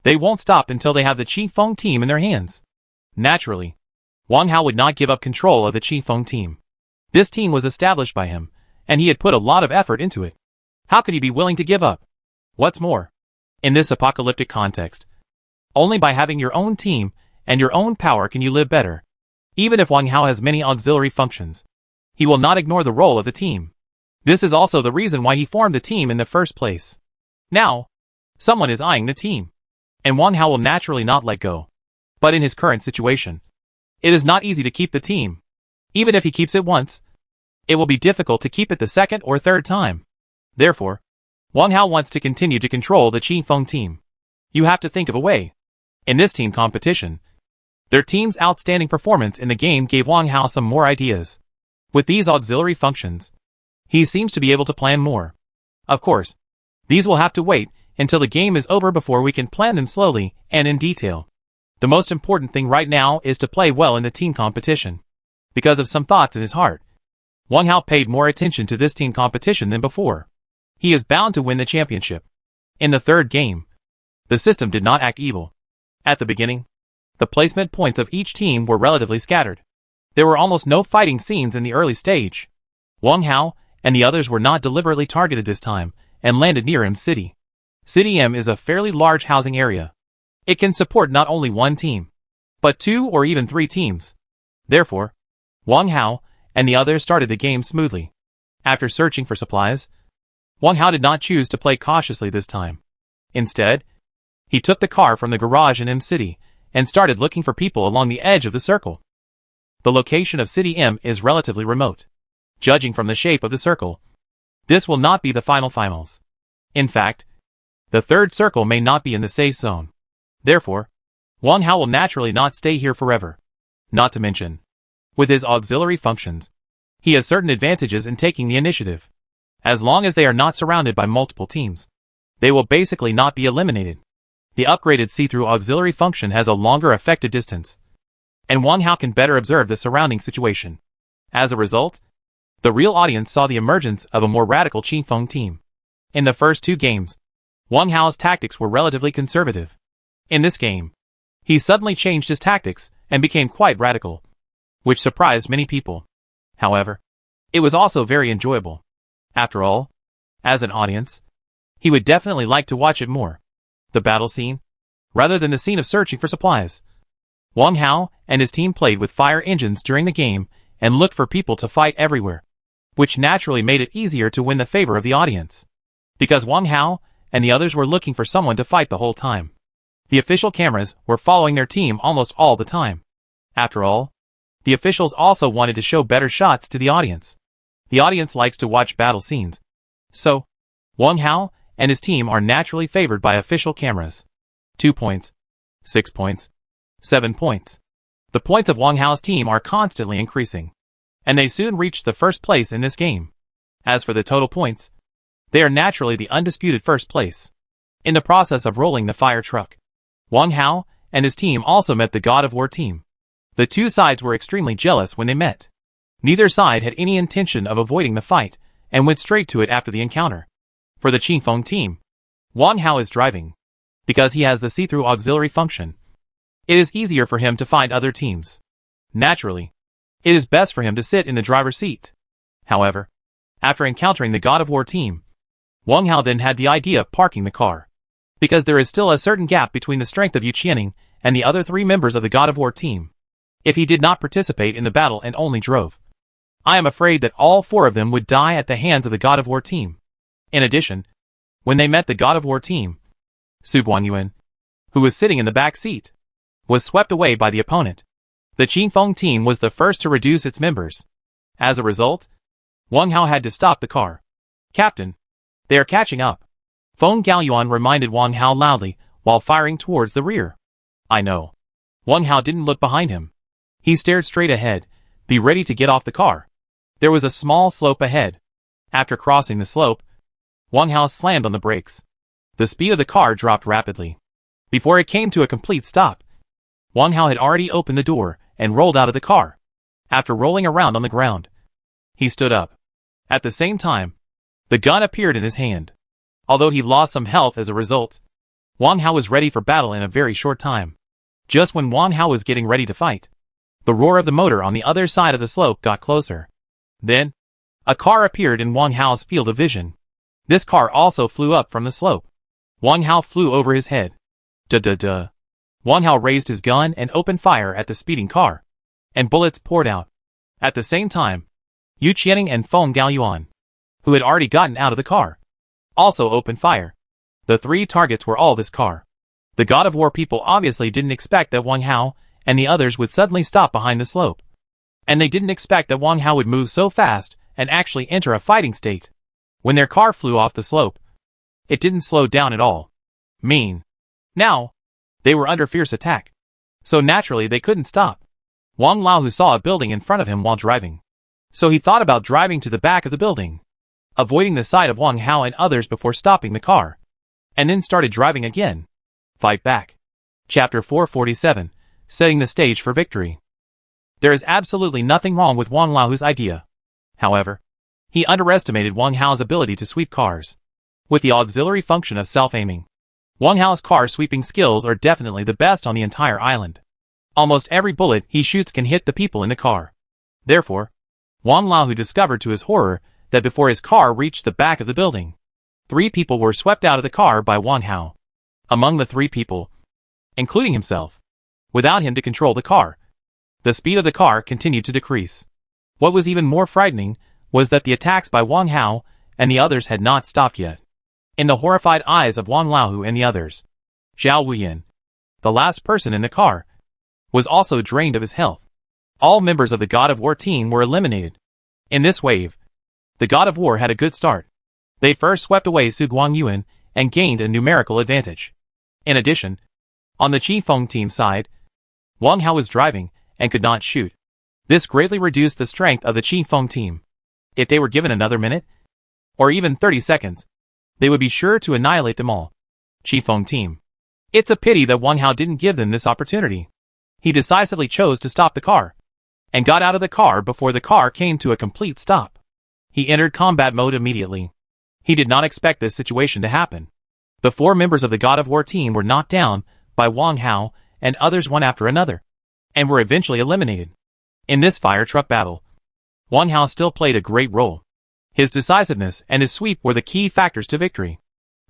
They won't stop until they have the Qingfeng team in their hands. Naturally, Wang Hao would not give up control of the Qingfeng team. This team was established by him, and he had put a lot of effort into it. How could he be willing to give up? What's more, in this apocalyptic context, only by having your own team and your own power can you live better. Even if Wang Hao has many auxiliary functions, he will not ignore the role of the team. This is also the reason why he formed the team in the first place. Now, someone is eyeing the team, and Wang Hao will naturally not let go. But in his current situation, it is not easy to keep the team. Even if he keeps it once, it will be difficult to keep it the second or third time. Therefore, Wang Hao wants to continue to control the Qingfeng team. You have to think of a way. In this team competition, their team's outstanding performance in the game gave Wang Hao some more ideas. With these auxiliary functions, he seems to be able to plan more. Of course, these will have to wait until the game is over before we can plan them slowly and in detail. The most important thing right now is to play well in the team competition. Because of some thoughts in his heart, Wang Hao paid more attention to this team competition than before. He is bound to win the championship. In the third game, the system did not act evil. At the beginning, the placement points of each team were relatively scattered. There were almost no fighting scenes in the early stage. Wang Hao and the others were not deliberately targeted this time and landed near M City. City M is a fairly large housing area. It can support not only one team, but 2 or even 3 teams. Therefore, Wang Hao and the others started the game smoothly. After searching for supplies, Wang Hao did not choose to play cautiously this time. Instead, he took the car from the garage in M City and started looking for people along the edge of the circle. The location of City M is relatively remote. Judging from the shape of the circle, this will not be the final finals. In fact, the third circle may not be in the safe zone. Therefore, Wang Hao will naturally not stay here forever. Not to mention, with his auxiliary functions, he has certain advantages in taking the initiative. As long as they are not surrounded by multiple teams, they will basically not be eliminated. The upgraded see-through auxiliary function has a longer effective distance, and Wang Hao can better observe the surrounding situation. As a result, The real audience saw the emergence of a more radical Qingfeng team. In the first 2 games, Wang Hao's tactics were relatively conservative. In this game, he suddenly changed his tactics and became quite radical, which surprised many people. However, it was also very enjoyable. After all, as an audience, he would definitely like to watch it more. The battle scene, rather than the scene of searching for supplies. Wang Hao and his team played with fire engines during the game and looked for people to fight everywhere, which naturally made it easier to win the favor of the audience. Because Wang Hao and the others were looking for someone to fight the whole time. The official cameras were following their team almost all the time. After all, the officials also wanted to show better shots to the audience. The audience likes to watch battle scenes. So, Wang Hao and his team are naturally favored by official cameras. 2 points. 6 points. 7 points. The points of Wang Hao's team are constantly increasing, and they soon reached the first place in this game. As for the total points, they are naturally the undisputed first place. In the process of rolling the fire truck, Wang Hao and his team also met the God of War team. The 2 sides were extremely jealous when they met. Neither side had any intention of avoiding the fight and went straight to it after the encounter. For the Qingfeng team, Wang Hao is driving. Because he has the see-through auxiliary function, it is easier for him to find other teams. Naturally, it is best for him to sit in the driver's seat. However, after encountering the God of War team, Wang Hao then had the idea of parking the car. Because there is still a certain gap between the strength of Yu Qianing and the other 3 members of the God of War team. If he did not participate in the battle and only drove, I am afraid that all 4 of them would die at the hands of the God of War team. In addition, when they met the God of War team, Su Guangyuan, who was sitting in the back seat, was swept away by the opponent. The Qingfeng team was the first to reduce its members. As a result, Wang Hao had to stop the car. Captain, they are catching up. Feng Gaoyuan reminded Wang Hao loudly while firing towards the rear. I know. Wang Hao didn't look behind him. He stared straight ahead, be ready to get off the car. There was a small slope ahead. After crossing the slope, Wang Hao slammed on the brakes. The speed of the car dropped rapidly. Before it came to a complete stop, Wang Hao had already opened the door and rolled out of the car. After rolling around on the ground, he stood up. At the same time, the gun appeared in his hand. Although he lost some health as a result, Wang Hao was ready for battle in a very short time. Just when Wang Hao was getting ready to fight, the roar of the motor on the other side of the slope got closer. Then, a car appeared in Wang Hao's field of vision. This car also flew up from the slope. Wang Hao flew over his head. Duh. Wang Hao raised his gun and opened fire at the speeding car, and bullets poured out. At the same time, Yu Qianing and Feng Gaoyuan, who had already gotten out of the car, also opened fire. The 3 targets were all this car. The God of War people obviously didn't expect that Wang Hao and the others would suddenly stop behind the slope. And they didn't expect that Wang Hao would move so fast and actually enter a fighting state. When their car flew off the slope, it didn't slow down at all. Now, they were under fierce attack. So naturally they couldn't stop. Wang Lao saw a building in front of him while driving. So he thought about driving to the back of the building, avoiding the sight of Wang Hao and others before stopping the car, and then started driving again. Fight back. Chapter 447, Setting the Stage for Victory. There is absolutely nothing wrong with Wang Lao's idea. However, he underestimated Wang Hao's ability to sweep cars. With the auxiliary function of self-aiming, Wang Hao's car sweeping skills are definitely the best on the entire island. Almost every bullet he shoots can hit the people in the car. Therefore, Wang Lao discovered to his horror that before his car reached the back of the building, 3 people were swept out of the car by Wang Hao. Among the 3 people, including himself, without him to control the car, the speed of the car continued to decrease. What was even more frightening was that the attacks by Wang Hao and the others had not stopped yet. In the horrified eyes of Wang Lao and the others, Zhao Wuyan, the last person in the car, was also drained of his health. All members of the God of War team were eliminated. In this wave, the God of War had a good start. They first swept away Su Guangyuan and gained a numerical advantage. In addition, on the Qingfeng team side, Wang Hao was driving and could not shoot. This greatly reduced the strength of the Qingfeng team. If they were given another minute, or even 30 seconds, they would be sure to annihilate them all. Qingfeng team. It's a pity that Wang Hao didn't give them this opportunity. He decisively chose to stop the car, and got out of the car before the car came to a complete stop. He entered combat mode immediately. He did not expect this situation to happen. The 4 members of the God of War team were knocked down by Wang Hao and others one after another, and were eventually eliminated. In this fire truck battle, Wang Hao still played a great role. His decisiveness and his sweep were the key factors to victory.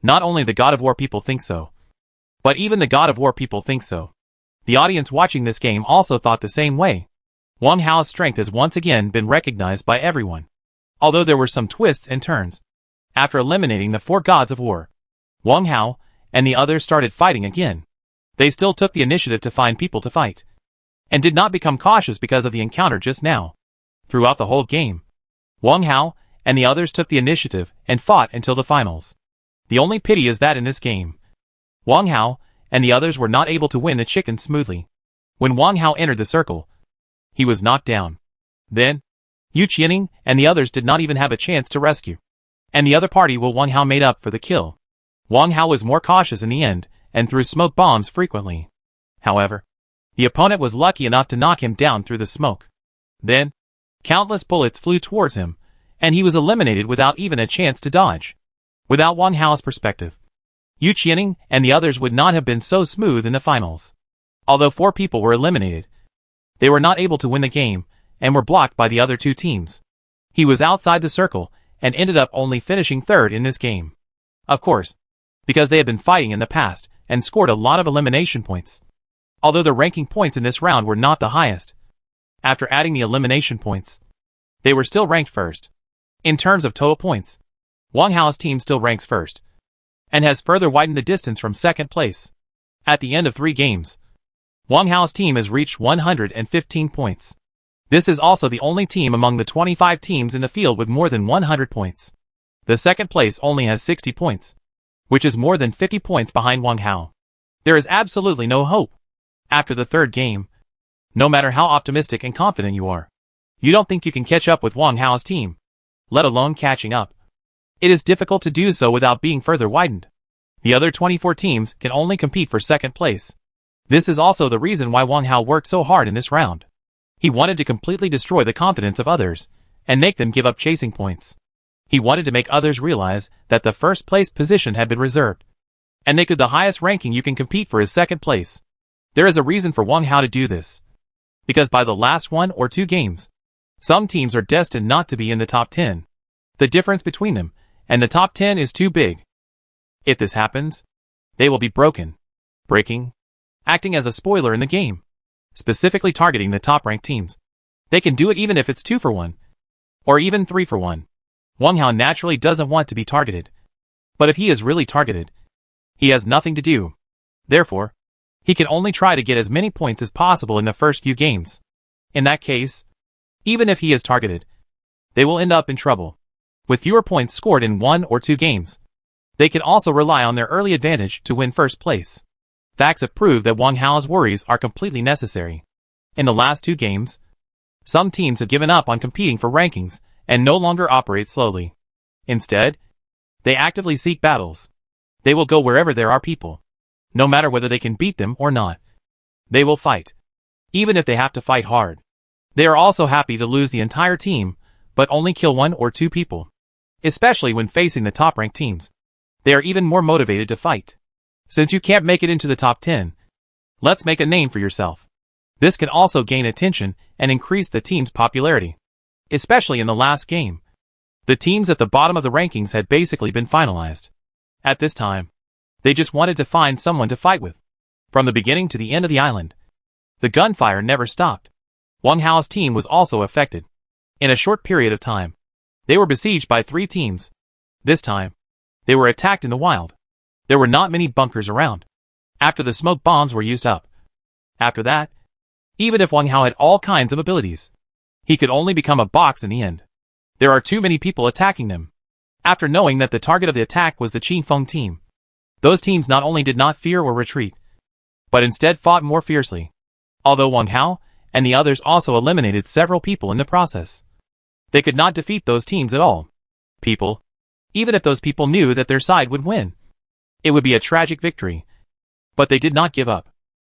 Not only the God of War people think so, but even the God of War people think so. The audience watching this game also thought the same way. Wang Hao's strength has once again been recognized by everyone. Although there were some twists and turns. After eliminating the 4 gods of war, Wang Hao and the others started fighting again. They still took the initiative to find people to fight, and did not become cautious because of the encounter just now. Throughout the whole game, Wang Hao and the others took the initiative and fought until the finals. The only pity is that in this game, Wang Hao and the others were not able to win the chicken smoothly. When Wang Hao entered the circle, he was knocked down. Then, Yu Qianing and the others did not even have a chance to rescue. And the other party will Wang Hao made up for the kill. Wang Hao was more cautious in the end, and threw smoke bombs frequently. However, the opponent was lucky enough to knock him down through the smoke. Then, countless bullets flew towards him, and he was eliminated without even a chance to dodge. Without Wang Hao's perspective, Yu Qianing and the others would not have been so smooth in the finals. Although 4 people were eliminated, they were not able to win the game, and were blocked by the other 2 teams. He was outside the circle, and ended up only finishing 3rd in this game. Of course, because they had been fighting in the past, and scored a lot of elimination points. Although the ranking points in this round were not the highest. After adding the elimination points, they were still ranked 1st. In terms of total points, Wang Hao's team still ranks 1st, and has further widened the distance from 2nd place. At the end of 3 games, Wang Hao's team has reached 115 points. This is also the only team among the 25 teams in the field with more than 100 points. The 2nd place only has 60 points, which is more than 50 points behind Wang Hao. There is absolutely no hope. After the 3rd game, no matter how optimistic and confident you are, you don't think you can catch up with Wang Hao's team, let alone catching up. It is difficult to do so without being further widened. The other 24 teams can only compete for 2nd place. This is also the reason why Wang Hao worked so hard in this round. He wanted to completely destroy the confidence of others, and make them give up chasing points. He wanted to make others realize that the 1st place position had been reserved, and they could the highest ranking you can compete for is 2nd place. There is a reason for Wang Hao to do this. Because by the last 1 or 2 games, some teams are destined not to be in the top 10. The difference between them and the top 10 is too big. If this happens, they will be breaking, acting as a spoiler in the game, specifically targeting the top-ranked teams. They can do it even if it's 2 for 1, or even 3 for 1. Wang Hao naturally doesn't want to be targeted. But if he is really targeted, he has nothing to do. Therefore, he can only try to get as many points as possible in the first few games. In that case, even if he is targeted, they will end up in trouble. With fewer points scored in 1 or 2 games, they can also rely on their early advantage to win 1st place. Facts have proved that Wang Hao's worries are completely necessary. In the last 2 games, some teams have given up on competing for rankings and no longer operate slowly. Instead, they actively seek battles. They will go wherever there are people. No matter whether they can beat them or not. They will fight. Even if they have to fight hard. They are also happy to lose the entire team, but only kill 1 or 2 people. Especially when facing the top-ranked teams. They are even more motivated to fight. Since you can't make it into the top 10, let's make a name for yourself. This can also gain attention and increase the team's popularity. Especially in the last game. The teams at the bottom of the rankings had basically been finalized. At this time, they just wanted to find someone to fight with. From the beginning to the end of the island, the gunfire never stopped. Wang Hao's team was also affected. In a short period of time, they were besieged by 3 teams. This time, they were attacked in the wild. There were not many bunkers around. After the smoke bombs were used up. After that, even if Wang Hao had all kinds of abilities, he could only become a box in the end. There are too many people attacking them. After knowing that the target of the attack was the Qingfeng team, those teams not only did not fear or retreat, but instead fought more fiercely. Although Wang Hao and the others also eliminated several people in the process, they could not defeat those teams at all. Even if those people knew that their side would win, it would be a tragic victory. But they did not give up.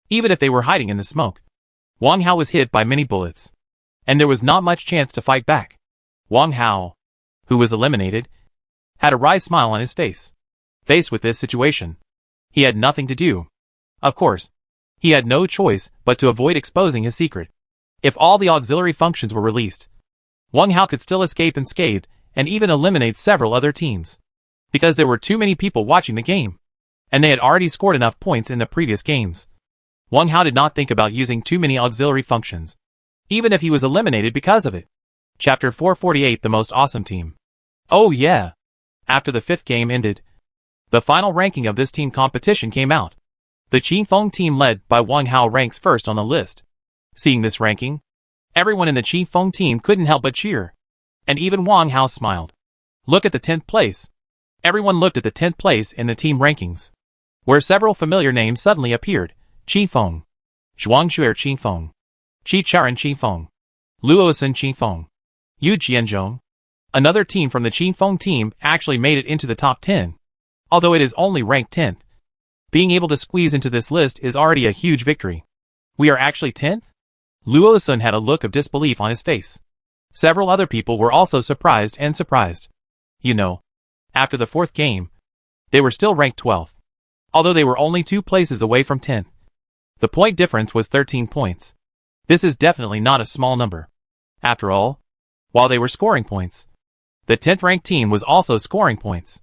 Even if they were hiding in the smoke, Wang Hao was hit by many bullets, and there was not much chance to fight back. Wang Hao, who was eliminated, had a wry smile on his face. Faced with this situation, he had nothing to do. Of course, he had no choice but to avoid exposing his secret. If all the auxiliary functions were released, Wang Hao could still escape unscathed and even eliminate several other teams. Because there were too many people watching the game, and they had already scored enough points in the previous games. Wang Hao did not think about using too many auxiliary functions, even if he was eliminated because of it. Chapter 448, The Most Awesome Team. Oh yeah! After the 5th game ended, the final ranking of this team competition came out. The Qifeng team led by Wang Hao ranks first on the list. Seeing this ranking, everyone in the Qifeng team couldn't help but cheer. And even Wang Hao smiled. Look at the 10th place. Everyone looked at the 10th place in the team rankings, where several familiar names suddenly appeared. Qifeng, Zhuangshuer Qifeng, Qicharan Qifeng, Luosan Qifeng, Yu Jianzhong. Another team from the Qifeng team actually made it into the top 10. Although it is only ranked 10th. Being able to squeeze into this list is already a huge victory. We are actually 10th? Luosan had a look of disbelief on his face. Several other people were also surprised. You know, after the 4th game, they were still ranked 12th. Although they were only 2 places away from 10th. The point difference was 13 points. This is definitely not a small number. After all, while they were scoring points, the 10th ranked team was also scoring points.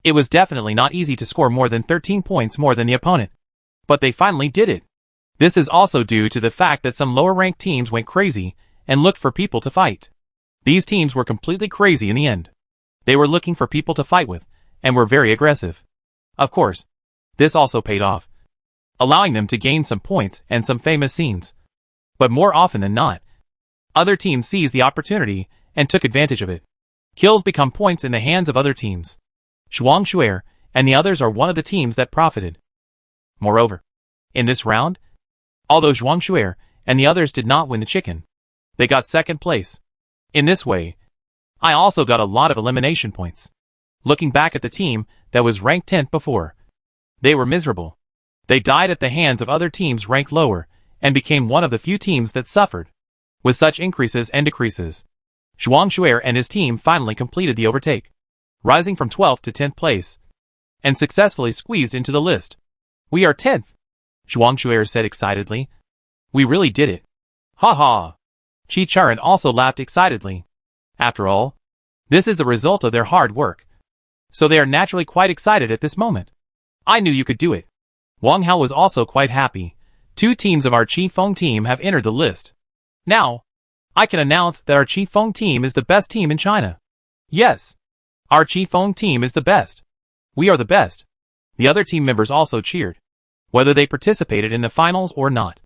It was definitely not easy to score more than 13 points more than the opponent. But they finally did it. This is also due to the fact that some lower ranked teams went crazy and looked for people to fight. These teams were completely crazy in the end. They were looking for people to fight with, and were very aggressive. Of course, this also paid off, allowing them to gain some points and some famous scenes. But more often than not, other teams seized the opportunity and took advantage of it. Kills become points in the hands of other teams. Zhuangshuer and the others are one of the teams that profited. Moreover, in this round, although Zhuangshuer and the others did not win the chicken, they got 2nd place. In this way, I also got a lot of elimination points. Looking back at the team that was ranked 10th before, they were miserable. They died at the hands of other teams ranked lower, and became one of the few teams that suffered. With such increases and decreases, Zhuangshuer and his team finally completed the overtake, rising from 12th to 10th place, and successfully squeezed into the list. We are 10th, Zhuangshuer said excitedly. We really did it. Ha ha. Qicharan also laughed excitedly. After all, this is the result of their hard work. So they are naturally quite excited at this moment. I knew you could do it. Wang Hao was also quite happy. 2 teams of our Qifeng team have entered the list. Now, I can announce that our Qifeng team is the best team in China. Yes. Our Qifeng team is the best. We are the best. The other team members also cheered, whether they participated in the finals or not.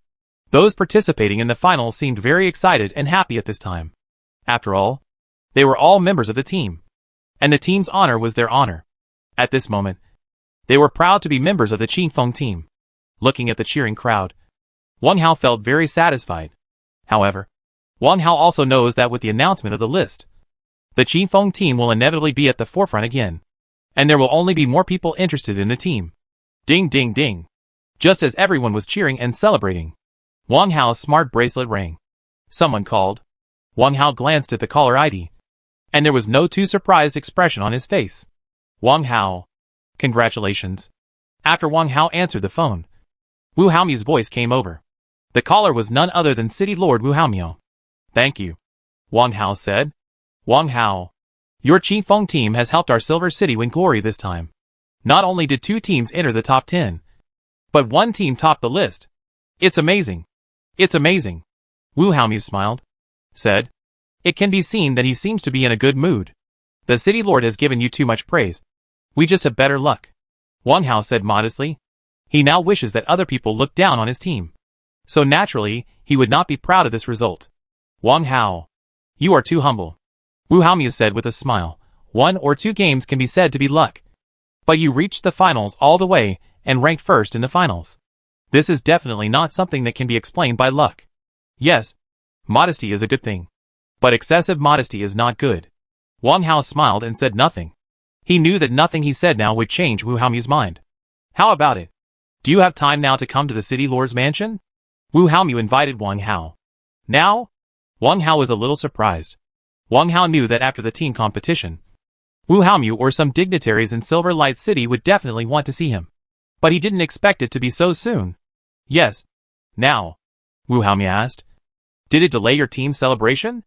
Those participating in the finals seemed very excited and happy at this time. After all, they were all members of the team, and the team's honor was their honor. At this moment, they were proud to be members of the Qifeng team. Looking at the cheering crowd, Wang Hao felt very satisfied. However, Wang Hao also knows that with the announcement of the list, the Qifeng team will inevitably be at the forefront again, and there will only be more people interested in the team. Ding ding ding. Just as everyone was cheering and celebrating, Wang Hao's smart bracelet rang. Someone called. Wang Hao glanced at the caller ID, and there was no too surprised expression on his face. Wang Hao. Congratulations. After Wang Hao answered the phone, Wu Haomiu's voice came over. The caller was none other than City Lord Wu Haomiu. Thank you, Wang Hao said. Wang Hao, your Qifeng team has helped our Silver City win glory this time. Not only did 2 teams enter the top 10, but 1 team topped the list. It's amazing. It's amazing. Wu Haomiu smiled, said. It can be seen that he seems to be in a good mood. The City Lord has given you too much praise. We just have better luck. Wang Hao said modestly. He now wishes that other people look down on his team. So naturally, he would not be proud of this result. Wang Hao, you are too humble. Wu Haomiu said with a smile. 1 or 2 games can be said to be luck. But you reached the finals all the way, and ranked first in the finals. This is definitely not something that can be explained by luck. Yes, modesty is a good thing. But excessive modesty is not good. Wang Hao smiled and said nothing. He knew that nothing he said now would change Wu Haomiu's mind. How about it? Do you have time now to come to the City Lord's mansion? Wu Haomiu invited Wang Hao. Now? Wang Hao was a little surprised. Wang Hao knew that after the team competition, Wu Haomu or some dignitaries in Silver Light City would definitely want to see him. But he didn't expect it to be so soon. Yes. Now, Wu Haomu asked. Did it delay your team's celebration?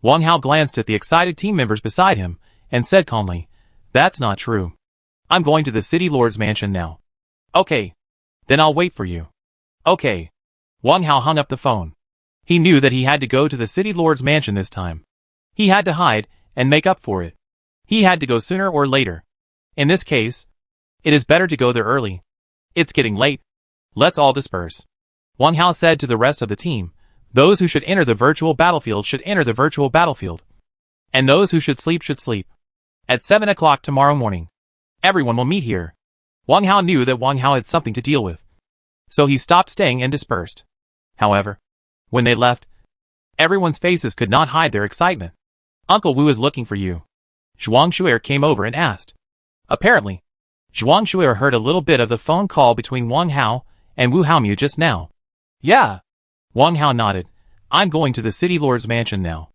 Wang Hao glanced at the excited team members beside him and said calmly, That's not true. I'm going to the City Lord's mansion now. Okay. Then I'll wait for you. Okay. Wang Hao hung up the phone. He knew that he had to go to the City Lord's mansion this time. He had to hide and make up for it. He had to go sooner or later. In this case, it is better to go there early. It's getting late. Let's all disperse. Wang Hao said to the rest of the team, Those who should enter the virtual battlefield should enter the virtual battlefield. And those who should sleep should sleep. At 7 o'clock tomorrow morning, everyone will meet here. Wang Hao knew that Wang Hao had something to deal with. So he stopped staying and dispersed. However, when they left, everyone's faces could not hide their excitement. Uncle Wu is looking for you. Zhuang Shuer came over and asked. Apparently, Zhuang Shuer heard a little bit of the phone call between Wang Hao and Wu Haomu just now. Yeah. Wang Hao nodded. I'm going to the City Lord's mansion now.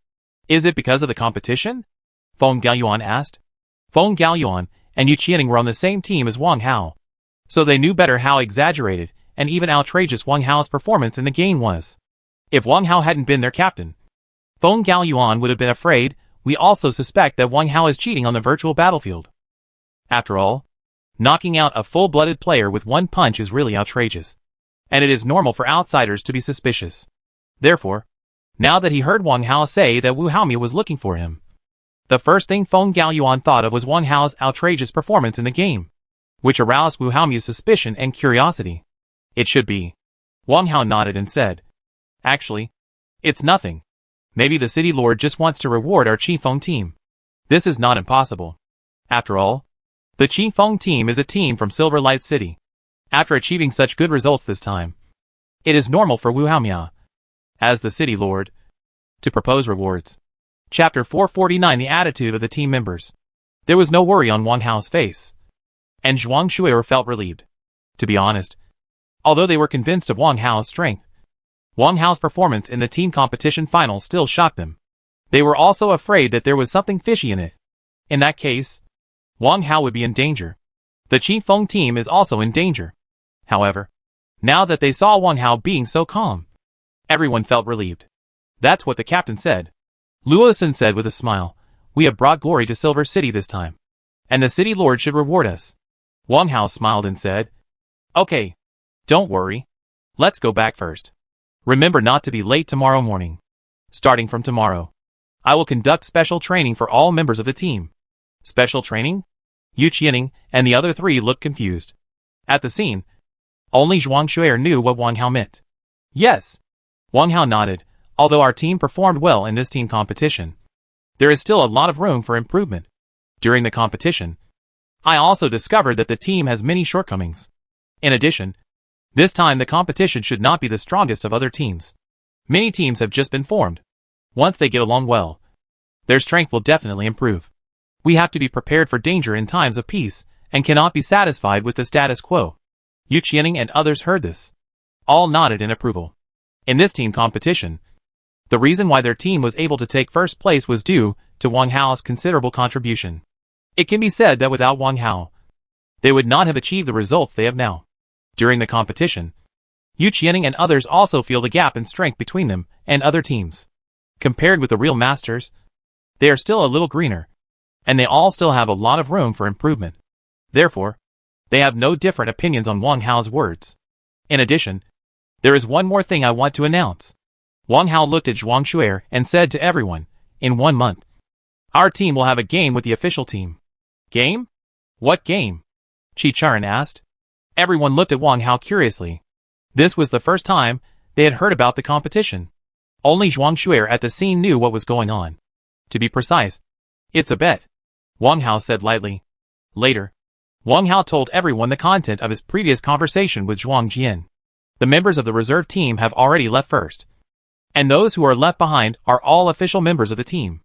Is it because of the competition? Feng Gaoyuan asked. Feng Gaoyuan and Yu Qianing were on the same team as Wang Hao. So they knew better how exaggerated and even outrageous Wang Hao's performance in the game was. If Wang Hao hadn't been their captain, Feng Gaoyuan would have been afraid. We also suspect that Wang Hao is cheating on the virtual battlefield. After all, knocking out a full-blooded player with one punch is really outrageous. And it is normal for outsiders to be suspicious. Therefore, now that he heard Wang Hao say that Wu Haomu was looking for him, the first thing Feng Gaoyuan thought of was Wang Hao's outrageous performance in the game, which aroused Wu Haomu's suspicion and curiosity. It should be. Wang Hao nodded and said, Actually, it's nothing. Maybe the City Lord just wants to reward our Qifeng team. This is not impossible. After all, the Qifeng team is a team from Silver Light City. After achieving such good results this time, it is normal for Wu Haomu, as the City Lord, to propose rewards. Chapter 449 The Attitude of the Team Members. There was no worry on Wang Hao's face, and Zhuang Shuer felt relieved. To be honest, although they were convinced of Wang Hao's strength, Wang Hao's performance in the team competition final still shocked them. They were also afraid that there was something fishy in it. In that case, Wang Hao would be in danger. The Qifeng team is also in danger. However, now that they saw Wang Hao being so calm, everyone felt relieved. That's what the captain said. Luosun said with a smile, We have brought glory to Silver City this time, and the City Lord should reward us. Wang Hao smiled and said, Okay, don't worry. Let's go back first. Remember not to be late tomorrow morning. Starting from tomorrow, I will conduct special training for all members of the team. Special training? Yu Qianing and the other three looked confused. At the scene, only Zhuang Shuer knew what Wang Hao meant. Yes. Wang Hao nodded. Although our team performed well in this team competition, there is still a lot of room for improvement. During the competition, I also discovered that the team has many shortcomings. In addition, this time the competition should not be the strongest of other teams. Many teams have just been formed. Once they get along well, their strength will definitely improve. We have to be prepared for danger in times of peace, and cannot be satisfied with the status quo. Yu Qianing and others heard this. All nodded in approval. In this team competition, the reason why their team was able to take first place was due to Wang Hao's considerable contribution. It can be said that without Wang Hao, they would not have achieved the results they have now. During the competition, Yu Qianing and others also feel the gap in strength between them and other teams. Compared with the real masters, they are still a little greener, and they all still have a lot of room for improvement. Therefore, they have no different opinions on Wang Hao's words. In addition, there is one more thing I want to announce. Wang Hao looked at Zhuang Shuer and said to everyone, In 1 month, our team will have a game with the official team. Game? What game? Qi Charan asked. Everyone looked at Wang Hao curiously. This was the first time they had heard about the competition. Only Zhuang Shuer at the scene knew what was going on. To be precise, it's a bet, Wang Hao said lightly. Later, Wang Hao told everyone the content of his previous conversation with Zhuang Jian. The members of the reserve team have already left first, and those who are left behind are all official members of the team.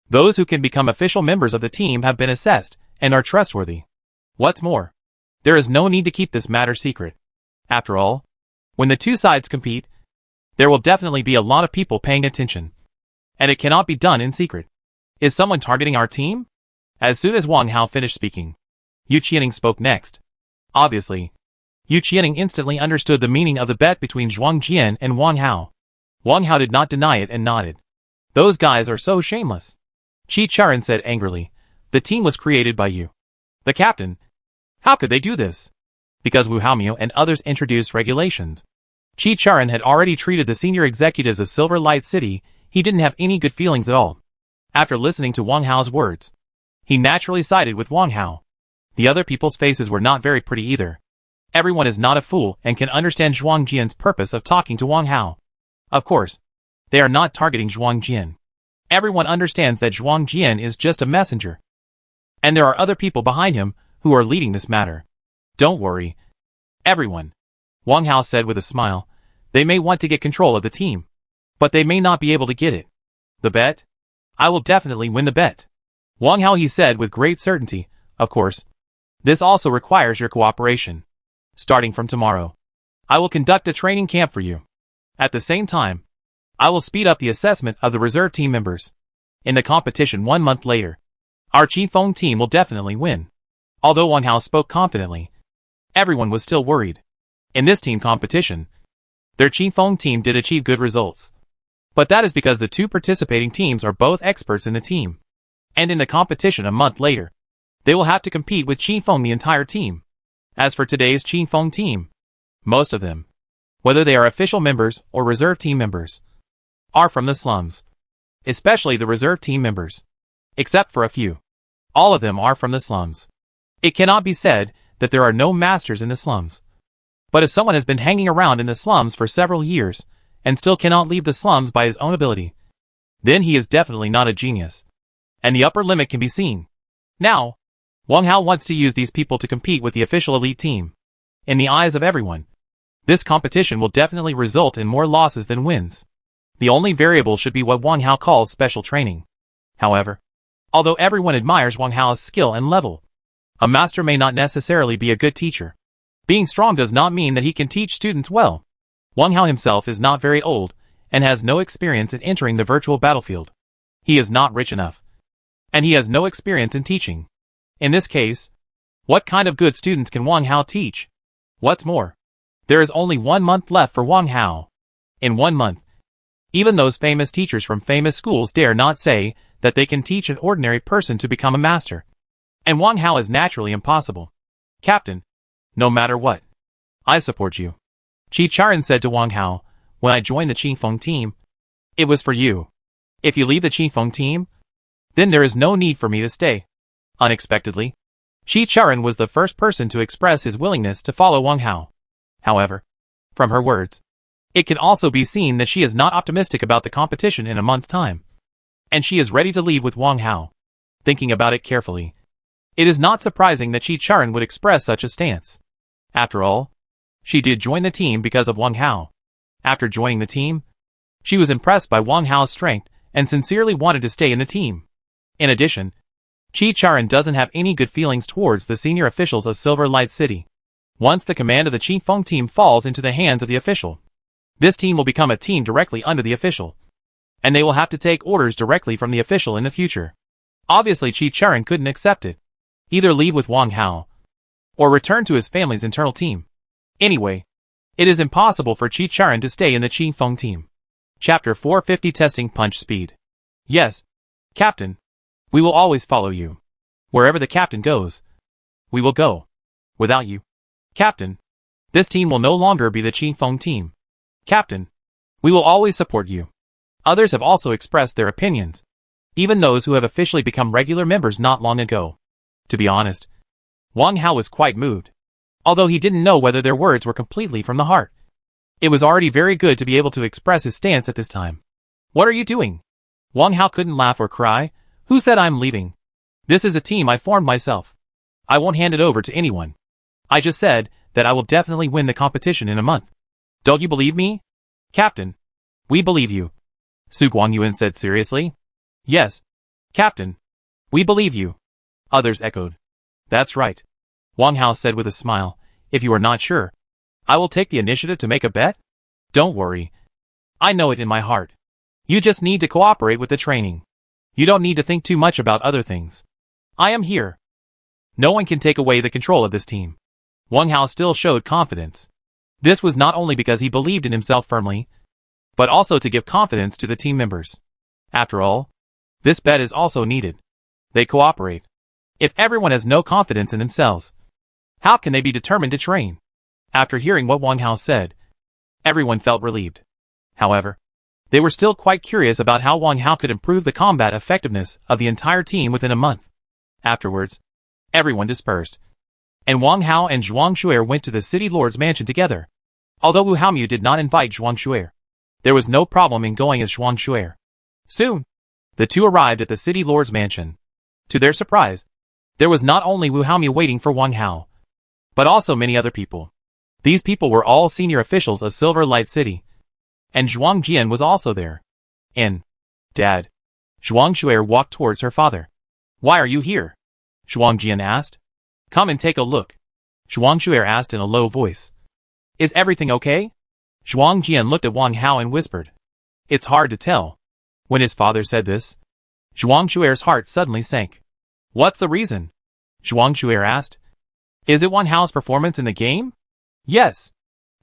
Those who can become official members of the team have been assessed and are trustworthy. What's more, there is no need to keep this matter secret. After all, when the two sides compete, there will definitely be a lot of people paying attention, and it cannot be done in secret. Is someone targeting our team? As soon as Wang Hao finished speaking, Yu Qianing spoke next. Obviously, Yu Qianing instantly understood the meaning of the bet between Zhuang Jian and Wang Hao. Wang Hao did not deny it and nodded. Those guys are so shameless. Qi Charan said angrily. The team was created by you, the captain. How could they do this? Because Wu Haomiao and others introduced regulations. Qi Charan had already treated the senior executives of Silver Light City. He didn't have any good feelings at all. After listening to Wang Hao's words, he naturally sided with Wang Hao. The other people's faces were not very pretty either. Everyone is not a fool and can understand Zhuang Jian's purpose of talking to Wang Hao. Of course, they are not targeting Zhuang Jian. Everyone understands that Zhuang Jian is just a messenger. And there are other people behind him who are leading this matter. Don't worry, everyone, Wang Hao said with a smile. They may want to get control of the team, but they may not be able to get it. The bet? I will definitely win the bet. Wang Hao, he said with great certainty. Of course, this also requires your cooperation. Starting from tomorrow, I will conduct a training camp for you. At the same time, I will speed up the assessment of the reserve team members. In the competition 1 month later, our Qifeng team will definitely win. Although Wang Hao spoke confidently, everyone was still worried. In this team competition, their Qifeng team did achieve good results. But that is because the two participating teams are both experts in the team. And in the competition a month later, they will have to compete with Qifeng the entire team. As for today's Qifeng team, most of them, whether they are official members or reserve team members, are from the slums. Especially the reserve team members. Except for a few. All of them are from the slums. It cannot be said that there are no masters in the slums. But if someone has been hanging around in the slums for several years, and still cannot leave the slums by his own ability, then he is definitely not a genius. And the upper limit can be seen. Now, Wang Hao wants to use these people to compete with the official elite team. In the eyes of everyone, this competition will definitely result in more losses than wins. The only variable should be what Wang Hao calls special training. However, although everyone admires Wang Hao's skill and level, a master may not necessarily be a good teacher. Being strong does not mean that he can teach students well. Wang Hao himself is not very old, and has no experience in entering the virtual battlefield. He is not rich enough. And he has no experience in teaching. In this case, what kind of good students can Wang Hao teach? What's more, there is only 1 month left for Wang Hao. In 1 month, even those famous teachers from famous schools dare not say that they can teach an ordinary person to become a master. And Wang Hao is naturally impossible. Captain, no matter what, I support you. Qi Charan said to Wang Hao, when I joined the Qifeng team, it was for you. If you leave the Qifeng team, then there is no need for me to stay. Unexpectedly, Qi Charan was the first person to express his willingness to follow Wang Hao. However, from her words, it can also be seen that she is not optimistic about the competition in a month's time. And she is ready to leave with Wang Hao. Thinking about it carefully, it is not surprising that Qi Charan would express such a stance. After all, she did join the team because of Wang Hao. After joining the team, she was impressed by Wang Hao's strength and sincerely wanted to stay in the team. In addition, Qi Charan doesn't have any good feelings towards the senior officials of Silver Light City. Once the command of the Qifeng team falls into the hands of the official, this team will become a team directly under the official. And they will have to take orders directly from the official in the future. Obviously Qi Charan couldn't accept it. Either leave with Wang Hao, or return to his family's internal team. Anyway, it is impossible for Qi Charan to stay in the Qifeng team. Chapter 450 Testing Punch Speed. Yes, Captain. We will always follow you. Wherever the captain goes, we will go. Without you, Captain, this team will no longer be the Qifeng team. Captain, we will always support you. Others have also expressed their opinions, even those who have officially become regular members not long ago. To be honest, Wang Hao was quite moved. Although he didn't know whether their words were completely from the heart. It was already very good to be able to express his stance at this time. What are you doing? Wang Hao couldn't laugh or cry. Who said I'm leaving? This is a team I formed myself. I won't hand it over to anyone. I just said that I will definitely win the competition in a month. Don't you believe me? Captain, we believe you. Su Guangyuan said seriously. Yes, Captain, we believe you. Others echoed. That's right. Wang Hao said with a smile. If you are not sure, I will take the initiative to make a bet. Don't worry. I know it in my heart. You just need to cooperate with the training. You don't need to think too much about other things. I am here. No one can take away the control of this team. Wang Hao still showed confidence. This was not only because he believed in himself firmly, but also to give confidence to the team members. After all, this bet is also needed. They cooperate. If everyone has no confidence in themselves, how can they be determined to train? After hearing what Wang Hao said, everyone felt relieved. However, they were still quite curious about how Wang Hao could improve the combat effectiveness of the entire team within a month. Afterwards, everyone dispersed, and Wang Hao and Zhuang Shuer went to the city lord's mansion together. Although Wu Haomu did not invite Zhuang Shuer, there was no problem in going as Zhuang Shuer. Soon, the two arrived at the city lord's mansion. To their surprise, there was not only Wu Haomu waiting for Wang Hao, but also many other people. These people were all senior officials of Silver Light City, and Zhuang Jian was also there. Dad. Zhuang Shuer walked towards her father. Why are you here? Zhuang Jian asked. Come and take a look. Zhuang Shuer asked in a low voice. Is everything okay? Zhuang Jian looked at Wang Hao and whispered. It's hard to tell. When his father said this, Zhuang Shuer's heart suddenly sank. What's the reason? Zhuang Shuer asked. Is it Wang Hao's performance in the game? Yes.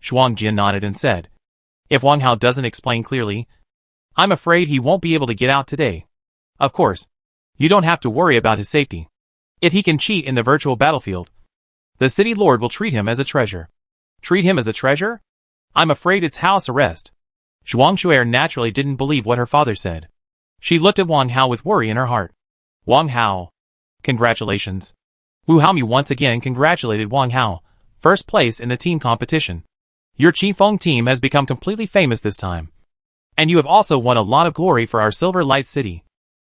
Zhuang Jian nodded and said. If Wang Hao doesn't explain clearly, I'm afraid he won't be able to get out today. Of course, you don't have to worry about his safety. If he can cheat in the virtual battlefield, the city lord will treat him as a treasure. Treat him as a treasure? I'm afraid it's house arrest. Zhuang Shuer naturally didn't believe what her father said. She looked at Wang Hao with worry in her heart. Wang Hao. Congratulations. Wu Haomu once again congratulated Wang Hao, first place in the team competition. Your Qifeng team has become completely famous this time. And you have also won a lot of glory for our Silver Light City.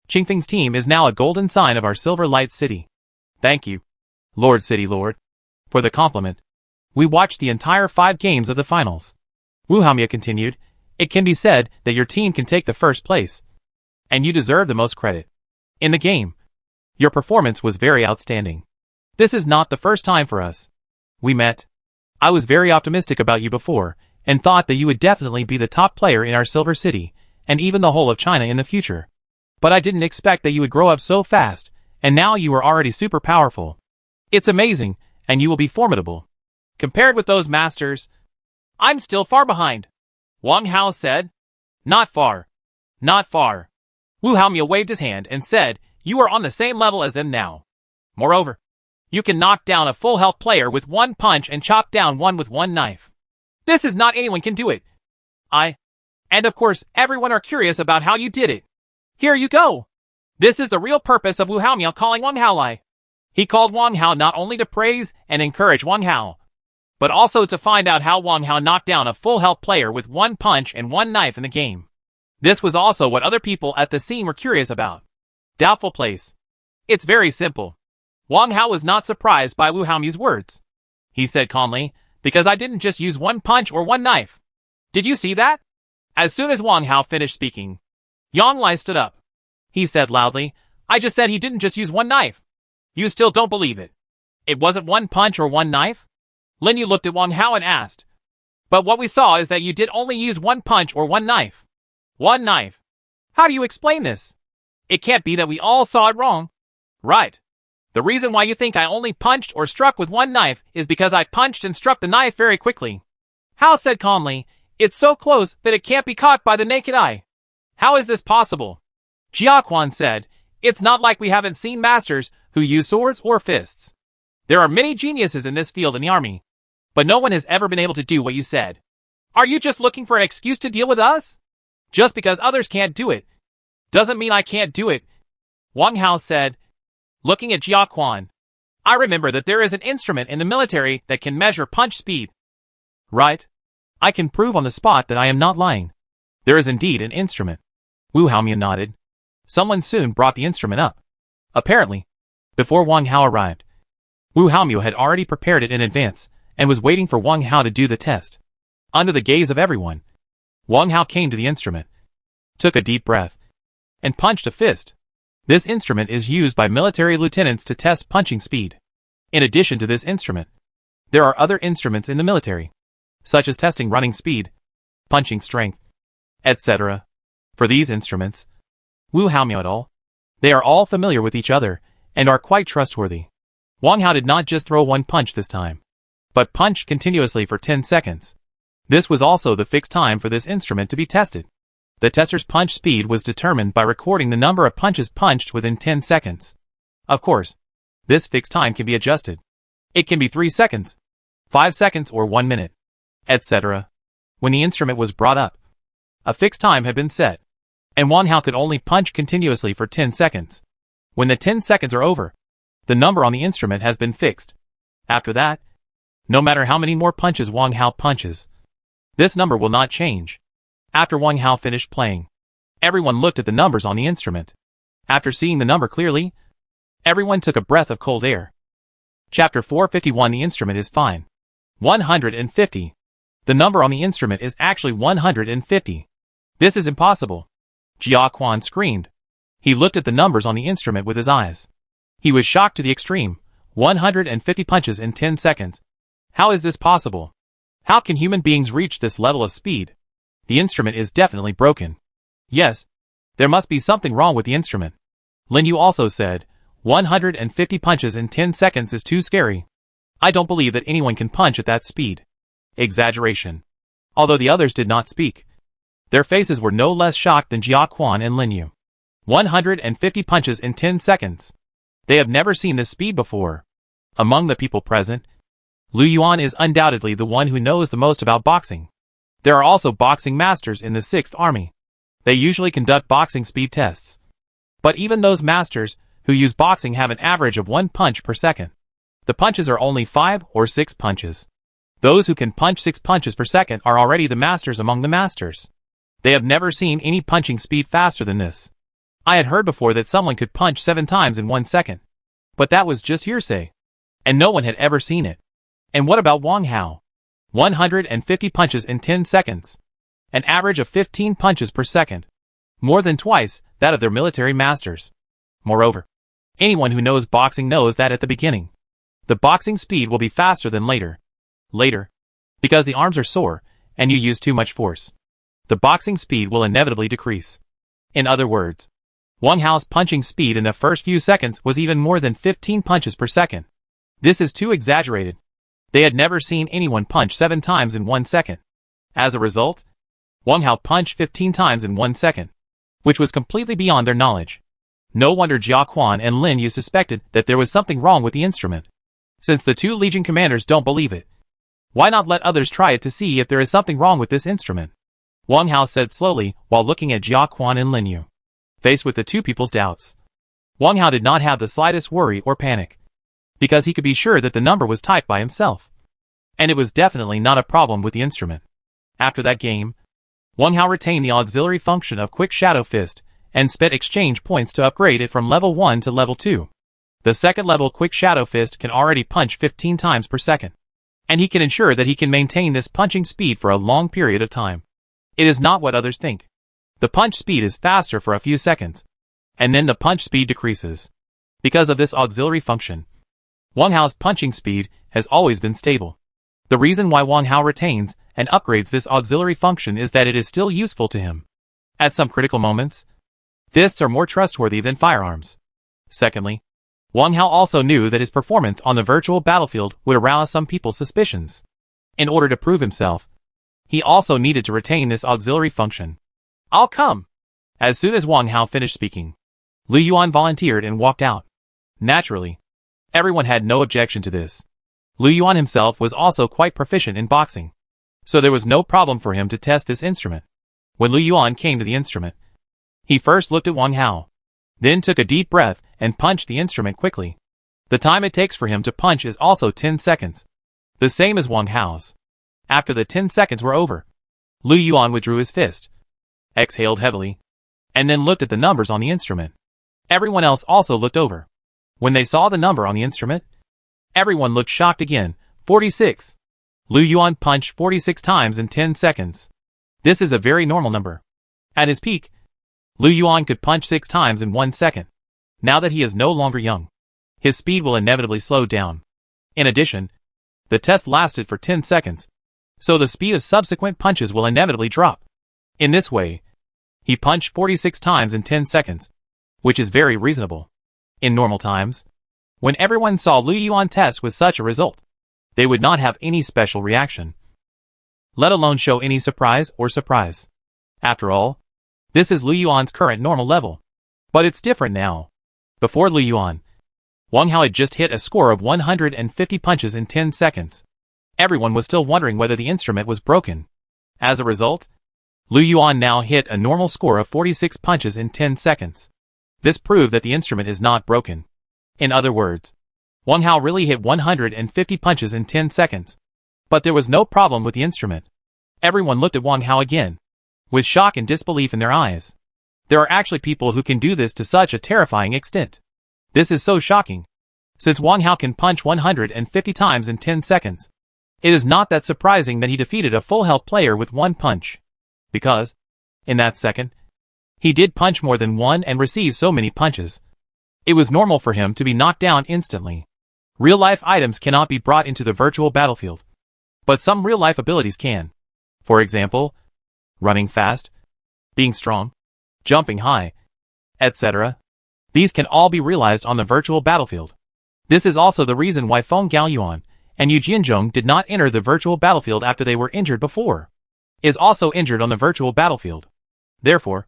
Qingfeng's team is now a golden sign of our Silver Light City. Thank you, Lord City Lord, for the compliment. We watched the entire 5 games of the finals. Wu Haomu continued, it can be said that your team can take the first place. And you deserve the most credit. In the game, your performance was very outstanding. This is not the first time for us. We met. I was very optimistic about you before, and thought that you would definitely be the top player in our Silver City, and even the whole of China in the future. But I didn't expect that you would grow up so fast, and now you are already super powerful. It's amazing, and you will be formidable. Compared with those masters, I'm still far behind. Wang Hao said. Not far. Not far. Wu Haomu waved his hand and said, you are on the same level as them now. Moreover, you can knock down a full health player with 1 punch and chop down one with 1 knife. This is not anyone can do it. And of course, everyone are curious about how you did it. Here you go. This is the real purpose of Wu Haomu calling Wang Hao Lai. He called Wang Hao not only to praise and encourage Wang Hao, but also to find out how Wang Hao knocked down a full health player with 1 punch and 1 knife in the game. This was also what other people at the scene were curious about. Doubtful place. It's very simple. Wang Hao was not surprised by Wu Haomu's words. He said calmly, because I didn't just use 1 punch or 1 knife. Did you see that? As soon as Wang Hao finished speaking, Yang Lai stood up. He said loudly, I just said he didn't just use 1 knife. You still don't believe it. It wasn't 1 punch or 1 knife? Lin Yu looked at Wang Hao and asked. But what we saw is that you did only use 1 punch or 1 knife. 1 knife. How do you explain this? It can't be that we all saw it wrong. Right. The reason why you think I only punched or struck with 1 knife is because I punched and struck the knife very quickly. Hao said calmly, it's so close that it can't be caught by the naked eye. How is this possible? Jia Quan said, it's not like we haven't seen masters who use swords or fists. There are many geniuses in this field in the army, but no one has ever been able to do what you said. Are you just looking for an excuse to deal with us? Just because others can't do it doesn't mean I can't do it, Wang Hao said, looking at Jia Quan. I remember that there is an instrument in the military that can measure punch speed. Right? I can prove on the spot that I am not lying. There is indeed an instrument. Wu Haomu nodded. Someone soon brought the instrument up. Apparently, before Wang Hao arrived, Wu Haomu had already prepared it in advance and was waiting for Wang Hao to do the test. Under the gaze of everyone, Wang Hao came to the instrument, took a deep breath, and punched a fist. This instrument is used by military lieutenants to test punching speed. In addition to this instrument, there are other instruments in the military, such as testing running speed, punching strength, etc. For these instruments, Wu Haomu et al. They are all familiar with each other and are quite trustworthy. Wang Hao did not just throw one punch this time, but punched continuously for 10 seconds. This was also the fixed time for this instrument to be tested. The tester's punch speed was determined by recording the number of punches punched within 10 seconds. Of course, this fixed time can be adjusted. It can be 3 seconds, 5 seconds or 1 minute, etc. When the instrument was brought up, a fixed time had been set, and Wang Hao could only punch continuously for 10 seconds. When the 10 seconds are over, the number on the instrument has been fixed. After that, no matter how many more punches Wang Hao punches, this number will not change. After Wang Hao finished playing, everyone looked at the numbers on the instrument. After seeing the number clearly, everyone took a breath of cold air. Chapter 451. The instrument is fine. 150. The number on the instrument is actually 150. This is impossible. Jia Quan screamed. He looked at the numbers on the instrument with his eyes. He was shocked to the extreme. 150 punches in 10 seconds. How is this possible? How can human beings reach this level of speed? The instrument is definitely broken. Yes, there must be something wrong with the instrument. Lin Yu also said, 150 punches in 10 seconds is too scary. I don't believe that anyone can punch at that speed. Exaggeration. Although the others did not speak, their faces were no less shocked than Jia Quan and Lin Yu. 150 punches in 10 seconds. They have never seen this speed before. Among the people present, Lu Yuan is undoubtedly the one who knows the most about boxing. There are also boxing masters in the 6th Army. They usually conduct boxing speed tests. But even those masters who use boxing have an average of 1 punch per second. The punches are only 5 or 6 punches. Those who can punch 6 punches per second are already the masters among the masters. They have never seen any punching speed faster than this. I had heard before that someone could punch 7 times in 1 second. But that was just hearsay. And no one had ever seen it. And what about Wang Hao? 150 punches in 10 seconds. An average of 15 punches per second. More than twice that of their military masters. Moreover, anyone who knows boxing knows that at the beginning, the boxing speed will be faster than later. Later, because the arms are sore, and you use too much force, the boxing speed will inevitably decrease. In other words, Wang Hao's punching speed in the first few seconds was even more than 15 punches per second. This is too exaggerated. They had never seen anyone punch 7 times in 1 second. As a result, Wang Hao punched 15 times in 1 second, which was completely beyond their knowledge. No wonder Jia Quan and Lin Yu suspected that there was something wrong with the instrument. Since the 2 Legion commanders don't believe it, why not let others try it to see if there is something wrong with this instrument? Wang Hao said slowly while looking at Jia Quan and Lin Yu. Faced with the 2 people's doubts, Wang Hao did not have the slightest worry or panic, because he could be sure that the number was typed by himself. And it was definitely not a problem with the instrument. After that game, Wang Hao retained the auxiliary function of Quick Shadow Fist and spent exchange points to upgrade it from level 1 to level 2. The 2nd level Quick Shadow Fist can already punch 15 times per second, and he can ensure that he can maintain this punching speed for a long period of time. It is not what others think. The punch speed is faster for a few seconds, and then the punch speed decreases. Because of this auxiliary function, Wang Hao's punching speed has always been stable. The reason why Wang Hao retains and upgrades this auxiliary function is that it is still useful to him. At some critical moments, fists are more trustworthy than firearms. Secondly, Wang Hao also knew that his performance on the virtual battlefield would arouse some people's suspicions. In order to prove himself, he also needed to retain this auxiliary function. I'll come. As soon as Wang Hao finished speaking, Lu Yuan volunteered and walked out. Naturally, everyone had no objection to this. Lu Yuan himself was also quite proficient in boxing, so there was no problem for him to test this instrument. When Lu Yuan came to the instrument, he first looked at Wang Hao, then took a deep breath and punched the instrument quickly. The time it takes for him to punch is also 10 seconds, the same as Wang Hao's. After the 10 seconds were over, Lu Yuan withdrew his fist, exhaled heavily, and then looked at the numbers on the instrument. Everyone else also looked over. When they saw the number on the instrument, everyone looked shocked again. 46. Lu Yuan punched 46 times in 10 seconds. This is a very normal number. At his peak, Lu Yuan could punch 6 times in 1 second. Now that he is no longer young, his speed will inevitably slow down. In addition, the test lasted for 10 seconds, so the speed of subsequent punches will inevitably drop. In this way, he punched 46 times in 10 seconds. which is very reasonable. In normal times, when everyone saw Lu Yuan test with such a result, they would not have any special reaction, let alone show any surprise. After all, this is Lu Yuan's current normal level. But it's different now. Before Lu Yuan, Wang Hao had just hit a score of 150 punches in 10 seconds. Everyone was still wondering whether the instrument was broken. As a result, Lu Yuan now hit a normal score of 46 punches in 10 seconds. This proved that the instrument is not broken. In other words, Wang Hao really hit 150 punches in 10 seconds. But there was no problem with the instrument. Everyone looked at Wang Hao again, with shock and disbelief in their eyes. There are actually people who can do this to such a terrifying extent. This is so shocking. Since Wang Hao can punch 150 times in 10 seconds, it is not that surprising that he defeated a full health player with one punch. Because, in that second, he did punch more than one and receive so many punches. It was normal for him to be knocked down instantly. Real-life items cannot be brought into the virtual battlefield. But some real-life abilities can. For example, running fast, being strong, jumping high, etc. These can all be realized on the virtual battlefield. This is also the reason why Feng Gaoyuan and Yu Jianzhong did not enter the virtual battlefield after they were injured before. Is also injured on the virtual battlefield. Therefore,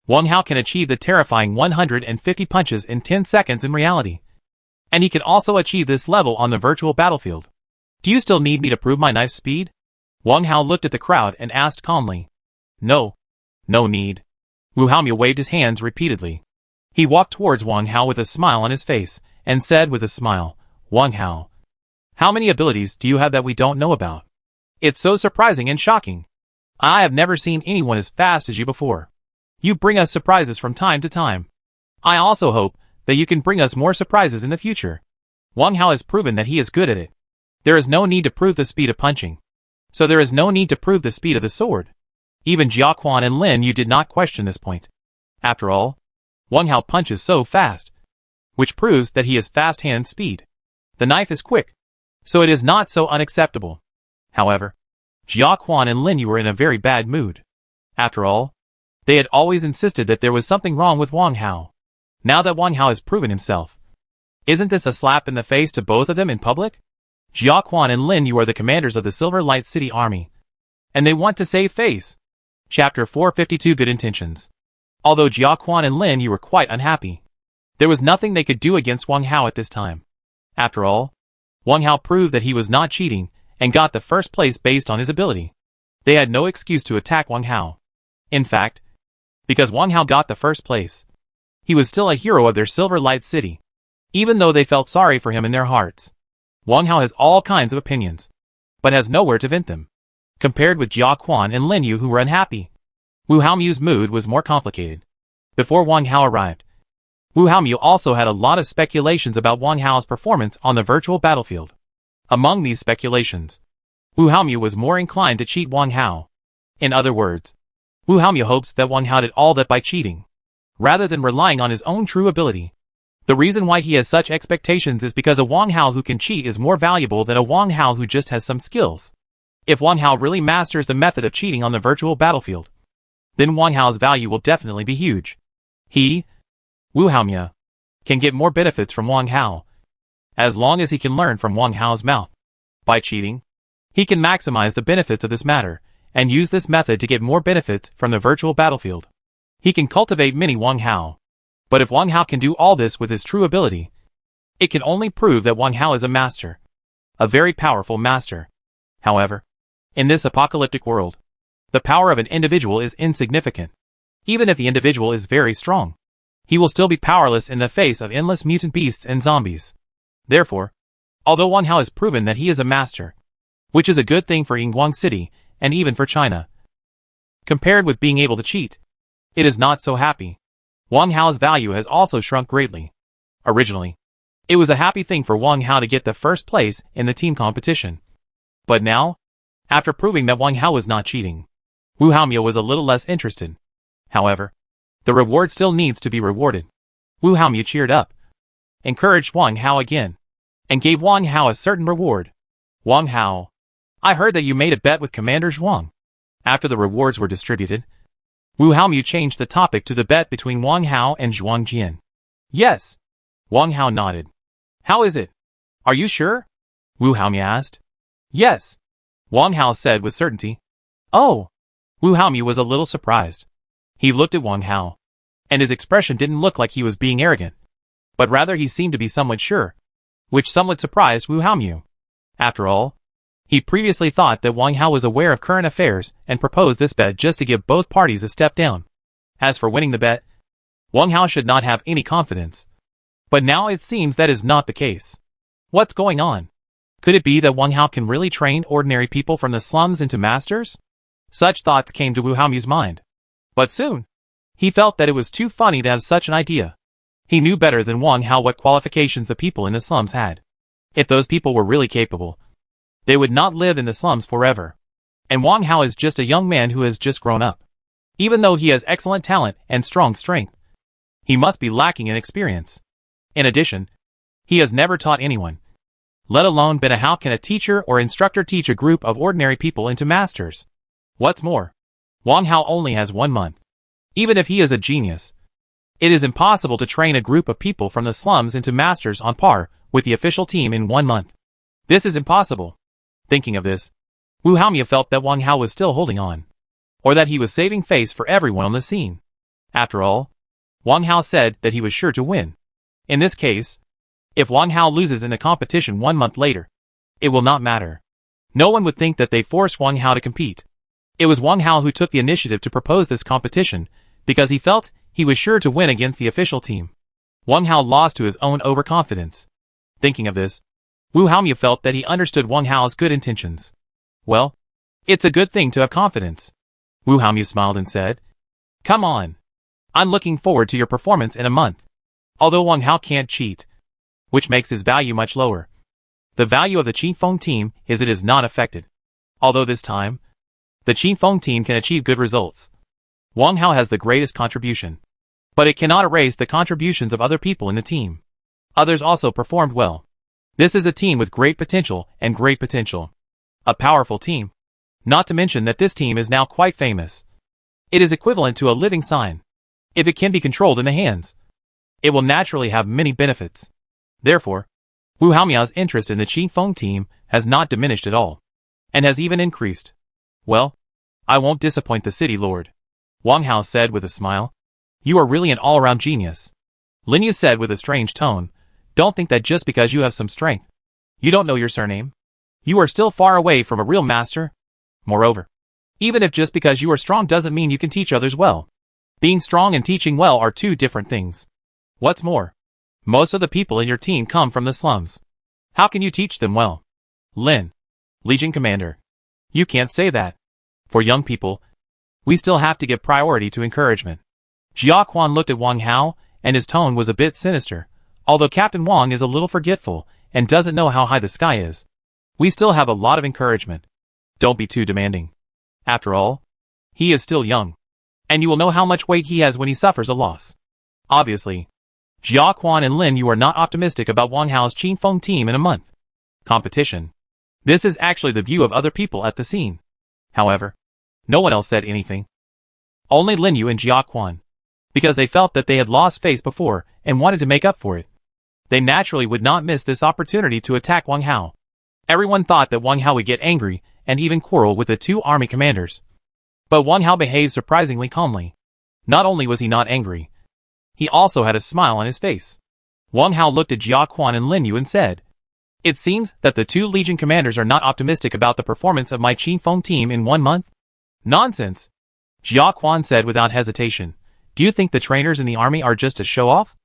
Wang Hao can achieve the terrifying 150 punches in 10 seconds in reality. And he can also achieve this level on the virtual battlefield. Do you still need me to prove my knife speed? Wang Hao looked at the crowd and asked calmly. No. No need. Wu Haomyu waved his hands repeatedly. He walked towards Wang Hao with a smile on his face, and said with a smile, Wang Hao, how many abilities do you have that we don't know about? It's so surprising and shocking. I have never seen anyone as fast as you before. You bring us surprises from time to time. I also hope that you can bring us more surprises in the future. Wang Hao has proven that he is good at it. There is no need to prove the speed of punching. So there is no need to prove the speed of the sword. Even Jia Quan and Lin Yu did not question this point. After all, Wang Hao punches so fast, which proves that he has fast hand speed. The knife is quick, so it is not so unacceptable. However, Jia Quan and Lin Yu were in a very bad mood. After all, they had always insisted that there was something wrong with Wang Hao. Now that Wang Hao has proven himself, isn't this a slap in the face to both of them in public? Jia Quan and Lin Yu are the commanders of the Silver Light City Army, and they want to save face. Chapter 452 Good Intentions. Although Jia Quan and Lin Yu were quite unhappy, there was nothing they could do against Wang Hao at this time. After all, Wang Hao proved that he was not cheating, and got the first place based on his ability. They had no excuse to attack Wang Hao. In fact, because Wang Hao got the first place, he was still a hero of their Silver Light City, even though they felt sorry for him in their hearts. Wang Hao has all kinds of opinions, but has nowhere to vent them. Compared with Jia Quan and Lin Yu who were unhappy, Wu Haomyu's mood was more complicated. Before Wang Hao arrived, Wu Haomyu also had a lot of speculations about Wang Hao's performance on the virtual battlefield. Among these speculations, Wu Haomyu was more inclined to cheat Wang Hao. In other words, Wu Haomyu hopes that Wang Hao did all that by cheating, rather than relying on his own true ability. The reason why he has such expectations is because a Wang Hao who can cheat is more valuable than a Wang Hao who just has some skills. If Wang Hao really masters the method of cheating on the virtual battlefield, then Wang Hao's value will definitely be huge. He, Wu Haomyu, can get more benefits from Wang Hao, as long as he can learn from Wang Hao's mouth. By cheating, he can maximize the benefits of this matter, and use this method to get more benefits from the virtual battlefield. He can cultivate many Wang Hao. But if Wang Hao can do all this with his true ability, it can only prove that Wang Hao is a master. A very powerful master. However, in this apocalyptic world, the power of an individual is insignificant. Even if the individual is very strong, he will still be powerless in the face of endless mutant beasts and zombies. Therefore, although Wang Hao has proven that he is a master, which is a good thing for Yingguang City, and even for China, compared with being able to cheat, it is not so happy. Wang Hao's value has also shrunk greatly. Originally, it was a happy thing for Wang Hao to get the first place in the team competition. But now, after proving that Wang Hao was not cheating, Wu Haomyu was a little less interested. However, the reward still needs to be rewarded. Wu Haomyu cheered up, encouraged Wang Hao again, and gave Wang Hao a certain reward. Wang Hao, I heard that you made a bet with Commander Zhuang. After the rewards were distributed, Wu Haomu changed the topic to the bet between Wang Hao and Zhuang Jian. Yes. Wang Hao nodded. How is it? Are you sure? Wu Haomu asked. Yes. Wang Hao said with certainty. Oh. Wu Haomu was a little surprised. He looked at Wang Hao, and his expression didn't look like he was being arrogant, but rather he seemed to be somewhat sure, which somewhat surprised Wu Haomu. After all, he previously thought that Wang Hao was aware of current affairs and proposed this bet just to give both parties a step down. As for winning the bet, Wang Hao should not have any confidence. But now it seems that is not the case. What's going on? Could it be that Wang Hao can really train ordinary people from the slums into masters? Such thoughts came to Wu Haomu's mind. But soon, he felt that it was too funny to have such an idea. He knew better than Wang Hao what qualifications the people in the slums had. If those people were really capable, they would not live in the slums forever. And Wang Hao is just a young man who has just grown up. Even though he has excellent talent and strong strength, he must be lacking in experience. In addition, he has never taught anyone, let alone been how can a teacher or instructor teach a group of ordinary people into masters. What's more, Wang Hao only has 1 month. Even if he is a genius, it is impossible to train a group of people from the slums into masters on par with the official team in 1 month. This is impossible. Thinking of this, Wu Haomu felt that Wang Hao was still holding on, or that he was saving face for everyone on the scene. After all, Wang Hao said that he was sure to win. In this case, if Wang Hao loses in the competition 1 month later, it will not matter. No one would think that they forced Wang Hao to compete. It was Wang Hao who took the initiative to propose this competition because he felt he was sure to win against the official team. Wang Hao lost to his own overconfidence. Thinking of this, Wu Haomu felt that he understood Wang Hao's good intentions. Well, it's a good thing to have confidence. Wu Haomu smiled and said, Come on. I'm looking forward to your performance in a month. Although Wang Hao can't cheat, which makes his value much lower. The value of the Qingfeng team is it is not affected. Although this time, the Qingfeng team can achieve good results. Wang Hao has the greatest contribution, but it cannot erase the contributions of other people in the team. Others also performed well. This is a team with great potential and great potential. A powerful team. Not to mention that this team is now quite famous. It is equivalent to a living sign. If it can be controlled in the hands, it will naturally have many benefits. Therefore, Wu Haomu's interest in the Qingfeng team has not diminished at all, and has even increased. Well, I won't disappoint the city lord, Wang Hao said with a smile. You are really an all-around genius. Lin Yu said with a strange tone, Don't think that just because you have some strength, you don't know your surname. You are still far away from a real master. Moreover, even if just because you are strong doesn't mean you can teach others well. Being strong and teaching well are two different things. What's more, most of the people in your team come from the slums. How can you teach them well? Lin, Legion Commander, you can't say that. For young people, we still have to give priority to encouragement. Jia Quan looked at Wang Hao, and his tone was a bit sinister. Although Captain Wang is a little forgetful and doesn't know how high the sky is, we still have a lot of encouragement. Don't be too demanding. After all, he is still young, and you will know how much weight he has when he suffers a loss. Obviously, Jia Quan and Lin, you are not optimistic about Wang Hao's Qingfeng team in a month. Competition. This is actually the view of other people at the scene. However, no one else said anything. Only Lin Yu and Jia Quan, because they felt that they had lost face before and wanted to make up for it. They naturally would not miss this opportunity to attack Wang Hao. Everyone thought that Wang Hao would get angry and even quarrel with the two army commanders. But Wang Hao behaved surprisingly calmly. Not only was he not angry, he also had a smile on his face. Wang Hao looked at Jia Quan and Lin Yu and said, It seems that the two Legion commanders are not optimistic about the performance of my Qingfeng team in 1 month. Nonsense, Jia Quan said without hesitation. Do you think the trainers in the army are just to show off?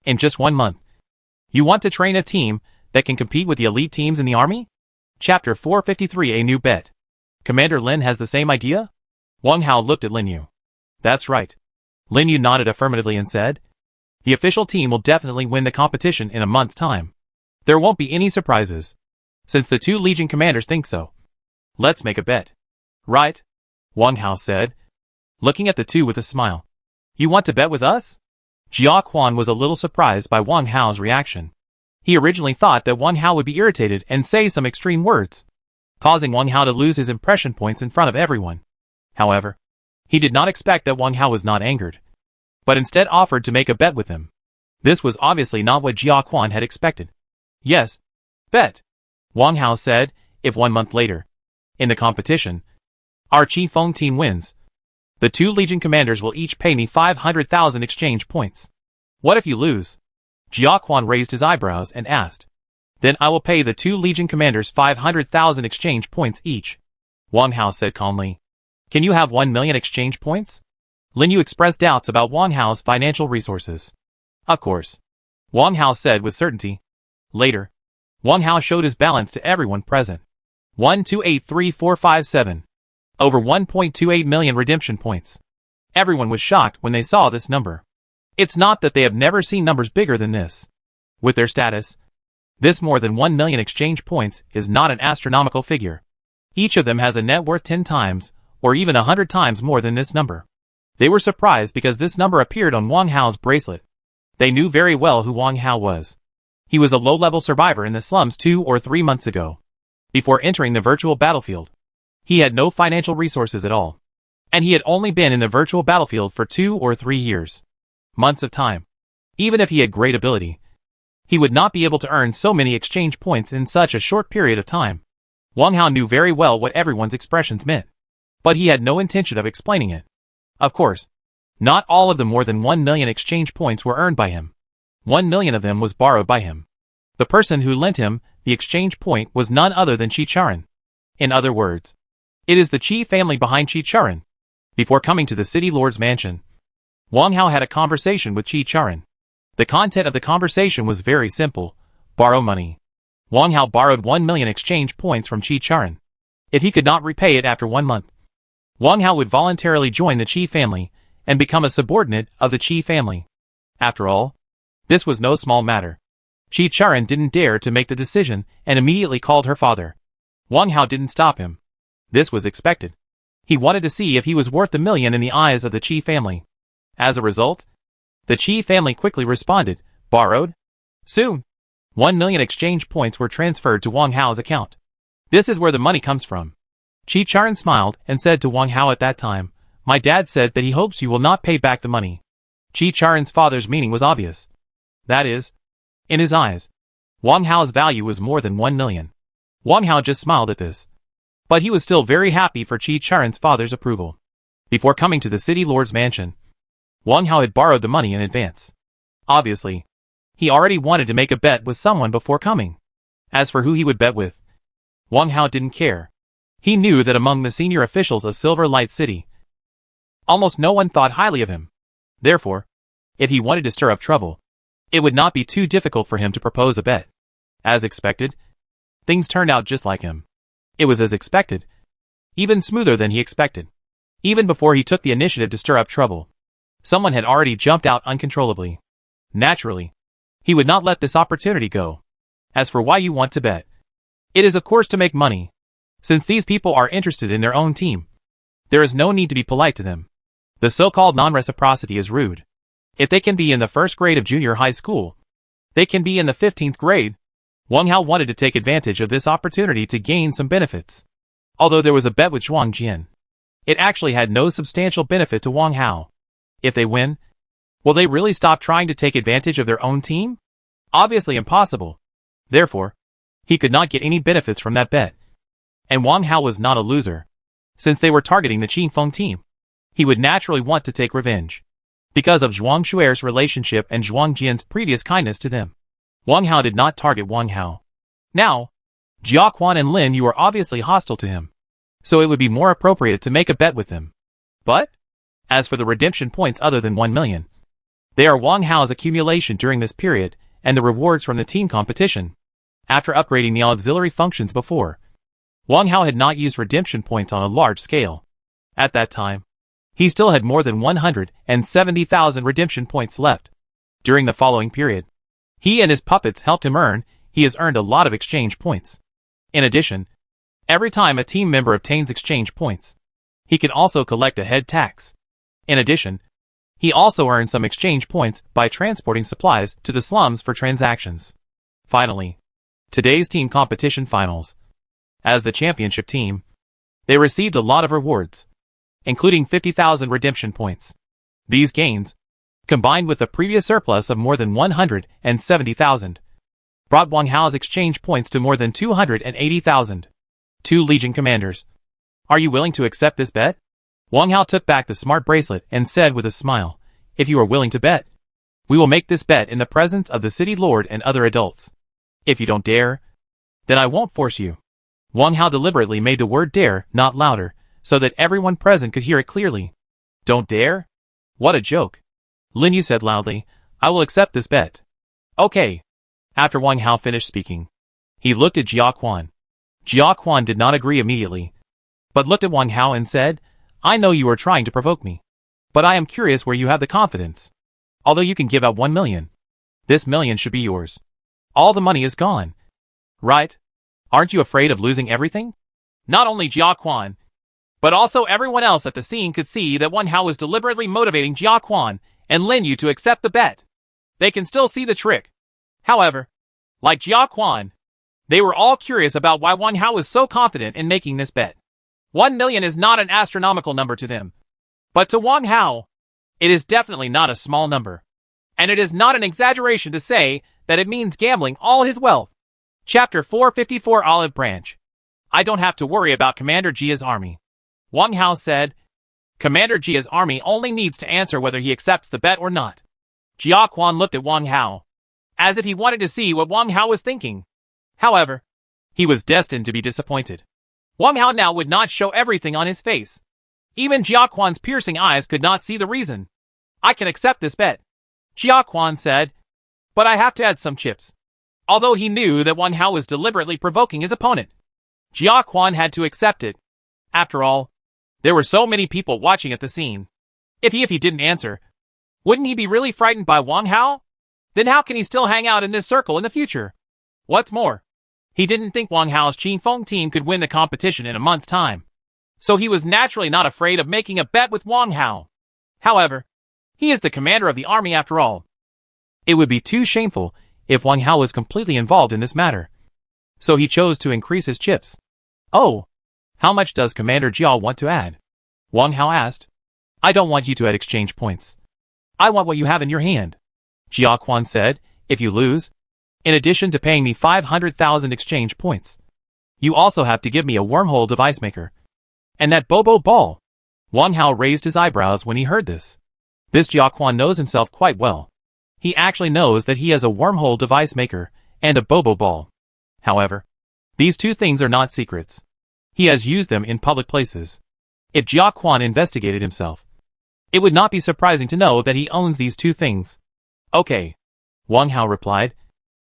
In just 1 month, you want to train a team that can compete with the elite teams in the army? Chapter 453, A New Bet. Commander Lin has the same idea? Wang Hao looked at Lin Yu. That's right. Lin Yu nodded affirmatively and said, The official team will definitely win the competition in a month's time. There won't be any surprises, since the two Legion commanders think so. Let's make a bet. Right? Wang Hao said, looking at the two with a smile. You want to bet with us? Jia Quan was a little surprised by Wang Hao's reaction. He originally thought that Wang Hao would be irritated and say some extreme words, causing Wang Hao to lose his impression points in front of everyone. However, He did not expect that Wang Hao was not angered, but instead offered to make a bet with him. This was obviously not what Jia Quan had expected. Yes, bet, Wang Hao said, if 1 month later, in the competition, our Qi Feng team wins, the 2 Legion commanders will each pay me 500,000 exchange points. What if you lose? Jia Quan raised his eyebrows and asked. Then I will pay the 2 Legion commanders 500,000 exchange points each, Wang Hao said calmly. Can you have 1 million exchange points? Lin Yu expressed doubts about Wang Hao's financial resources. Of course, Wang Hao said with certainty. Later, Wang Hao showed his balance to everyone present. 1283457. Over 1.28 million redemption points. Everyone was shocked when they saw this number. It's not that they have never seen numbers bigger than this. With their status, this more than 1 million exchange points is not an astronomical figure. Each of them has a net worth 10 times, or even 100 times more than this number. They were surprised because this number appeared on Wang Hao's bracelet. They knew very well who Wang Hao was. He was a low-level survivor in the slums 2 or 3 months ago. Before entering the virtual battlefield, he had no financial resources at all. And he had only been in the virtual battlefield for 2 or 3 years. Months of time. Even if he had great ability, he would not be able to earn so many exchange points in such a short period of time. Wang Hao knew very well what everyone's expressions meant, but he had no intention of explaining it. Of course, not all of the more than 1 million exchange points were earned by him. 1 million of them was borrowed by him. The person who lent him the exchange point was none other than Qi Charan. In other words, it is the Qi family behind Qi Charan. Before coming to the city lord's mansion, Wang Hao had a conversation with Qi Charan. The content of the conversation was very simple: borrow money. Wang Hao borrowed 1 million exchange points from Qi Charan. If he could not repay it after 1 month, Wang Hao would voluntarily join the Qi family and become a subordinate of the Qi family. After all, this was no small matter. Qi Charan didn't dare to make the decision and immediately called her father. Wang Hao didn't stop him. This was expected. He wanted to see if he was worth the million in the eyes of the Qi family. As a result, the Qi family quickly responded, borrowed? Soon, 1 million exchange points were transferred to Wang Hao's account. This is where the money comes from. Qi Charan smiled and said to Wang Hao at that time, my dad said that he hopes you will not pay back the money. Qi Charan's father's meaning was obvious. That is, in his eyes, Wang Hao's value was more than 1 million. Wang Hao just smiled at this. But he was still very happy for Qi Charan's father's approval. Before coming to the city lord's mansion, Wang Hao had borrowed the money in advance. Obviously, he already wanted to make a bet with someone before coming. As for who he would bet with, Wang Hao didn't care. He knew that among the senior officials of Silver Light City, almost no one thought highly of him. Therefore, if he wanted to stir up trouble, it would not be too difficult for him to propose a bet. As expected, things turned out just like him. It was as expected, even smoother than he expected. Even before he took the initiative to stir up trouble, someone had already jumped out uncontrollably. Naturally, he would not let this opportunity go. As for why you want to bet, it is of course to make money. Since these people are interested in their own team, there is no need to be polite to them. The so-called non-reciprocity is rude. If they can be in the 1st grade of junior high school, they can be in the 15th grade. Wang Hao wanted to take advantage of this opportunity to gain some benefits. Although there was a bet with Zhuang Jian, it actually had no substantial benefit to Wang Hao. If they win, will they really stop trying to take advantage of their own team? Obviously impossible. Therefore, he could not get any benefits from that bet. And Wang Hao was not a loser. Since they were targeting the Qi Feng team, he would naturally want to take revenge. Because of Zhuang Shuer's relationship and Zhuang Jian's previous kindness to them, Wang Hao did not target Wang Hao. Now, Jia Quan and Lin Yu are obviously hostile to him, so it would be more appropriate to make a bet with them. But, as for the redemption points other than 1 million, they are Wang Hao's accumulation during this period and the rewards from the team competition. After upgrading the auxiliary functions before, Wang Hao had not used redemption points on a large scale. At that time, he still had more than 170,000 redemption points left. During the following period, he and his puppets helped him earn. He has earned a lot of exchange points. In addition, every time a team member obtains exchange points, he can also collect a head tax. In addition, he also earned some exchange points by transporting supplies to the slums for transactions. Finally, today's team competition finals. As the championship team, they received a lot of rewards. including 50,000 redemption points. These gains, combined with the previous surplus of more than 170,000, brought Wang Hao's exchange points to more than 280,000. 2 Legion commanders. Are you willing to accept this bet? Wang Hao took back the smart bracelet and said with a smile, if you are willing to bet, we will make this bet in the presence of the city lord and other adults. If you don't dare, then I won't force you. Wang Hao deliberately made the word dare not louder, so that everyone present could hear it clearly. Don't dare? What a joke. Lin Yu said loudly, I will accept this bet. Okay. After Wang Hao finished speaking, he looked at Jia Quan. Jia Quan did not agree immediately, but looked at Wang Hao and said, I know you are trying to provoke me, but I am curious where you have the confidence. Although you can give out 1 million, this million should be yours. All the money is gone. Right? Aren't you afraid of losing everything? Not only Jia Quan, but also everyone else at the scene could see that Wang Hao was deliberately motivating Jia Quan and Lin Yu to accept the bet. They can still see the trick. However, like Jia Quan, they were all curious about why Wang Hao was so confident in making this bet. 1 million is not an astronomical number to them. But to Wang Hao, it is definitely not a small number. And it is not an exaggeration to say that it means gambling all his wealth. Chapter 454 Olive Branch. I don't have to worry about Commander Jia's army. Wang Hao said, Commander Jia's army only needs to answer whether he accepts the bet or not. Jia Quan looked at Wang Hao, as if he wanted to see what Wang Hao was thinking. However, he was destined to be disappointed. Wang Hao now would not show everything on his face. Even Jia Quan's piercing eyes could not see the reason. I can accept this bet, Jia Quan said, but I have to add some chips. Although he knew that Wang Hao was deliberately provoking his opponent, Jia Quan had to accept it. After all, there were so many people watching at the scene. If he didn't answer, wouldn't he be really frightened by Wang Hao? Then how can he still hang out in this circle in the future? What's more, he didn't think Wang Hao's Qingfeng team could win the competition in a month's time. So he was naturally not afraid of making a bet with Wang Hao. However, he is the commander of the army after all. It would be too shameful if Wang Hao was completely involved in this matter. So he chose to increase his chips. Oh, how much does Commander Jia want to add? Wang Hao asked. I don't want you to add exchange points. I want what you have in your hand. Jia Quan said, if you lose, in addition to paying me 500,000 exchange points, you also have to give me a wormhole device maker. And that Bobo ball. Wang Hao raised his eyebrows when he heard this. This Jia Quan knows himself quite well. He actually knows that he has a wormhole device maker and a Bobo ball. However, these two things are not secrets. He has used them in public places. If Jia Quan investigated himself, it would not be surprising to know that he owns these two things. Okay, Wang Hao replied.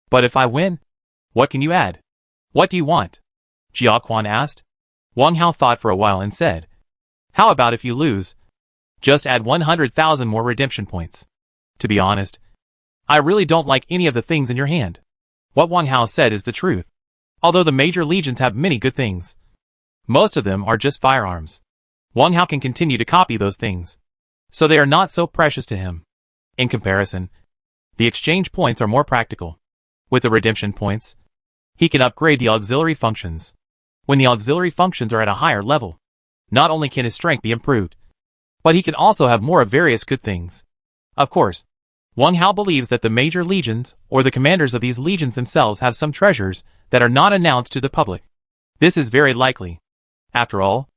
But if I win, what can you add? What do you want? Jia Quan asked. Wang Hao thought for a while and said, how about if you lose? Just add 100,000 more redemption points. To be honest, I really don't like any of the things in your hand. What Wang Hao said is the truth. Although the major legions have many good things, most of them are just firearms. Wang Hao can continue to copy those things, so they are not so precious to him. In comparison, the exchange points are more practical. With the redemption points, he can upgrade the auxiliary functions. When the auxiliary functions are at a higher level, not only can his strength be improved, but he can also have more of various good things. Of course, Wang Hao believes that the major legions, or the commanders of these legions themselves, have some treasures that are not announced to the public. This is very likely. After all,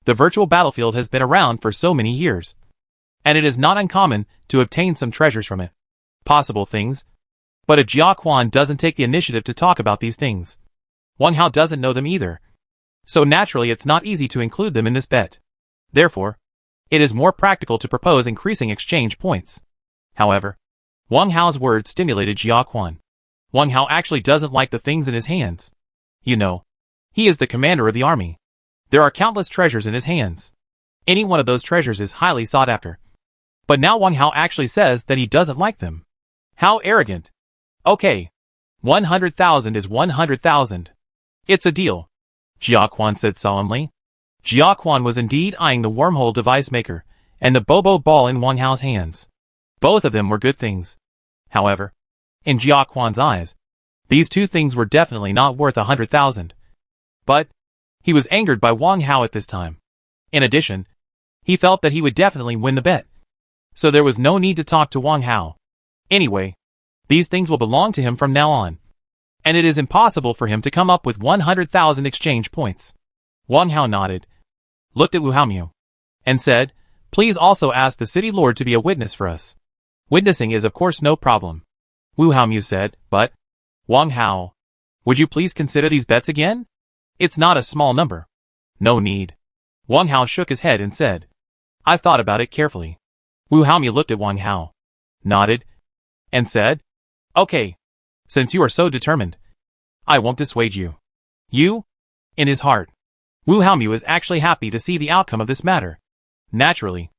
the virtual battlefield has been around for so many years, and it is not uncommon to obtain some treasures from it. Possible things. But if Jia Quan doesn't take the initiative to talk about these things, Wang Hao doesn't know them either. So naturally it's not easy to include them in this bet. Therefore, it is more practical to propose increasing exchange points. However, Wang Hao's words stimulated Jia Quan. Wang Hao actually doesn't like the things in his hands. You know, he is the commander of the army. There are countless treasures in his hands. Any one of those treasures is highly sought after. But now Wang Hao actually says that he doesn't like them. How arrogant. Okay. 100,000 is 100,000. It's a deal, Jia Quan said solemnly. Jia Quan was indeed eyeing the wormhole device maker and the Bobo ball in Wang Hao's hands. Both of them were good things. However, in Jia Quan's eyes, these two things were definitely not worth 100,000. But he was angered by Wang Hao at this time. In addition, He felt that he would definitely win the bet. So there was no need to talk to Wang Hao. Anyway, these things will belong to him from now on. And it is impossible for him to come up with 100,000 exchange points. Wang Hao nodded, looked at Wu Haomu, and said, please also ask the city lord to be a witness for us. Witnessing is of course no problem. Wu Haomu said, but, Wang Hao, would you please consider these bets again? It's not a small number. No need. Wang Hao shook his head and said, I've thought about it carefully. Wu Haomu looked at Wang Hao, nodded, and said, okay, since you are so determined, I won't dissuade you. You? In his heart, Wu Haomu is actually happy to see the outcome of this matter. Naturally,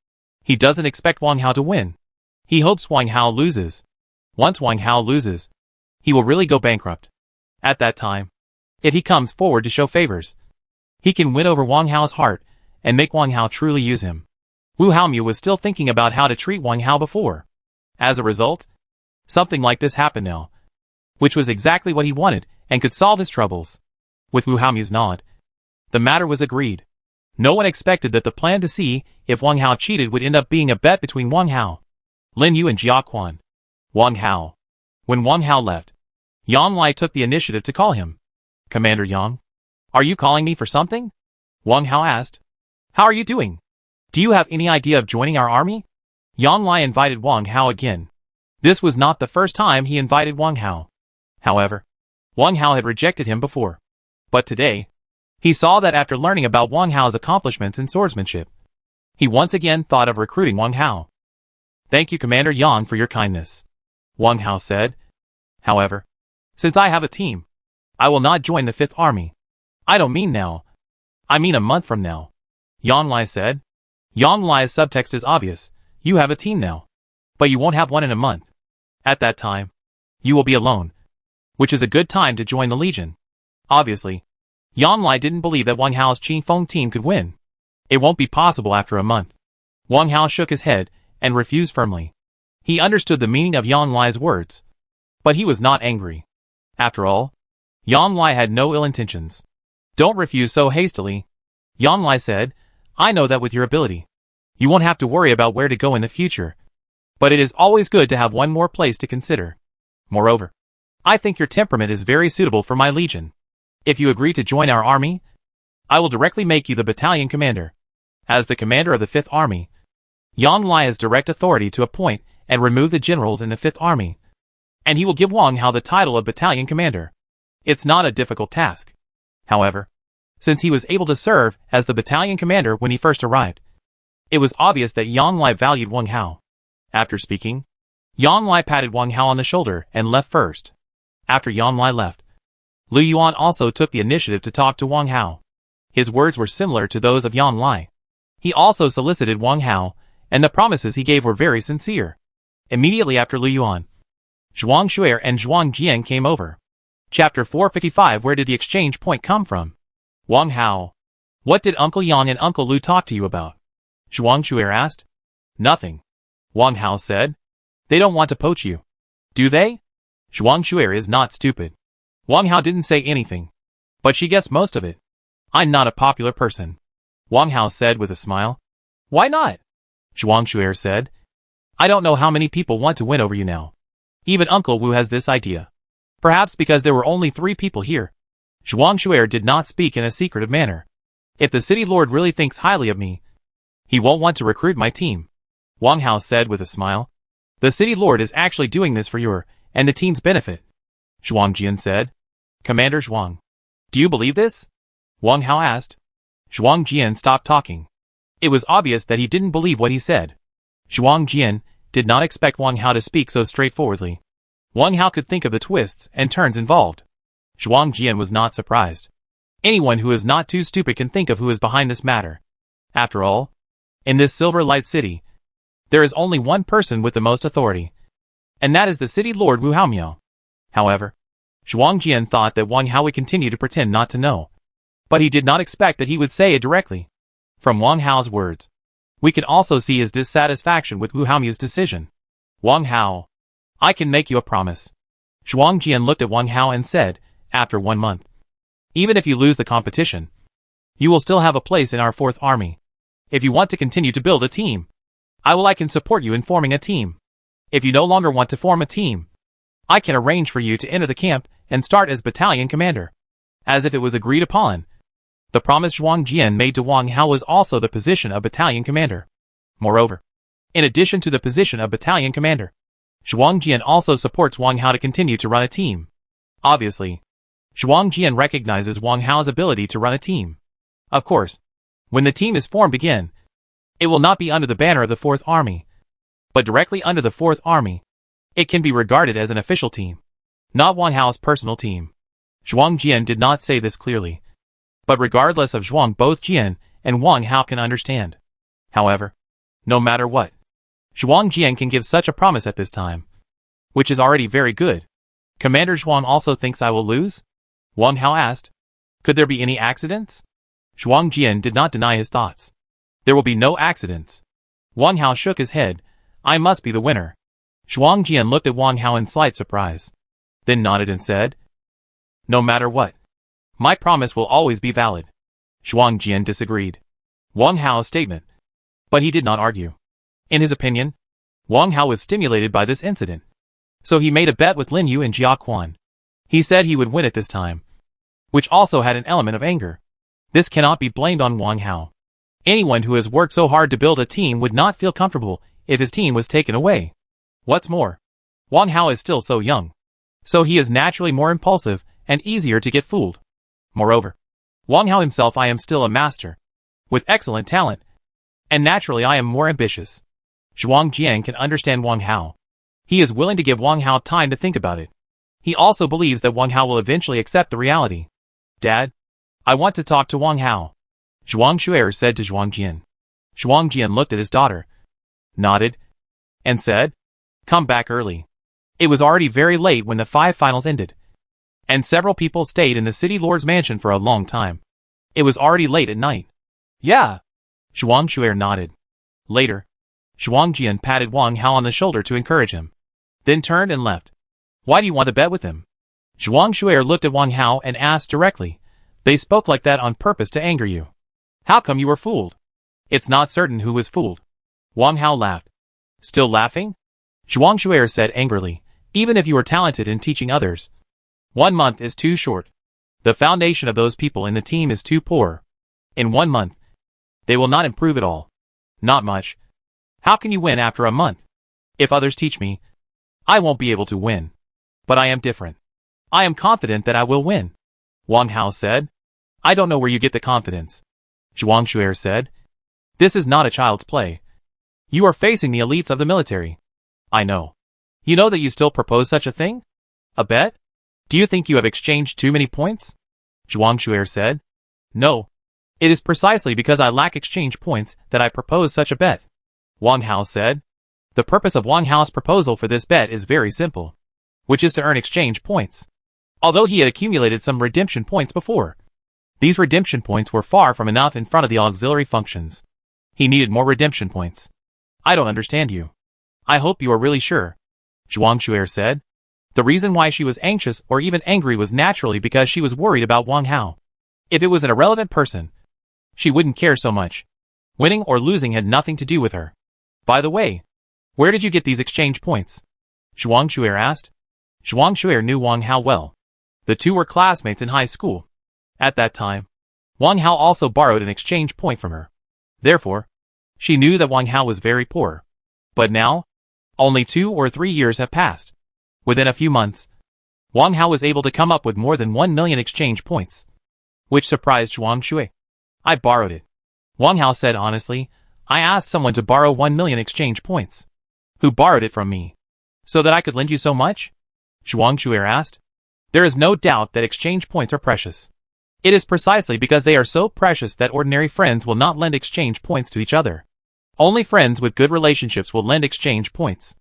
he doesn't expect Wang Hao to win. He hopes Wang Hao loses. Once Wang Hao loses, he will really go bankrupt. At that time, if he comes forward to show favors, he can win over Wang Hao's heart and make Wang Hao truly use him. Wu Haomu was still thinking about how to treat Wang Hao before. As a result, something like this happened now, which was exactly what he wanted and could solve his troubles. With Wu Haomu's nod, the matter was agreed. No one expected that the plan to see if Wang Hao cheated would end up being a bet between Wang Hao, Lin Yu and Jia Quan. Wang Hao. When Wang Hao left, Yang Lai took the initiative to call him. Commander Yang, are you calling me for something? Wang Hao asked. How are you doing? Do you have any idea of joining our army? Yang Lai invited Wang Hao again. This was not the first time he invited Wang Hao. However, Wang Hao had rejected him before. But today, he saw that after learning about Wang Hao's accomplishments in swordsmanship, he once again thought of recruiting Wang Hao. Thank you, Commander Yang, for your kindness, Wang Hao said. However, since I have a team, I will not join the 5th Army. I don't mean now. I mean a month from now, Yang Lai said. Yang Lai's subtext is obvious. You have a team now, but you won't have one in a month. At that time, you will be alone, which is a good time to join the Legion. Obviously, Yang Lai didn't believe that Wang Hao's Qingfeng team could win. It won't be possible after a month. Wang Hao shook his head and refused firmly. He understood the meaning of Yang Lai's words, but he was not angry. After all, Yang Lai had no ill intentions. Don't refuse so hastily, Yang Lai said. I know that with your ability, you won't have to worry about where to go in the future. But it is always good to have one more place to consider. Moreover, I think your temperament is very suitable for my legion. If you agree to join our army, I will directly make you the battalion commander. As the commander of the 5th Army, Yang Lai has direct authority to appoint and remove the generals in the 5th Army, and he will give Wang Hao the title of battalion commander. It's not a difficult task. However, since he was able to serve as the battalion commander when he first arrived, it was obvious that Yang Lai valued Wang Hao. After speaking, Yang Lai patted Wang Hao on the shoulder and left first. After Yang Lai left, Lu Yuan also took the initiative to talk to Wang Hao. His words were similar to those of Yang Lai. He also solicited Wang Hao, and the promises he gave were very sincere. Immediately after Lu Yuan, Zhuang Shuer and Zhuang Jian came over. Chapter 455. Where did the exchange point come from? Wang Hao. What did Uncle Yang and Uncle Lu talk to you about? Zhuang Shuer asked. Nothing, Wang Hao said. They don't want to poach you, do they? Zhuang Shuer is not stupid. Wang Hao didn't say anything, but she guessed most of it. I'm not a popular person, Wang Hao said with a smile. Why not? Zhuang Shuer said. I don't know how many people want to win over you now. Even Uncle Wu has this idea. Perhaps because there were only 3 people here. Zhuang Shuer did not speak in a secretive manner. If the city lord really thinks highly of me, he won't want to recruit my team, Wang Hao said with a smile. The city lord is actually doing this for your and the team's benefit, Zhuang Jian said. Commander Zhuang, do you believe this? Wang Hao asked. Zhuang Jian stopped talking. It was obvious that he didn't believe what he said. Zhuang Jian did not expect Wang Hao to speak so straightforwardly. Wang Hao could think of the twists and turns involved. Zhuang Jian was not surprised. Anyone who is not too stupid can think of who is behind this matter. After all, in this Silver Light City, there is only one person with the most authority, and that is the city lord Wu Haomiao. However, Zhuang Jian thought that Wang Hao would continue to pretend not to know, but he did not expect that he would say it directly. From Wang Hao's words, we can also see his dissatisfaction with Wu Haomiao's decision. Wang Hao, I can make you a promise. Zhuang Jian looked at Wang Hao and said, after 1 month, even if you lose the competition, you will still have a place in our 4th Army. If you want to continue to build a team, I can support you in forming a team. If you no longer want to form a team, I can arrange for you to enter the camp and start as battalion commander. As if it was agreed upon, the promise Zhuang Jian made to Wang Hao was also the position of battalion commander. Moreover, in addition to the position of battalion commander, Zhuang Jian also supports Wang Hao to continue to run a team. Obviously, Zhuang Jian recognizes Wang Hao's ability to run a team. Of course, when the team is formed again, it will not be under the banner of the 4th Army, but directly under the 4th Army. It can be regarded as an official team, not Wang Hao's personal team. Zhuang Jian did not say this clearly, but regardless of Zhuang, both Jian and Wang Hao can understand. However, no matter what, Zhuang Jian can give such a promise at this time, which is already very good. Commander Zhuang also thinks I will lose? Wang Hao asked. Could there be any accidents? Zhuang Jian did not deny his thoughts. There will be no accidents. Wang Hao shook his head. I must be the winner. Zhuang Jian looked at Wang Hao in slight surprise, then nodded and said, no matter what, my promise will always be valid. Zhuang Jian disagreed Wang Hao's statement, but he did not argue. In his opinion, Wang Hao was stimulated by this incident, so he made a bet with Lin Yu and Jia Quan. He said he would win it this time, which also had an element of anger. This cannot be blamed on Wang Hao. Anyone who has worked so hard to build a team would not feel comfortable if his team was taken away. What's more, Wang Hao is still so young, so he is naturally more impulsive and easier to get fooled. Moreover, Wang Hao himself, I am still a master, with excellent talent, and naturally I am more ambitious. Zhuang Jian can understand Wang Hao. He is willing to give Wang Hao time to think about it. He also believes that Wang Hao will eventually accept the reality. Dad, I want to talk to Wang Hao, Zhuang Shuer said to Zhuang Jian. Zhuang Jian looked at his daughter, nodded, and said, come back early. It was already very late when the 5 finals ended, and several people stayed in the city lord's mansion for a long time. It was already late at night. Yeah, Zhuang Shuer nodded. Later, Zhuang Jian patted Wang Hao on the shoulder to encourage him, then turned and left. Why do you want to bet with him? Zhuang Shuer looked at Wang Hao and asked directly. They spoke like that on purpose to anger you. How come you were fooled? It's not certain who was fooled. Wang Hao laughed. Still laughing? Zhuang Shuer said angrily. Even if you are talented in teaching others, 1 month is too short. The foundation of those people in the team is too poor. In 1 month, they will not improve at all. Not much. How can you win after a month? If others teach me, I won't be able to win. But I am different. I am confident that I will win. Wang Hao said. I don't know where you get the confidence. Zhuang Shuer said. This is not a child's play. You are facing the elites of the military. I know. You know that you still propose such a thing? A bet? Do you think you have exchanged too many points? Zhuang Shuer said. No. It is precisely because I lack exchange points that I propose such a bet. Wang Hao said. The purpose of Wang Hao's proposal for this bet is very simple, which is to earn exchange points. Although he had accumulated some redemption points before, these redemption points were far from enough in front of the auxiliary functions. He needed more redemption points. I don't understand you. I hope you are really sure, Zhuang Shuer said. The reason why she was anxious or even angry was naturally because she was worried about Wang Hao. If it was an irrelevant person, she wouldn't care so much. Winning or losing had nothing to do with her. By the way, where did you get these exchange points? Zhuang Shuer asked. Zhuang Shuer knew Wang Hao well. The two were classmates in high school. At that time, Wang Hao also borrowed an exchange point from her. Therefore, she knew that Wang Hao was very poor. But now, only 2 or 3 years have passed. Within a few months, Wang Hao was able to come up with more than 1 million exchange points, which surprised Zhuang Shuer. I borrowed it. Wang Hao said honestly. I asked someone to borrow 1 million exchange points. Who borrowed it from me? So that I could lend you so much? Zhuang Shuer asked. There is no doubt that exchange points are precious. It is precisely because they are so precious that ordinary friends will not lend exchange points to each other. Only friends with good relationships will lend exchange points.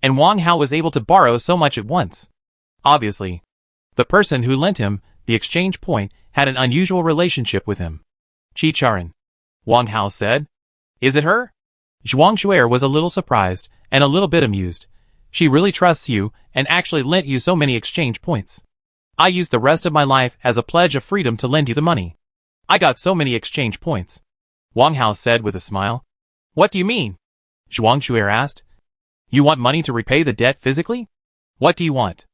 And Wang Hao was able to borrow so much at once. Obviously, the person who lent him the exchange point had an unusual relationship with him. Chi Charan, Wang Hao said. Is it her? Zhuang Shuer was a little surprised and a little bit amused. She really trusts you and actually lent you so many exchange points. I used the rest of my life as a pledge of freedom to lend you the money. I got so many exchange points. Wang Hao said with a smile. What do you mean? Zhuang Shuer asked. You want money to repay the debt physically? What do you want?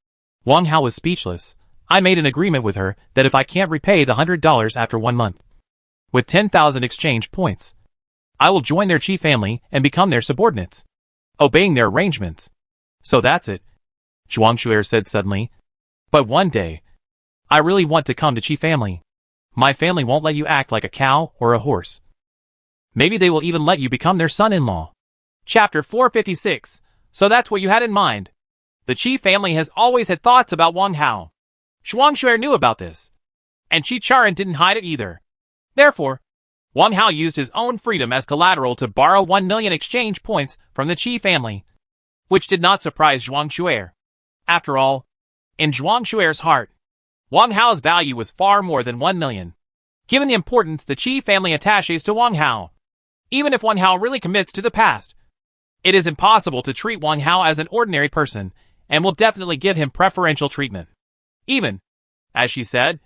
Wang Hao was speechless. I made an agreement with her that if I can't repay the $100 after 1 month, with 10,000 exchange points, I will join their Qi family and become their subordinates, obeying their arrangements. So that's it, Zhuang Shuer said suddenly. But one day, I really want to come to Qi family. My family won't let you act like a cow or a horse. Maybe they will even let you become their son-in-law. Chapter 456. So that's what you had in mind. The Qi family has always had thoughts about Wang Hao. Zhuang Shuer knew about this, and Qi Charan didn't hide it either. Therefore, Wang Hao used his own freedom as collateral to borrow 1 million exchange points from the Qi family, which did not surprise Zhuang Shuer. After all, in Zhuang Shuer's heart, Wang Hao's value was far more than 1 million. Given the importance the Qi family attaches to Wang Hao, even if Wang Hao really commits to the past, it is impossible to treat Wang Hao as an ordinary person and will definitely give him preferential treatment. Even, as she said,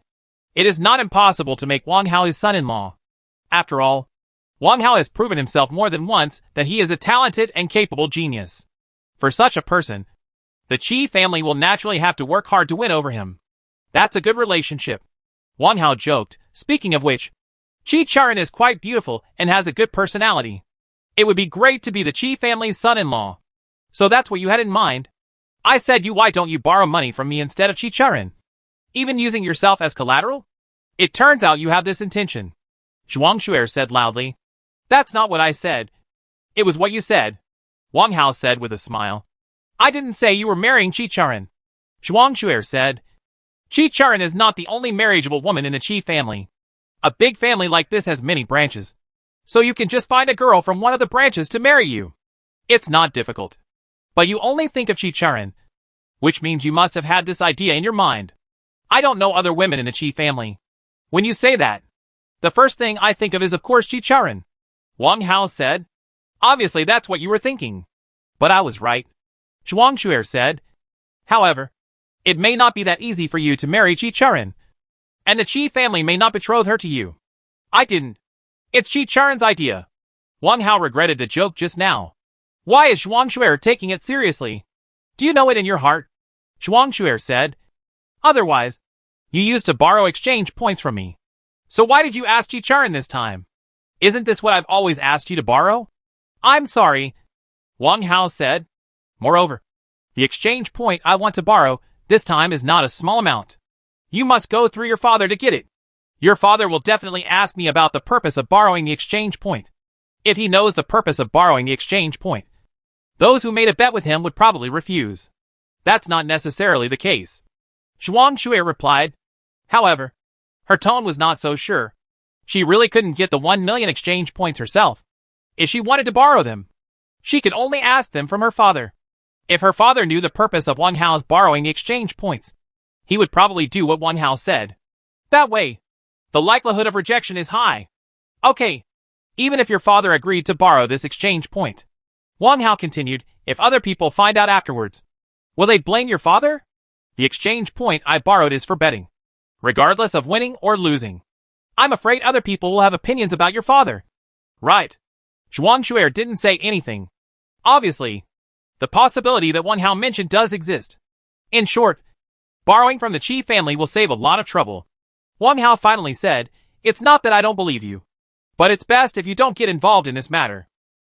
it is not impossible to make Wang Hao his son-in-law. After all, Wang Hao has proven himself more than once that he is a talented and capable genius. For such a person, the Qi family will naturally have to work hard to win over him. That's a good relationship. Wang Hao joked, speaking of which, Qi Charan is quite beautiful and has a good personality. It would be great to be the Qi family's son-in-law. So that's what you had in mind? I said why don't you borrow money from me instead of Qi Charan? Even using yourself as collateral? It turns out you have this intention. Zhuang Shuer said loudly. That's not what I said. It was what you said, Wang Hao said with a smile. I didn't say you were marrying Qi Charan. Zhuang Shuer said. Qi Charan is not the only marriageable woman in the Qi family. A big family like this has many branches. So you can just find a girl from one of the branches to marry you. It's not difficult. But you only think of Qi Charan, which means you must have had this idea in your mind. I don't know other women in the Qi family. When you say that, the first thing I think of is of course Qi Charan, Wang Hao said. Obviously that's what you were thinking. But I was right, Zhuang Shuer said. However, it may not be that easy for you to marry Qi Charan, and the Qi family may not betroth her to you. I didn't. It's Qi Charan's idea. Wang Hao regretted the joke just now. Why is Zhuang Shuer taking it seriously? Do you know it in your heart? Zhuang Shuer said. Otherwise, you used to borrow exchange points from me. So why did you ask Qi Charan this time? Isn't this what I've always asked you to borrow? I'm sorry, Wang Hao said. Moreover, the exchange point I want to borrow this time is not a small amount. You must go through your father to get it. Your father will definitely ask me about the purpose of borrowing the exchange point. If he knows the purpose of borrowing the exchange point, those who made a bet with him would probably refuse. That's not necessarily the case, Zhuang Shuer replied. However, her tone was not so sure. She really couldn't get the 1 million exchange points herself. If she wanted to borrow them, she could only ask them from her father. If her father knew the purpose of Wang Hao's borrowing the exchange points, he would probably do what Wang Hao said. That way, the likelihood of rejection is high. Okay, even if your father agreed to borrow this exchange point, Wang Hao continued, if other people find out afterwards, will they blame your father? The exchange point I borrowed is for betting, regardless of winning or losing. I'm afraid other people will have opinions about your father. Right. Zhuang Shuer didn't say anything. Obviously, the possibility that Wang Hao mentioned does exist. In short, borrowing from the Qi family will save a lot of trouble. Wang Hao finally said, it's not that I don't believe you, but it's best if you don't get involved in this matter.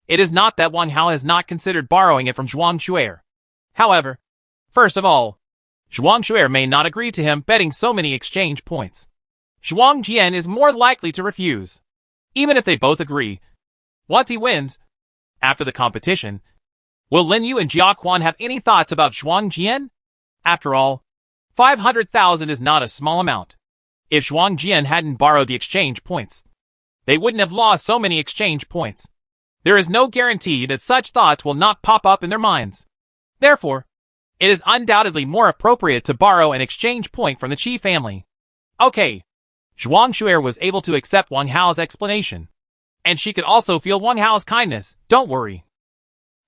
It is not that Wang Hao has not considered borrowing it from Zhuang Shuer. However, first of all, Zhuang Shuer may not agree to him betting so many exchange points. Zhuang Jian is more likely to refuse. Even if they both agree, once he wins, after the competition, will Lin Yu and Jia Quan have any thoughts about Zhuang Jian? After all, 500,000 is not a small amount. If Zhuang Jian hadn't borrowed the exchange points, they wouldn't have lost so many exchange points. There is no guarantee that such thoughts will not pop up in their minds. Therefore, it is undoubtedly more appropriate to borrow an exchange point from the Qi family. Okay, Zhuang Shuer was able to accept Wang Hao's explanation, and she could also feel Wang Hao's kindness. Don't worry.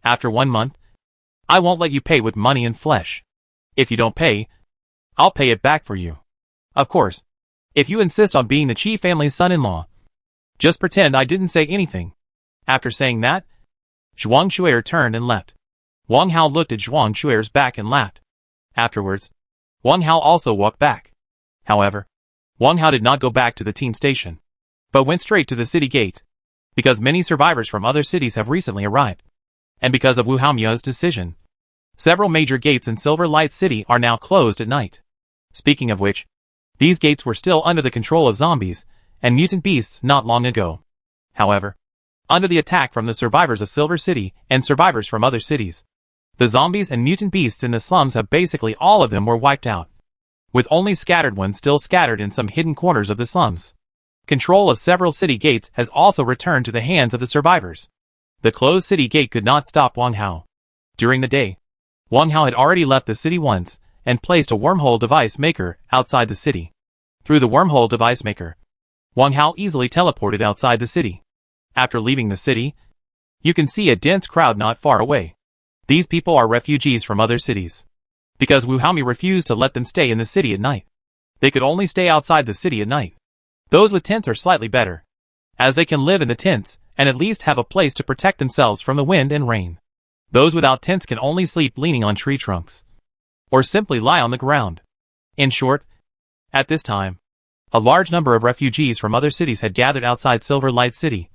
After 1 month, I won't let you pay with money and flesh. If you don't pay, I'll pay it back for you. Of course, if you insist on being the Qi family's son-in-law. Just pretend I didn't say anything. After saying that, Zhuang Shuer turned and left. Wang Hao looked at Zhuang Shuer's back and laughed. Afterwards, Wang Hao also walked back. However, Wang Hao did not go back to the team station, but went straight to the city gate, because many survivors from other cities have recently arrived. And because of Wu Haomia's decision, several major gates in Silver Light City are now closed at night. Speaking of which, these gates were still under the control of zombies and mutant beasts not long ago. However, under the attack from the survivors of Silver City and survivors from other cities, the zombies and mutant beasts in the slums have basically all of them were wiped out, with only scattered ones still scattered in some hidden corners of the slums. Control of several city gates has also returned to the hands of the survivors. The closed city gate could not stop Wang Hao. During the day, Wang Hao had already left the city once and placed a wormhole device maker outside the city. Through the wormhole device maker, Wang Hao easily teleported outside the city. After leaving the city, you can see a dense crowd not far away. These people are refugees from other cities, because Wu Haomi refused to let them stay in the city at night. They could only stay outside the city at night. Those with tents are slightly better, as they can live in the tents and at least have a place to protect themselves from the wind and rain. Those without tents can only sleep leaning on tree trunks, or simply lie on the ground. In short, at this time, a large number of refugees from other cities had gathered outside Silver Light City,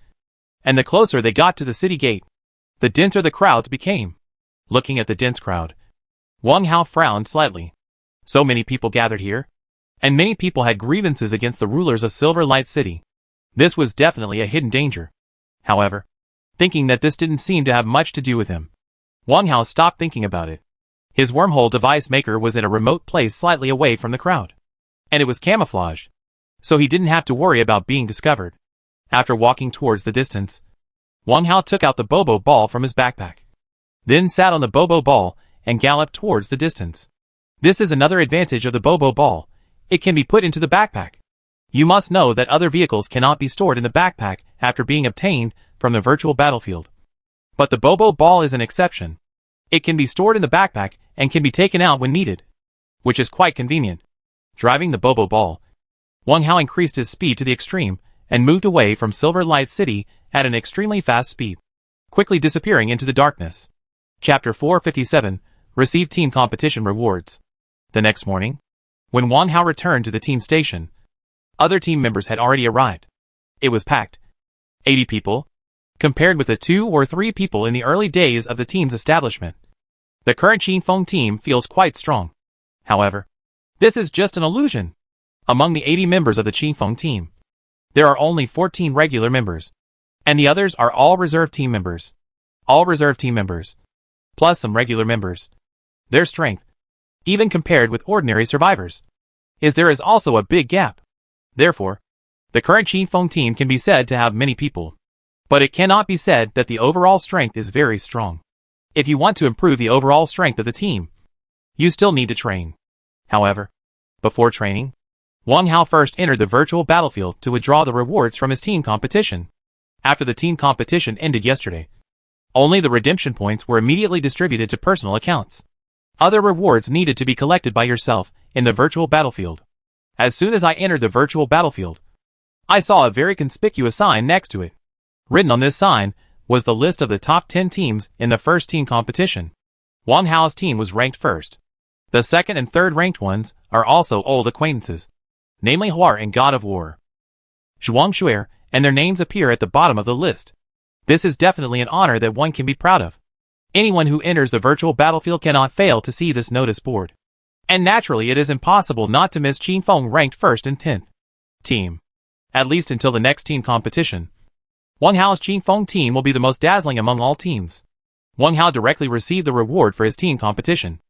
and the closer they got to the city gate, the denser the crowds became. Looking at the dense crowd, Wang Hao frowned slightly. So many people gathered here, and many people had grievances against the rulers of Silver Light City. This was definitely a hidden danger. However, thinking that this didn't seem to have much to do with him, Wang Hao stopped thinking about it. His wormhole device maker was in a remote place slightly away from the crowd, and it was camouflaged, so he didn't have to worry about being discovered. After walking towards the distance, Wang Hao took out the Bobo ball from his backpack, then sat on the Bobo ball and galloped towards the distance. This is another advantage of the Bobo ball. It can be put into the backpack. You must know that other vehicles cannot be stored in the backpack after being obtained from the virtual battlefield. But the Bobo ball is an exception. It can be stored in the backpack and can be taken out when needed, which is quite convenient. Driving the Bobo ball, Wang Hao increased his speed to the extreme and moved away from Silver Light City at an extremely fast speed, quickly disappearing into the darkness. Chapter 457, Receive Team Competition Rewards. The next morning, when Wang Hao returned to the team station, other team members had already arrived. It was packed. 80 people, compared with the 2 or 3 people in the early days of the team's establishment. The current Qingfeng team feels quite strong. However, this is just an illusion. Among the 80 members of the Qingfeng team, there are only 14 regular members, and the others are all reserve team members. All reserve team members, plus some regular members. Their strength, even compared with ordinary survivors, there is also a big gap. Therefore, the current Qingfeng team can be said to have many people, but it cannot be said that the overall strength is very strong. If you want to improve the overall strength of the team, you still need to train. However, before training, Wang Hao first entered the virtual battlefield to withdraw the rewards from his team competition. After the team competition ended yesterday, only the redemption points were immediately distributed to personal accounts. Other rewards needed to be collected by yourself in the virtual battlefield. As soon as I entered the virtual battlefield, I saw a very conspicuous sign next to it. Written on this sign was the list of the top 10 teams in the first team competition. Wang Hao's team was ranked first. The second and third ranked ones are also old acquaintances, namely Huar and God of War, Zhuang Shuer, and their names appear at the bottom of the list. This is definitely an honor that one can be proud of. Anyone who enters the virtual battlefield cannot fail to see this notice board. And naturally it is impossible not to miss Qingfeng ranked first and 10th team, at least until the next team competition. Wang Hao's Qingfeng team will be the most dazzling among all teams. Wang Hao directly received the reward for his team competition: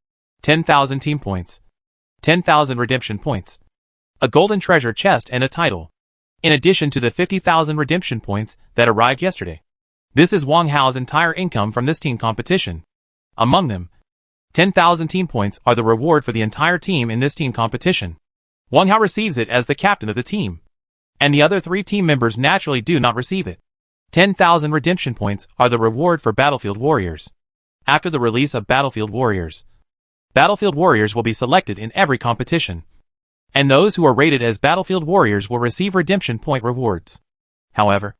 10,000 team points, 10,000 redemption points, a golden treasure chest and a title, in addition to the 50,000 redemption points that arrived yesterday. This is Wang Hao's entire income from this team competition. Among them, 10,000 team points are the reward for the entire team in this team competition. Wang Hao receives it as the captain of the team, and the other 3 team members naturally do not receive it. 10,000 redemption points are the reward for Battlefield Warriors. After the release of Battlefield Warriors will be selected in every competition, and those who are rated as Battlefield Warriors will receive redemption point rewards. However,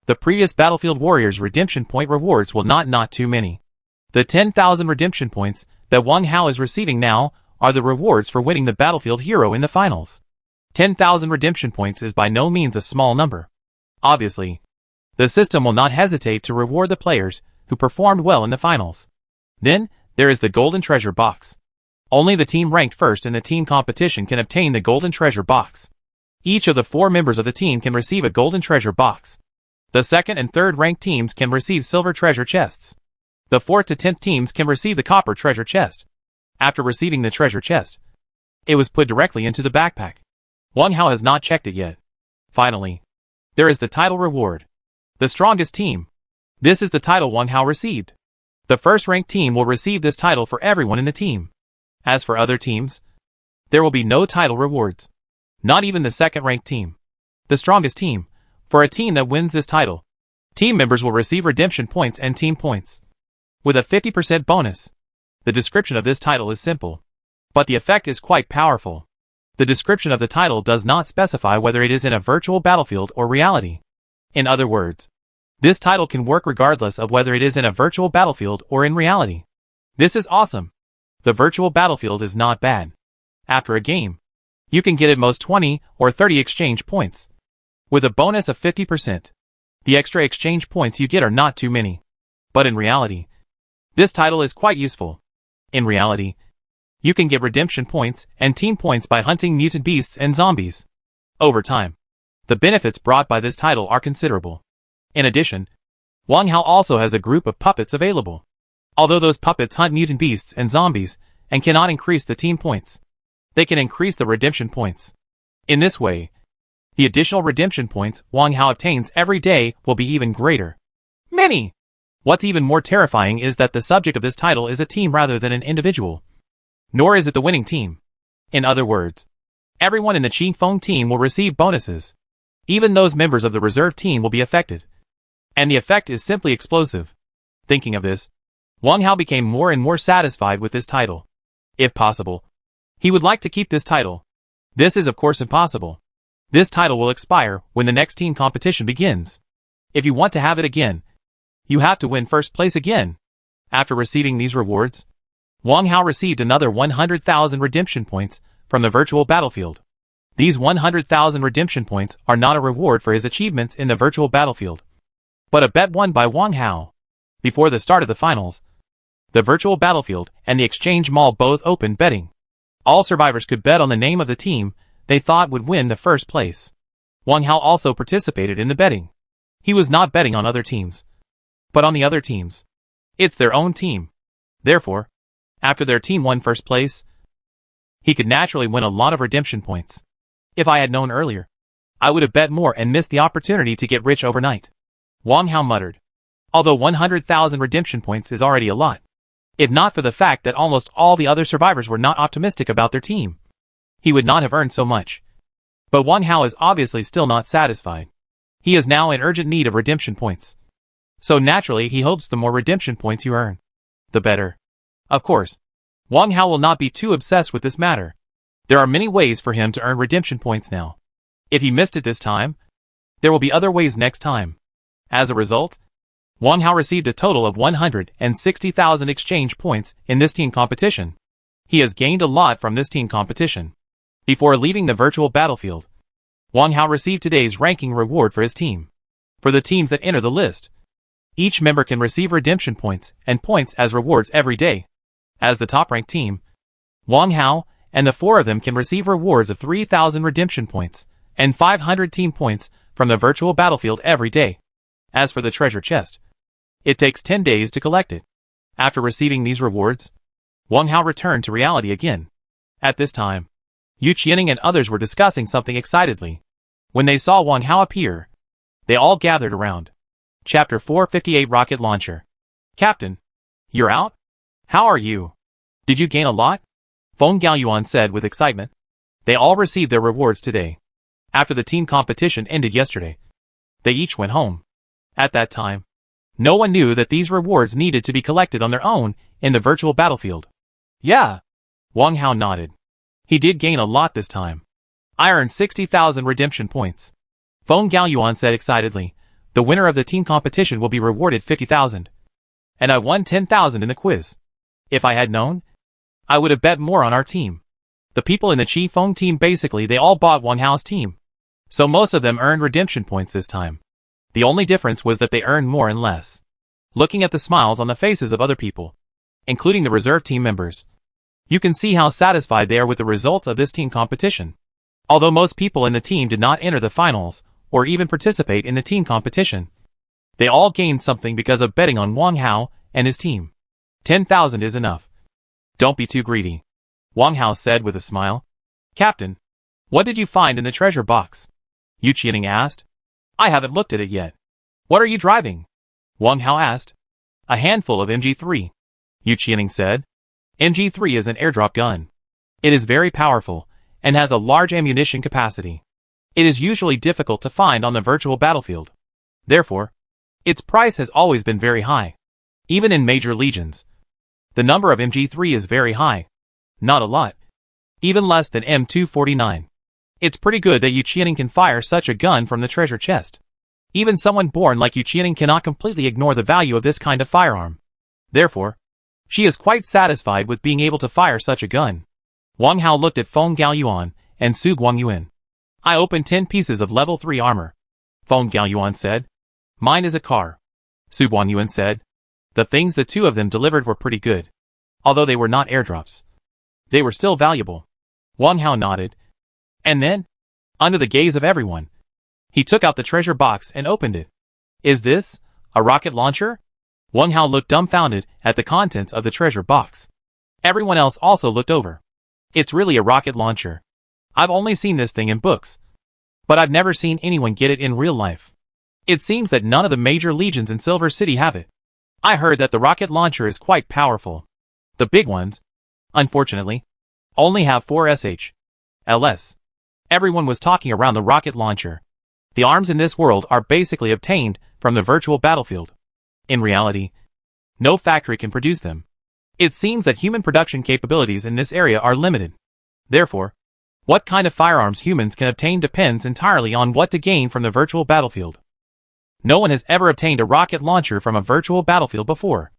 the previous Battlefield Warriors redemption point rewards will not too many. The 10,000 redemption points that Wang Hao is receiving now are the rewards for winning the Battlefield hero in the finals. 10,000 redemption points is by no means a small number. Obviously, the system will not hesitate to reward the players who performed well in the finals. Then, there is the Golden Treasure Box. Only the team ranked first in the team competition can obtain the Golden Treasure Box. Each of the 4 members of the team can receive a Golden Treasure Box. The second and third ranked teams can receive Silver Treasure Chests. The 4th to 10th teams can receive the Copper Treasure Chest. After receiving the treasure chest, it was put directly into the backpack. Wang Hao has not checked it yet. Finally, there is the title reward. The strongest team. This is the title Wang Hao received. The first ranked team will receive this title for everyone in the team. As for other teams, there will be no title rewards. Not even the second ranked team. The strongest team. For a team that wins this title, team members will receive redemption points and team points. With a 50% bonus. The description of this title is simple, but the effect is quite powerful. The description of the title does not specify whether it is in a virtual battlefield or reality. In other words, this title can work regardless of whether it is in a virtual battlefield or in reality. This is awesome. The virtual battlefield is not bad. After a game, you can get at most 20 or 30 exchange points, with a bonus of 50%. The extra exchange points you get are not too many. But in reality, this title is quite useful. In reality, you can get redemption points and team points by hunting mutant beasts and zombies. Over time, the benefits brought by this title are considerable. In addition, Wang Hao also has a group of puppets available. Although those puppets hunt mutant beasts and zombies and cannot increase the team points, they can increase the redemption points. In this way, the additional redemption points Wang Hao obtains every day will be even greater. Many! What's even more terrifying is that the subject of this title is a team rather than an individual. Nor is it the winning team. In other words, everyone in the Qingfeng team will receive bonuses. Even those members of the reserve team will be affected. And the effect is simply explosive. Thinking of this, Wang Hao became more and more satisfied with this title. If possible, he would like to keep this title. This is of course impossible. This title will expire when the next team competition begins. If you want to have it again, you have to win first place again. After receiving these rewards, Wang Hao received another 100,000 redemption points from the virtual battlefield. These 100,000 redemption points are not a reward for his achievements in the virtual battlefield, but a bet won by Wang Hao. Before the start of the finals, the virtual battlefield and the exchange mall both opened betting. All survivors could bet on the name of the team they thought would win the first place. Wang Hao also participated in the betting. He was not betting on other teams, but on the other teams. It's their own team. Therefore, after their team won first place, he could naturally win a lot of redemption points. If I had known earlier, I would have bet more and missed the opportunity to get rich overnight. Wang Hao muttered. Although 100,000 redemption points is already a lot, if not for the fact that almost all the other survivors were not optimistic about their team, he would not have earned so much. But Wang Hao is obviously still not satisfied. He is now in urgent need of redemption points. So naturally he hopes the more redemption points you earn, the better. Of course, Wang Hao will not be too obsessed with this matter. There are many ways for him to earn redemption points now. If he missed it this time, there will be other ways next time. As a result, Wang Hao received a total of 160,000 exchange points in this team competition. He has gained a lot from this team competition. Before leaving the virtual battlefield, Wang Hao received today's ranking reward for his team. For the teams that enter the list, each member can receive redemption points and points as rewards every day. As the top-ranked team, Wang Hao and the 4 of them can receive rewards of 3,000 redemption points and 500 team points from the virtual battlefield every day. As for the treasure chest, it takes 10 days to collect it. After receiving these rewards, Wang Hao returned to reality again. At this time, Yu Qianing and others were discussing something excitedly. When they saw Wang Hao appear, they all gathered around. Chapter 458 Rocket Launcher. Captain, you're out? How are you? Did you gain a lot? Feng Gaoyuan said with excitement. They all received their rewards today. After the team competition ended yesterday, they each went home. At that time, no one knew that these rewards needed to be collected on their own in the virtual battlefield. Yeah. Wang Hao nodded. He did gain a lot this time. I earned 60,000 redemption points. Feng Gaoyuan said excitedly. The winner of the team competition will be rewarded 50,000. And I won 10,000 in the quiz. If I had known, I would have bet more on our team. The people in the Qi Feng team basically they all bought Wang Hao's team. So most of them earned redemption points this time. The only difference was that they earned more and less. Looking at the smiles on the faces of other people, including the reserve team members, you can see how satisfied they are with the results of this team competition. Although most people in the team did not enter the finals, or even participate in the team competition, they all gained something because of betting on Wang Hao and his team. 10,000 is enough. Don't be too greedy, Wang Hao said with a smile. Captain, what did you find in the treasure box? Yu Qianing asked. I haven't looked at it yet. What are you driving? Wang Hao asked. A handful of MG3. Yu Qianing said. MG3 is an airdrop gun. It is very powerful, and has a large ammunition capacity. It is usually difficult to find on the virtual battlefield. Therefore, its price has always been very high. Even in major legions, the number of MG3 is very high. Not a lot. Even less than M249. It's pretty good that Yu Qianing can fire such a gun from the treasure chest. Even someone born like Yu Qianing cannot completely ignore the value of this kind of firearm. Therefore, she is quite satisfied with being able to fire such a gun. Wang Hao looked at Feng Gaoyuan and Su Guangyuan. I opened 10 pieces of level 3 armor. Feng Gaoyuan said. Mine is a car. Su Guangyuan said. The things the two of them delivered were pretty good. Although they were not airdrops, they were still valuable. Wang Hao nodded. And then, under the gaze of everyone, he took out the treasure box and opened it. Is this a rocket launcher? Wang Hao looked dumbfounded at the contents of the treasure box. Everyone else also looked over. It's really a rocket launcher. I've only seen this thing in books, but I've never seen anyone get it in real life. It seems that none of the major legions in Silver City have it. I heard that the rocket launcher is quite powerful. The big ones, unfortunately, only have 4 LS. Everyone was talking around the rocket launcher. The arms in this world are basically obtained from the virtual battlefield. In reality, no factory can produce them. It seems that human production capabilities in this area are limited. Therefore, what kind of firearms humans can obtain depends entirely on what to gain from the virtual battlefield. No one has ever obtained a rocket launcher from a virtual battlefield before,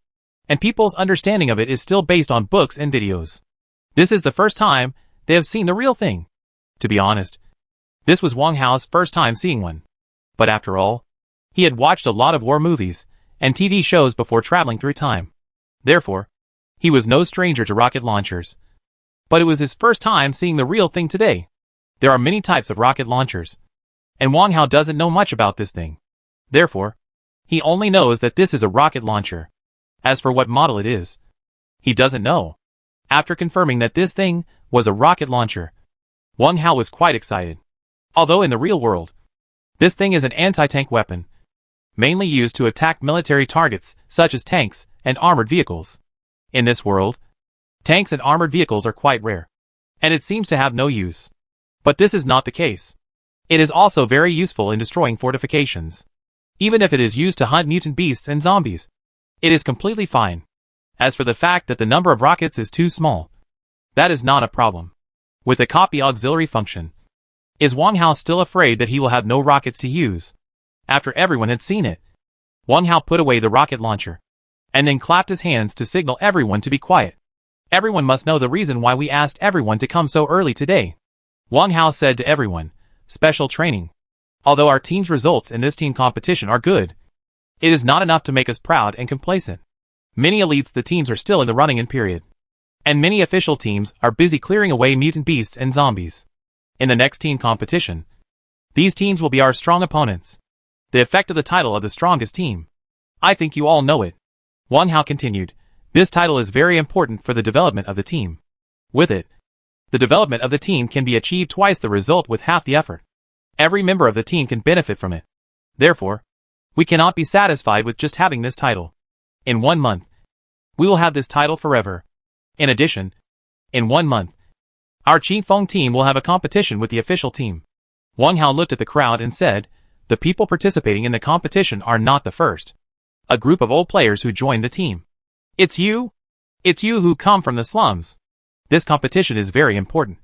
and people's understanding of it is still based on books and videos. This is the first time they have seen the real thing. To be honest, this was Wang Hao's first time seeing one. But after all, he had watched a lot of war movies and TV shows before traveling through time. Therefore, he was no stranger to rocket launchers. But it was his first time seeing the real thing today. There are many types of rocket launchers, and Wang Hao doesn't know much about this thing. Therefore, he only knows that this is a rocket launcher. As for what model it is, he doesn't know. After confirming that this thing was a rocket launcher, Wang Hao was quite excited. Although in the real world, this thing is an anti-tank weapon, mainly used to attack military targets such as tanks and armored vehicles. In this world, tanks and armored vehicles are quite rare, and it seems to have no use. But this is not the case. It is also very useful in destroying fortifications. Even if it is used to hunt mutant beasts and zombies, it is completely fine. As for the fact that the number of rockets is too small, that is not a problem. With the copy auxiliary function, is Wang Hao still afraid that he will have no rockets to use? After everyone had seen it, Wang Hao put away the rocket launcher, and then clapped his hands to signal everyone to be quiet. Everyone must know the reason why we asked everyone to come so early today. Wang Hao said to everyone, special training. Although our team's results in this team competition are good, it is not enough to make us proud and complacent. Many elites the teams are still in the running-in period, and many official teams are busy clearing away mutant beasts and zombies. In the next team competition, these teams will be our strong opponents. The effect of the title of the strongest team. I think you all know it. Wang Hao continued, this title is very important for the development of the team. With it, the development of the team can be achieved twice the result with half the effort. Every member of the team can benefit from it. Therefore, we cannot be satisfied with just having this title. In 1 month, we will have this title forever. In addition, in 1 month, our Qi Feng team will have a competition with the official team. Wang Hao looked at the crowd and said, the people participating in the competition are not the first. A group of old players who joined the team. It's you? It's you who come from the slums. This competition is very important.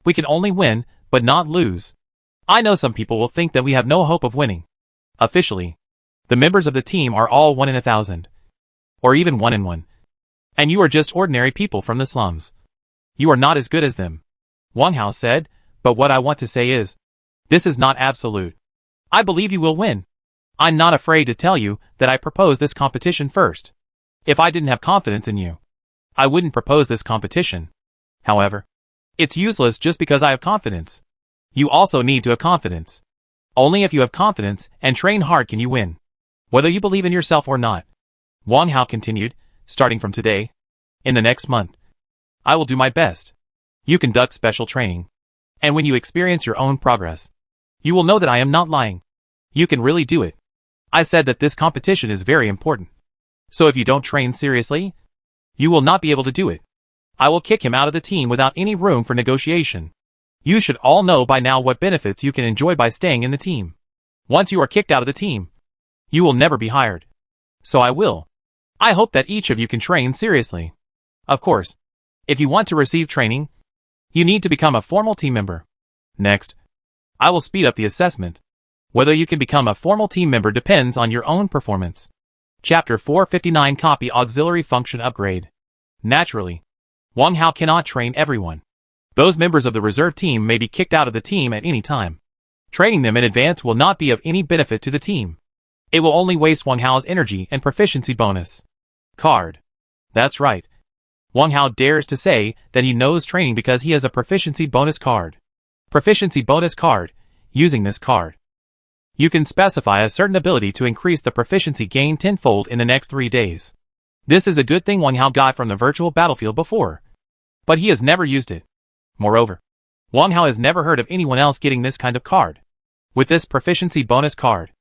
We can only win, but not lose. I know some people will think that we have no hope of winning. Officially, the members of the team are all 1 in 1,000. Or even 1 in 1. And you are just ordinary people from the slums. You are not as good as them. Wang Hao said, but what I want to say is, this is not absolute. I believe you will win. I'm not afraid to tell you that I proposed this competition first. If I didn't have confidence in you, I wouldn't propose this competition. However, it's useless just because I have confidence. You also need to have confidence. Only if you have confidence and train hard can you win. Whether you believe in yourself or not. Wang Hao continued, starting from today, in the next month, I will do my best. You conduct special training. And when you experience your own progress, you will know that I am not lying. You can really do it. I said that this competition is very important. So if you don't train seriously, you will not be able to do it. I will kick him out of the team without any room for negotiation. You should all know by now what benefits you can enjoy by staying in the team. Once you are kicked out of the team, you will never be hired. So I will. I hope that each of you can train seriously. Of course, if you want to receive training, you need to become a formal team member. Next, I will speed up the assessment. Whether you can become a formal team member depends on your own performance. Chapter 459 Copy Auxiliary Function Upgrade. Naturally, Wang Hao cannot train everyone. Those members of the reserve team may be kicked out of the team at any time. Training them in advance will not be of any benefit to the team. It will only waste Wang Hao's energy and proficiency bonus. Card. That's right. Wang Hao dares to say that he knows training because he has a proficiency bonus card. Proficiency bonus card. Using this card, you can specify a certain ability to increase the proficiency gain tenfold in the next 3 days. This is a good thing Wang Hao got from the virtual battlefield before. But he has never used it. Moreover, Wang Hao has never heard of anyone else getting this kind of card. With this proficiency bonus card,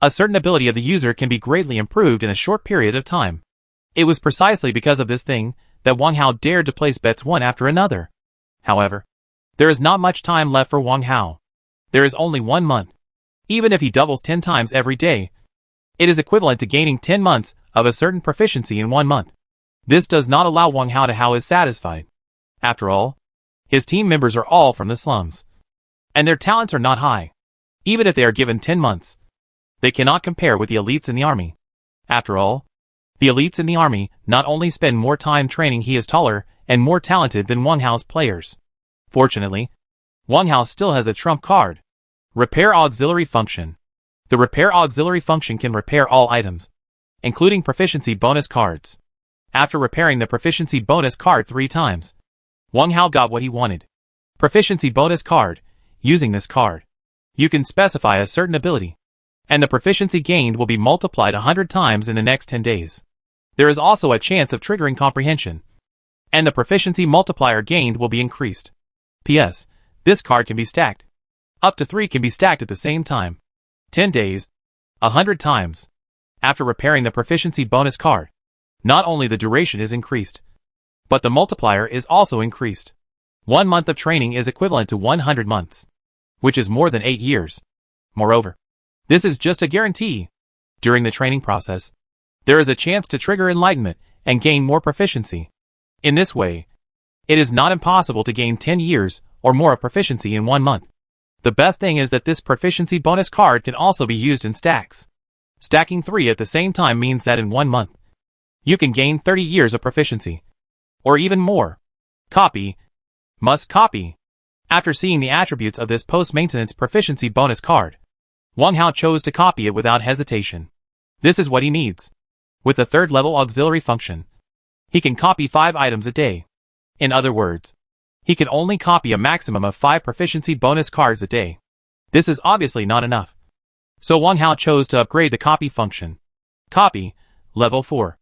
a certain ability of the user can be greatly improved in a short period of time. It was precisely because of this thing that Wang Hao dared to place bets one after another. However, there is not much time left for Wang Hao. There is only 1 month. Even if he doubles 10 times every day, it is equivalent to gaining 10 months of a certain proficiency in 1 month. This does not allow Wang Hao to how is satisfied. After all, his team members are all from the slums. And their talents are not high. Even if they are given 10 months, they cannot compare with the elites in the army. After all, the elites in the army not only spend more time training, he is taller and more talented than Wang Hao's players. Fortunately, Wang Hao still has a trump card. Repair Auxiliary Function. The Repair Auxiliary Function can repair all items, including proficiency bonus cards. After repairing the proficiency bonus card 3 times, Wang Hao got what he wanted. Proficiency bonus card. Using this card, you can specify a certain ability, and the proficiency gained will be multiplied 100 times in the next 10 days. There is also a chance of triggering comprehension, and the proficiency multiplier gained will be increased. P.S. This card can be stacked. Up to 3 can be stacked at the same time. 10 days. 100 times. After repairing the proficiency bonus card, not only the duration is increased, but the multiplier is also increased. 1 month of training is equivalent to 100 months, which is more than 8 years. Moreover, this is just a guarantee. During the training process, there is a chance to trigger enlightenment and gain more proficiency. In this way, it is not impossible to gain 10 years or more of proficiency in 1 month. The best thing is that this proficiency bonus card can also be used in stacks. Stacking 3 at the same time means that in 1 month, you can gain 30 years of proficiency. Or even more. Copy. Must copy. After seeing the attributes of this post-maintenance proficiency bonus card, Wang Hao chose to copy it without hesitation. This is what he needs. With the 3rd level auxiliary function, he can copy 5 items a day. In other words, he can only copy a maximum of 5 proficiency bonus cards a day. This is obviously not enough. So Wang Hao chose to upgrade the copy function. Copy, level 4.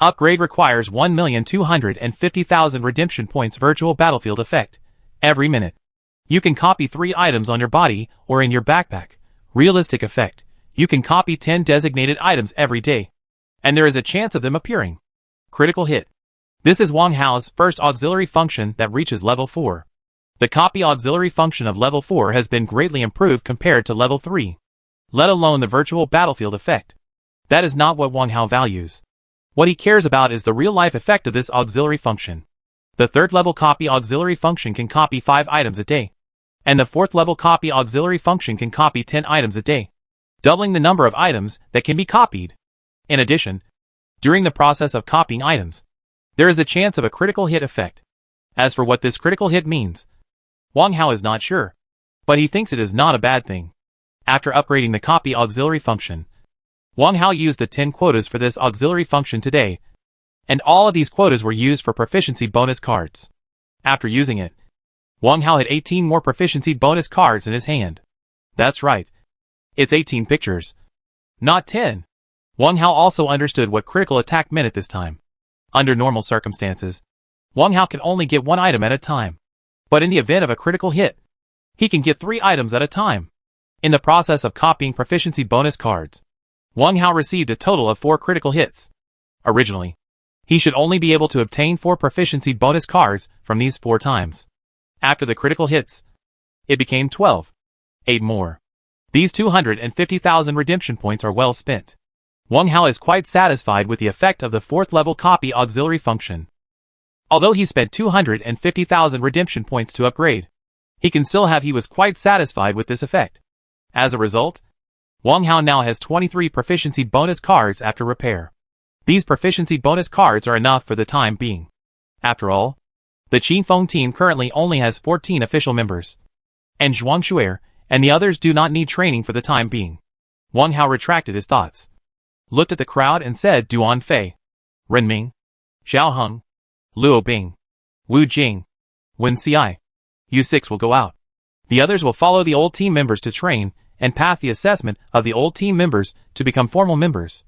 Upgrade requires 1,250,000 redemption points virtual battlefield effect. Every minute. You can copy 3 items on your body or in your backpack. Realistic effect. You can copy 10 designated items every day. And there is a chance of them appearing. Critical hit. This is Wang Hao's first auxiliary function that reaches level 4. The copy auxiliary function of level 4 has been greatly improved compared to level 3. Let alone the virtual battlefield effect. That is not what Wang Hao values. What he cares about is the real-life effect of this auxiliary function. The 3rd level copy auxiliary function can copy 5 items a day. And the 4th level copy auxiliary function can copy 10 items a day, doubling the number of items that can be copied. In addition, during the process of copying items, there is a chance of a critical hit effect. As for what this critical hit means, Wang Hao is not sure, but he thinks it is not a bad thing. After upgrading the copy auxiliary function, Wang Hao used the 10 quotas for this auxiliary function today, and all of these quotas were used for proficiency bonus cards. After using it, Wang Hao had 18 more proficiency bonus cards in his hand. That's right. It's 18 pictures, not 10. Wang Hao also understood what critical attack meant at this time. Under normal circumstances, Wang Hao can only get 1 item at a time. But in the event of a critical hit, he can get 3 items at a time. In the process of copying proficiency bonus cards, Wang Hao received a total of 4 critical hits. Originally, he should only be able to obtain 4 proficiency bonus cards from these 4 times. After the critical hits, it became 12. 8 more. These 250,000 redemption points are well spent. Wang Hao is quite satisfied with the effect of the 4th level copy auxiliary function. Although he spent 250,000 redemption points to upgrade, he was quite satisfied with this effect. As a result, Wang Hao now has 23 proficiency bonus cards after repair. These proficiency bonus cards are enough for the time being. After all, the Qingfeng team currently only has 14 official members, and Zhuang Xuer and the others do not need training for the time being. Wang Hao retracted his thoughts, looked at the crowd and said Duan Fei, Ren Ming, Xiao Heng, Luo Bing, Wu Jing, Wen Xiai. You 6 will go out. The others will follow the old team members to train and pass the assessment of the old team members to become formal members.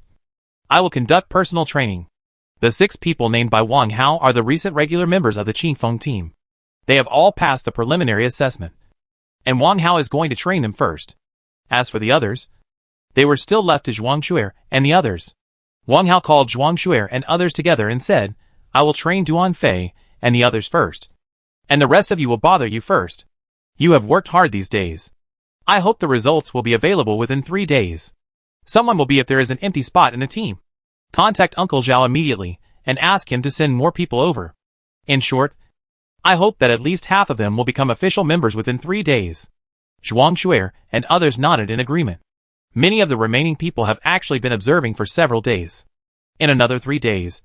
I will conduct personal training. The 6 people named by Wang Hao are the recent regular members of the Qingfeng team. They have all passed the preliminary assessment, and Wang Hao is going to train them first. As for the others, they were still left to Zhuang Xuer and the others. Wang Hao called Zhuang Xuer and others together and said, I will train Duan Fei and the others first, and the rest of you will bother you first. You have worked hard these days. I hope the results will be available within 3 days. Someone will be if there is an empty spot in the team. Contact Uncle Zhao immediately and ask him to send more people over. In short, I hope that at least half of them will become official members within 3 days. Zhuang Xuer and others nodded in agreement. Many of the remaining people have actually been observing for several days. In another 3 days,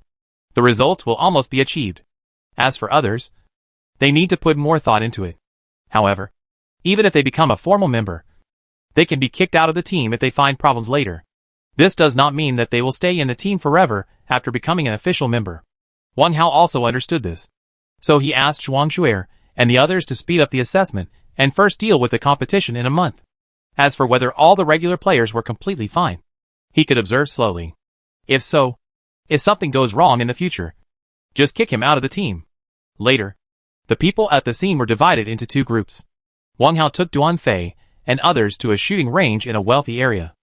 the results will almost be achieved. As for others, they need to put more thought into it. However, even if they become a formal member, they can be kicked out of the team if they find problems later. This does not mean that they will stay in the team forever after becoming an official member. Wang Hao also understood this. So he asked Zhuang Xuer and the others to speed up the assessment and first deal with the competition in a month. As for whether all the regular players were completely fine, he could observe slowly. If so, if something goes wrong in the future, just kick him out of the team. Later, the people at the scene were divided into 2 groups. Wang Hao took Duan Fei and others to a shooting range in a wealthy area.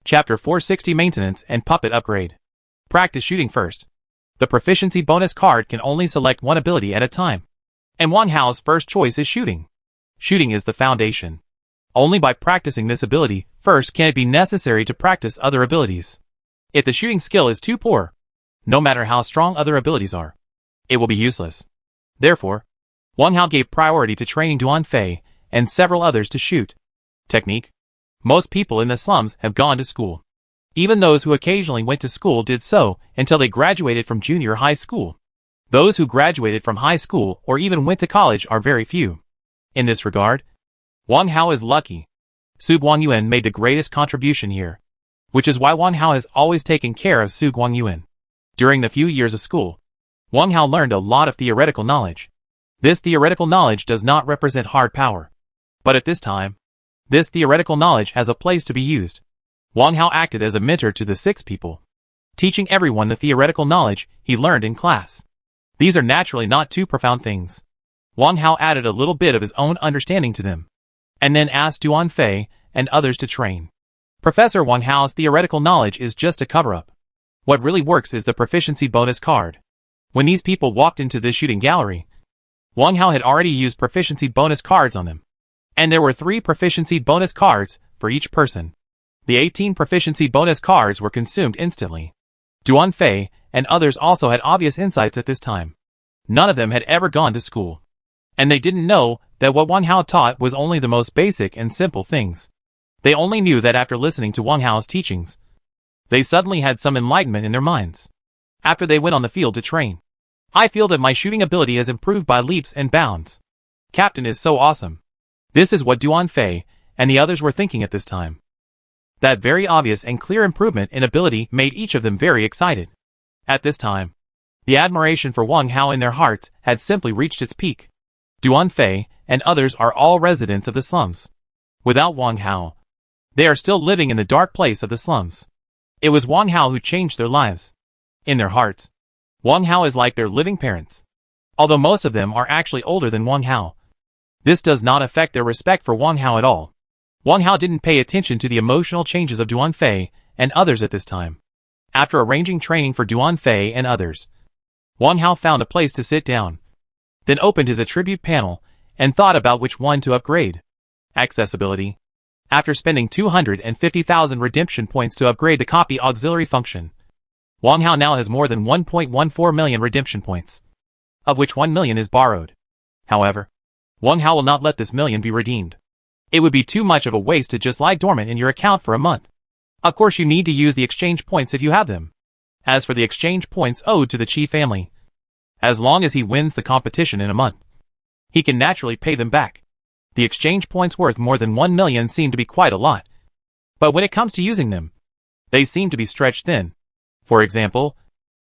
Chapter 460 Maintenance and Puppet Upgrade. Practice shooting first. The proficiency bonus card can only select 1 ability at a time, and Wang Hao's first choice is shooting. Shooting is the foundation. Only by practicing this ability first can it be necessary to practice other abilities. If the shooting skill is too poor, no matter how strong other abilities are, it will be useless. Therefore, Wang Hao gave priority to training Duan Fei and several others to shoot. Technique. Most people in the slums have gone to school. Even those who occasionally went to school did so until they graduated from junior high school. Those who graduated from high school or even went to college are very few. In this regard, Wang Hao is lucky. Su Guangyuan made the greatest contribution here, which is why Wang Hao has always taken care of Su Guangyuan. During the few years of school, Wang Hao learned a lot of theoretical knowledge. This theoretical knowledge does not represent hard power. But at this time, this theoretical knowledge has a place to be used. Wang Hao acted as a mentor to the 6 people, teaching everyone the theoretical knowledge he learned in class. These are naturally not too profound things. Wang Hao added a little bit of his own understanding to them, and then asked Duan Fei and others to train. Professor Wang Hao's theoretical knowledge is just a cover-up. What really works is the proficiency bonus card. When these people walked into this shooting gallery, Wang Hao had already used proficiency bonus cards on them, and there were 3 proficiency bonus cards for each person. The 18 proficiency bonus cards were consumed instantly. Duan Fei and others also had obvious insights at this time. None of them had ever gone to school, And they didn't know that what Wang Hao taught was only the most basic and simple things. They only knew that after listening to Wang Hao's teachings, they suddenly had some enlightenment in their minds. After they went on the field to train, I feel that my shooting ability has improved by leaps and bounds. Captain is so awesome. This is what Duan Fei and the others were thinking at this time. That very obvious and clear improvement in ability made each of them very excited. At this time, the admiration for Wang Hao in their hearts had simply reached its peak. Duan Fei and others are all residents of the slums. Without Wang Hao, they are still living in the dark place of the slums. It was Wang Hao who changed their lives. In their hearts, Wang Hao is like their living parents. Although most of them are actually older than Wang Hao, this does not affect their respect for Wang Hao at all. Wang Hao didn't pay attention to the emotional changes of Duan Fei and others at this time. After arranging training for Duan Fei and others, Wang Hao found a place to sit down, then opened his attribute panel and thought about which one to upgrade. Accessibility. After spending 250,000 redemption points to upgrade the copy auxiliary function, Wang Hao now has more than 1.14 million redemption points, of which 1 million is borrowed. However, Wang Hao will not let this million be redeemed. It would be too much of a waste to just lie dormant in your account for a month. Of course you need to use the exchange points if you have them. As for the exchange points owed to the Qi family, as long as he wins the competition in a month, he can naturally pay them back. The exchange points worth more than 1 million seem to be quite a lot. But when it comes to using them, they seem to be stretched thin. For example,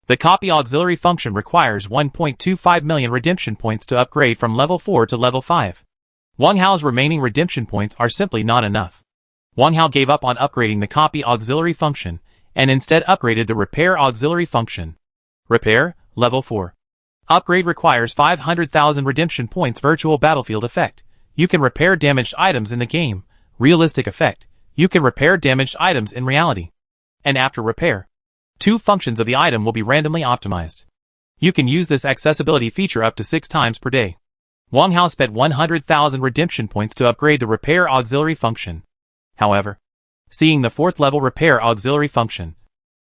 the copy auxiliary function requires 1.25 million redemption points to upgrade from level 4 to level 5. Wang Hao's remaining redemption points are simply not enough. Wang Hao gave up on upgrading the copy auxiliary function and instead upgraded the repair auxiliary function. Repair, level 4. Upgrade requires 500,000 redemption points. Virtual battlefield effect. You can repair damaged items in the game. Realistic effect. You can repair damaged items in reality. And after repair, 2 functions of the item will be randomly optimized. You can use this accessibility feature up to 6 times per day. Wang Hao spent 100,000 redemption points to upgrade the repair auxiliary function. However, seeing the 4th level repair auxiliary function,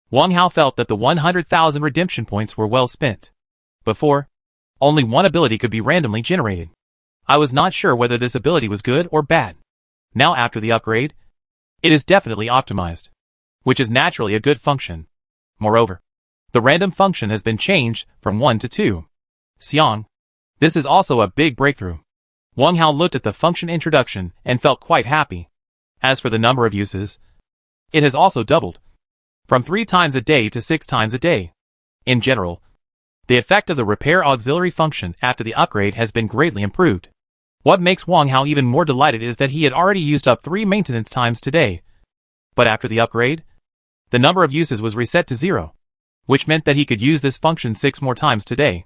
Wang Hao felt that the 100,000 redemption points were well spent. Before, only one ability could be randomly generated. I was not sure whether this ability was good or bad. Now after the upgrade, it is definitely optimized, which is naturally a good function. Moreover, the random function has been changed from 1 to 2. Xiang. This is also a big breakthrough. Wang Hao looked at the function introduction and felt quite happy. As for the number of uses, it has also doubled, from 3 times a day to 6 times a day. In general, the effect of the repair auxiliary function after the upgrade has been greatly improved. What makes Wang Hao even more delighted is that he had already used up 3 maintenance times today. But after the upgrade, the number of uses was reset to 0, which meant that he could use this function 6 more times today.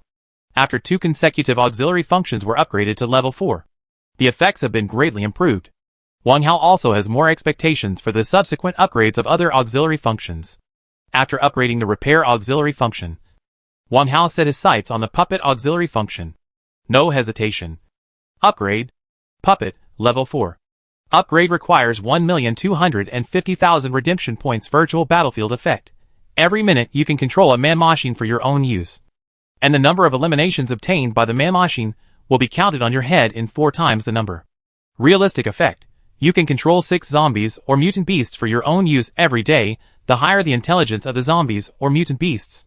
After 2 consecutive auxiliary functions were upgraded to level 4, the effects have been greatly improved. Wang Hao also has more expectations for the subsequent upgrades of other auxiliary functions. After upgrading the repair auxiliary function, Wang Hao set his sights on the puppet auxiliary function. No hesitation. Upgrade. Puppet, level 4. Upgrade requires 1,250,000 redemption points. Virtual battlefield effect. Every minute you can control a man-machine for your own use. And the number of eliminations obtained by the man-machine will be counted on your head in 4 times the number. Realistic effect. You can control 6 zombies or mutant beasts for your own use every day. The higher the intelligence of the zombies or mutant beasts,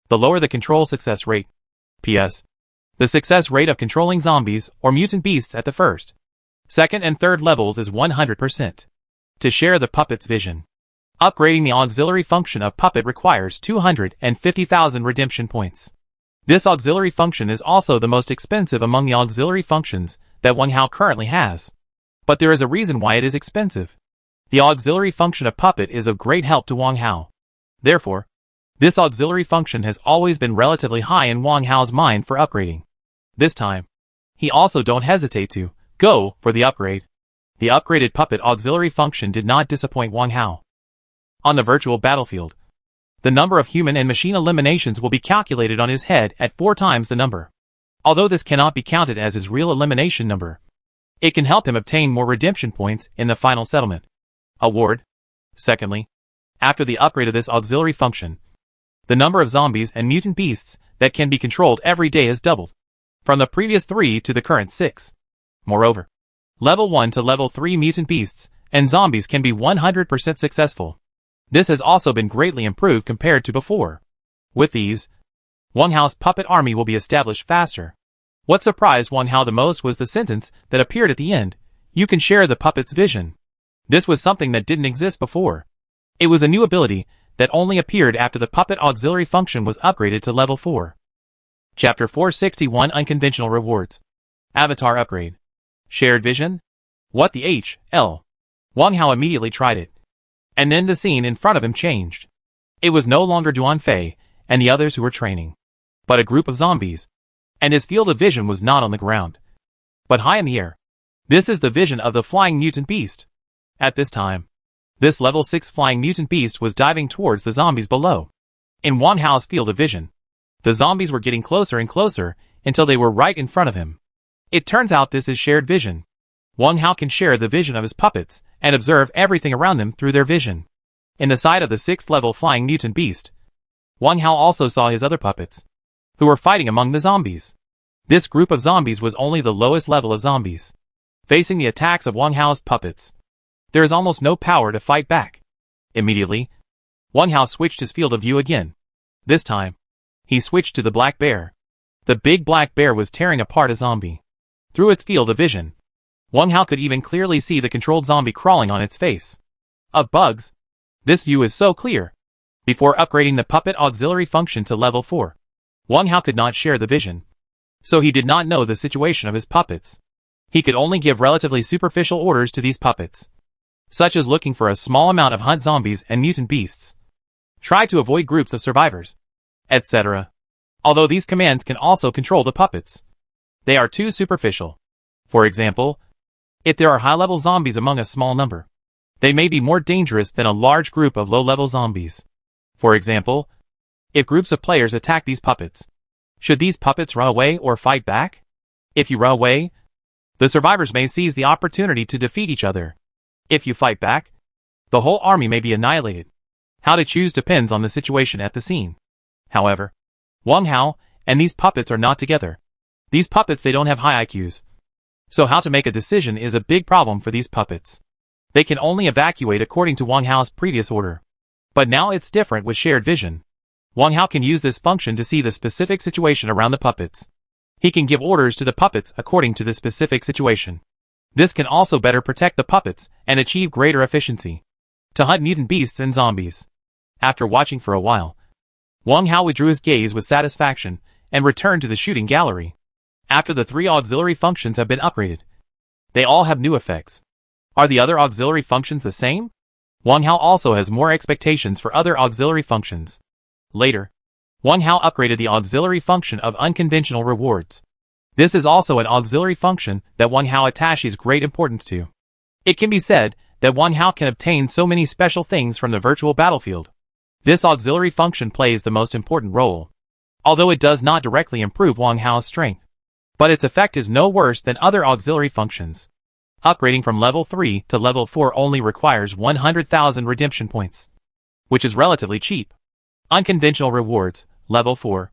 the lower the control success rate. P.S. The success rate of controlling zombies or mutant beasts at the 1st, 2nd and 3rd levels is 100%. To share the puppet's vision, upgrading the auxiliary function of puppet requires 250,000 redemption points. This auxiliary function is also the most expensive among the auxiliary functions that Wang Hao currently has. But there is a reason why it is expensive. The auxiliary function of puppet is of great help to Wang Hao. Therefore, this auxiliary function has always been relatively high in Wang Hao's mind for upgrading. This time, he also don't hesitate to go for the upgrade. The upgraded puppet auxiliary function did not disappoint Wang Hao. On the virtual battlefield, the number of human and machine eliminations will be calculated on his head at 4 times the number. Although this cannot be counted as his real elimination number, it can help him obtain more redemption points in the final settlement. Award. Secondly, after the upgrade of this auxiliary function, the number of zombies and mutant beasts that can be controlled every day has doubled. from the previous 3 to the current 6. Moreover, level 1 to level 3 mutant beasts and zombies can be 100% successful. This has also been greatly improved compared to before. With these, Wang Hao's puppet army will be established faster. What surprised Wang Hao the most was the sentence that appeared at the end: "You can share the puppet's vision." This was something that didn't exist before. It was a new ability that only appeared after the puppet auxiliary function was upgraded to level 4. Chapter 461 Unconventional Rewards. Avatar Upgrade. Shared Vision? What the H.L. Wang Hao immediately tried it. And then the scene in front of him changed. It was no longer Duan Fei and the others who were training, but a group of zombies. And his field of vision was not on the ground, but high in the air. This is the vision of the flying mutant beast. At this time, this level 6 flying mutant beast was diving towards the zombies below. In Wang Hao's field of vision, the zombies were getting closer and closer until they were right in front of him. It turns out this is shared vision. Wang Hao can share the vision of his puppets and observe everything around them through their vision. In the side of the 6th level flying mutant beast, Wang Hao also saw his other puppets, who were fighting among the zombies. This group of zombies was only the lowest level of zombies. Facing the attacks of Wang Hao's puppets, there is almost no power to fight back. Immediately, Wang Hao switched his field of view again. This time, he switched to the black bear. The big black bear was tearing apart a zombie. Through its field of vision, Wang Hao could even clearly see the controlled zombie crawling on its face. Of bugs, this view is so clear. Before upgrading the puppet auxiliary function to level 4, Wang Hao could not share the vision, so he did not know the situation of his puppets. He could only give relatively superficial orders to these puppets, such as looking for a small amount of hunt zombies and mutant beasts, try to avoid groups of survivors, etc. Although these commands can also control the puppets, they are too superficial. For example, if there are high-level zombies among a small number, they may be more dangerous than a large group of low-level zombies. For example, if groups of players attack these puppets, should these puppets run away or fight back? If you run away, the survivors may seize the opportunity to defeat each other. If you fight back, the whole army may be annihilated. How to choose depends on the situation at the scene. However, Wang Hao and these puppets are not together. These puppets, they don't have high IQs. So how to make a decision is a big problem for these puppets. They can only evacuate according to Wang Hao's previous order. But now it's different with shared vision. Wang Hao can use this function to see the specific situation around the puppets. He can give orders to the puppets according to the specific situation. This can also better protect the puppets and achieve greater efficiency to hunt mutant beasts and zombies. After watching for a while, Wang Hao withdrew his gaze with satisfaction and returned to the shooting gallery. After the 3 auxiliary functions have been upgraded, they all have new effects. Are the other auxiliary functions the same? Wang Hao also has more expectations for other auxiliary functions. Later, Wang Hao upgraded the auxiliary function of unconventional rewards. This is also an auxiliary function that Wang Hao attaches great importance to. It can be said that Wang Hao can obtain so many special things from the virtual battlefield. This auxiliary function plays the most important role, although it does not directly improve Wang Hao's strength. But its effect is no worse than other auxiliary functions. Upgrading from level 3 to level 4 only requires 100,000 redemption points, which is relatively cheap. Unconventional rewards, level 4.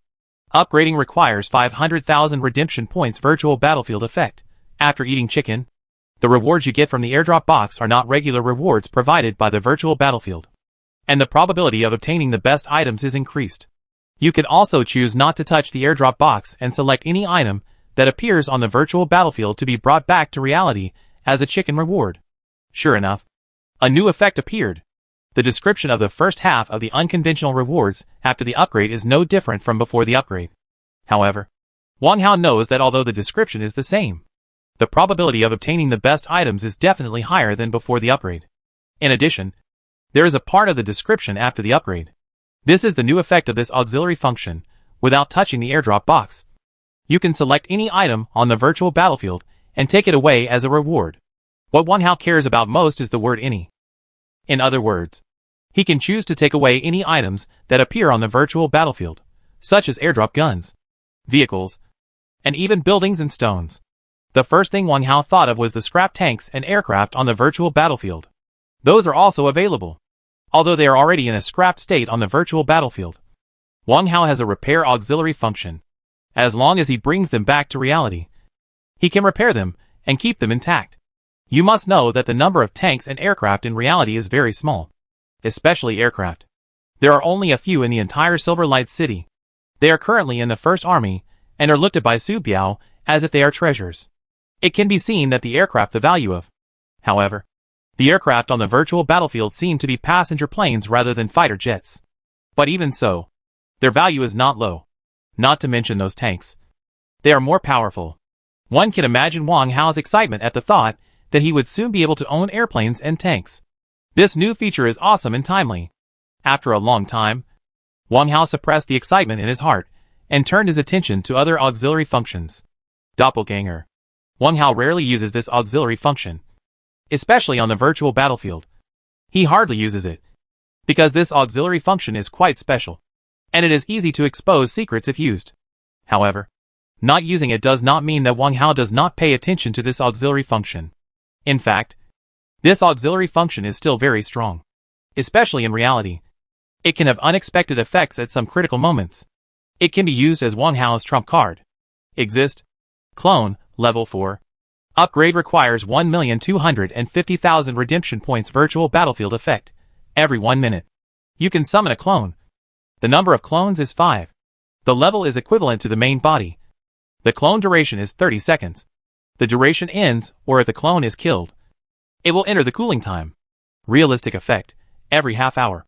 Upgrading requires 500,000 redemption points virtual battlefield effect. After eating chicken, the rewards you get from the airdrop box are not regular rewards provided by the virtual battlefield, and the probability of obtaining the best items is increased. You can also choose not to touch the airdrop box and select any item that appears on the virtual battlefield to be brought back to reality as a chicken reward. Sure enough, a new effect appeared. The description of the first half of the unconventional rewards after the upgrade is no different from before the upgrade. However, Wang Hao knows that although the description is the same, the probability of obtaining the best items is definitely higher than before the upgrade. In addition, there is a part of the description after the upgrade. This is the new effect of this auxiliary function, without touching the airdrop box. You can select any item on the virtual battlefield and take it away as a reward. What Wang Hao cares about most is the word any. In other words, he can choose to take away any items that appear on the virtual battlefield, such as airdrop guns, vehicles, and even buildings and stones. The first thing Wang Hao thought of was the scrap tanks and aircraft on the virtual battlefield. Those are also available, although they are already in a scrapped state on the virtual battlefield. Wang Hao has a repair auxiliary function. As long as he brings them back to reality, he can repair them and keep them intact. You must know that the number of tanks and aircraft in reality is very small, especially aircraft. There are only a few in the entire Silver Light City. They are currently in the First Army and are looked at by Su Biao as if they are treasures. It can be seen that the aircraft the value of. However, the aircraft on the virtual battlefield seem to be passenger planes rather than fighter jets. But even so, their value is not low. Not to mention those tanks. They are more powerful. One can imagine Wang Hao's excitement at the thought that he would soon be able to own airplanes and tanks. This new feature is awesome and timely. After a long time, Wang Hao suppressed the excitement in his heart and turned his attention to other auxiliary functions. Doppelganger. Wang Hao rarely uses this auxiliary function, especially on the virtual battlefield. He hardly uses it, because this auxiliary function is quite special, and it is easy to expose secrets if used. However, not using it does not mean that Wang Hao does not pay attention to this auxiliary function. In fact, this auxiliary function is still very strong, especially in reality. It can have unexpected effects at some critical moments. It can be used as Wang Hao's trump card. Exist. Clone, level 4. Upgrade requires 1,250,000 redemption points virtual battlefield effect. Every 1 minute, you can summon a clone. The number of clones is 5. The level is equivalent to the main body. The clone duration is 30 seconds. The duration ends, or if the clone is killed, it will enter the cooling time. Realistic effect. Every half hour,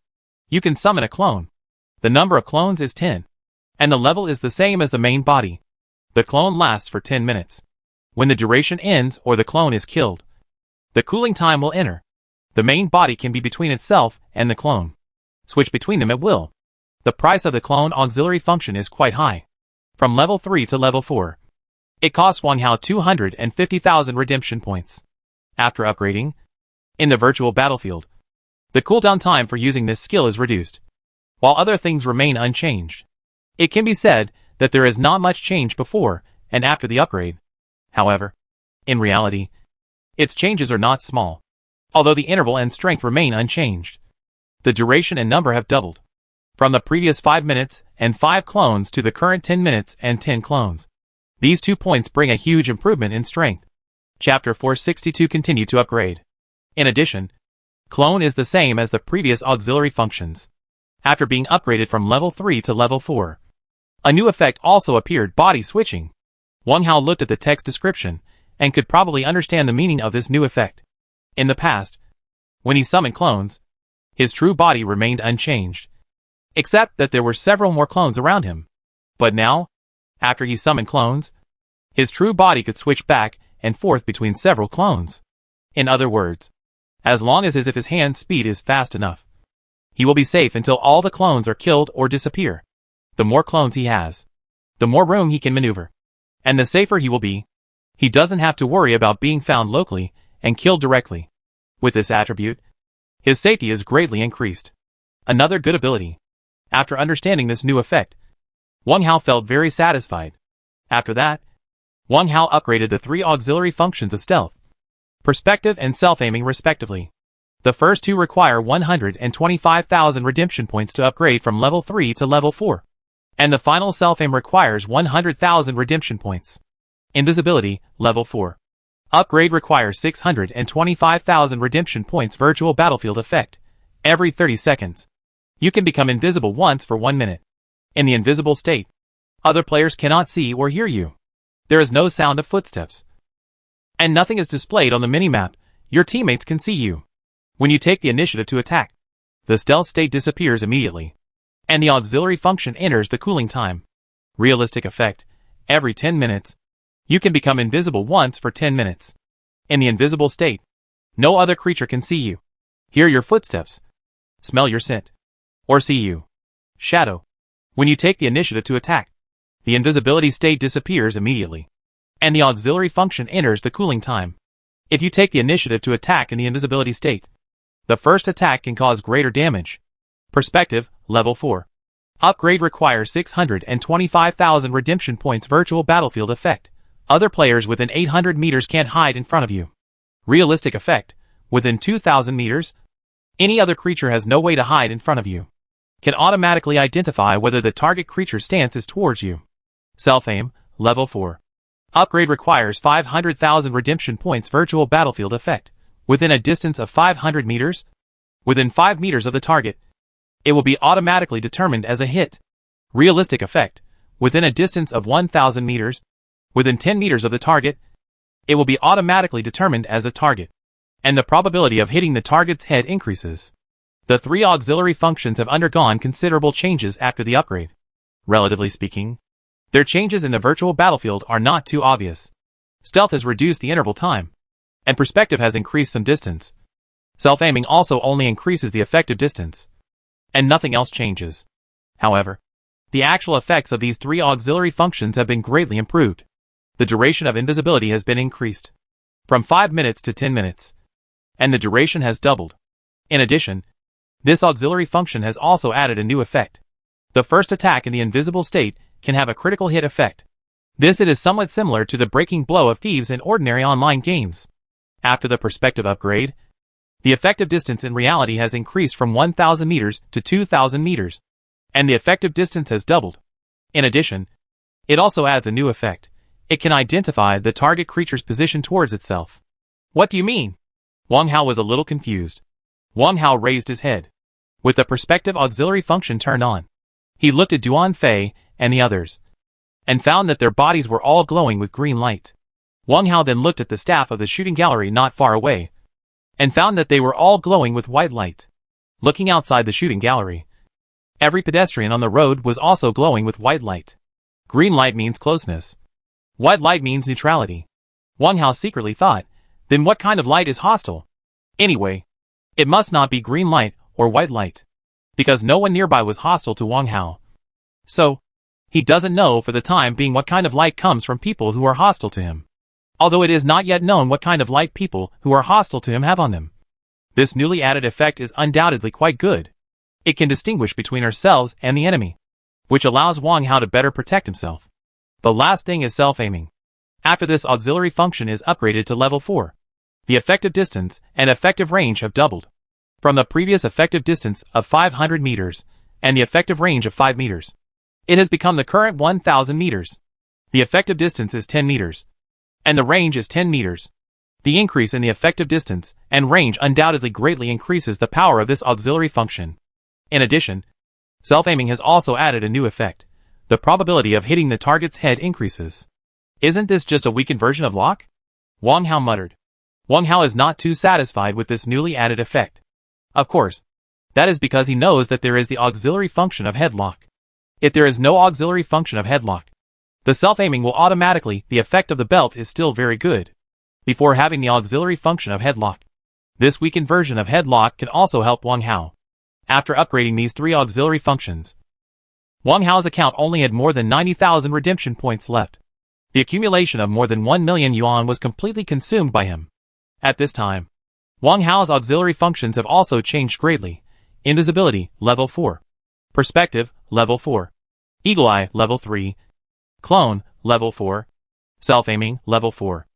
you can summon a clone. The number of clones is 10. And the level is the same as the main body. The clone lasts for 10 minutes. When the duration ends or the clone is killed, the cooling time will enter. The main body can be between itself and the clone. Switch between them at will. The price of the clone auxiliary function is quite high. From level 3 to level 4. It costs Wang Hao 250,000 redemption points. After upgrading, in the virtual battlefield, the cooldown time for using this skill is reduced, while other things remain unchanged. It can be said that there is not much change before and after the upgrade. However, in reality, its changes are not small. Although the interval and strength remain unchanged, the duration and number have doubled. From the previous 5 minutes and 5 clones to the current 10 minutes and 10 clones. These 2 points bring a huge improvement in strength. Chapter 462 continue to upgrade. In addition, clone is the same as the previous auxiliary functions. After being upgraded from level 3 to level 4, a new effect also appeared, body switching. Wang Hao looked at the text description and could probably understand the meaning of this new effect. In the past, when he summoned clones, his true body remained unchanged, except that there were several more clones around him. But now, after he summoned clones, his true body could switch back and forth between several clones. In other words, as long as his hand speed is fast enough, he will be safe until all the clones are killed or disappear. The more clones he has, the more room he can maneuver, and the safer he will be. He doesn't have to worry about being found locally and killed directly. With this attribute, his safety is greatly increased. Another good ability. After understanding this new effect, Wang Hao felt very satisfied. After that, Wang Hao upgraded the 3 auxiliary functions of stealth, perspective and self-aiming respectively. The first 2 require 125,000 redemption points to upgrade from level 3 to level 4. And the final self-aim requires 100,000 redemption points. Invisibility, level 4. Upgrade requires 625,000 redemption points virtual battlefield effect. Every 30 seconds. You can become invisible once for 1 minute. In the invisible state, other players cannot see or hear you. There is no sound of footsteps. And nothing is displayed on the minimap. Your teammates can see you. When you take the initiative to attack, the stealth state disappears immediately, and the auxiliary function enters the cooling time. Realistic effect. Every 10 minutes, you can become invisible once for 10 minutes. In the invisible state, no other creature can see you, hear your footsteps, smell your scent, or see you. Shadow. When you take the initiative to attack, the invisibility state disappears immediately, and the auxiliary function enters the cooling time. If you take the initiative to attack in the invisibility state, the first attack can cause greater damage. Perspective, level 4. Upgrade requires 625,000 redemption points virtual battlefield effect. Other players within 800 meters can't hide in front of you. Realistic effect. Within 2,000 meters, any other creature has no way to hide in front of you. Can automatically identify whether the target creature's stance is towards you. Self-aim, level 4. Upgrade requires 500,000 redemption points virtual battlefield effect. Within a distance of 500 meters, within 5 meters of the target, it will be automatically determined as a hit. Realistic effect. Within a distance of 1,000 meters, within 10 meters of the target, it will be automatically determined as a target, and the probability of hitting the target's head increases. The 3 auxiliary functions have undergone considerable changes after the upgrade. Relatively speaking, their changes in the virtual battlefield are not too obvious. Stealth has reduced the interval time, and perspective has increased some distance. Self-aiming also only increases the effective distance, and nothing else changes. However, the actual effects of these 3 auxiliary functions have been greatly improved. The duration of invisibility has been increased from 5 minutes to 10 minutes, and the duration has doubled. In addition, this auxiliary function has also added a new effect. The first attack in the invisible state can have a critical hit effect. This is somewhat similar to the breaking blow of thieves in ordinary online games. After the perspective upgrade, the effective distance in reality has increased from 1,000 meters to 2,000 meters, and the effective distance has doubled. In addition, it also adds a new effect. It can identify the target creature's position towards itself. What do you mean? Wang Hao was a little confused. Wang Hao raised his head. With the perspective auxiliary function turned on, he looked at Duan Fei and the others, and found that their bodies were all glowing with green light. Wang Hao then looked at the staff of the shooting gallery not far away, and found that they were all glowing with white light. Looking outside the shooting gallery, every pedestrian on the road was also glowing with white light. Green light means closeness. White light means neutrality. Wang Hao secretly thought, then what kind of light is hostile? Anyway, it must not be green light or white light, because no one nearby was hostile to Wang Hao. So, he doesn't know for the time being what kind of light comes from people who are hostile to him. Although it is not yet known what kind of light people who are hostile to him have on them. This newly added effect is undoubtedly quite good. It can distinguish between ourselves and the enemy, which allows Wang Hao to better protect himself. The last thing is self-aiming. After this auxiliary function is upgraded to level 4, the effective distance and effective range have doubled. From the previous effective distance of 500 meters and the effective range of 5 meters, it has become the current 1,000 meters. The effective distance is 10 meters, and the range is 10 meters. The increase in the effective distance and range undoubtedly greatly increases the power of this auxiliary function. In addition, self-aiming has also added a new effect. The probability of hitting the target's head increases. Isn't this just a weakened version of lock? Wang Hao muttered. Wang Hao is not too satisfied with this newly added effect. Of course, that is because he knows that there is the auxiliary function of headlock. If there is no auxiliary function of headlock, the self-aiming will automatically, the effect of the belt is still very good. Before having the auxiliary function of headlock, this weakened version of headlock can also help Wang Hao. After upgrading these 3 auxiliary functions, Wang Hao's account only had more than 90,000 redemption points left. The accumulation of more than 1 million yuan was completely consumed by him. At this time, Wang Hao's auxiliary functions have also changed greatly. Invisibility, level 4. Perspective, level 4. Eagle Eye, level 3. Clone, level 4. Self-aiming, level 4.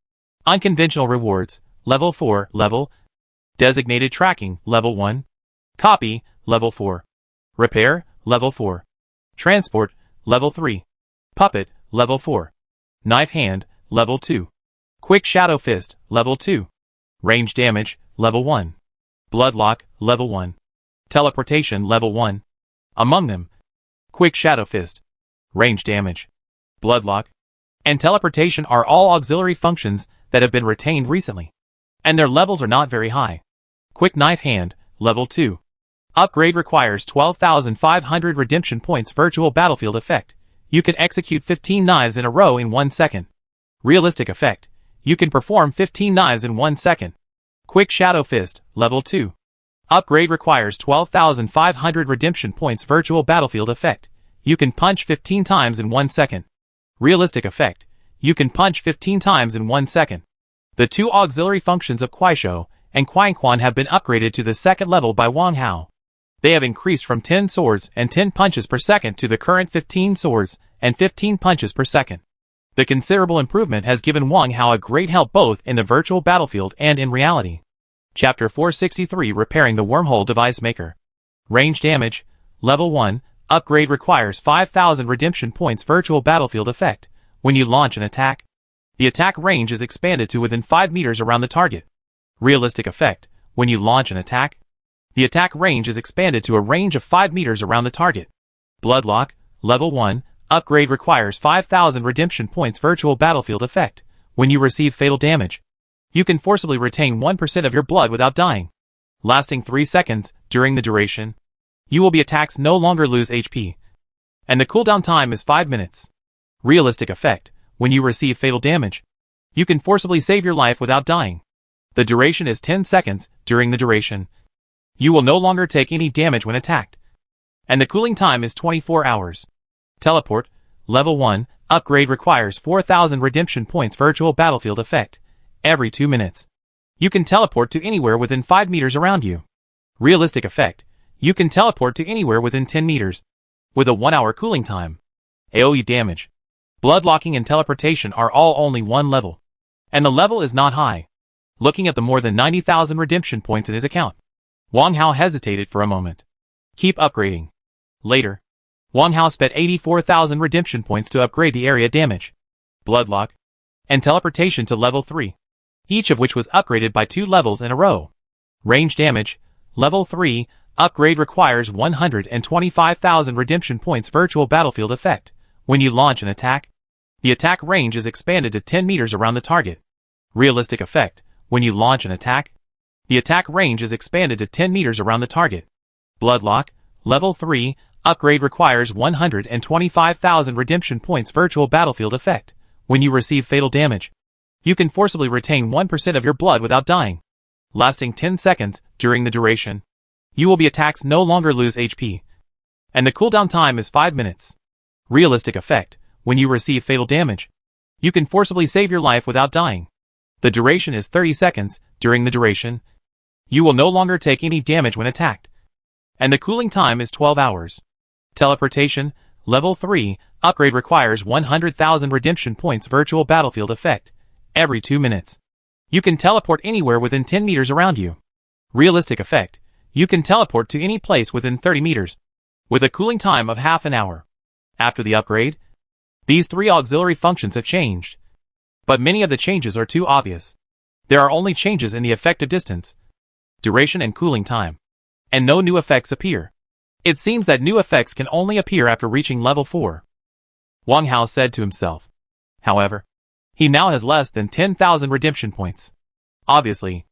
Unconventional rewards, level 4, level. Designated tracking, level 1. Copy, level 4. Repair, level 4. Transport, level 3. Puppet, level 4. Knife hand, level 2. Quick Shadow Fist, level 2. Range damage, level 1. Bloodlock, level 1. Teleportation, level 1. Among them, Quick Shadow Fist, range damage, Bloodlock, and teleportation are all auxiliary functions that have been retained recently, and their levels are not very high. Quick Knife Hand, level 2. Upgrade requires 12,500 redemption points virtual battlefield effect. You can execute 15 knives in a row in 1 second. Realistic effect. You can perform 15 knives in 1 second. Quick Shadow Fist, level 2. Upgrade requires 12,500 redemption points virtual battlefield effect. You can punch 15 times in 1 second. Realistic effect. You can punch 15 times in 1 second. The 2 auxiliary functions of Kuaishou and Quangquan have been upgraded to the 2nd level by Wang Hao. They have increased from 10 swords and 10 punches per second to the current 15 swords and 15 punches per second. The considerable improvement has given Wang Hao a great help both in the virtual battlefield and in reality. Chapter 463 Repairing the Wormhole Device Maker. Range damage, level 1, Upgrade requires 5,000 redemption points. Virtual battlefield effect. When you launch an attack, the attack range is expanded to within 5 meters around the target. Realistic effect. When you launch an attack, the attack range is expanded to a range of 5 meters around the target. Bloodlock, Level 1, upgrade requires 5,000 redemption points. Virtual battlefield effect. When you receive fatal damage, you can forcibly retain 1% of your blood without dying. Lasting 3 seconds. During the duration, you will be attacked no longer lose HP. And the cooldown time is 5 minutes. Realistic effect. When you receive fatal damage, you can forcibly save your life without dying. The duration is 10 seconds. During the duration, you will no longer take any damage when attacked. And the cooling time is 24 hours. Teleport, Level 1, upgrade requires 4,000 redemption points. Virtual battlefield effect. Every 2 minutes, you can teleport to anywhere within 5 meters around you. Realistic effect. You can teleport to anywhere within 10 meters. With a 1-hour cooling time. AoE damage. Bloodlocking and teleportation are all only 1 level. And the level is not high. Looking at the more than 90,000 redemption points in his account, Wang Hao hesitated for a moment. Keep upgrading. Later, Wang Hao spent 84,000 redemption points to upgrade the area damage, Bloodlock, and teleportation to level 3, each of which was upgraded by 2 levels in a row. Range damage, level 3, upgrade requires 125,000 redemption points. Virtual battlefield effect. When you launch an attack, the attack range is expanded to 10 meters around the target. Realistic effect. When you launch an attack, the attack range is expanded to 10 meters around the target. Bloodlock, level 3, upgrade requires 125,000 redemption points. Virtual battlefield effect. When you receive fatal damage, you can forcibly retain 1% of your blood without dying. Lasting 10 seconds. During the duration, you will be attacked no longer lose HP. And the cooldown time is 5 minutes. Realistic effect. When you receive fatal damage, you can forcibly save your life without dying. The duration is 30 seconds. During the duration, you will no longer take any damage when attacked. And the cooling time is 12 hours. Teleportation, level 3, upgrade requires 100,000 redemption points. Virtual battlefield effect. Every 2 minutes, you can teleport anywhere within 10 meters around you. Realistic effect. You can teleport to any place within 30 meters, with a cooling time of half an hour. After the upgrade, these 3 auxiliary functions have changed. But many of the changes are too obvious. There are only changes in the effective distance, duration and cooling time. And no new effects appear. It seems that new effects can only appear after reaching level 4. Wang Hao said to himself. However, he now has less than 10,000 redemption points. Obviously,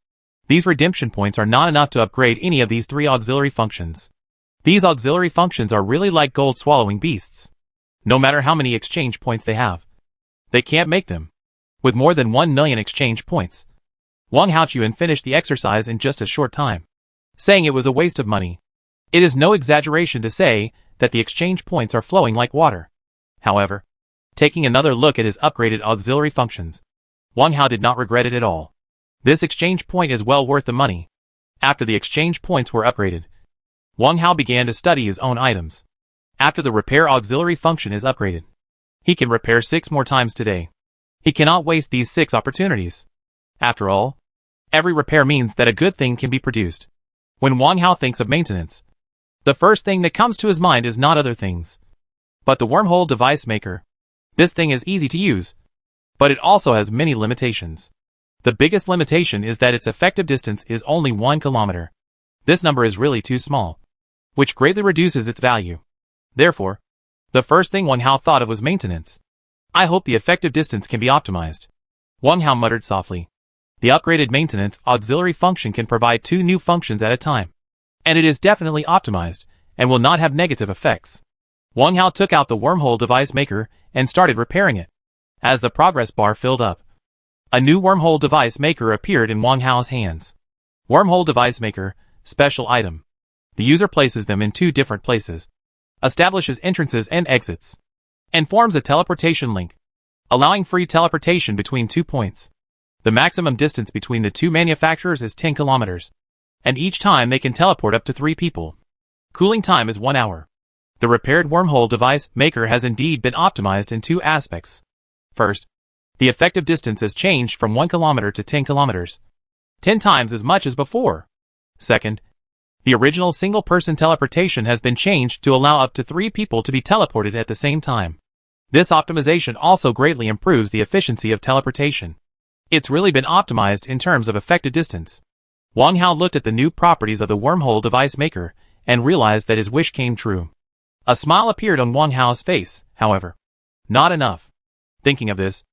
these redemption points are not enough to upgrade any of these 3 auxiliary functions. These auxiliary functions are really like gold-swallowing beasts. No matter how many exchange points they have, they can't make them. With more than 1 million exchange points, Wang Haochuan finished the exercise in just a short time, saying it was a waste of money. It is no exaggeration to say that the exchange points are flowing like water. However, taking another look at his upgraded auxiliary functions, Wang Hao did not regret it at all. This exchange point is well worth the money. After the exchange points were upgraded, Wang Hao began to study his own items. After the repair auxiliary function is upgraded, he can repair 6 more times today. He cannot waste these 6 opportunities. After all, every repair means that a good thing can be produced. When Wang Hao thinks of maintenance, the first thing that comes to his mind is not other things, but the wormhole device maker. This thing is easy to use, but it also has many limitations. The biggest limitation is that its effective distance is only 1 kilometer. This number is really too small, which greatly reduces its value. Therefore, the first thing Wang Hao thought of was maintenance. I hope the effective distance can be optimized. Wang Hao muttered softly. The upgraded maintenance auxiliary function can provide 2 new functions at a time, and it is definitely optimized and will not have negative effects. Wang Hao took out the wormhole device maker and started repairing it. As the progress bar filled up, a new wormhole device maker appeared in Wang Hao's hands. Wormhole device maker, special item. The user places them in 2 different places, establishes entrances and exits, and forms a teleportation link, allowing free teleportation between 2 points. The maximum distance between the 2 manufacturers is 10 kilometers, and each time they can teleport up to 3 people. Cooling time is 1 hour. The repaired wormhole device maker has indeed been optimized in 2 aspects. First, the effective distance has changed from 1 kilometer to 10 kilometers, 10 times as much as before. Second, The original single-person teleportation has been changed to allow up to 3 people to be teleported at the same time. This optimization also greatly improves the efficiency of teleportation. It's really been optimized in terms of effective distance. Wang Hao looked at the new properties of the wormhole device maker and realized that his wish came true. A smile appeared on Wang Hao's face, however. Not enough. Thinking of this,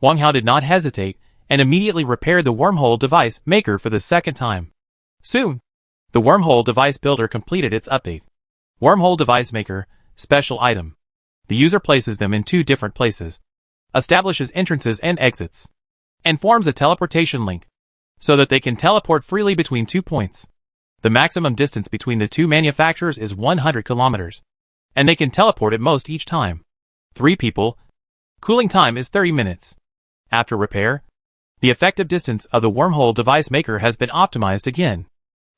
Wang Hao did not hesitate and immediately repaired the wormhole device maker for the second time. Soon, the wormhole device builder completed its update. Wormhole device maker, special item. The user places them in 2 different places, establishes entrances and exits, and forms a teleportation link, so that they can teleport freely between 2 points. The maximum distance between the 2 manufacturers is 100 kilometers, and they can teleport at most each time. 3 people. Cooling time is 30 minutes. After repair, the effective distance of the wormhole device maker has been optimized again.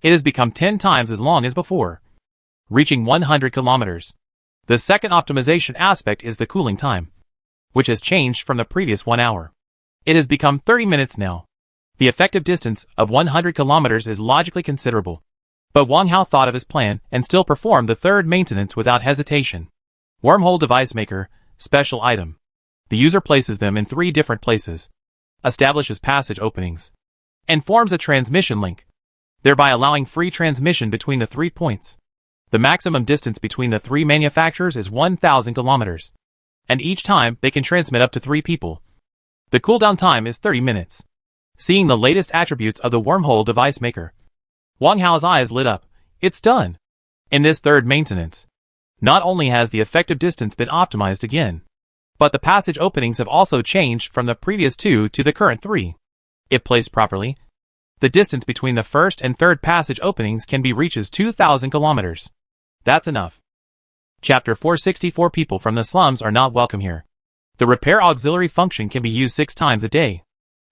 It has become 10 times as long as before, reaching 100 kilometers. The second optimization aspect is the cooling time, which has changed from the previous 1 hour. It has become 30 minutes now. The effective distance of 100 kilometers is logically considerable. But Wang Hao thought of his plan and still performed the third maintenance without hesitation. Wormhole device maker, special item. The user places them in 3 different places, establishes passage openings, and forms a transmission link, thereby allowing free transmission between the 3 points. The maximum distance between the 3 manufacturers is 1,000 kilometers, and each time they can transmit up to 3 people. The cooldown time is 30 minutes. Seeing the latest attributes of the wormhole device maker, Wang Hao's eyes lit up. It's done. In this third maintenance, not only has the effective distance been optimized again, but the passage openings have also changed from the previous 2 to the current 3. If placed properly, the distance between the first and third passage openings can be reaches 2,000 kilometers. That's enough. Chapter 464. People from the slums are not welcome here. The repair auxiliary function can be used 6 times a day.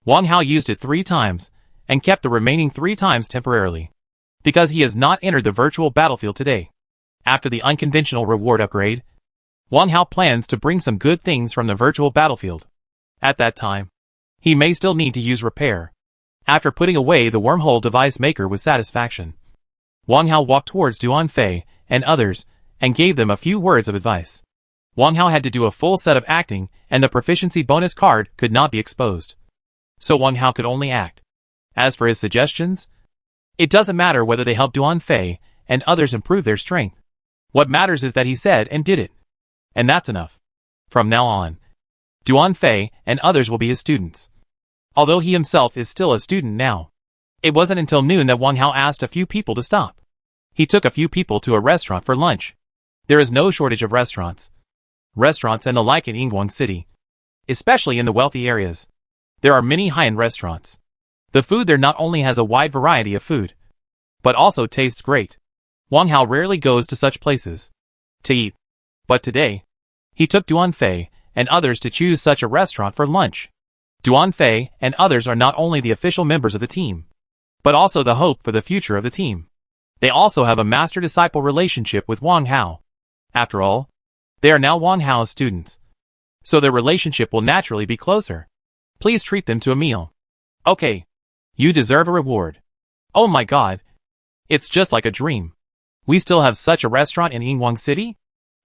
Wang Hao used it 3 times, and kept the remaining 3 times temporarily, because he has not entered the virtual battlefield today. After the unconventional reward upgrade, Wang Hao plans to bring some good things from the virtual battlefield. At that time, he may still need to use repair. After putting away the wormhole device maker with satisfaction, Wang Hao walked towards Duan Fei and others, and gave them a few words of advice. Wang Hao had to do a full set of acting, and the proficiency bonus card could not be exposed. So Wang Hao could only act. As for his suggestions, it doesn't matter whether they help Duan Fei and others improve their strength. What matters is that he said and did it. And that's enough. From now on, Duan Fei and others will be his students. Although he himself is still a student now. It wasn't until noon that Wang Hao asked a few people to stop. He took a few people to a restaurant for lunch. There is no shortage of restaurants. Restaurants and the like in Yingguang City, especially in the wealthy areas. There are many high-end restaurants. The food there not only has a wide variety of food, but also tastes great. Wang Hao rarely goes to such places to eat. But today, he took Duan Fei and others to choose such a restaurant for lunch. Duan Fei and others are not only the official members of the team, but also the hope for the future of the team. They also have a master-disciple relationship with Wang Hao. After all, they are now Wang Hao's students, so their relationship will naturally be closer. Please treat them to a meal. Okay. You deserve a reward. Oh my god. It's just like a dream. We still have such a restaurant in Yingguang City?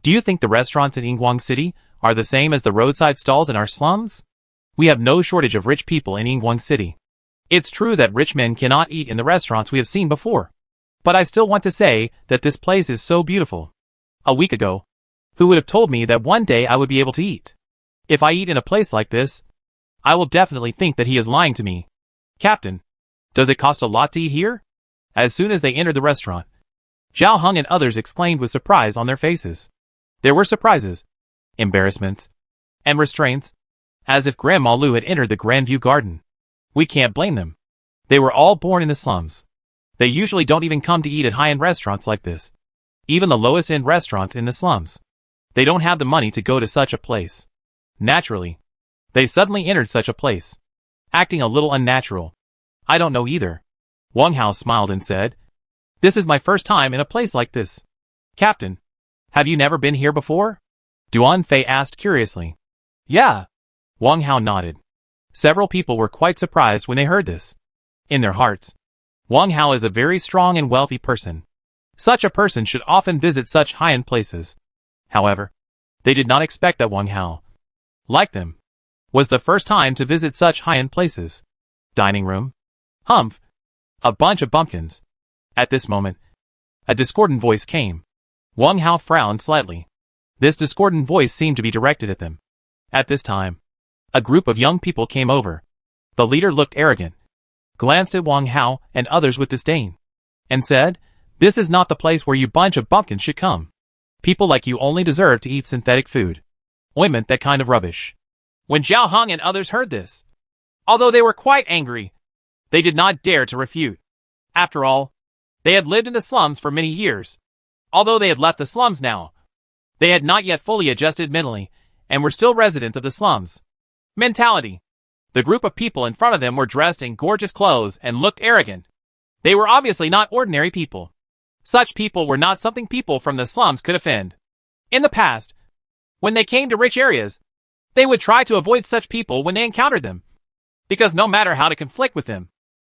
Do you think the restaurants in Yingguang City are the same as the roadside stalls in our slums? We have no shortage of rich people in Yingguang City. It's true that rich men cannot eat in the restaurants we have seen before. But I still want to say that this place is so beautiful. A week ago, who would have told me that one day I would be able to eat? If I eat in a place like this, I will definitely think that he is lying to me. Captain, does it cost a lot to eat here? As soon as they entered the restaurant, Zhao Heng and others exclaimed with surprise on their faces. There were surprises, embarrassments, and restraints, as if Grandma Lu had entered the Grandview Garden. We can't blame them. They were all born in the slums. They usually don't even come to eat at high-end restaurants like this. Even the lowest-end restaurants in the slums. They don't have the money to go to such a place. Naturally, they suddenly entered such a place, acting a little unnatural. I don't know either. Wang Hao smiled and said, This is my first time in a place like this. Captain, have you never been here before? Duan Fei asked curiously. Yeah. Wang Hao nodded. Several people were quite surprised when they heard this. In their hearts, Wang Hao is a very strong and wealthy person. Such a person should often visit such high-end places. However, they did not expect that Wang Hao, like them, was the first time to visit such high-end places. Dining room. Humph. A bunch of bumpkins. At this moment, a discordant voice came. Wang Hao frowned slightly. This discordant voice seemed to be directed at them. At this time, a group of young people came over. The leader looked arrogant, glanced at Wang Hao and others with disdain, and said, "This is not the place where you bunch of bumpkins should come. People like you only deserve to eat synthetic food. Ointment, that kind of rubbish." When Zhao Heng and others heard this, although they were quite angry, they did not dare to refute. After all, they had lived in the slums for many years. Although they had left the slums now, they had not yet fully adjusted mentally and were still residents of the slums. Mentality. The group of people in front of them were dressed in gorgeous clothes and looked arrogant. They were obviously not ordinary people. Such people were not something people from the slums could offend. In the past, when they came to rich areas, they would try to avoid such people when they encountered them, because no matter how to conflict with them,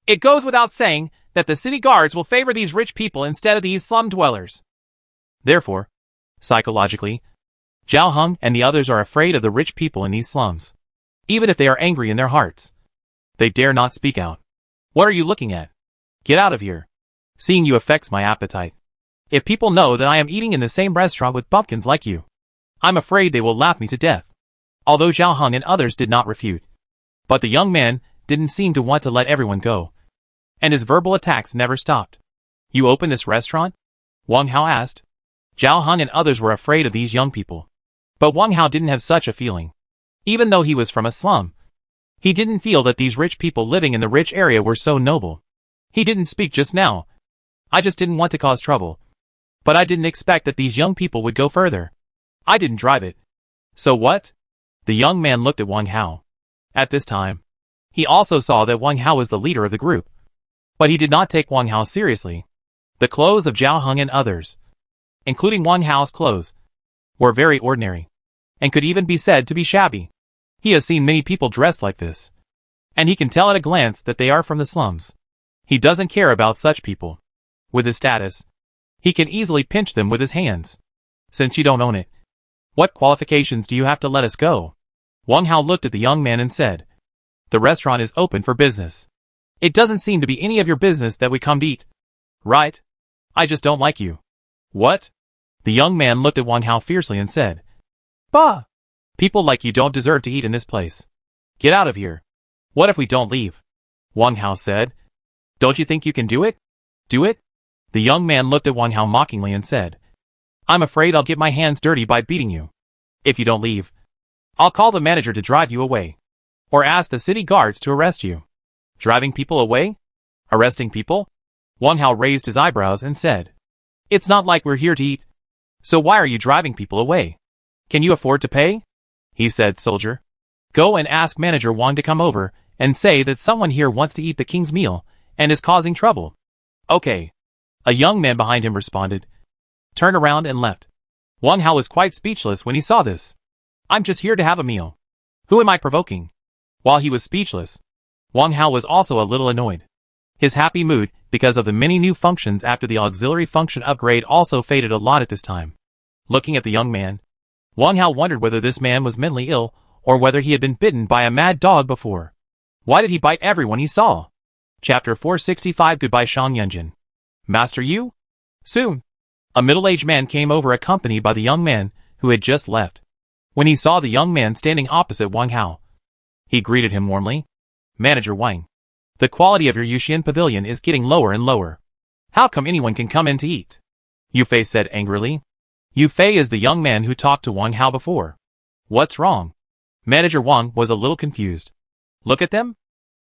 it goes without saying that the city guards will favor these rich people instead of these slum dwellers. Therefore, psychologically, Zhao Heng and the others are afraid of the rich people in these slums. Even if they are angry in their hearts, they dare not speak out. "What are you looking at? Get out of here. Seeing you affects my appetite. If people know that I am eating in the same restaurant with bumpkins like you, I'm afraid they will laugh me to death." Although Zhao Heng and others did not refute, but the young man didn't seem to want to let everyone go, and his verbal attacks never stopped. "You opened this restaurant?" Wang Hao asked. Zhao Heng and others were afraid of these young people, but Wang Hao didn't have such a feeling. Even though he was from a slum, he didn't feel that these rich people living in the rich area were so noble. He didn't speak just now. "I just didn't want to cause trouble. But I didn't expect that these young people would go further. I didn't drive it." "So what?" The young man looked at Wang Hao. At this time, he also saw that Wang Hao was the leader of the group, but he did not take Wang Hao seriously. The clothes of Zhao Heng and others, including Wang Hao's clothes, were very ordinary, and could even be said to be shabby. He has seen many people dressed like this, and he can tell at a glance that they are from the slums. He doesn't care about such people. With his status, he can easily pinch them with his hands. "Since you don't own it, what qualifications do you have to let us go?" Wang Hao looked at the young man and said, "The restaurant is open for business. It doesn't seem to be any of your business that we come to eat. Right? I just don't like you." "What?" The young man looked at Wang Hao fiercely and said, "Bah! People like you don't deserve to eat in this place. Get out of here." "What if we don't leave?" Wang Hao said. "Don't you think you can do it?" "Do it?" The young man looked at Wang Hao mockingly and said, "I'm afraid I'll get my hands dirty by beating you. If you don't leave, I'll call the manager to drive you away, or ask the city guards to arrest you." "Driving people away? Arresting people?" Wang Hao raised his eyebrows and said, "It's not like we're here to eat. So why are you driving people away? Can you afford to pay?" He said, "Soldier, go and ask manager Wang to come over and say that someone here wants to eat the king's meal and is causing trouble." "Okay." A young man behind him responded, turned around and left. Wang Hao was quite speechless when he saw this. "I'm just here to have a meal. Who am I provoking?" While he was speechless, Wang Hao was also a little annoyed. His happy mood, because of the many new functions after the auxiliary function upgrade, also faded a lot at this time. Looking at the young man, Wang Hao wondered whether this man was mentally ill, or whether he had been bitten by a mad dog before. Why did he bite everyone he saw? Chapter 465. Goodbye Shang Yunjin. "Master Yu?" Soon, a middle-aged man came over accompanied by the young man who had just left. When he saw the young man standing opposite Wang Hao, he greeted him warmly. "Manager Wang, the quality of your Yuxian pavilion is getting lower and lower. How come anyone can come in to eat?" Yu Fei said angrily. Yu Fei is the young man who talked to Wang Hao before. "What's wrong?" Manager Wang was a little confused. "Look at them."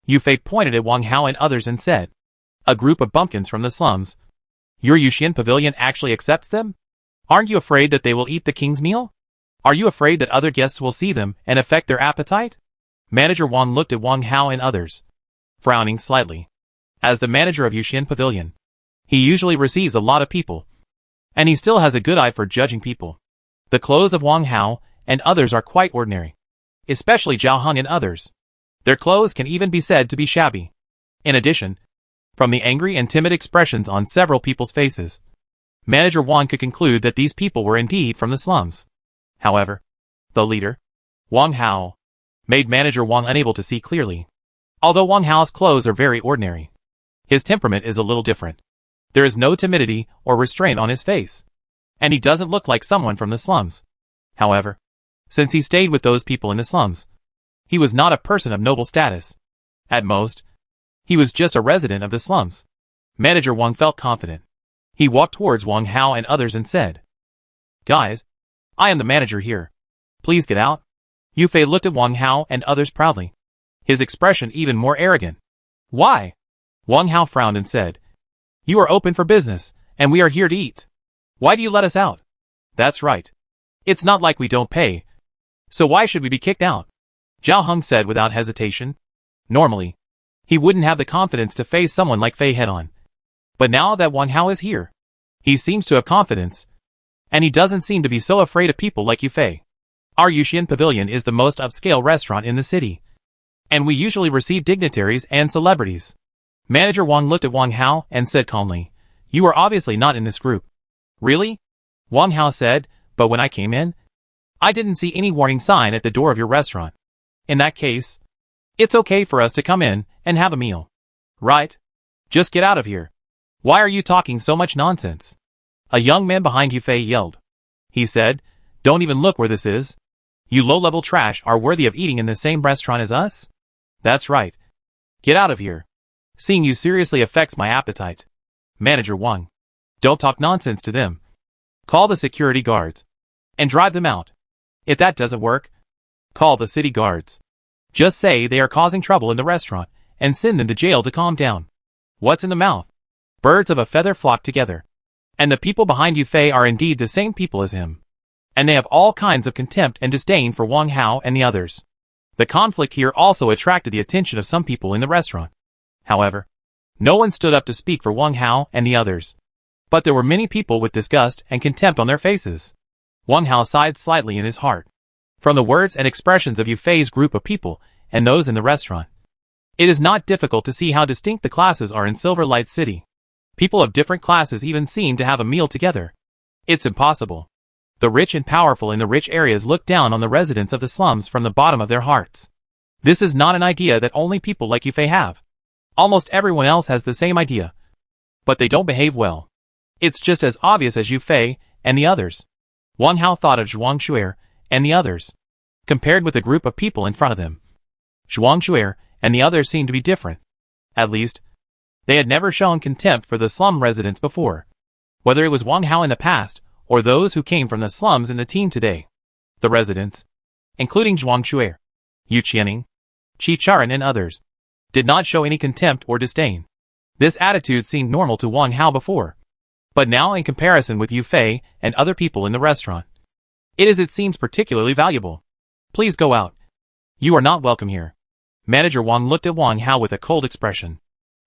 Yu Fei pointed at Wang Hao and others and said, "A group of bumpkins from the slums. Your Yuxian pavilion actually accepts them? Aren't you afraid that they will eat the king's meal? Are you afraid that other guests will see them and affect their appetite?" Manager Wang looked at Wang Hao and others, frowning slightly. As the manager of Yuxian Pavilion, he usually receives a lot of people, and he still has a good eye for judging people. The clothes of Wang Hao and others are quite ordinary, especially Zhao Heng and others. Their clothes can even be said to be shabby. In addition, from the angry and timid expressions on several people's faces, Manager Wang could conclude that these people were indeed from the slums. However, the leader, Wang Hao, made Manager Wang unable to see clearly. Although Wang Hao's clothes are very ordinary, his temperament is a little different. There is no timidity or restraint on his face, and he doesn't look like someone from the slums. However, since he stayed with those people in the slums, he was not a person of noble status. At most, he was just a resident of the slums. Manager Wang felt confident. He walked towards Wang Hao and others and said, "Guys, I am the manager here. Please get out." Yu Fei looked at Wang Hao and others proudly, his expression even more arrogant. "Why?" Wang Hao frowned and said, "You are open for business, and we are here to eat. Why do you let us out?" "That's right. It's not like we don't pay. So why should we be kicked out?" Zhao Heng said without hesitation. Normally, he wouldn't have the confidence to face someone like Fei head-on. But now that Wang Hao is here, he seems to have confidence. And he doesn't seem to be so afraid of people like Yu Fei. Our Yuxian Pavilion is the most upscale restaurant in the city, and we usually receive dignitaries and celebrities. Manager Wang looked at Wang Hao and said calmly, "You are obviously not in this group." "Really?" Wang Hao said, "But when I came in, I didn't see any warning sign at the door of your restaurant. In that case, it's okay for us to come in and have a meal. Right? Just get out of here. Why are you talking so much nonsense?" A young man behind Yu Fei yelled. He said, "Don't even look where this is. You low-level trash are worthy of eating in the same restaurant as us? That's right. Get out of here. Seeing you seriously affects my appetite." Manager Wang, "Don't talk nonsense to them. Call the security guards and drive them out. If that doesn't work, call the city guards. Just say they are causing trouble in the restaurant and send them to jail to calm down." What's in the mouth? Birds of a feather flock together. And the people behind Yu Fei are indeed the same people as him. And they have all kinds of contempt and disdain for Wang Hao and the others. The conflict here also attracted the attention of some people in the restaurant. However, no one stood up to speak for Wang Hao and the others. But there were many people with disgust and contempt on their faces. Wang Hao sighed slightly in his heart. From the words and expressions of Yu Fei's group of people and those in the restaurant, it is not difficult to see how distinct the classes are in Silver Light City. People of different classes even seem to have a meal together. It's impossible. The rich and powerful in the rich areas look down on the residents of the slums from the bottom of their hearts. This is not an idea that only people like Yu Fei have. Almost everyone else has the same idea. But they don't behave well. It's just as obvious as Yu Fei and the others. Wang Hao thought of Zhuang Shuer and the others. Compared with the group of people in front of them, Zhuang Shuer and the others seemed to be different. At least, they had never shown contempt for the slum residents before. Whether it was Wang Hao in the past, or those who came from the slums in the team today. The residents, including Zhuang Shuer, Yu Qianing, Qi Charan and others, did not show any contempt or disdain. This attitude seemed normal to Wang Hao before. But now in comparison with Yu Fei and other people in the restaurant, it seems particularly valuable. "Please go out. You are not welcome here." Manager Wang looked at Wang Hao with a cold expression.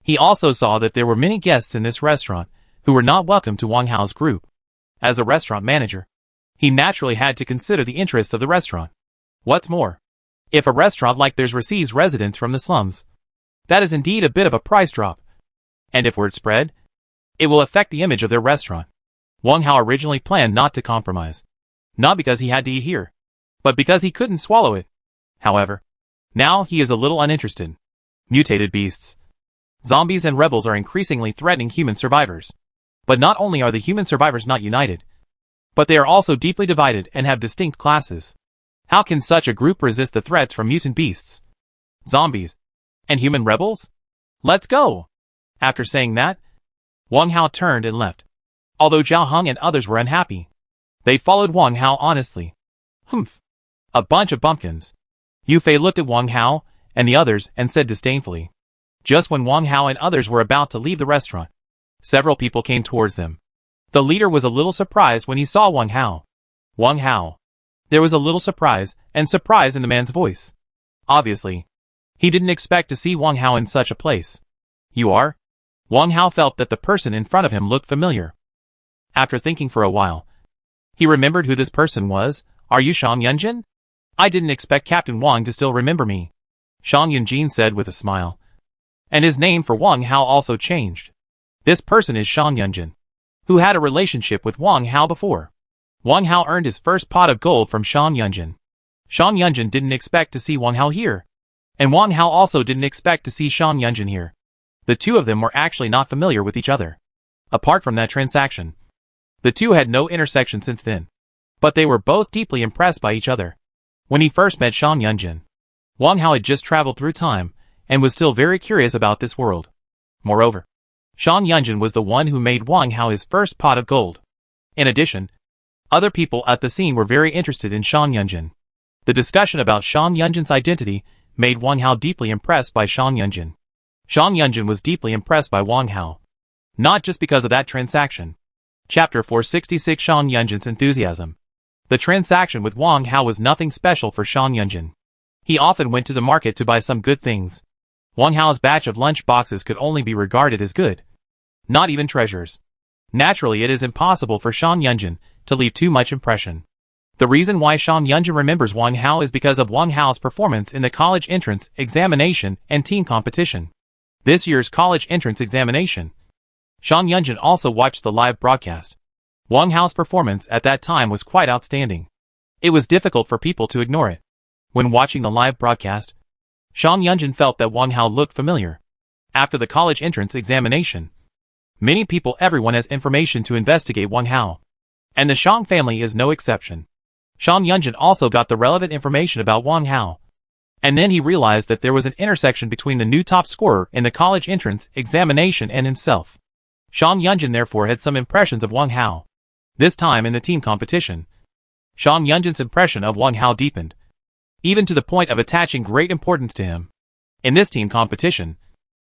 He also saw that there were many guests in this restaurant who were not welcome to Wang Hao's group. As a restaurant manager, he naturally had to consider the interests of the restaurant. What's more, if a restaurant like theirs receives residents from the slums, that is indeed a bit of a price drop. And if word spread, it will affect the image of their restaurant. Wang Hao originally planned not to compromise. Not because he had to eat here, but because he couldn't swallow it. However, now he is a little uninterested. Mutated beasts, zombies and rebels are increasingly threatening human survivors. But not only are the human survivors not united, but they are also deeply divided and have distinct classes. How can such a group resist the threats from mutant beasts, zombies, and human rebels? Let's go! After saying that, Wang Hao turned and left. Although Zhao Heng and others were unhappy, they followed Wang Hao honestly. Humph! A bunch of bumpkins. Yu Fei looked at Wang Hao and the others and said disdainfully. Just when Wang Hao and others were about to leave the restaurant, several people came towards them. The leader was a little surprised when he saw Wang Hao. Wang Hao. There was a little surprise in the man's voice. Obviously, he didn't expect to see Wang Hao in such a place. "You are?" Wang Hao felt that the person in front of him looked familiar. After thinking for a while, he remembered who this person was. "Are you Shang Yunjin? I didn't expect Captain Wang to still remember me," Shang Yunjin said with a smile. And his name for Wang Hao also changed. "This person is Shang Yunjin. who had a relationship with Wang Hao before. Wang Hao earned his first pot of gold from Shan Yunjin. Shan Yunjin didn't expect to see Wang Hao here. And Wang Hao also didn't expect to see Shan Yunjin here. The two of them were actually not familiar with each other. Apart from that transaction, the two had no intersection since then. But they were both deeply impressed by each other. When he first met Shan Yunjin, Wang Hao had just traveled through time and was still very curious about this world. Moreover, Shan Yunjin was the one who made Wang Hao his first pot of gold. In addition, other people at the scene were very interested in Shan Yunjin. The discussion about Shan Yunjin's identity made Wang Hao deeply impressed by Shan Yunjin. Shan Yunjin was deeply impressed by Wang Hao. Not just because of that transaction. Chapter 466 Shan Yunjin's enthusiasm. The transaction with Wang Hao was nothing special for Shan Yunjin. He often went to the market to buy some good things. Wang Hao's batch of lunch boxes could only be regarded as good. Not even treasures. Naturally, it is impossible for Shan Yunjin to leave too much impression. The reason why Shan Yunjin remembers Wang Hao is because of Wang Hao's performance in the college entrance examination and team competition. This year's college entrance examination. Shan Yunjin also watched the live broadcast. Wang Hao's performance at that time was quite outstanding. It was difficult for people to ignore it. When watching the live broadcast, Shan Yunjin felt that Wang Hao looked familiar. After the college entrance examination, everyone has information to investigate Wang Hao. And the Shang family is no exception. Shan Yunjin also got the relevant information about Wang Hao. And then he realized that there was an intersection between the new top scorer in the college entrance examination and himself. Shan Yunjin therefore had some impressions of Wang Hao. This time in the team competition, Shan Yunjin's impression of Wang Hao deepened, even to the point of attaching great importance to him. In this team competition,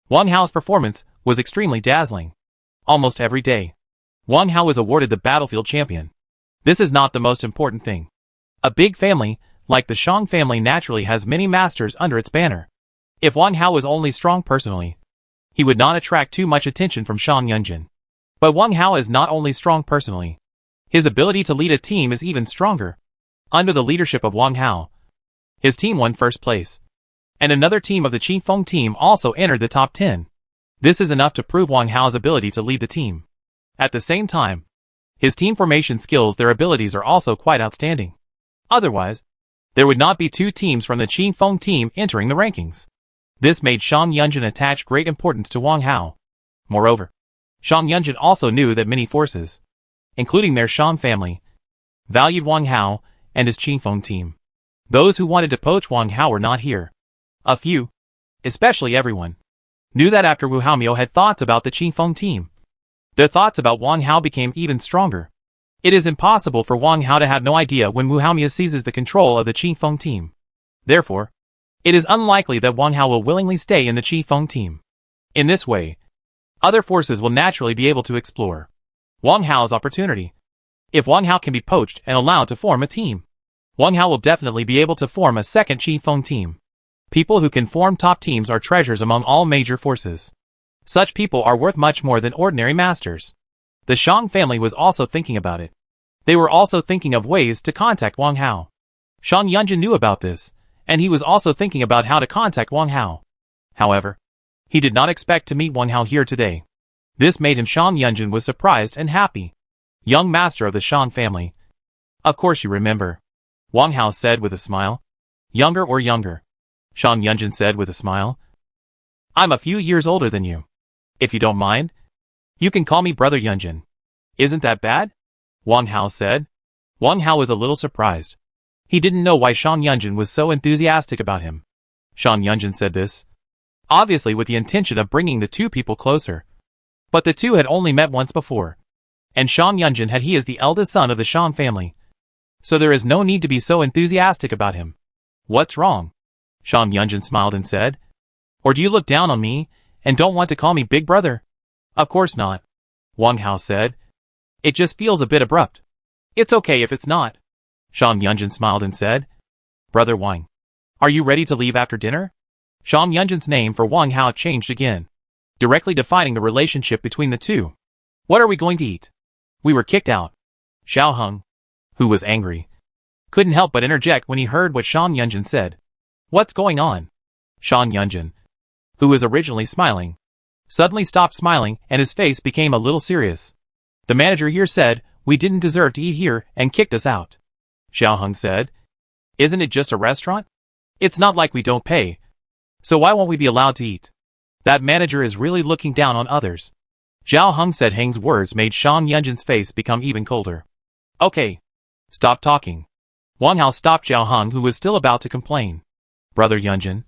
Wang Hao's performance was extremely dazzling. Almost every day, Wang Hao was awarded the battlefield champion. This is not the most important thing. A big family, like the Shang family, naturally has many masters under its banner. If Wang Hao was only strong personally, he would not attract too much attention from Shan Yunjin. But Wang Hao is not only strong personally. His ability to lead a team is even stronger. Under the leadership of Wang Hao, his team won first place. And another team of the Qifeng team also entered the top 10. This is enough to prove Wang Hao's ability to lead the team. At the same time, his team formation skills, their abilities are also quite outstanding. Otherwise, there would not be two teams from the Qifeng team entering the rankings. This made Shan Yunjin attach great importance to Wang Hao. Moreover, Shan Yunjin also knew that many forces, including their Shang family, valued Wang Hao and his Qifeng team. Those who wanted to poach Wang Hao were not here. A few, especially everyone, knew that after Wu Haomiao had thoughts about the Qifeng team, their thoughts about Wang Hao became even stronger. It is impossible for Wang Hao to have no idea when Wu Haomiao seizes the control of the Qifeng team. Therefore, it is unlikely that Wang Hao will willingly stay in the Qifeng team. In this way, other forces will naturally be able to explore Wang Hao's opportunity. If Wang Hao can be poached and allowed to form a team, Wang Hao will definitely be able to form a second Qifeng team. People who can form top teams are treasures among all major forces. Such people are worth much more than ordinary masters. The Shang family was also thinking about it. They were also thinking of ways to contact Wang Hao. Shan Yunjin knew about this, and he was also thinking about how to contact Wang Hao. However, he did not expect to meet Wang Hao here today. This made him. Shan Yunjin was surprised and happy. Young master of the Shang family. Of course you remember. Wang Hao said with a smile. Younger or younger? Shan Yunjin said with a smile. I'm a few years older than you. If you don't mind, you can call me Brother Yunjin. Isn't that bad? Wang Hao said. Wang Hao was a little surprised. He didn't know why Shan Yunjin was so enthusiastic about him. Shan Yunjin said this, obviously with the intention of bringing the two people closer. But the two had only met once before. And Shan Yunjin he is the eldest son of the Shang family. So there is no need to be so enthusiastic about him. What's wrong? Shan Yunjin smiled and said. Or do you look down on me and don't want to call me Big Brother? Of course not. Wang Hao said. It just feels a bit abrupt. It's okay if it's not. Shan Yunjin smiled and said. Brother Wang, are you ready to leave after dinner? Shan Yunjin's name for Wang Hao changed again, directly defining the relationship between the two. What are we going to eat? We were kicked out. Xiao Heng, who was angry, couldn't help but interject when he heard what Shan Yunjin said. What's going on? Shan Yunjin, who was originally smiling, suddenly stopped smiling and his face became a little serious. The manager here said we didn't deserve to eat here and kicked us out. Xiao Heng said. Isn't it just a restaurant? It's not like we don't pay. So why won't we be allowed to eat? That manager is really looking down on others. Xiao Heng said. Heng's words made Shan Yunjin's face become even colder. Okay. Stop talking. Wang Hao stopped Xiao Heng, who was still about to complain. Brother Yunjin,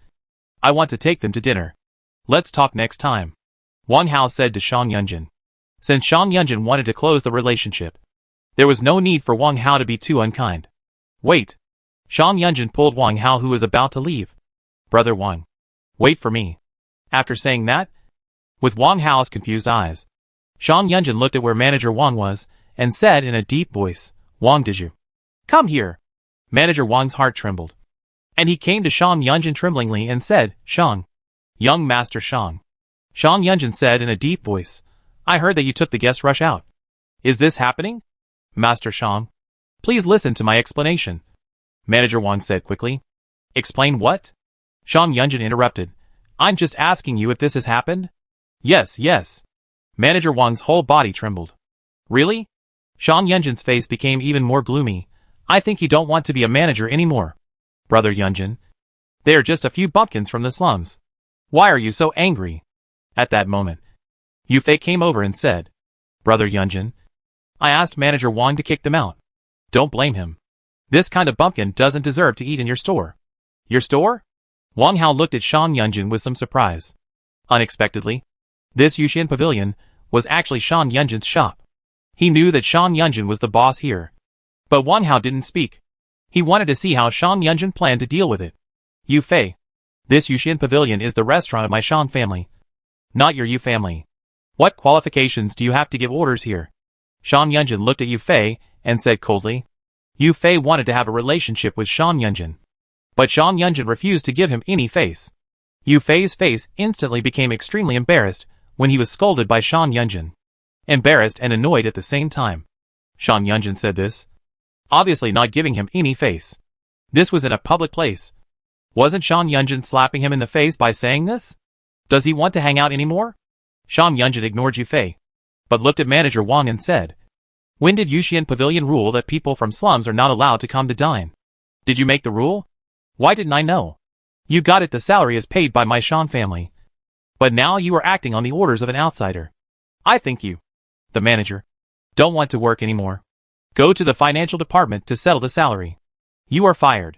I want to take them to dinner. Let's talk next time. Wang Hao said to Shan Yunjin. Since Shan Yunjin wanted to close the relationship, there was no need for Wang Hao to be too unkind. Wait. Shan Yunjin pulled Wang Hao, who was about to leave. Brother Wang, wait for me. After saying that, with Wang Hao's confused eyes, Shan Yunjin looked at where Manager Wang was and said in a deep voice, Wang, did you come here? Manager Wang's heart trembled, and he came to Shan Yunjin tremblingly and said, Shang. Young Master Shang. Shan Yunjin said in a deep voice, I heard that you took the guest rush out. Is this happening? Master Shang, please listen to my explanation. Manager Wang said quickly. Explain what? Shan Yunjin interrupted. I'm just asking you if this has happened? Yes, yes. Manager Wang's whole body trembled. Really? Shan Yunjin's face became even more gloomy. I think you don't want to be a manager anymore. Brother Yunjin, they are just a few bumpkins from the slums. Why are you so angry? At that moment, Yu Fei came over and said, Brother Yunjin, I asked Manager Wang to kick them out. Don't blame him. This kind of bumpkin doesn't deserve to eat in your store. Your store? Wang Hao looked at Shan Yunjin with some surprise. Unexpectedly, this Yuxian Pavilion was actually Shan Yunjin's shop. He knew that Shan Yunjin was the boss here. But Wang Hao didn't speak. He wanted to see how Shan Yunjin planned to deal with it. Yu Fei, this Yuxian Pavilion is the restaurant of my Shan family. Not your Yu family. What qualifications do you have to give orders here? Shan Yunjin looked at Yu Fei and said coldly. Yu Fei wanted to have a relationship with Shan Yunjin, but Shan Yunjin refused to give him any face. Yu Fei's face instantly became extremely embarrassed when he was scolded by Shan Yunjin. Embarrassed and annoyed at the same time. Shan Yunjin said this, obviously not giving him any face. This was in a public place. Wasn't Shan Yunjin slapping him in the face by saying this? Does he want to hang out anymore? Shan Yunjin ignored Yu Fei, but looked at Manager Wang and said, when did Yuxian Pavilion rule that people from slums are not allowed to come to dine? Did you make the rule? Why didn't I know? You got it, the salary is paid by my Shan family. But now you are acting on the orders of an outsider. I think you, the manager, don't want to work anymore. Go to the financial department to settle the salary. You are fired.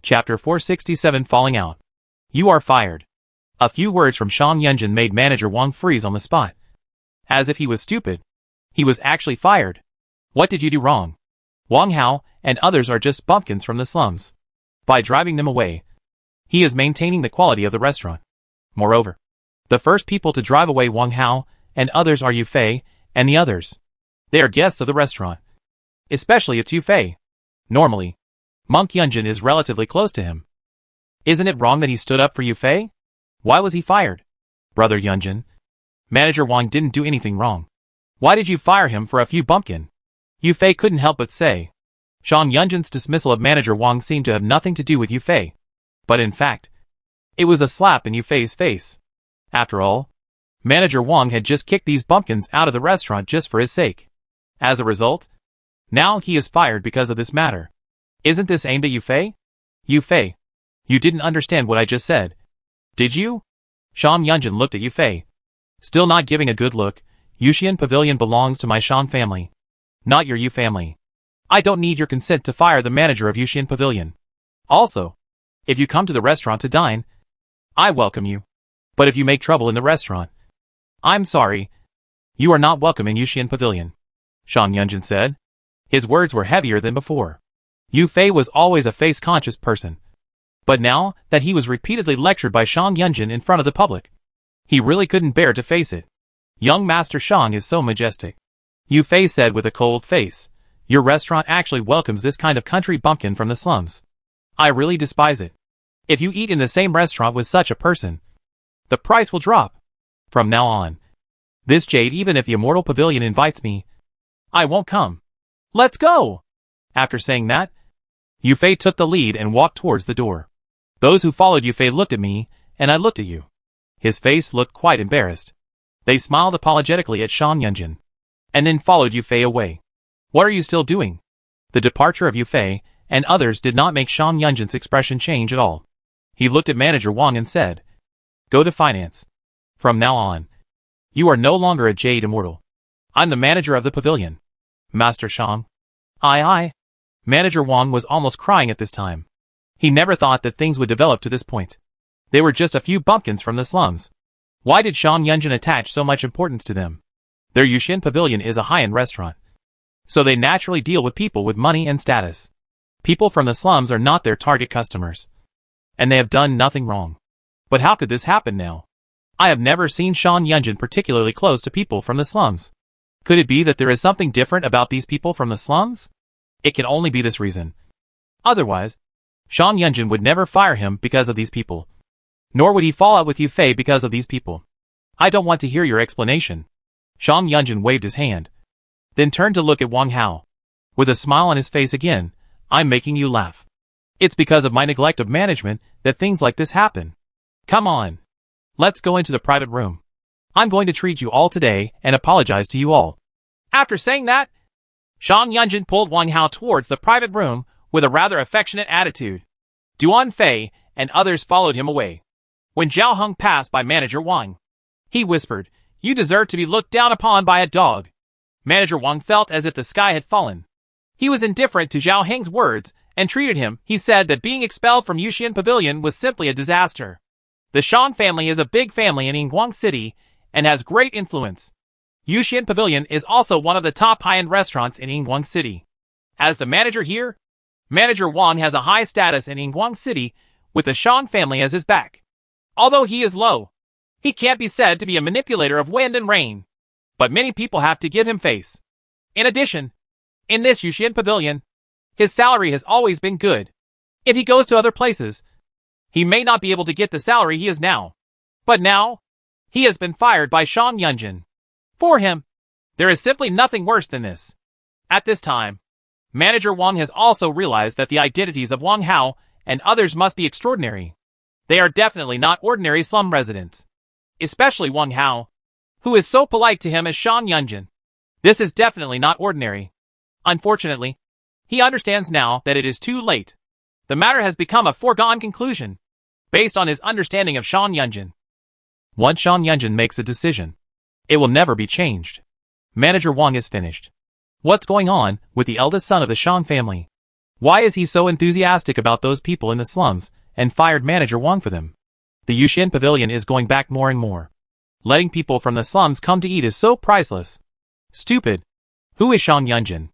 Chapter 467 Falling Out. You are fired. A few words from Shan Yunjin made Manager Wang freeze on the spot. As if he was stupid. He was actually fired. What did you do wrong? Wang Hao and others are just bumpkins from the slums. By driving them away, he is maintaining the quality of the restaurant. Moreover, the first people to drive away Wang Hao and others are Yu Fei and the others. They are guests of the restaurant. Especially it's Yu Fei. Normally, Monk Yunjin is relatively close to him. Isn't it wrong that he stood up for Yu Fei? Why was he fired? Brother Yunjin, Manager Wang didn't do anything wrong. Why did you fire him for a few bumpkin? Yu Fei couldn't help but say. Shan Yunjin's dismissal of Manager Wang seemed to have nothing to do with Yu Fei. But in fact, it was a slap in Yu Fei's face. After all, Manager Wang had just kicked these bumpkins out of the restaurant just for his sake. As a result, now he is fired because of this matter. Isn't this aimed at Yu Fei? Yu Fei, you didn't understand what I just said. Did you? Shan Yunjin looked at Yu Fei. Still not giving a good look. Yuxian Pavilion belongs to my Shan family. Not your Yu family. I don't need your consent to fire the manager of Yuxian Pavilion. Also, if you come to the restaurant to dine, I welcome you. But if you make trouble in the restaurant, I'm sorry. You are not welcome in Yuxian Pavilion. Shan Yunjin said. His words were heavier than before. Yu Fei was always a face-conscious person. But now that he was repeatedly lectured by Shan Yunjin in front of the public, he really couldn't bear to face it. Young Master Shang is so majestic. Yu Fei said with a cold face. Your restaurant actually welcomes this kind of country bumpkin from the slums. I really despise it. If you eat in the same restaurant with such a person, the price will drop. From now on, this jade, even if the Immortal Pavilion invites me, I won't come. Let's go! After saying that, Yu Fei took the lead and walked towards the door. Those who followed Yu Fei looked at me, and I looked at you. His face looked quite embarrassed. They smiled apologetically at Shan Yunjin. and then followed Yufei away. What are you still doing? The departure of Yufei and others did not make Shan Yunjin's expression change at all. He looked at Manager Wang and said, "Go to finance. From now on, you are no longer a Jade Immortal. I'm the manager of the pavilion. Master Shang." Aye. Manager Wang was almost crying at this time. He never thought that things would develop to this point. They were just a few bumpkins from the slums. Why did Shan Yunjin attach so much importance to them? Their Yushin Pavilion is a high-end restaurant, so they naturally deal with people with money and status. People from the slums are not their target customers, and they have done nothing wrong. But how could this happen now? I have never seen Shan Yunjin particularly close to people from the slums. Could it be that there is something different about these people from the slums? It can only be this reason. Otherwise, Shan Yunjin would never fire him because of these people. Nor would he fall out with Yufei because of these people. I don't want to hear your explanation. Shan Yunjin waved his hand, then turned to look at Wang Hao. With a smile on his face again, "I'm making you laugh. It's because of my neglect of management that things like this happen. Come on. Let's go into the private room. I'm going to treat you all today and apologize to you all." After saying that, Shan Yunjin pulled Wang Hao towards the private room with a rather affectionate attitude. Duan Fei and others followed him away. When Zhao Heng passed by Manager Wang, he whispered, "You deserve to be looked down upon by a dog." Manager Wang felt as if the sky had fallen. He was indifferent to Zhao Heng's words and treated him. He said that being expelled from Yushin Pavilion was simply a disaster. The Shan family is a big family in Yinguang City and has great influence. Yushin Pavilion is also one of the top high-end restaurants in Yinguang City. As the manager here, Manager Wang has a high status in Yinguang City with the Shan family as his back. Although he is low, he can't be said to be a manipulator of wind and rain. But many people have to give him face. In addition, in this Yushin Pavilion, his salary has always been good. If he goes to other places, he may not be able to get the salary he is now. But now, he has been fired by Shan Yunjin. For him, there is simply nothing worse than this. At this time, Manager Wang has also realized that the identities of Wang Hao and others must be extraordinary. They are definitely not ordinary slum residents. Especially Wang Hao, who is so polite to him as Shan Yunjin. This is definitely not ordinary. Unfortunately, he understands now that it is too late. The matter has become a foregone conclusion, based on his understanding of Shan Yunjin. Once Shan Yunjin makes a decision, it will never be changed. Manager Wang is finished. What's going on with the eldest son of the Shan family? Why is he so enthusiastic about those people in the slums and fired Manager Wang for them? The Yushin Pavilion is going back more and more. Letting people from the slums come to eat is so priceless. Stupid. Who is Shan Yunjin?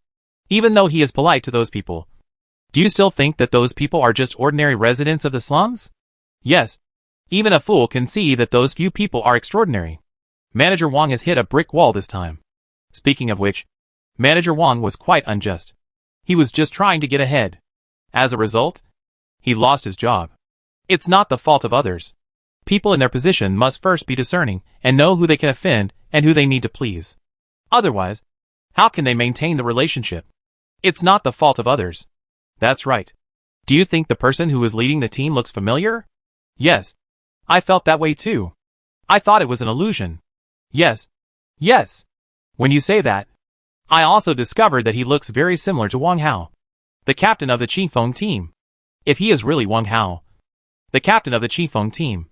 Even though he is polite to those people, do you still think that those people are just ordinary residents of the slums? Yes. Even a fool can see that those few people are extraordinary. Manager Wang has hit a brick wall this time. Speaking of which, Manager Wang was quite unjust. He was just trying to get ahead. As a result, he lost his job. It's not the fault of others. People in their position must first be discerning and know who they can offend and who they need to please. Otherwise, how can they maintain the relationship? It's not the fault of others. That's right. Do you think the person who is leading the team looks familiar? Yes. I felt that way too. I thought it was an illusion. Yes. When you say that, I also discovered that he looks very similar to Wang Hao, the captain of the Qifeng team. If he is really Wang Hao, the captain of the Qifeng team,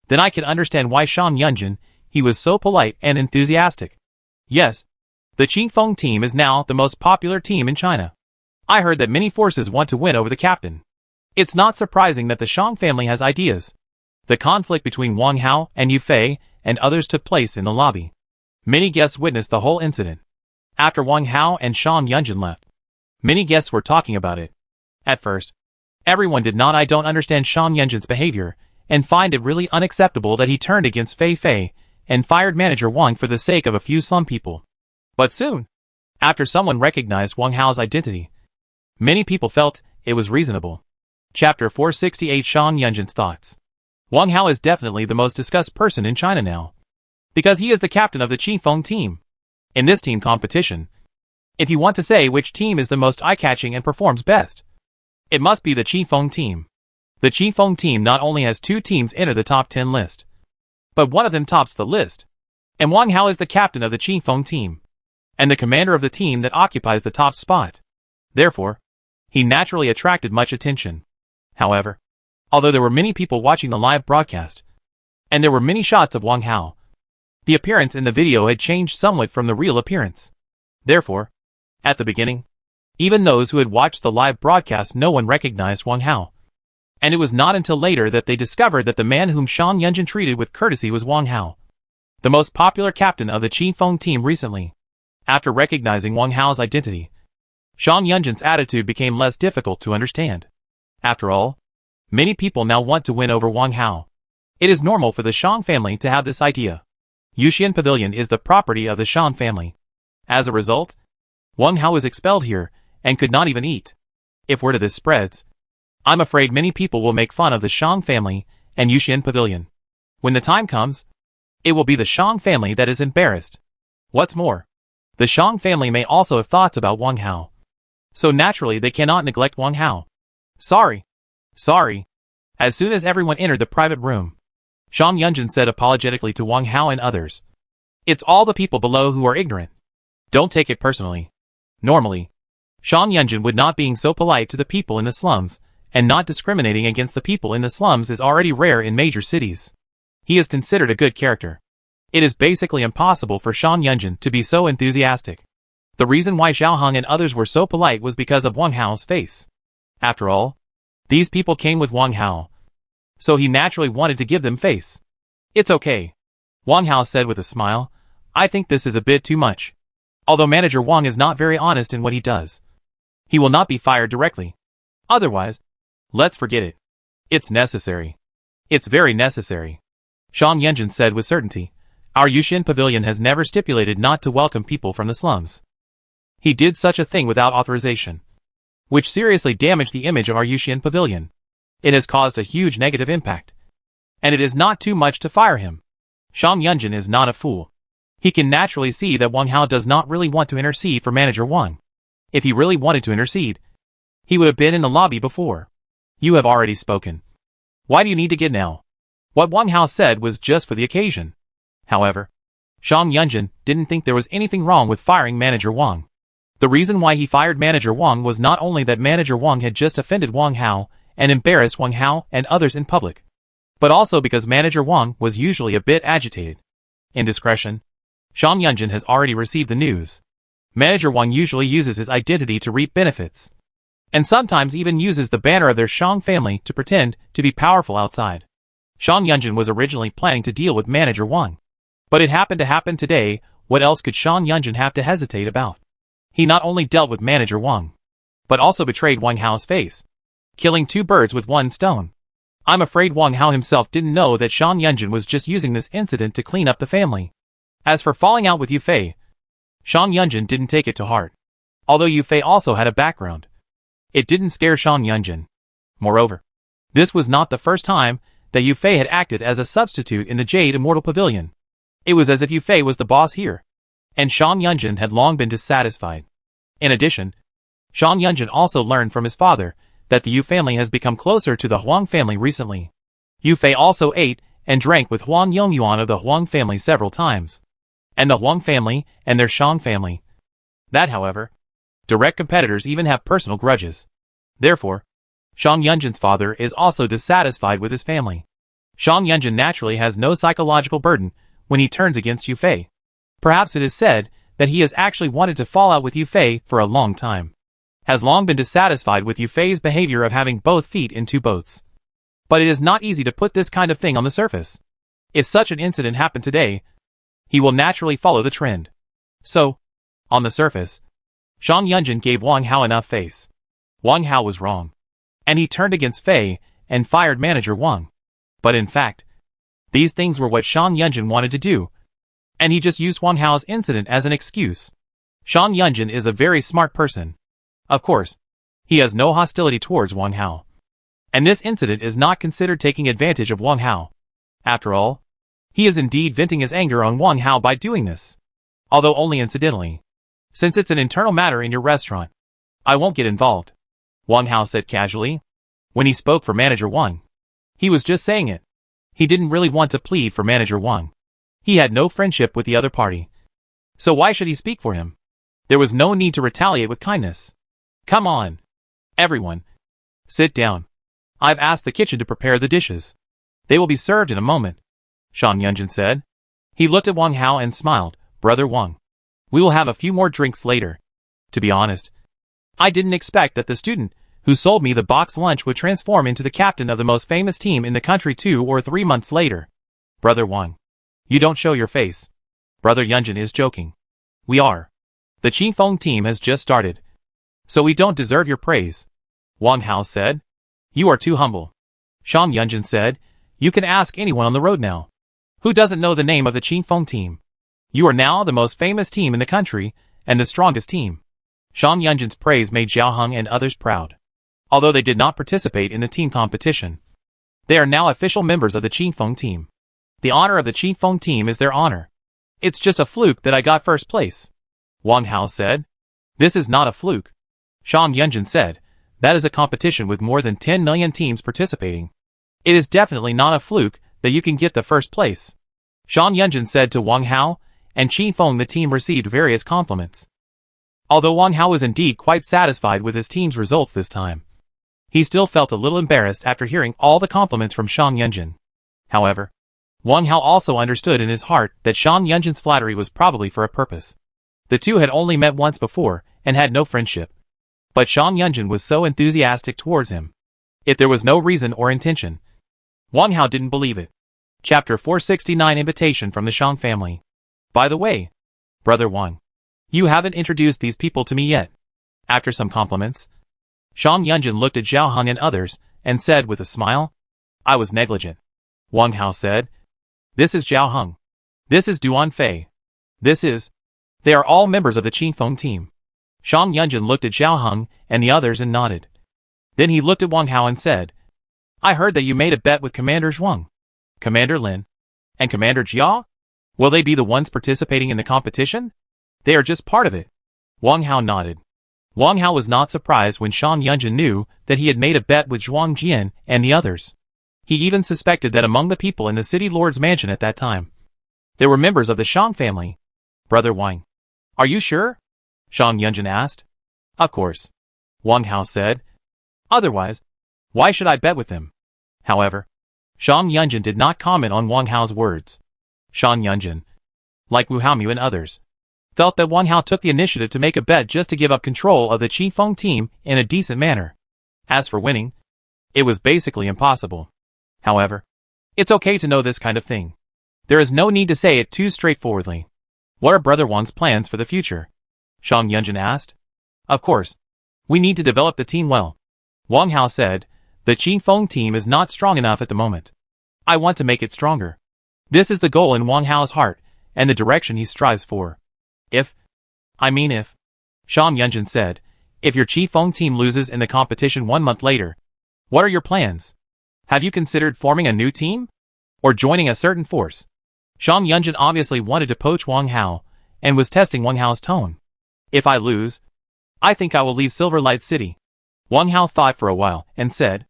then I can understand why Shan Yunjin, he was so polite and enthusiastic. Yes, the Qifeng team is now the most popular team in China. I heard that many forces want to win over the captain. It's not surprising that the Shang family has ideas. The conflict between Wang Hao and Yufei and others took place in the lobby. Many guests witnessed the whole incident. After Wang Hao and Shan Yunjin left, many guests were talking about it. At first, everyone did not. I don't understand Shan Yunjin's behavior and find it really unacceptable that he turned against Fei Fei and fired Manager Wang for the sake of a few slum people. But soon, after someone recognized Wang Hao's identity, many people felt it was reasonable. Chapter 468 Shan Yunjin's Thoughts. Wang Hao is definitely the most discussed person in China now, because he is the captain of the Qifeng team. In this team competition, if you want to say which team is the most eye-catching and performs best, it must be the Qifeng team. The Qifeng team not only has 2 teams enter the top 10 list, but one of them tops the list, and Wang Hao is the captain of the Qifeng team. and the commander of the team that occupies the top spot. Therefore, he naturally attracted much attention. However, although there were many people watching the live broadcast, and there were many shots of Wang Hao, the appearance in the video had changed somewhat from the real appearance. Therefore, at the beginning, even those who had watched the live broadcast, no one recognized Wang Hao. And it was not until later that they discovered that the man whom Shan Yunjin treated with courtesy was Wang Hao, the most popular captain of the Qifeng team recently. After recognizing Wang Hao's identity, Shan Yunjin's attitude became less difficult to understand. After all, many people now want to win over Wang Hao. It is normal for the Shang family to have this idea. Yuxian Pavilion is the property of the Shan family. As a result, Wang Hao was expelled here and could not even eat. If word of this spreads, I'm afraid many people will make fun of the Shang family and Yuxian Pavilion. When the time comes, it will be the Shang family that is embarrassed. What's more, the Shang family may also have thoughts about Wang Hao. So naturally they cannot neglect Wang Hao. Sorry. As soon as everyone entered the private room, Shan Yunjin said apologetically to Wang Hao and others. It's all the people below who are ignorant. Don't take it personally. Normally, Shan Yunjin would not being so polite to the people in the slums, and not discriminating against the people in the slums is already rare in major cities. He is considered a good character. It is basically impossible for Shan Yunjin to be so enthusiastic. The reason why Xiao Hong and others were so polite was because of Wang Hao's face. After all, these people came with Wang Hao, so he naturally wanted to give them face. It's okay, Wang Hao said with a smile. I think this is a bit too much. Although Manager Wang is not very honest in what he does, he will not be fired directly. Otherwise, let's forget it. It's necessary. It's very necessary, Shan Yunjin said with certainty. Our Yuxian Pavilion has never stipulated not to welcome people from the slums. He did such a thing without authorization, which seriously damaged the image of our Yuxian Pavilion. It has caused a huge negative impact, and it is not too much to fire him. Shan Yunjin is not a fool. He can naturally see that Wang Hao does not really want to intercede for Manager Wang. If he really wanted to intercede, he would have been in the lobby before. You have already spoken. Why do you need to get now? What Wang Hao said was just for the occasion. However, Shan Yunjin didn't think there was anything wrong with firing Manager Wang. The reason why he fired Manager Wang was not only that Manager Wang had just offended Wang Hao and embarrassed Wang Hao and others in public, but also because Manager Wang was usually a bit agitated. Indiscretion. Shan Yunjin has already received the news. Manager Wang usually uses his identity to reap benefits, and sometimes even uses the banner of their Shang family to pretend to be powerful outside. Shan Yunjin was originally planning to deal with Manager Wang, but it happened to happen today. What else could Shan Yunjin have to hesitate about? He not only dealt with Manager Wang, but also betrayed Wang Hao's face, killing two birds with one stone. I'm afraid Wang Hao himself didn't know that Shan Yunjin was just using this incident to clean up the family. As for falling out with Yu Fei, Shan Yunjin didn't take it to heart. Although Yu Fei also had a background, it didn't scare Shan Yunjin. Moreover, this was not the first time that Yu Fei had acted as a substitute in the Jade Immortal Pavilion. It was as if Yu Fei was the boss here, and Shan Yunjin had long been dissatisfied. In addition, Shan Yunjin also learned from his father that the Yu family has become closer to the Huang family recently. Yu Fei also ate and drank with Huang Yongyuan of the Huang family several times, and the Huang family and their Shang family. That, however, direct competitors even have personal grudges. Therefore, Shan Yunjin's father is also dissatisfied with his family. Shan Yunjin naturally has no psychological burden when he turns against Yu Fei. Perhaps it is said that he has actually wanted to fall out with Yu Fei for a long time. Has long been dissatisfied with Yu Fei's behavior of having both feet in two boats. But it is not easy to put this kind of thing on the surface. If such an incident happened today, he will naturally follow the trend. So, on the surface, Shan Yunjin gave Wang Hao enough face. Wang Hao was wrong, and he turned against Fei and fired Manager Wang. But in fact, these things were what Shan Yunjin wanted to do, and he just used Wang Hao's incident as an excuse. Shan Yunjin is a very smart person. Of course, he has no hostility towards Wang Hao, and this incident is not considered taking advantage of Wang Hao. After all, he is indeed venting his anger on Wang Hao by doing this, although only incidentally. Since it's an internal matter in your restaurant, I won't get involved, Wang Hao said casually. When he spoke for Manager Wang, he was just saying it. He didn't really want to plead for Manager Wang. He had no friendship with the other party, so why should he speak for him? There was no need to retaliate with kindness. Come on. Everyone. Sit down. I've asked the kitchen to prepare the dishes. They will be served in a moment, Shan Yunjin said. He looked at Wang Hao and smiled. Brother Wang. We will have a few more drinks later. To be honest, I didn't expect that the student who sold me the box lunch would transform into the captain of the most famous team in the country 2 or 3 months later. Brother Wang. You don't show your face. Brother Yunjin is joking. We are. The Qingfeng team has just started. So we don't deserve your praise. Wang Hao said. You are too humble. Shan Yunjin said. You can ask anyone on the road now. Who doesn't know the name of the Qingfeng team? You are now the most famous team in the country, and the strongest team. Shan Yunjin's praise made Zhao Heng and others proud. Although they did not participate in the team competition, they are now official members of the Qingfeng team. The honor of the Qingfeng team is their honor. It's just a fluke that I got first place. Wang Hao said. This is not a fluke. Shan Yunjin said. That is a competition with more than 10 million teams participating. It is definitely not a fluke that you can get the first place. Shan Yunjin said to Wang Hao, and Qingfeng the team received various compliments. Although Wang Hao was indeed quite satisfied with his team's results this time, he still felt a little embarrassed after hearing all the compliments from Shan Yunjin. However, Wang Hao also understood in his heart that Shan Yunjin's flattery was probably for a purpose. The two had only met once before and had no friendship. But Shan Yunjin was so enthusiastic towards him. If there was no reason or intention, Wang Hao didn't believe it. Chapter 469 Invitation from the Shang family. By the way, Brother Wang, you haven't introduced these people to me yet. After some compliments, Shan Yunjin looked at Zhao Heng and others, and said with a smile, I was negligent. Wang Hao said, This is Zhao Heng. This is Duan Fei. They are all members of the Qingfeng team. Shan Yunjin looked at Zhao Heng and the others and nodded. Then he looked at Wang Hao and said, I heard that you made a bet with Commander Zhuang, Commander Lin, and Commander Jia? Will they be the ones participating in the competition? They are just part of it. Wang Hao nodded. Wang Hao was not surprised when Shan Yunjin knew that he had made a bet with Zhuang Jian and the others. He even suspected that among the people in the city lord's mansion at that time, there were members of the Shang family. Brother Wang. Are you sure? Shan Yunjin asked. Of course. Wang Hao said. Otherwise, why should I bet with them? However, Shan Yunjin did not comment on Wang Hao's words. Shan Yunjin, like Wu Haomu and others, felt that Wang Hao took the initiative to make a bet just to give up control of the Qingfeng team in a decent manner. As for winning, it was basically impossible. However, it's okay to know this kind of thing. There is no need to say it too straightforwardly. What are Brother Wang's plans for the future? Shan Yunjin asked. Of course, we need to develop the team well. Wang Hao said, the Qingfeng team is not strong enough at the moment. I want to make it stronger. This is the goal in Wang Hao's heart, and the direction he strives for. If, Shan Yunjin said, if your Qingfeng team loses in the competition 1 month later, what are your plans? Have you considered forming a new team? Or joining a certain force? Shan Yunjin obviously wanted to poach Wang Hao, and was testing Wang Hao's tone. If I lose, I think I will leave Silver Light City. Wang Hao thought for a while, and said,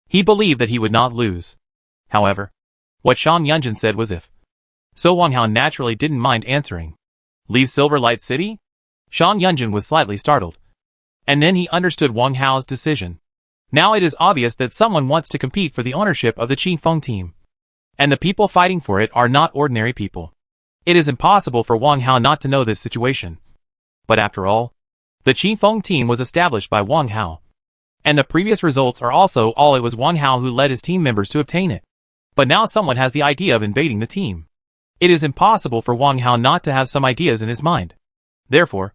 he believed that he would not lose. However, what Shan Yunjin said was if. So Wang Hao naturally didn't mind answering. Leave Silver Light City? Shan Yunjin was slightly startled. And then he understood Wang Hao's decision. Now it is obvious that someone wants to compete for the ownership of the Qingfeng team. And the people fighting for it are not ordinary people. It is impossible for Wang Hao not to know this situation. But after all, the Qingfeng team was established by Wang Hao. And the previous results are also all it was Wang Hao who led his team members to obtain it. But now someone has the idea of invading the team. It is impossible for Wang Hao not to have some ideas in his mind. Therefore,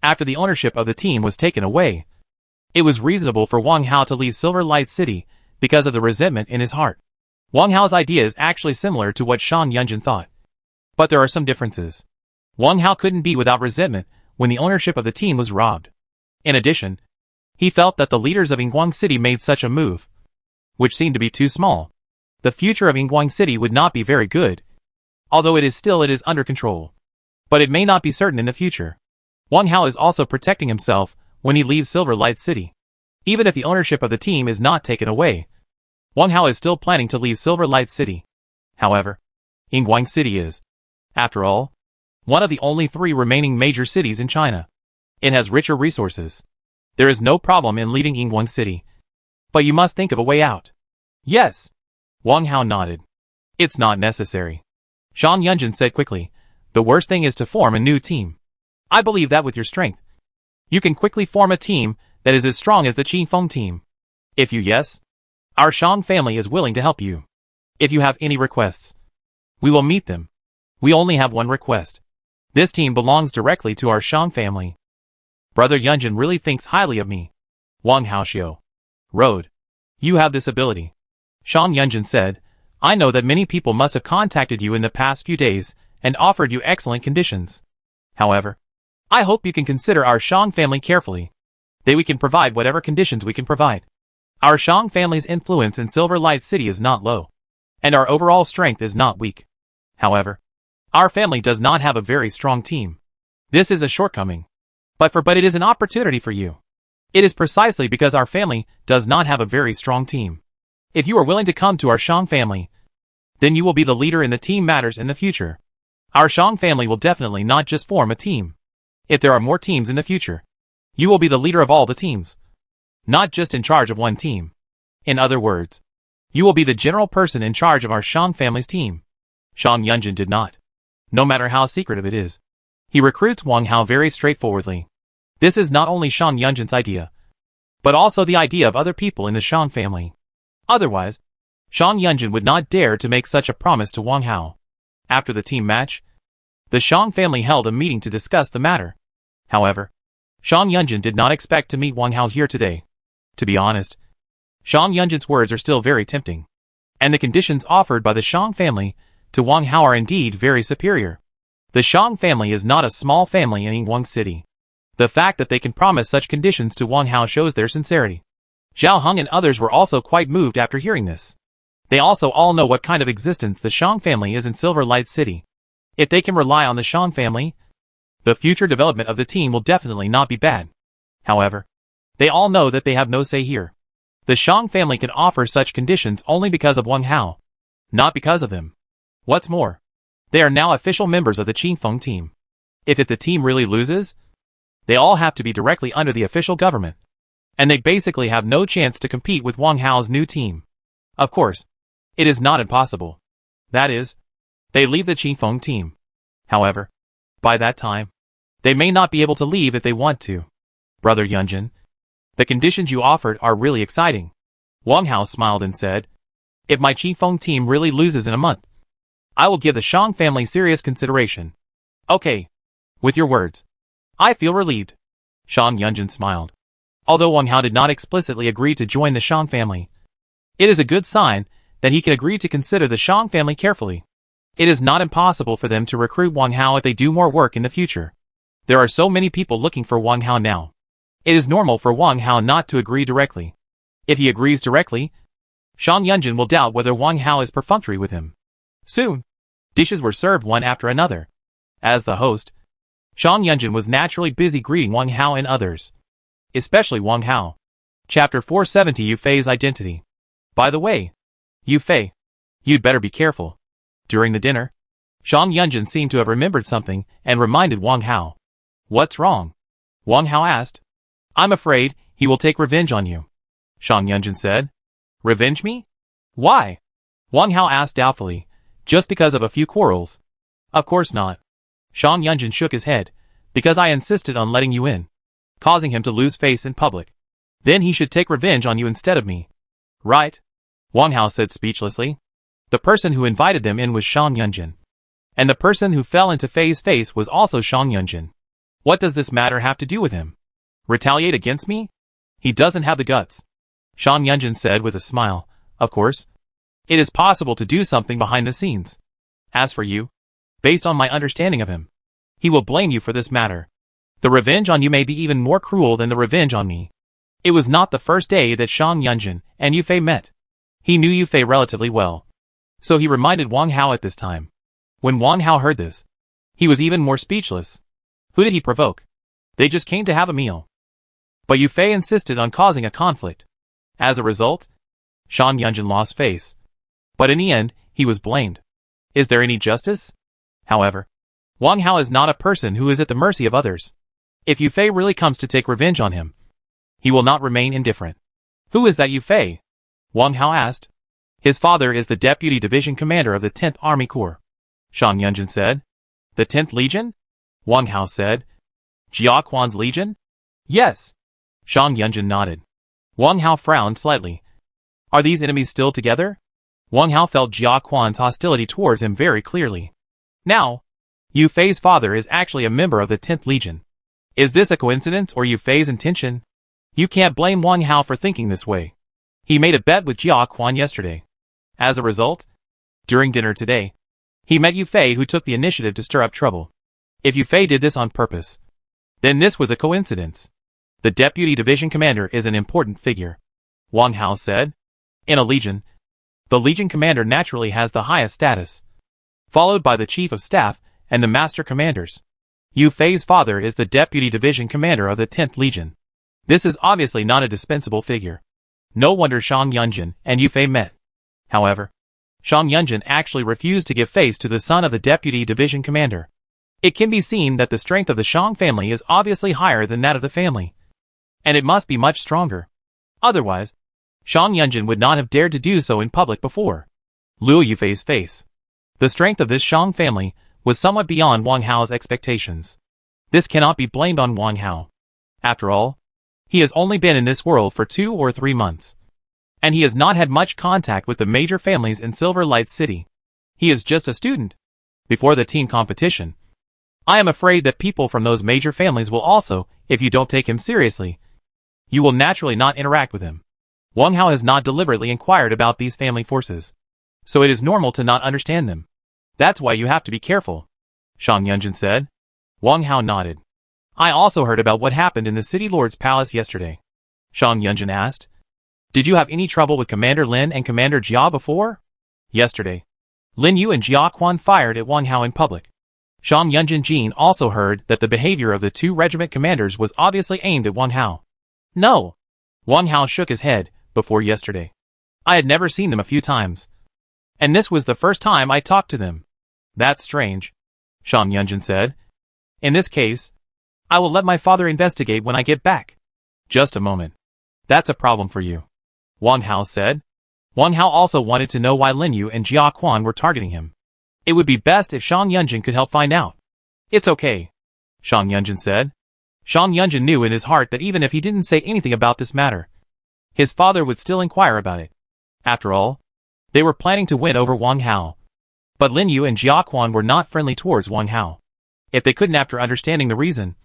after the ownership of the team was taken away, it was reasonable for Wang Hao to leave Silver Light City because of the resentment in his heart. Wang Hao's idea is actually similar to what Shan Yunjin thought. But there are some differences. Wang Hao couldn't be without resentment when the ownership of the team was robbed. In addition, he felt that the leaders of Yingguang City made such a move, which seemed to be too small. The future of Yingguang City would not be very good, although it is under control. But it may not be certain in the future. Wang Hao is also protecting himself when he leaves Silver Light City. Even if the ownership of the team is not taken away, Wang Hao is still planning to leave Silver Light City. However, Yingguang City is, after all, one of the only 3 remaining major cities in China. It has richer resources. There is no problem in leaving Yingguang City. But you must think of a way out. Yes. Wang Hao nodded. It's not necessary. Shan Yunjin said quickly. The worst thing is to form a new team. I believe that with your strength, you can quickly form a team that is as strong as the Qingfeng team. If you yes, our Shang family is willing to help you. If you have any requests, we will meet them. We only have one request. This team belongs directly to our Shang family. Brother Yunjin really thinks highly of me. Wang Haoxiu. Road. You have this ability. Shan Yunjin said, I know that many people must have contacted you in the past few days and offered you excellent conditions. However, I hope you can consider our Shang family carefully. We can provide whatever conditions we can provide. Our Shang family's influence in Silver Light City is not low, and our overall strength is not weak. However, our family does not have a very strong team. This is a shortcoming. But it is an opportunity for you. It is precisely because our family does not have a very strong team. If you are willing to come to our Shang family, then you will be the leader in the team matters in the future. Our Shang family will definitely not just form a team. If there are more teams in the future, you will be the leader of all the teams, not just in charge of one team. In other words, you will be the general person in charge of our Shang family's team. Shan Yunjin did not. No matter how secretive it is, he recruits Wang Hao very straightforwardly. This is not only Shan Yunjin's idea, but also the idea of other people in the Shang family. Otherwise, Shan Yunjin would not dare to make such a promise to Wang Hao. After the team match, the Shang family held a meeting to discuss the matter. However, Shan Yunjin did not expect to meet Wang Hao here today. To be honest, Shan Yunjin's words are still very tempting, and the conditions offered by the Shang family to Wang Hao are indeed very superior. The Shang family is not a small family in Yingguang City. The fact that they can promise such conditions to Wang Hao shows their sincerity. Zhao Heng and others were also quite moved after hearing this. They also all know what kind of existence the Shang family is in Silver Light City. If they can rely on the Shang family, the future development of the team will definitely not be bad. However, they all know that they have no say here. The Shang family can offer such conditions only because of Wang Hao, not because of them. What's more, they are now official members of the Qingfeng team. If the team really loses, they all have to be directly under the official government, and they basically have no chance to compete with Wang Hao's new team. Of course, it is not impossible. That is, they leave the Qingfeng team. However, by that time, they may not be able to leave if they want to. Brother Yunjin, the conditions you offered are really exciting. Wang Hao smiled and said, if my Qingfeng team really loses in a month, I will give the Shang family serious consideration. Okay. With your words, I feel relieved. Shan Yunjin smiled. Although Wang Hao did not explicitly agree to join the Shang family, it is a good sign that he can agree to consider the Shang family carefully. It is not impossible for them to recruit Wang Hao if they do more work in the future. There are so many people looking for Wang Hao now. It is normal for Wang Hao not to agree directly. If he agrees directly, Shan Yunjin will doubt whether Wang Hao is perfunctory with him. Soon, dishes were served one after another. As the host, Shan Yunjin was naturally busy greeting Wang Hao and others, especially Wang Hao. Chapter 470 Yu Fei's Identity. By the way, Yu Fei, you'd better be careful. During the dinner, Shan Yunjin seemed to have remembered something and reminded Wang Hao. What's wrong? Wang Hao asked. I'm afraid he will take revenge on you. Shan Yunjin said. Revenge me? Why? Wang Hao asked doubtfully. Just because of a few quarrels? Of course not. Shan Yunjin shook his head. Because I insisted on letting you in, causing him to lose face in public. Then he should take revenge on you instead of me. Right? Wang Hao said speechlessly. The person who invited them in was Shan Yunjin. And the person who fell into Fei's face was also Shan Yunjin. What does this matter have to do with him? Retaliate against me? He doesn't have the guts. Shan Yunjin said with a smile. Of course, it is possible to do something behind the scenes. As for you, based on my understanding of him, he will blame you for this matter. The revenge on you may be even more cruel than the revenge on me. It was not the first day that Shan Yunjin and Yu Fei met. He knew Yu Fei relatively well, so he reminded Wang Hao at this time. When Wang Hao heard this, he was even more speechless. Who did he provoke? They just came to have a meal. But Yu Fei insisted on causing a conflict. As a result, Shan Yunjin lost face. But in the end, he was blamed. Is there any justice? However, Wang Hao is not a person who is at the mercy of others. If Yu Fei really comes to take revenge on him, he will not remain indifferent. Who is that Yu Fei? Wang Hao asked. His father is the Deputy Division Commander of the 10th Army Corps, Shang Yunjin said. The 10th Legion? Wang Hao said. Jia Quan's Legion? Yes. Shang Yunjin nodded. Wang Hao frowned slightly. Are these enemies still together? Wang Hao felt Jia Quan's hostility towards him very clearly. Now, Yu Fei's father is actually a member of the 10th Legion. Is this a coincidence or Yu Fei's intention? You can't blame Wang Hao for thinking this way. He made a bet with Jia Quan yesterday. As a result, during dinner today, he met Yu Fei, who took the initiative to stir up trouble. If Yu Fei did this on purpose, then this was a coincidence. The Deputy Division Commander is an important figure, Wang Hao said. In a legion, the Legion Commander naturally has the highest status, followed by the Chief of Staff and the Master Commanders. Yu Fei's father is the Deputy Division Commander of the 10th Legion. This is obviously not a dispensable figure. No wonder Shang Yunjin and Yu Fei met. However, Shang Yunjin actually refused to give face to the son of the Deputy Division Commander. It can be seen that the strength of the Shang family is obviously higher than that of the family, and it must be much stronger. Otherwise, Shang Yunjin would not have dared to do so in public before Luo Yufei's face. The strength of this Shang family was somewhat beyond Wang Hao's expectations. This cannot be blamed on Wang Hao. After all, he has only been in this world for 2 or 3 months, and he has not had much contact with the major families in Silver Light City. He is just a student. Before the team competition, I am afraid that people from those major families will also, if you don't take him seriously, you will naturally not interact with him. Wang Hao has not deliberately inquired about these family forces, so it is normal to not understand them. That's why you have to be careful, Shang Yunjin said. Wang Hao nodded. I also heard about what happened in the City Lord's palace yesterday, Shang Yunjin asked. Did you have any trouble with Commander Lin and Commander Jia before? Yesterday, Lin Yu and Jia Quan fired at Wang Hao in public. Shang Yunjin Jin also heard that the behavior of the 2 regiment commanders was obviously aimed at Wang Hao. No. Wang Hao shook his head. Before yesterday, I had never seen them a few times, and this was the first time I talked to them. That's strange, Shang Yunjin said. In this case, I will let my father investigate when I get back. Just a moment. That's a problem for you, Wang Hao said. Wang Hao also wanted to know why Lin Yu and Jia Quan were targeting him. It would be best if Shang Yunjin could help find out. It's okay, Shang Yunjin said. Shang Yunjin knew in his heart that even if he didn't say anything about this matter, his father would still inquire about it. After all, they were planning to win over Wang Hao. But Lin Yu and Jia Quan were not friendly towards Wang Hao. If they couldn't after understanding the reason,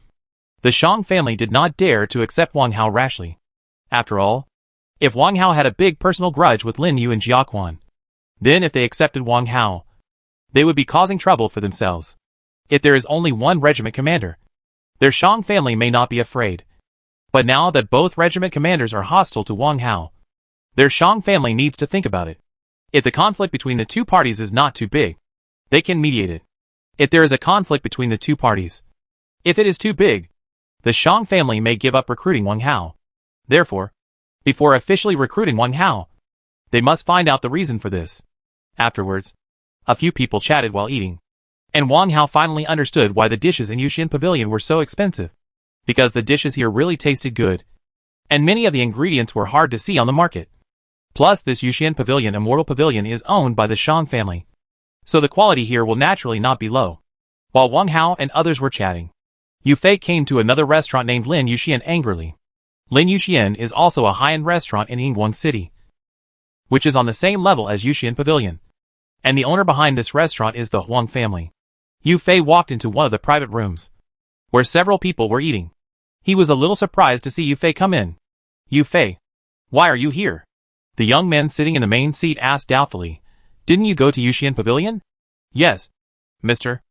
the Shang family did not dare to accept Wang Hao rashly. After all, if Wang Hao had a big personal grudge with Lin Yu and Jia Quan, then if they accepted Wang Hao, they would be causing trouble for themselves. If there is only one regiment commander, their Shang family may not be afraid. But now that both regiment commanders are hostile to Wang Hao, their Shang family needs to think about it. If the conflict between the 2 parties is not too big, they can mediate it. If there is a conflict between the 2 parties, if it is too big, the Shang family may give up recruiting Wang Hao. Therefore, before officially recruiting Wang Hao, they must find out the reason for this. Afterwards, a few people chatted while eating, and Wang Hao finally understood why the dishes in Yuxian Pavilion were so expensive. Because the dishes here really tasted good, and many of the ingredients were hard to see on the market. Plus, this Yuxian Pavilion, Immortal Pavilion, is owned by the Shang family, so the quality here will naturally not be low. While Wang Hao and others were chatting, Yu Fei came to another restaurant named Lin Yuxian angrily. Lin Yuxian is also a high-end restaurant in Yingguang City, which is on the same level as Yuxian Pavilion, and the owner behind this restaurant is the Huang family. Yu Fei walked into one of the private rooms, where several people were eating. He was a little surprised to see Yu Fei come in. Yu Fei, why are you here? The young man sitting in the main seat asked doubtfully. Didn't you go to Yuxian Pavilion? Yes, mister.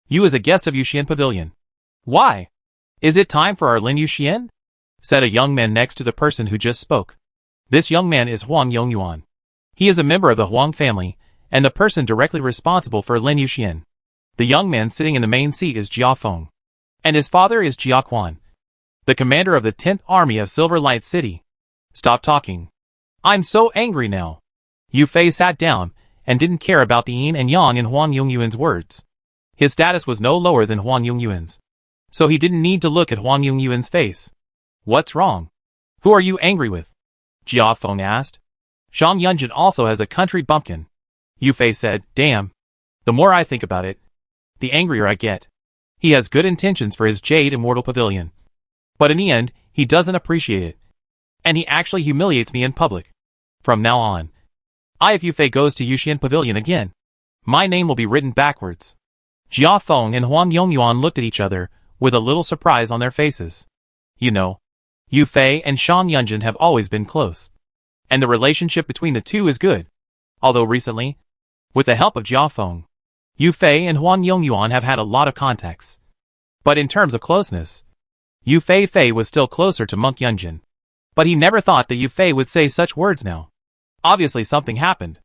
You is a guest of Yuxian Pavilion. Why? Is it time for our Lin Yuxian? Said a young man next to the person who just spoke. This young man is Huang Yongyuan. He is a member of the Huang family, and the person directly responsible for Lin Yuxian. The young man sitting in the main seat is Jia Feng, and his father is Jia Quan, the commander of the 10th Army of Silver Light City. Stop talking. I'm so angry now. Yu Fei sat down and didn't care about the yin and yang in Huang Yongyuan's words. His status was no lower than Huang Yongyuan's. so he didn't need to look at Huang Yongyuan's face. What's wrong? Who are you angry with? Jia Feng asked. Shang Yunjin also has a country bumpkin. Yu Fei said, damn. The more I think about it, the angrier I get. He has good intentions for his Jade Immortal Pavilion. But in the end, he doesn't appreciate it. And he actually humiliates me in public. From now on, if Yu Fei goes to Yuxian Pavilion again, my name will be written backwards. Jia Feng and Huang Yongyuan looked at each other, with a little surprise on their faces. You know, Yu Fei and Shang Yunjin have always been close. And the relationship between the two is good. Although recently, with the help of Jia Feng, Yu Fei and Huang Yongyuan have had a lot of contacts. But in terms of closeness, Yu Fei was still closer to Monk Yunjin. But he never thought that Yu Fei would say such words now. Obviously something happened.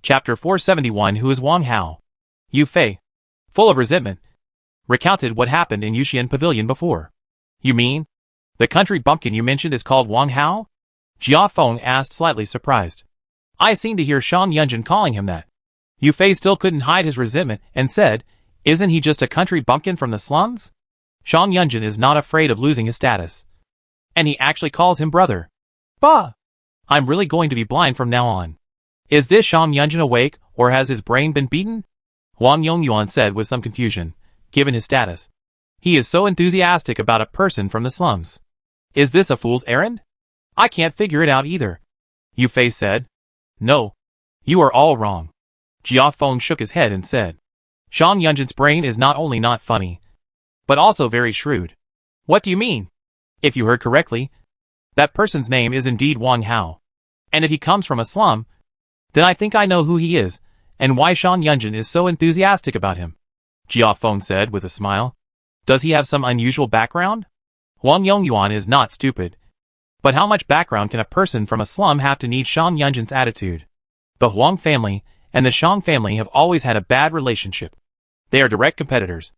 Chapter 471 Who is Wang Hao? Yu Fei, full of resentment, recounted what happened in Yuxian Pavilion before. You mean, the country bumpkin you mentioned is called Wang Hao? Jia Feng asked, slightly surprised. I seem to hear Shang Yunjin calling him that. Yu Fei still couldn't hide his resentment and said, isn't he just a country bumpkin from the slums? Shang Yunjin is not afraid of losing his status. And he actually calls him brother. Bah! I'm really going to be blind from now on. Is this Shang Yunjin awake, or has his brain been beaten? Huang Yongyuan said with some confusion, given his status. He is so enthusiastic about a person from the slums. Is this a fool's errand? I can't figure it out either. Yu Fei said. No. You are all wrong. Jia Feng shook his head and said. Shang Yunjin's brain is not only not funny, but also very shrewd. What do you mean? If you heard correctly, that person's name is indeed Wang Hao. And if he comes from a slum, then I think I know who he is, and why Shang Yunjin is so enthusiastic about him. Jia Feng said with a smile. Does he have some unusual background? Huang Yongyuan is not stupid. But how much background can a person from a slum have to need Shang Yunjin's attitude? The Huang family and the Shang family have always had a bad relationship. They are direct competitors.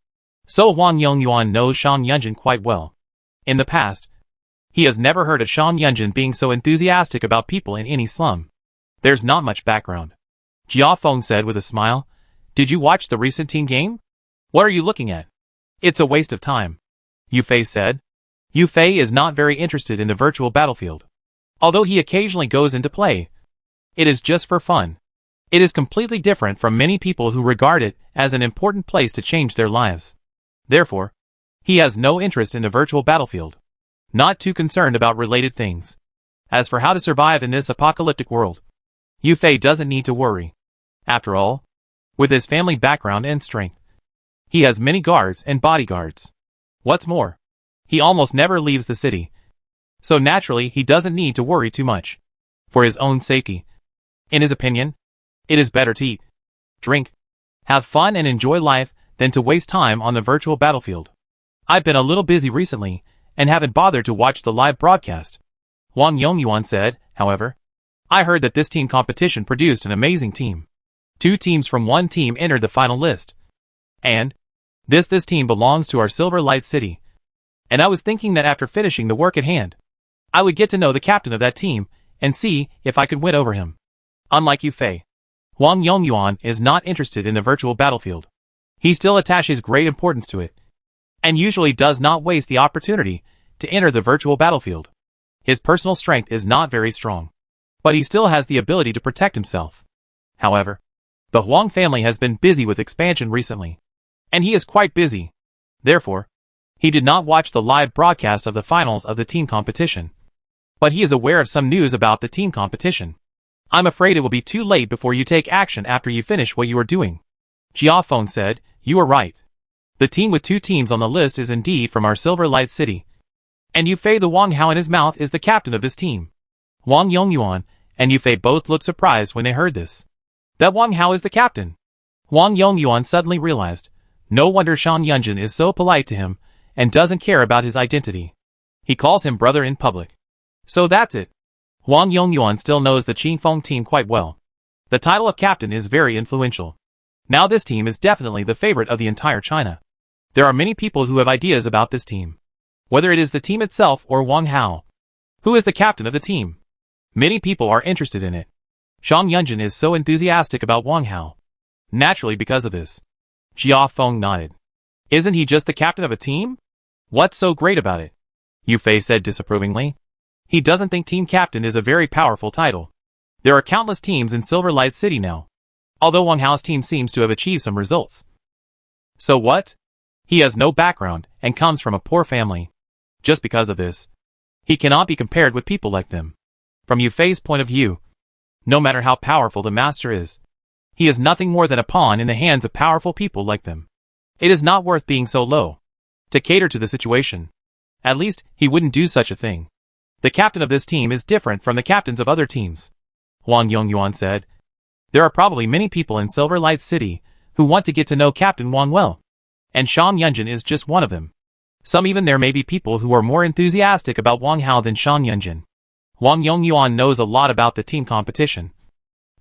So Huang Yongyuan knows Shang Yunjin quite well. In the past, he has never heard of Shang Yunjin being so enthusiastic about people in any slum. There's not much background. Jia Feng said with a smile. Did you watch the recent team game? What are you looking at? It's a waste of time. Yu Fei said. Yu Fei is not very interested in the virtual battlefield. Although he occasionally goes into play, it is just for fun. It is completely different from many people who regard it as an important place to change their lives. Therefore, he has no interest in the virtual battlefield. Not too concerned about related things. As for how to survive in this apocalyptic world, Yu Fei doesn't need to worry. After all, with his family background and strength, he has many guards and bodyguards. What's more, he almost never leaves the city. So naturally he doesn't need to worry too much. For his own safety, in his opinion, it is better to eat, drink, have fun and enjoy life than to waste time on the virtual battlefield. I've been a little busy recently and haven't bothered to watch the live broadcast. Huang Yongyuan said, however. I heard that this team competition produced an amazing team. 2 teams from one team entered the final list. And this team belongs to our Silver Light City. And I was thinking that after finishing the work at hand, I would get to know the captain of that team and see if I could win over him. Unlike Yu Fei, Huang Yongyuan is not interested in the virtual battlefield. He still attaches great importance to it, and usually does not waste the opportunity to enter the virtual battlefield. His personal strength is not very strong, but he still has the ability to protect himself. However, the Huang family has been busy with expansion recently, and he is quite busy. Therefore, he did not watch the live broadcast of the finals of the team competition. But he is aware of some news about the team competition. I'm afraid it will be too late before you take action after you finish what you are doing. Jia Feng said, you are right. The team with 2 teams on the list is indeed from our Silver Light City. And Yu Fei the Wang Hao in his mouth is the captain of this team. Huang Yongyuan and Yu Fei both looked surprised when they heard this. That Wang Hao is the captain. Huang Yongyuan suddenly realized. No wonder Shang Yunjin is so polite to him and doesn't care about his identity. He calls him brother in public. So that's it. Huang Yongyuan still knows the Qingfeng team quite well. The title of captain is very influential. Now this team is definitely the favorite of the entire China. There are many people who have ideas about this team. Whether it is the team itself or Wang Hao. Who is the captain of the team? Many people are interested in it. Shang Yunjin is so enthusiastic about Wang Hao. Naturally because of this. Jia Feng nodded. Isn't he just the captain of a team? What's so great about it? Yu Fei said disapprovingly. He doesn't think team captain is a very powerful title. There are countless teams in Silver Light City now, although Wang Hao's team seems to have achieved some results. So what? He has no background and comes from a poor family. Just because of this, he cannot be compared with people like them. From Yu Fei's point of view, no matter how powerful the master is, he is nothing more than a pawn in the hands of powerful people like them. It is not worth being so low to cater to the situation. At least, he wouldn't do such a thing. The captain of this team is different from the captains of other teams, Wang Yongyuan said. There are probably many people in Silver Light City who want to get to know Captain Wang well, and Shan Yunjin is just one of them. Some even there may be people who are more enthusiastic about Wang Hao than Shan Yunjin. Wang Yongyuan knows a lot about the team competition,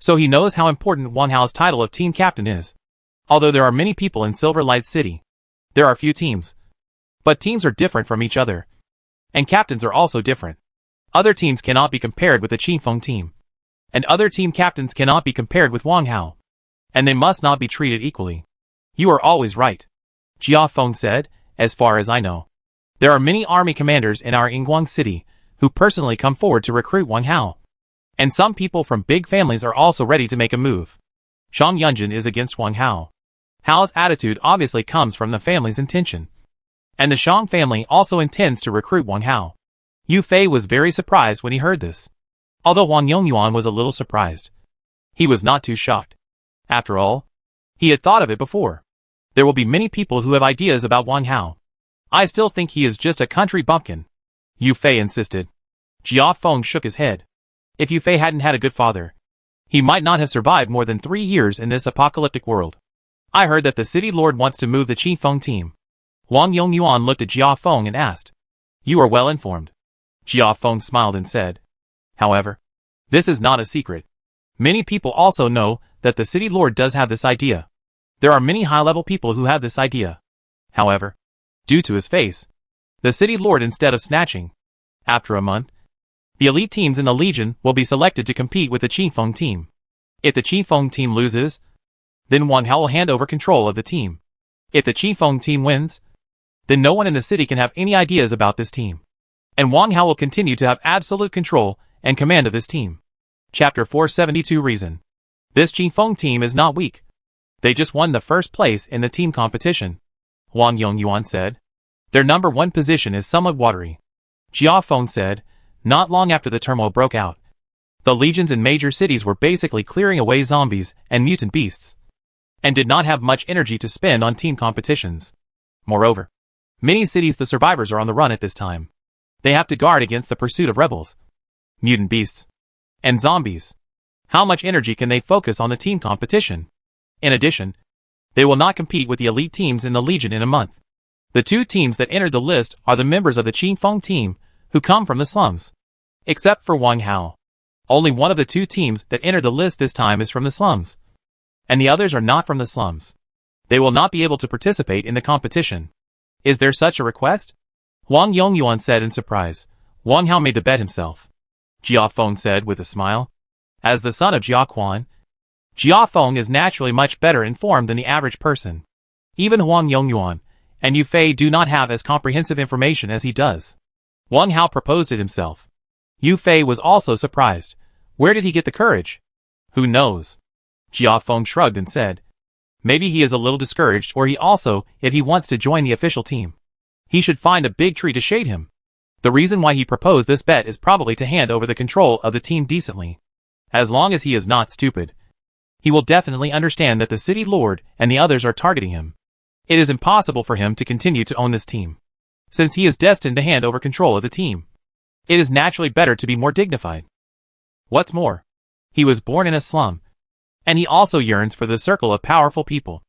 so he knows how important Wang Hao's title of team captain is. Although there are many people in Silver Light City, there are few teams. But teams are different from each other, and captains are also different. Other teams cannot be compared with the Qingfeng team, and other team captains cannot be compared with Wang Hao, and they must not be treated equally. You are always right, Jia Feng said. As far as I know, there are many army commanders in our Yingguang city who personally come forward to recruit Wang Hao, and some people from big families are also ready to make a move. Shan Yunjin is against Wang Hao. Hao's attitude obviously comes from the family's intention, and the Shang family also intends to recruit Wang Hao. Yu Fei was very surprised when he heard this. Although Wang Yongyuan was a little surprised, he was not too shocked. After all, he had thought of it before. There will be many people who have ideas about Wang Hao. I still think he is just a country bumpkin, Yu Fei insisted. Jia Feng shook his head. If Yu Fei hadn't had a good father, he might not have survived more than 3 years in this apocalyptic world. I heard that the city lord wants to move the Qingfeng team. Wang Yongyuan looked at Jia Feng and asked. You are well informed. Jia Feng smiled and said. However, this is not a secret. Many people also know that the city lord does have this idea. There are many high-level people who have this idea. However, due to his face, the city lord instead of snatching. After a month, the elite teams in the Legion will be selected to compete with the Qingfeng team. If the Qingfeng team loses, then Wang Hao will hand over control of the team. If the Qingfeng team wins, then no one in the city can have any ideas about this team. And Wang Hao will continue to have absolute control and command of this team. Chapter 472 Reason. This Qingfeng team is not weak. They just won the first place in the team competition, Wang Yongyuan said. Their number 1 position is somewhat watery. Jia Feng said. Not long after the turmoil broke out, the legions in major cities were basically clearing away zombies and mutant beasts, and did not have much energy to spend on team competitions. Moreover, many cities the survivors are on the run at this time. They have to guard against the pursuit of rebels, mutant beasts, and zombies. How much energy can they focus on the team competition? In addition, they will not compete with the elite teams in the Legion in a month. The 2 teams that entered the list are the members of the Qingfeng team, who come from the slums. Except for Wang Hao. Only one of the 2 teams that entered the list this time is from the slums, and the others are not from the slums. They will not be able to participate in the competition. Is there such a request? Wang Yongyuan said in surprise. Wang Hao made the bet himself, Jia Feng said with a smile. As the son of Jia Quan, Jia Feng is naturally much better informed than the average person. Even Wang Yongyuan and Yu Fei do not have as comprehensive information as he does. Wang Hao proposed it himself. Yu Fei was also surprised. Where did he get the courage? Who knows? Jia Feng shrugged and said. Maybe he is a little discouraged, or if he wants to join the official team, he should find a big tree to shade him. The reason why he proposed this bet is probably to hand over the control of the team decently. As long as he is not stupid, he will definitely understand that the city lord and the others are targeting him. It is impossible for him to continue to own this team, since he is destined to hand over control of the team. It is naturally better to be more dignified. What's more, he was born in a slum, and he also yearns for the circle of powerful people.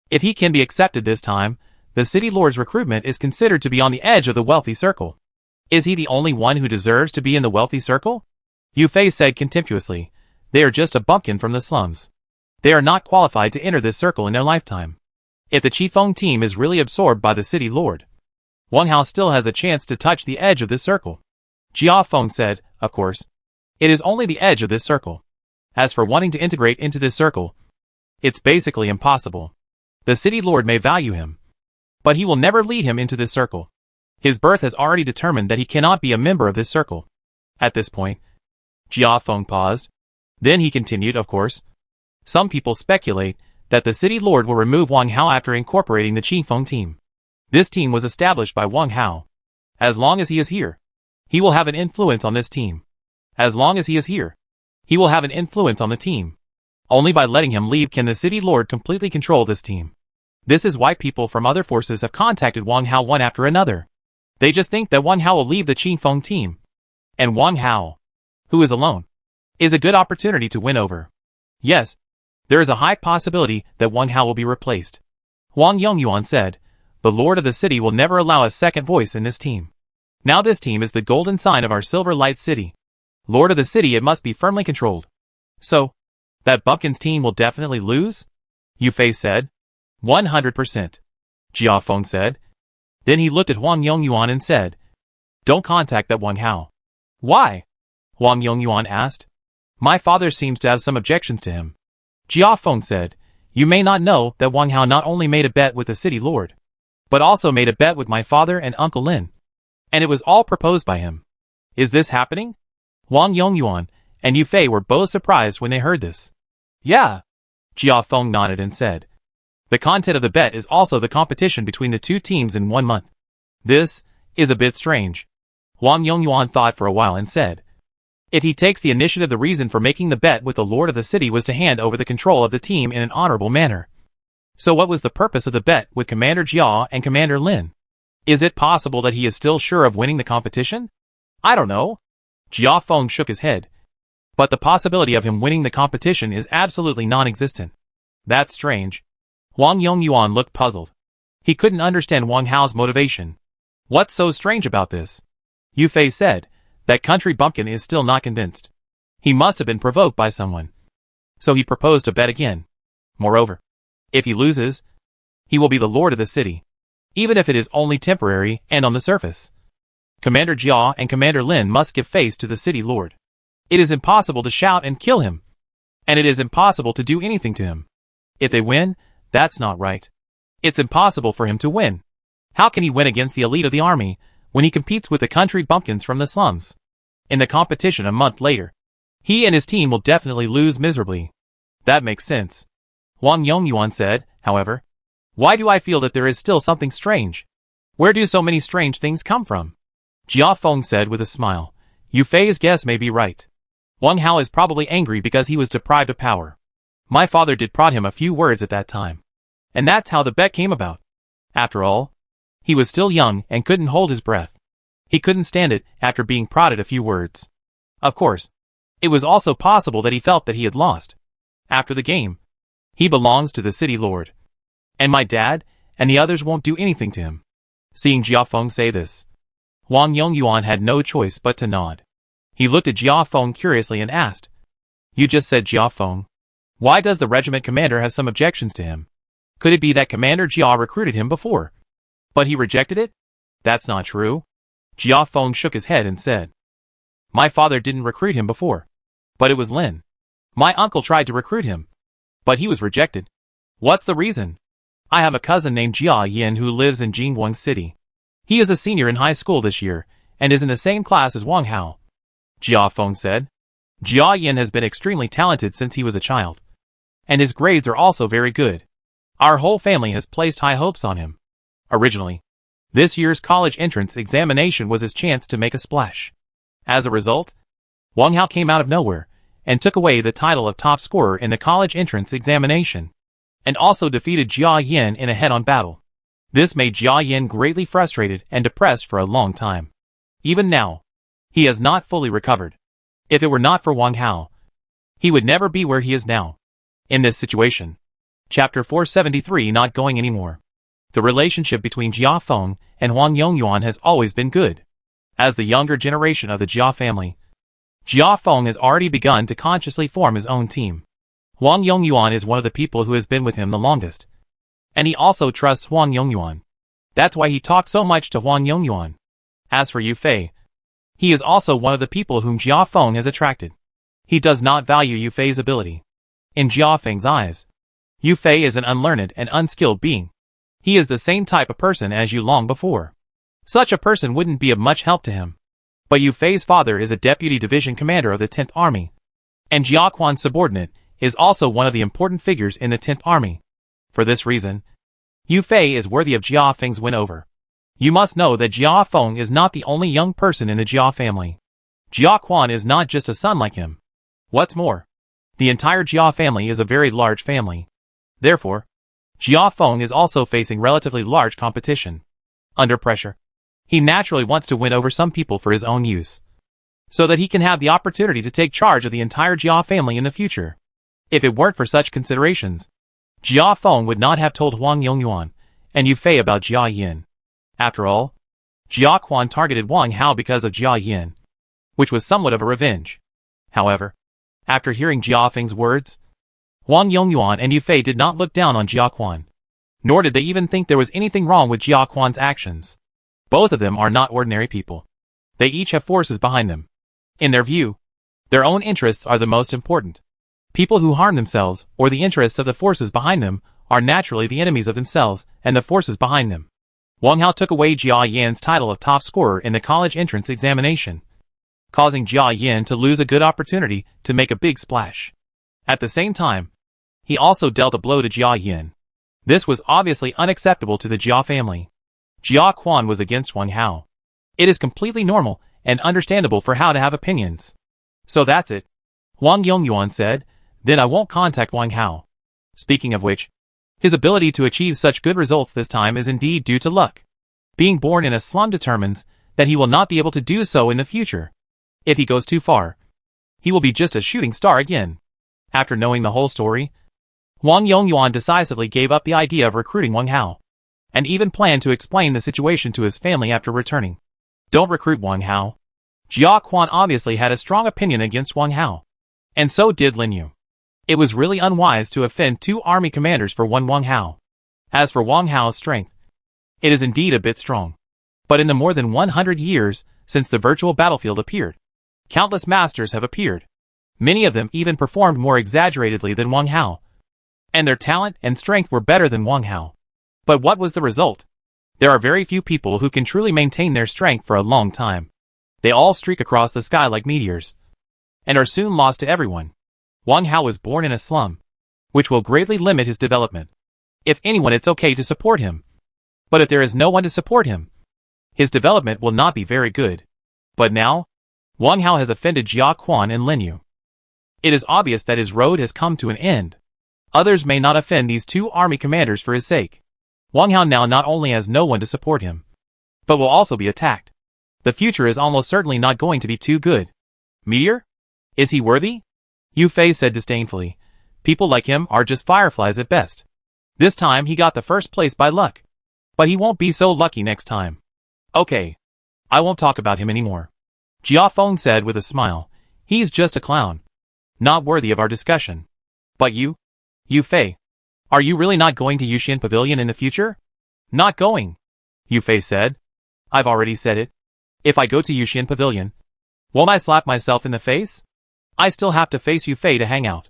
If he can be accepted this time, the city lord's recruitment is considered to be on the edge of the wealthy circle. Is he the only one who deserves to be in the wealthy circle? Yu Fei said contemptuously. They are just a bumpkin from the slums. They are not qualified to enter this circle in their lifetime. If the Qifeng team is really absorbed by the city lord, Wang Hao still has a chance to touch the edge of this circle. Jia Feng said, of course, it is only the edge of this circle. As for wanting to integrate into this circle, it's basically impossible. The city lord may value him, but he will never lead him into this circle. His birth has already determined that he cannot be a member of this circle. At this point, Jia Feng paused. Then he continued, of course. Some people speculate that the city lord will remove Wang Hao after incorporating the Qingfeng team. This team was established by Wang Hao. As long as he is here, he will have an influence on this team. As long as he is here, he will have an influence on the team. Only by letting him leave can the city lord completely control this team. This is why people from other forces have contacted Wang Hao one after another. They just think that Wang Hao will leave the Qingfeng team. And Wang Hao, who is alone, is a good opportunity to win over. Yes, there is a high possibility that Wang Hao will be replaced. Wang Yongyuan said, the lord of the city will never allow a second voice in this team. Now this team is the golden sign of our Silver Light City. Lord of the city, it must be firmly controlled. So, that Bumpkin's team will definitely lose? Yu Fei said. 100%. Jia Feng said. Then he looked at Wang Yongyuan and said, don't contact that Wang Hao. Why? Wang Yongyuan asked. My father seems to have some objections to him. Jia Feng said, you may not know that Wang Hao not only made a bet with the city lord, but also made a bet with my father and Uncle Lin. And it was all proposed by him. Is this happening? Wang Yongyuan and Yu Fei were both surprised when they heard this. Yeah. Jia Feng nodded and said, the content of the bet is also the competition between the two teams in 1 month. This is a bit strange. Wang Yongyuan thought for a while and said, if he takes the initiative, the reason for making the bet with the lord of the city was to hand over the control of the team in an honorable manner. So what was the purpose of the bet with Commander Jia and Commander Lin? Is it possible that he is still sure of winning the competition? I don't know. Jia Feng shook his head. But the possibility of him winning the competition is absolutely non-existent. That's strange. Wang Yongyuan looked puzzled. He couldn't understand Wang Hao's motivation. What's so strange about this? Yu Fei said, that Country Bumpkin is still not convinced. He must have been provoked by someone. So he proposed to bet again. Moreover, if he loses, he will be the lord of the city, even if it is only temporary and on the surface. Commander Jia and Commander Lin must give face to the city lord. It is impossible to shout and kill him. And it is impossible to do anything to him. If they win, that's not right. It's impossible for him to win. How can he win against the elite of the army when he competes with the country bumpkins from the slums? In the competition a month later, he and his team will definitely lose miserably. That makes sense. Wang Yongyuan said, however. Why do I feel that there is still something strange? Where do so many strange things come from? Jia Feng said with a smile. Yu Fei's guess may be right. Wang Hao is probably angry because he was deprived of power. My father did prod him a few words at that time. And that's how the bet came about. After all, he was still young and couldn't hold his breath. He couldn't stand it after being prodded a few words. Of course, it was also possible that he felt that he had lost. After the game, he belongs to the city lord. And my dad and the others won't do anything to him. Seeing Jia Feng say this, Wang Yongyuan had no choice but to nod. He looked at Jia Feng curiously and asked, you just said Jia Feng. Why does the regiment commander have some objections to him? Could it be that Commander Jia recruited him before, but he rejected it? That's not true. Jia Feng shook his head and said, my father didn't recruit him before, but it was Lin. My uncle tried to recruit him, but he was rejected. What's the reason? I have a cousin named Jia Yin who lives in Jingguang City. He is a senior in high school this year, and is in the same class as Wang Hao. Jia Feng said. Jia Yin has been extremely talented since he was a child. And his grades are also very good. Our whole family has placed high hopes on him. Originally, this year's college entrance examination was his chance to make a splash. As a result, Wang Hao came out of nowhere and took away the title of top scorer in the college entrance examination, and also defeated Jia Yin in a head-on battle. This made Jia Yin greatly frustrated and depressed for a long time. Even now, he has not fully recovered. If it were not for Wang Hao, he would never be where he is now. In this situation, Chapter 473 not going anymore. The relationship between Jia Feng and Wang Yongyuan has always been good. As the younger generation of the Jia family, Jia Feng has already begun to consciously form his own team. Wang Yongyuan is one of the people who has been with him the longest. And he also trusts Wang Yongyuan. That's why he talked so much to Wang Yongyuan. As for Yu Fei, he is also one of the people whom Jia Feng has attracted. He does not value Yu Fei's ability. In Jia Feng's eyes, Yu Fei is an unlearned and unskilled being. He is the same type of person as you long before. Such a person wouldn't be of much help to him. But Yu Fei's father is a deputy division commander of the 10th Army, and Jia Quan's subordinate is also one of the important figures in the 10th Army. For this reason, Yu Fei is worthy of Jia Feng's win over. You must know that Jia Feng is not the only young person in the Jia family. Jia Quan is not just a son like him. What's more, the entire Jia family is a very large family. Therefore, Jia Feng is also facing relatively large competition. Under pressure, he naturally wants to win over some people for his own use, so that he can have the opportunity to take charge of the entire Jia family in the future. If it weren't for such considerations, Jia Feng would not have told Huang Yongyuan and Yu Fei about Jia Yin. After all, Jia Quan targeted Wang Hao because of Jia Yin, which was somewhat of a revenge. However, after hearing Jia Feng's words, Huang Yongyuan and Yu Fei did not look down on Jia Quan, nor did they even think there was anything wrong with Jia Quan's actions. Both of them are not ordinary people. They each have forces behind them. In their view, their own interests are the most important. People who harm themselves, or the interests of the forces behind them, are naturally the enemies of themselves and the forces behind them. Wang Hao took away Jia Yin's title of top scorer in the college entrance examination, causing Jia Yin to lose a good opportunity to make a big splash. At the same time, he also dealt a blow to Jia Yin. This was obviously unacceptable to the Jia family. Jia Quan was against Wang Hao. It is completely normal and understandable for Hao to have opinions. So that's it, Huang Yongyuan said, then I won't contact Wang Hao. Speaking of which, his ability to achieve such good results this time is indeed due to luck. Being born in a slum determines that he will not be able to do so in the future. If he goes too far, he will be just a shooting star again. After knowing the whole story, Huang Yongyuan decisively gave up the idea of recruiting Wang Hao, and even planned to explain the situation to his family after returning. Don't recruit Wang Hao. Jia Quan obviously had a strong opinion against Wang Hao, and so did Lin Yu. It was really unwise to offend two army commanders for one Wang Hao. As for Wang Hao's strength, it is indeed a bit strong. But in the more than 100 years since the virtual battlefield appeared, countless masters have appeared. Many of them even performed more exaggeratedly than Wang Hao, and their talent and strength were better than Wang Hao. But what was the result? There are very few people who can truly maintain their strength for a long time. They all streak across the sky like meteors, and are soon lost to everyone. Wang Hao was born in a slum, which will greatly limit his development. If anyone, it's okay to support him. But if there is no one to support him, his development will not be very good. But now, Wang Hao has offended Jia Quan and Lin Yu. It is obvious that his road has come to an end. Others may not offend these two army commanders for his sake. Wang Hao now not only has no one to support him, but will also be attacked. The future is almost certainly not going to be too good. Meteor? Is he worthy? Yu Fei said disdainfully. People like him are just fireflies at best. This time he got the first place by luck. But he won't be so lucky next time. Okay. I won't talk about him anymore. Jia Feng said with a smile. He's just a clown. Not worthy of our discussion. But you? Yu Fei. Are you really not going to Yuxian Pavilion in the future? Not going. Yu Fei said. I've already said it. If I go to Yuxian Pavilion, won't I slap myself in the face? I still have to face Yu Fei to hang out.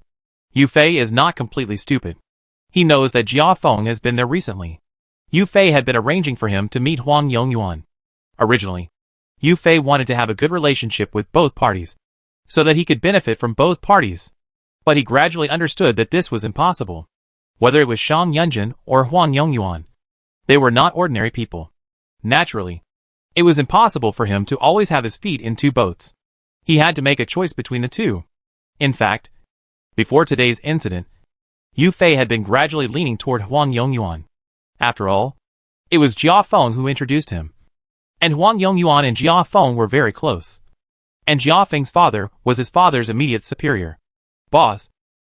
Yu Fei is not completely stupid. He knows that Jia Feng has been there recently. Yu Fei had been arranging for him to meet Huang Yongyuan. Originally, Yu Fei wanted to have a good relationship with both parties, so that he could benefit from both parties. But he gradually understood that this was impossible. Whether it was Shang Yunjin or Huang Yongyuan, they were not ordinary people. Naturally, it was impossible for him to always have his feet in two boats. He had to make a choice between the two. In fact, before today's incident, Yu Fei had been gradually leaning toward Huang Yongyuan. After all, it was Jia Feng who introduced him. And Huang Yongyuan and Jia Feng were very close. And Jia Feng's father was his father's immediate superior. Boss,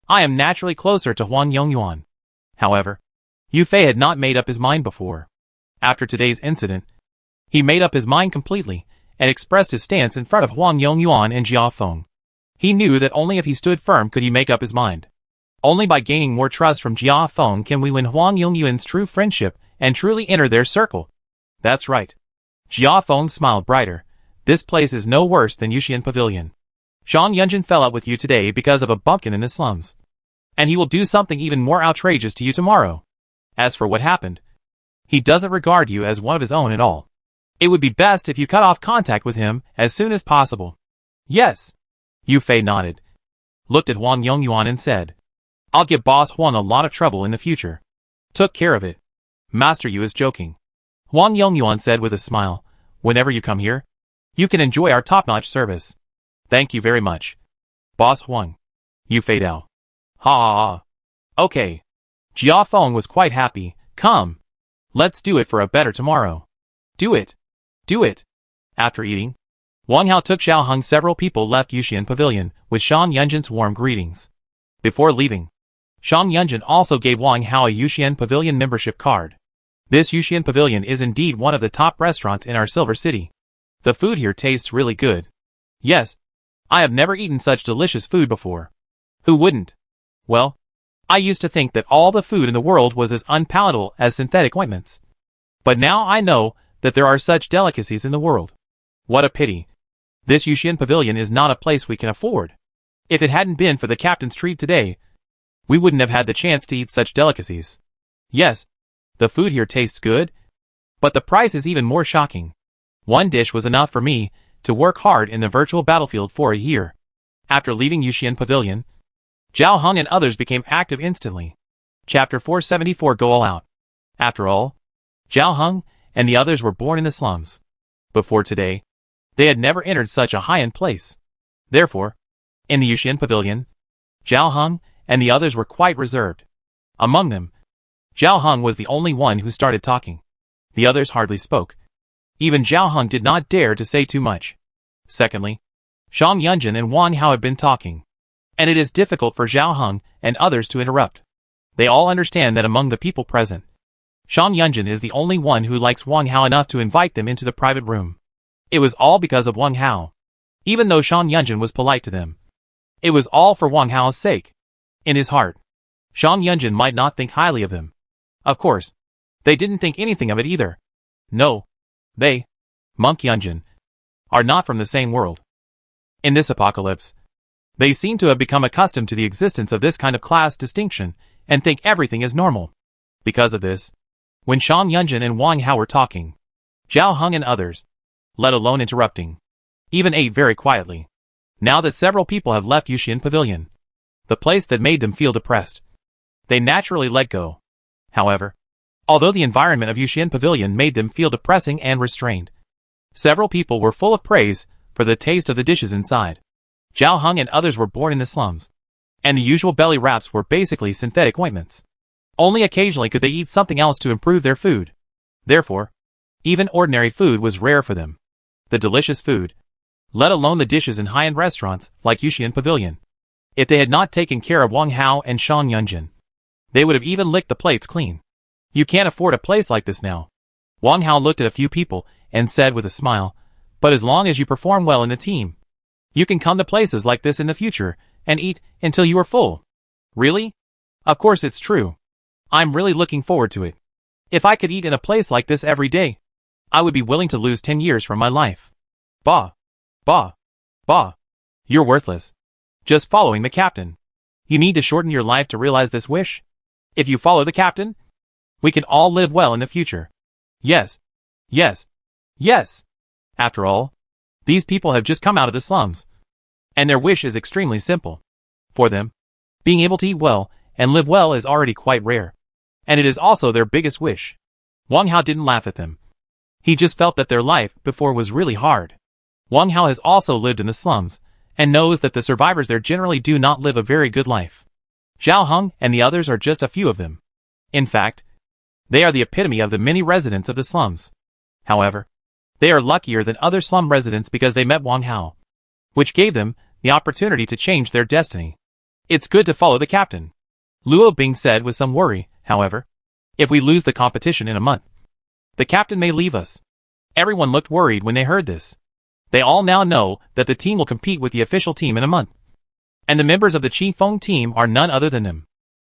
I am naturally closer to Huang Yongyuan. However, Yu Fei had not made up his mind before. After today's incident, he made up his mind completely, and expressed his stance in front of Huang Yongyuan and Jia Feng. He knew that only if he stood firm could he make up his mind. Only by gaining more trust from Jia Feng can we win Huang Yongyuan's true friendship and truly enter their circle. That's right. Jia Feng smiled brighter. This place is no worse than Yuxian Pavilion. Shang Yunjin fell out with you today because of a bumpkin in the slums. And he will do something even more outrageous to you tomorrow. As for what happened, he doesn't regard you as one of his own at all. It would be best if you cut off contact with him as soon as possible. Yes. Yu Fei nodded, looked at Huang Yongyuan and said, I'll give Boss Huang a lot of trouble in the future. Took care of it. Master Yu is joking. Huang Yongyuan said with a smile, whenever you come here, you can enjoy our top-notch service. Thank you very much. Boss Huang. Yu Fei Dao. Ha ha ha. Okay. Jia Feng was quite happy. Come. Let's do it for a better tomorrow. Do it. Do it. After eating, Wang Hao took Xiao Heng. Several people left Yuxian Pavilion with Shan Yunjin's warm greetings. Before leaving, Shan Yunjin also gave Wang Hao a Yuxian Pavilion membership card. This Yuxian Pavilion is indeed one of the top restaurants in our Silver City. The food here tastes really good. Yes. I have never eaten such delicious food before. Who wouldn't? Well, I used to think that all the food in the world was as unpalatable as synthetic ointments. But now I know that there are such delicacies in the world. What a pity. This Yuxian Pavilion is not a place we can afford. If it hadn't been for the captain's treat today, we wouldn't have had the chance to eat such delicacies. Yes, the food here tastes good, but the price is even more shocking. One dish was enough for me to work hard in the virtual battlefield for a year. After leaving Yuxian Pavilion, Zhao Heng and others became active instantly. Chapter 474 Go All Out. After all, Zhao Heng and the others were born in the slums. Before today, they had never entered such a high-end place. Therefore, in the Yuxian Pavilion, Zhao Heng and the others were quite reserved. Among them, Zhao Heng was the only one who started talking. The others hardly spoke. Even Zhao Heng did not dare to say too much. Secondly, Shan Yunjin and Wang Hao had been talking, and it is difficult for Zhao Heng and others to interrupt. They all understand that among the people present, Shan Yunjin is the only one who likes Wang Hao enough to invite them into the private room. It was all because of Wang Hao. Even though Shan Yunjin was polite to them, it was all for Wang Hao's sake. In his heart, Shan Yunjin might not think highly of them. Of course, they didn't think anything of it either. No, they, Monk Yunjin, are not from the same world. In this apocalypse, they seem to have become accustomed to the existence of this kind of class distinction and think everything is normal. Because of this, when Shan Yunjin and Wang Hao were talking, Zhao Heng and others, let alone interrupting, even ate very quietly. Now that several people have left Yuxian Pavilion, the place that made them feel depressed, they naturally let go. However, although the environment of Yuxian Pavilion made them feel depressing and restrained, several people were full of praise for the taste of the dishes inside. Zhao Heng and others were born in the slums, and the usual belly wraps were basically synthetic ointments. Only occasionally could they eat something else to improve their food. Therefore, even ordinary food was rare for them. The delicious food, let alone the dishes in high-end restaurants like Yuxian Pavilion. If they had not taken care of Wang Hao and Shan Yunjin, they would have even licked the plates clean. You can't afford a place like this now. Wang Hao looked at a few people and said with a smile, but as long as you perform well in the team, you can come to places like this in the future and eat until you are full. Really? Of course it's true. I'm really looking forward to it. If I could eat in a place like this every day, I would be willing to lose 10 years from my life. Bah. Bah. Bah. You're worthless. Just following the captain. You need to shorten your life to realize this wish. If you follow the captain, we can all live well in the future. Yes. Yes. Yes. After all, these people have just come out of the slums, and their wish is extremely simple. For them, being able to eat well and live well is already quite rare, and it is also their biggest wish. Wang Hao didn't laugh at them. He just felt that their life before was really hard. Wang Hao has also lived in the slums, and knows that the survivors there generally do not live a very good life. Zhao Heng and the others are just a few of them. In fact, they are the epitome of the many residents of the slums. However, they are luckier than other slum residents because they met Wang Hao, which gave them the opportunity to change their destiny. It's good to follow the captain, Luo Bing said with some worry. However, if we lose the competition in a month, the captain may leave us. Everyone looked worried when they heard this. They all now know that the team will compete with the official team in a month, and the members of the Qifeng team are none other than them.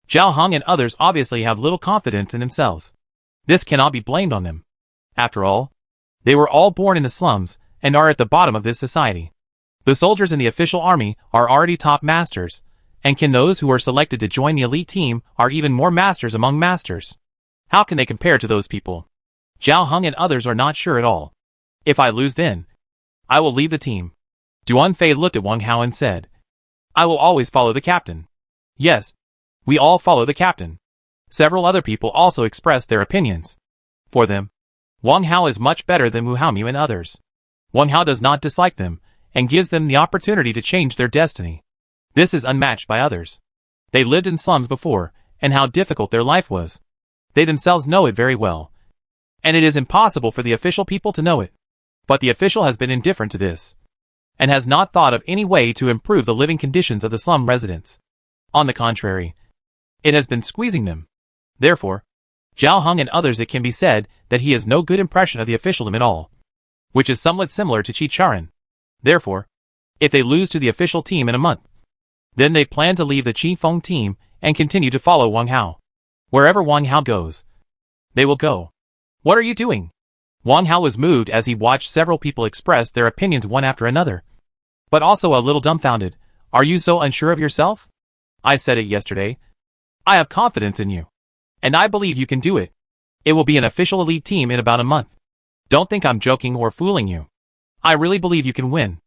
Zhao Heng and others obviously have little confidence in themselves. This cannot be blamed on them. After all, they were all born in the slums and are at the bottom of this society. The soldiers in the official army are already top masters, and those who are selected to join the elite team are even more masters among masters. How can they compare to those people? Zhao Heng and others are not sure at all. If I lose then, I will leave the team. Duan Fei looked at Wang Hao and said, I will always follow the captain. Yes, we all follow the captain. Several other people also expressed their opinions. For them, Wang Hao is much better than Wu Haomu and others. Wang Hao does not dislike them, and gives them the opportunity to change their destiny. This is unmatched by others. They lived in slums before, and how difficult their life was. They themselves know it very well. And it is impossible for the official people to know it. But the official has been indifferent to this, and has not thought of any way to improve the living conditions of the slum residents. On the contrary, it has been squeezing them. Therefore, Zhao Heng and others, it can be said that he has no good impression of the officialdom at all, which is somewhat similar to Chi Charan. Therefore, if they lose to the official team in a month, then they plan to leave the Qi Feng team and continue to follow Wang Hao. Wherever Wang Hao goes, they will go. What are you doing? Wang Hao was moved as he watched several people express their opinions one after another, but also a little dumbfounded. Are you so unsure of yourself? I said it yesterday. I have confidence in you, and I believe you can do it. It will be an official elite team in about a month. Don't think I'm joking or fooling you. I really believe you can win.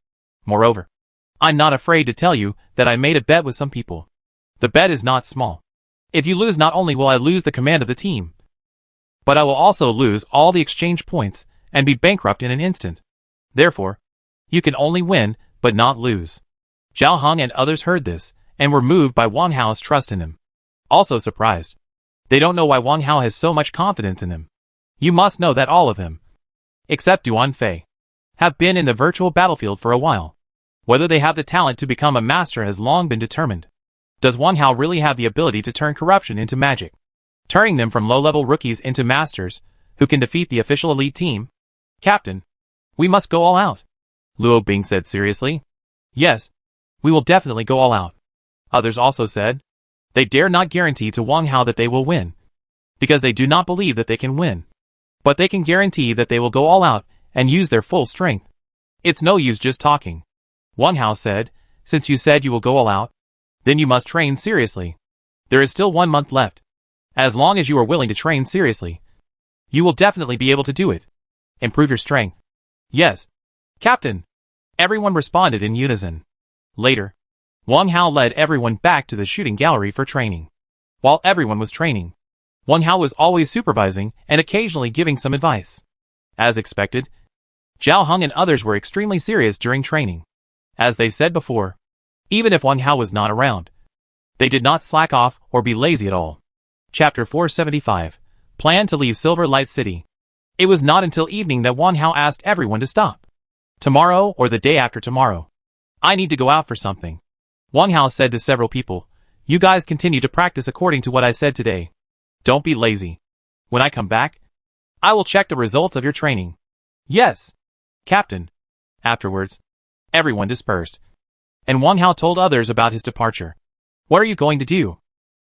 Moreover, I'm not afraid to tell you that I made a bet with some people. The bet is not small. If you lose, not only will I lose the command of the team, but I will also lose all the exchange points and be bankrupt in an instant. Therefore, you can only win, but not lose. Zhao Heng and others heard this, and were moved by Wang Hao's trust in him. Also surprised. They don't know why Wang Hao has so much confidence in him. You must know that all of them, except Duan Fei, have been in the virtual battlefield for a while. Whether they have the talent to become a master has long been determined. Does Wang Hao really have the ability to turn corruption into magic, turning them from low-level rookies into masters who can defeat the official elite team? Captain, we must go all out, Luo Bing said seriously. Yes, we will definitely go all out. Others also said. They dare not guarantee to Wang Hao that they will win, because they do not believe that they can win. But they can guarantee that they will go all out and use their full strength. It's no use just talking. Wang Hao said, since you said you will go all out, then you must train seriously. There is still 1 month left. As long as you are willing to train seriously, you will definitely be able to do it. Improve your strength. Yes, Captain. Everyone responded in unison. Later, Wang Hao led everyone back to the shooting gallery for training. While everyone was training, Wang Hao was always supervising and occasionally giving some advice. As expected, Zhao Heng and others were extremely serious during training. As they said before, even if Wang Hao was not around, they did not slack off or be lazy at all. Chapter 475. Plan to leave Silver Light City. It was not until evening that Wang Hao asked everyone to stop. Tomorrow or the day after tomorrow, I need to go out for something. Wang Hao said to several people, you guys continue to practice according to what I said today. Don't be lazy. When I come back, I will check the results of your training. Yes, Captain. Afterwards, everyone dispersed, and Wang Hao told others about his departure. What are you going to do?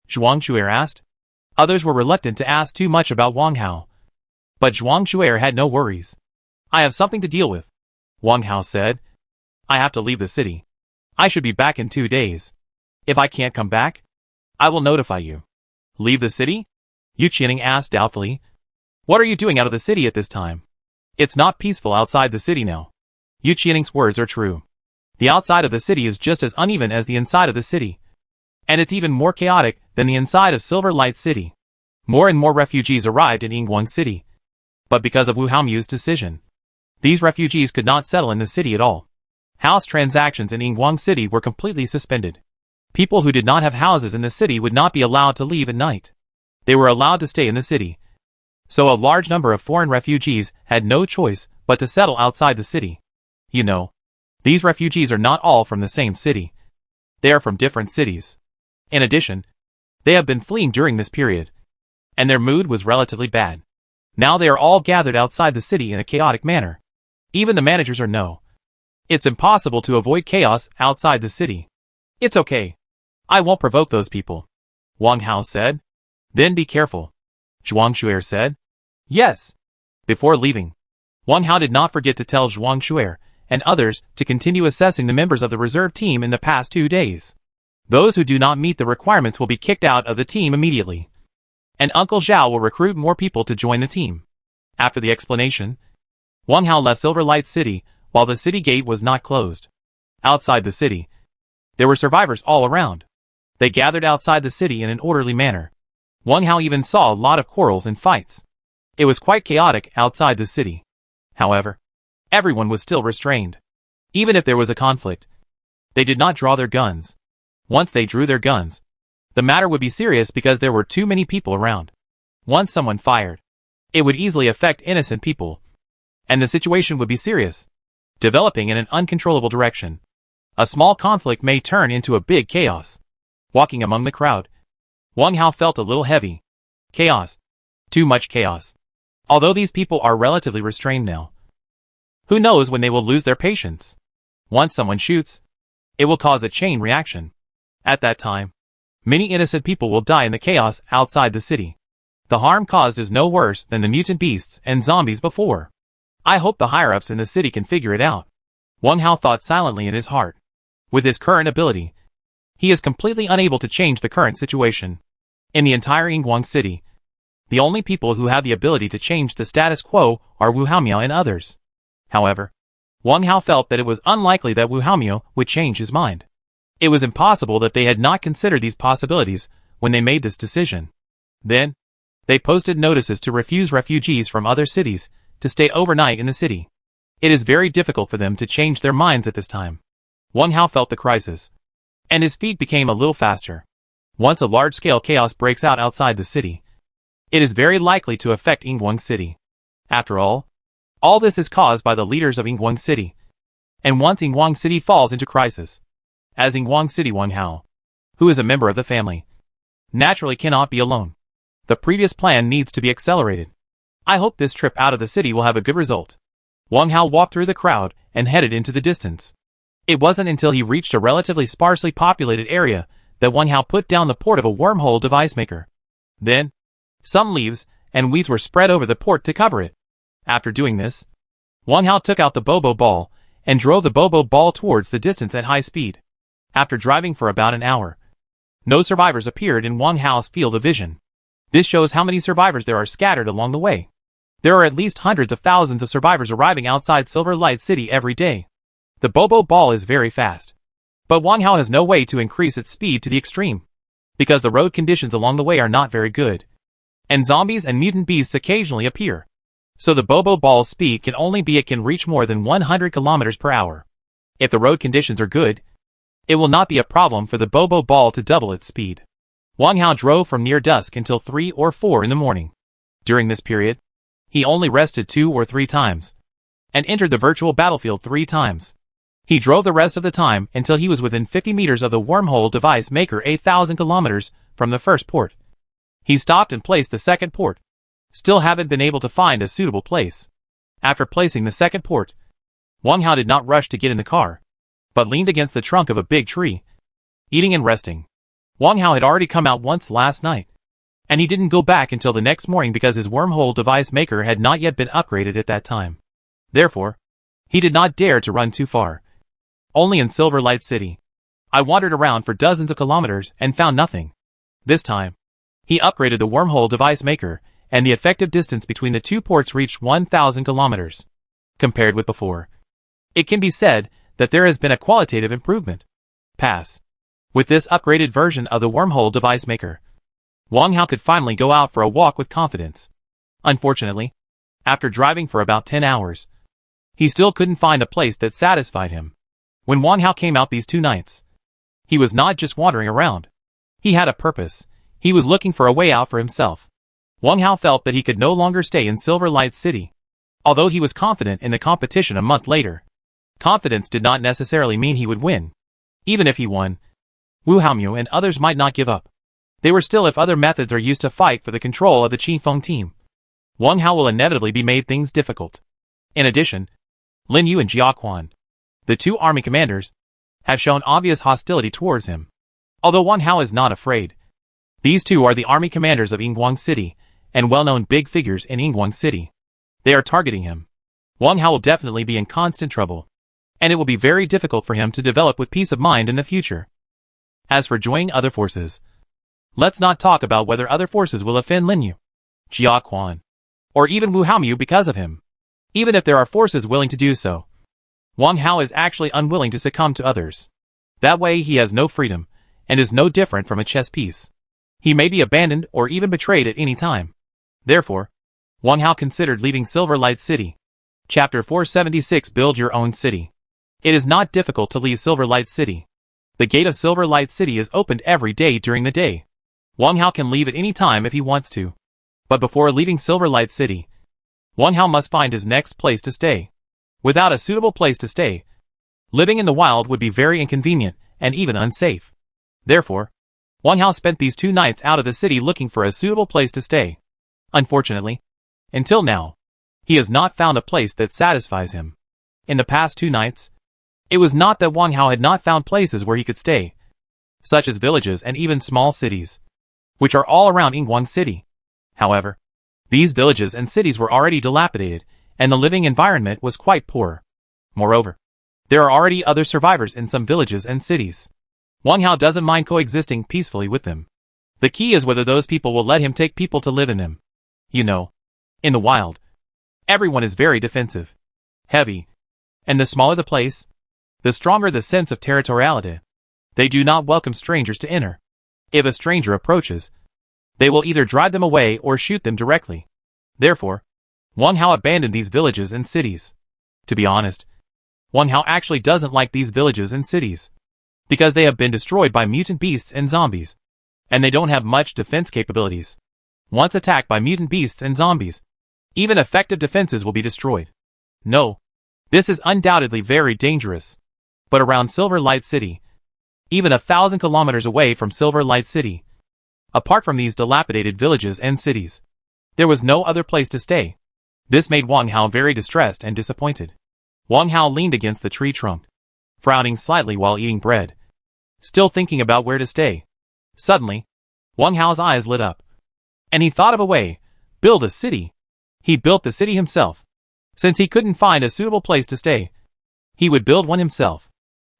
Zhuang Shuer asked. Others were reluctant to ask too much about Wang Hao, but Zhuang Shuer had no worries. I have something to deal with, Wang Hao said. I have to leave the city. I should be back in 2 days. If I can't come back, I will notify you. Leave the city? Yu Qining asked doubtfully. What are you doing out of the city at this time? It's not peaceful outside the city now. Yu Qining's words are true. The outside of the city is just as uneven as the inside of the city, and it's even more chaotic than the inside of Silver Light City. More and more refugees arrived in Yingguang City, but because of Wu Haomu's decision, these refugees could not settle in the city at all. House transactions in Yingguang City were completely suspended. People who did not have houses in the city would not be allowed to leave at night. They were allowed to stay in the city. So a large number of foreign refugees had no choice but to settle outside the city. You know, these refugees are not all from the same city. They are from different cities. In addition, they have been fleeing during this period, and their mood was relatively bad. Now they are all gathered outside the city in a chaotic manner. Even the managers know. It's impossible to avoid chaos outside the city. It's okay. I won't provoke those people, Wang Hao said. Then be careful, Zhuang Shuer said. Yes. Before leaving, Wang Hao did not forget to tell Zhuang Shuer and others to continue assessing the members of the reserve team in the past 2 days. Those who do not meet the requirements will be kicked out of the team immediately. And Uncle Zhao will recruit more people to join the team. After the explanation, Wang Hao left Silver Light City while the city gate was not closed. Outside the city, there were survivors all around. They gathered outside the city in an orderly manner. Wang Hao even saw a lot of quarrels and fights. It was quite chaotic outside the city. However, everyone was still restrained. Even if there was a conflict, they did not draw their guns. Once they drew their guns, the matter would be serious because there were too many people around. Once someone fired, it would easily affect innocent people, and the situation would be serious, developing in an uncontrollable direction. A small conflict may turn into a big chaos. Walking among the crowd, Wang Hao felt a little heavy. Chaos. Too much chaos. Although these people are relatively restrained now, who knows when they will lose their patience? Once someone shoots, it will cause a chain reaction. At that time, many innocent people will die in the chaos outside the city. The harm caused is no worse than the mutant beasts and zombies before. I hope the higher-ups in the city can figure it out. Wang Hao thought silently in his heart. With his current ability, he is completely unable to change the current situation. In the entire Yingguang city, the only people who have the ability to change the status quo are Wu Haomiao and others. However, Wang Hao felt that it was unlikely that Wu Haomiao would change his mind. It was impossible that they had not considered these possibilities when they made this decision. Then, they posted notices to refuse refugees from other cities to stay overnight in the city. It is very difficult for them to change their minds at this time. Wang Hao felt the crisis, and his feet became a little faster. Once a large-scale chaos breaks out outside the city, it is very likely to affect Yingguang City. After all this is caused by the leaders of Yingguang City. And once Yingguang City falls into crisis, as Yingguang City Wang Hao, who is a member of the family, naturally cannot be alone. The previous plan needs to be accelerated. I hope this trip out of the city will have a good result. Wang Hao walked through the crowd and headed into the distance. It wasn't until he reached a relatively sparsely populated area that Wang Hao put down the port of a wormhole device maker. Then, some leaves and weeds were spread over the port to cover it. After doing this, Wang Hao took out the Bobo ball and drove the Bobo ball towards the distance at high speed. After driving for about an hour, no survivors appeared in Wang Hao's field of vision. This shows how many survivors there are scattered along the way. There are at least hundreds of thousands of survivors arriving outside Silver Light City every day. The Bobo ball is very fast, but Wang Hao has no way to increase its speed to the extreme, because the road conditions along the way are not very good, and zombies and mutant beasts occasionally appear. So the Bobo ball's speed can only be it can reach more than 100 kilometers per hour. If the road conditions are good, it will not be a problem for the Bobo ball to double its speed. Wang Hao drove from near dusk until 3 or 4 in the morning. During this period, he only rested 2 or 3 times, and entered the virtual battlefield 3 times. He drove the rest of the time until he was within 50 meters of the wormhole device maker 8,000 kilometers from the first port. He stopped and placed the second port. Still haven't been able to find a suitable place. After placing the second port, Wang Hao did not rush to get in the car, but leaned against the trunk of a big tree, eating and resting. Wang Hao had already come out once last night, and he didn't go back until the next morning because his wormhole device maker had not yet been upgraded at that time. Therefore, he did not dare to run too far. Only in Silver Light City. I wandered around for dozens of kilometers and found nothing. This time, he upgraded the wormhole device maker, and the effective distance between the 2 ports reached 1,000 kilometers. Compared with before, it can be said that there has been a qualitative improvement. Pass. With this upgraded version of the wormhole device maker, Wang Hao could finally go out for a walk with confidence. Unfortunately, after driving for about 10 hours, he still couldn't find a place that satisfied him. When Wang Hao came out these 2 nights, he was not just wandering around. He had a purpose. He was looking for a way out for himself. Wang Hao felt that he could no longer stay in Silver Light City. Although he was confident in the competition a month later, confidence did not necessarily mean he would win. Even if he won, Wu Haomiao and others might not give up. They were still if other methods are used to fight for the control of the Qingfeng team. Wang Hao will inevitably be made things difficult. In addition, Lin Yu and Jia Quan, the 2 army commanders, have shown obvious hostility towards him. Although Wang Hao is not afraid, these 2 are the army commanders of Yingguang City, and well-known big figures in Yingguang City. They are targeting him. Wang Hao will definitely be in constant trouble, and it will be very difficult for him to develop with peace of mind in the future. As for joining other forces, let's not talk about whether other forces will offend Lin Yu, Jia Quan, or even Wu Haomiao because of him. even if there are forces willing to do so. Wang Hao is actually unwilling to succumb to others. That way he has no freedom, and is no different from a chess piece. He may be abandoned or even betrayed at any time. Therefore, Wang Hao considered leaving Silverlight City. Chapter 476 Build Your Own City. It is not difficult to leave Silverlight City. The gate of Silverlight City is opened every day during the day. Wang Hao can leave at any time if he wants to. But before leaving Silverlight City, Wang Hao must find his next place to stay. Without a suitable place to stay, living in the wild would be very inconvenient and even unsafe. Therefore, Wang Hao spent these 2 nights out of the city looking for a suitable place to stay. Unfortunately, until now, he has not found a place that satisfies him. In the past 2 nights, it was not that Wang Hao had not found places where he could stay, such as villages and even small cities, which are all around Yingguang City. However, these villages and cities were already dilapidated, and the living environment was quite poor. Moreover, there are already other survivors in some villages and cities. Wang Hao doesn't mind coexisting peacefully with them. The key is whether those people will let him take people to live in them. You know, in the wild, everyone is very defensive, heavy, and the smaller the place, the stronger the sense of territoriality. They do not welcome strangers to enter. If a stranger approaches, they will either drive them away or shoot them directly. Therefore, Wang Hao abandoned these villages and cities. To be honest, Wang Hao actually doesn't like these villages and cities, because they have been destroyed by mutant beasts and zombies, and they don't have much defense capabilities. Once attacked by mutant beasts and zombies, even effective defenses will be destroyed. No, this is undoubtedly very dangerous. But around Silverlight City, even 1,000 kilometers away from Silverlight City, apart from these dilapidated villages and cities, there was no other place to stay. This made Wang Hao very distressed and disappointed. Wang Hao leaned against the tree trunk, frowning slightly while eating bread, still thinking about where to stay. Suddenly, Wang Hao's eyes lit up, and he thought of a way: build a city. He built the city himself. Since he couldn't find a suitable place to stay, he would build one himself.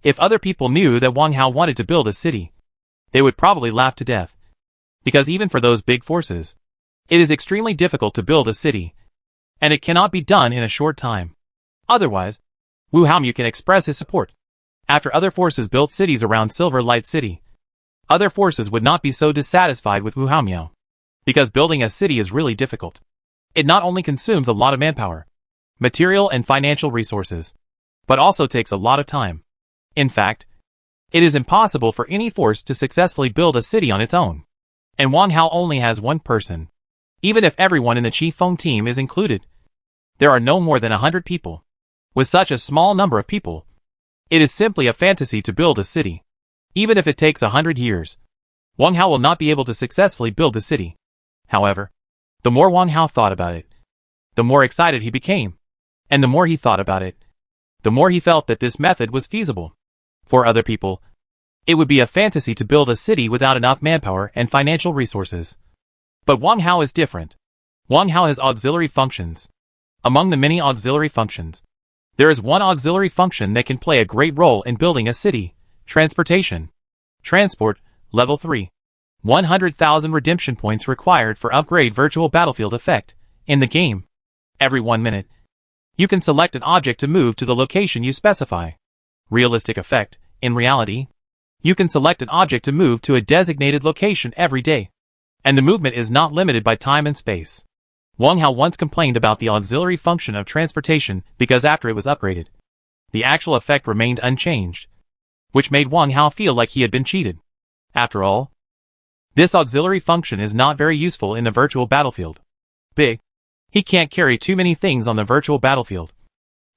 If other people knew that Wang Hao wanted to build a city, they would probably laugh to death. Because even for those big forces, it is extremely difficult to build a city, and it cannot be done in a short time. Otherwise, Wu Haomu can express his support. After other forces built cities around Silverlight City, other forces would not be so dissatisfied with Wu Haomu. Because building a city is really difficult. It not only consumes a lot of manpower, material and financial resources, but also takes a lot of time. In fact, it is impossible for any force to successfully build a city on its own. And Wang Hao only has one person. Even if everyone in the Qifeng team is included, there are no more than 100 people. With such a small number of people, it is simply a fantasy to build a city. Even if it takes 100 years, Wang Hao will not be able to successfully build the city. However, the more Wang Hao thought about it, the more excited he became. And the more he thought about it, the more he felt that this method was feasible. For other people, it would be a fantasy to build a city without enough manpower and financial resources. But Wang Hao is different. Wang Hao has auxiliary functions. Among the many auxiliary functions, there is one auxiliary function that can play a great role in building a city: transportation. Transport, level 3. 100,000 redemption points required for upgrade virtual battlefield effect. In the game, every 1 minute, you can select an object to move to the location you specify. Realistic effect: in reality, you can select an object to move to a designated location every day, and the movement is not limited by time and space. Wang Hao once complained about the auxiliary function of transportation because after it was upgraded, the actual effect remained unchanged, which made Wang Hao feel like he had been cheated. After all, this auxiliary function is not very useful in the virtual battlefield. He can't carry too many things on the virtual battlefield.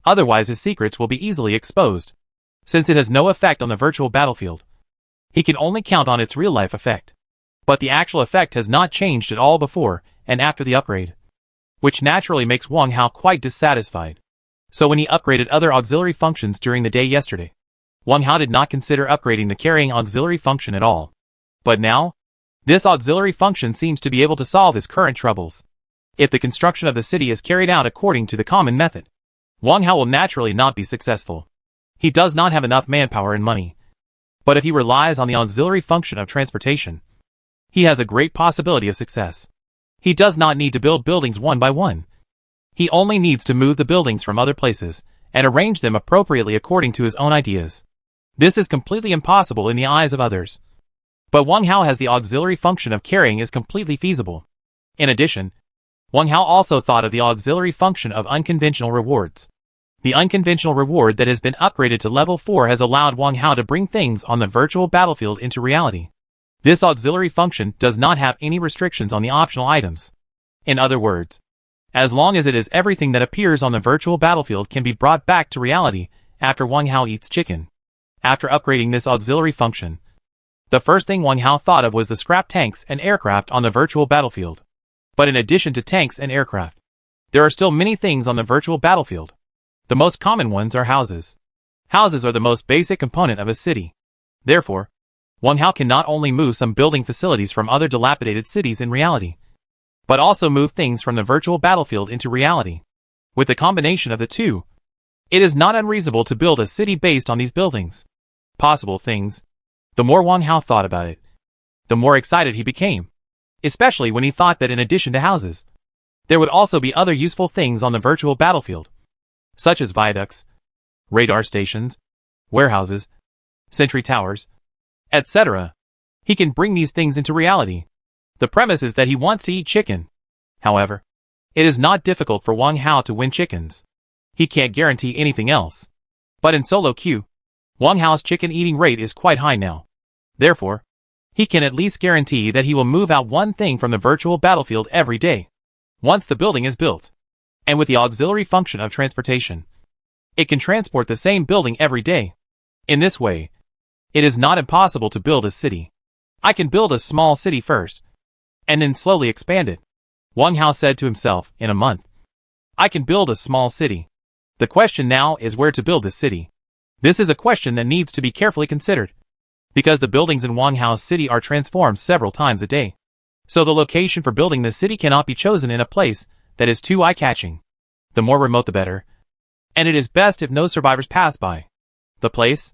Otherwise his secrets will be easily exposed. Since it has no effect on the virtual battlefield, he can only count on its real-life effect. But the actual effect has not changed at all before and after the upgrade, which naturally makes Wang Hao quite dissatisfied. So when he upgraded other auxiliary functions during the day yesterday, Wang Hao did not consider upgrading the carrying auxiliary function at all. But now, this auxiliary function seems to be able to solve his current troubles. If the construction of the city is carried out according to the common method, Wang Hao will naturally not be successful. He does not have enough manpower and money. But if he relies on the auxiliary function of transportation, he has a great possibility of success. He does not need to build buildings one by one. He only needs to move the buildings from other places and arrange them appropriately according to his own ideas. This is completely impossible in the eyes of others. But Wang Hao has the auxiliary function of carrying is completely feasible. In addition, Wang Hao also thought of the auxiliary function of unconventional rewards. The unconventional reward that has been upgraded to level 4 has allowed Wang Hao to bring things on the virtual battlefield into reality. This auxiliary function does not have any restrictions on the optional items. In other words, as long as it is everything that appears on the virtual battlefield can be brought back to reality after Wang Hao eats chicken. After upgrading this auxiliary function, the first thing Wang Hao thought of was the scrap tanks and aircraft on the virtual battlefield. But in addition to tanks and aircraft, there are still many things on the virtual battlefield. The most common ones are houses. Houses are the most basic component of a city. Therefore, Wang Hao can not only move some building facilities from other dilapidated cities in reality, but also move things from the virtual battlefield into reality. With the combination of the two, it is not unreasonable to build a city based on these buildings. Possible things. The more Wang Hao thought about it, the more excited he became, especially when he thought that in addition to houses, there would also be other useful things on the virtual battlefield, such as viaducts, radar stations, warehouses, sentry towers, etc. He can bring these things into reality. The premise is that he wants to eat chicken. However, it is not difficult for Wang Hao to win chickens. He can't guarantee anything else. But in solo queue, Wang Hao's chicken eating rate is quite high now. Therefore, he can at least guarantee that he will move out one thing from the virtual battlefield every day, once the building is built. And with the auxiliary function of transportation, it can transport the same building every day. In this way, it is not impossible to build a city. I can build a small city first, and then slowly expand it, Wang Hao said to himself. In a month, I can build a small city. The question now is where to build this city. This is a question that needs to be carefully considered, because the buildings in Wang Hao's city are transformed several times a day. So the location for building this city cannot be chosen in a place that is too eye-catching. The more remote the better. And it is best if no survivors pass by. The place?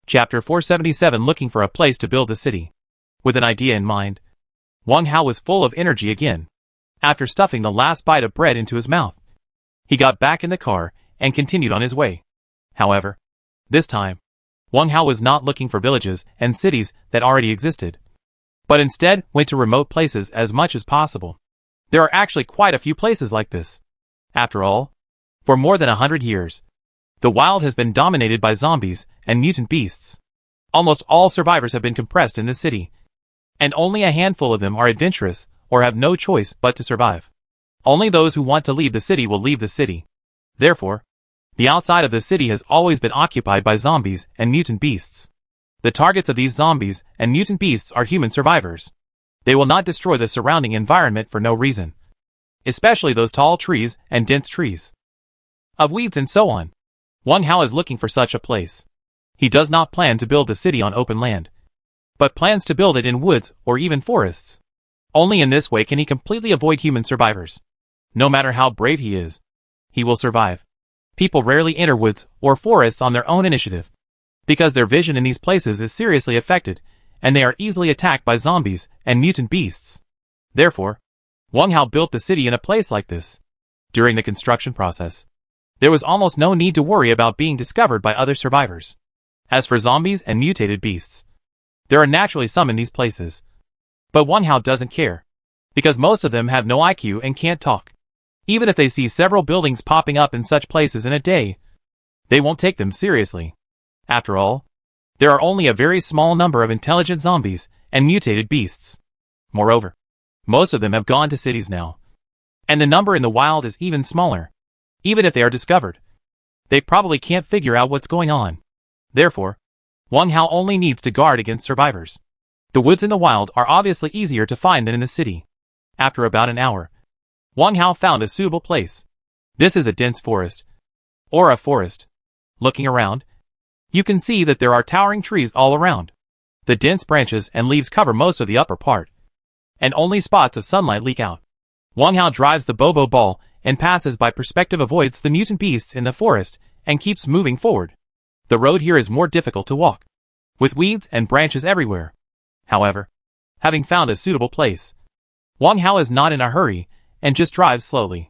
Chapter 477. Looking for a place to build the city. With an idea in mind, Wang Hao was full of energy again. After stuffing the last bite of bread into his mouth, he got back in the car and continued on his way. However, this time, Wang Hao was not looking for villages and cities that already existed, but instead went to remote places as much as possible. There are actually quite a few places like this. After all, for more than 100 years, the wild has been dominated by zombies and mutant beasts. Almost all survivors have been compressed in this city, and only a handful of them are adventurous or have no choice but to survive. Only those who want to leave the city will leave the city. Therefore, the outside of the city has always been occupied by zombies and mutant beasts. The targets of these zombies and mutant beasts are human survivors. They will not destroy the surrounding environment for no reason, especially those tall trees and dense trees, of weeds and so on. Wang Hao is looking for such a place. He does not plan to build the city on open land, but plans to build it in woods or even forests. Only in this way can he completely avoid human survivors. No matter how brave he is, he will survive. People rarely enter woods or forests on their own initiative, because their vision in these places is seriously affected, and they are easily attacked by zombies and mutant beasts. Therefore, Wang Hao built the city in a place like this. During the construction process, there was almost no need to worry about being discovered by other survivors. As for zombies and mutated beasts, there are naturally some in these places. But Wang Hao doesn't care, because most of them have no IQ and can't talk. Even if they see several buildings popping up in such places in a day, they won't take them seriously. After all, there are only a very small number of intelligent zombies and mutated beasts. Moreover, most of them have gone to cities now, and the number in the wild is even smaller. Even if they are discovered, they probably can't figure out what's going on. Therefore, Wang Hao only needs to guard against survivors. The woods in the wild are obviously easier to find than in the city. After about an hour, Wang Hao found a suitable place. This is a dense forest, or a forest. Looking around, you can see that there are towering trees all around. The dense branches and leaves cover most of the upper part, and only spots of sunlight leak out. Wang Hao drives the Bobo ball and passes by perspective, avoids the mutant beasts in the forest, and keeps moving forward. The road here is more difficult to walk, with weeds and branches everywhere. However, having found a suitable place, Wang Hao is not in a hurry and just drives slowly.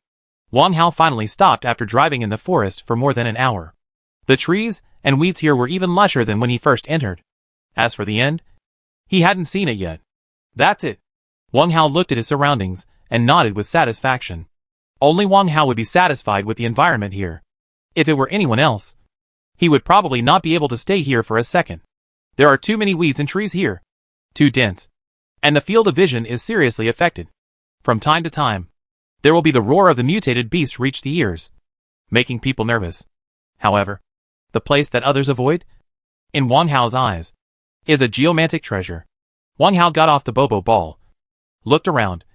Wang Hao finally stopped after driving in the forest for more than an hour. The trees and weeds here were even lusher than when he first entered. As for the end, he hadn't seen it yet. That's it. Wang Hao looked at his surroundings and nodded with satisfaction. Only Wang Hao would be satisfied with the environment here. If it were anyone else, he would probably not be able to stay here for a second. There are too many weeds and trees here. Too dense. And the field of vision is seriously affected. From time to time, there will be the roar of the mutated beast reach the ears, making people nervous. However, the place that others avoid, in Wang Hao's eyes, is a geomantic treasure. Wang Hao got off the Bobo ball, looked around,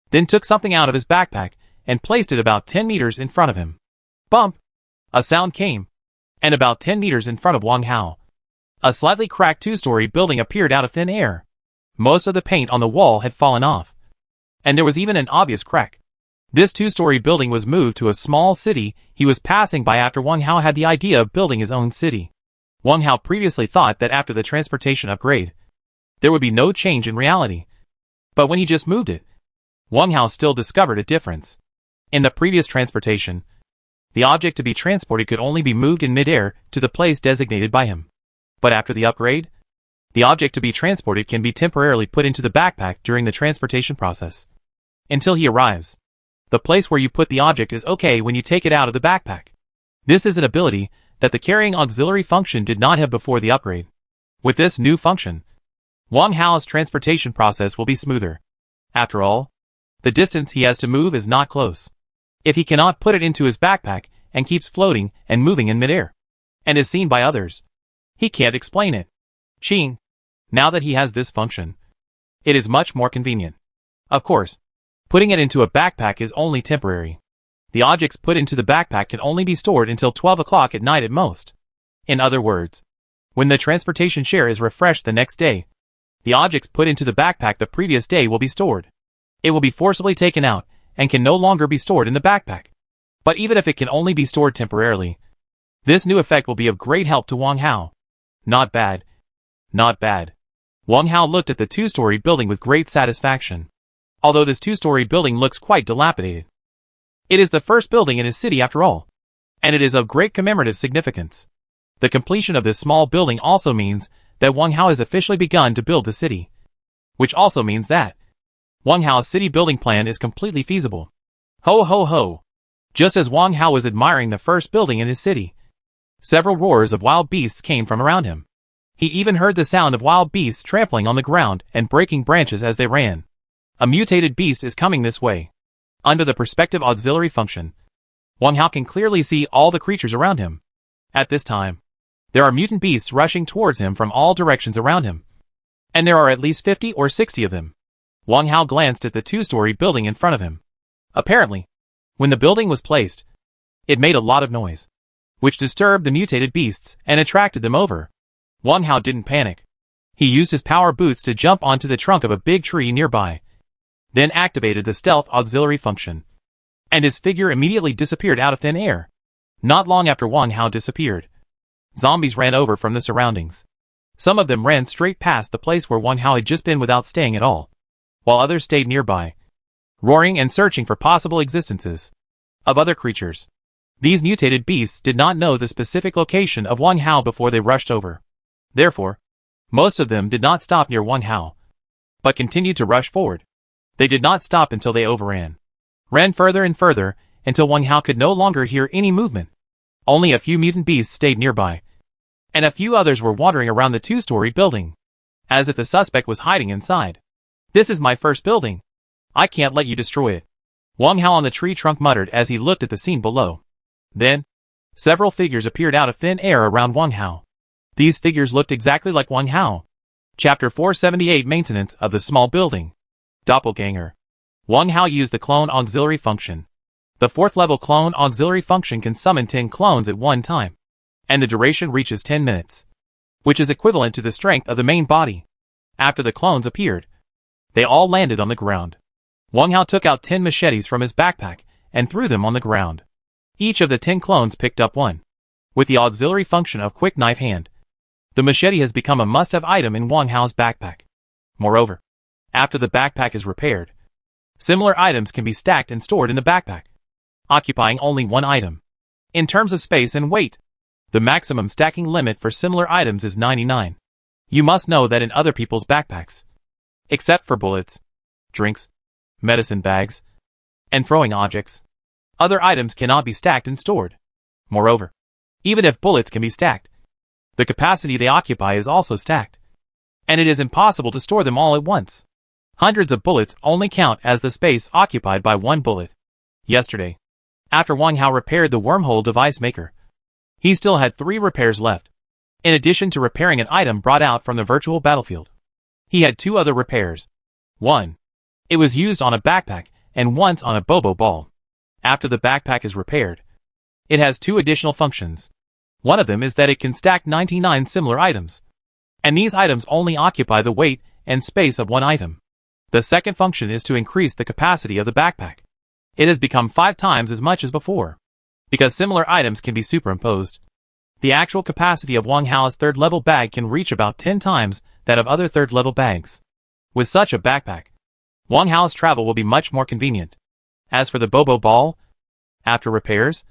then took something out of his backpack and placed it about 10 meters in front of him. Bump! A sound came, and about 10 meters in front of Wang Hao, a slightly cracked two-story building appeared out of thin air. Most of the paint on the wall had fallen off, and there was even an obvious crack. This two-story building was moved to a small city he was passing by after Wang Hao had the idea of building his own city. Wang Hao previously thought that after the transportation upgrade, there would be no change in reality. But when he just moved it, Wang Hao still discovered a difference. In the previous transportation, the object to be transported could only be moved in midair to the place designated by him. But after the upgrade, the object to be transported can be temporarily put into the backpack during the transportation process. Until he arrives. The place where you put the object is okay when you take it out of the backpack. This is an ability that the carrying auxiliary function did not have before the upgrade. With this new function, Wang Hao's transportation process will be smoother. After all, the distance he has to move is not close. If he cannot put it into his backpack and keeps floating and moving in midair, and is seen by others, he can't explain it. Ching. Now that he has this function, it is much more convenient. Of course, putting it into a backpack is only temporary. The objects put into the backpack can only be stored until 12 o'clock at night at most. In other words, when the transportation share is refreshed the next day, the objects put into the backpack the previous day will be stored. It will be forcibly taken out and can no longer be stored in the backpack. But even if it can only be stored temporarily, this new effect will be of great help to Wang Hao. Not bad. Not bad. Wang Hao looked at the two-story building with great satisfaction. Although this two-story building looks quite dilapidated, it is the first building in his city after all, and it is of great commemorative significance. The completion of this small building also means that Wang Hao has officially begun to build the city, which also means that Wang Hao's city building plan is completely feasible. Ho ho ho! Just as Wang Hao was admiring the first building in his city, several roars of wild beasts came from around him. He even heard the sound of wild beasts trampling on the ground and breaking branches as they ran. A mutated beast is coming this way. Under the perspective auxiliary function, Wang Hao can clearly see all the creatures around him. At this time, there are mutant beasts rushing towards him from all directions around him, and there are at least 50 or 60 of them. Wang Hao glanced at the two-story building in front of him. Apparently, when the building was placed, it made a lot of noise, which disturbed the mutated beasts and attracted them over. Wang Hao didn't panic. He used his power boots to jump onto the trunk of a big tree nearby, then activated the stealth auxiliary function, and his figure immediately disappeared out of thin air. Not long after Wang Hao disappeared, zombies ran over from the surroundings. Some of them ran straight past the place where Wang Hao had just been without staying at all, while others stayed nearby, roaring and searching for possible existences of other creatures. These mutated beasts did not know the specific location of Wang Hao before they rushed over. Therefore, most of them did not stop near Wang Hao, but continued to rush forward. They did not stop until they overran, ran further and further, until Wang Hao could no longer hear any movement. Only a few mutant beasts stayed nearby, and a few others were wandering around the two-story building, as if the suspect was hiding inside. This is my first building. I can't let you destroy it, Wang Hao on the tree trunk muttered as he looked at the scene below. Then, several figures appeared out of thin air around Wang Hao. These figures looked exactly like Wang Hao. Chapter 478 Maintenance of the Small Building. Doppelganger. Wang Hao used the clone auxiliary function. The 4th level clone auxiliary function can summon 10 clones at one time, and the duration reaches 10 minutes, which is equivalent to the strength of the main body. After the clones appeared, they all landed on the ground. Wang Hao took out 10 machetes from his backpack and threw them on the ground. Each of the 10 clones picked up one. With the auxiliary function of Quick Knife Hand, the machete has become a must-have item in Wang Hao's backpack. Moreover, after the backpack is repaired, similar items can be stacked and stored in the backpack. occupying only one item. In terms of space and weight, the maximum stacking limit for similar items is 99. You must know that in other people's backpacks, except for bullets, drinks, medicine bags, and throwing objects, other items cannot be stacked and stored. Moreover, even if bullets can be stacked, the capacity they occupy is also stacked, and it is impossible to store them all at once. Hundreds of bullets only count as the space occupied by one bullet. Yesterday, after Wang Hao repaired the wormhole device maker, he still had 3 repairs left. In addition to repairing an item brought out from the virtual battlefield, he had 2 other repairs. One, it was used on a backpack, and once on a bobo ball. After the backpack is repaired, it has 2 additional functions. One of them is that it can stack 99 similar items, and these items only occupy the weight and space of one item. The second function is to increase the capacity of the backpack. It has become 5 times as much as before, because similar items can be superimposed. The actual capacity of Wang Hao's 3rd level bag can reach about 10 times that of other 3rd level bags. With such a backpack, Wang Hao's travel will be much more convenient. As for the bobo ball, after repairs,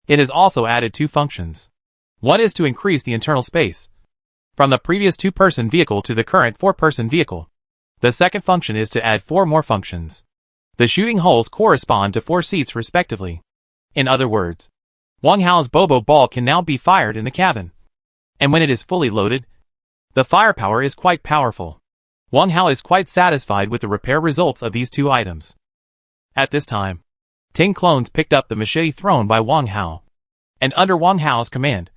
it has also added 2 functions. One is to increase the internal space, from the previous 2-person vehicle to the current 4-person vehicle. The second function is to add 4 more functions. The shooting holes correspond to 4 seats respectively. In other words, Wang Hao's bobo ball can now be fired in the cabin, and when it is fully loaded, the firepower is quite powerful. Wang Hao is quite satisfied with the repair results of these 2 items. At this time, 10 clones picked up the machete thrown by Wang Hao, and under Wang Hao's command,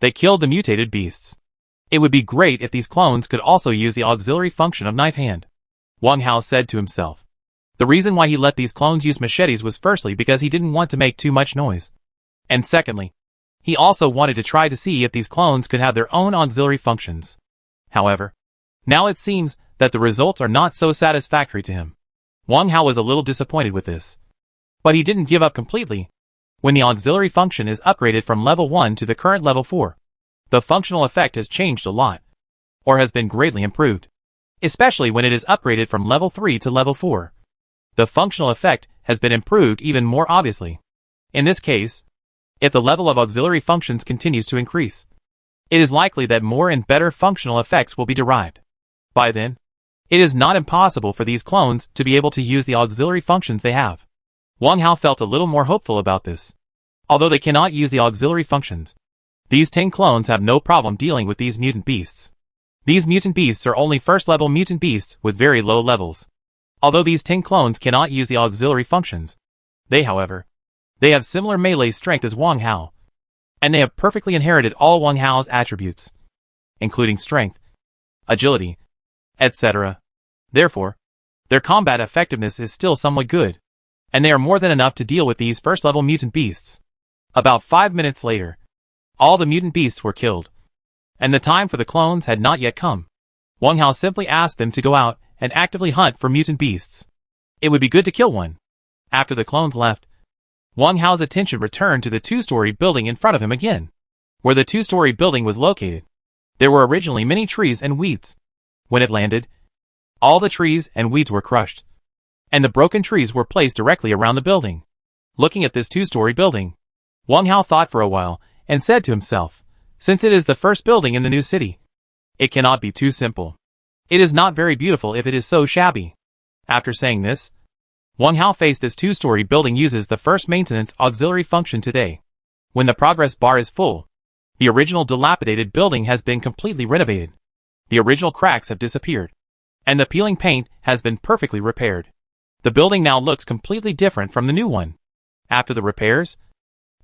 they killed the mutated beasts. It would be great if these clones could also use the auxiliary function of knife hand, Wang Hao said to himself. The reason why he let these clones use machetes was firstly because he didn't want to make too much noise, and secondly, he also wanted to try to see if these clones could have their own auxiliary functions. However, now it seems that the results are not so satisfactory to him. Wang Hao was a little disappointed with this, but he didn't give up completely. When the auxiliary function is upgraded from level 1 to the current level 4, the functional effect has changed a lot, or has been greatly improved, especially when it is upgraded from level 3 to level 4. The functional effect has been improved even more obviously. In this case, if the level of auxiliary functions continues to increase, it is likely that more and better functional effects will be derived. By then, it is not impossible for these clones to be able to use the auxiliary functions they have. Wang Hao felt a little more hopeful about this. Although they cannot use the auxiliary functions, these 10 clones have no problem dealing with these mutant beasts. These mutant beasts are only 1st level mutant beasts with very low levels. Although these 10 clones cannot use the auxiliary functions, they have similar melee strength as Wang Hao, and they have perfectly inherited all Wang Hao's attributes, including strength, agility, etc. Therefore, their combat effectiveness is still somewhat good, and they are more than enough to deal with these 1st level mutant beasts. About 5 minutes later, all the mutant beasts were killed, and the time for the clones had not yet come. Wang Hao simply asked them to go out and actively hunt for mutant beasts. It would be good to kill one. After the clones left, Wang Hao's attention returned to the 2-story building in front of him again. Where the 2-story building was located, there were originally many trees and weeds. When it landed, all the trees and weeds were crushed, and the broken trees were placed directly around the building. Looking at this 2-story building, Wang Hao thought for a while and said to himself, since it is the first building in the new city, it cannot be too simple. It is not very beautiful if it is so shabby. After saying this, Wang Hao faced this 2-story building uses the first maintenance auxiliary function today. When the progress bar is full, the original dilapidated building has been completely renovated. The original cracks have disappeared, and the peeling paint has been perfectly repaired. The building now looks completely different from the new one. After the repairs,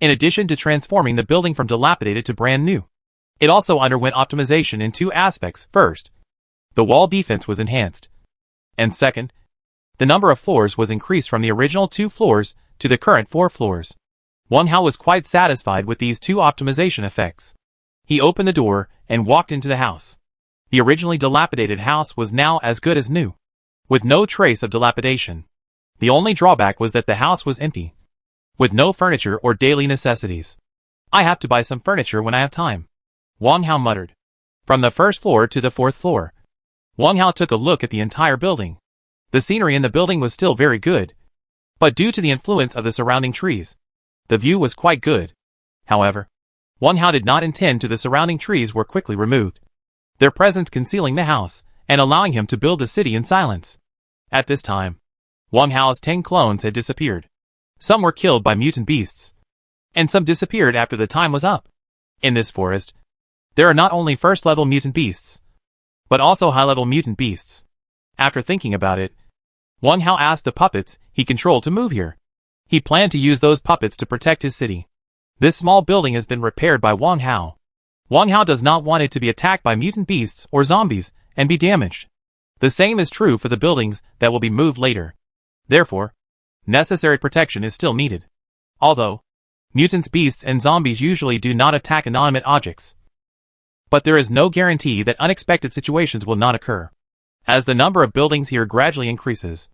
in addition to transforming the building from dilapidated to brand new, it also underwent optimization in 2 aspects. First, the wall defense was enhanced, and second, the number of floors was increased from the original 2 floors to the current 4 floors. Wang Hao was quite satisfied with these 2 optimization effects. He opened the door and walked into the house. The originally dilapidated house was now as good as new, with no trace of dilapidation. The only drawback was that the house was empty, with no furniture or daily necessities. I have to buy some furniture when I have time, Wang Hao muttered. From the 1st floor to the 4th floor, Wang Hao took a look at the entire building. The scenery in the building was still very good, but due to the influence of the surrounding trees, The view was quite good. However, Wang Hao did not intend to the surrounding trees were quickly removed, their presence concealing the house and allowing him to build the city in silence. At this time, Wang Hao's 10 clones had disappeared. Some were killed by mutant beasts, and some disappeared after the time was up. In this forest, there are not only first-level mutant beasts, but also high-level mutant beasts. After thinking about it, Wang Hao asked the puppets he controlled to move here. He planned to use those puppets to protect his city. This small building has been repaired by Wang Hao. Wang Hao does not want it to be attacked by mutant beasts or zombies and be damaged. The same is true for the buildings that will be moved later. Therefore, necessary protection is still needed. Although, mutants, beasts, and zombies usually do not attack inanimate objects. But there is no guarantee that unexpected situations will not occur. As the number of buildings here gradually increases,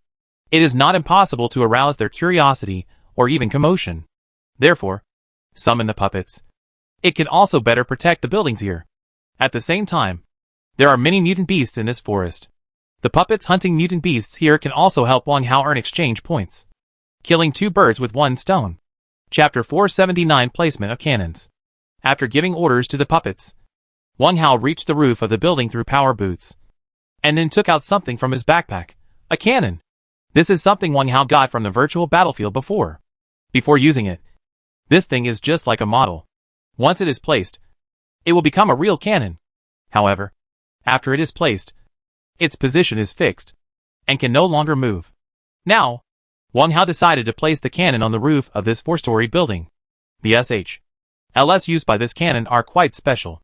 it is not impossible to arouse their curiosity or even commotion. Therefore, summon the puppets. It can also better protect the buildings here. At the same time, there are many mutant beasts in this forest. The puppets hunting mutant beasts here can also help Wang Hao earn exchange points. Killing 2 birds with 1 stone. Chapter 479 Placement of Cannons. After giving orders to the puppets, Wang Hao reached the roof of the building through power boots, and then took out something from his backpack. A cannon. This is something Wang Hao got from the virtual battlefield before. Before using it, this thing is just like a model. Once it is placed, it will become a real cannon. However, after it is placed, its position is fixed, and can no longer move. Now, Wang Hao decided to place the cannon on the roof of this 4-story building. The SH/LS used by this cannon are quite special.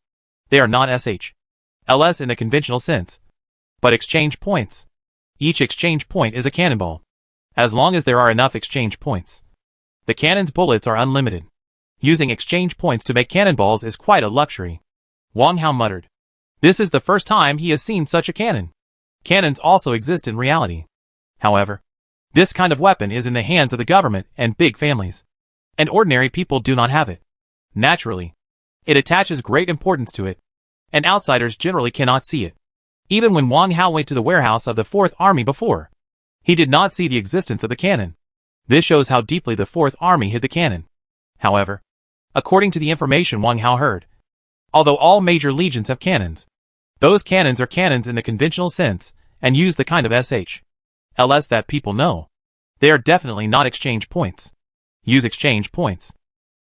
They are not SH/LS in the conventional sense, but exchange points. Each exchange point is a cannonball. As long as there are enough exchange points, the cannon's bullets are unlimited. Using exchange points to make cannonballs is quite a luxury. Wang Hao muttered. This is the first time he has seen such a cannon. Cannons also exist in reality. However, this kind of weapon is in the hands of the government and big families, and ordinary people do not have it. Naturally, it attaches great importance to it, and outsiders generally cannot see it. Even when Wang Hao went to the warehouse of the 4th Army before, he did not see the existence of the cannon. This shows how deeply the 4th Army hid the cannon. However, according to the information Wang Hao heard, although all major legions have cannons, those cannons are cannons in the conventional sense and use the kind of SH/LS that people know. They are definitely not exchange points. Use exchange points.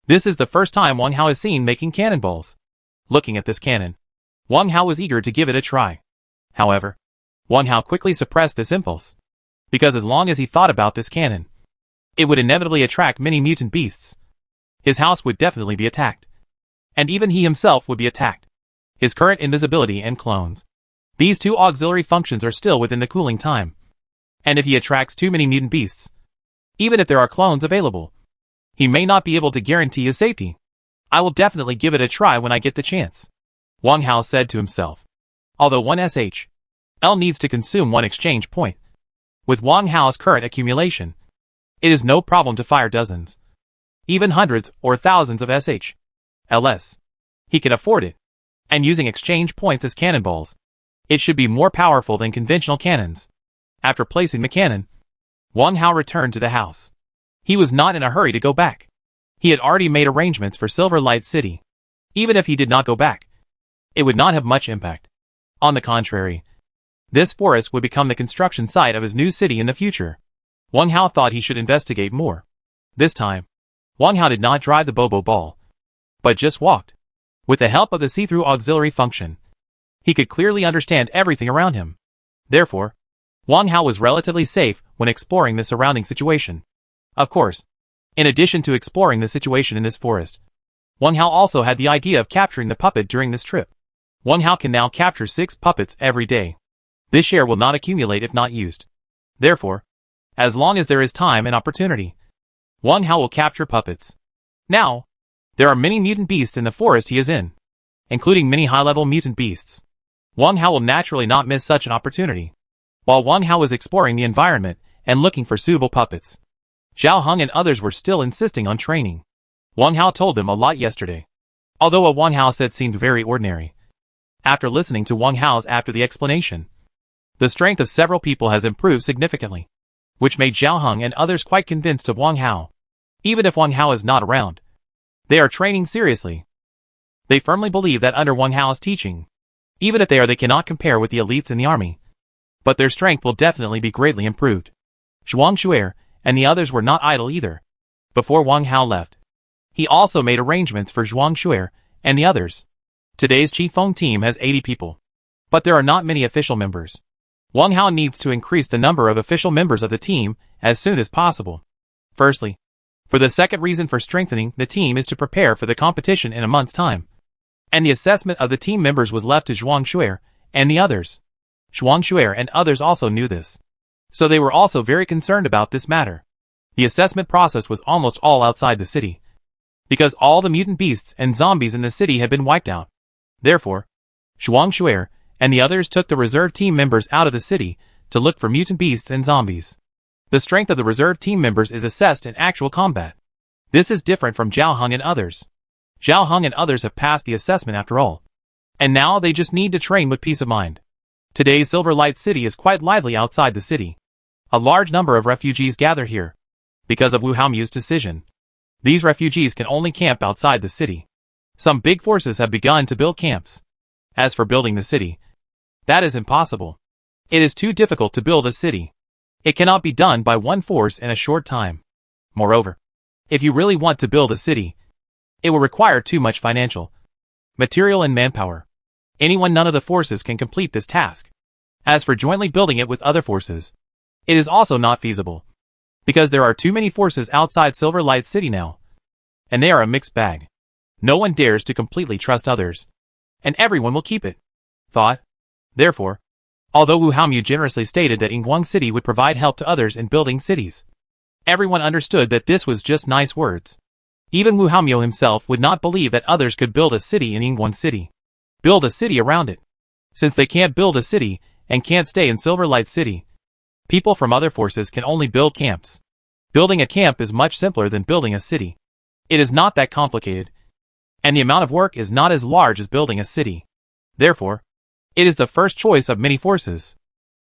This is the first time Wang Hao is seen making cannonballs. Looking at this cannon, Wang Hao was eager to give it a try. However, Wang Hao quickly suppressed this impulse, because as long as he thought about this cannon, it would inevitably attract many mutant beasts. His house would definitely be attacked, and even he himself would be attacked. His current invisibility and clones. These 2 auxiliary functions are still within the cooling time, and if he attracts too many mutant beasts, even if there are clones available, he may not be able to guarantee his safety. I will definitely give it a try when I get the chance, Wang Hao said to himself. Although 1 SH/L needs to consume 1 exchange point, with Wang Hao's current accumulation, it is no problem to fire dozens, even hundreds or thousands of SH/LS. He can afford it, and using exchange points as cannonballs, it should be more powerful than conventional cannons. After placing the cannon, Wang Hao returned to the house. He was not in a hurry to go back. He had already made arrangements for Silver Light City. Even if he did not go back, it would not have much impact. On the contrary, this forest would become the construction site of his new city in the future. Wang Hao thought he should investigate more. This time, Wang Hao did not drive the Bobo ball, but just walked. With the help of the see-through auxiliary function, he could clearly understand everything around him. Therefore, Wang Hao was relatively safe when exploring the surrounding situation. Of course, in addition to exploring the situation in this forest, Wang Hao also had the idea of capturing the puppet during this trip. Wang Hao can now capture 6 puppets every day. This share will not accumulate if not used. Therefore, as long as there is time and opportunity, Wang Hao will capture puppets. Now, there are many mutant beasts in the forest he is in, including many high-level mutant beasts. Wang Hao will naturally not miss such an opportunity. While Wang Hao was exploring the environment and looking for suitable puppets, Zhao Heng and others were still insisting on training. Wang Hao told them a lot yesterday, although what Wang Hao said seemed very ordinary. After listening to Wang Hao's after the explanation, the strength of several people has improved significantly, which made Zhao Heng and others quite convinced of Wang Hao. Even if Wang Hao is not around, they are training seriously. They firmly believe that under Wang Hao's teaching, even if they cannot compare with the elites in the army, but their strength will definitely be greatly improved. Zhuang Shuer and the others were not idle either. Before Wang Hao left, he also made arrangements for Zhuang Shuer and the others. Today's Qifeng team has 80 people, but there are not many official members. Wang Hao needs to increase the number of official members of the team as soon as possible. Firstly, for the second reason for strengthening the team is to prepare for the competition in a month's time. And the assessment of the team members was left to Zhuang Shuer and the others. Zhuang Shuer and others also knew this, so they were also very concerned about this matter. The assessment process was almost all outside the city, because all the mutant beasts and zombies in the city had been wiped out. Therefore, Zhuang Shuer and the others took the reserve team members out of the city to look for mutant beasts and zombies. The strength of the reserve team members is assessed in actual combat. This is different from Zhao Heng and others. Zhao Heng and others have passed the assessment after all, and now they just need to train with peace of mind. Today's Silver Light City is quite lively outside the city. A large number of refugees gather here, because of Wu Haomu's decision. These refugees can only camp outside the city. Some big forces have begun to build camps. As for building the city, that is impossible. It is too difficult to build a city. It cannot be done by one force in a short time. Moreover, if you really want to build a city, it will require too much financial, material and manpower. None of the forces can complete this task. As for jointly building it with other forces, it is also not feasible, because there are too many forces outside Silver Light City now, and they are a mixed bag. No one dares to completely trust others, and everyone will keep it. Thought. Therefore, although Wu Haomu generously stated that Yingguang City would provide help to others in building cities, everyone understood that this was just nice words. Even Wu Haomu himself would not believe that others could build a city in Yingguang City. Build a city around it. Since they can't build a city and can't stay in Silver Light City, people from other forces can only build camps. Building a camp is much simpler than building a city. It is not that complicated, and the amount of work is not as large as building a city. Therefore, it is the first choice of many forces.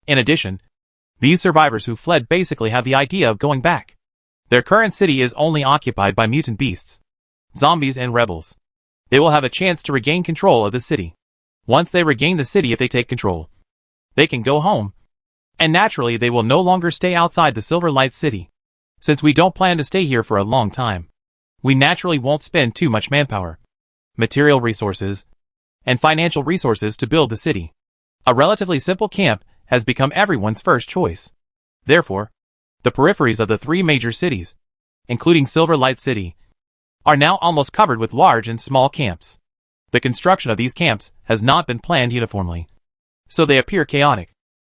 In addition, these survivors who fled basically have the idea of going back. Their current city is only occupied by mutant beasts, zombies and rebels. They will have a chance to regain control of the city. Once they regain the city, if they take control, they can go home. And naturally they will no longer stay outside the Silver Light City. Since we don't plan to stay here for a long time, we naturally won't spend too much manpower, material resources, and financial resources to build the city. A relatively simple camp has become everyone's first choice. Therefore, the peripheries of the three major cities, including Silver Light City, are now almost covered with large and small camps. The construction of these camps has not been planned uniformly, so they appear chaotic.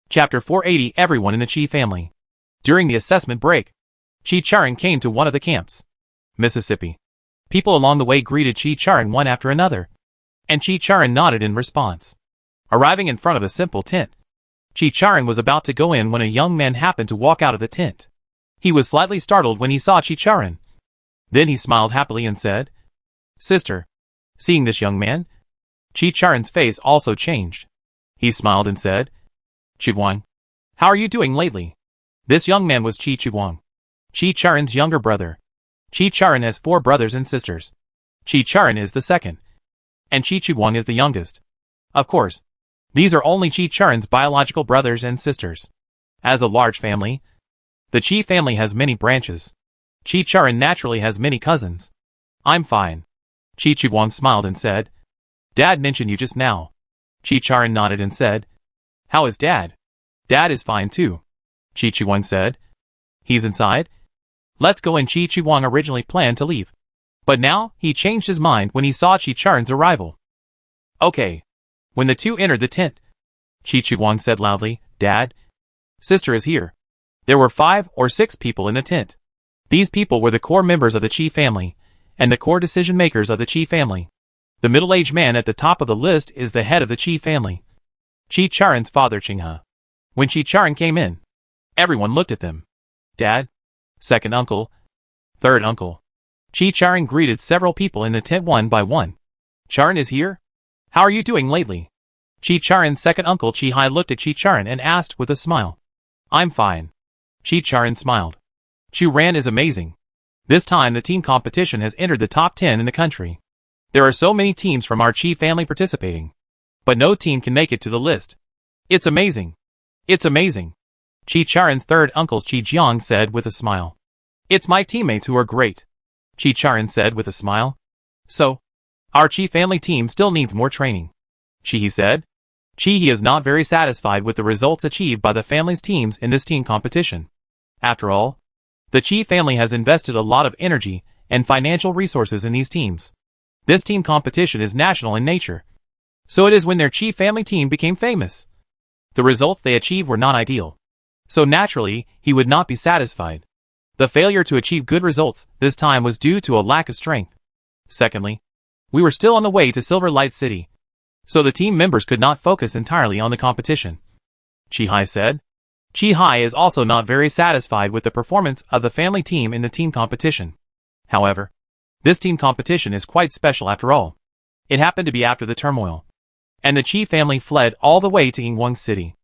Chapter 480. Everyone in the Qi family. During the assessment break, Qi Charan came to one of the camps. Mississippi. People along the way greeted Qi Charan one after another, and Qi Charan nodded in response. Arriving in front of a simple tent, Qi Charan was about to go in when a young man happened to walk out of the tent. He was slightly startled when he saw Qi Charan. Then he smiled happily and said, "Sister." Seeing this young man, Qi Charan's face also changed. He smiled and said, "Chuguang, how are you doing lately?" This young man was Qi Chuguang, Qi Charan's younger brother. Qi Charan has 4 brothers and sisters. Qi Charan is the second, and Qi Chuguang is the youngest. Of course, these are only Qi Charan's biological brothers and sisters. As a large family, the Qi family has many branches. Qi Charan naturally has many cousins. "I'm fine." Qi Chuguang smiled and said, "Dad mentioned you just now." Qi Charan nodded and said, "How is Dad?" "Dad is fine too." Qi Chuguang said, "He's inside?" "Let's go." And Qi Chuguang originally planned to leave, but now he changed his mind when he saw Qi Charan's arrival. "Okay." When the two entered the tent, Qi Chuguang said loudly, "Dad, sister is here." There were 5 or 6 people in the tent. These people were the core members of the Qi family, and the core decision makers of the Qi family. The middle-aged man at the top of the list is the head of the Qi family, Qi Charan's father Qinghe. When Qi Charan came in, everyone looked at them. "Dad, second uncle, third uncle." Qi Charan greeted several people in the tent one by one. "Charan is here? How are you doing lately?" Qi Charan's second uncle Qi Hai looked at Qi Charan and asked with a smile. "I'm fine." Qi Charan smiled. "Chu Ran is amazing. This time the team competition has entered the top 10 in the country. There are so many teams from our Chi family participating. But no team can make it to the list. It's amazing. It's amazing. Chi Charan's third uncle Chi Jiang said with a smile. It's my teammates who are great. Chi Charan said with a smile. So, our Chi family team still needs more training. Chi said. Chi is not very satisfied with the results achieved by the family's teams in this team competition. After all, the Chi family has invested a lot of energy and financial resources in these teams. This team competition is national in nature. So it is when their Chi family team became famous. The results they achieved were not ideal. So naturally, he would not be satisfied. The failure to achieve good results this time was due to a lack of strength. Secondly, we were still on the way to Silver Light City, so the team members could not focus entirely on the competition. Chi said. Chi is also not very satisfied with the performance of the family team in the team competition. However, this team competition is quite special after all. It happened to be after the turmoil, and the Chi family fled all the way to Yingwang City.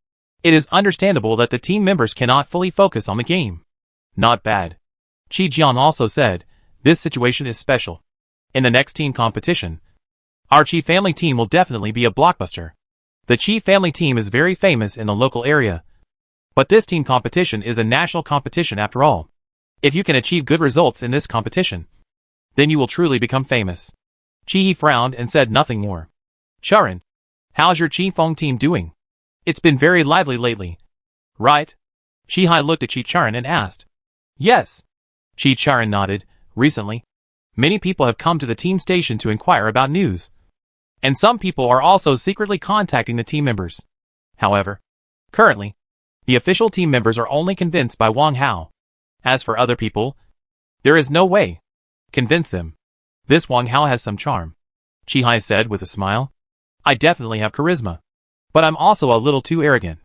It is understandable that the team members cannot fully focus on the game. Not bad. Chi Jiang also said, this situation is special. In the next team competition, our Chi family team will definitely be a blockbuster. The Chi family team is very famous in the local area. But this team competition is a national competition after all. If you can achieve good results in this competition, then you will truly become famous. Chi frowned and said nothing more. Charan, how's your Chi Feng team doing? It's been very lively lately. Right? Chi looked at Chi Charan and asked. Yes. Chi Charan nodded. Recently, many people have come to the team station to inquire about news. And some people are also secretly contacting the team members. However, currently, the official team members are only convinced by Wang Hao. As for other people, there is no way. Convince them. This Wang Hao has some charm. Chi said with a smile. I definitely have charisma. But I'm also a little too arrogant.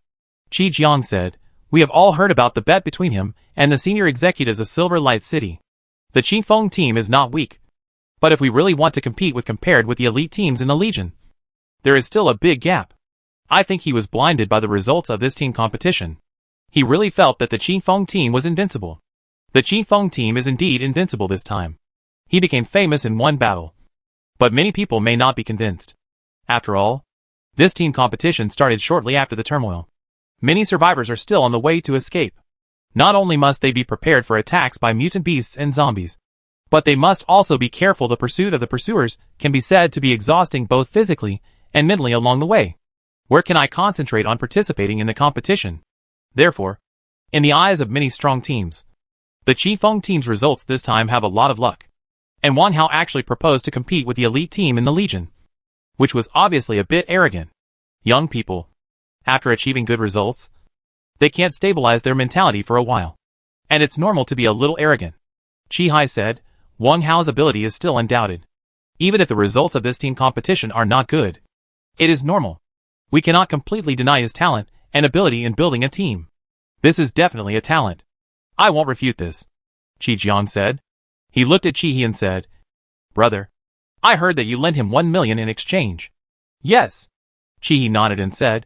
Chi Jiang said. We have all heard about the bet between him and the senior executives of Silver Light City. The Chi Feng team is not weak. But if we really want to compete compared with the elite teams in the Legion, there is still a big gap. I think he was blinded by the results of this team competition. He really felt that the Chi Feng team was invincible. The Chi Feng team is indeed invincible this time. He became famous in one battle. But many people may not be convinced. After all, this team competition started shortly after the turmoil. Many survivors are still on the way to escape. Not only must they be prepared for attacks by mutant beasts and zombies, but they must also be careful. The pursuit of the pursuers can be said to be exhausting both physically and mentally along the way. Where can I concentrate on participating in the competition? Therefore, in the eyes of many strong teams, the Chi Feng team's results this time have a lot of luck. And Wang Hao actually proposed to compete with the elite team in the Legion, which was obviously a bit arrogant. Young people, after achieving good results, they can't stabilize their mentality for a while. And it's normal to be a little arrogant. Chi said, Wang Hao's ability is still undoubted. Even if the results of this team competition are not good, it is normal. We cannot completely deny his talent and ability in building a team. This is definitely a talent. I won't refute this. Chi Jiang said. He looked at Chi and said, Brother, I heard that you lent him 1 million in exchange. Yes. Chi nodded and said,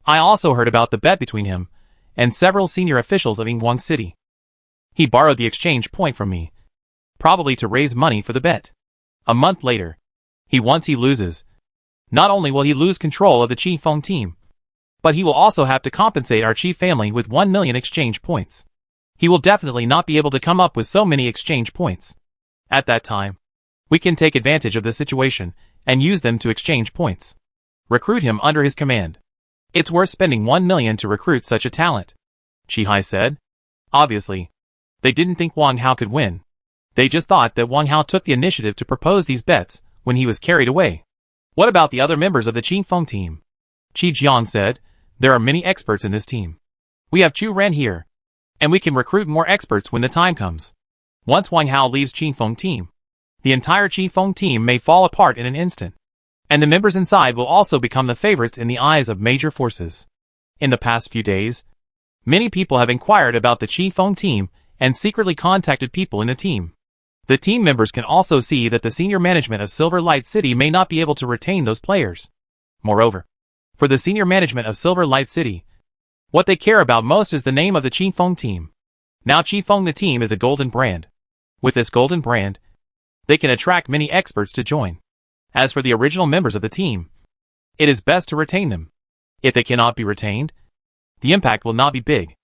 I also heard about the bet between him and several senior officials of Yingwang City. He borrowed the exchange point from me, probably to raise money for the bet. A month later, once he loses, not only will he lose control of the Chi Feng team, but he will also have to compensate our Chi family with 1 million exchange points. He will definitely not be able to come up with so many exchange points. At that time, we can take advantage of the situation and use them to exchange points. Recruit him under his command. It's worth spending 1 million to recruit such a talent. Chi said. Obviously, they didn't think Wang Hao could win. They just thought that Wang Hao took the initiative to propose these bets when he was carried away. What about the other members of the Chi Feng team? Chi Jiang said, there are many experts in this team. We have Chu Ren here, and we can recruit more experts when the time comes. Once Wang Hao leaves Chi Feng team, the entire Chi Feng team may fall apart in an instant, and the members inside will also become the favorites in the eyes of major forces. In the past few days, many people have inquired about the Chi Feng team and secretly contacted people in the team. The team members can also see that the senior management of Silver Light City may not be able to retain those players. Moreover, for the senior management of Silver Light City, what they care about most is the name of the Chi Feng team. Now Chi Feng the team is a golden brand. With this golden brand, they can attract many experts to join. As for the original members of the team, it is best to retain them. If they cannot be retained, the impact will not be big.